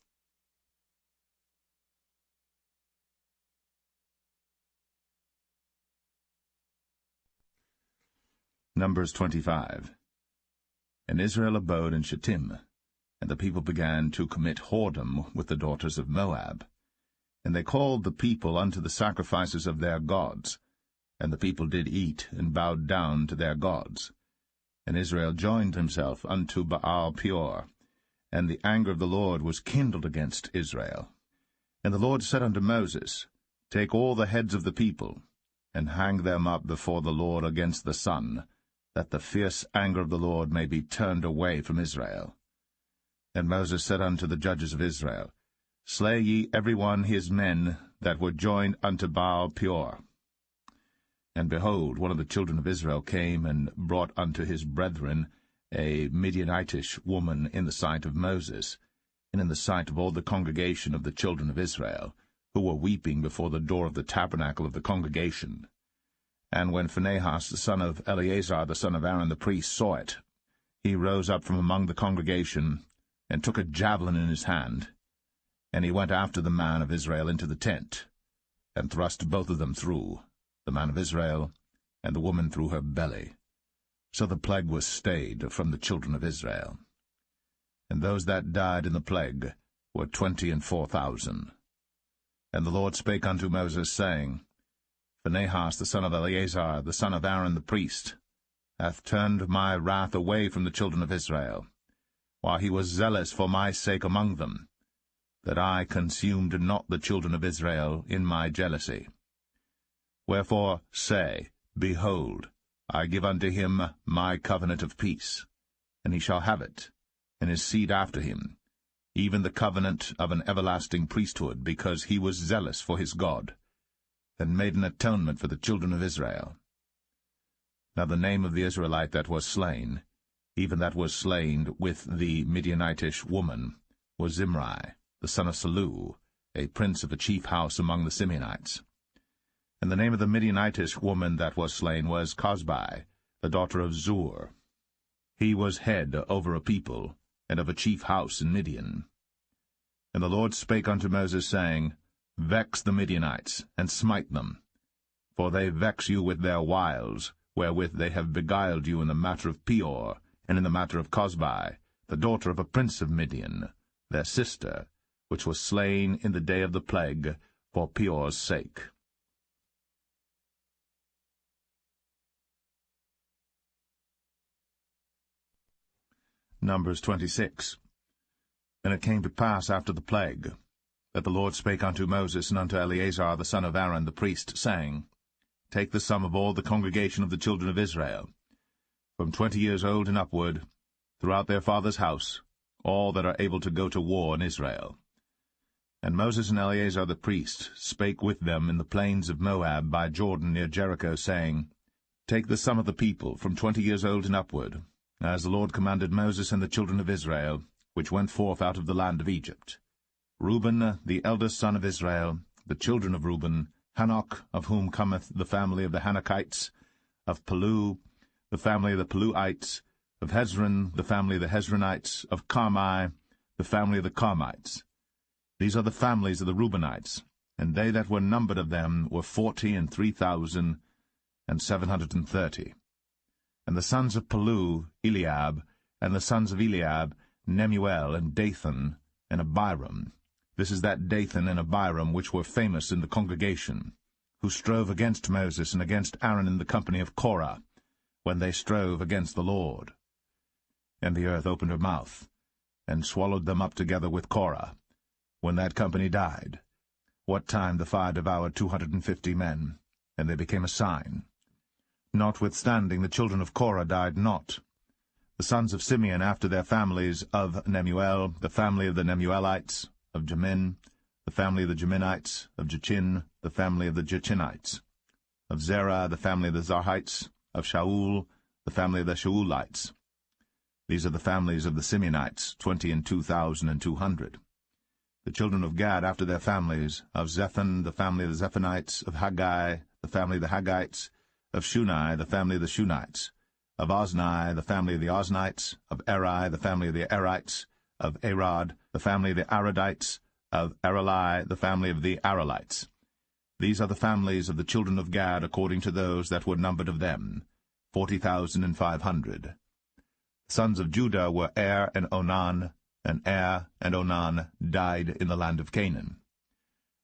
Numbers 25. And Israel abode in Shittim, and the people began to commit whoredom with the daughters of Moab. And they called the people unto the sacrifices of their gods, and the people did eat, and bowed down to their gods. And Israel joined himself unto Baal Peor, and the anger of the Lord was kindled against Israel. And the Lord said unto Moses, Take all the heads of the people, and hang them up before the Lord against the sun, that the fierce anger of the Lord may be turned away from Israel. And Moses said unto the judges of Israel, Slay ye every one his men that were joined unto Baal Peor. And behold, one of the children of Israel came and brought unto his brethren a Midianitish woman in the sight of Moses, and in the sight of all the congregation of the children of Israel, who were weeping before the door of the tabernacle of the congregation. And when Phinehas the son of Eleazar the son of Aaron the priest saw it, he rose up from among the congregation, and took a javelin in his hand, and he went after the man of Israel into the tent, and thrust both of them through, the man of Israel, and the woman through her belly. So the plague was stayed from the children of Israel. And those that died in the plague were 24,000. And the Lord spake unto Moses, saying, Phinehas the son of Eleazar, the son of Aaron the priest, hath turned my wrath away from the children of Israel, while he was zealous for my sake among them, that I consumed not the children of Israel in my jealousy. Wherefore say, Behold, I give unto him my covenant of peace, and he shall have it, and his seed after him, even the covenant of an everlasting priesthood, because he was zealous for his God, and made an atonement for the children of Israel. Now the name of the Israelite that was slain, even that was slain with the Midianitish woman, was Zimri, the son of Salu, a prince of a chief house among the Simeonites. And the name of the Midianitish woman that was slain was Cosbi, the daughter of Zur. He was head over a people, and of a chief house in Midian. And the Lord spake unto Moses, saying, Vex the Midianites, and smite them, for they vex you with their wiles, wherewith they have beguiled you in the matter of Peor, and in the matter of Cosbi, the daughter of a prince of Midian, their sister, which was slain in the day of the plague, for Peor's sake. Numbers 26. And it came to pass after the plague, that the Lord spake unto Moses and unto Eleazar the son of Aaron the priest, saying, Take the sum of all the congregation of the children of Israel, from 20 years old and upward, throughout their father's house, all that are able to go to war in Israel. And Moses and Eleazar the priest spake with them in the plains of Moab by Jordan near Jericho, saying, Take the sum of the people from 20 years old and upward, as the Lord commanded Moses and the children of Israel, which went forth out of the land of Egypt. Reuben, the eldest son of Israel, the children of Reuben, Hanok, of whom cometh the family of the Hanokites, of Palu, the family of the Paluites, of Hezron, the family of the Hezronites, of Carmi, the family of the Carmites. These are the families of the Reubenites, and they that were numbered of them were 40,003,730. And the sons of Palu, Eliab, and the sons of Eliab, Nemuel, and Dathan, and Abiram. This is that Dathan and Abiram which were famous in the congregation, who strove against Moses and against Aaron in the company of Korah, when they strove against the Lord. And the earth opened her mouth, and swallowed them up together with Korah, when that company died, what time the fire devoured 250 men, and they became a sign. Notwithstanding, the children of Korah died not. The sons of Simeon after their families, of Nemuel, the family of the Nemuelites, of Jamin, the family of the Jaminites, of Jachin, the family of the Jachinites, of Zerah, the family of the Zarhites, of Shaul, the family of the Shaulites. These are the families of the Simeonites, 22,200. The children of Gad after their families, of Zephon, the family of the Zephonites, of Haggai, the family of the Haggites, of Shuni, the family of the Shunites, of Ozni, the family of the Oznites, of Eri, the family of the Erites, of Arad, the family of the Aradites, of Areli, the family of the Arelites. These are the families of the children of Gad according to those that were numbered of them, 40,500. The sons of Judah were Er and Onan, and Er and Onan died in the land of Canaan.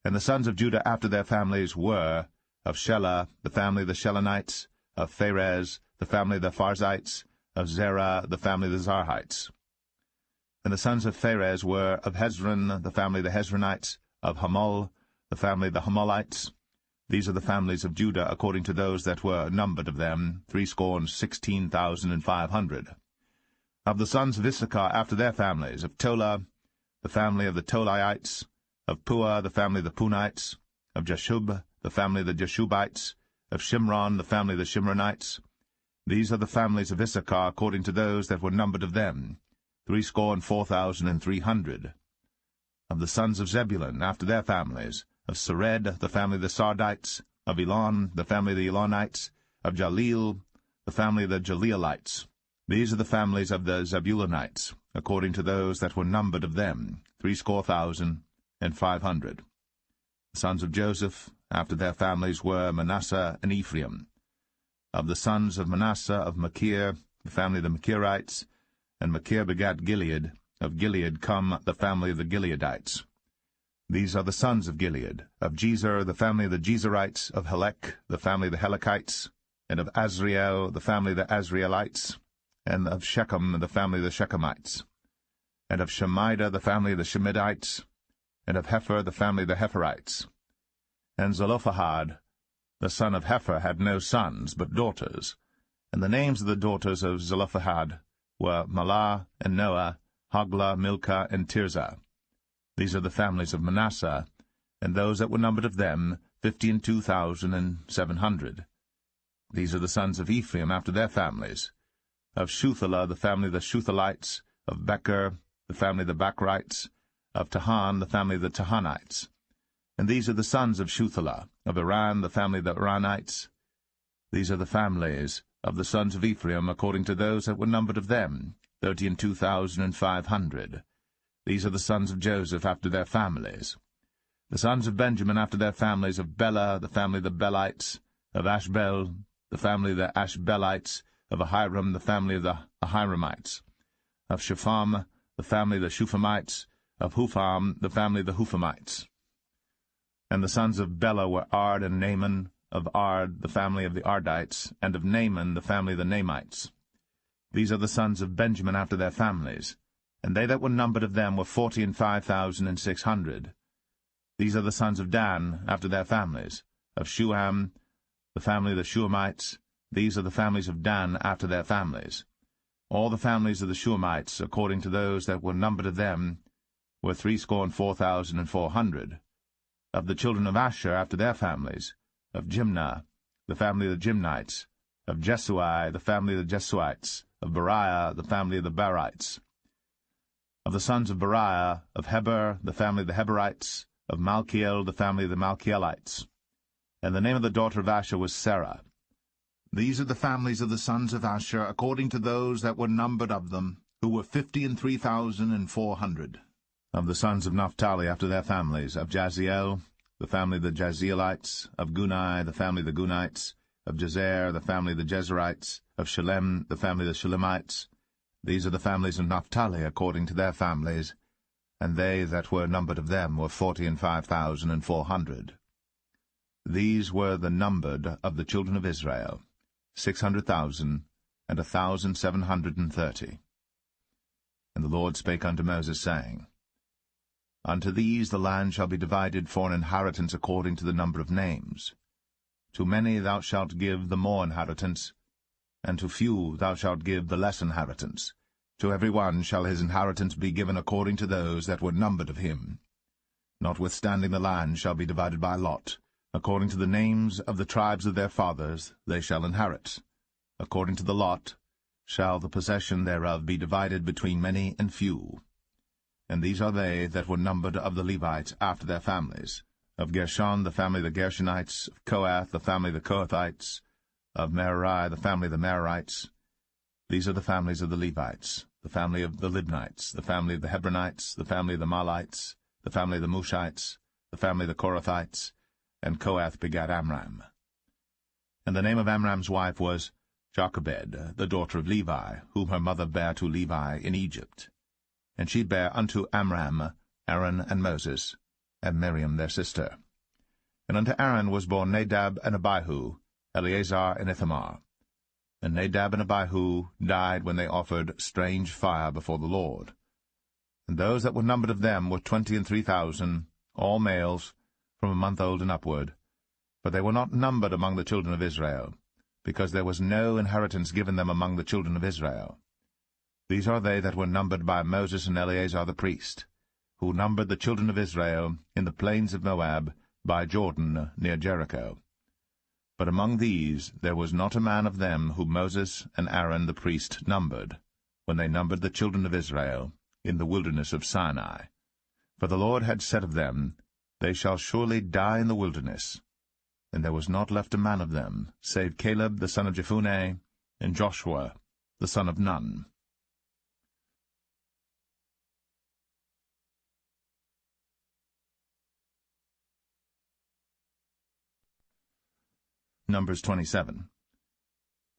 And the sons of Judah after their families were, of Shelah, the family of the Shelonites, of Pharez, the family of the Pharzites, of Zerah, the family of the Zarhites. And the sons of Pharez were, of Hezron, the family of the Hezronites, of Hamul, the family of the Hamulites. These are the families of Judah according to those that were numbered of them, 16,500. Of the sons of Issachar after their families, of Tola, the family of the Tolaites, of Puah, the family of the Punites, of Jashub, the family of the Jashubites, of Shimron, the family of the Shimronites. These are the families of Issachar according to those that were numbered of them, 64,300. Of the sons of Zebulun after their families, of Sered, the family of the Sardites, of Elon, the family of the Elonites, of Jaleel, the family of the Jaleelites. These are the families of the Zebulunites, according to those that were numbered of them, 60,500. The sons of Joseph after their families were Manasseh and Ephraim. Of the sons of Manasseh, of Machir, the family of the Machirites, and Machir begat Gilead. Of Gilead come the family of the Gileadites. These are the sons of Gilead. Of Jezer, the family of the Jezerites, of Helek, the family of the Helekites, and of Azriel, the family of the Azrielites, and of Shechem, the family of the Shechemites, and of Shemida, the family of the Shemidites, and of Hepher, the family of the Hepherites. And Zelophehad, the son of Hepher, had no sons, but daughters. And the names of the daughters of Zelophehad were Mahlah and Noah, Hoglah, Milcah, and Tirzah. These are the families of Manasseh, and those that were numbered of them, 52,700. These are the sons of Ephraim after their families. Of Shuthelah, the family of the Shuthalites, of Becher, the family of the Bachrites, of Tahan, the family of the Tahanites. And these are the sons of Shuthelah, of Iran, the family of the Iranites. These are the families of the sons of Ephraim, according to those that were numbered of them, 32,500. These are the sons of Joseph after their families. The sons of Benjamin after their families, of Bela, the family of the Belites, of Ashbel, the family of the Ashbelites, of Ahiram, the family of the Ahiramites, of Shepham, the family of the Shuphamites, of Hupham, the family of the Huphamites. And the sons of Bela were Ard and Naaman, of Ard, the family of the Ardites, and of Naaman, the family of the Naamites. These are the sons of Benjamin after their families, and they that were numbered of them were 45,600. These are the sons of Dan after their families, of Shuham, the family of the Shuhamites. These are the families of Dan after their families. All the families of the Shuhamites, according to those that were numbered of them, were 64,400. Of the children of Asher after their families, of Jimnah, the family of the Jimnites, of Jesui, the family of the Jesuites, of Beriah, the family of the Berites. Of the sons of Beriah, of Heber, the family of the Heberites, of Malchiel, the family of the Malchielites. And the name of the daughter of Asher was Sarah. These are the families of the sons of Asher, according to those that were numbered of them, who were 53,400. Of the sons of Naphtali after their families, of Jaziel, the family of the Jazielites, of Gunai, the family of the Gunites, of Jezer, the family of the Jezerites, of Shalem, the family of the Shalemites. These are the families of Naphtali according to their families, and they that were numbered of them were 45,400. These were the numbered of the children of Israel, 600,000 and 1,730. And the Lord spake unto Moses, saying, Unto these the land shall be divided for an inheritance according to the number of names. To many thou shalt give the more inheritance, and to few thou shalt give the less inheritance. To every one shall his inheritance be given according to those that were numbered of him. Notwithstanding the land shall be divided by lot. According to the names of the tribes of their fathers they shall inherit. According to the lot shall the possession thereof be divided between many and few. And these are they that were numbered of the Levites after their families. Of Gershon the family of the Gershonites, of Kohath the family of the Kohathites, of Merari the family of the Merarites. These are the families of the Levites, the family of the Libnites, the family of the Hebronites, the family of the Mahlites, the family of the Mushites, the family of the Korathites, and Kohath begat Amram. And the name of Amram's wife was Jochebed, the daughter of Levi, whom her mother bare to Levi in Egypt. And she bare unto Amram Aaron and Moses, and Miriam their sister. And unto Aaron was born Nadab and Abihu, Eleazar and Ithamar. And Nadab and Abihu died when they offered strange fire before the Lord. And those that were numbered of them were 23,000, all males, from a month old and upward. But they were not numbered among the children of Israel, because there was no inheritance given them among the children of Israel. These are they that were numbered by Moses and Eleazar the priest, who numbered the children of Israel in the plains of Moab, by Jordan, near Jericho. But among these there was not a man of them whom Moses and Aaron the priest numbered, when they numbered the children of Israel in the wilderness of Sinai. For the Lord had said of them, They shall surely die in the wilderness. And there was not left a man of them, save Caleb the son of Jephunneh, and Joshua the son of Nun. Numbers 27.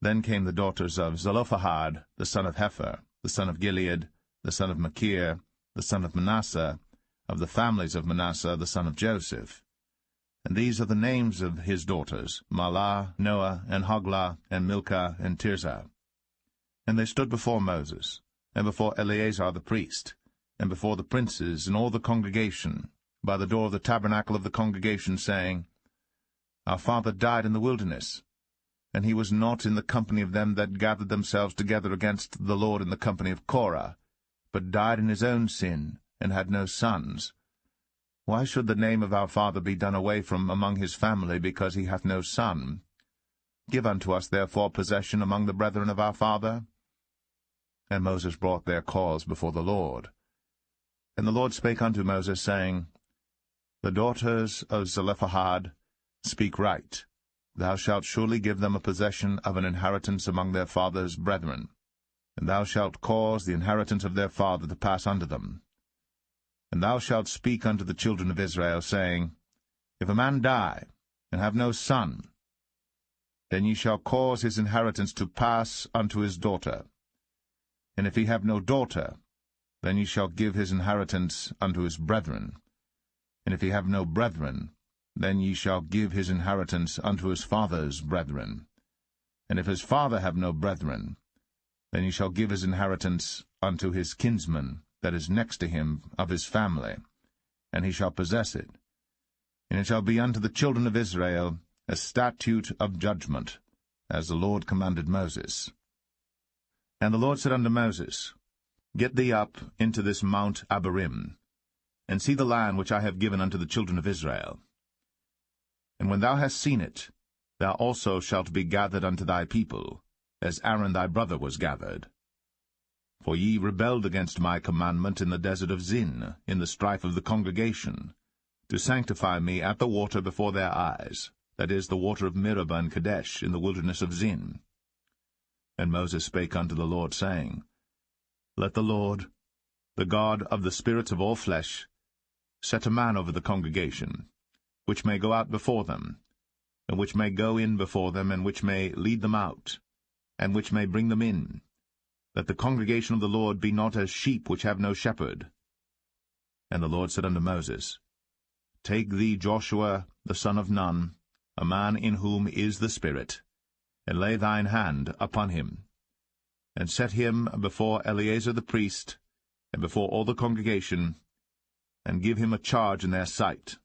Then came the daughters of Zelophehad, the son of Hepher, the son of Gilead, the son of Machir, the son of Manasseh, of the families of Manasseh, the son of Joseph. And these are the names of his daughters, Mahlah, Noah, and Hoglah, and Milcah, and Tirzah. And they stood before Moses, and before Eleazar the priest, and before the princes and all the congregation, by the door of the tabernacle of the congregation, saying, Our father died in the wilderness, and he was not in the company of them that gathered themselves together against the Lord in the company of Korah, but died in his own sin, and had no sons. Why should the name of our father be done away from among his family, because he hath no son? Give unto us therefore possession among the brethren of our father. And Moses brought their cause before the Lord. And the Lord spake unto Moses, saying, The daughters of Zelophehad speak right. Thou shalt surely give them a possession of an inheritance among their father's brethren, and thou shalt cause the inheritance of their father to pass unto them. And thou shalt speak unto the children of Israel, saying, If a man die, and have no son, then ye shall cause his inheritance to pass unto his daughter. And if he have no daughter, then ye shall give his inheritance unto his brethren. And if he have no brethren, then ye shall give his inheritance unto his father's brethren. And if his father have no brethren, then ye shall give his inheritance unto his kinsman that is next to him of his family, and he shall possess it. And it shall be unto the children of Israel a statute of judgment, as the Lord commanded Moses. And the Lord said unto Moses, Get thee up into this Mount Abarim, and see the land which I have given unto the children of Israel. And when thou hast seen it, thou also shalt be gathered unto thy people, as Aaron thy brother was gathered. For ye rebelled against my commandment in the desert of Zin, in the strife of the congregation, to sanctify me at the water before their eyes, that is, the water of Meribah and Kadesh, in the wilderness of Zin. And Moses spake unto the Lord, saying, Let the Lord, the God of the spirits of all flesh, set a man over the congregation, which may go out before them, and which may go in before them, and which may lead them out, and which may bring them in, that the congregation of the Lord be not as sheep which have no shepherd. And the Lord said unto Moses, Take thee Joshua the son of Nun, a man in whom is the Spirit, and lay thine hand upon him, and set him before Eleazar the priest, and before all the congregation, and give him a charge in their sight.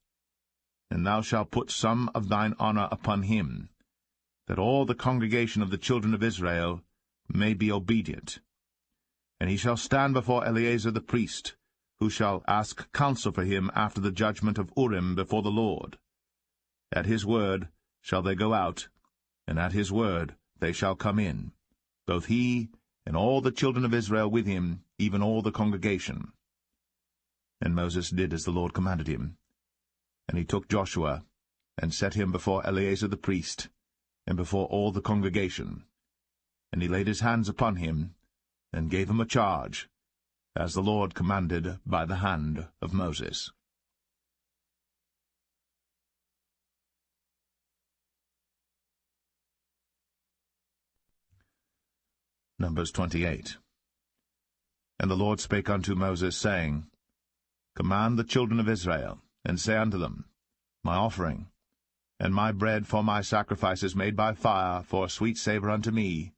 And thou shalt put some of thine honor upon him, that all the congregation of the children of Israel may be obedient. And he shall stand before Eleazar the priest, who shall ask counsel for him after the judgment of Urim before the Lord. At his word shall they go out, and at his word they shall come in, both he and all the children of Israel with him, even all the congregation. And Moses did as the Lord commanded him. And he took Joshua, and set him before Eleazar the priest, and before all the congregation. And he laid his hands upon him, and gave him a charge, as the Lord commanded by the hand of Moses. Numbers 28. And the Lord spake unto Moses, saying, Command the children of Israel, and say unto them, My offering, and my bread for my sacrifices made by fire for a sweet savour unto me,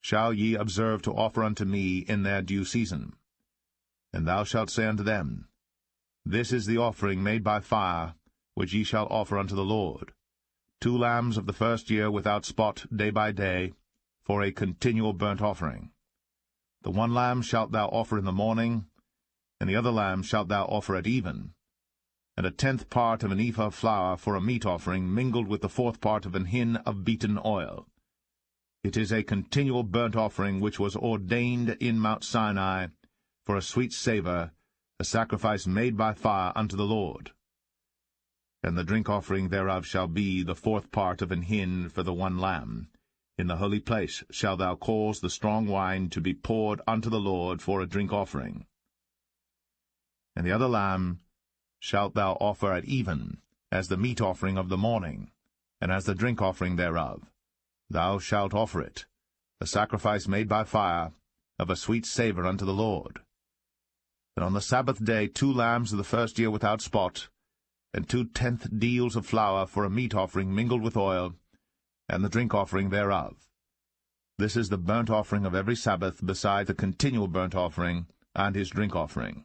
shall ye observe to offer unto me in their due season. And thou shalt say unto them, This is the offering made by fire, which ye shall offer unto the Lord, 2 lambs of the first year without spot day by day, for a continual burnt offering. The 1 lamb shalt thou offer in the morning, and the other lamb shalt thou offer at even, and 1/10 part of an ephah of flour for a meat offering mingled with the 4th part of an hin of beaten oil. It is a continual burnt offering which was ordained in Mount Sinai for a sweet savour, a sacrifice made by fire unto the Lord. And the drink offering thereof shall be the 4th part of an hin for the 1 lamb. In the holy place shalt thou cause the strong wine to be poured unto the Lord for a drink offering. And the other lamb shalt thou offer at even, as the meat offering of the morning, and as the drink offering thereof. Thou shalt offer it, a sacrifice made by fire, of a sweet savour unto the Lord. And on the Sabbath day 2 lambs of the first year without spot, and 2/10 deals of flour for a meat offering mingled with oil, and the drink offering thereof. This is the burnt offering of every Sabbath, beside the continual burnt offering, and his drink offering.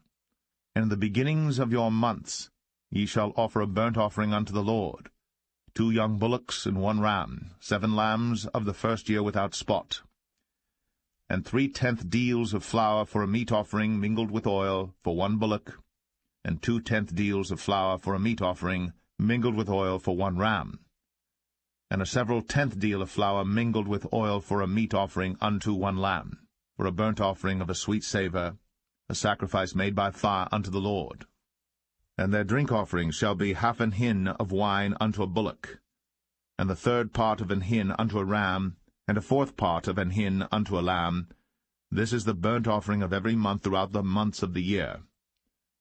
And in the beginnings of your months ye shall offer a burnt offering unto the Lord, 2 young bullocks and 1 ram, 7 lambs of the first year without spot, and 3/10 deals of flour for a meat offering mingled with oil for 1 bullock, and 2/10 deals of flour for a meat offering mingled with oil for 1 ram, and a several 10th deal of flour mingled with oil for a meat offering unto 1 lamb, for a burnt offering of a sweet savour, a sacrifice made by fire unto the Lord. And their drink offering shall be 1/2 an hin of wine unto a bullock, and the 1/3 part of an hin unto a ram, and a 4th part of an hin unto a lamb. This is the burnt offering of every month throughout the months of the year.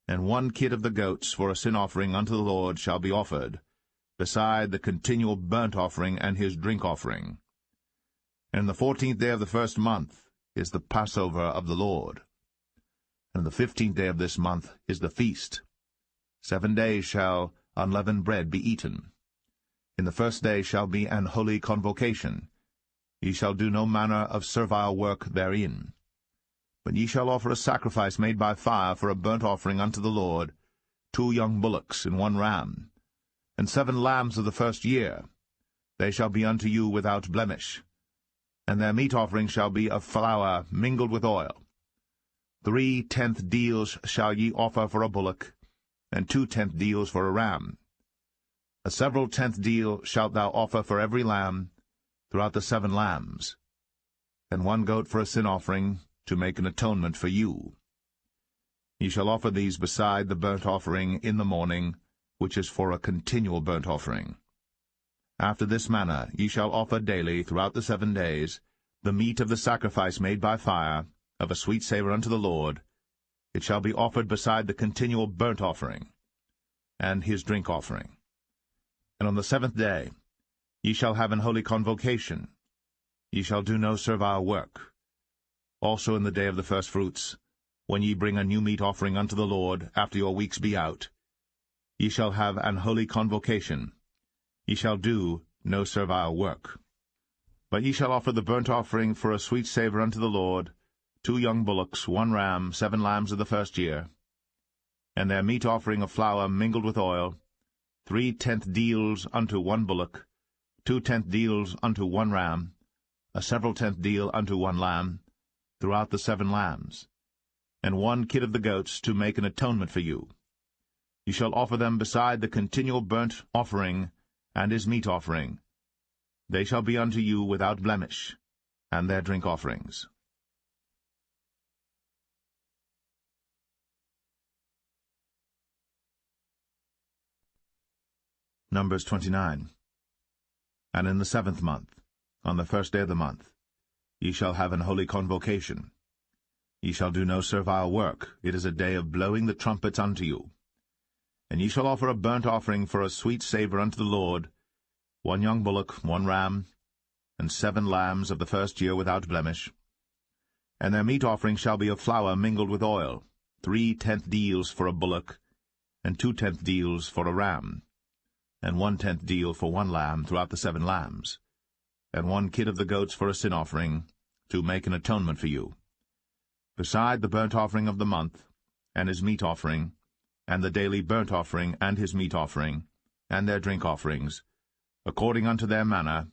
And 1 kid of the goats for a sin offering unto the Lord shall be offered, beside the continual burnt offering and his drink offering. And the 14th day of the first month is the Passover of the Lord. And the 15th day of this month is the feast. 7 days shall unleavened bread be eaten. In the first day shall be an holy convocation. Ye shall do no manner of servile work therein. But ye shall offer a sacrifice made by fire for a burnt offering unto the Lord, 2 young bullocks and 1 ram, and 7 lambs of the first year. They shall be unto you without blemish. And their meat offering shall be of flour mingled with oil. 3/10 deals shall ye offer for a bullock, and 2/10 deals for a ram. A several 10th deal shalt thou offer for every lamb, throughout the 7 lambs, and 1 goat for a sin offering, to make an atonement for you. Ye shall offer these beside the burnt offering in the morning, which is for a continual burnt offering. After this manner ye shall offer daily throughout the 7 days the meat of the sacrifice made by fire, of a sweet savour unto the Lord. It shall be offered beside the continual burnt offering, and his drink offering. And on the 7th day ye shall have an holy convocation. Ye shall do no servile work. Also in the day of the firstfruits, when ye bring a new meat offering unto the Lord, after your weeks be out, ye shall have an holy convocation. Ye shall do no servile work. But ye shall offer the burnt offering for a sweet savour unto the Lord, 2 young bullocks, 1 ram, 7 lambs of the first year, and their meat offering of flour mingled with oil, 3 tenth deals unto 1 bullock, 2 tenth deals unto 1 ram, a several tenth deal unto 1 lamb, throughout the 7 lambs, and 1 kid of the goats to make an atonement for you. You shall offer them beside the continual burnt offering and his meat offering. They shall be unto you without blemish, and their drink offerings. Numbers 29. And in the 7th month, on the 1st day of the month, ye shall have an holy convocation. Ye shall do no servile work. It is a day of blowing the trumpets unto you. And ye shall offer a burnt offering for a sweet savour unto the Lord, 1 young bullock, 1 ram, and 7 lambs of the first year without blemish. And their meat offering shall be of flour mingled with oil, 3 tenth deals for a bullock, and 2 tenth deals for a ram, and 1 tenth deal for 1 lamb throughout the 7 lambs, and 1 kid of the goats for a sin offering, to make an atonement for you, beside the burnt offering of the month, and his meat offering, and the daily burnt offering and his meat offering, and their drink offerings, according unto their manner,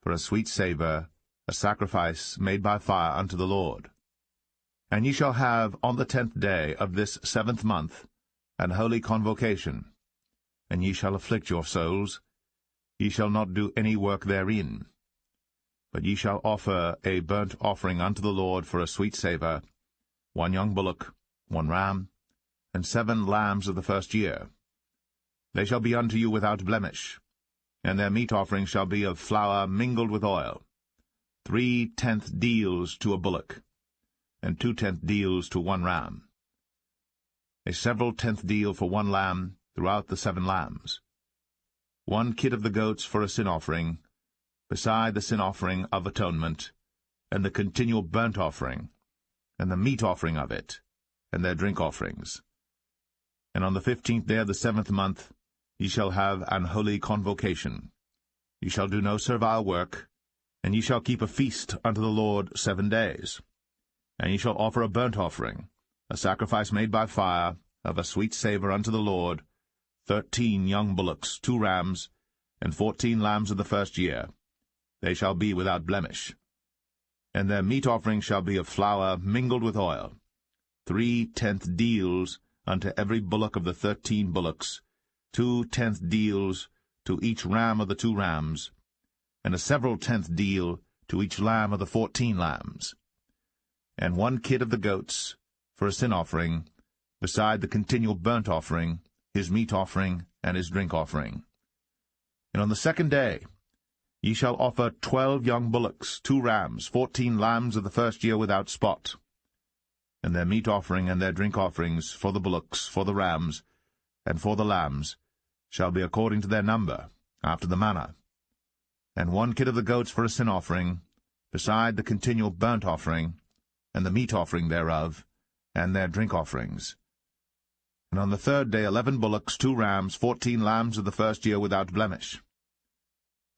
for a sweet savour, a sacrifice made by fire unto the Lord. And ye shall have on the 10th day of this 7th month an holy convocation, and ye shall afflict your souls. Ye shall not do any work therein. But ye shall offer a burnt offering unto the Lord for a sweet savour, 1 young bullock, 1 ram, and 7 lambs of the first year. They shall be unto you without blemish, and their meat offering shall be of flour mingled with oil, 3 tenth deals to a bullock, and 2 tenth deals to 1 ram, a several tenth deal for 1 lamb throughout the 7 lambs, 1 kid of the goats for a sin offering, beside the sin offering of atonement, and the continual burnt offering, and the meat offering of it, and their drink offerings. And on the 15th day of the 7th month ye shall have an holy convocation. Ye shall do no servile work, and ye shall keep a feast unto the Lord 7 days. And ye shall offer a burnt offering, a sacrifice made by fire, of a sweet savour unto the Lord, 13 young bullocks, 2 rams, and 14 lambs of the first year. They shall be without blemish. And their meat offering shall be of flour mingled with oil, 3 tenth deals unto every bullock of the 13 bullocks, 2 tenth deals to each ram of the 2 rams, and a several tenth deal to each lamb of the 14 lambs, and 1 kid of the goats for a sin offering, beside the continual burnt offering, his meat offering, and his drink offering. And on the 2nd day ye shall offer 12 young bullocks, 2 rams, 14 lambs of the first year without spot, and their meat offering and their drink offerings for the bullocks, for the rams, and for the lambs, shall be according to their number, after the manner, and 1 kid of the goats for a sin offering, beside the continual burnt offering, and the meat offering thereof, and their drink offerings. And on the 3rd day 11 bullocks, 2 rams, 14 lambs of the first year without blemish,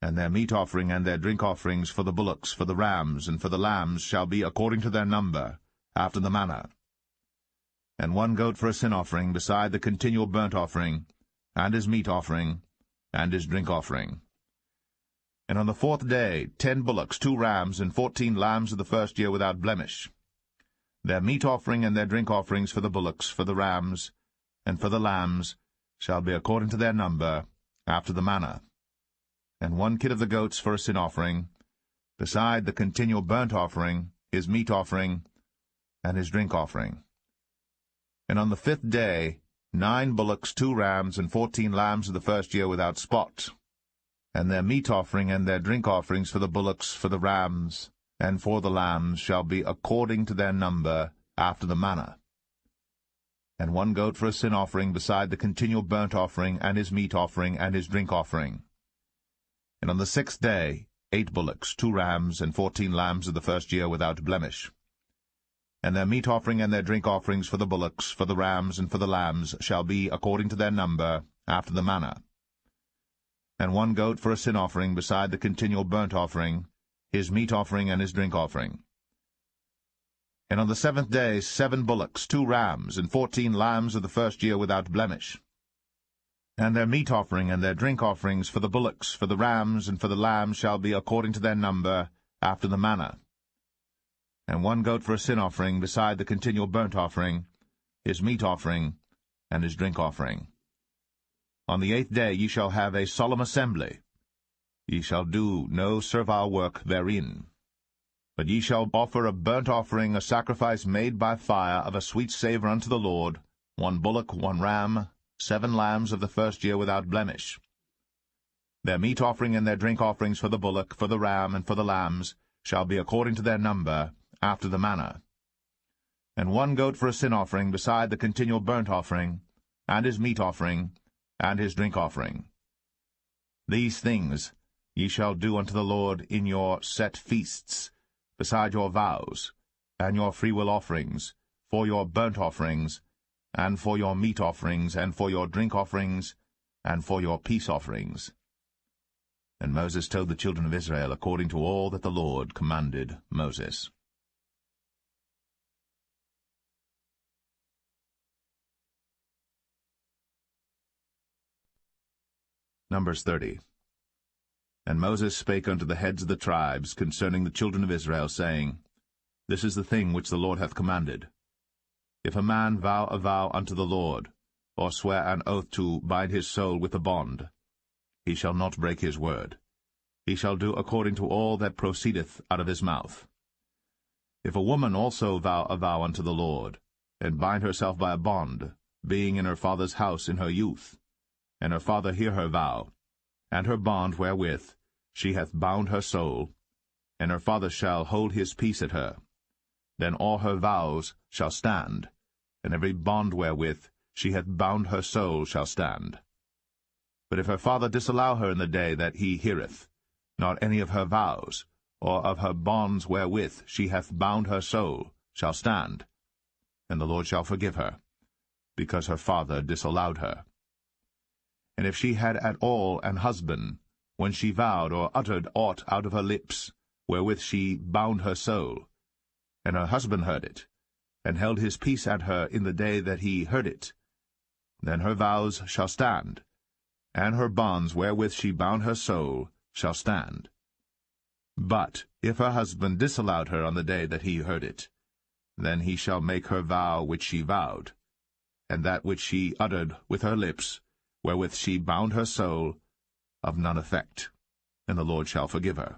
and their meat offering and their drink offerings for the bullocks, for the rams, and for the lambs shall be according to their number, after the manner, and 1 goat for a sin offering, beside the continual burnt offering, and his meat offering, and his drink offering. And on the 4th day 10 bullocks, 2 rams, and 14 lambs of the first year without blemish. Their meat offering and their drink offerings for the bullocks, for the rams, and for the lambs shall be according to their number, after the manner. And 1 kid of the goats for a sin offering, beside the continual burnt offering, his meat offering, and his drink offering. And on the 5th day 9 bullocks, 2 rams, and 14 lambs of the first year without spot, and their meat offering and their drink offerings for the bullocks, for the rams, and for the lambs shall be according to their number, after the manner. And 1 goat for a sin offering, beside the continual burnt offering, and his meat offering, and his drink offering. And on the 6th day 8 bullocks, 2 rams, and 14 lambs of the first year without blemish. And their meat offering and their drink offerings for the bullocks, for the rams, and for the lambs shall be according to their number, after the manner. And 1 goat for a sin offering, beside the continual burnt offering, his meat offering and his drink offering. And on the 7th day 7 bullocks, 2 rams, and 14 lambs of the first year without blemish. And their meat offering and their drink offerings for the bullocks, for the rams, and for the lambs shall be according to their number, after the manner. And 1 goat for a sin offering, beside the continual burnt offering, his meat offering, and his drink offering. On the 8th day ye shall have a solemn assembly. Ye shall do no servile work therein. But ye shall offer a burnt offering, a sacrifice made by fire, of a sweet savour unto the Lord, 1 bullock, 1 ram, 7 lambs of the first year without blemish. Their meat offering and their drink offerings for the bullock, for the ram, and for the lambs shall be according to their number, after the manner. And 1 goat for a sin offering, beside the continual burnt offering, and his meat offering, and his drink offering. These things ye shall do unto the Lord in your set feasts, beside your vows, and your freewill offerings, for your burnt offerings, and for your meat offerings, and for your drink offerings, and for your peace offerings. And Moses told the children of Israel according to all that the Lord commanded Moses. Numbers 30. And Moses spake unto the heads of the tribes concerning the children of Israel, saying, This is the thing which the Lord hath commanded. If a man vow a vow unto the Lord, or swear an oath to bind his soul with a bond, he shall not break his word. He shall do according to all that proceedeth out of his mouth. If a woman also vow a vow unto the Lord, and bind herself by a bond, being in her father's house in her youth, and her father hear her vow, and her bond wherewith she hath bound her soul, and her father shall hold his peace at her, then all her vows shall stand, and every bond wherewith she hath bound her soul shall stand. But if her father disallow her in the day that he heareth, not any of her vows, or of her bonds wherewith she hath bound her soul, shall stand, and the Lord shall forgive her, because her father disallowed her. And if she had at all an husband, when she vowed or uttered aught out of her lips, wherewith she bound her soul, and her husband heard it, and held his peace at her in the day that he heard it, then her vows shall stand, and her bonds wherewith she bound her soul shall stand. But if her husband disallowed her on the day that he heard it, then he shall make her vow which she vowed, and that which she uttered with her lips, wherewith she bound her soul, of none effect, and the Lord shall forgive her.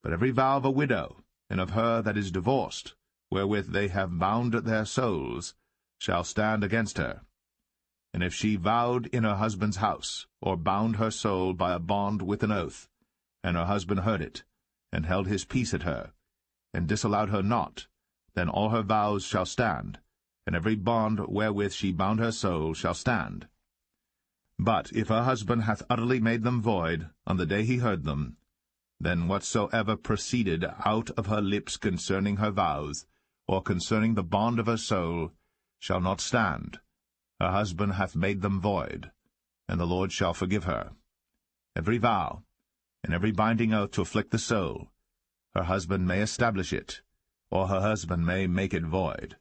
But every vow of a widow, and of her that is divorced, wherewith they have bound their souls, shall stand against her. And if she vowed in her husband's house, or bound her soul by a bond with an oath, and her husband heard it, and held his peace at her, and disallowed her not, then all her vows shall stand, and every bond wherewith she bound her soul shall stand. But if her husband hath utterly made them void on the day he heard them, then whatsoever proceeded out of her lips concerning her vows, or concerning the bond of her soul, shall not stand. Her husband hath made them void, and the Lord shall forgive her. Every vow, and every binding oath to afflict the soul, her husband may establish it, or her husband may make it void.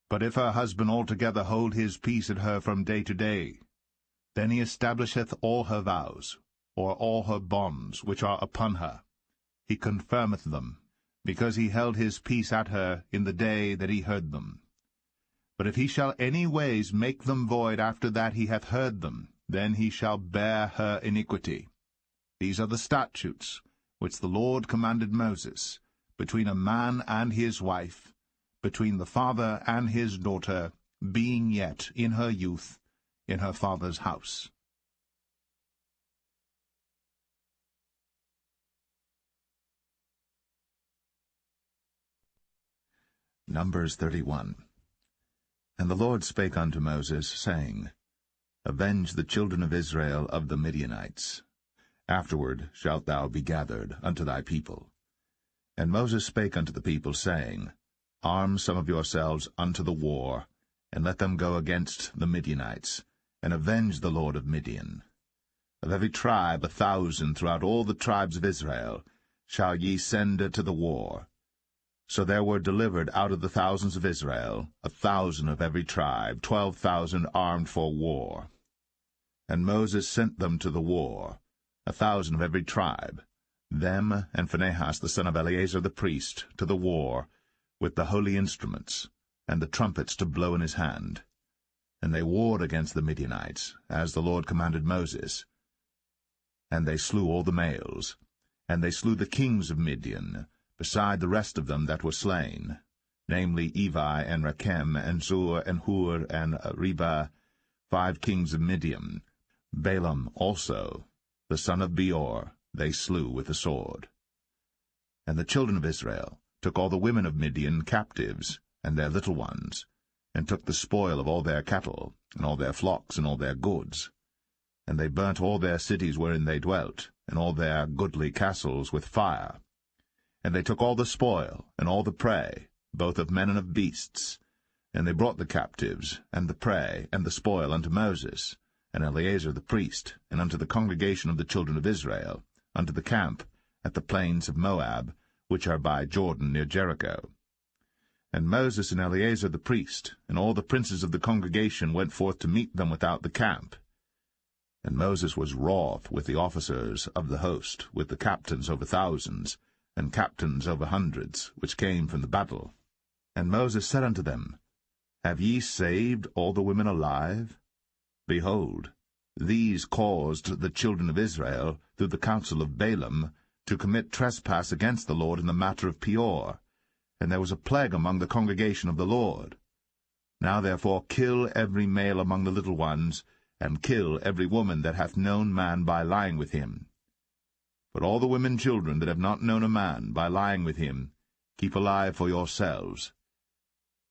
But if her husband altogether hold his peace at her from day to day, then he establisheth all her vows, or all her bonds which are upon her. He confirmeth them, because he held his peace at her in the day that he heard them. But if he shall any ways make them void after that he hath heard them, then he shall bear her iniquity. These are the statutes which the Lord commanded Moses, between a man and his wife, between the father and his daughter, being yet in her youth, in her father's house. Numbers 31. And the Lord spake unto Moses, saying, Avenge the children of Israel of the Midianites. Afterward shalt thou be gathered unto thy people. And Moses spake unto the people, saying, Arm some of yourselves unto the war, and let them go against the Midianites, and avenge the lord of Midian. Of every tribe 1,000 throughout all the tribes of Israel shall ye send to the war. So there were delivered out of the thousands of Israel 1,000 of every tribe, 12,000 armed for war. And Moses sent them to the war, 1,000 of every tribe, them and Phinehas the son of Eleazar the priest, to the war, with the holy instruments, and the trumpets to blow in his hand. And they warred against the Midianites, as the Lord commanded Moses. And they slew all the males, and they slew the kings of Midian, beside the rest of them that were slain, namely Evi, and Rechem, and Zur, and Hur, and Reba, 5 kings of Midian. Balaam also, the son of Beor, they slew with the sword. And the children of Israel took all the women of Midian captives, and their little ones, and took the spoil of all their cattle, and all their flocks, and all their goods. And they burnt all their cities wherein they dwelt, and all their goodly castles with fire. And they took all the spoil, and all the prey, both of men and of beasts. And they brought the captives, and the prey, and the spoil unto Moses, and Eleazar the priest, and unto the congregation of the children of Israel, unto the camp at the plains of Moab, which are by Jordan near Jericho. And Moses and Eleazar the priest, and all the princes of the congregation went forth to meet them without the camp. And Moses was wroth with the officers of the host, with the captains over thousands, and captains over hundreds, which came from the battle. And Moses said unto them, Have ye saved all the women alive? Behold, these caused the children of Israel, through the counsel of Balaam, to commit trespass against the Lord in the matter of Peor, and there was a plague among the congregation of the Lord. Now therefore kill every male among the little ones, and kill every woman that hath known man by lying with him. But all the women children that have not known a man by lying with him, keep alive for yourselves.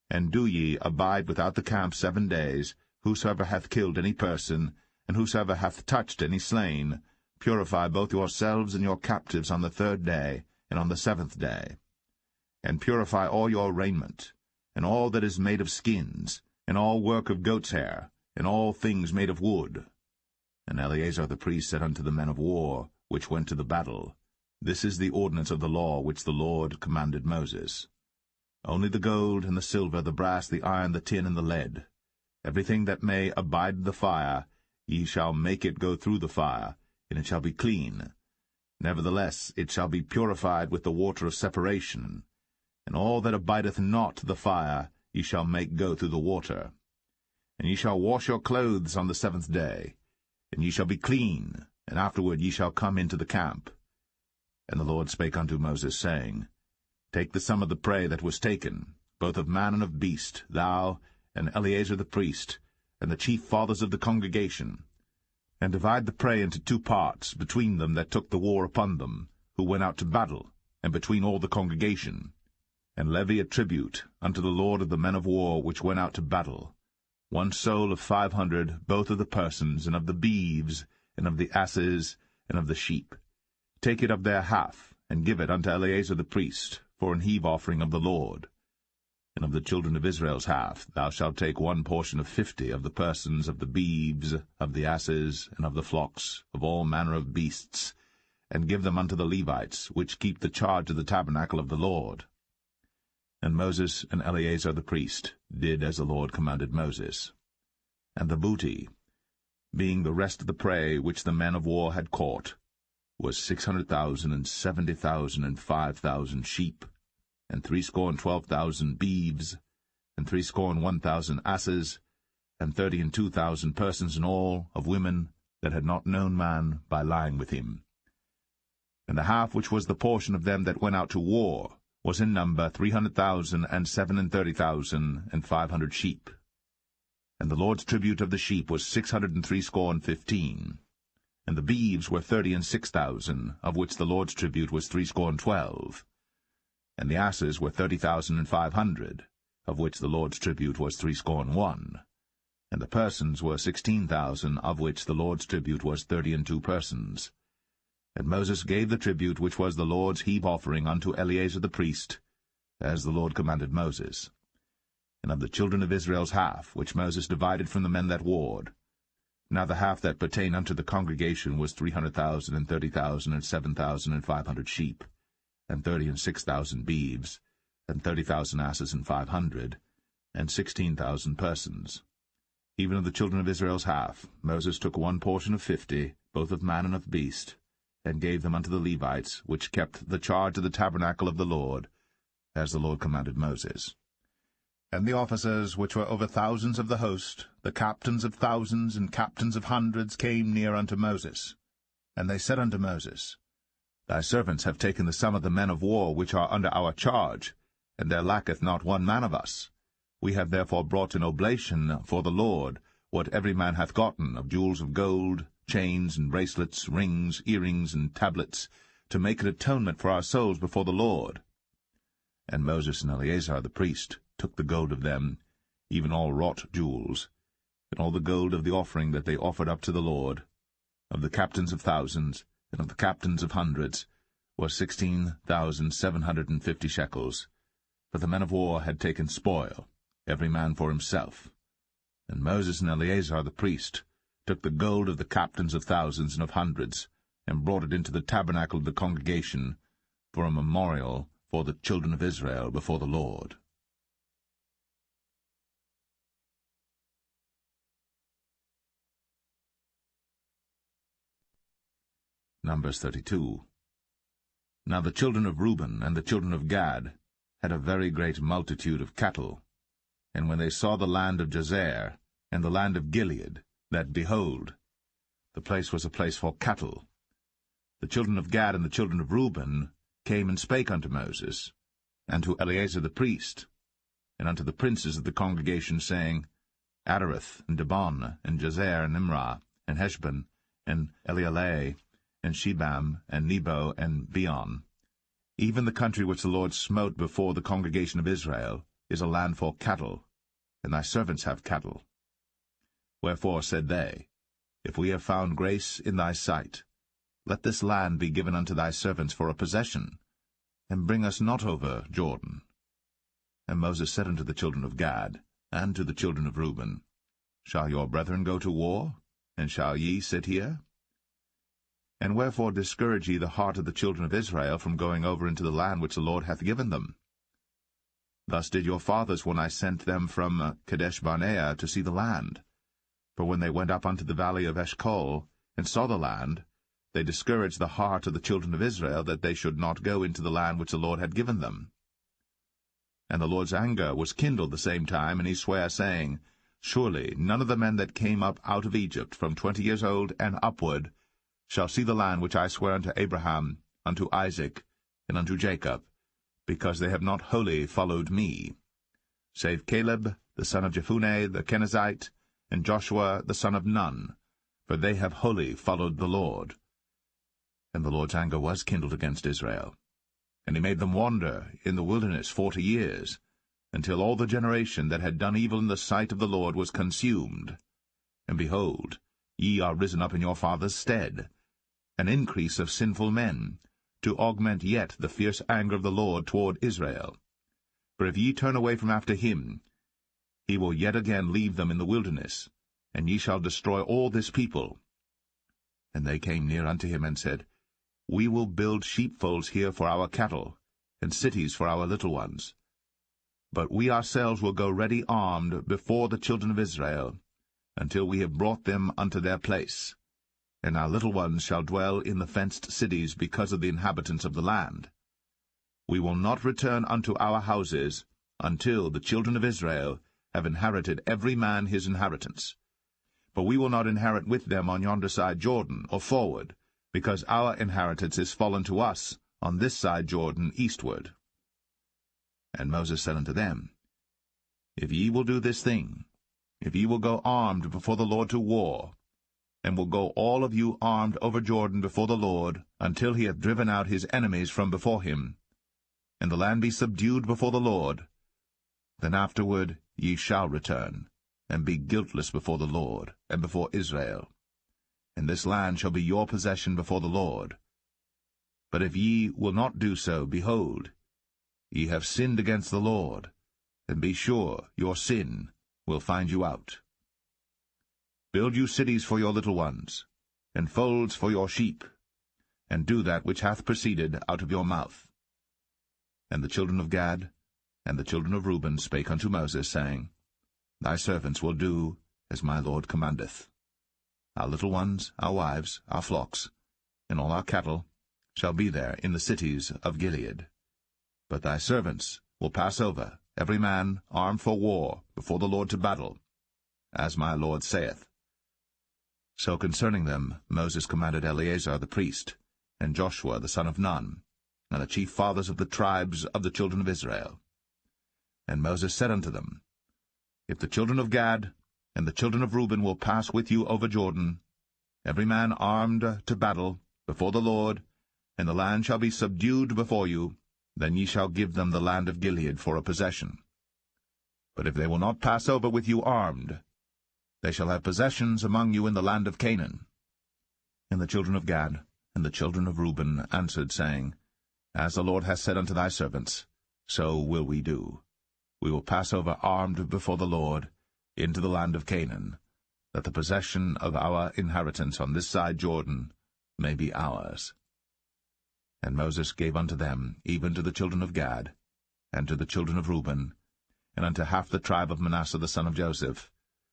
And do ye abide without the camp 7 days, whosoever hath killed any person, and whosoever hath touched any slain, purify both yourselves and your captives on the 3rd day, and on the 7th day. And purify all your raiment, and all that is made of skins, and all work of goat's hair, and all things made of wood. And Eleazar the priest said unto the men of war, which went to the battle, This is the ordinance of the law which the Lord commanded Moses. Only the gold, and the silver, the brass, the iron, the tin, and the lead, everything that may abide the fire, ye shall make it go through the fire, and it shall be clean. Nevertheless it shall be purified with the water of separation, and all that abideth not the fire ye shall make go through the water. And ye shall wash your clothes on the 7th day, and ye shall be clean, and afterward ye shall come into the camp. And the Lord spake unto Moses, saying, Take the sum of the prey that was taken, both of man and of beast, thou, and Eleazar the priest, and the chief fathers of the congregation, and divide the prey into 2 parts, between them that took the war upon them, who went out to battle, and between all the congregation. And levy a tribute unto the Lord of the men of war which went out to battle, 1 soul of 500, both of the persons, and of the beeves, and of the asses, and of the sheep. Take it of their half, and give it unto Eleazar the priest, for an heave offering of the Lord. And of the children of Israel's half thou shalt take 1 portion of 50 of the persons, of the beeves, of the asses, and of the flocks, of all manner of beasts, and give them unto the Levites, which keep the charge of the tabernacle of the Lord. And Moses and Eleazar the priest did as the Lord commanded Moses. And the booty, being the rest of the prey which the men of war had caught, was 600,000, and 70,000, and 5,000 sheep, and 12,000 beeves, and 1,000 asses, and 32,000 persons in all, of women that had not known man by lying with him. And the half which was the portion of them that went out to war was in number 300,000, and 37,000, and 500 sheep. And the Lord's tribute of the sheep was 615. And the beeves were 36,000, of which the Lord's tribute was 312. And the asses were 30,500, of which the Lord's tribute was 301. And the persons were 16,000, of which the Lord's tribute was 32 persons. And Moses gave the tribute which was the Lord's heave offering unto Eleazar the priest, as the Lord commanded Moses. And of the children of Israel's half, which Moses divided from the men that warred, now the half that pertained unto the congregation was 300,000, and 30,000, and 7,500 sheep, and 36,000 beeves, and 30,000 asses and 500, and 16,000 persons. Even of the children of Israel's half, Moses took one portion of 50, both of man and of beast, and gave them unto the Levites, which kept the charge of the tabernacle of the Lord, as the Lord commanded Moses. And the officers which were over thousands of the host, the captains of thousands and captains of hundreds, came near unto Moses. And they said unto Moses, Thy servants have taken the sum of the men of war which are under our charge, and there lacketh not one man of us. We have therefore brought an oblation for the Lord, what every man hath gotten, of jewels of gold, chains and bracelets, rings, earrings, and tablets, to make an atonement for our souls before the Lord. And Moses and Eleazar the priest took the gold of them, even all wrought jewels, and all the gold of the offering that they offered up to the Lord, of the captains of thousands, and of the captains of hundreds, was 16,750 shekels. For the men of war had taken spoil, every man for himself. And Moses and Eleazar the priest took the gold of the captains of thousands and of hundreds, and brought it into the tabernacle of the congregation, for a memorial for the children of Israel before the Lord. Numbers 32. Now the children of Reuben and the children of Gad had a very great multitude of cattle. And when they saw the land of Jazer, and the land of Gilead, that, behold, the place was a place for cattle, the children of Gad and the children of Reuben came and spake unto Moses, and to Eleazar the priest, and unto the princes of the congregation, saying, Adareth, and Dibon, and Jazer, and Imrah, and Heshbon, and Elealeh, and Shebam, and Nebo, and Beon. Even the country which the Lord smote before the congregation of Israel is a land for cattle, and thy servants have cattle. Wherefore said they, If we have found grace in thy sight, let this land be given unto thy servants for a possession, and bring us not over Jordan. And Moses said unto the children of Gad, and to the children of Reuben, Shall your brethren go to war, and shall ye sit here? And wherefore discourage ye the heart of the children of Israel from going over into the land which the Lord hath given them? Thus did your fathers when I sent them from Kadesh-barnea to see the land. For when they went up unto the valley of Eshcol, and saw the land, they discouraged the heart of the children of Israel, that they should not go into the land which the Lord had given them. And the Lord's anger was kindled the same time, and he sware, saying, Surely none of the men that came up out of Egypt from 20 years old and upward shall see the land which I sware unto Abraham, unto Isaac, and unto Jacob, because they have not wholly followed me, save Caleb the son of Jephunneh the Kenizzite, and Joshua the son of Nun, for they have wholly followed the Lord. And the Lord's anger was kindled against Israel, and he made them wander in the wilderness 40 years, until all the generation that had done evil in the sight of the Lord was consumed. And behold, ye are risen up in your father's stead, an increase of sinful men, to augment yet the fierce anger of the Lord toward Israel. For if ye turn away from after him, he will yet again leave them in the wilderness, and ye shall destroy all this people. And they came near unto him, and said, We will build sheepfolds here for our cattle, and cities for our little ones. But we ourselves will go ready armed before the children of Israel, until we have brought them unto their place. And our little ones shall dwell in the fenced cities because of the inhabitants of the land. We will not return unto our houses until the children of Israel have inherited every man his inheritance. For we will not inherit with them on yonder side Jordan, or forward, because our inheritance is fallen to us on this side Jordan eastward. And Moses said unto them, If ye will do this thing, if ye will go armed before the Lord to war, and will go all of you armed over Jordan before the Lord, until he hath driven out his enemies from before him, and the land be subdued before the Lord, then afterward ye shall return, and be guiltless before the Lord, and before Israel. And this land shall be your possession before the Lord. But if ye will not do so, behold, ye have sinned against the Lord, and be sure your sin will find you out. Build you cities for your little ones, and folds for your sheep, and do that which hath proceeded out of your mouth. And the children of Gad, And the children of Reuben spake unto Moses, saying, Thy servants will do as my Lord commandeth. Our little ones, our wives, our flocks, and all our cattle shall be there in the cities of Gilead. But thy servants will pass over, every man armed for war, before the Lord to battle, as my Lord saith. So concerning them Moses commanded Eleazar the priest, and Joshua the son of Nun, and the chief fathers of the tribes of the children of Israel. And Moses said unto them, If the children of Gad and the children of Reuben will pass with you over Jordan, every man armed to battle, before the Lord, and the land shall be subdued before you, then ye shall give them the land of Gilead for a possession. But if they will not pass over with you armed, they shall have possessions among you in the land of Canaan. And the children of Gad and the children of Reuben answered, saying, As the Lord hath said unto thy servants, so will we do. We will pass over armed before the Lord into the land of Canaan, that the possession of our inheritance on this side Jordan may be ours. And Moses gave unto them, even to the children of Gad, and to the children of Reuben, and unto half the tribe of Manasseh the son of Joseph,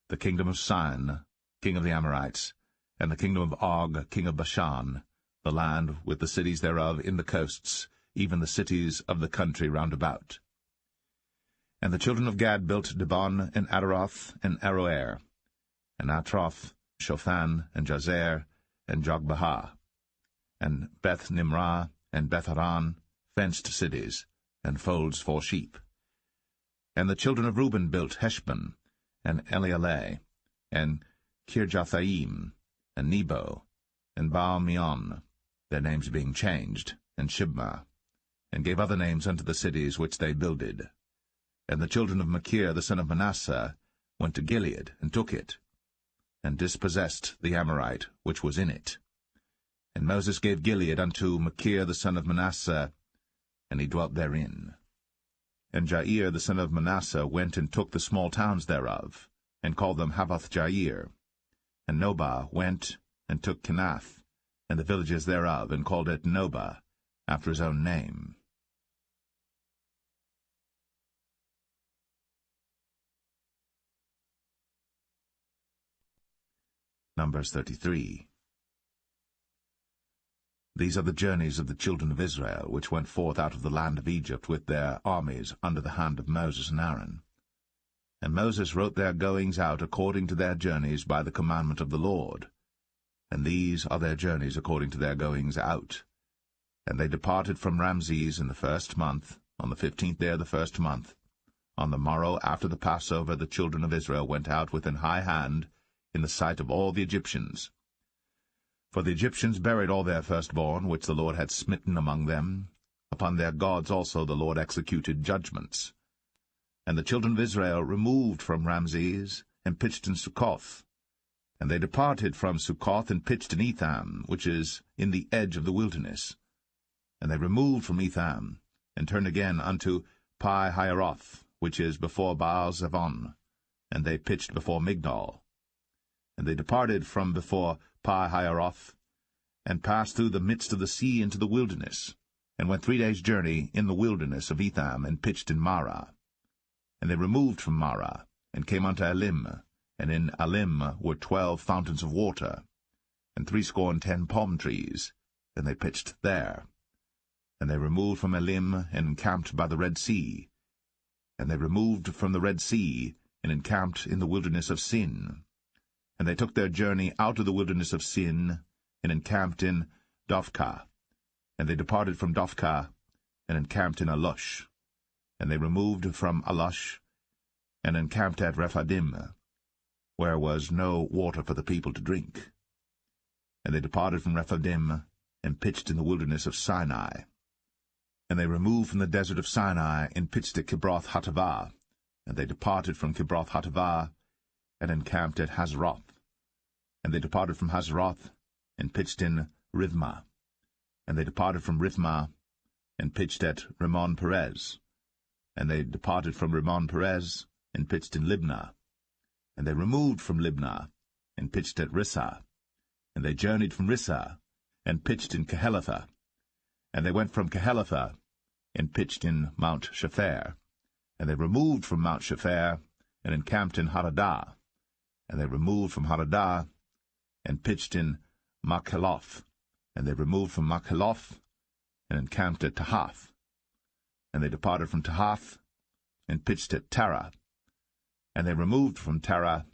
the kingdom of Sihon, king of the Amorites, and the kingdom of Og, king of Bashan, the land with the cities thereof in the coasts, even the cities of the country round about. And the children of Gad built Dibon, and Adaroth, and Aroer, and Atroth, Shophan, and Jazer, and Jogbehah, and Beth-Nimrah, and Beth-Haran, fenced cities, and folds for sheep. And the children of Reuben built Heshbon, and Elealeh, and Kirjathaim, and Nebo, and Baal-meon, their names being changed, and Shibmah, and gave other names unto the cities which they builded. And the children of Machir the son of Manasseh went to Gilead, and took it, and dispossessed the Amorite which was in it. And Moses gave Gilead unto Machir the son of Manasseh, and he dwelt therein. And Jair the son of Manasseh went and took the small towns thereof, and called them Havoth-Jair. And Nobah went and took Kenath, and the villages thereof, and called it Nobah, after his own name. Numbers 33. These are the journeys of the children of Israel, which went forth out of the land of Egypt with their armies under the hand of Moses and Aaron. And Moses wrote their goings out according to their journeys by the commandment of the Lord. And these are their journeys according to their goings out. And they departed from Ramses in the 1st month, on the 15th day of the 1st month. On the morrow after the Passover the children of Israel went out with an high hand in the sight of all the Egyptians. For the Egyptians buried all their firstborn, which the Lord had smitten among them. Upon their gods also the Lord executed judgments. And the children of Israel removed from Ramses, and pitched in Succoth. And they departed from Succoth, and pitched in Etham, which is in the edge of the wilderness. And they removed from Etham, and turned again unto Pi-Hahiroth, which is before Baal-Zevon, and they pitched before Migdol. And they departed from before Pi-Hahiroth, and passed through the midst of the sea into the wilderness, and went 3 days' journey in the wilderness of Etham, and pitched in Marah. And they removed from Marah, and came unto Elim, and in Elim were 12 fountains of water, and 60 palm trees, and they pitched there. And they removed from Elim, and encamped by the Red Sea. And they removed from the Red Sea, and encamped in the wilderness of Sin. And they took their journey out of the wilderness of Sin, and encamped in Dophkah. And they departed from Dophkah, and encamped in Alush. And they removed from Alush, and encamped at Rephidim, where was no water for the people to drink. And they departed from Rephidim, and pitched in the wilderness of Sinai. And they removed from the desert of Sinai, and pitched at Kibroth-Hattaavah. And they departed from Kibroth-Hattaavah, and encamped at Hazeroth. And they departed from Hazeroth, and pitched in Rithmah. And they departed from Rithmah, and pitched at Rimmon-Perez. And they departed from Rimmon-Perez, and pitched in Libnah. And they removed from Libnah, and pitched at Rissah. And they journeyed from Rissah, and pitched in Kehelatha. And they went from Kehelatha, and pitched in Mount Shepher. And they removed from Mount Shepher, and encamped in Hadadah. And they removed from Hadadah, and pitched in Makheloth. And they removed from Makheloth, and encamped at Tahath. And they departed from Tahath, and pitched at Tarah. And they removed from Tarah,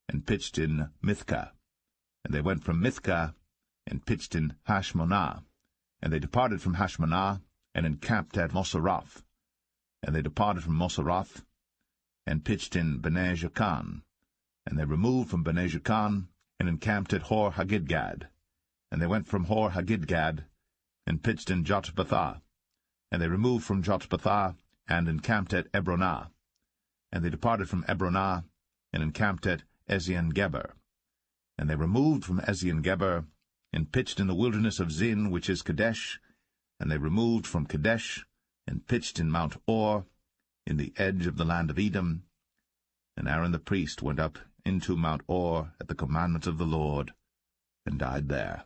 and pitched in Mithkah. And they went from Mithkah, and pitched in Hashmonah. And they departed from Hashmonah, and encamped at Moseroth. And they departed from Moseroth, and pitched in Bene Jacan. And they removed from Bene Jacan, and encamped at Hor-Haggidgad. And they went from Hor-Haggidgad, and pitched in Jotbathah. And they removed from Jotbathah, and encamped at Ebronah. And they departed from Ebronah, and encamped at Ezion-Geber. And they removed from Ezion-Geber, and pitched in the wilderness of Zin, which is Kadesh. And they removed from Kadesh, and pitched in Mount Or, in the edge of the land of Edom. And Aaron the priest went up into Mount Or at the commandment of the Lord, and died there,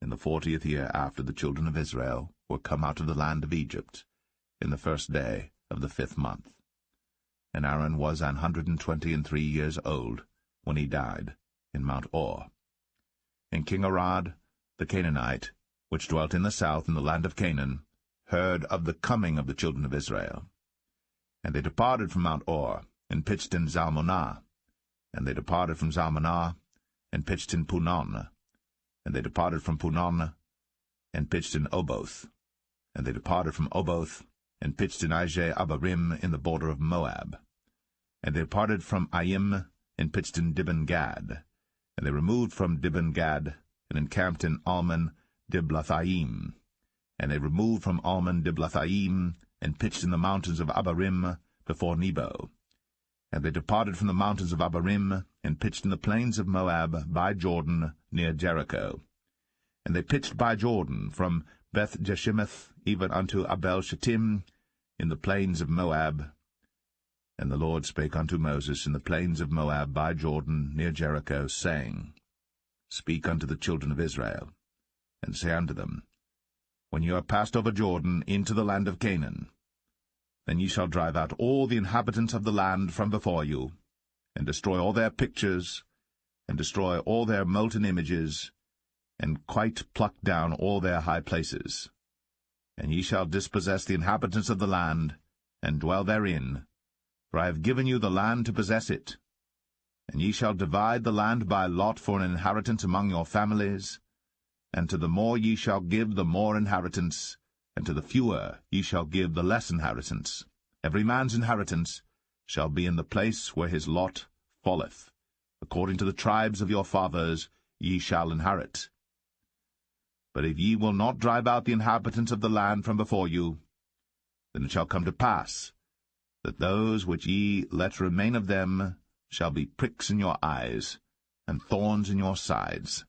in the 40th year after the children of Israel were come out of the land of Egypt, in the 1st day of the 5th month. And Aaron was 123 years old when he died in Mount Or. And King Arad, the Canaanite, which dwelt in the south in the land of Canaan, heard of the coming of the children of Israel. And they departed from Mount Or, and pitched in Zalmonah. And they departed from Zalmonah, and pitched in Punon. And they departed from Punon, and pitched in Oboth. And they departed from Oboth, and pitched in Ije-Abarim in the border of Moab. And they departed from Aim, and pitched in Dibon-Gad. And they removed from Dibon-Gad, and encamped in Almon-Diblathaim. And they removed from Almon-Diblathaim, and pitched in the mountains of Abarim before Nebo. And they departed from the mountains of Abarim, and pitched in the plains of Moab by Jordan near Jericho. And they pitched by Jordan from Beth-Jeshimoth even unto Abel-Shittim in the plains of Moab. And the Lord spake unto Moses in the plains of Moab by Jordan near Jericho, saying, Speak unto the children of Israel, and say unto them, When ye are passed over Jordan into the land of Canaan, then ye shall drive out all the inhabitants of the land from before you, and destroy all their pictures, and destroy all their molten images, and quite pluck down all their high places. And ye shall dispossess the inhabitants of the land, and dwell therein, for I have given you the land to possess it. And ye shall divide the land by lot for an inheritance among your families, and to the more ye shall give the more inheritance, and to the fewer ye shall give the less inheritance. Every man's inheritance shall be in the place where his lot falleth. According to the tribes of your fathers ye shall inherit. But if ye will not drive out the inhabitants of the land from before you, then it shall come to pass that those which ye let remain of them shall be pricks in your eyes, and thorns in your sides,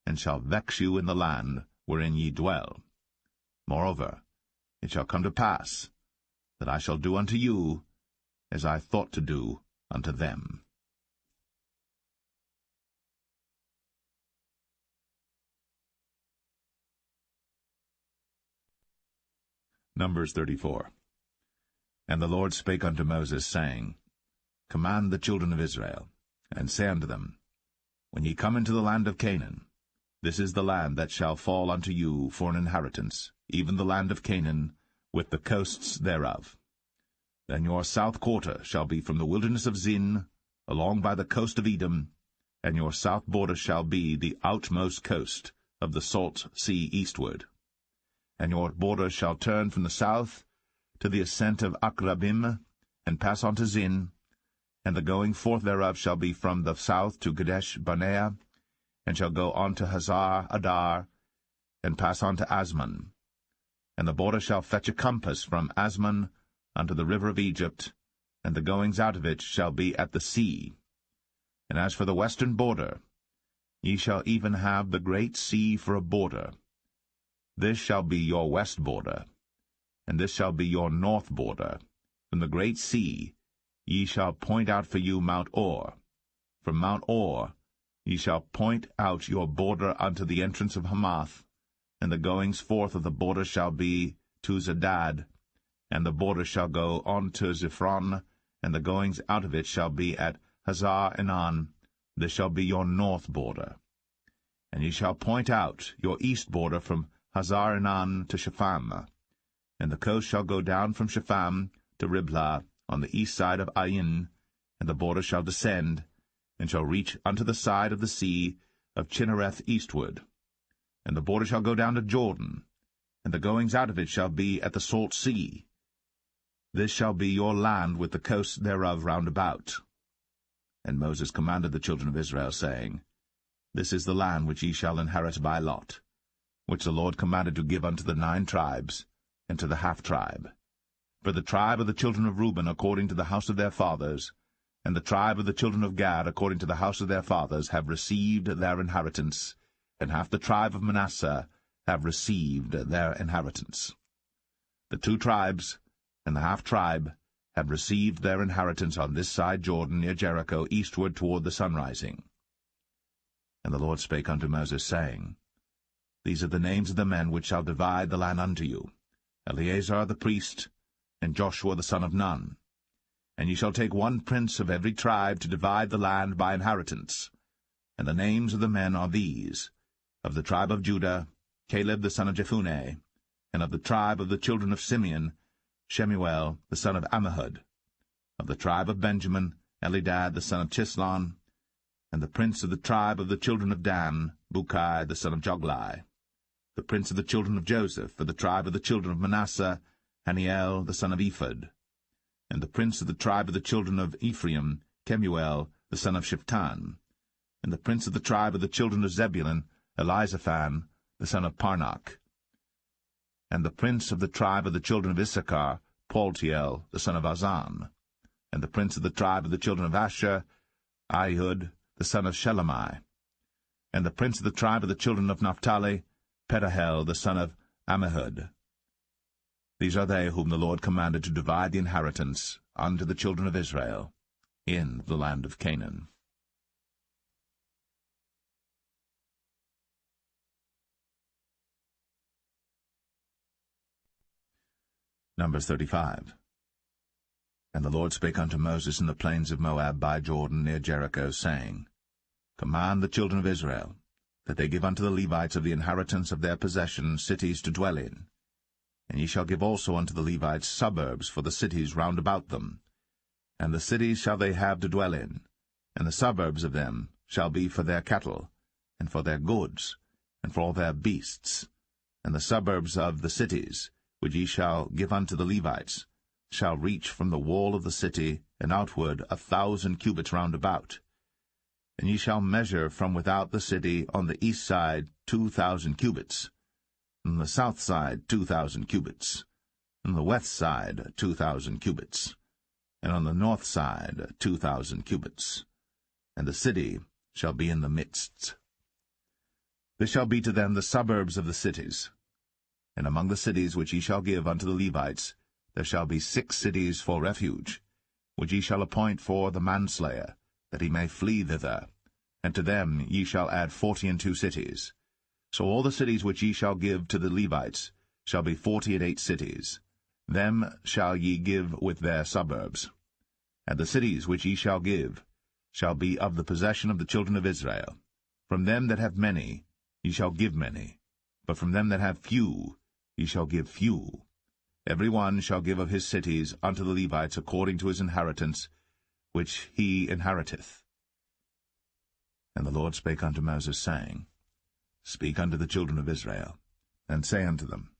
and shall vex you in the land wherein ye dwell. Moreover, it shall come to pass that I shall do unto you as I thought to do unto them. Numbers 34. And the Lord spake unto Moses, saying, Command the children of Israel, and say unto them, When ye come into the land of Canaan, this is the land that shall fall unto you for an inheritance, even the land of Canaan, with the coasts thereof. Then your south quarter shall be from the wilderness of Zin, along by the coast of Edom, and your south border shall be the outmost coast of the salt sea eastward. And your border shall turn from the south to the ascent of Akrabim, and pass on to Zin, and the going forth thereof shall be from the south to Kadesh Barnea, and shall go on to Hazar Adar, and pass on to Asmon. And the border shall fetch a compass from Asmon unto the river of Egypt, and the goings out of it shall be at the sea. And as for the western border, ye shall even have the great sea for a border. This shall be your west border, and this shall be your north border. From the great sea ye shall point out for you Mount Or. From Mount Or ye shall point out your border unto the entrance of Hamath, and the goings forth of the border shall be to Zedad, And the border shall go on to Ziphron, and the goings out of it shall be at Hazar-Enan. This shall be your north border. And ye shall point out your east border from Hazar-Enan to Shepham. And the coast shall go down from Shepham to Riblah on the east side of Ain, and the border shall descend, and shall reach unto the side of the sea of Chinnereth eastward. And the border shall go down to Jordan, and the goings out of it shall be at the salt sea. This shall be your land with the coasts thereof round about. And Moses commanded the children of Israel, saying, This is the land which ye shall inherit by lot, which the Lord commanded to give unto the 9 tribes, and to the half-tribe. For the tribe of the children of Reuben according to the house of their fathers, and the tribe of the children of Gad according to the house of their fathers have received their inheritance, and half the tribe of Manasseh have received their inheritance. The 2 tribes and the half-tribe have received their inheritance on this side Jordan near Jericho, eastward toward the sunrising. And the Lord spake unto Moses, saying, These are the names of the men which shall divide the land unto you, Eleazar the priest, and Joshua the son of Nun. And ye shall take 1 prince of every tribe to divide the land by inheritance. And the names of the men are these: of the tribe of Judah, Caleb the son of Jephunneh, and of the tribe of the children of Simeon, Shemuel the son of Ammihud, of the tribe of Benjamin, Elidad the son of Chislon, and the prince of the tribe of the children of Dan, Bukai the son of Joglai, the prince of the children of Joseph, for the tribe of the children of Manasseh, Haniel the son of Ephod, and the prince of the tribe of the children of Ephraim, Kemuel the son of Shiptan, and the prince of the tribe of the children of Zebulun, Elizaphan the son of Parnach, and the prince of the tribe of the children of Issachar, Paltiel the son of Azan, and the prince of the tribe of the children of Asher, Ahud the son of Shelemai, and the prince of the tribe of the children of Naphtali, Pedahel the son of Ammihud. These are they whom the Lord commanded to divide the inheritance unto the children of Israel in the land of Canaan. Numbers 35. And the Lord spake unto Moses in the plains of Moab by Jordan near Jericho, saying, Command the children of Israel, that they give unto the Levites of the inheritance of their possession cities to dwell in. And ye shall give also unto the Levites suburbs for the cities round about them. And the cities shall they have to dwell in, and the suburbs of them shall be for their cattle, and for their goods, and for all their beasts. And the suburbs of the cities, which ye shall give unto the Levites, shall reach from the wall of the city and outward 1,000 cubits round about. And ye shall measure from without the city on the east side 2,000 cubits, on the south side 2,000 cubits, on the west side 2,000 cubits, and on the north side 2,000 cubits. And the city shall be in the midst. This shall be to them the suburbs of the cities. And among the cities which ye shall give unto the Levites, there shall be 6 cities for refuge, which ye shall appoint for the manslayer, that he may flee thither. And to them ye shall add 42 cities. So all the cities which ye shall give to the Levites shall be 48 cities. Them shall ye give with their suburbs. And the cities which ye shall give shall be of the possession of the children of Israel. From them that have many ye shall give many, but from them that have few ye shall give few. Every one shall give of his cities unto the Levites according to his inheritance, which he inheriteth. And the Lord spake unto Moses, saying, Speak unto the children of Israel, and say unto them,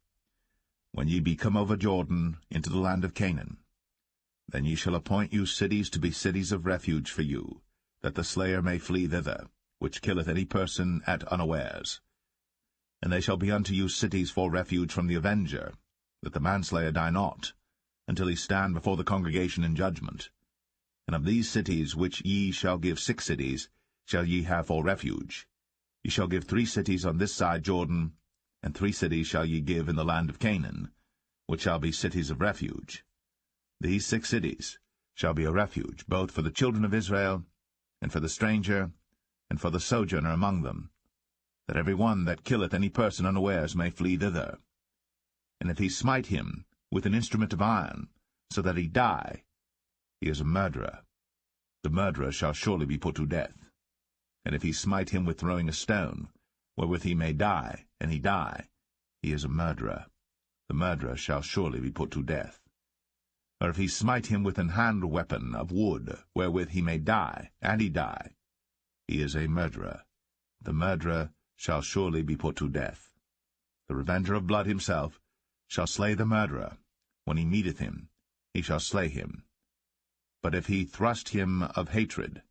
When ye be come over Jordan into the land of Canaan, then ye shall appoint you cities to be cities of refuge for you, that the slayer may flee thither, which killeth any person at unawares. And they shall be unto you cities for refuge from the avenger, that the manslayer die not, until he stand before the congregation in judgment. And of these cities which ye shall give 6 cities shall ye have for refuge. Ye shall give 3 cities on this side Jordan, and 3 cities shall ye give in the land of Canaan, which shall be cities of refuge. These 6 cities shall be a refuge both for the children of Israel, and for the stranger, and for the sojourner among them, that every one that killeth any person unawares may flee thither. And if he smite him, with an instrument of iron, so that he die, he is a murderer. The murderer shall surely be put to death. And if he smite him with throwing a stone, wherewith he may die, and he die, he is a murderer. The murderer shall surely be put to death. Or if he smite him with an hand weapon of wood, wherewith he may die, and he die, he is a murderer. The murderer shall surely be put to death. The revenger of blood himself shall slay the murderer. When he meeteth him, he shall slay him. But if he thrust him of hatred,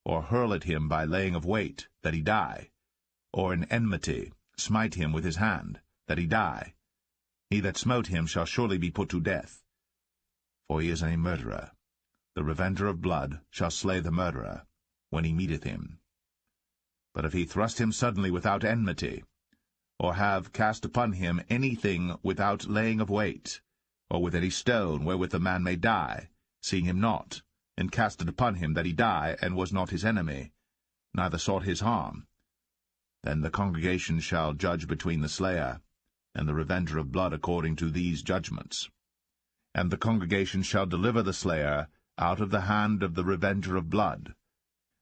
or hurl at him by laying of weight, that he die, or in enmity smite him with his hand, that he die, he that smote him shall surely be put to death. For he is a murderer. The revenger of blood shall slay the murderer, when he meeteth him. But if he thrust him suddenly without enmity, or have cast upon him anything without laying of weight, or with any stone wherewith the man may die, seeing him not, and cast it upon him that he die, and was not his enemy, neither sought his harm, then the congregation shall judge between the slayer and the revenger of blood according to these judgments. And the congregation shall deliver the slayer out of the hand of the revenger of blood,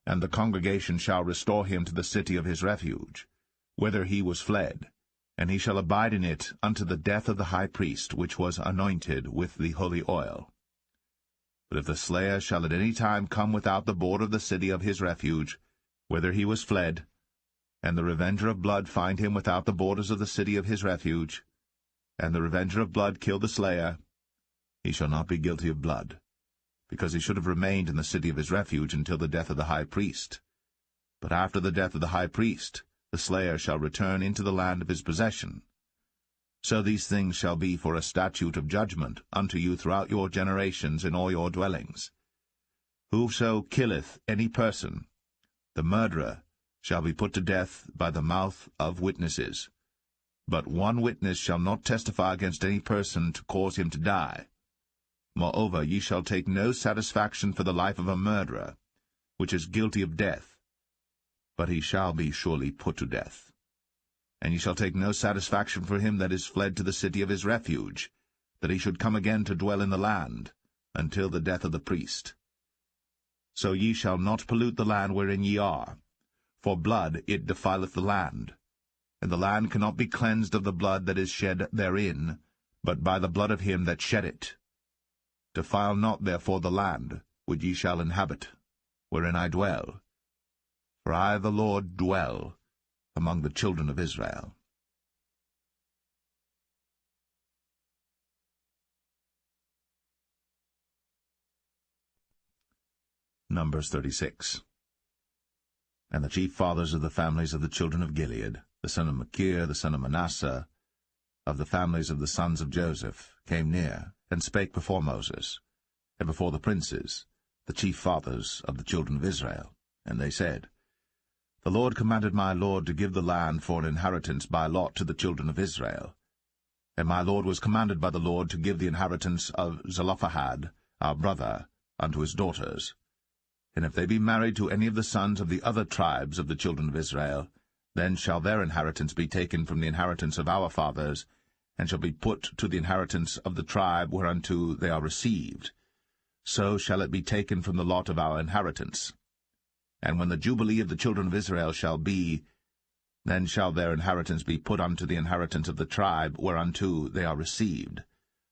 and the congregation shall restore him to the city of his refuge, whither he was fled, and he shall abide in it unto the death of the high priest, which was anointed with the holy oil. But if the slayer shall at any time come without the border of the city of his refuge, whither he was fled, and the revenger of blood find him without the borders of the city of his refuge, and the revenger of blood kill the slayer, he shall not be guilty of blood, because he should have remained in the city of his refuge until the death of the high priest. But after the death of the high priest, the slayer shall return into the land of his possession. So these things shall be for a statute of judgment unto you throughout your generations in all your dwellings. Whoso killeth any person, the murderer, shall be put to death by the mouth of witnesses. But one witness shall not testify against any person to cause him to die. Moreover, ye shall take no satisfaction for the life of a murderer, which is guilty of death, but he shall be surely put to death. And ye shall take no satisfaction for him that is fled to the city of his refuge, that he should come again to dwell in the land, until the death of the priest. So ye shall not pollute the land wherein ye are, for blood it defileth the land, and the land cannot be cleansed of the blood that is shed therein, but by the blood of him that shed it. Defile not therefore the land, which ye shall inhabit, wherein I dwell. For I the Lord dwell among the children of Israel. Numbers 36. And the chief fathers of the families of the children of Gilead, the son of Machir, the son of Manasseh, of the families of the sons of Joseph, came near, and spake before Moses, and before the princes, the chief fathers of the children of Israel. And they said, The Lord commanded my Lord to give the land for an inheritance by lot to the children of Israel. And my Lord was commanded by the Lord to give the inheritance of Zelophehad, our brother, unto his daughters. And if they be married to any of the sons of the other tribes of the children of Israel, then shall their inheritance be taken from the inheritance of our fathers, and shall be put to the inheritance of the tribe whereunto they are received. So shall it be taken from the lot of our inheritance. And when the jubilee of the children of Israel shall be, then shall their inheritance be put unto the inheritance of the tribe whereunto they are received.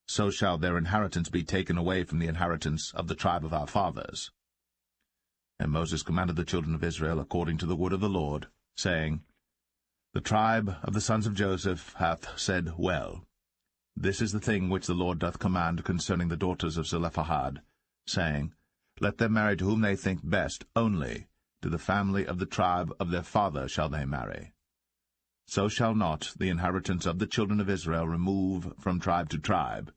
So shall their inheritance be taken away from the inheritance of the tribe of our fathers. And Moses commanded the children of Israel according to the word of the Lord, saying, The tribe of the sons of Joseph hath said well. This is the thing which the Lord doth command concerning the daughters of Zelophehad, saying, Let them marry to whom they think best, only to the family of the tribe of their father shall they marry. So shall not the inheritance of the children of Israel remove from tribe to tribe,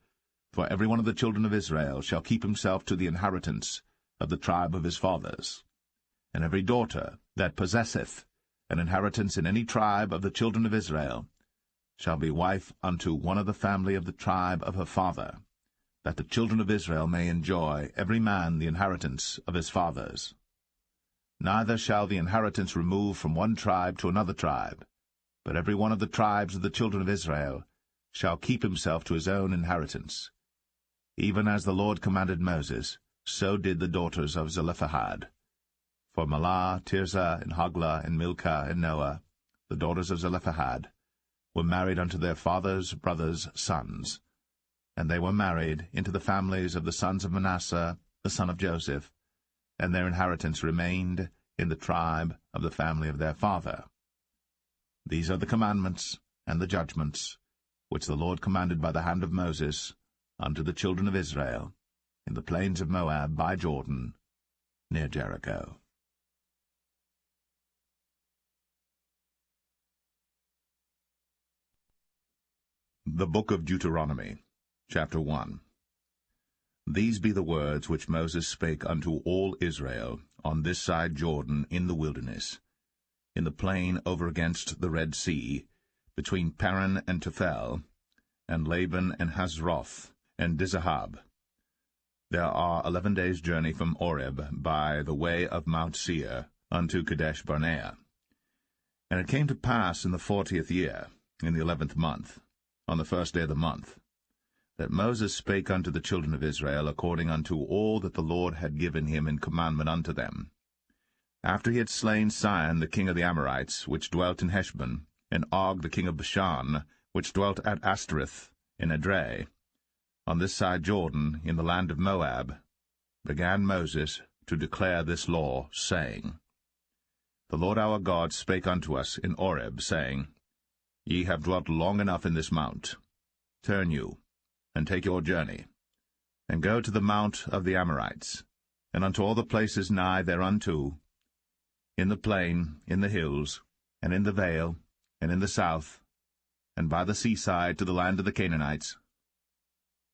for every one of the children of Israel shall keep himself to the inheritance of the tribe of his fathers. And every daughter that possesseth an inheritance in any tribe of the children of Israel shall be wife unto one of the family of the tribe of her father, that the children of Israel may enjoy every man the inheritance of his fathers. Neither shall the inheritance remove from one tribe to another tribe, but every one of the tribes of the children of Israel shall keep himself to his own inheritance. Even as the Lord commanded Moses, so did the daughters of Zelophehad. For Mahlah, Tirzah, and Hoglah, and Milcah, and Noah, the daughters of Zelophehad, were married unto their father's brothers' sons. And they were married into the families of the sons of Manasseh, the son of Joseph, and their inheritance remained in the tribe of the family of their father. These are the commandments and the judgments which the Lord commanded by the hand of Moses unto the children of Israel in the plains of Moab by Jordan, near Jericho. The Book of Deuteronomy, Chapter 1. These be the words which Moses spake unto all Israel on this side Jordan in the wilderness, in the plain over against the Red Sea, between Paran and Tophel, and Laban and Hazroth, and Dizahab. There are 11 days' journey from Oreb by the way of Mount Seir unto Kadesh-barnea. And it came to pass in the 40th year, in the 11th month, on the first day of the month, that Moses spake unto the children of Israel according unto all that the Lord had given him in commandment unto them. After he had slain Sihon the king of the Amorites, which dwelt in Heshbon, and Og the king of Bashan, which dwelt at Ashtoreth in Edrei, on this side Jordan, in the land of Moab, began Moses to declare this law, saying, The Lord our God spake unto us in Oreb, saying, Ye have dwelt long enough in this mount. Turn you, and take your journey, and go to the mount of the Amorites, and unto all the places nigh thereunto, in the plain, in the hills, and in the vale, and in the south, and by the seaside to the land of the Canaanites,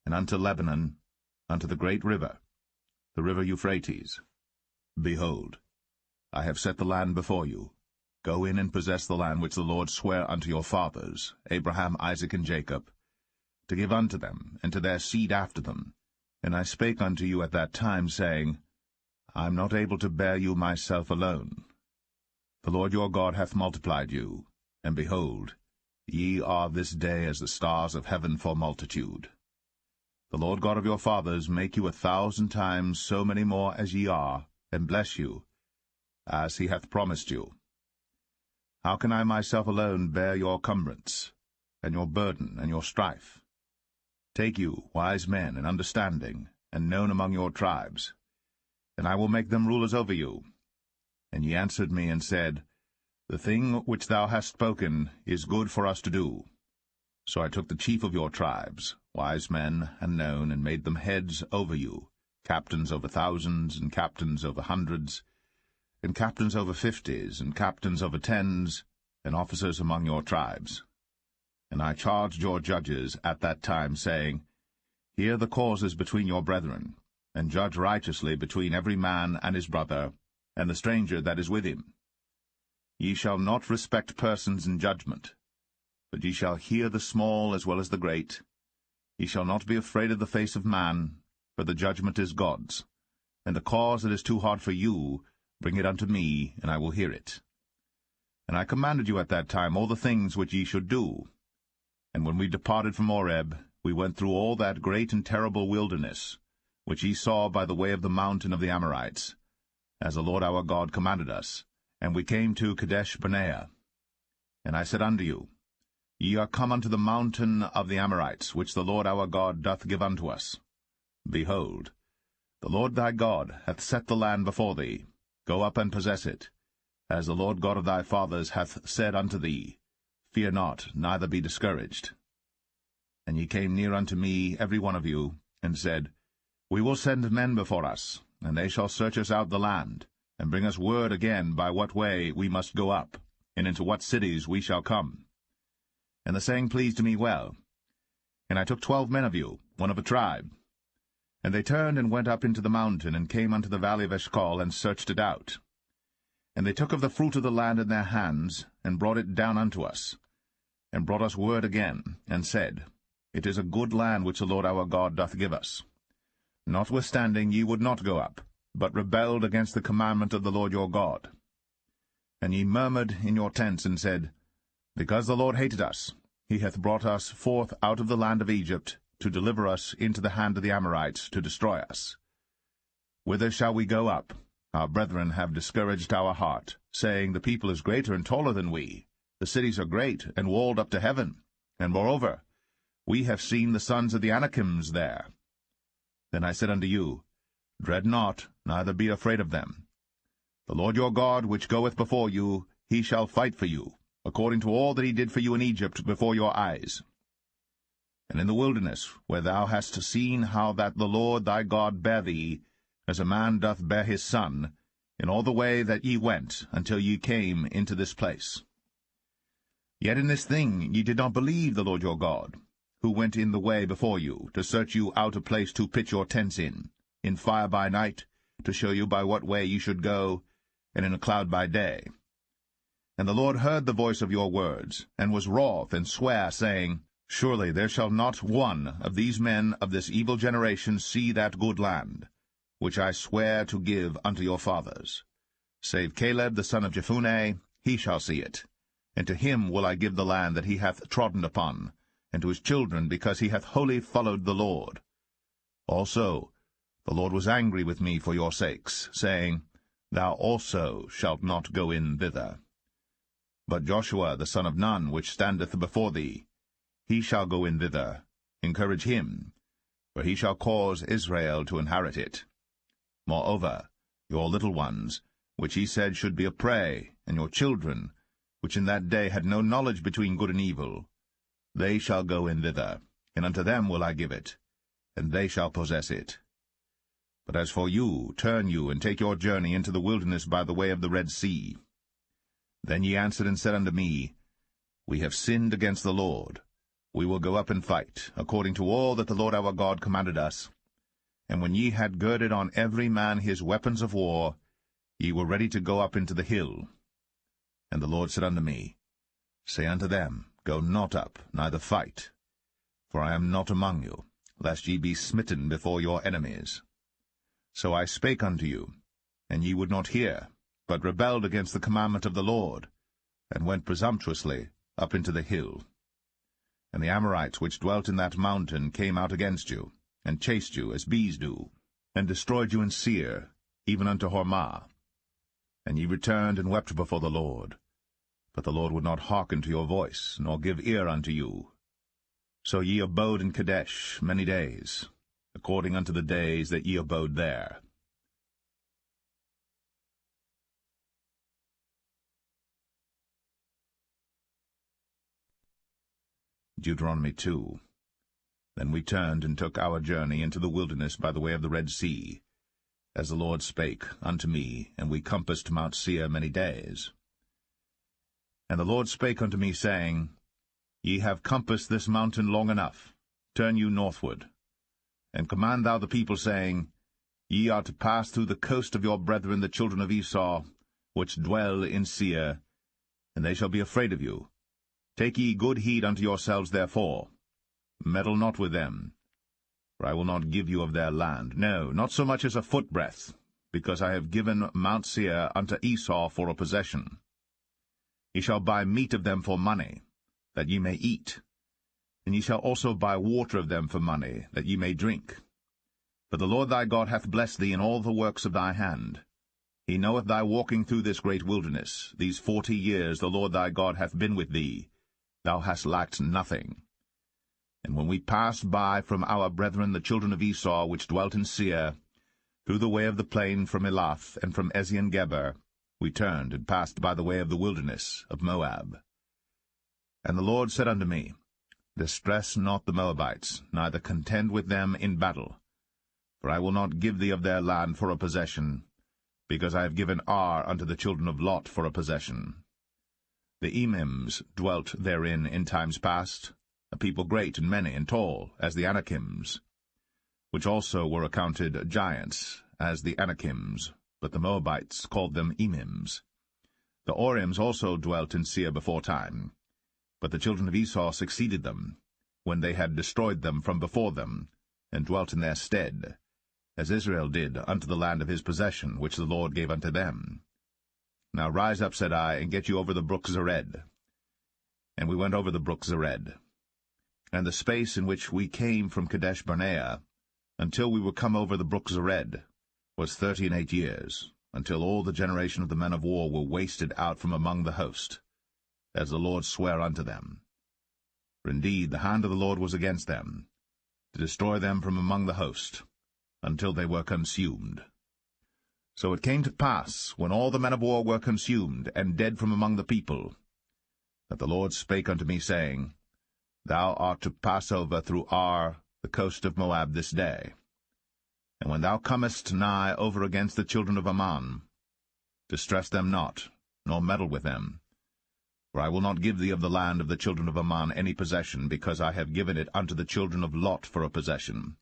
and unto Lebanon, unto the great river, the river Euphrates. Behold, I have set the land before you. Go in and possess the land which the Lord sware unto your fathers, Abraham, Isaac, and Jacob, to give unto them, and to their seed after them. And I spake unto you at that time, saying, I am not able to bear you myself alone. The Lord your God hath multiplied you, and behold, ye are this day as the stars of heaven for multitude. The Lord God of your fathers make you 1,000 times so many more as ye are, and bless you, as he hath promised you. How can I myself alone bear your cumbrance, and your burden, and your strife? Take you wise men and understanding, and known among your tribes, and I will make them rulers over you. And ye answered me and said, The thing which thou hast spoken is good for us to do. So I took the chief of your tribes, wise men and known, and made them heads over you, captains over thousands, and captains over hundreds, and captains over 50s, and captains over 10s, and officers among your tribes. And I charged your judges at that time, saying, Hear the causes between your brethren, and judge righteously between every man and his brother, and the stranger that is with him. Ye shall not respect persons in judgment, but ye shall hear the small as well as the great. Ye shall not be afraid of the face of man, for the judgment is God's. And the cause that is too hard for you, bring it unto me, and I will hear it. And I commanded you at that time all the things which ye should do. And when we departed from Oreb, we went through all that great and terrible wilderness, which ye saw by the way of the mountain of the Amorites, as the Lord our God commanded us. And we came to Kadesh-barnea. And I said unto you, Ye are come unto the mountain of the Amorites, which the Lord our God doth give unto us. Behold, the Lord thy God hath set the land before thee. Go up and possess it, as the Lord God of thy fathers hath said unto thee. Fear not, neither be discouraged. And ye came near unto me, every one of you, and said, We will send men before us, and they shall search us out the land, and bring us word again by what way we must go up, and into what cities we shall come. And the saying pleased me well. And I took 12 men of you, one of a tribe. And they turned and went up into the mountain, and came unto the valley of Eshcol, and searched it out. And they took of the fruit of the land in their hands, and brought it down unto us, and brought us word again, and said, It is a good land which the Lord our God doth give us. Notwithstanding ye would not go up, but rebelled against the commandment of the Lord your God. And ye murmured in your tents, and said, Because the Lord hated us, he hath brought us forth out of the land of Egypt, to deliver us into the hand of the Amorites, to destroy us. Whither shall we go up? Our brethren have discouraged our heart, saying, The people is greater and taller than we. The cities are great, and walled up to heaven. And moreover, we have seen the sons of the Anakims there. Then I said unto you, Dread not, neither be afraid of them. The Lord your God, which goeth before you, he shall fight for you, according to all that he did for you in Egypt before your eyes. And in the wilderness, where thou hast seen how that the Lord thy God bare thee, as a man doth bear his son, in all the way that ye went, until ye came into this place. Yet in this thing ye did not believe the Lord your God, who went in the way before you, to search you out a place to pitch your tents in fire by night, to show you by what way ye should go, and in a cloud by day. And the Lord heard the voice of your words, and was wroth, and sware, saying, Surely there shall not one of these men of this evil generation see that good land, which I swear to give unto your fathers. Save Caleb the son of Jephunneh, he shall see it. And to him will I give the land that he hath trodden upon, and to his children, because he hath wholly followed the Lord. Also the Lord was angry with me for your sakes, saying, Thou also shalt not go in thither. But Joshua the son of Nun, which standeth before thee, he shall go in thither. Encourage him, for he shall cause Israel to inherit it. Moreover, your little ones, which he said should be a prey, and your children, which in that day had no knowledge between good and evil, they shall go in thither, and unto them will I give it, and they shall possess it. But as for you, turn you, and take your journey into the wilderness by the way of the Red Sea. Then ye answered and said unto me, We have sinned against the Lord. We will go up and fight, according to all that the Lord our God commanded us. And when ye had girded on every man his weapons of war, ye were ready to go up into the hill. And the Lord said unto me, Say unto them, Go not up, neither fight, for I am not among you, lest ye be smitten before your enemies. So I spake unto you, and ye would not hear, but rebelled against the commandment of the Lord, and went presumptuously up into the hill. And the Amorites which dwelt in that mountain came out against you, and chased you as bees do, and destroyed you in Seir, even unto Hormah. And ye returned and wept before the Lord. But the Lord would not hearken to your voice, nor give ear unto you. So ye abode in Kadesh many days, according unto the days that ye abode there. Deuteronomy 2. Then we turned and took our journey into the wilderness by the way of the Red Sea, as the Lord spake unto me, and we compassed Mount Seir many days. And the Lord spake unto me, saying, Ye have compassed this mountain long enough. Turn you northward. And command thou the people, saying, Ye are to pass through the coast of your brethren the children of Esau, which dwell in Seir, and they shall be afraid of you. Take ye good heed unto yourselves therefore. Meddle not with them, for I will not give you of their land, no, not so much as a footbreadth, because I have given Mount Seir unto Esau for a possession. Ye shall buy meat of them for money, that ye may eat, and ye shall also buy water of them for money, that ye may drink. For the Lord thy God hath blessed thee in all the works of thy hand. He knoweth thy walking through this great wilderness. These 40 years the Lord thy God hath been with thee. Thou hast lacked nothing. And when we passed by from our brethren the children of Esau, which dwelt in Seir, through the way of the plain from Elath and from Ezion-Geber, we turned and passed by the way of the wilderness of Moab. And the Lord said unto me, Distress not the Moabites, neither contend with them in battle. For I will not give thee of their land for a possession, because I have given Ar unto the children of Lot for a possession. The Emims dwelt therein in times past, a people great and many and tall, as the Anakims, which also were accounted giants, as the Anakims, but the Moabites called them Emims. The Orims also dwelt in Seir beforetime, but the children of Esau succeeded them, when they had destroyed them from before them, and dwelt in their stead, as Israel did unto the land of his possession, which the Lord gave unto them. Now rise up, said I, and get you over the brook Zered. and we went over the brook Zered. And the space in which we came from Kadesh-barnea, until we were come over the brook Zered, was 38 years, until all the generation of the men of war were wasted out from among the host, as the Lord sware unto them. For indeed the hand of the Lord was against them, to destroy them from among the host, until they were consumed. So it came to pass, when all the men of war were consumed, and dead from among the people, that the Lord spake unto me, saying, Thou art to pass over through Ar, the coast of Moab, this day. And when thou comest nigh over against the children of Ammon, distress them not, nor meddle with them. For I will not give thee of the land of the children of Ammon any possession, because I have given it unto the children of Lot for a possession.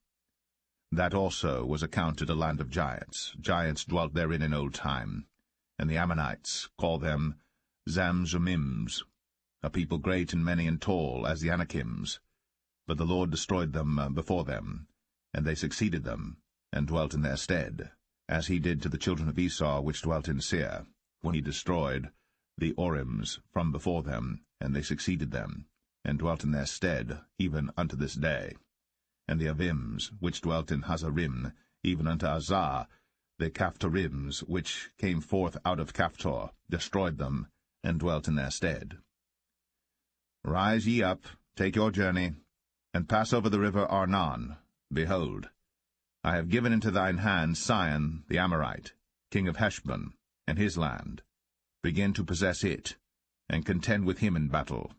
That also was accounted a land of giants. Giants dwelt therein in old time, and the Ammonites call them Zamzummims, a people great and many and tall, as the Anakims. But the Lord destroyed them before them, and they succeeded them, and dwelt in their stead, as he did to the children of Esau which dwelt in Seir, when he destroyed the Orims from before them, and they succeeded them, and dwelt in their stead, even unto this day. And the Avims, which dwelt in Hazarim, even unto Azar, the Caphtorims, which came forth out of Caphtor, destroyed them, and dwelt in their stead. Rise ye up, take your journey, and pass over the river Arnon. Behold, I have given into thine hand Sihon the Amorite, king of Heshbon, and his land. Begin to possess it, and contend with him in battle.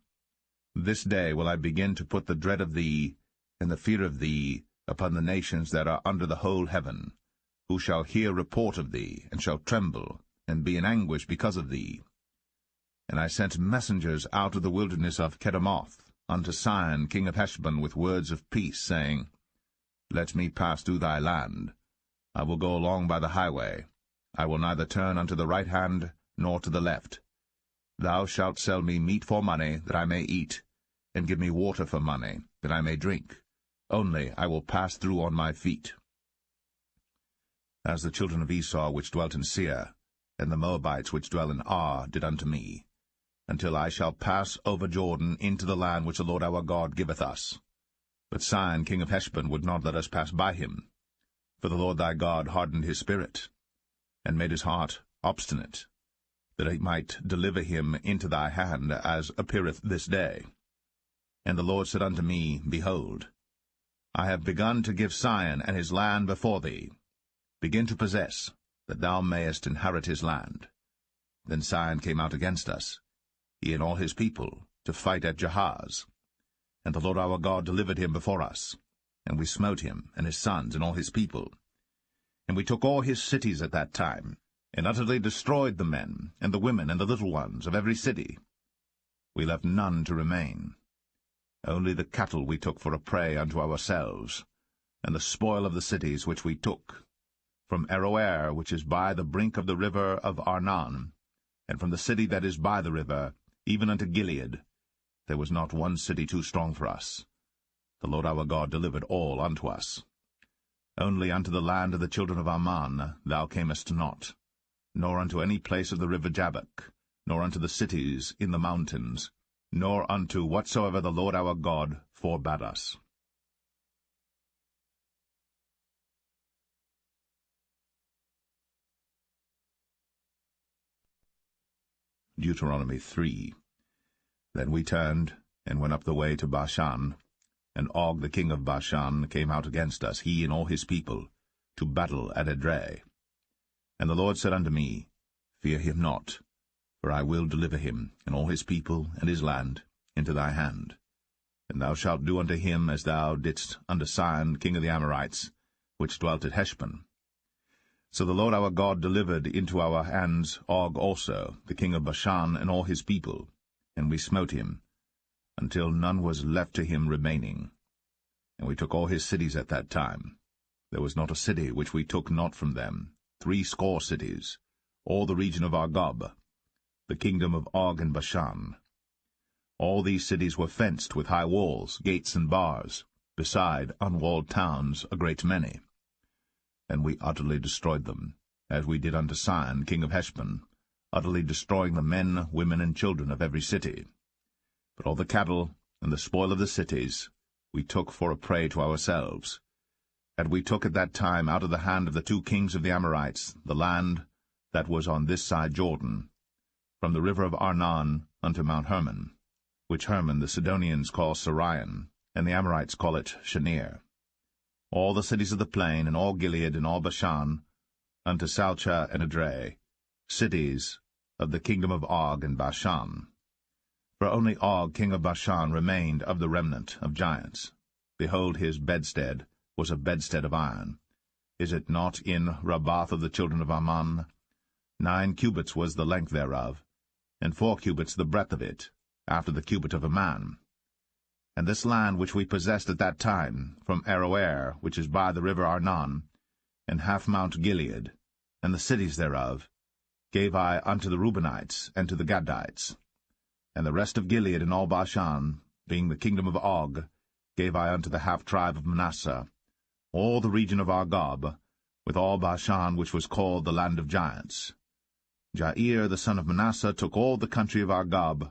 This day will I begin to put the dread of thee, and the fear of thee, upon the nations that are under the whole heaven, who shall hear report of thee, and shall tremble, and be in anguish because of thee. And I sent messengers out of the wilderness of Kedemoth unto Sihon king of Heshbon with words of peace, saying, Let me pass through thy land. I will go along by the highway. I will neither turn unto the right hand nor to the left. Thou shalt sell me meat for money, that I may eat, and give me water for money, that I may drink. Only I will pass through on my feet. As the children of Esau which dwelt in Seir, and the Moabites which dwell in Ar, did unto me, until I shall pass over Jordan into the land which the Lord our God giveth us. But Sihon king of Heshbon would not let us pass by him, for the Lord thy God hardened his spirit, and made his heart obstinate, that he might deliver him into thy hand, as appeareth this day. And the Lord said unto me, Behold, I have begun to give Sihon and his land before thee. Begin to possess, that thou mayest inherit his land. Then Sihon came out against us, he and all his people, to fight at Jahaz. And the Lord our God delivered him before us, and we smote him, and his sons, and all his people. And we took all his cities at that time, and utterly destroyed the men, and the women, and the little ones of every city. We left none to remain. Only the cattle we took for a prey unto ourselves, and the spoil of the cities which we took, from Aroer, which is by the brink of the river of Arnon, and from the city that is by the river, even unto Gilead. There was not one city too strong for us. The Lord our God delivered all unto us. Only unto the land of the children of Ammon thou camest not, nor unto any place of the river Jabbok, nor unto the cities in the mountains, nor unto whatsoever the Lord our God forbade us. Deuteronomy 3. Then we turned, and went up the way to Bashan, and Og the king of Bashan came out against us, he and all his people, to battle at Edrei. And the Lord said unto me, Fear him not, for I will deliver him, and all his people, and his land, into thy hand. And thou shalt do unto him as thou didst unto Sihon king of the Amorites, which dwelt at Heshbon. So the Lord our God delivered into our hands Og also, the king of Bashan, and all his people, and we smote him, until none was left to him remaining. And we took all his cities at that time. There was not a city which we took not from them, 80 cities, all the region of Argob, the kingdom of Og and Bashan. All these cities were fenced with high walls, gates, and bars, beside unwalled towns a great many. And we utterly destroyed them, as we did unto Sihon king of Heshbon, utterly destroying the men, women, and children of every city. But all the cattle and the spoil of the cities we took for a prey to ourselves. And we took at that time out of the hand of the 2 kings of the Amorites the land that was on this side Jordan, from the river of Arnon unto Mount Hermon, which Hermon the Sidonians call Sirion, and the Amorites call it Shenir. All the cities of the plain, and all Gilead, and all Bashan, unto Salcha and Edrei, cities of the kingdom of Og and Bashan. For only Og king of Bashan remained of the remnant of giants. Behold, his bedstead was a bedstead of iron. Is it not in Rabbath of the children of Ammon? 9 cubits was the length thereof, and 4 cubits the breadth of it, after the cubit of a man. And this land which we possessed at that time, from Aroer, which is by the river Arnon, and half Mount Gilead, and the cities thereof, gave I unto the Reubenites and to the Gadites. And the rest of Gilead and all Bashan, being the kingdom of Og, gave I unto the half-tribe of Manasseh, all the region of Argob, with all Bashan which was called the land of giants. Jair the son of Manasseh took all the country of Argob,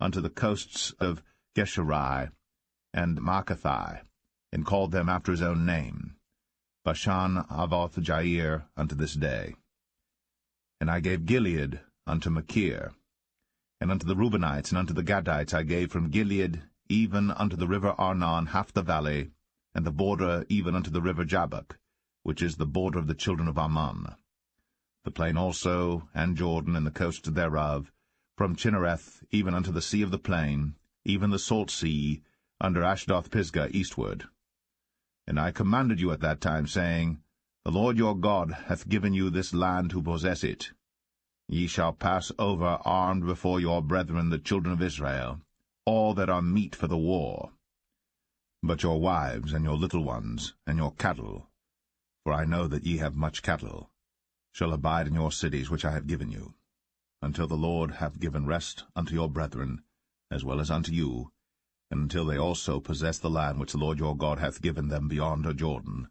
unto the coasts of Geshurai and Maacathai, and called them after his own name, Bashan Avoth Jair, unto this day. And I gave Gilead unto Machir, and unto the Reubenites and unto the Gadites I gave from Gilead even unto the river Arnon half the valley, and the border even unto the river Jabbok, which is the border of the children of Ammon. The plain also, and Jordan, and the coast thereof, from Chinnereth even unto the sea of the plain, even the salt sea, under Ashdoth-Pisgah eastward. And I commanded you at that time, saying, The Lord your God hath given you this land to possess it. Ye shall pass over armed before your brethren the children of Israel, all that are meet for the war. But your wives, and your little ones, and your cattle, for I know that ye have much cattle, shall abide in your cities which I have given you, until the Lord hath given rest unto your brethren, as well as unto you, and until they also possess the land which the Lord your God hath given them beyond Jordan.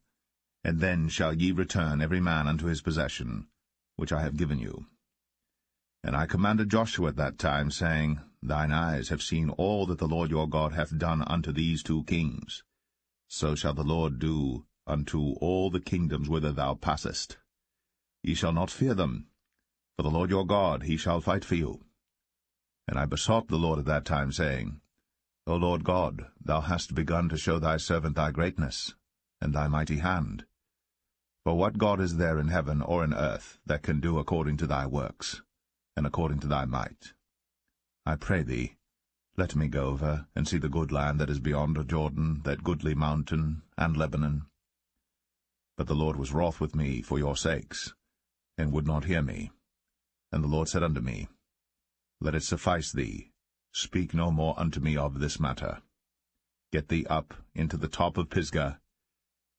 And then shall ye return every man unto his possession, which I have given you. And I commanded Joshua at that time, saying, Thine eyes have seen all that the Lord your God hath done unto these 2 kings. So shall the Lord do unto all the kingdoms whither thou passest. Ye shall not fear them, for the Lord your God, he shall fight for you. And I besought the Lord at that time, saying, O Lord God, thou hast begun to show thy servant thy greatness, and thy mighty hand. For what God is there in heaven or in earth that can do according to thy works, and according to thy might? I pray thee, let me go over and see the good land that is beyond Jordan, that goodly mountain, and Lebanon. But the Lord was wroth with me for your sakes, and would not hear me. And the Lord said unto me, Let it suffice thee, speak no more unto me of this matter. Get thee up into the top of Pisgah,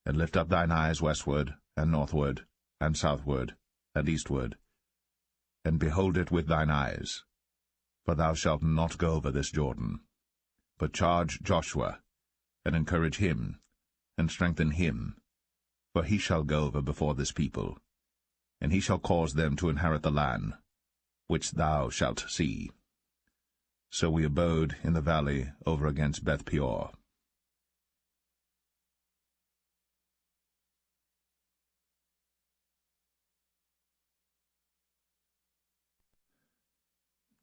and lift up thine eyes westward, and northward, and southward, and eastward, and behold it with thine eyes. For thou shalt not go over this Jordan, but charge Joshua, and encourage him, and strengthen him, for he shall go over before this people, and he shall cause them to inherit the land, which thou shalt see. So we abode in the valley over against Beth-peor.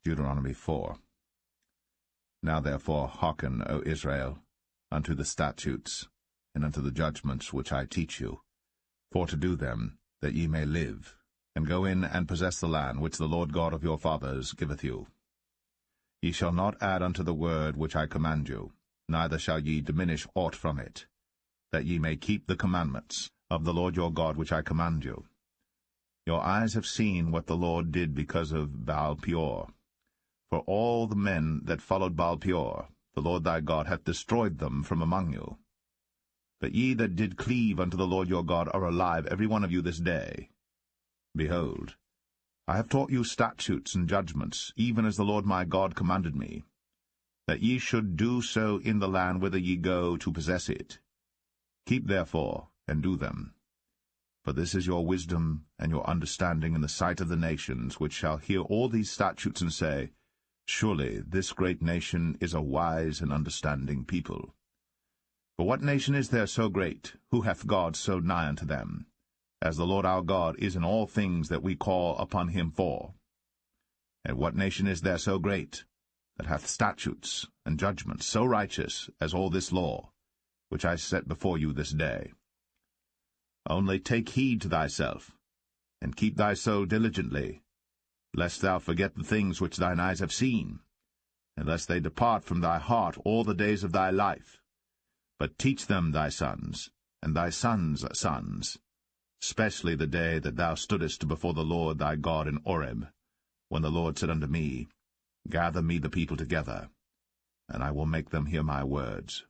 Deuteronomy 4. Now therefore hearken, O Israel, unto the statutes, and unto the judgments which I teach you, for to do them, that ye may live, and go in and possess the land which the Lord God of your fathers giveth you. Ye shall not add unto the word which I command you, neither shall ye diminish aught from it, that ye may keep the commandments of the Lord your God which I command you. Your eyes have seen what the Lord did because of Baal-peor. For all the men that followed Baal-peor, the Lord thy God hath destroyed them from among you. But ye that did cleave unto the Lord your God are alive every one of you this day. Behold, I have taught you statutes and judgments, even as the Lord my God commanded me, that ye should do so in the land whither ye go to possess it. Keep therefore, and do them. For this is your wisdom and your understanding in the sight of the nations, which shall hear all these statutes and say, Surely this great nation is a wise and understanding people. For what nation is there so great, who hath God so nigh unto them, as the Lord our God is in all things that we call upon him for? And what nation is there so great, that hath statutes and judgments so righteous as all this law, which I set before you this day? Only take heed to thyself, and keep thy soul diligently, lest thou forget the things which thine eyes have seen, and lest they depart from thy heart all the days of thy life. But teach them thy sons, and thy sons' sons, especially the day that thou stoodest before the Lord thy God in Horeb, when the Lord said unto me, Gather me the people together, and I will make them hear my words,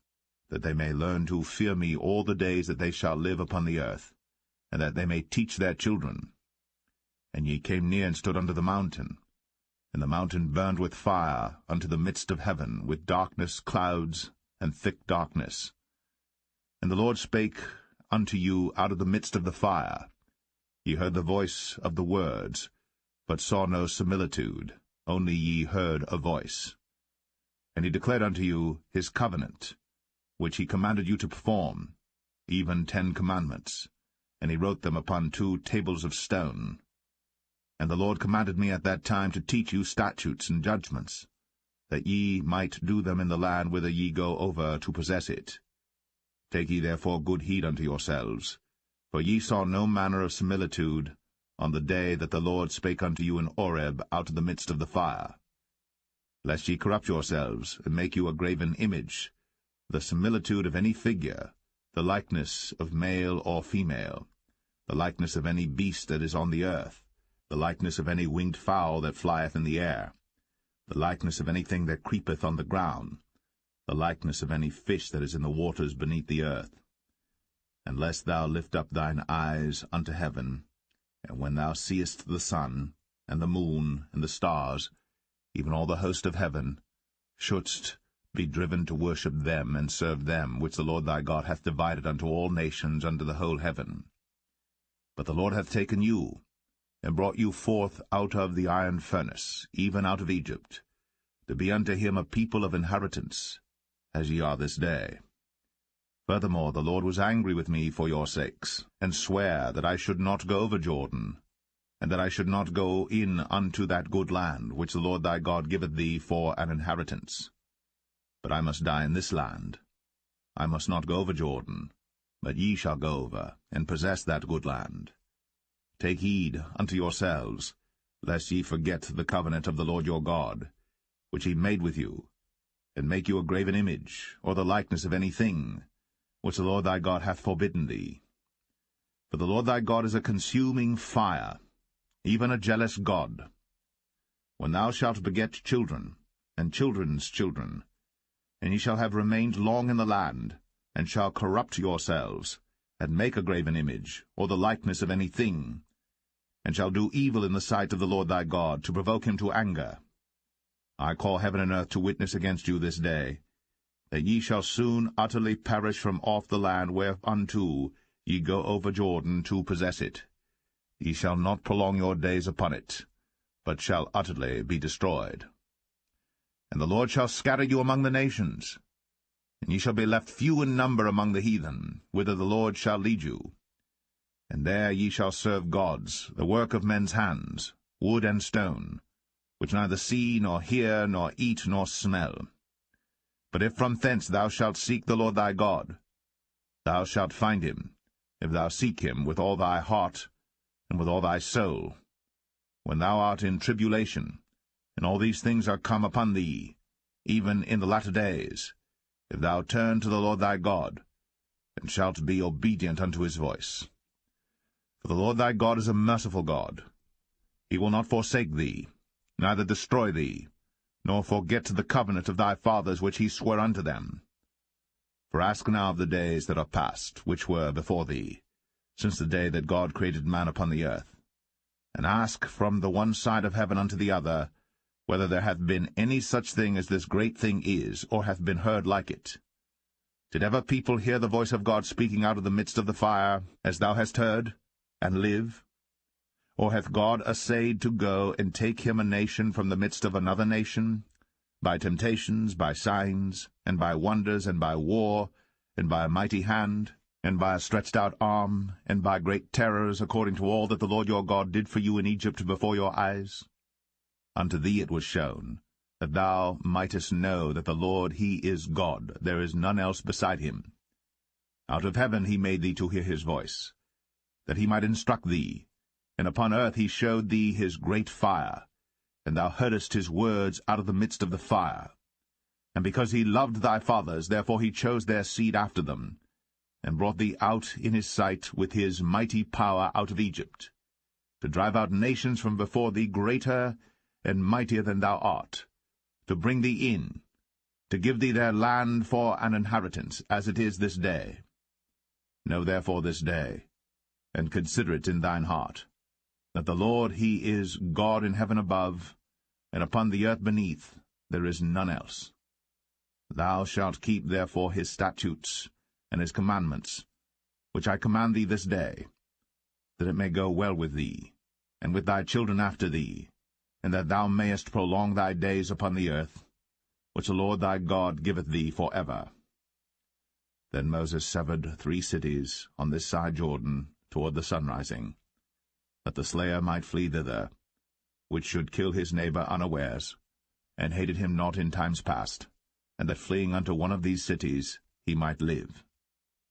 that they may learn to fear me all the days that they shall live upon the earth, and that they may teach their children. And ye came near and stood under the mountain, and the mountain burned with fire unto the midst of heaven, with darkness, clouds, and thick darkness. And the Lord spake unto you out of the midst of the fire. Ye heard the voice of the words, but saw no similitude, only ye heard a voice. And he declared unto you his covenant, which he commanded you to perform, even 10 commandments, and he wrote them upon 2 tables of stone. And the Lord commanded me at that time to teach you statutes and judgments, that ye might do them in the land whither ye go over to possess it. Take ye therefore good heed unto yourselves, for ye saw no manner of similitude on the day that the Lord spake unto you in Horeb out of the midst of the fire, lest ye corrupt yourselves, and make you a graven image, the similitude of any figure, the likeness of male or female, the likeness of any beast that is on the earth, the likeness of any winged fowl that flieth in the air, the likeness of anything that creepeth on the ground, the likeness of any fish that is in the waters beneath the earth. And lest thou lift up thine eyes unto heaven, and when thou seest the sun, and the moon, and the stars, even all the host of heaven, shouldst be driven to worship them and serve them, which the Lord thy God hath divided unto all nations under the whole heaven. But the Lord hath taken you, and brought you forth out of the iron furnace, even out of Egypt, to be unto him a people of inheritance, as ye are this day. Furthermore, the Lord was angry with me for your sakes, and sware that I should not go over Jordan, and that I should not go in unto that good land, which the Lord thy God giveth thee for an inheritance. But I must die in this land. I must not go over Jordan, but ye shall go over, and possess that good land. Take heed unto yourselves, lest ye forget the covenant of the Lord your God, which he made with you, and make you a graven image, or the likeness of any thing, which the Lord thy God hath forbidden thee. For the Lord thy God is a consuming fire, even a jealous God. When thou shalt beget children, and children's children, and ye shall have remained long in the land, and shall corrupt yourselves, and make a graven image, or the likeness of any thing, and shall do evil in the sight of the Lord thy God, to provoke him to anger, I call heaven and earth to witness against you this day, that ye shall soon utterly perish from off the land whereunto ye go over Jordan to possess it. Ye shall not prolong your days upon it, but shall utterly be destroyed. And the Lord shall scatter you among the nations, and ye shall be left few in number among the heathen, whither the Lord shall lead you. And there ye shall serve gods, the work of men's hands, wood and stone, which neither see, nor hear, nor eat, nor smell. But if from thence thou shalt seek the Lord thy God, thou shalt find him, if thou seek him with all thy heart and with all thy soul. When thou art in tribulation, and all these things are come upon thee, even in the latter days, if thou turn to the Lord thy God, and shalt be obedient unto his voice. For the Lord thy God is a merciful God. He will not forsake thee, neither destroy thee, nor forget the covenant of thy fathers which he sware unto them. For ask now of the days that are past, which were before thee, since the day that God created man upon the earth, and ask from the one side of heaven unto the other, whether there hath been any such thing as this great thing is, or hath been heard like it. Did ever people hear the voice of God speaking out of the midst of the fire, as thou hast heard, and live? Or hath God essayed to go and take him a nation from the midst of another nation, by temptations, by signs, and by wonders, and by war, and by a mighty hand, and by a stretched out arm, and by great terrors, according to all that the Lord your God did for you in Egypt before your eyes? Unto thee it was shown, that thou mightest know that the Lord he is God, there is none else beside him. Out of heaven he made thee to hear his voice, that he might instruct thee, and upon earth he showed thee his great fire, and thou heardest his words out of the midst of the fire. And because he loved thy fathers, therefore he chose their seed after them, and brought thee out in his sight with his mighty power out of Egypt, to drive out nations from before thee greater and mightier than thou art, to bring thee in, to give thee their land for an inheritance, as it is this day. Know therefore this day, and consider it in thine heart, that the Lord he is God in heaven above, and upon the earth beneath there is none else. Thou shalt keep therefore his statutes and his commandments, which I command thee this day, that it may go well with thee, and with thy children after thee, and that thou mayest prolong thy days upon the earth, which the Lord thy God giveth thee for ever. Then Moses severed 3 cities on this side Jordan toward the sunrising, that the slayer might flee thither, which should kill his neighbor unawares, and hated him not in times past, and that fleeing unto one of these cities he might live,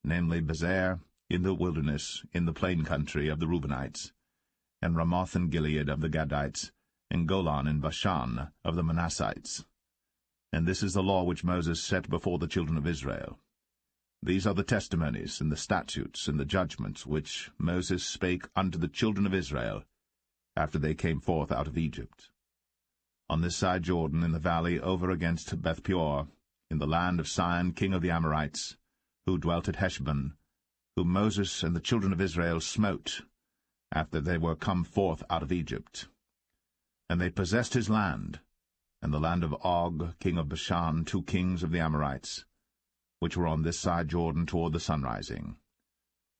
namely Bezer in the wilderness, in the plain country of the Reubenites, and Ramoth in Gilead of the Gadites, and Golan in Bashan of the Manassites. And this is the law which Moses set before the children of Israel. These are the testimonies, and the statutes, and the judgments, which Moses spake unto the children of Israel, after they came forth out of Egypt. On this side Jordan, in the valley over against Beth-peor, in the land of Sihon king of the Amorites, who dwelt at Heshbon, whom Moses and the children of Israel smote, after they were come forth out of Egypt. And they possessed his land, and the land of Og king of Bashan, 2 kings of the Amorites, which were on this side Jordan toward the sunrising,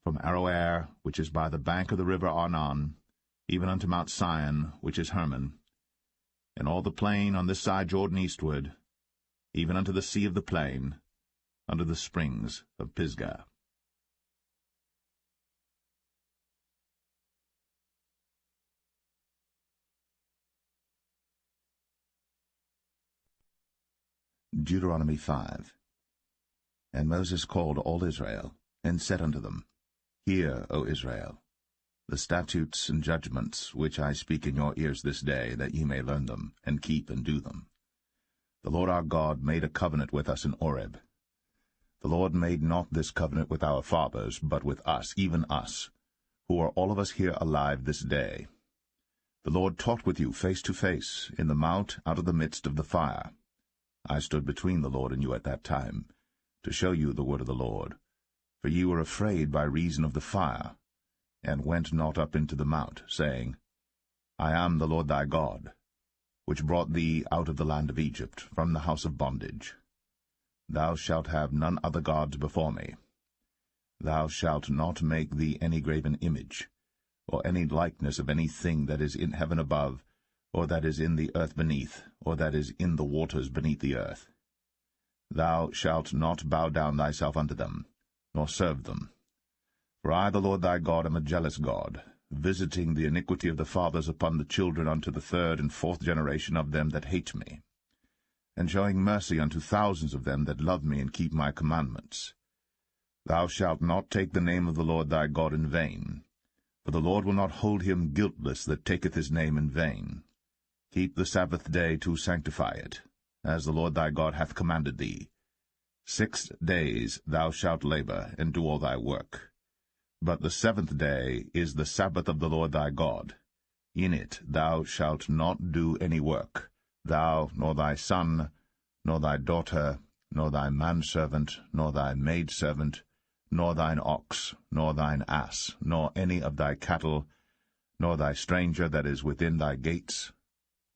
from Aroer, which is by the bank of the river Arnon, even unto Mount Sion, which is Hermon, and all the plain on this side Jordan eastward, even unto the sea of the plain, unto the springs of Pisgah. Deuteronomy 5. And Moses called all Israel, and said unto them, Hear, O Israel, the statutes and judgments which I speak in your ears this day, that ye may learn them, and keep and do them. The Lord our God made a covenant with us in Oreb. The Lord made not this covenant with our fathers, but with us, even us, who are all of us here alive this day. The Lord talked with you face to face, in the mount out of the midst of the fire. I stood between the Lord and you at that time, to show you the word of the Lord. For ye were afraid by reason of the fire, and went not up into the mount, saying, I am the Lord thy God, which brought thee out of the land of Egypt, from the house of bondage. Thou shalt have none other gods before me. Thou shalt not make thee any graven image, or any likeness of any thing that is in heaven above, or that is in the earth beneath, or that is in the waters beneath the earth. Thou shalt not bow down thyself unto them, nor serve them. For I, the Lord thy God, am a jealous God, visiting the iniquity of the fathers upon the children unto the 3rd and 4th generation of them that hate me, and showing mercy unto thousands of them that love me and keep my commandments. Thou shalt not take the name of the Lord thy God in vain, for the Lord will not hold him guiltless that taketh his name in vain. Keep the Sabbath day to sanctify it, as the Lord thy God hath commanded thee. 6 days thou shalt labor, and do all thy work. But the 7th day is the Sabbath of the Lord thy God. In it thou shalt not do any work, thou, nor thy son, nor thy daughter, nor thy manservant, nor thy maidservant, nor thine ox, nor thine ass, nor any of thy cattle, nor thy stranger that is within thy gates,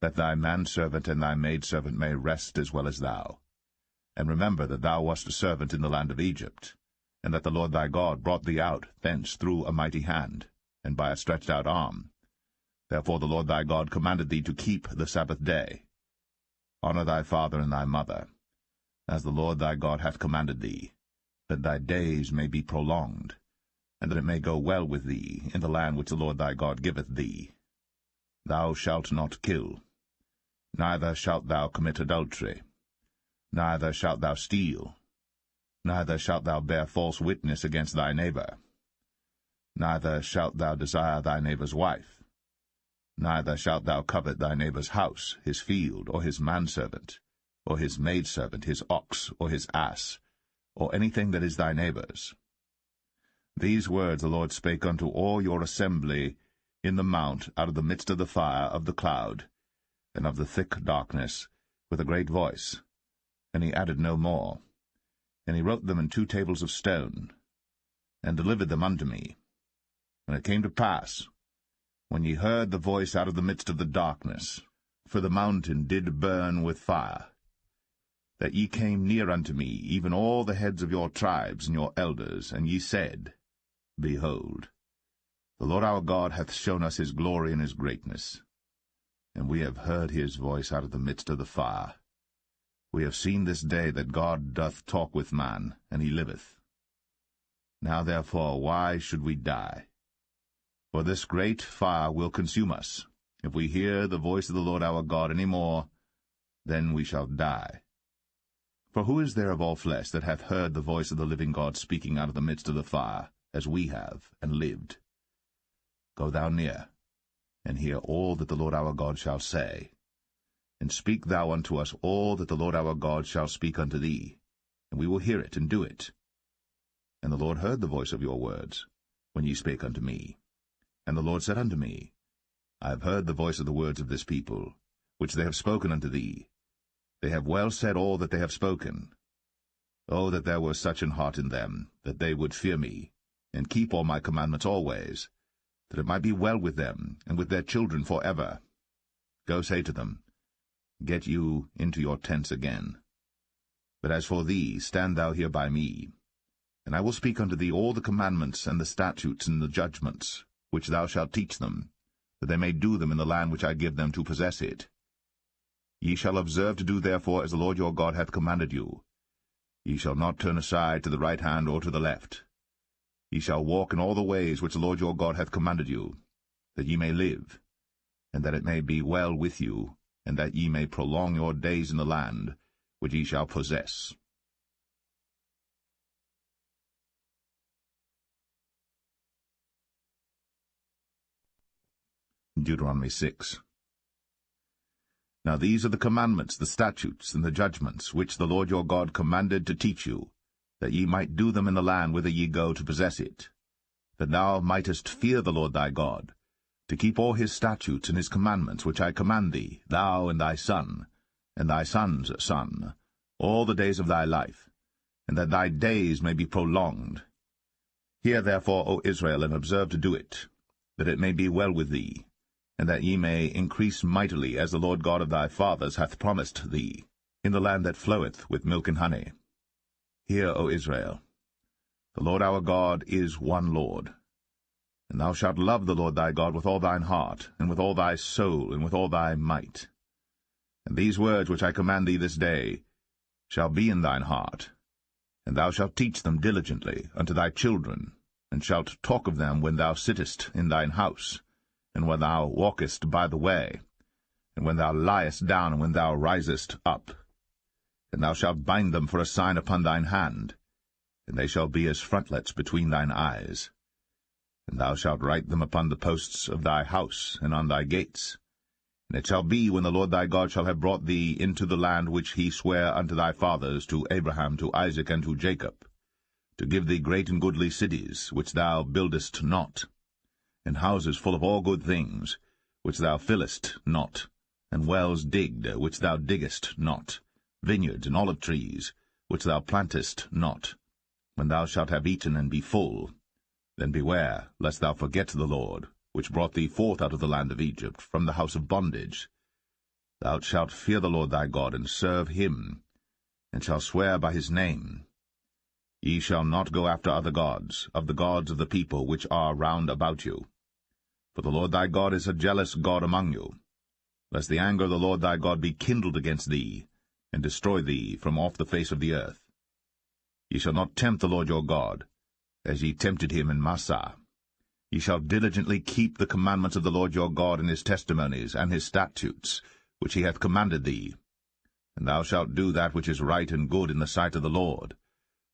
that thy manservant and thy maidservant may rest as well as thou. And remember that thou wast a servant in the land of Egypt, and that the Lord thy God brought thee out thence through a mighty hand, and by a stretched out arm, Therefore the Lord thy God commanded thee to keep the Sabbath day. Honor thy father and thy mother, as the Lord thy God hath commanded thee, that thy days may be prolonged, and that it may go well with thee in the land which the Lord thy God giveth thee. Thou shalt not kill, neither shalt thou commit adultery, neither shalt thou steal, neither shalt thou bear false witness against thy neighbor, neither shalt thou desire thy neighbor's wife, neither shalt thou covet thy neighbor's house, his field, or his manservant, or his maidservant, his ox, or his ass, or anything that is thy neighbor's. These words the Lord spake unto all your assembly in the mount out of the midst of the fire, of the cloud, and of the thick darkness, with a great voice. And he added no more. And he wrote them in 2 tables of stone, and delivered them unto me. And it came to pass, when ye heard the voice out of the midst of the darkness, for the mountain did burn with fire, that ye came near unto me, even all the heads of your tribes and your elders, and ye said, Behold, the Lord our God hath shown us his glory and his greatness, and we have heard his voice out of the midst of the fire. We have seen this day that God doth talk with man, and he liveth. Now therefore why should we die? For this great fire will consume us. If we hear the voice of the Lord our God any more, then we shall die. For who is there of all flesh that hath heard the voice of the living God speaking out of the midst of the fire, as we have, and lived? Go thou near, and hear all that the Lord our God shall say. And speak thou unto us all that the Lord our God shall speak unto thee, and we will hear it and do it. And the Lord heard the voice of your words, when ye spake unto me. And the Lord said unto me, I have heard the voice of the words of this people, which they have spoken unto thee. They have well said all that they have spoken. Oh, that there were such an heart in them, that they would fear me, and keep all my commandments always, that it might be well with them, and with their children for ever. Go say to them, Get you into your tents again. But as for thee, stand thou here by me, and I will speak unto thee all the commandments and the statutes and the judgments, which thou shalt teach them, that they may do them in the land which I give them to possess it. Ye shall observe to do therefore as the Lord your God hath commanded you. Ye shall not turn aside to the right hand or to the left. Ye shall walk in all the ways which the Lord your God hath commanded you, that ye may live, and that it may be well with you, and that ye may prolong your days in the land which ye shall possess. Deuteronomy 6. Now these are the commandments, the statutes, and the judgments, which the Lord your God commanded to teach you, that ye might do them in the land whither ye go to possess it, that thou mightest fear the Lord thy God, to keep all his statutes and his commandments which I command thee, thou and thy son, and thy son's son, all the days of thy life, and that thy days may be prolonged. Hear therefore, O Israel, and observe to do it, that it may be well with thee, and that ye may increase mightily, as the Lord God of thy fathers hath promised thee, in the land that floweth with milk and honey. Hear, O Israel, the Lord our God is one Lord. And thou shalt love the Lord thy God with all thine heart, and with all thy soul, and with all thy might. And these words which I command thee this day shall be in thine heart, and thou shalt teach them diligently unto thy children, and shalt talk of them when thou sittest in thine house, and when thou walkest by the way, and when thou liest down, and when thou risest up. And thou shalt bind them for a sign upon thine hand, and they shall be as frontlets between thine eyes. And thou shalt write them upon the posts of thy house, and on thy gates. And it shall be, when the Lord thy God shall have brought thee into the land which he sware unto thy fathers, to Abraham, to Isaac, and to Jacob, to give thee great and goodly cities, which thou buildest not, and houses full of all good things, which thou fillest not, and wells digged, which thou diggest not, vineyards and olive trees, which thou plantest not. When thou shalt have eaten and be full, then beware, lest thou forget the Lord, which brought thee forth out of the land of Egypt, from the house of bondage. Thou shalt fear the Lord thy God, and serve him, and shalt swear by his name. Ye shall not go after other gods, of the people which are round about you. For the Lord thy God is a jealous God among you, lest the anger of the Lord thy God be kindled against thee, and destroy thee from off the face of the earth. Ye shall not tempt the Lord your God, as ye tempted him in Massah. Ye shall diligently keep the commandments of the Lord your God, and his testimonies, and his statutes, which he hath commanded thee. And thou shalt do that which is right and good in the sight of the Lord,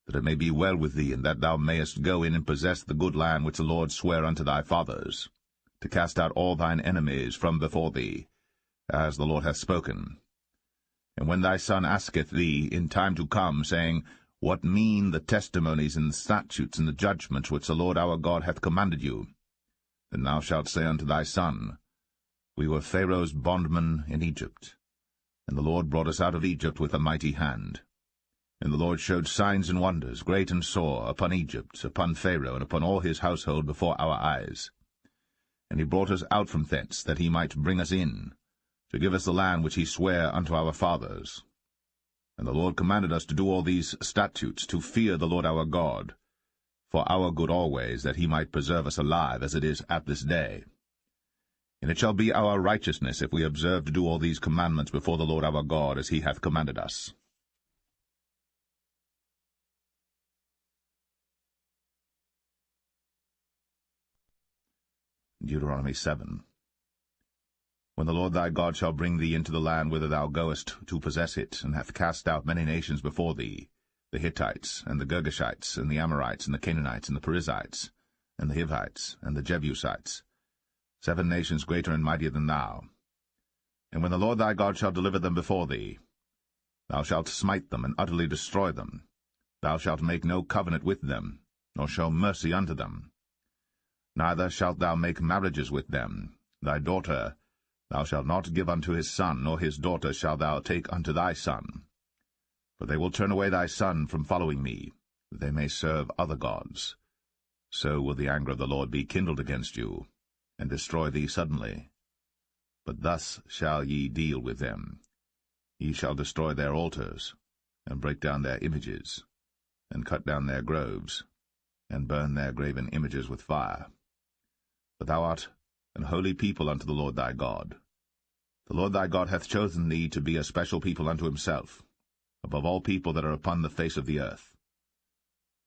that it may be well with thee, and that thou mayest go in and possess the good land which the Lord sware unto thy fathers, to cast out all thine enemies from before thee, as the Lord hath spoken. And when thy son asketh thee in time to come, saying, What mean the testimonies and the statutes and the judgments which the Lord our God hath commanded you? Then thou shalt say unto thy son, We were Pharaoh's bondmen in Egypt, and the Lord brought us out of Egypt with a mighty hand. And the Lord showed signs and wonders, great and sore, upon Egypt, upon Pharaoh, and upon all his household before our eyes. And he brought us out from thence, that he might bring us in, to give us the land which he sware unto our fathers. And the Lord commanded us to do all these statutes, to fear the Lord our God, for our good always, that he might preserve us alive, as it is at this day. And it shall be our righteousness, if we observe to do all these commandments before the Lord our God, as he hath commanded us. Deuteronomy 7. When the Lord thy God shall bring thee into the land whither thou goest to possess it, and hath cast out many nations before thee, the Hittites, and the Girgashites, and the Amorites, and the Canaanites, and the Perizzites, and the Hivites, and the Jebusites, 7 nations greater and mightier than thou. And when the Lord thy God shall deliver them before thee, thou shalt smite them, and utterly destroy them. Thou shalt make no covenant with them, nor show mercy unto them. Neither shalt thou make marriages with them. Thy daughter thou shalt not give unto his son, nor his daughter shalt thou take unto thy son. For they will turn away thy son from following me, that they may serve other gods. So will the anger of the Lord be kindled against you, and destroy thee suddenly. But thus shall ye deal with them. Ye shall destroy their altars, and break down their images, and cut down their groves, and burn their graven images with fire. For thou art an holy people unto the Lord thy God. The Lord thy God hath chosen thee to be a special people unto himself, above all people that are upon the face of the earth.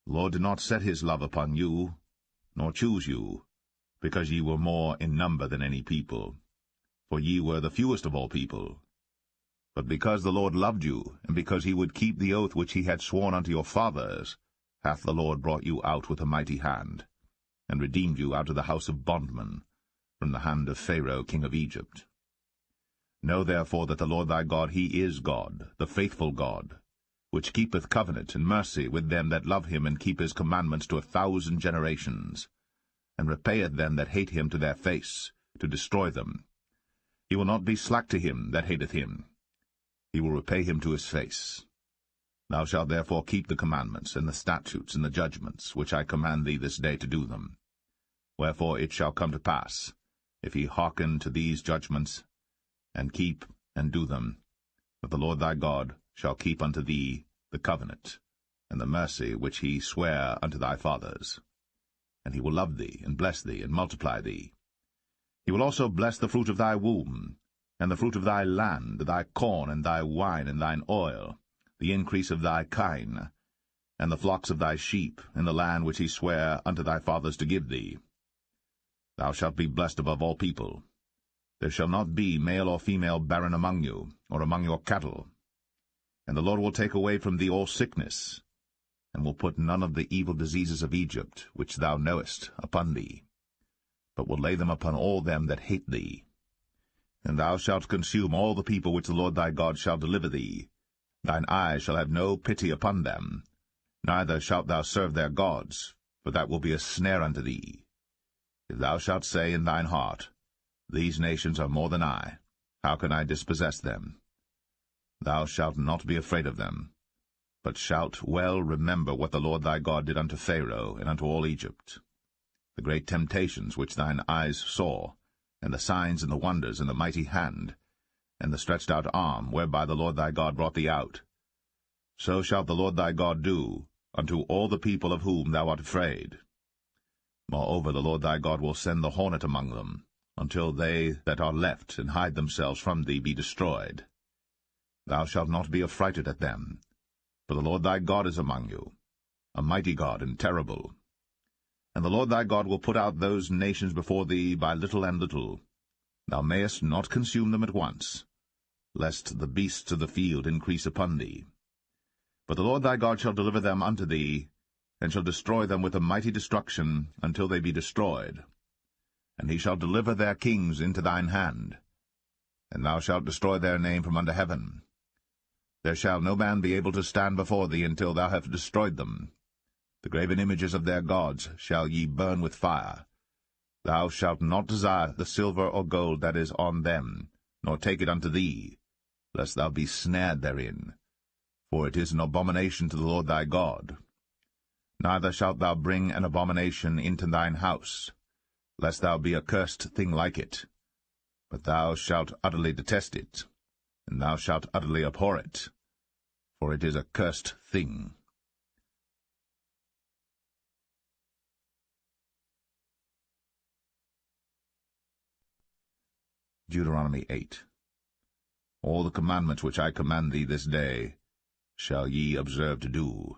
The Lord did not set his love upon you, nor choose you, because ye were more in number than any people, for ye were the fewest of all people. But because the Lord loved you, and because he would keep the oath which he had sworn unto your fathers, hath the Lord brought you out with a mighty hand, and redeemed you out of the house of bondmen, from the hand of Pharaoh king of Egypt. Know therefore that the Lord thy God, he is God, the faithful God, which keepeth covenant and mercy with them that love him, and keep his commandments to 1,000 generations, and repayeth them that hate him to their face, to destroy them. He will not be slack to him that hateth him. He will repay him to his face. Thou shalt therefore keep the commandments, and the statutes, and the judgments, which I command thee this day to do them. Wherefore it shall come to pass, if ye hearken to these judgments, and keep and do them, that the Lord thy God shall keep unto thee the covenant, and the mercy which he sware unto thy fathers. And he will love thee, and bless thee, and multiply thee. He will also bless the fruit of thy womb, and the fruit of thy land, thy corn, and thy wine, and thine oil, the increase of thy kine, and the flocks of thy sheep, in the land which he sware unto thy fathers to give thee. Thou shalt be blessed above all people. There shall not be male or female barren among you, or among your cattle. And the Lord will take away from thee all sickness, and will put none of the evil diseases of Egypt, which thou knowest, upon thee, but will lay them upon all them that hate thee. And thou shalt consume all the people which the Lord thy God shall deliver thee. Thine eyes shall have no pity upon them, neither shalt thou serve their gods, for that will be a snare unto thee. If thou shalt say in thine heart, These nations are more than I, how can I dispossess them? Thou shalt not be afraid of them, but shalt well remember what the Lord thy God did unto Pharaoh and unto all Egypt, the great temptations which thine eyes saw, and the signs and the wonders, and the mighty hand, and the stretched out arm, whereby the Lord thy God brought thee out. So shalt the Lord thy God do unto all the people of whom thou art afraid. Moreover, the Lord thy God will send the hornet among them, until they that are left and hide themselves from thee be destroyed. Thou shalt not be affrighted at them, for the Lord thy God is among you, a mighty God and terrible. And the Lord thy God will put out those nations before thee by little and little. Thou mayest not consume them at once, lest the beasts of the field increase upon thee. But the Lord thy God shall deliver them unto thee, and shall destroy them with a mighty destruction until they be destroyed. And he shall deliver their kings into thine hand, and thou shalt destroy their name from under heaven. There shall no man be able to stand before thee until thou have destroyed them. The graven images of their gods shall ye burn with fire. Thou shalt not desire the silver or gold that is on them, nor take it unto thee, lest thou be snared therein, for it is an abomination to the Lord thy God. Neither shalt thou bring an abomination into thine house, lest thou be a cursed thing like it. But thou shalt utterly detest it, and thou shalt utterly abhor it, for it is a cursed thing. Deuteronomy 8. All the commandments which I command thee this day shall ye observe to do,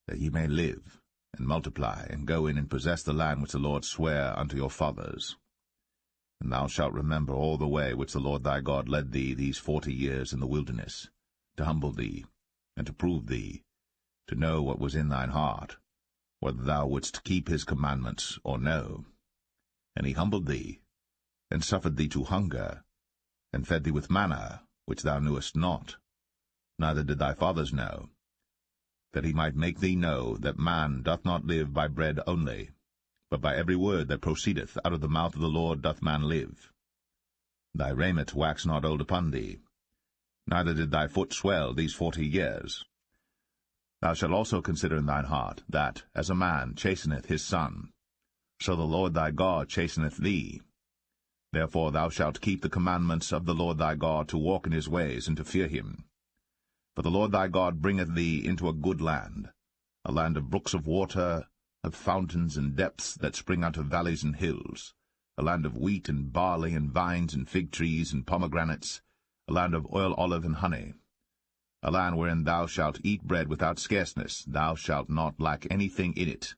that ye may live, and multiply, and go in and possess the land which the Lord sware unto your fathers. And thou shalt remember all the way which the Lord thy God led thee these 40 years in the wilderness, to humble thee, and to prove thee, to know what was in thine heart, whether thou wouldst keep his commandments or no. And he humbled thee, and suffered thee to hunger, and fed thee with manna, which thou knewest not, neither did thy fathers know, that he might make thee know that man doth not live by bread only, but by every word that proceedeth out of the mouth of the Lord doth man live. Thy raiment waxed not old upon thee, neither did thy foot swell these 40 years. Thou shalt also consider in thine heart, that, as a man chasteneth his son, so the Lord thy God chasteneth thee. Therefore thou shalt keep the commandments of the Lord thy God, to walk in his ways, and to fear him. For the Lord thy God bringeth thee into a good land, a land of brooks of water, of fountains and depths that spring out of valleys and hills, a land of wheat and barley and vines and fig trees and pomegranates, a land of oil, olive, and honey, a land wherein thou shalt eat bread without scarceness, thou shalt not lack anything in it,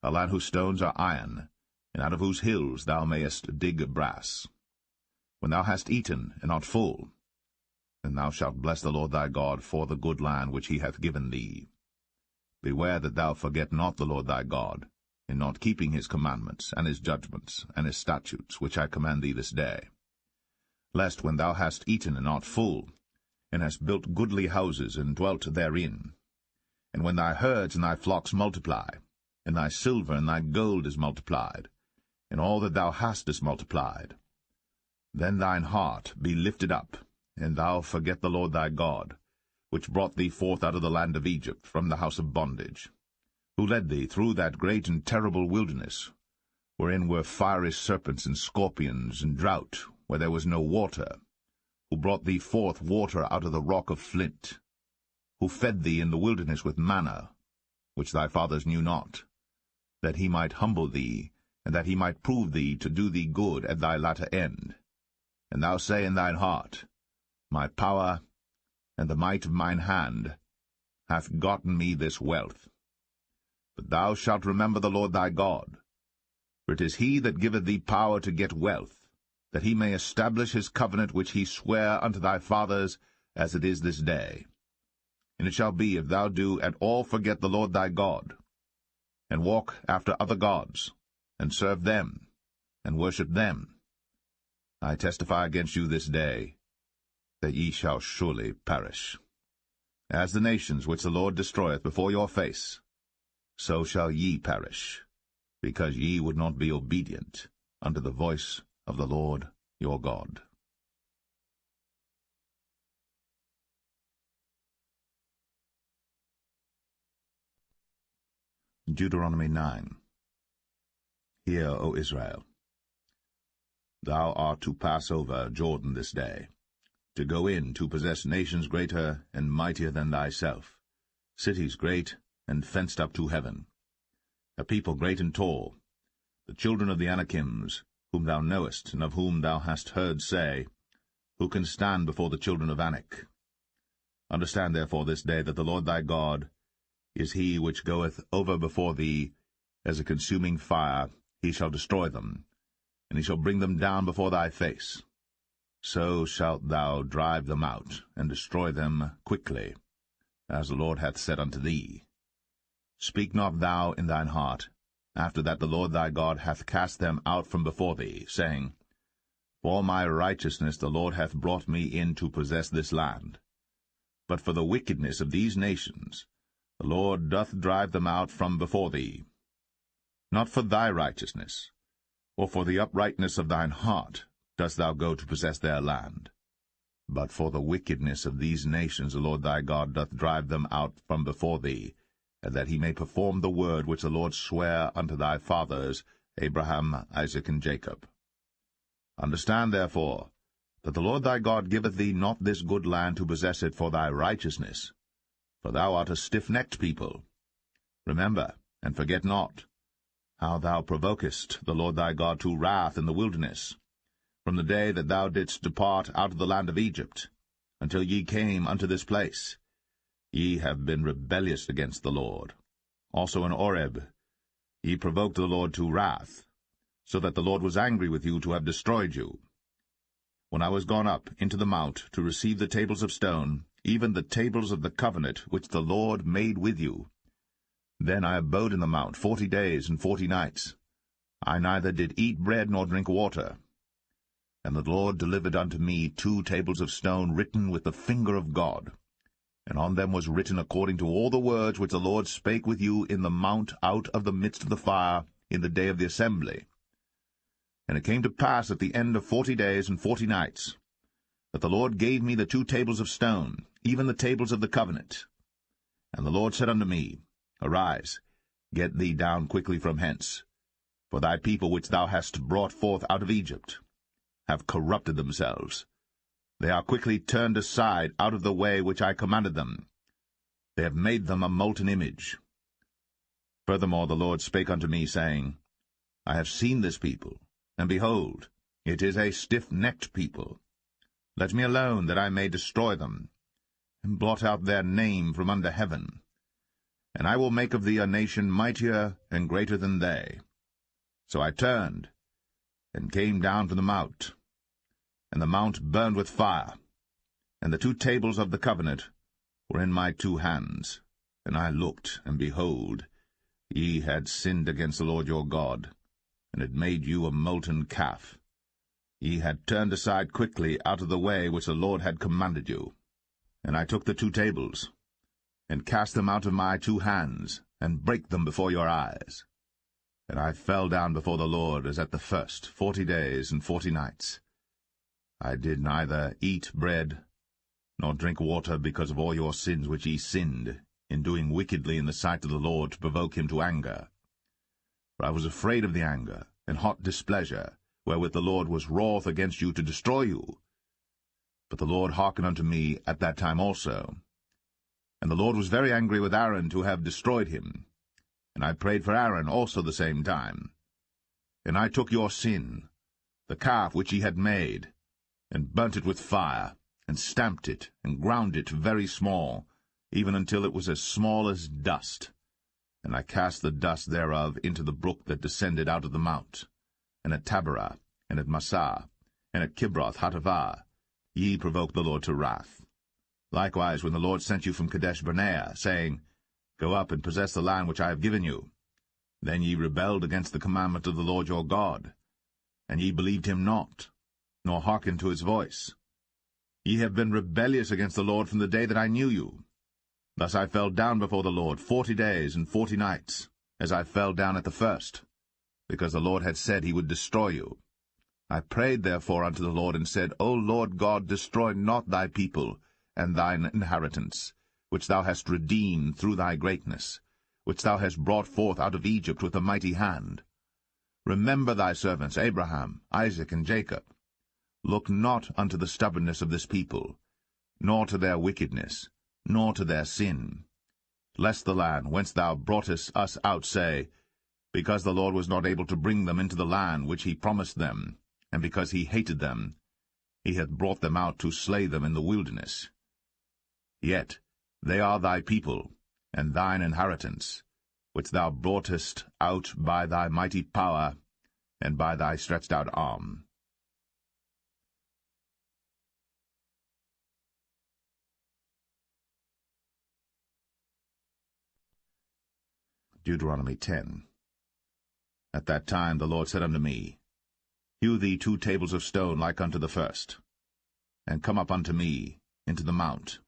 a land whose stones are iron, and out of whose hills thou mayest dig brass. When thou hast eaten and art full, then thou shalt bless the Lord thy God for the good land which he hath given thee. Beware that thou forget not the Lord thy God, in not keeping his commandments, and his judgments, and his statutes, which I command thee this day. Lest when thou hast eaten and art full, and hast built goodly houses, and dwelt therein, and when thy herds and thy flocks multiply, and thy silver and thy gold is multiplied, and all that thou hast is multiplied, then thine heart be lifted up, and thou forget the Lord thy God, which brought thee forth out of the land of Egypt from the house of bondage, who led thee through that great and terrible wilderness, wherein were fiery serpents and scorpions, and drought, where there was no water, who brought thee forth water out of the rock of flint, who fed thee in the wilderness with manna, which thy fathers knew not, that he might humble thee, and that he might prove thee to do thee good at thy latter end. And thou say in thine heart, My power and the might of mine hand hath gotten me this wealth. But thou shalt remember the Lord thy God, for it is he that giveth thee power to get wealth, that he may establish his covenant which he sware unto thy fathers, as it is this day. And it shall be, if thou do at all forget the Lord thy God, and walk after other gods, and serve them, and worship them, I testify against you this day, that ye shall surely perish. As the nations which the Lord destroyeth before your face, so shall ye perish, because ye would not be obedient unto the voice of the Lord your God. Deuteronomy 9. Hear, O Israel. Thou art to pass over Jordan this day, to go in to possess nations greater and mightier than thyself, cities great and fenced up to heaven, a people great and tall, the children of the Anakims, whom thou knowest, and of whom thou hast heard say, Who can stand before the children of Anak? Understand therefore this day that the Lord thy God is he which goeth over before thee as a consuming fire. He shall destroy them, and he shall bring them down before thy face. So shalt thou drive them out, and destroy them quickly, as the Lord hath said unto thee. Speak not thou in thine heart, after that the Lord thy God hath cast them out from before thee, saying, For my righteousness the Lord hath brought me in to possess this land. But for the wickedness of these nations the Lord doth drive them out from before thee. Not for thy righteousness, or for the uprightness of thine heart, dost thou go to possess their land. But for the wickedness of these nations the Lord thy God doth drive them out from before thee, and that he may perform the word which the Lord sware unto thy fathers, Abraham, Isaac, and Jacob. Understand therefore that the Lord thy God giveth thee not this good land to possess it for thy righteousness, for thou art a stiff-necked people. Remember, and forget not, how thou provokest the Lord thy God to wrath in the wilderness, from the day that thou didst depart out of the land of Egypt, until ye came unto this place. Ye have been rebellious against the Lord. Also in Oreb ye provoked the Lord to wrath, so that the Lord was angry with you to have destroyed you. When I was gone up into the mount to receive the tables of stone, even the tables of the covenant which the Lord made with you, then I abode in the mount 40 days and 40 nights. I neither did eat bread nor drink water. And the Lord delivered unto me 2 tables of stone written with the finger of God, and on them was written according to all the words which the Lord spake with you in the mount out of the midst of the fire in the day of the assembly. And it came to pass at the end of 40 days and 40 nights, that the Lord gave me the 2 tables of stone, even the tables of the covenant. And the Lord said unto me, Arise, get thee down quickly from hence, for thy people which thou hast brought forth out of Egypt have corrupted themselves. They are quickly turned aside out of the way which I commanded them. They have made them a molten image. Furthermore the Lord spake unto me, saying, I have seen this people, and behold, it is a stiff-necked people. Let me alone, that I may destroy them, and blot out their name from under heaven. And I will make of thee a nation mightier and greater than they. So I turned, and came down from the mount, and the mount burned with fire, and the 2 tables of the covenant were in my 2 hands. And I looked, and behold, ye had sinned against the Lord your God, and had made you a molten calf. Ye had turned aside quickly out of the way which the Lord had commanded you. And I took the 2 tables, and cast them out of my 2 hands, and brake them before your eyes. And I fell down before the Lord as at the first 40 days and 40 nights. I did neither eat bread nor drink water because of all your sins which ye sinned, in doing wickedly in the sight of the Lord to provoke him to anger. For I was afraid of the anger and hot displeasure, wherewith the Lord was wroth against you to destroy you. But the Lord hearkened unto me at that time also. And the Lord was very angry with Aaron to have destroyed him. And I prayed for Aaron also the same time. And I took your sin, the calf which ye had made, and burnt it with fire, and stamped it, and ground it very small, even until it was as small as dust. And I cast the dust thereof into the brook that descended out of the mount. And at Taberah, and at Massah, and at Kibroth-Hattaavah, ye provoked the Lord to wrath. Likewise, when the Lord sent you from Kadesh-barnea, saying, Go up and possess the land which I have given you, then ye rebelled against the commandment of the Lord your God, and ye believed him not, nor hearkened to his voice. Ye have been rebellious against the Lord from the day that I knew you. Thus I fell down before the Lord 40 days and 40 nights, as I fell down at the first, because the Lord had said he would destroy you. I prayed therefore unto the Lord, and said, O Lord God, destroy not thy people and thine inheritance, which thou hast redeemed through thy greatness, which thou hast brought forth out of Egypt with a mighty hand. Remember thy servants Abraham, Isaac, and Jacob. Look not unto the stubbornness of this people, nor to their wickedness, nor to their sin, lest the land whence thou broughtest us out say, because the Lord was not able to bring them into the land which he promised them, and because he hated them, he hath brought them out to slay them in the wilderness. Yet they are thy people, and thine inheritance, which thou broughtest out by thy mighty power, and by thy stretched out arm. Deuteronomy 10. At that time the Lord said unto me, Hew thee 2 tables of stone like unto the first, and come up unto me into the mount,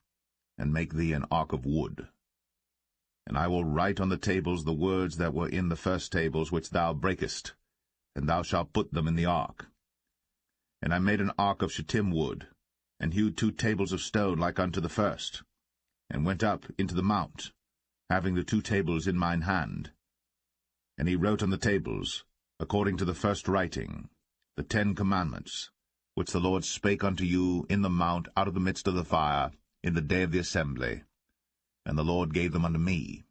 and make thee an ark of wood. And I will write on the tables the words that were in the first tables which thou breakest, and thou shalt put them in the ark. And I made an ark of shittim wood, and hewed 2 tables of stone like unto the first, and went up into the mount, having the 2 tables in mine hand. And he wrote on the tables, according to the first writing, the 10 commandments, which the Lord spake unto you in the mount out of the midst of the fire, in the day of the assembly. And the Lord gave them unto me.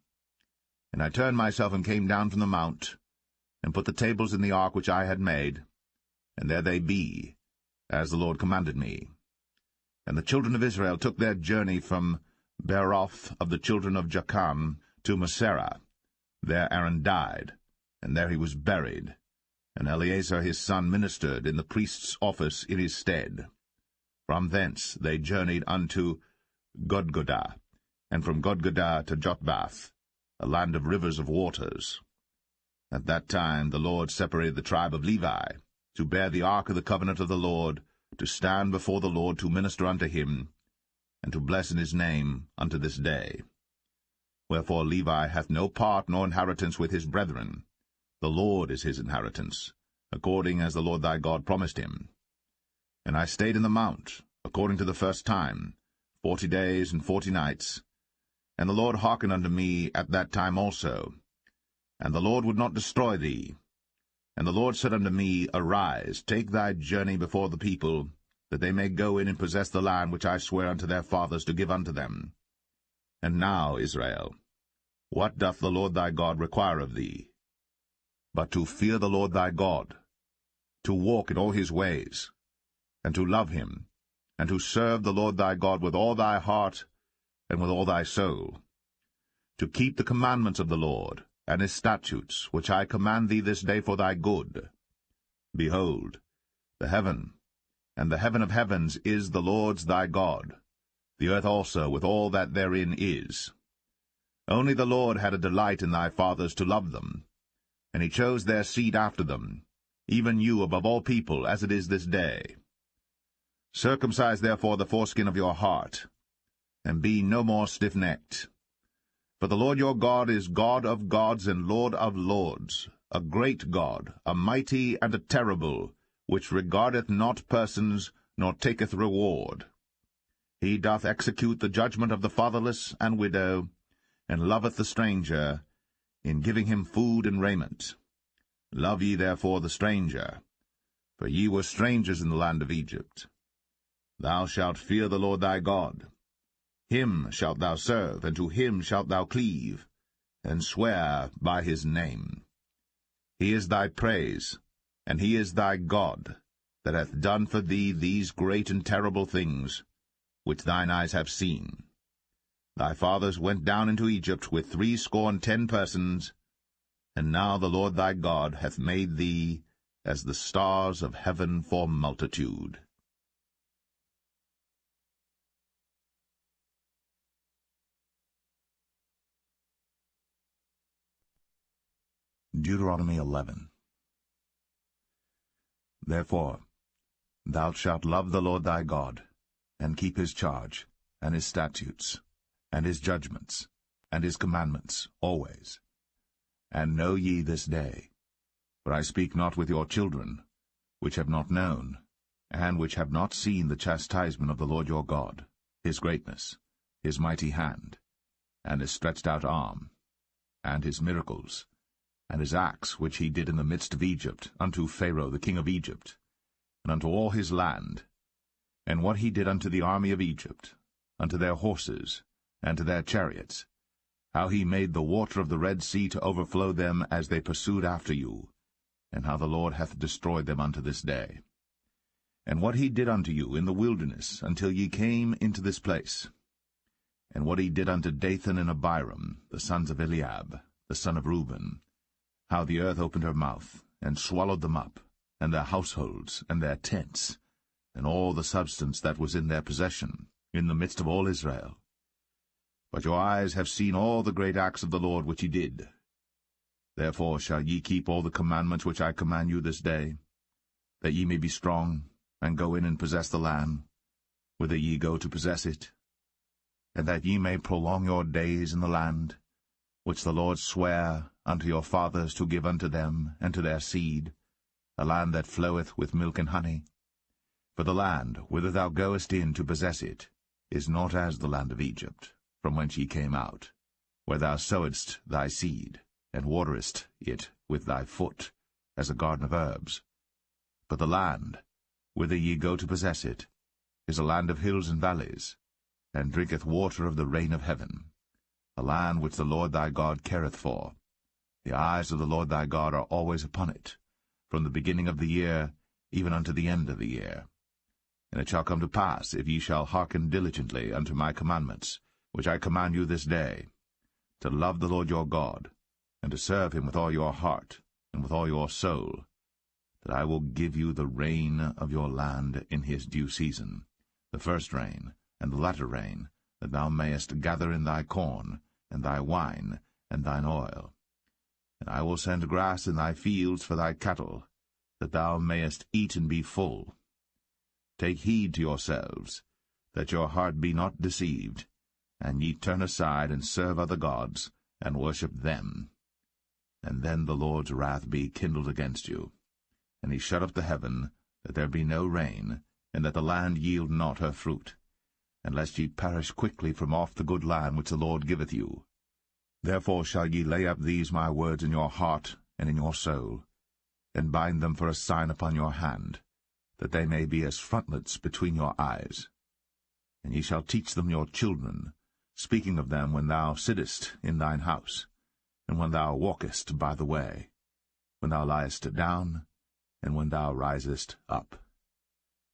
And I turned myself and came down from the mount, and put the tables in the ark which I had made, and there they be, as the Lord commanded me. And the children of Israel took their journey from Beeroth of the children of Jachan to Moserah. There Aaron died, and there he was buried, and Eleazar his son ministered in the priest's office in his stead. From thence they journeyed unto Godgodah, and from Godgodah to Jotbath, a land of rivers of waters. At that time the Lord separated the tribe of Levi, to bear the ark of the covenant of the Lord, to stand before the Lord to minister unto him, and to bless in his name unto this day. Wherefore Levi hath no part nor inheritance with his brethren. The Lord is his inheritance, according as the Lord thy God promised him. And I stayed in the mount, according to the first time, 40 days and 40 nights. And the Lord hearkened unto me at that time also. And the Lord would not destroy thee. And the Lord said unto me, Arise, take thy journey before the people, that they may go in and possess the land which I swear unto their fathers to give unto them. And now, Israel, what doth the Lord thy God require of thee? But to fear the Lord thy God, to walk in all his ways, and to love him, and to serve the Lord thy God with all thy heart and with all thy soul, to keep the commandments of the Lord, and his statutes, which I command thee this day for thy good. Behold, the heaven, and the heaven of heavens is the Lord's thy God, the earth also with all that therein is. Only the Lord had a delight in thy fathers to love them, and he chose their seed after them, even you above all people, as it is this day. Circumcise therefore the foreskin of your heart, and be no more stiff-necked. For the Lord your God is God of gods and Lord of lords, a great God, a mighty and a terrible, which regardeth not persons, nor taketh reward. He doth execute the judgment of the fatherless and widow, and loveth the stranger, in giving him food and raiment. Love ye therefore the stranger, for ye were strangers in the land of Egypt. Thou shalt fear the Lord thy God. Him shalt thou serve, and to him shalt thou cleave, and swear by his name. He is thy praise, and he is thy God, that hath done for thee these great and terrible things, which thine eyes have seen. Thy fathers went down into Egypt with 70 persons, and now the Lord thy God hath made thee as the stars of heaven for multitude. Deuteronomy 11. Therefore thou shalt love the Lord thy God, and keep his charge, and his statutes, and his judgments, and his commandments always. And know ye this day, for I speak not with your children, which have not known, and which have not seen the chastisement of the Lord your God, his greatness, his mighty hand, and his stretched out arm, and his miracles, and his acts which he did in the midst of Egypt, unto Pharaoh the king of Egypt, and unto all his land, and what he did unto the army of Egypt, unto their horses, and to their chariots, how he made the water of the Red Sea to overflow them as they pursued after you, and how the Lord hath destroyed them unto this day. And what he did unto you in the wilderness until ye came into this place, and what he did unto Dathan and Abiram, the sons of Eliab, the son of Reuben, how the earth opened her mouth, and swallowed them up, and their households, and their tents, and all the substance that was in their possession, in the midst of all Israel. But your eyes have seen all the great acts of the Lord which he did. Therefore shall ye keep all the commandments which I command you this day, that ye may be strong, and go in and possess the land, whither ye go to possess it, and that ye may prolong your days in the land, which the Lord sware unto your fathers to give unto them and to their seed, a land that floweth with milk and honey. For the land whither thou goest in to possess it is not as the land of Egypt, from whence ye came out, where thou sowedst thy seed, and waterest it with thy foot, as a garden of herbs. But the land whither ye go to possess it is a land of hills and valleys, and drinketh water of the rain of heaven, a land which the Lord thy God careth for. The eyes of the Lord thy God are always upon it, from the beginning of the year even unto the end of the year. And it shall come to pass, if ye shall hearken diligently unto my commandments, which I command you this day, to love the Lord your God, and to serve him with all your heart and with all your soul, that I will give you the rain of your land in his due season, the first rain and the latter rain, that thou mayest gather in thy corn, and thy wine, and thine oil. And I will send grass in thy fields for thy cattle, that thou mayest eat and be full. Take heed to yourselves, that your heart be not deceived, and ye turn aside and serve other gods, and worship them. And then the Lord's wrath be kindled against you, and he shut up the heaven, that there be no rain, and that the land yield not her fruit, and lest ye perish quickly from off the good land which the Lord giveth you. Therefore shall ye lay up these my words in your heart and in your soul, and bind them for a sign upon your hand, that they may be as frontlets between your eyes. And ye shall teach them your children, speaking of them when thou sittest in thine house, and when thou walkest by the way, when thou liest down, and when thou risest up.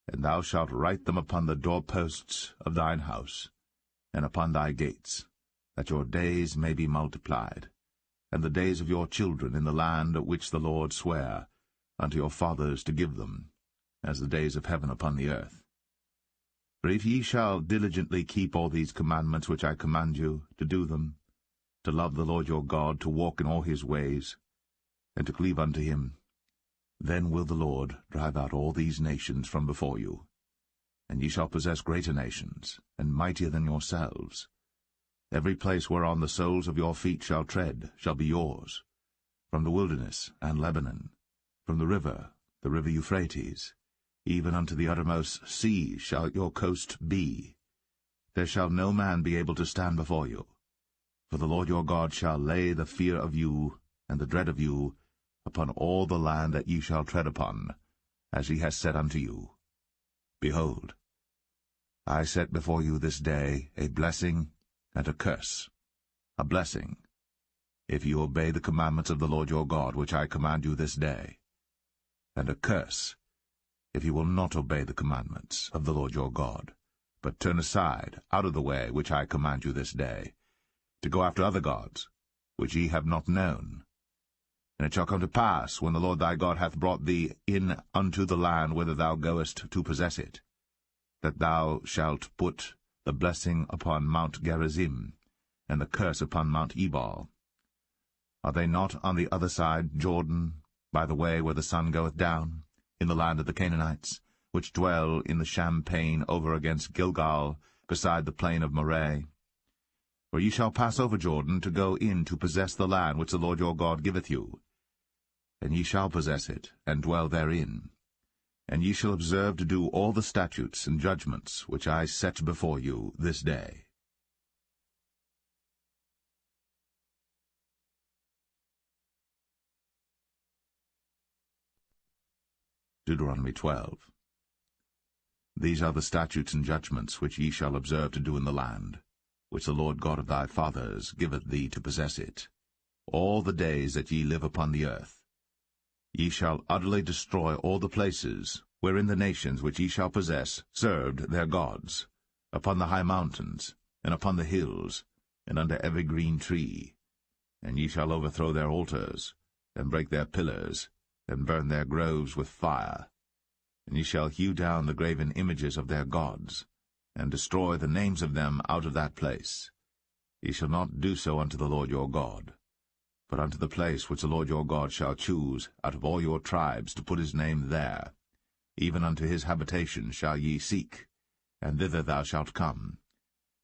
And thou shalt write them upon the doorposts of thine house, and upon thy gates, that your days may be multiplied, and the days of your children in the land which the Lord sware unto your fathers to give them, as the days of heaven upon the earth. For if ye shall diligently keep all these commandments which I command you, to do them, to love the Lord your God, to walk in all his ways, and to cleave unto him, then will the Lord drive out all these nations from before you, and ye shall possess greater nations, and mightier than yourselves. Every place whereon the soles of your feet shall tread shall be yours, from the wilderness and Lebanon, from the river Euphrates, even unto the uttermost sea shall your coast be. There shall no man be able to stand before you. For the Lord your God shall lay the fear of you and the dread of you upon all the land that ye shall tread upon, as he has said unto you. Behold, I set before you this day a blessing and a curse. A blessing, if you obey the commandments of the Lord your God, which I command you this day, and a curse, if you will not obey the commandments of the Lord your God, but turn aside out of the way which I command you this day, to go after other gods, which ye have not known. And it shall come to pass, when the Lord thy God hath brought thee in unto the land whither thou goest to possess it, that thou shalt put the blessing upon Mount Gerizim, and the curse upon Mount Ebal. Are they not on the other side Jordan, by the way where the sun goeth down, in the land of the Canaanites, which dwell in the champaign over against Gilgal, beside the plain of Moreh? For ye shall pass over Jordan to go in to possess the land which the Lord your God giveth you. And ye shall possess it, and dwell therein. And ye shall observe to do all the statutes and judgments which I set before you this day. Deuteronomy 12. These are the statutes and judgments which ye shall observe to do in the land, which the Lord God of thy fathers giveth thee to possess it, all the days that ye live upon the earth. Ye shall utterly destroy all the places wherein the nations which ye shall possess served their gods, upon the high mountains, and upon the hills, and under every green tree. And ye shall overthrow their altars, and break their pillars, and burn their groves with fire. And ye shall hew down the graven images of their gods, and destroy the names of them out of that place. Ye shall not do so unto the Lord your God, but unto the place which the Lord your God shall choose out of all your tribes to put his name there, even unto his habitation shall ye seek, and thither thou shalt come.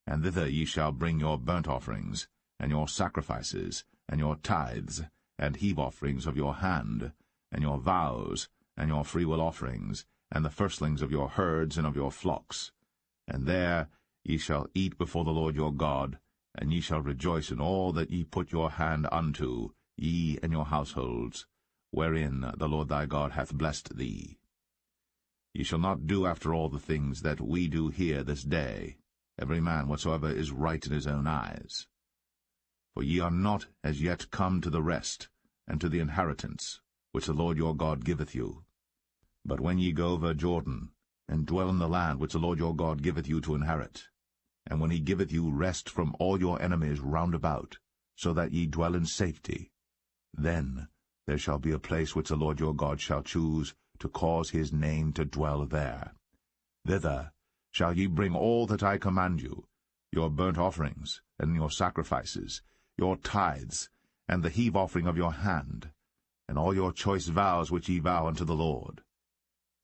And thither ye shall bring your burnt offerings, and your sacrifices, and your tithes, and heave offerings of your hand, and your vows, and your freewill offerings, and the firstlings of your herds and of your flocks. And there ye shall eat before the Lord your God, and ye shall rejoice in all that ye put your hand unto, ye and your households, wherein the Lord thy God hath blessed thee. Ye shall not do after all the things that we do here this day, every man whatsoever is right in his own eyes. For ye are not as yet come to the rest, and to the inheritance, which the Lord your God giveth you. But when ye go over Jordan, and dwell in the land which the Lord your God giveth you to inherit, and when he giveth you rest from all your enemies round about, so that ye dwell in safety, then there shall be a place which the Lord your God shall choose to cause his name to dwell there. Thither shall ye bring all that I command you, your burnt offerings, and your sacrifices, your tithes, and the heave offering of your hand, and all your choice vows which ye vow unto the Lord.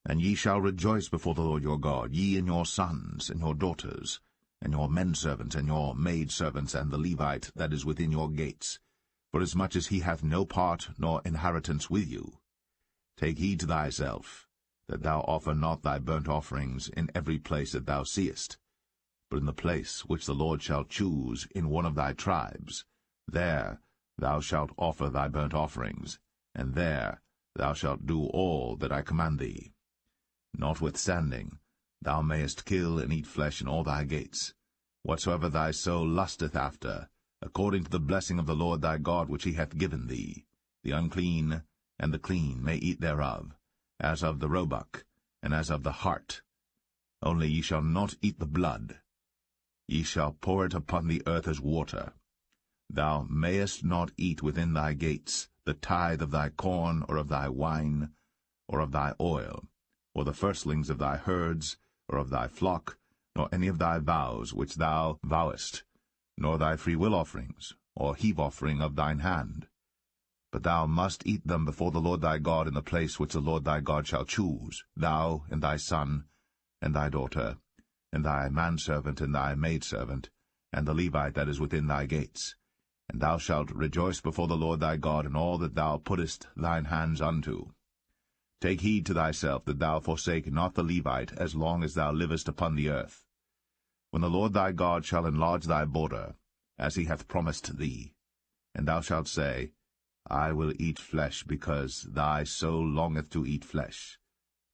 And ye shall rejoice before the Lord your God, ye and your sons, and your daughters, and your menservants, and your maidservants, and the Levite that is within your gates, forasmuch as he hath no part nor inheritance with you. Take heed to thyself, that thou offer not thy burnt offerings in every place that thou seest, but in the place which the Lord shall choose in one of thy tribes, there thou shalt offer thy burnt offerings, and there thou shalt do all that I command thee. Notwithstanding, thou mayest kill and eat flesh in all thy gates, whatsoever thy soul lusteth after, according to the blessing of the Lord thy God which he hath given thee. The unclean and the clean may eat thereof, as of the roebuck, and as of the hart. Only ye shall not eat the blood. Ye shall pour it upon the earth as water. Thou mayest not eat within thy gates the tithe of thy corn, or of thy wine, or of thy oil, or the firstlings of thy herds, or of thy flock, nor any of thy vows which thou vowest, nor thy freewill offerings, or heave offering of thine hand. But thou must eat them before the Lord thy God in the place which the Lord thy God shall choose, thou, and thy son, and thy daughter, and thy manservant, and thy maidservant, and the Levite that is within thy gates. And thou shalt rejoice before the Lord thy God in all that thou puttest thine hands unto. Take heed to thyself that thou forsake not the Levite as long as thou livest upon the earth. When the Lord thy God shall enlarge thy border, as he hath promised thee, and thou shalt say, I will eat flesh, because thy soul longeth to eat flesh.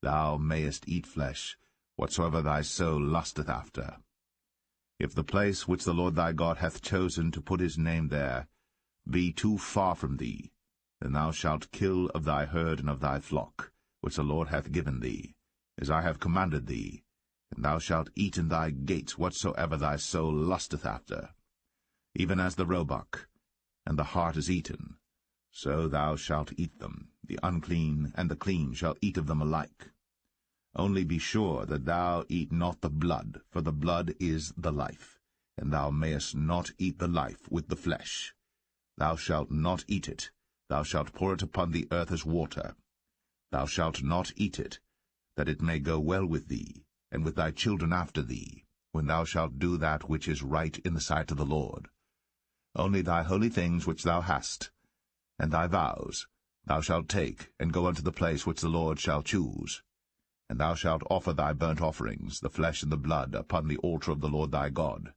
Thou mayest eat flesh, whatsoever thy soul lusteth after. If the place which the Lord thy God hath chosen to put his name there be too far from thee, then thou shalt kill of thy herd and of thy flock, which the Lord hath given thee, as I have commanded thee, and thou shalt eat in thy gates whatsoever thy soul lusteth after. Even as the roebuck and the hart is eaten, so thou shalt eat them. The unclean and the clean shall eat of them alike. Only be sure that thou eat not the blood, for the blood is the life, and thou mayest not eat the life with the flesh. Thou shalt not eat it. Thou shalt pour it upon the earth as water. Thou shalt not eat it, that it may go well with thee, and with thy children after thee, when thou shalt do that which is right in the sight of the Lord. Only thy holy things which thou hast, and thy vows, thou shalt take, and go unto the place which the Lord shall choose. And thou shalt offer thy burnt offerings, the flesh and the blood, upon the altar of the Lord thy God.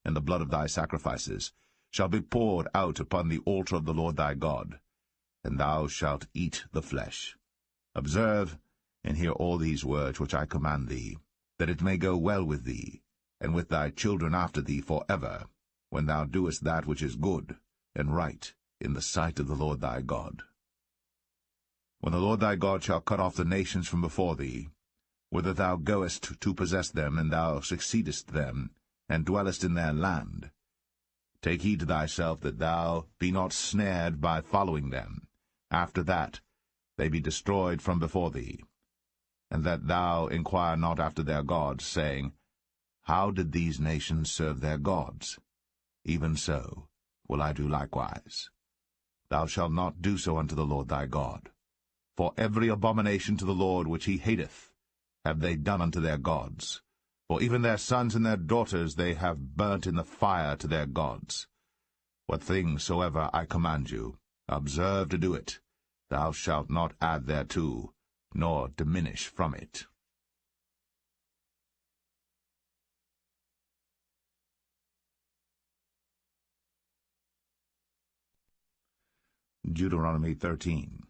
And the blood of thy sacrifices shall be poured out upon the altar of the Lord thy God, and thou shalt eat the flesh. Observe and hear all these words which I command thee, that it may go well with thee, and with thy children after thee for ever, when thou doest that which is good and right in the sight of the Lord thy God. When the Lord thy God shall cut off the nations from before thee, whither thou goest to possess them, and thou succeedest them, and dwellest in their land, take heed to thyself that thou be not snared by following them, after that they be destroyed from before thee, and that thou inquire not after their gods, saying, How did these nations serve their gods? Even so will I do likewise. Thou shalt not do so unto the Lord thy God. For every abomination to the Lord which he hateth have they done unto their gods. For even their sons and their daughters they have burnt in the fire to their gods. What thing soever I command you, observe to do it. Thou shalt not add thereto, nor diminish from it. Deuteronomy 13.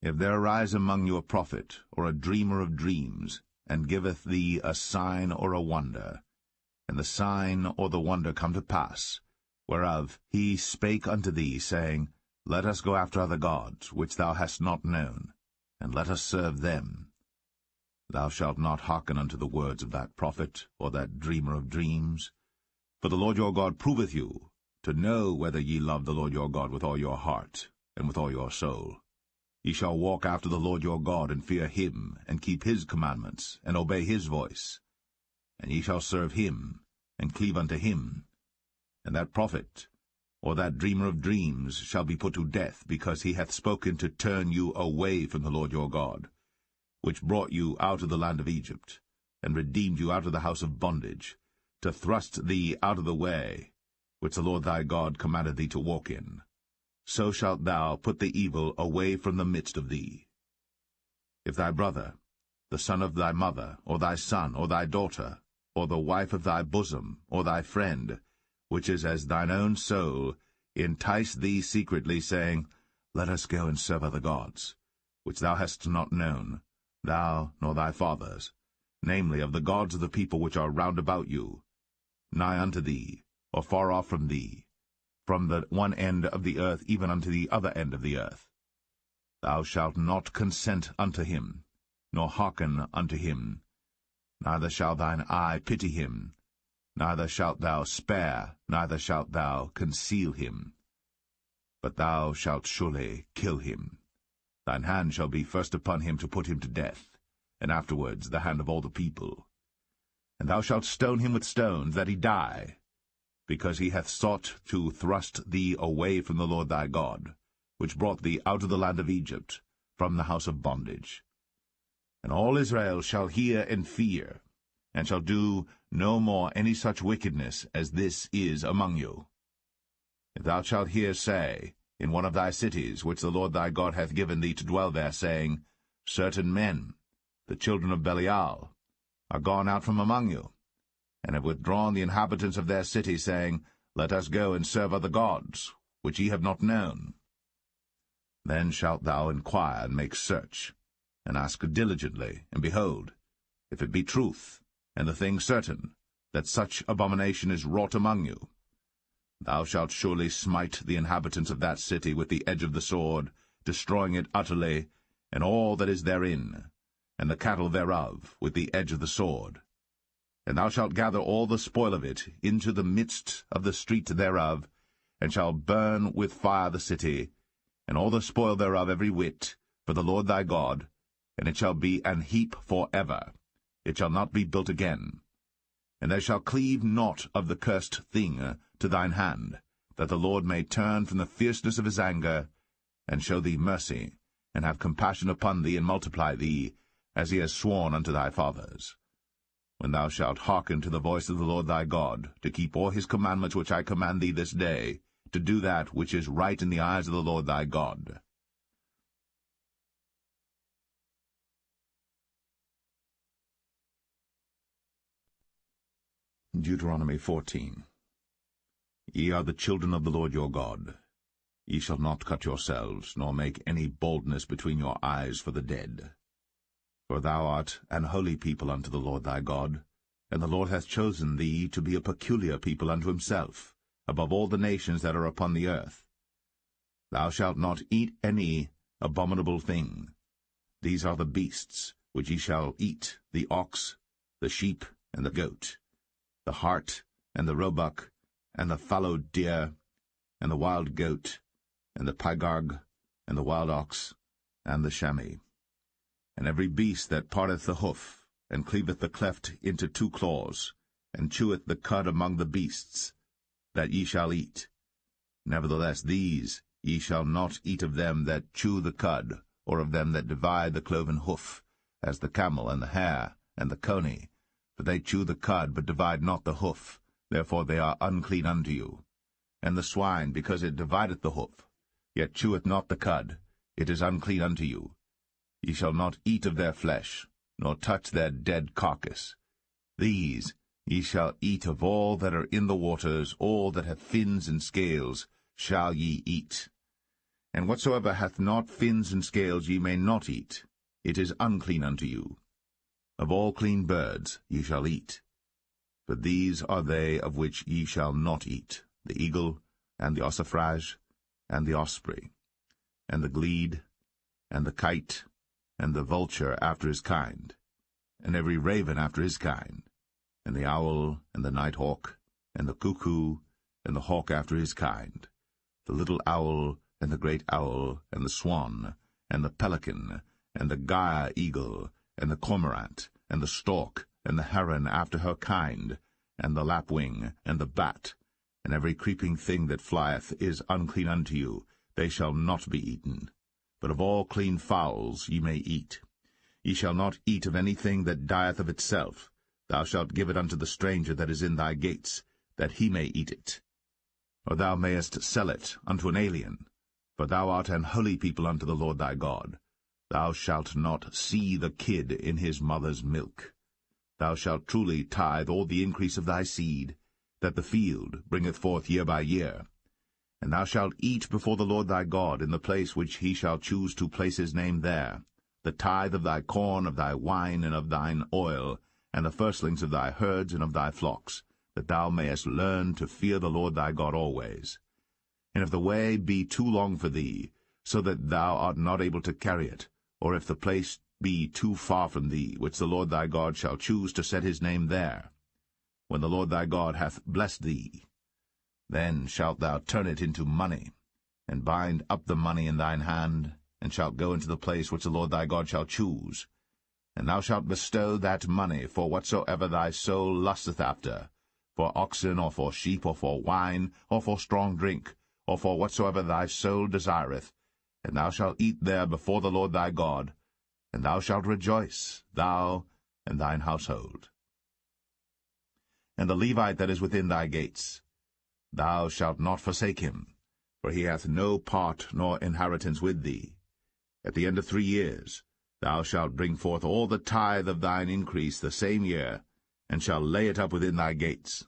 If there arise among you a prophet, or a dreamer of dreams, and giveth thee a sign or a wonder, and the sign or the wonder come to pass, whereof he spake unto thee, saying, Let us go after other gods, which thou hast not known, and let us serve them. Thou shalt not hearken unto the words of that prophet, or that dreamer of dreams. For the Lord your God proveth you, to know whether ye love the Lord your God with all your heart, and with all your soul. Ye shall walk after the Lord your God, and fear him, and keep his commandments, and obey his voice. And ye shall serve him, and cleave unto him. And that prophet, or that dreamer of dreams, shall be put to death, because he hath spoken to turn you away from the Lord your God, which brought you out of the land of Egypt, and redeemed you out of the house of bondage, to thrust thee out of the way, which the Lord thy God commanded thee to walk in. So shalt thou put the evil away from the midst of thee. If thy brother, the son of thy mother, or thy son, or thy daughter, or the wife of thy bosom, or thy friend, which is as thine own soul, entice thee secretly, saying, Let us go and serve other gods, which thou hast not known, thou nor thy fathers, namely of the gods of the people which are round about you, nigh unto thee, or far off from thee, from the one end of the earth even unto the other end of the earth. Thou shalt not consent unto him, nor hearken unto him, neither shall thine eye pity him, neither shalt thou spare, neither shalt thou conceal him. But thou shalt surely kill him. Thine hand shall be first upon him to put him to death, and afterwards the hand of all the people. And thou shalt stone him with stones, that he die, because he hath sought to thrust thee away from the Lord thy God, which brought thee out of the land of Egypt, from the house of bondage. And all Israel shall hear and fear, and shall do no more any such wickedness as this is among you. If thou shalt hear say, in one of thy cities, which the Lord thy God hath given thee to dwell there, saying, Certain men, the children of Belial, are gone out from among you, and have withdrawn the inhabitants of their city, saying, Let us go and serve other gods, which ye have not known. Then shalt thou inquire and make search, and ask diligently, and behold, if it be truth, and the thing certain, that such abomination is wrought among you, thou shalt surely smite the inhabitants of that city with the edge of the sword, destroying it utterly, and all that is therein, and the cattle thereof, with the edge of the sword. And thou shalt gather all the spoil of it into the midst of the street thereof, and shalt burn with fire the city, and all the spoil thereof every whit, for the Lord thy God, and it shall be an heap for ever. It shall not be built again. And there shall cleave naught of the cursed thing to thine hand, that the Lord may turn from the fierceness of his anger, and show thee mercy, and have compassion upon thee, and multiply thee, as he has sworn unto thy fathers. When thou shalt hearken to the voice of the Lord thy God, to keep all his commandments which I command thee this day, to do that which is right in the eyes of the Lord thy God. Deuteronomy 14. Ye are the children of the Lord your God. Ye shall not cut yourselves, nor make any baldness between your eyes for the dead. For thou art an holy people unto the Lord thy God, And the Lord hath chosen thee to be a peculiar people unto himself, above all the nations that are upon the earth. Thou shalt not eat any abominable thing. These are the beasts which ye shall eat, the ox, the sheep, and the goat, the hart, and the roebuck, and the fallow deer, and the wild goat, and the pygarg, and the wild ox, and the chamois. And every beast that parteth the hoof, and cleaveth the cleft into two claws, and cheweth the cud among the beasts, that ye shall eat. Nevertheless these ye shall not eat of them that chew the cud, or of them that divide the cloven hoof, as the camel, and the hare, and the coney. For they chew the cud, but divide not the hoof, therefore they are unclean unto you. And the swine, because it divideth the hoof, yet cheweth not the cud, it is unclean unto you. Ye shall not eat of their flesh, nor touch their dead carcass. These ye shall eat of all that are in the waters, all that have fins and scales shall ye eat. And whatsoever hath not fins and scales ye may not eat, it is unclean unto you. Of all clean birds ye shall eat. But these are they of which ye shall not eat, the eagle, and the ossifrage, and the osprey, and the glede, and the kite, and the vulture after his kind, and every raven after his kind, and the owl, and the nighthawk, and the cuckoo, and the hawk after his kind, the little owl, and the great owl, and the swan, and the pelican, and the gyre-eagle, and the cormorant, and the stork, and the heron after her kind, and the lapwing, and the bat, and every creeping thing that flieth is unclean unto you, they shall not be eaten. But of all clean fowls ye may eat. Ye shall not eat of anything that dieth of itself. Thou shalt give it unto the stranger that is in thy gates, that he may eat it. Or thou mayest sell it unto an alien, for thou art an holy people unto the Lord thy God. Thou shalt not see the kid in his mother's milk. Thou shalt truly tithe all the increase of thy seed, that the field bringeth forth year by year. And thou shalt eat before the Lord thy God in the place which he shall choose to place his name there, the tithe of thy corn, of thy wine, and of thine oil, and the firstlings of thy herds and of thy flocks, that thou mayest learn to fear the Lord thy God always. And if the way be too long for thee, so that thou art not able to carry it, or if the place be too far from thee, which the Lord thy God shall choose to set his name there, when the Lord thy God hath blessed thee, then shalt thou turn it into money, and bind up the money in thine hand, and shalt go into the place which the Lord thy God shall choose. And thou shalt bestow that money for whatsoever thy soul lusteth after, for oxen, or for sheep, or for wine, or for strong drink, or for whatsoever thy soul desireth, and thou shalt eat there before the Lord thy God, and thou shalt rejoice, thou and thine household. And the Levite that is within thy gates, thou shalt not forsake him, for he hath no part nor inheritance with thee. At the end of 3 years thou shalt bring forth all the tithe of thine increase the same year, and shalt lay it up within thy gates.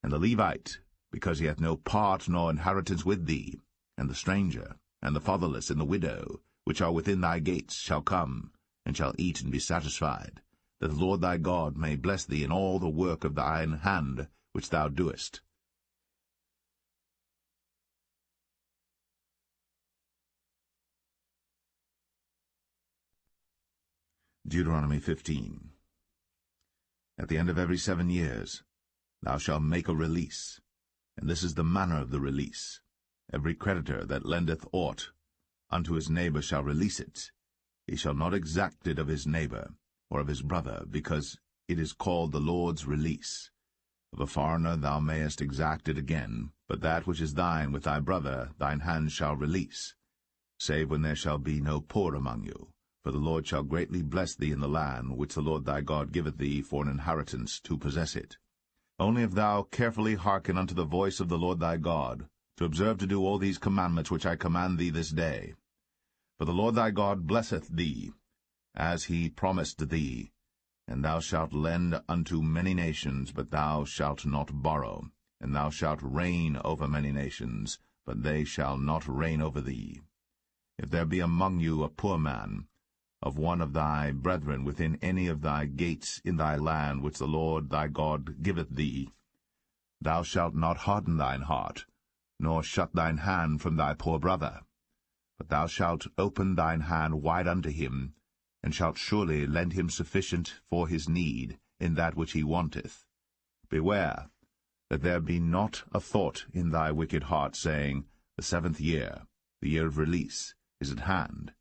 And the Levite, because he hath no part nor inheritance with thee, and the stranger, and the fatherless, and the widow, which are within thy gates, shall come, and shall eat and be satisfied, that the Lord thy God may bless thee in all the work of thine hand which thou doest. Deuteronomy 15. At the end of every 7 years thou shalt make a release, and this is the manner of the release. Every creditor that lendeth aught unto his neighbor shall release it. He shall not exact it of his neighbor, or of his brother, because it is called the Lord's release. Of a foreigner thou mayest exact it again, but that which is thine with thy brother thine hand shall release, save when there shall be no poor among you. For the Lord shall greatly bless thee in the land which the Lord thy God giveth thee for an inheritance to possess it. Only if thou carefully hearken unto the voice of the Lord thy God, to observe to do all these commandments which I command thee this day. For the Lord thy God blesseth thee, as he promised thee, and thou shalt lend unto many nations, but thou shalt not borrow, and thou shalt reign over many nations, but they shall not reign over thee. If there be among you a poor man, of one of thy brethren within any of thy gates in thy land which the Lord thy God giveth thee, thou shalt not harden thine heart, nor shut thine hand from thy poor brother, but thou shalt open thine hand wide unto him, and shalt surely lend him sufficient for his need in that which he wanteth. Beware that there be not a thought in thy wicked heart, saying, The 7th year, the year of release, is at hand,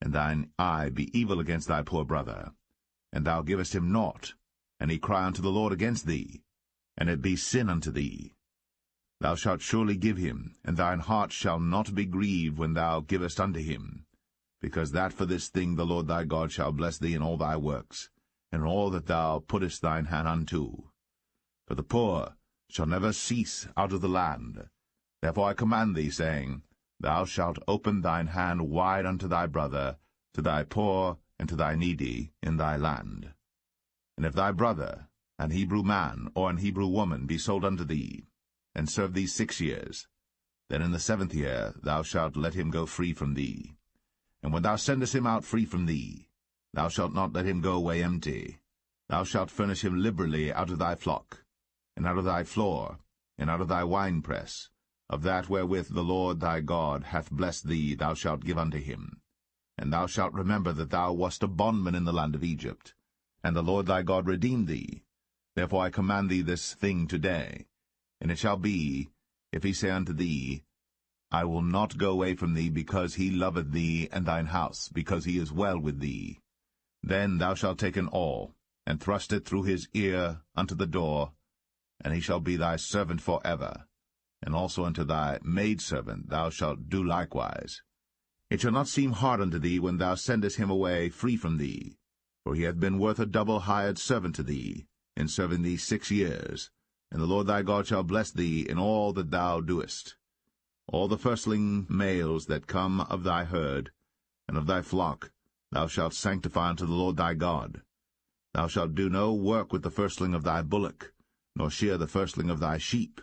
and thine eye be evil against thy poor brother, and thou givest him naught, and he cry unto the Lord against thee, and it be sin unto thee. Thou shalt surely give him, and thine heart shall not be grieved when thou givest unto him, because that for this thing the Lord thy God shall bless thee in all thy works, and in all that thou puttest thine hand unto. For the poor shall never cease out of the land. Therefore I command thee, saying, Thou shalt open thine hand wide unto thy brother, to thy poor and to thy needy in thy land. And if thy brother, an Hebrew man or an Hebrew woman, be sold unto thee, and serve thee 6 years, then in the 7th year thou shalt let him go free from thee. And when thou sendest him out free from thee, thou shalt not let him go away empty. Thou shalt furnish him liberally out of thy flock, and out of thy floor, and out of thy winepress. Of that wherewith the Lord thy God hath blessed thee thou shalt give unto him. And thou shalt remember that thou wast a bondman in the land of Egypt, and the Lord thy God redeemed thee. Therefore I command thee this thing today. And it shall be, if he say unto thee, I will not go away from thee, because he loveth thee and thine house, because he is well with thee, then thou shalt take an awl, and thrust it through his ear unto the door, and he shall be thy servant for ever. And also unto thy maidservant thou shalt do likewise. It shall not seem hard unto thee when thou sendest him away free from thee, for he hath been worth a double hired servant to thee, in serving thee 6 years, and the Lord thy God shall bless thee in all that thou doest. All the firstling males that come of thy herd, and of thy flock, thou shalt sanctify unto the Lord thy God. Thou shalt do no work with the firstling of thy bullock, nor shear the firstling of thy sheep.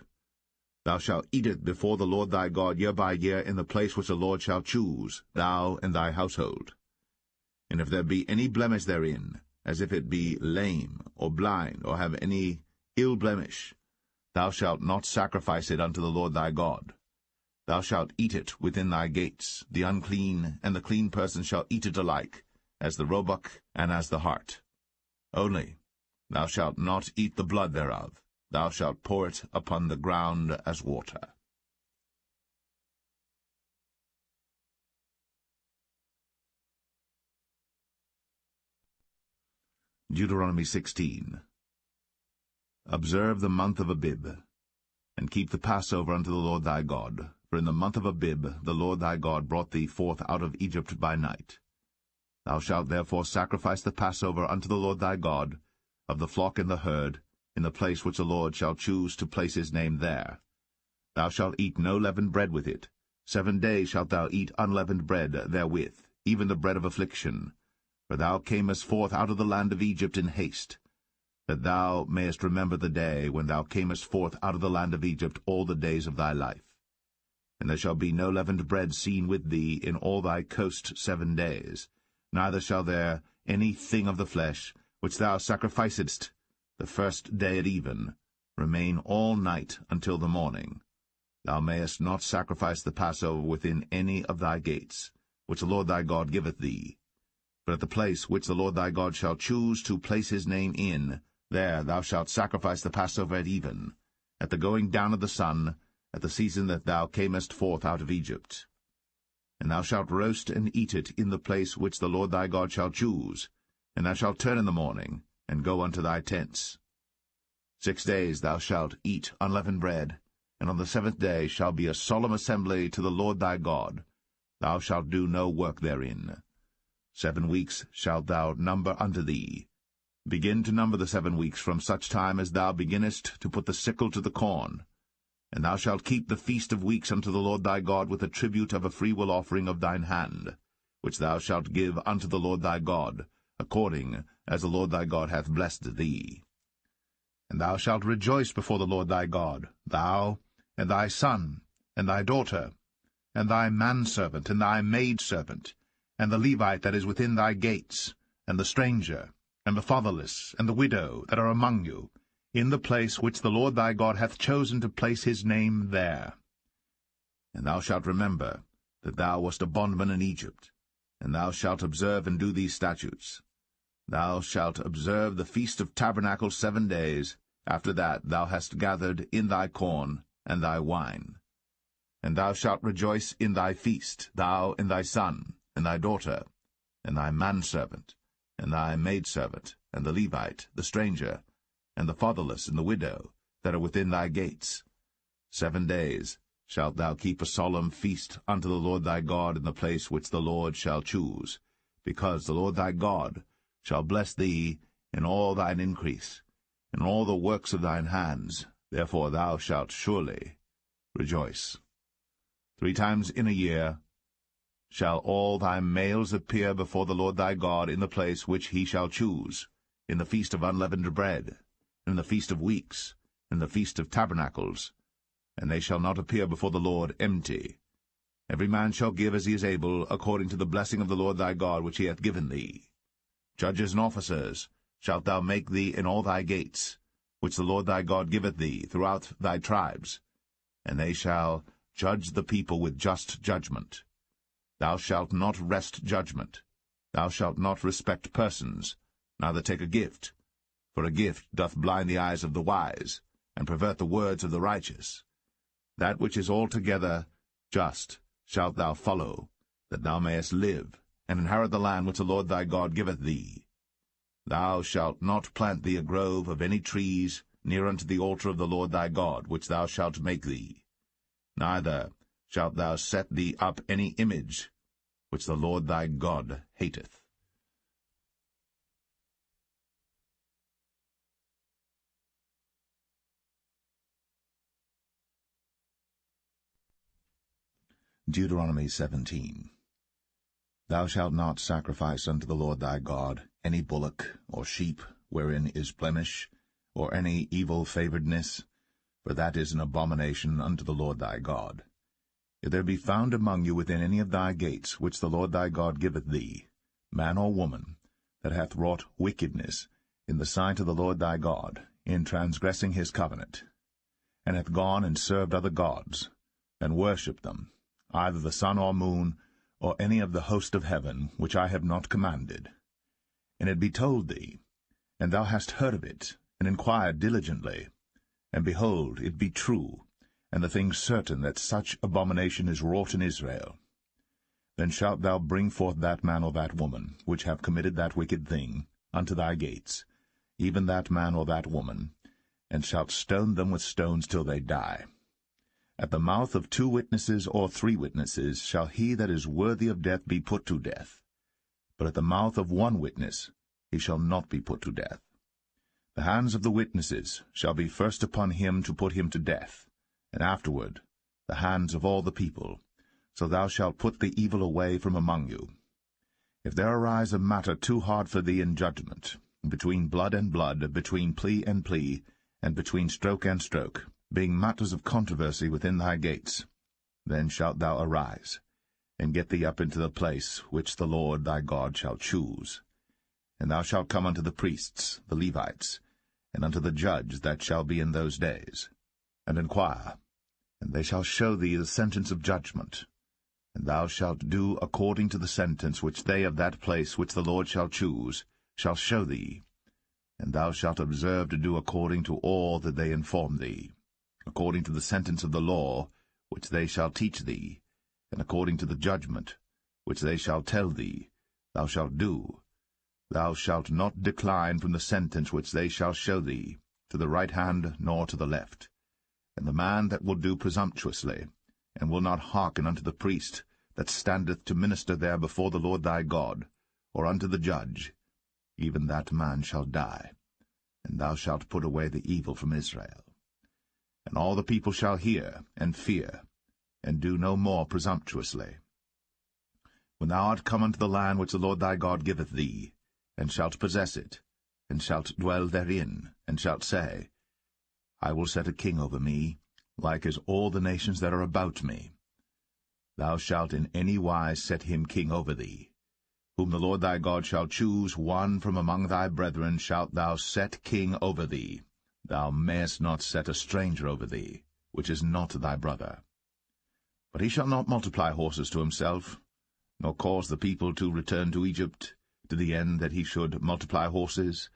Thou shalt eat it before the Lord thy God year by year in the place which the Lord shall choose, thou and thy household. And if there be any blemish therein, as if it be lame, or blind, or have any ill blemish, thou shalt not sacrifice it unto the Lord thy God. Thou shalt eat it within thy gates. The unclean and the clean person shall eat it alike, as the roebuck and as the hart. Only thou shalt not eat the blood thereof. Thou shalt pour it upon the ground as water. Deuteronomy 16. Observe the month of Abib, and keep the Passover unto the Lord thy God. For in the month of Abib the Lord thy God brought thee forth out of Egypt by night. Thou shalt therefore sacrifice the Passover unto the Lord thy God, of the flock and the herd, in the place which the Lord shall choose to place his name there. Thou shalt eat no leavened bread with it. 7 days shalt thou eat unleavened bread therewith, even the bread of affliction. For thou camest forth out of the land of Egypt in haste, that thou mayest remember the day when thou camest forth out of the land of Egypt all the days of thy life. And there shall be no leavened bread seen with thee in all thy coast 7 days, neither shall there any thing of the flesh, which thou sacrificedst the first day at even, remain all night until the morning. Thou mayest not sacrifice the Passover within any of thy gates, which the Lord thy God giveth thee. But at the place which the Lord thy God shall choose to place his name in, there thou shalt sacrifice the Passover at even, at the going down of the sun, at the season that thou camest forth out of Egypt. And thou shalt roast and eat it in the place which the Lord thy God shall choose, and thou shalt turn in the morning, and go unto thy tents. 6 days thou shalt eat unleavened bread, and on the 7th day shall be a solemn assembly to the Lord thy God. Thou shalt do no work therein. 7 weeks shalt thou number unto thee. Begin to number the 7 weeks from such time as thou beginnest to put the sickle to the corn. And thou shalt keep the feast of weeks unto the Lord thy God with a tribute of a freewill offering of thine hand, which thou shalt give unto the Lord thy God, according as the Lord thy God hath blessed thee. And thou shalt rejoice before the Lord thy God, thou, and thy son, and thy daughter, and thy manservant, and thy maidservant, and the Levite that is within thy gates, and the stranger, and the fatherless, and the widow that are among you, in the place which the Lord thy God hath chosen to place his name there. And thou shalt remember that thou wast a bondman in Egypt, and thou shalt observe and do these statutes. Thou shalt observe the Feast of Tabernacles 7 days. After that thou hast gathered in thy corn and thy wine. And thou shalt rejoice in thy feast, thou and thy son, and thy daughter, and thy manservant, and thy maidservant, and the Levite, the stranger, and the fatherless, and the widow, that are within thy gates. 7 days shalt thou keep a solemn feast unto the Lord thy God in the place which the Lord shall choose, because the Lord thy God shall bless thee in all thine increase, in all the works of thine hands. Therefore thou shalt surely rejoice. 3 times in a year shall all thy males appear before the Lord thy God in the place which he shall choose, in the feast of unleavened bread, in the feast of weeks, in the feast of tabernacles, and they shall not appear before the Lord empty. Every man shall give as he is able, according to the blessing of the Lord thy God which he hath given thee. Judges and officers shalt thou make thee in all thy gates, which the Lord thy God giveth thee throughout thy tribes, and they shall judge the people with just judgment. Thou shalt not wrest judgment. Thou shalt not respect persons, neither take a gift, for a gift doth blind the eyes of the wise, and pervert the words of the righteous. That which is altogether just shalt thou follow, that thou mayest live, and inherit the land which the Lord thy God giveth thee. Thou shalt not plant thee a grove of any trees near unto the altar of the Lord thy God, which thou shalt make thee. Neither shalt thou set thee up any image, which the Lord thy God hateth. Deuteronomy 17. Thou shalt not sacrifice unto the Lord thy God any bullock or sheep wherein is blemish, or any evil favouredness, for that is an abomination unto the Lord thy God. If there be found among you within any of thy gates, which the Lord thy God giveth thee, man or woman, that hath wrought wickedness in the sight of the Lord thy God, in transgressing his covenant, and hath gone and served other gods, and worshipped them, either the sun or moon, or any of the host of heaven, which I have not commanded, and it be told thee, and thou hast heard of it, and inquired diligently, and behold, it be true, and the thing certain that such abomination is wrought in Israel, then shalt thou bring forth that man or that woman, which have committed that wicked thing, unto thy gates, even that man or that woman, and shalt stone them with stones till they die. At the mouth of 2 witnesses or 3 witnesses shall he that is worthy of death be put to death. But at the mouth of 1 witness he shall not be put to death. The hands of the witnesses shall be first upon him to put him to death, and afterward the hands of all the people. So thou shalt put the evil away from among you. If there arise a matter too hard for thee in judgment, between blood and blood, between plea and plea, and between stroke and stroke, being matters of controversy within thy gates, then shalt thou arise, and get thee up into the place which the Lord thy God shall choose. And thou shalt come unto the priests, the Levites, and unto the judge that shall be in those days, and inquire, and they shall show thee the sentence of judgment. And thou shalt do according to the sentence which they of that place which the Lord shall choose shall show thee. And thou shalt observe to do according to all that they inform thee, according to the sentence of the law which they shall teach thee, and according to the judgment which they shall tell thee, thou shalt do. Thou shalt not decline from the sentence which they shall show thee, to the right hand nor to the left. And the man that will do presumptuously, and will not hearken unto the priest that standeth to minister there before the Lord thy God, or unto the judge, even that man shall die, and thou shalt put away the evil from Israel. And all the people shall hear, and fear, and do no more presumptuously. When thou art come unto the land which the Lord thy God giveth thee, and shalt possess it, and shalt dwell therein, and shalt say, I will set a king over me, like as all the nations that are about me. Thou shalt in any wise set him king over thee, whom the Lord thy God shall choose, one from among thy brethren, shalt thou set king over thee. Thou mayest not set a stranger over thee, which is not thy brother. But he shall not multiply horses to himself, nor cause the people to return to Egypt, to the end that he should multiply horses.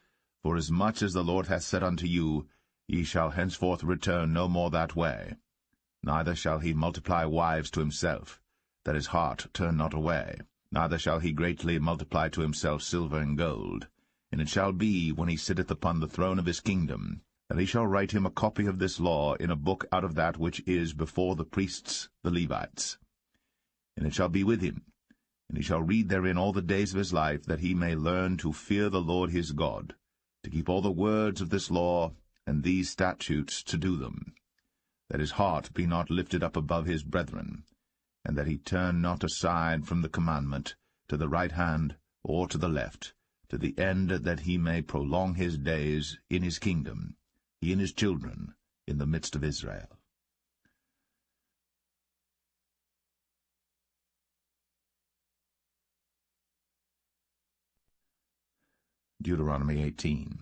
For as much as the Lord hath said unto you, ye shall henceforth return no more that way. Neither shall he multiply wives to himself, that his heart turn not away. Neither shall he greatly multiply to himself silver and gold. And it shall be, when he sitteth upon the throne of his kingdom, that he shall write him a copy of this law in a book out of that which is before the priests the Levites. And it shall be with him, and he shall read therein all the days of his life, that he may learn to fear the Lord his God, to keep all the words of this law and these statutes to do them, that his heart be not lifted up above his brethren, and that he turn not aside from the commandment to the right hand or to the left, to the end that he may prolong his days in his kingdom, he and his children, in the midst of Israel. Deuteronomy 18.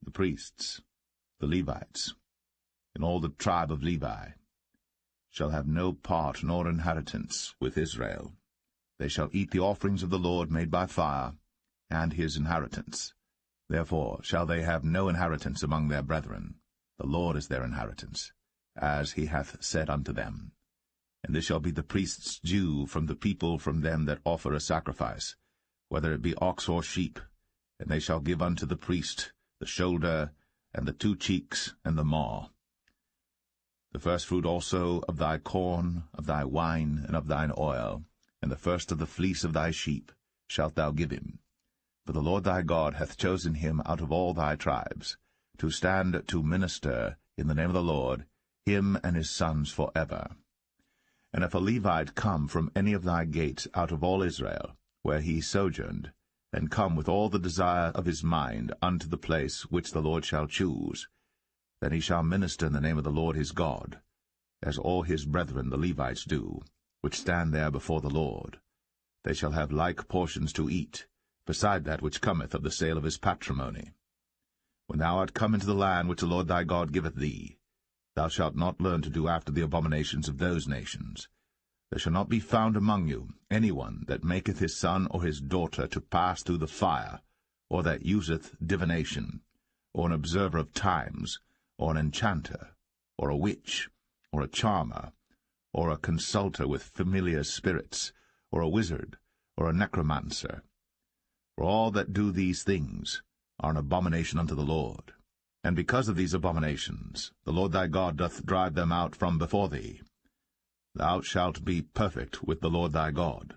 The priests, the Levites, and all the tribe of Levi, shall have no part nor inheritance with Israel. They shall eat the offerings of the Lord made by fire, and his inheritance. Therefore shall they have no inheritance among their brethren. The Lord is their inheritance, as he hath said unto them. And this shall be the priest's due from the people from them that offer a sacrifice, whether it be ox or sheep. And they shall give unto the priest the shoulder, and the 2 cheeks, and the maw. The firstfruit also of thy corn, of thy wine, and of thine oil, and the first of the fleece of thy sheep, shalt thou give him. For the Lord thy God hath chosen him out of all thy tribes, to stand to minister in the name of the Lord, him and his sons for ever. And if a Levite come from any of thy gates out of all Israel, where he sojourned, and come with all the desire of his mind unto the place which the Lord shall choose, then he shall minister in the name of the Lord his God, as all his brethren the Levites do, which stand there before the Lord. They shall have like portions to eat, beside that which cometh of the sale of his patrimony. When thou art come into the land which the Lord thy God giveth thee, thou shalt not learn to do after the abominations of those nations. There shall not be found among you any one that maketh his son or his daughter to pass through the fire, or that useth divination, or an observer of times, or an enchanter, or a witch, or a charmer, or a consulter with familiar spirits, or a wizard, or a necromancer. For all that do these things are an abomination unto the Lord. And because of these abominations the Lord thy God doth drive them out from before thee. Thou shalt be perfect with the Lord thy God.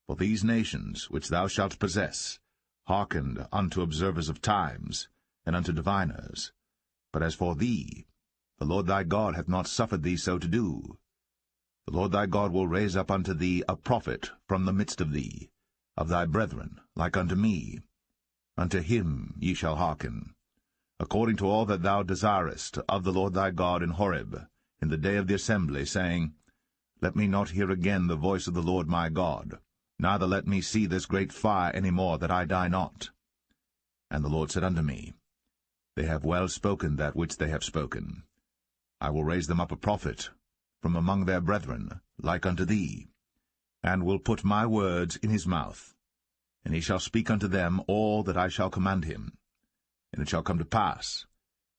For these nations which thou shalt possess hearkened unto observers of times, and unto diviners. But as for thee, the Lord thy God hath not suffered thee so to do. The Lord thy God will raise up unto thee a prophet from the midst of thee, of thy brethren, like unto me. Unto him ye shall hearken, according to all that thou desirest of the Lord thy God in Horeb, in the day of the assembly, saying, Let me not hear again the voice of the Lord my God, neither let me see this great fire any more, that I die not. And the Lord said unto me, They have well spoken that which they have spoken. I will raise them up a prophet from among their brethren, like unto thee, and will put my words in his mouth, and he shall speak unto them all that I shall command him. And it shall come to pass,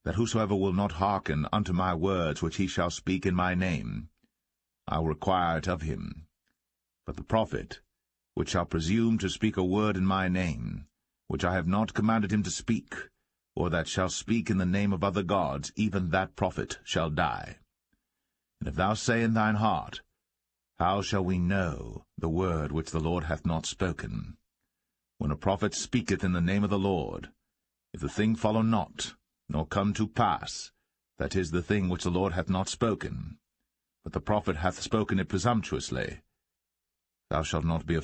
that whosoever will not hearken unto my words which he shall speak in my name, I will require it of him. But the prophet, which shall presume to speak a word in my name, which I have not commanded him to speak, or that shall speak in the name of other gods, even that prophet shall die. And if thou say in thine heart, How shall we know the word which the Lord hath not spoken? When a prophet speaketh in the name of the Lord, if the thing follow not, nor come to pass, that is the thing which the Lord hath not spoken, but the prophet hath spoken it presumptuously, thou shalt not be